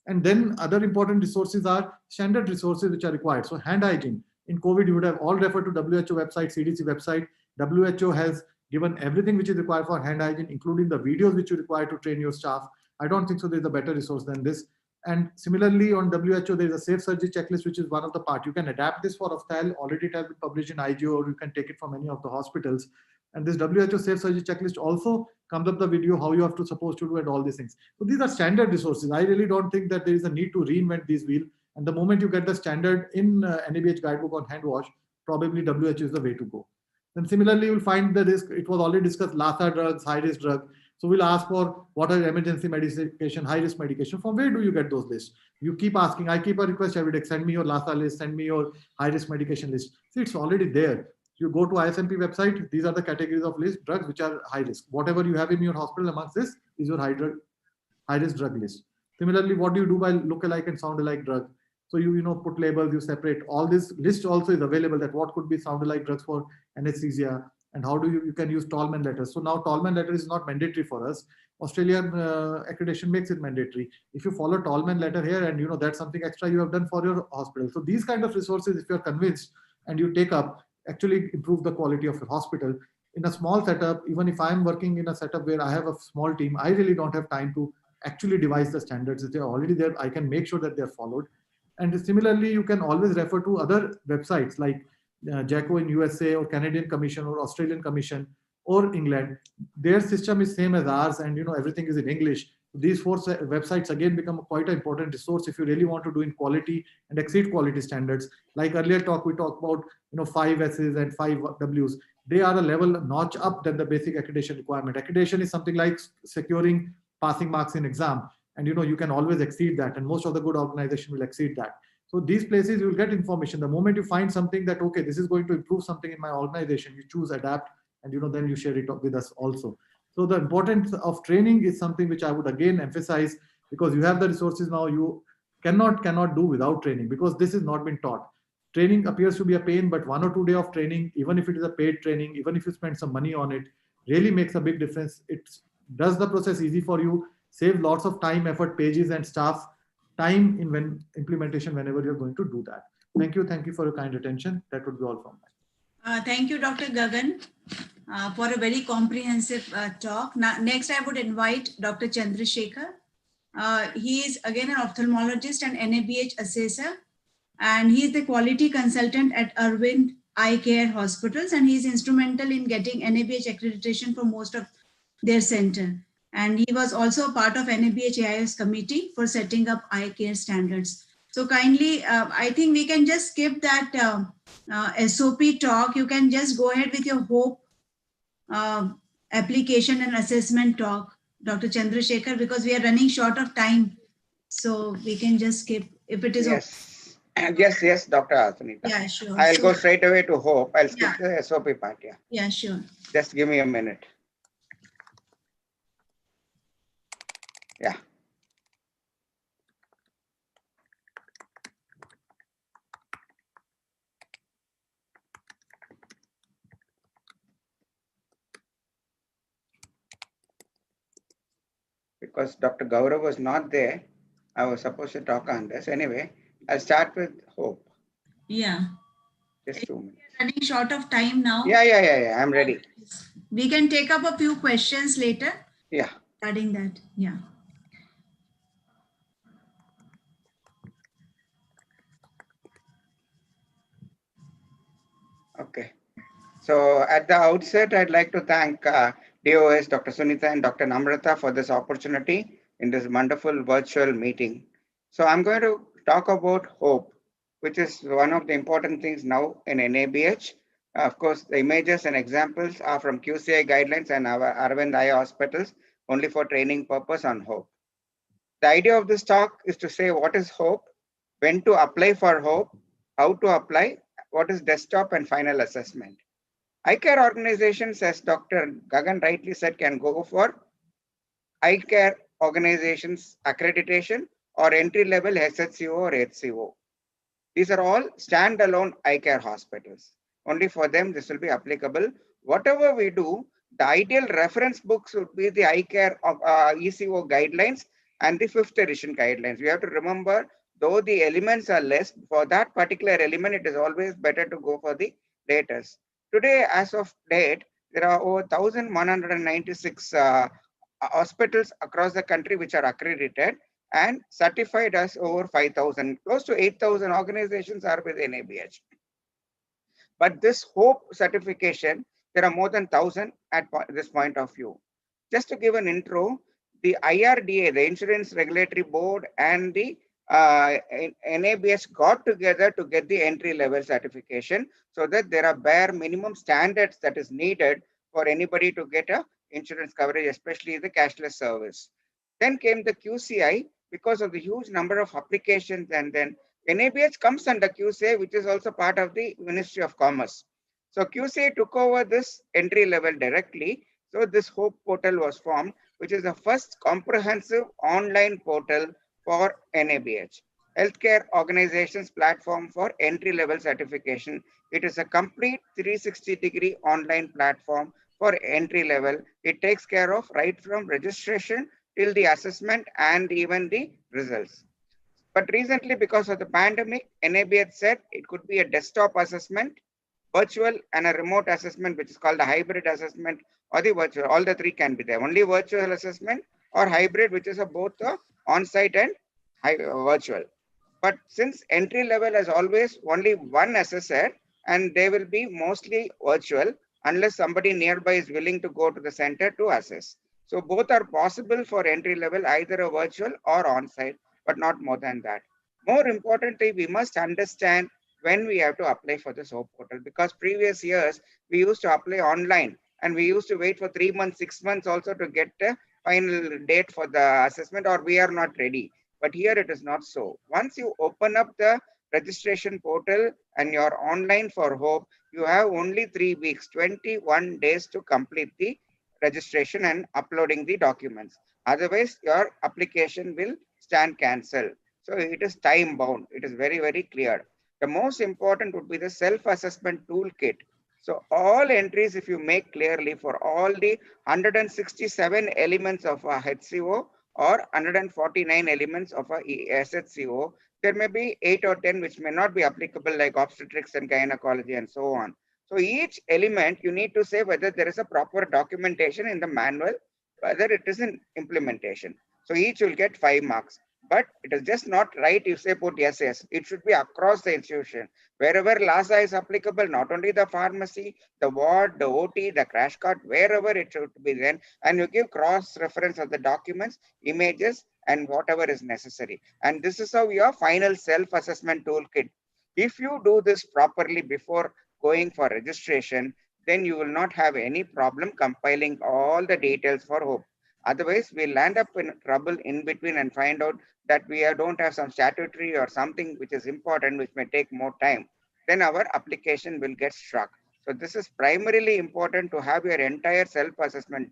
And then other important resources are standard resources which are required. So hand hygiene. In COVID, you would have all referred to WHO website, CDC website. WHO has given everything which is required for hand hygiene, including the videos which you require to train your staff. I don't think so there's a better resource than this. And similarly, on WHO, there is a safe surgery checklist, which is one of the parts. You can adapt this for Ophthal. Already it has been published in IGO, or you can take it from any of the hospitals. And this WHO safe surgery checklist also comes up the video, how you have to supposed to do and all these things. So these are standard resources. I really don't think that there is a need to reinvent these wheel. And the moment you get the standard in NABH guidebook on hand wash, probably WHO is the way to go. Then similarly, you will find the risk. It was already discussed, LASA drugs, high-risk drug. So we'll ask for what are emergency medication, high-risk medication. From where do you get those lists? You keep asking. I keep a request every day. Send me your LASA list. Send me your high-risk medication list. See, it's already there. You go to ISMP website. These are the categories of list drugs which are high risk. Whatever you have in your hospital amongst this is your high-risk drug list. Similarly, what do you do by look-alike and sound-alike drug? So you put labels, you separate. All this list also is available, that what could be sound alike drugs for anesthesia, and how do you can use Tolman letters. So now Tolman letter is not mandatory for us. Australian accreditation makes it mandatory. If you follow Tolman letter here, and that's something extra you have done for your hospital. So these kind of resources, if you're convinced and you take up, actually improve the quality of your hospital. In a small setup, even if I'm working in a setup where I have a small team, I really don't have time to actually devise the standards. If they're already there, I can make sure that they're followed. And similarly, you can always refer to other websites like JACO in USA, or Canadian Commission, or Australian Commission, or England. Their system is same as ours, and everything is in English. These 4 websites again become quite an important resource if you really want to do in quality and exceed quality standards. Like earlier talk, we talked about 5 S's and 5 W's. They are a level notch up than the basic accreditation requirement. Accreditation is something like securing passing marks in exam, and you can always exceed that, and most of the good organizations will exceed that. So these places you will get information. The moment you find something that, okay, this is going to improve something in my organization, you choose adapt, and then you share it with us also. So the importance of training is something which I would again emphasize, because you have the resources now. You cannot do without training, because this has not been taught. Training appears to be a pain, but 1 or 2 days of training, even if it is a paid training, even if you spend some money on it, really makes a big difference. It does the process easy for you, save lots of time, effort, pages, and staff time in implementation whenever you're going to do that. Thank you for your kind attention. That would be all from me. Thank you, Dr. Gagan, for a very comprehensive talk. Now, next, I would invite Dr. Chandrasekhar. He is again an ophthalmologist and NABH assessor, and he is the quality consultant at Arvind Eye Care Hospitals, and he is instrumental in getting NABH accreditation for most of their center. And he was also part of NABH AIS committee for setting up eye care standards. So kindly, I think we can just skip that SOP talk. You can just go ahead with your HOPE application and assessment talk, Dr. Chandrasekhar, because we are running short of time. So we can just skip if it is okay. Yes, Dr. Sunita. Yeah, sure. I'll go straight away to HOPE. I'll skip the SOP part. Yeah, sure. Just give me a minute. Yeah. Because Dr. Gaurav was not there, I was supposed to talk on this. Anyway, I'll start with HOPE. Yeah. Just 2 minutes. We're running short of time now. Yeah. I'm ready. We can take up a few questions later. Yeah. Regarding that. Yeah. Okay. So at the outset, I'd like to thank DOS, Dr. Sunita and Dr. Namrata for this opportunity in this wonderful virtual meeting. So I'm going to talk about HOPE, which is one of the important things now in NABH. Of course, the images and examples are from QCI guidelines and our Arvind Eye Hospitals only for training purpose on HOPE. The idea of this talk is to say what is HOPE, when to apply for HOPE, how to apply, what is desktop and final assessment. Eye care organizations, as Dr. Gagan rightly said, can go for eye care organizations accreditation or entry-level SHCO or HCO. These are all standalone eye care hospitals. Only for them this will be applicable. Whatever we do, the ideal reference books would be the eye care ECO guidelines and the 5th edition guidelines. We have to remember, though the elements are less, for that particular element, it is always better to go for the latest. Today, as of date, there are over 1,196 hospitals across the country which are accredited and certified as over 5,000. Close to 8,000 organizations are with NABH. But this HOPE certification, there are more than 1,000 at this point of view. Just to give an intro, the IRDA, the Insurance Regulatory Board, and the NABH got together to get the entry-level certification so that there are bare minimum standards that is needed for anybody to get a insurance coverage, especially the cashless service. Then came the QCI because of the huge number of applications, and then NABH comes under QCI, which is also part of the Ministry of Commerce. So QCI took over this entry level directly. So this HOPE portal was formed, which is the first comprehensive online portal for NABH. healthcare organizations platform for entry-level certification. It is a complete 360-degree online platform for entry level. It takes care of right from registration till the assessment and even the results. But recently, because of the pandemic, NAB had said it could be a desktop assessment, virtual, and a remote assessment, which is called the hybrid assessment or the virtual. All the three can be there. Only virtual assessment or hybrid, which is a both on-site and virtual. But since entry level has always only one assessor, and they will be mostly virtual unless somebody nearby is willing to go to the center to assess. So both are possible for entry level, either a virtual or on-site, but not more than that. More importantly, we must understand when we have to apply for this HOPE portal, because previous years we used to apply online and we used to wait for 3 months, 6 months also to get a final date for the assessment, or we are not ready. But here it is not so. Once you open up the registration portal and you're online for HOPE, you have only 3 weeks, 21 days to complete the registration and uploading the documents. Otherwise, your application will stand cancelled. So it is time bound. It is very, very clear. The most important would be the self-assessment toolkit. So all entries, if you make clearly for all the 167 elements of a HCO or 149 elements of a SHCO, there may be 8 or 10 which may not be applicable, like obstetrics and gynecology and so on. So each element you need to say whether there is a proper documentation in the manual, whether it is in implementation. So each will get 5 marks. But it is just not right if say put yes. It should be across the institution. Wherever LASA is applicable, not only the pharmacy, the ward, the OT, the crash cart, wherever it should be then, and you give cross-reference of the documents, images, and whatever is necessary. And this is how your final self-assessment toolkit. If you do this properly before going for registration, then you will not have any problem compiling all the details for HOPE. Otherwise, we'll land up in trouble in between and find out that we don't have some statutory or something which is important, which may take more time. Then our application will get struck. So this is primarily important to have your entire self-assessment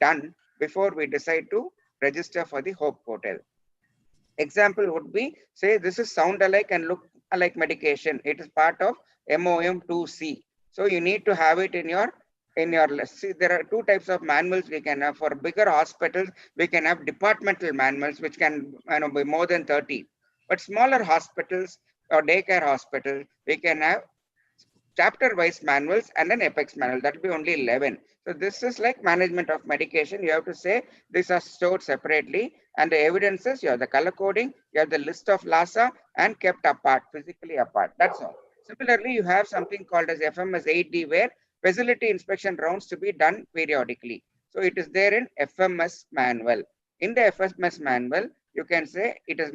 done before we decide to register for the HOPE portal. Example would be, say this is sound alike and look alike medication. It is part of MOM 2C. So you need to have it in your see, there are 2 types of manuals we can have. For bigger hospitals, we can have departmental manuals, which can be more than 30. But smaller hospitals or daycare hospitals, we can have chapter-wise manuals and an Apex manual. That will be only 11. So this is like management of medication. You have to say these are stored separately, and the evidences, you have the color coding, you have the list of LASA and kept apart, physically apart. That's all. Similarly, you have something called as FMS 8D, where facility inspection rounds to be done periodically. So it is there in FMS manual. In the FMS manual, you can say it is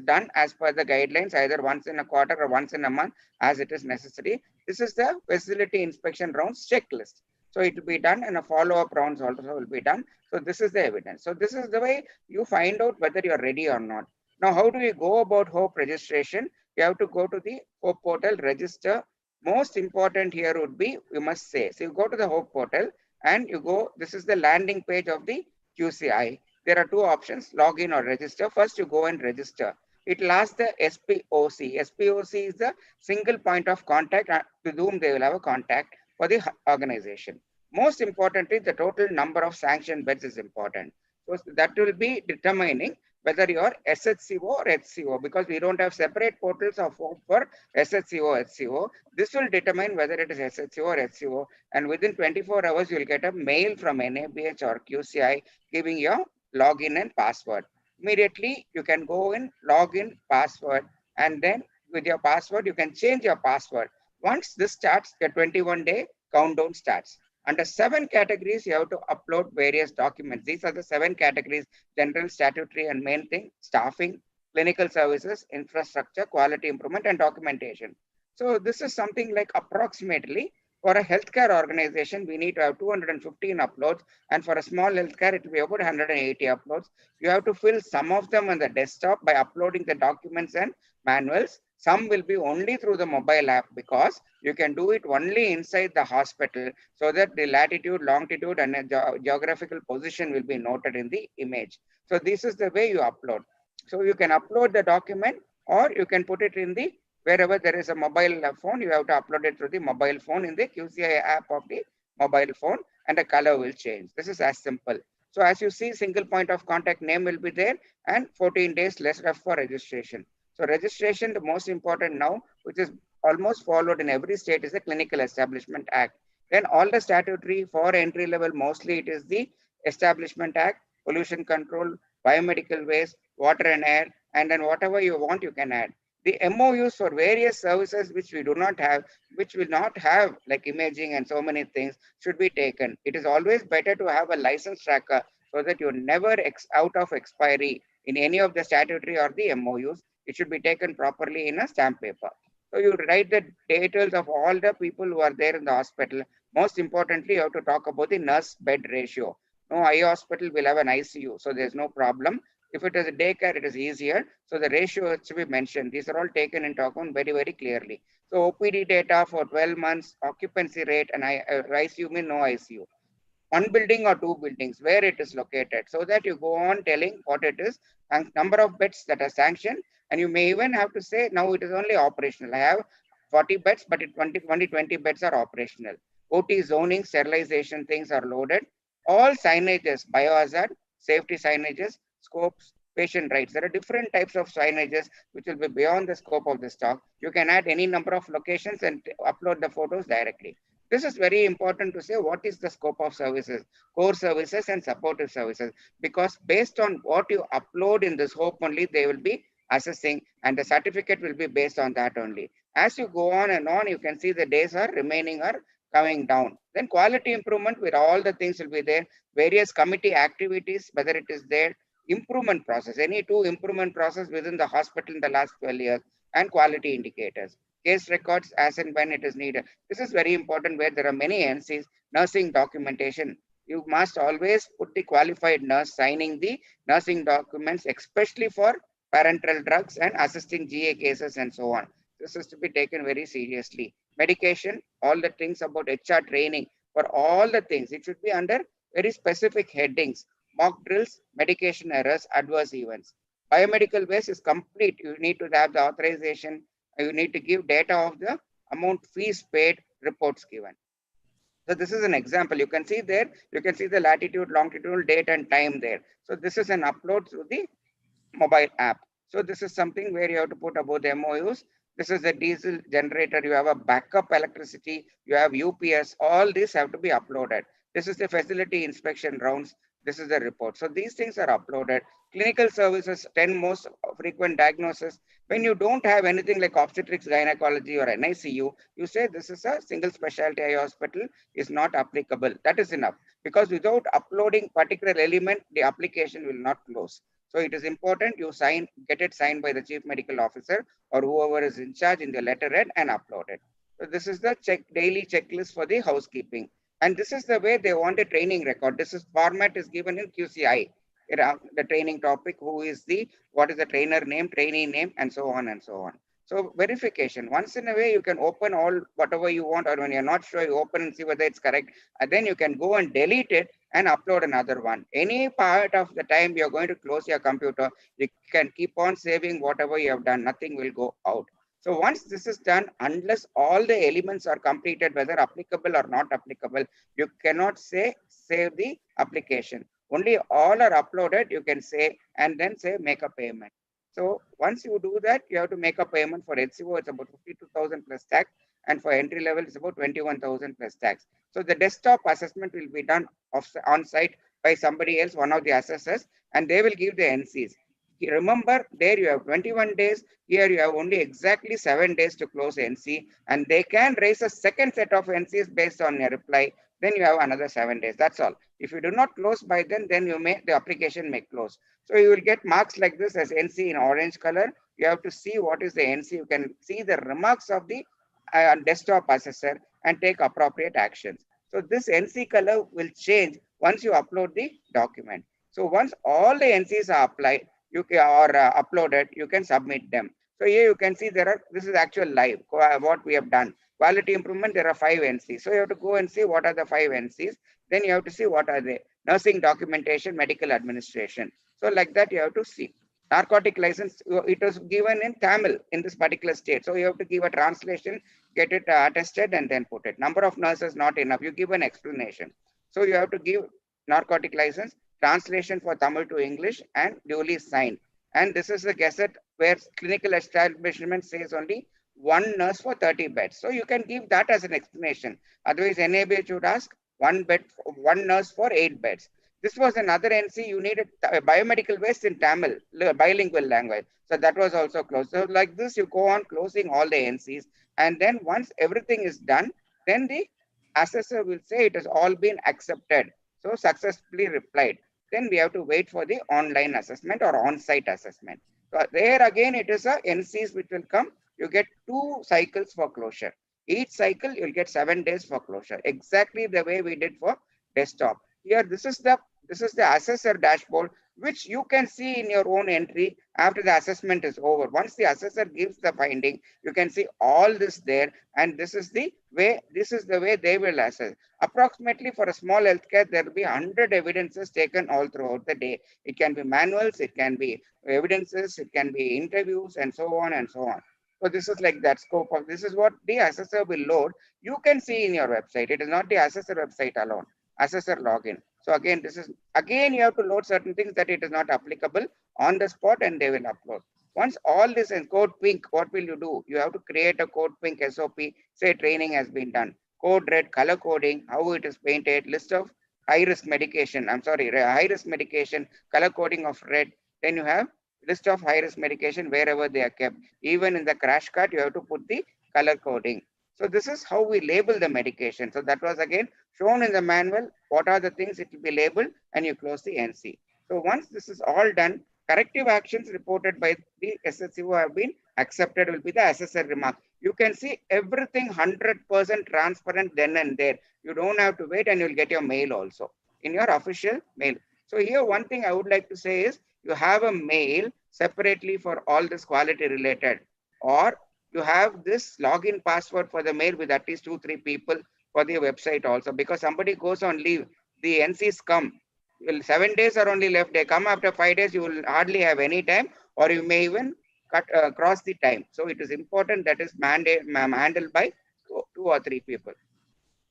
done as per the guidelines, either once in a quarter or once in a month as it is necessary. This is the facility inspection rounds checklist. So it will be done, and a follow-up rounds also will be done. So this is the evidence. So this is the way you find out whether you are ready or not. Now, how do we go about HOPE registration? You have to go to the HOPE portal, register. Most important here would be, you must say, so you go to the HOPE portal and you go, this is the landing page of the QCI. There are 2 options, login or register. First, you go and register. It will ask the SPOC. SPOC is the single point of contact to whom they will have a contact for the organization. Most importantly, the total number of sanctioned beds is important. So that will be determining whether you are SHCO or HCO, because we don't have separate portals of HOPE for SHCO, HCO. This will determine whether it is SHCO or HCO, and within 24 hours, you will get a mail from NABH or QCI giving your login and password. Immediately, you can go in, log in, password, and then with your password, you can change your password. Once this starts, the 21-day countdown starts. Under 7 categories, you have to upload various documents. These are the 7 categories: general, statutory, and main thing, staffing, clinical services, infrastructure, quality improvement, and documentation. So this is something like approximately, for a healthcare organization, we need to have 215 uploads. And for a small healthcare, it will be about 180 uploads. You have to fill some of them on the desktop by uploading the documents and manuals. Some will be only through the mobile app, because you can do it only inside the hospital, so that the latitude, longitude, and geographical position will be noted in the image. So this is the way you upload. So you can upload the document or you can put it in the wherever there is a mobile phone, you have to upload it through the mobile phone in the QCI app of the mobile phone, and the color will change. This is as simple. So as you see, single point of contact name will be there, and 14 days less left for registration. So registration, the most important now, which is almost followed in every state, is the Clinical Establishment Act. Then all the statutory for entry level, mostly it is the Establishment Act, pollution control, biomedical waste, water and air, and then whatever you want, you can add. The MOUs for various services which we do not have, which will not have like imaging and so many things, should be taken. It is always better to have a license tracker so that you're never out of expiry in any of the statutory or the MOUs. It should be taken properly in a stamp paper. So you write the details of all the people who are there in the hospital. Most importantly, you have to talk about the nurse bed ratio. No eye hospital will have an ICU, so there's no problem. If it is a daycare, it is easier. So the ratio should be mentioned. These are all taken into account very, very clearly. So OPD data for 12 months, occupancy rate, and ICU means no ICU. One building or two buildings, where it is located, so that you go on telling what it is and number of beds that are sanctioned. And you may even have to say, now it is only operational. I have 40 beds, but 20 beds are operational. OT zoning, sterilization things are loaded. All signages, biohazard, safety signages, scopes, patient rights. There are different types of signages which will be beyond the scope of this talk. You can add any number of locations and upload the photos directly. This is very important to say what is the scope of services, core services and supportive services, because based on what you upload in this scope only, they will be assessing, and the certificate will be based on that only. As you go on and on, you can see the days are remaining are coming down. Then quality improvement, where all the things will be there, various committee activities, whether it is there, improvement process, any two improvement process within the hospital in the last 12 years, and quality indicators, case records as and when it is needed. This is very important where there are many NCs, nursing documentation. You must always put the qualified nurse signing the nursing documents, especially for parenteral drugs and assisting GA cases and so on. This is to be taken very seriously. Medication, all the things about HR training, for all the things, it should be under very specific headings. Mock drills, medication errors, adverse events. Biomedical waste is complete. You need to have the authorization. You need to give data of the amount fees paid, reports given. So this is an example. You can see there, you can see the latitude, longitude, date and time there. So this is an upload through the mobile app. So this is something where you have to put about the MOUs. This is a diesel generator. You have a backup electricity. You have UPS. All these have to be uploaded. This is the facility inspection rounds. This is the report. So these things are uploaded. Clinical services, 10 most frequent diagnosis. When you don't have anything like obstetrics, gynecology or NICU, you say this is a single specialty eye hospital is not applicable. That is enough, because without uploading particular element, the application will not close. So it is important you sign, get it signed by the chief medical officer or whoever is in charge in the letterhead and upload it. So this is the daily checklist for the housekeeping. And this is the way they want a training record. This is format is given in QCI. The training topic, who is the, what is the trainer name, trainee name, and so on and so on. So verification, once in a way, you can open all whatever you want, or when you're not sure, you open and see whether it's correct. And then you can go and delete it and upload another one. Any part of the time you're going to close your computer, you can keep on saving whatever you have done. Nothing will go out. So once this is done, unless all the elements are completed, whether applicable or not applicable, you cannot say save the application. Only all are uploaded, you can say, and then say make a payment. So once you do that, you have to make a payment. For HCO, it's about 52,000 plus tax, and for entry level, it's about 21,000 plus tax. So the desktop assessment will be done on site by somebody else, one of the assessors, and they will give the NCs. Remember, there you have 21 days. Here you have only exactly 7 days to close NC, and they can raise a second set of NCs based on your reply. Then you have another 7 days. That's all. If you do not close by then you may, the application may close. So you will get marks like this as NC in orange color. You have to see what is the NC. You can see the remarks of the desktop assessor and take appropriate actions. So this NC color will change once you upload the document. So once all the NCs are applied, you can, uploaded, you can submit them. So here you can see there are, this is actual live, what we have done. Quality improvement, there are 5 NCs. So you have to go and see what are the 5 NCs. Then you have to see what are they. Nursing documentation, medical administration. So like that you have to see. narcotic license, it was given in Tamil in this particular state. So you have to give a translation, get it attested, and then put it. Number of nurses not enough. You give an explanation. So you have to give narcotic license, translation for Tamil to English, and duly signed. And this is the gazette where clinical establishment says only 1 nurse for 30 beds. So you can give that as an explanation. Otherwise, NABH would ask 1 nurse for 8 beds. This was another NC. You needed biomedical waste in Tamil, bilingual language. So that was also closed. So like this, you go on closing all the NCs. And then once everything is done, then the assessor will say it has all been accepted. So successfully replied. Then we have to wait for the online assessment or on-site assessment. So there again, it is a NCs which will come. You get 2 cycles for closure. Each cycle, you'll get 7 days for closure. Exactly the way we did for desktop. Here, this is the assessor dashboard, which you can see in your own entry after the assessment is over. Once the assessor gives the finding, you can see all this there, and this is the way they will assess. Approximately for a small healthcare, there will be 100 evidences taken all throughout the day. It can be manuals, it can be evidences, it can be interviews, and so on and so on. So this is like that scope of, this is what the assessor will load. You can see in your website. It is not the assessor website alone. Assessor login. So again, you have to load certain things that it is not applicable on the spot, and they will upload. Once all this in code pink, what will you do? You have to create a code pink SOP, say training has been done. Code red, color coding, how it is painted, list of high-risk medication, high-risk medication, color coding of red. Then you have list of high-risk medication wherever they are kept. Even in the crash cart, you have to put the color coding. So this is how we label the medication. So that was again shown in the manual. What are the things it will be labeled, and you close the NC. So once this is all done, corrective actions reported by the SSCO have been accepted will be the assessor remark. You can see everything 100% transparent then and there. You don't have to wait, and you'll get your mail also in your official mail. So here one thing I would like to say is you have a mail separately for all this quality related, or you have this login password for the mail with at least 2-3 people for the website also, because somebody goes on leave, the NCs come. Well, 7 days are only left. They come after 5 days, you will hardly have any time, or you may even cross the time. So it is important that is handled by 2 or 3 people.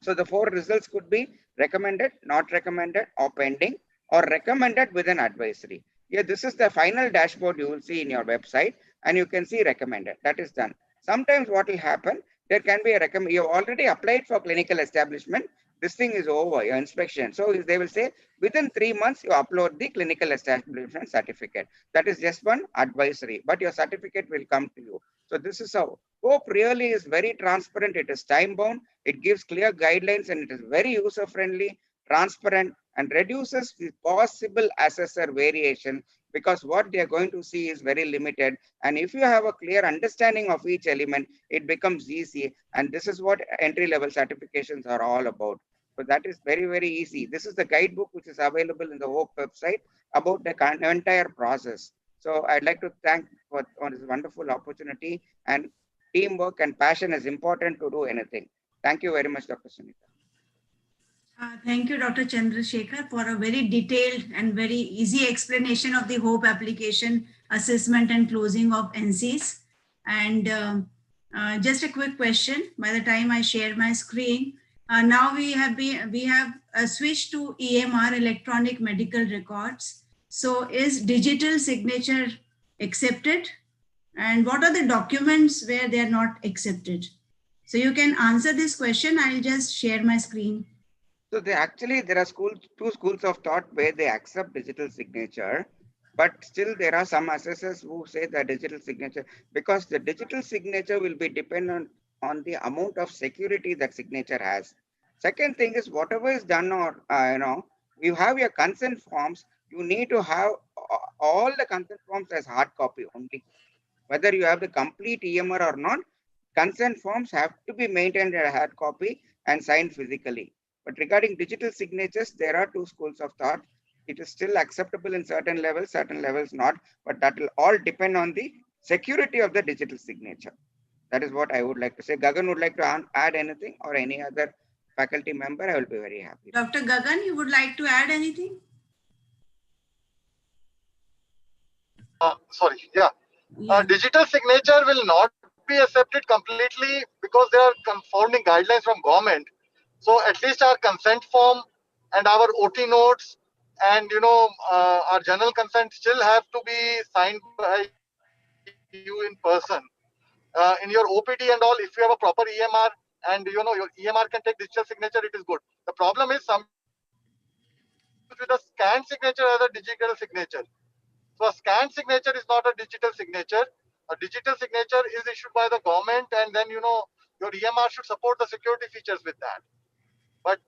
So the 4 results could be recommended, not recommended, or pending, or recommended with an advisory. Here, this is the final dashboard you will see in your website, and you can see recommended. That is done. Sometimes what will happen, there can be a recommend. You have already applied for clinical establishment. This thing is over, your inspection. So they will say within 3 months, you upload the clinical establishment certificate. That is just one advisory, but your certificate will come to you. So this is how HOPE really is very transparent. It is time bound. It gives clear guidelines, and it is very user friendly, transparent, and reduces the possible assessor variation, because what they are going to see is very limited. And if you have a clear understanding of each element, it becomes easy. And this is what entry-level certifications are all about. So that is very, very easy. This is the guidebook which is available in the HOPE website about the entire process. So I'd like to thank for this wonderful opportunity, and teamwork and passion is important to do anything. Thank you very much, Dr. Sunita. Thank you, Dr. Chandrasekhar, for a very detailed and very easy explanation of the HOPE application, assessment and closing of NCs. And just a quick question, by the time I share my screen, now we have switched to EMR, electronic medical records. So is digital signature accepted? And what are the documents where they are not accepted? So you can answer this question. I'll just share my screen. So there are 2 schools of thought where they accept digital signature, but still there are some assessors who say that digital signature, because the digital signature will be dependent on the amount of security that signature has. Second thing is, whatever is done, or you have your consent forms, you need to have all the consent forms as hard copy only. Whether you have the complete EMR or not, consent forms have to be maintained as a hard copy and signed physically. But regarding digital signatures, there are 2 schools of thought. It is still acceptable in certain levels not, but that will all depend on the security of the digital signature. That is what I would like to say. Gagan would like to add anything, or any other faculty member, I will be very happy. Dr. Gagan, you would like to add anything? Digital signature will not be accepted completely because there are conforming guidelines from government. So at least our consent form and our OT notes and our general consent still have to be signed by you in person. In your OPD and all, if you have a proper EMR and your EMR can take digital signature, it is good. The problem is some with a scanned signature as a digital signature. So a scanned signature is not a digital signature. A digital signature is issued by the government, and then your EMR should support the security features with that. But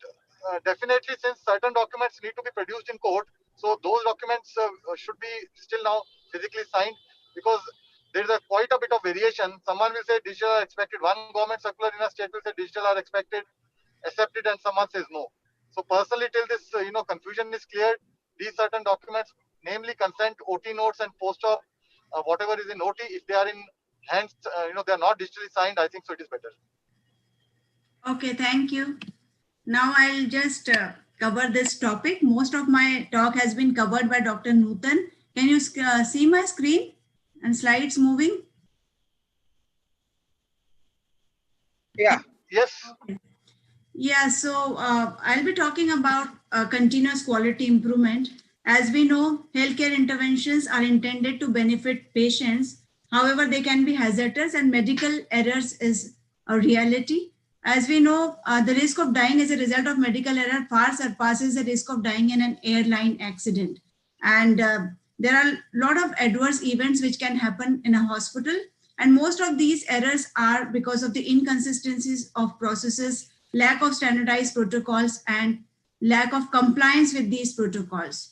definitely, since certain documents need to be produced in court, so those documents should be still now physically signed, because there is quite a bit of variation. Someone will say digital are expected. One government circular in a state will say digital are expected, accepted, and someone says no. So personally, till this confusion is cleared, these certain documents, namely consent, OT notes, and post-op, whatever is in OT, if they are in hands, they are not digitally signed, I think so it is better. Okay, thank you. Now I'll just cover this topic. Most of my talk has been covered by Dr. Nutan. Can you see my screen and slides moving? Yeah. Yes. Okay. Yeah, so I'll be talking about continuous quality improvement. As we know, healthcare interventions are intended to benefit patients. However, they can be hazardous, and medical errors is a reality. As we know, the risk of dying as a result of medical error far surpasses the risk of dying in an airline accident. And there are a lot of adverse events which can happen in a hospital. And most of these errors are because of the inconsistencies of processes, lack of standardized protocols, and lack of compliance with these protocols.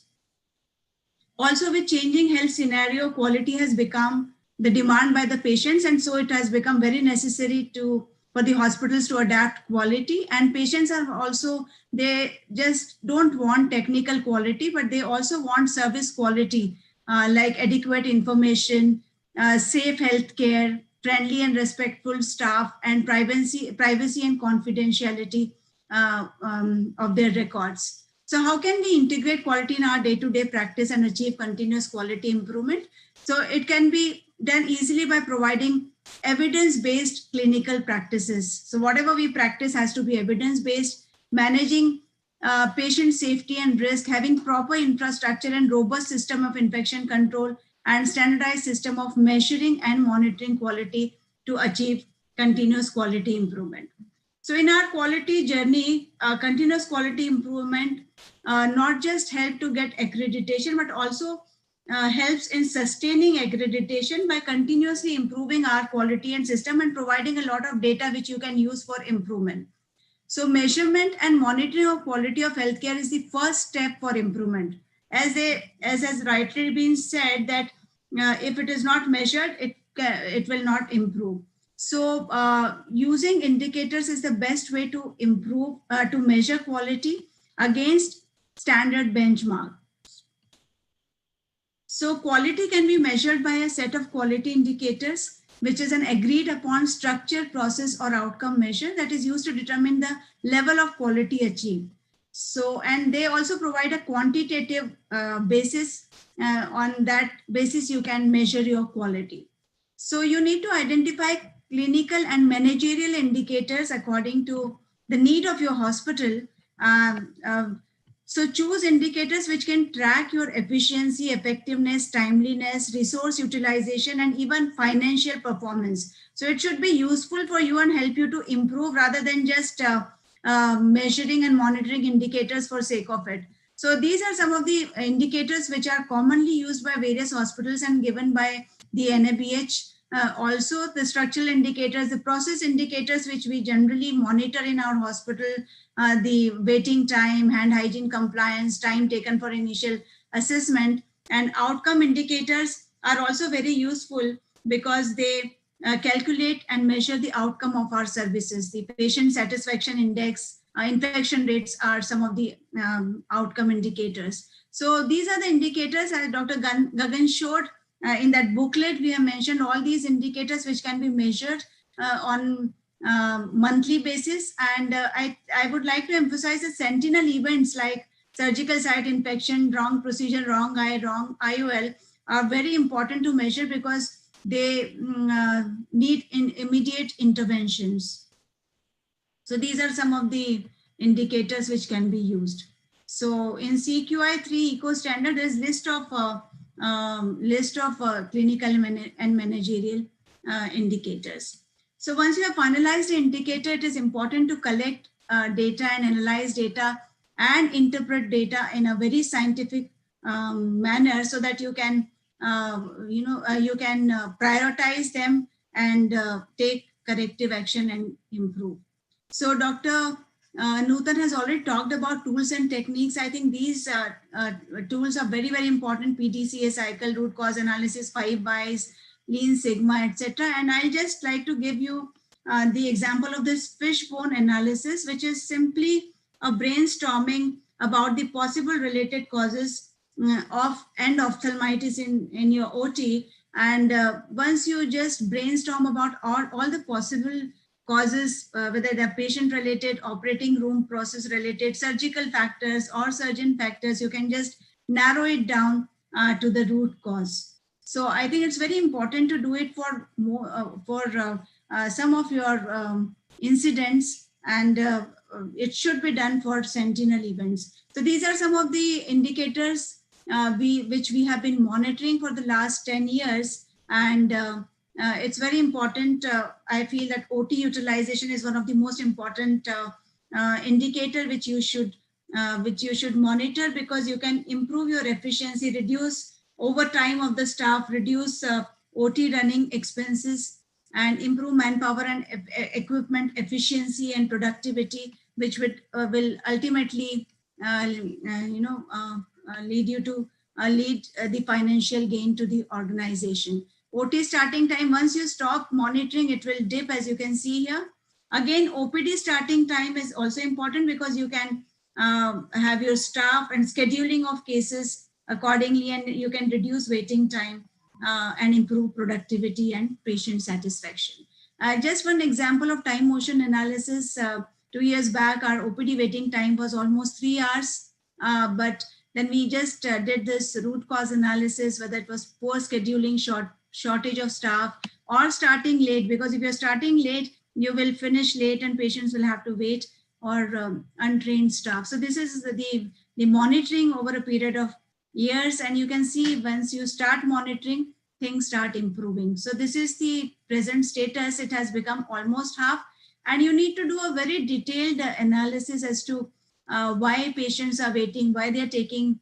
Also, with changing health scenario, quality has become the demand by the patients, and so it has become very necessary for the hospitals to adapt quality. And patients are also, they just don't want technical quality, but they also want service quality, like adequate information, safe healthcare, friendly and respectful staff, and privacy and confidentiality of their records. So how can we integrate quality in our day-to-day practice and achieve continuous quality improvement? So it can be done easily by providing evidence-based clinical practices. So whatever we practice has to be evidence-based, managing patient safety and risk, having proper infrastructure and robust system of infection control, and standardized system of measuring and monitoring quality to achieve continuous quality improvement. So in our quality journey, continuous quality improvement not just help to get accreditation, but also helps in sustaining accreditation by continuously improving our quality and system and providing a lot of data which you can use for improvement. So measurement and monitoring of quality of healthcare is the first step for improvement. As has rightly been said, that if it is not measured, it will not improve. So using indicators is the best way to improve, to measure quality against standard benchmark. So quality can be measured by a set of quality indicators, which is an agreed upon structure, process, or outcome measure that is used to determine the level of quality achieved. So, and they also provide a quantitative basis. On that basis, you can measure your quality. So you need to identify clinical and managerial indicators according to the need of your hospital. So choose indicators which can track your efficiency, effectiveness, timeliness, resource utilization, and even financial performance. So it should be useful for you and help you to improve rather than just measuring and monitoring indicators for sake of it. So these are some of the indicators which are commonly used by various hospitals and given by the NABH. Also the structural indicators, the process indicators which we generally monitor in our hospital, the waiting time, hand hygiene compliance, time taken for initial assessment, and outcome indicators are also very useful because they calculate and measure the outcome of our services. The patient satisfaction index, infection rates are some of the outcome indicators. So these are the indicators as Dr. Gagan showed. In that booklet, we have mentioned all these indicators which can be measured on monthly basis. And I would like to emphasize the sentinel events like surgical site infection, wrong procedure, wrong eye, wrong IOL are very important to measure because they need immediate interventions. So these are some of the indicators which can be used. So in CQI 3 Eco Standard, there is list of clinical and managerial indicators. So once you have finalized the indicator, it is important to collect data and analyze data and interpret data in a very scientific manner so that you can prioritize them and take corrective action and improve. So Dr. Nutan has already talked about tools and techniques. I think these tools are very, very important. PDCA cycle, root cause analysis, 5 whys, Lean Sigma, etc. And I just like to give you the example of this fishbone analysis, which is simply a brainstorming about the possible related causes of end ophthalmitis in your OT. And once you just brainstorm about all the possible causes, whether they're patient-related, operating room process-related, surgical factors, or surgeon factors, you can just narrow it down to the root cause. So I think it's very important to do it for some of your incidents, and it should be done for sentinel events. So these are some of the indicators which we have been monitoring for the last 10 years. And it's very important. I feel that OT utilization is one of the most important indicator which you should monitor, because you can improve your efficiency, reduce overtime of the staff, reduce OT running expenses, and improve manpower and equipment efficiency and productivity, which will ultimately lead you to lead the financial gain to the organization. OT starting time, once you stop monitoring, it will dip, as you can see here. Again, OPD starting time is also important because you can have your staff and scheduling of cases accordingly, and you can reduce waiting time and improve productivity and patient satisfaction. Just one example of time motion analysis. 2 years back, our OPD waiting time was almost 3 hours, but then we just did this root cause analysis, whether it was poor scheduling, shortage of staff, or starting late, because if you're starting late, you will finish late and patients will have to wait, or untrained staff. So this is the monitoring over a period of years, and you can see once you start monitoring, things start improving. So this is the present status. It has become almost half, and you need to do a very detailed analysis as to why patients are waiting, why they're taking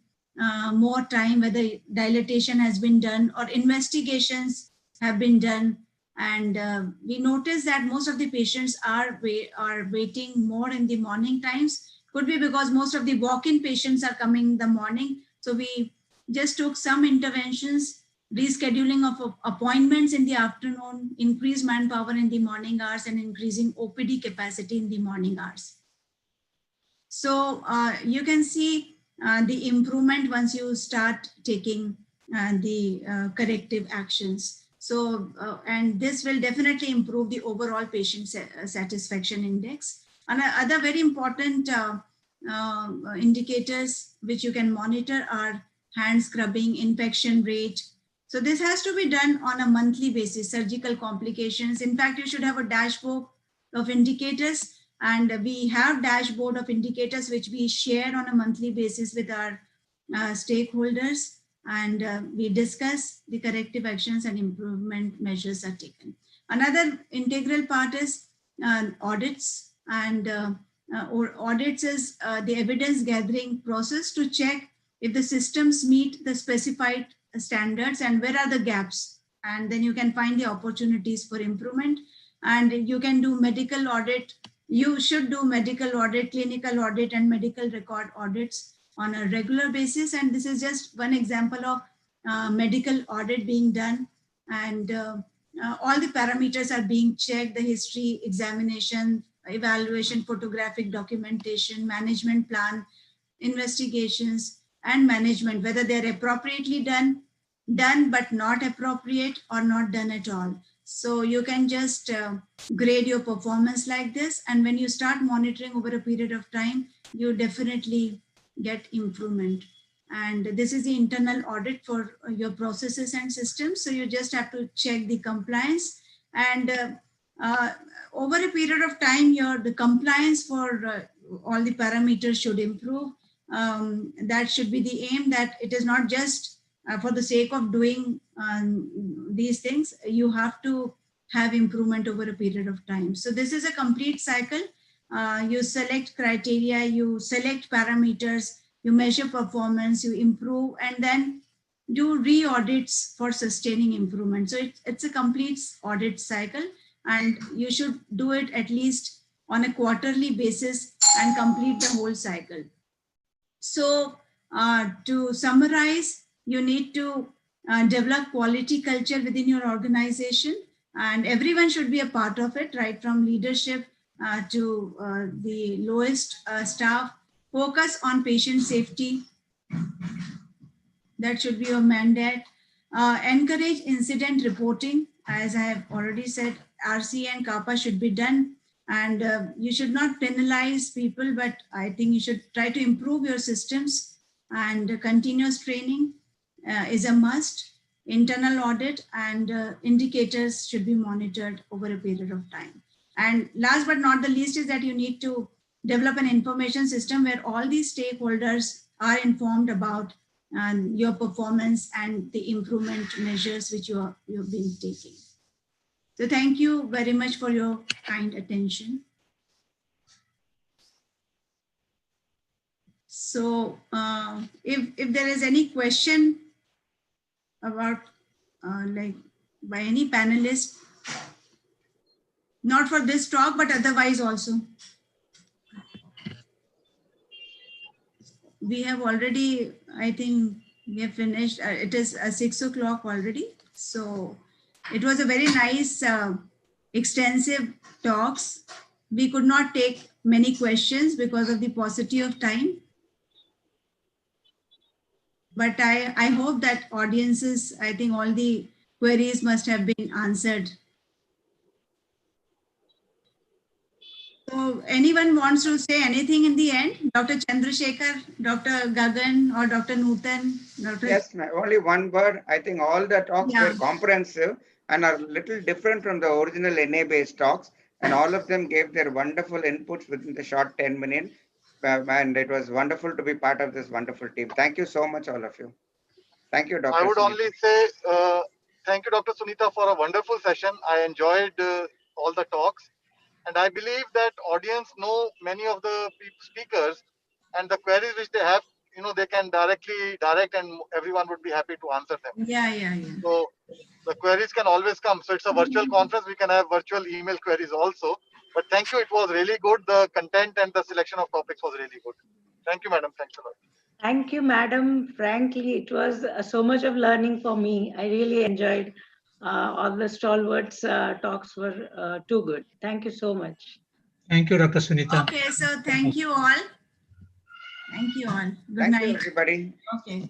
more time, whether dilatation has been done or investigations have been done. And we notice that most of the patients are waiting more in the morning times. Could be because most of the walk-in patients are coming in the morning. So we just took some interventions, rescheduling of appointments in the afternoon, increased manpower in the morning hours, and increasing OPD capacity in the morning hours. So you can see the improvement once you start taking the corrective actions. So, and this will definitely improve the overall patient satisfaction index. And other very important indicators which you can monitor are hand scrubbing, infection rate. So this has to be done on a monthly basis, surgical complications. In fact, you should have a dashboard of indicators, and we have dashboard of indicators which we share on a monthly basis with our stakeholders, and we discuss the corrective actions and improvement measures are taken. Another integral part is audits, and audits is the evidence gathering process to check if the systems meet the specified standards and where are the gaps, and then you can find the opportunities for improvement. And you can do medical audit. You should do medical audit, clinical audit, and medical record audits on a regular basis. And this is just one example of medical audit being done. And all the parameters are being checked: the history, examination, evaluation, photographic documentation, management plan, investigations, and management, whether they're appropriately done but not appropriate, or not done at all. So you can just grade your performance like this. And when you start monitoring over a period of time, you definitely get improvement. And this is the internal audit for your processes and systems. So you just have to check the compliance, and over a period of time, the compliance for all the parameters should improve. That should be the aim, that it is not just for the sake of doing these things. You have to have improvement over a period of time. So this is a complete cycle. You select criteria, you select parameters, you measure performance, you improve, and then do re-audits for sustaining improvement. So it's a complete audit cycle, and you should do it at least on a quarterly basis and complete the whole cycle. So to summarize, you need to develop quality culture within your organization, and everyone should be a part of it, right from leadership to the lowest staff. Focus on patient safety. That should be your mandate. Encourage incident reporting. As I have already said, RC and CAPA should be done. And you should not penalize people, but I think you should try to improve your systems, and continuous training is a must. Internal audit and indicators should be monitored over a period of time. And last but not the least is that you need to develop an information system where all these stakeholders are informed about your performance and the improvement measures which you've been taking. So thank you very much for your kind attention. So if there is any question about like by any panelist, not for this talk, but otherwise also. We have already, I think we have finished, it is 6 o'clock already. So it was a very nice, extensive talks. We could not take many questions because of the paucity of time. But I hope that audiences, I think all the queries must have been answered. So anyone wants to say anything in the end? Dr. Chandrasekhar, Dr. Gagan, or Dr. Nutan? Yes, only one word. I think all the talks were comprehensive and are a little different from the original NA-based talks. And all of them gave their wonderful inputs within the short 10 minutes. And it was wonderful to be part of this wonderful team. Thank you so much, all of you. Thank you, Dr. I would Sunita. only say thank you, Dr. Sunita, for a wonderful session. I enjoyed all the talks. And I believe that audience know many of the speakers, and the queries which they have, they can direct and everyone would be happy to answer them. Yeah. So the queries can always come. So it's a virtual conference. We can have virtual email queries also. But thank you. It was really good. The content and the selection of topics was really good. Thank you, madam. Thanks a lot. Thank you, madam. Frankly, it was so much of learning for me. I really enjoyed all the stalwarts talks were too good. Thank you so much. Thank you, Dr. Sunita. Okay, so thank you all. Thank you all. Good Thank night. you, everybody. Okay.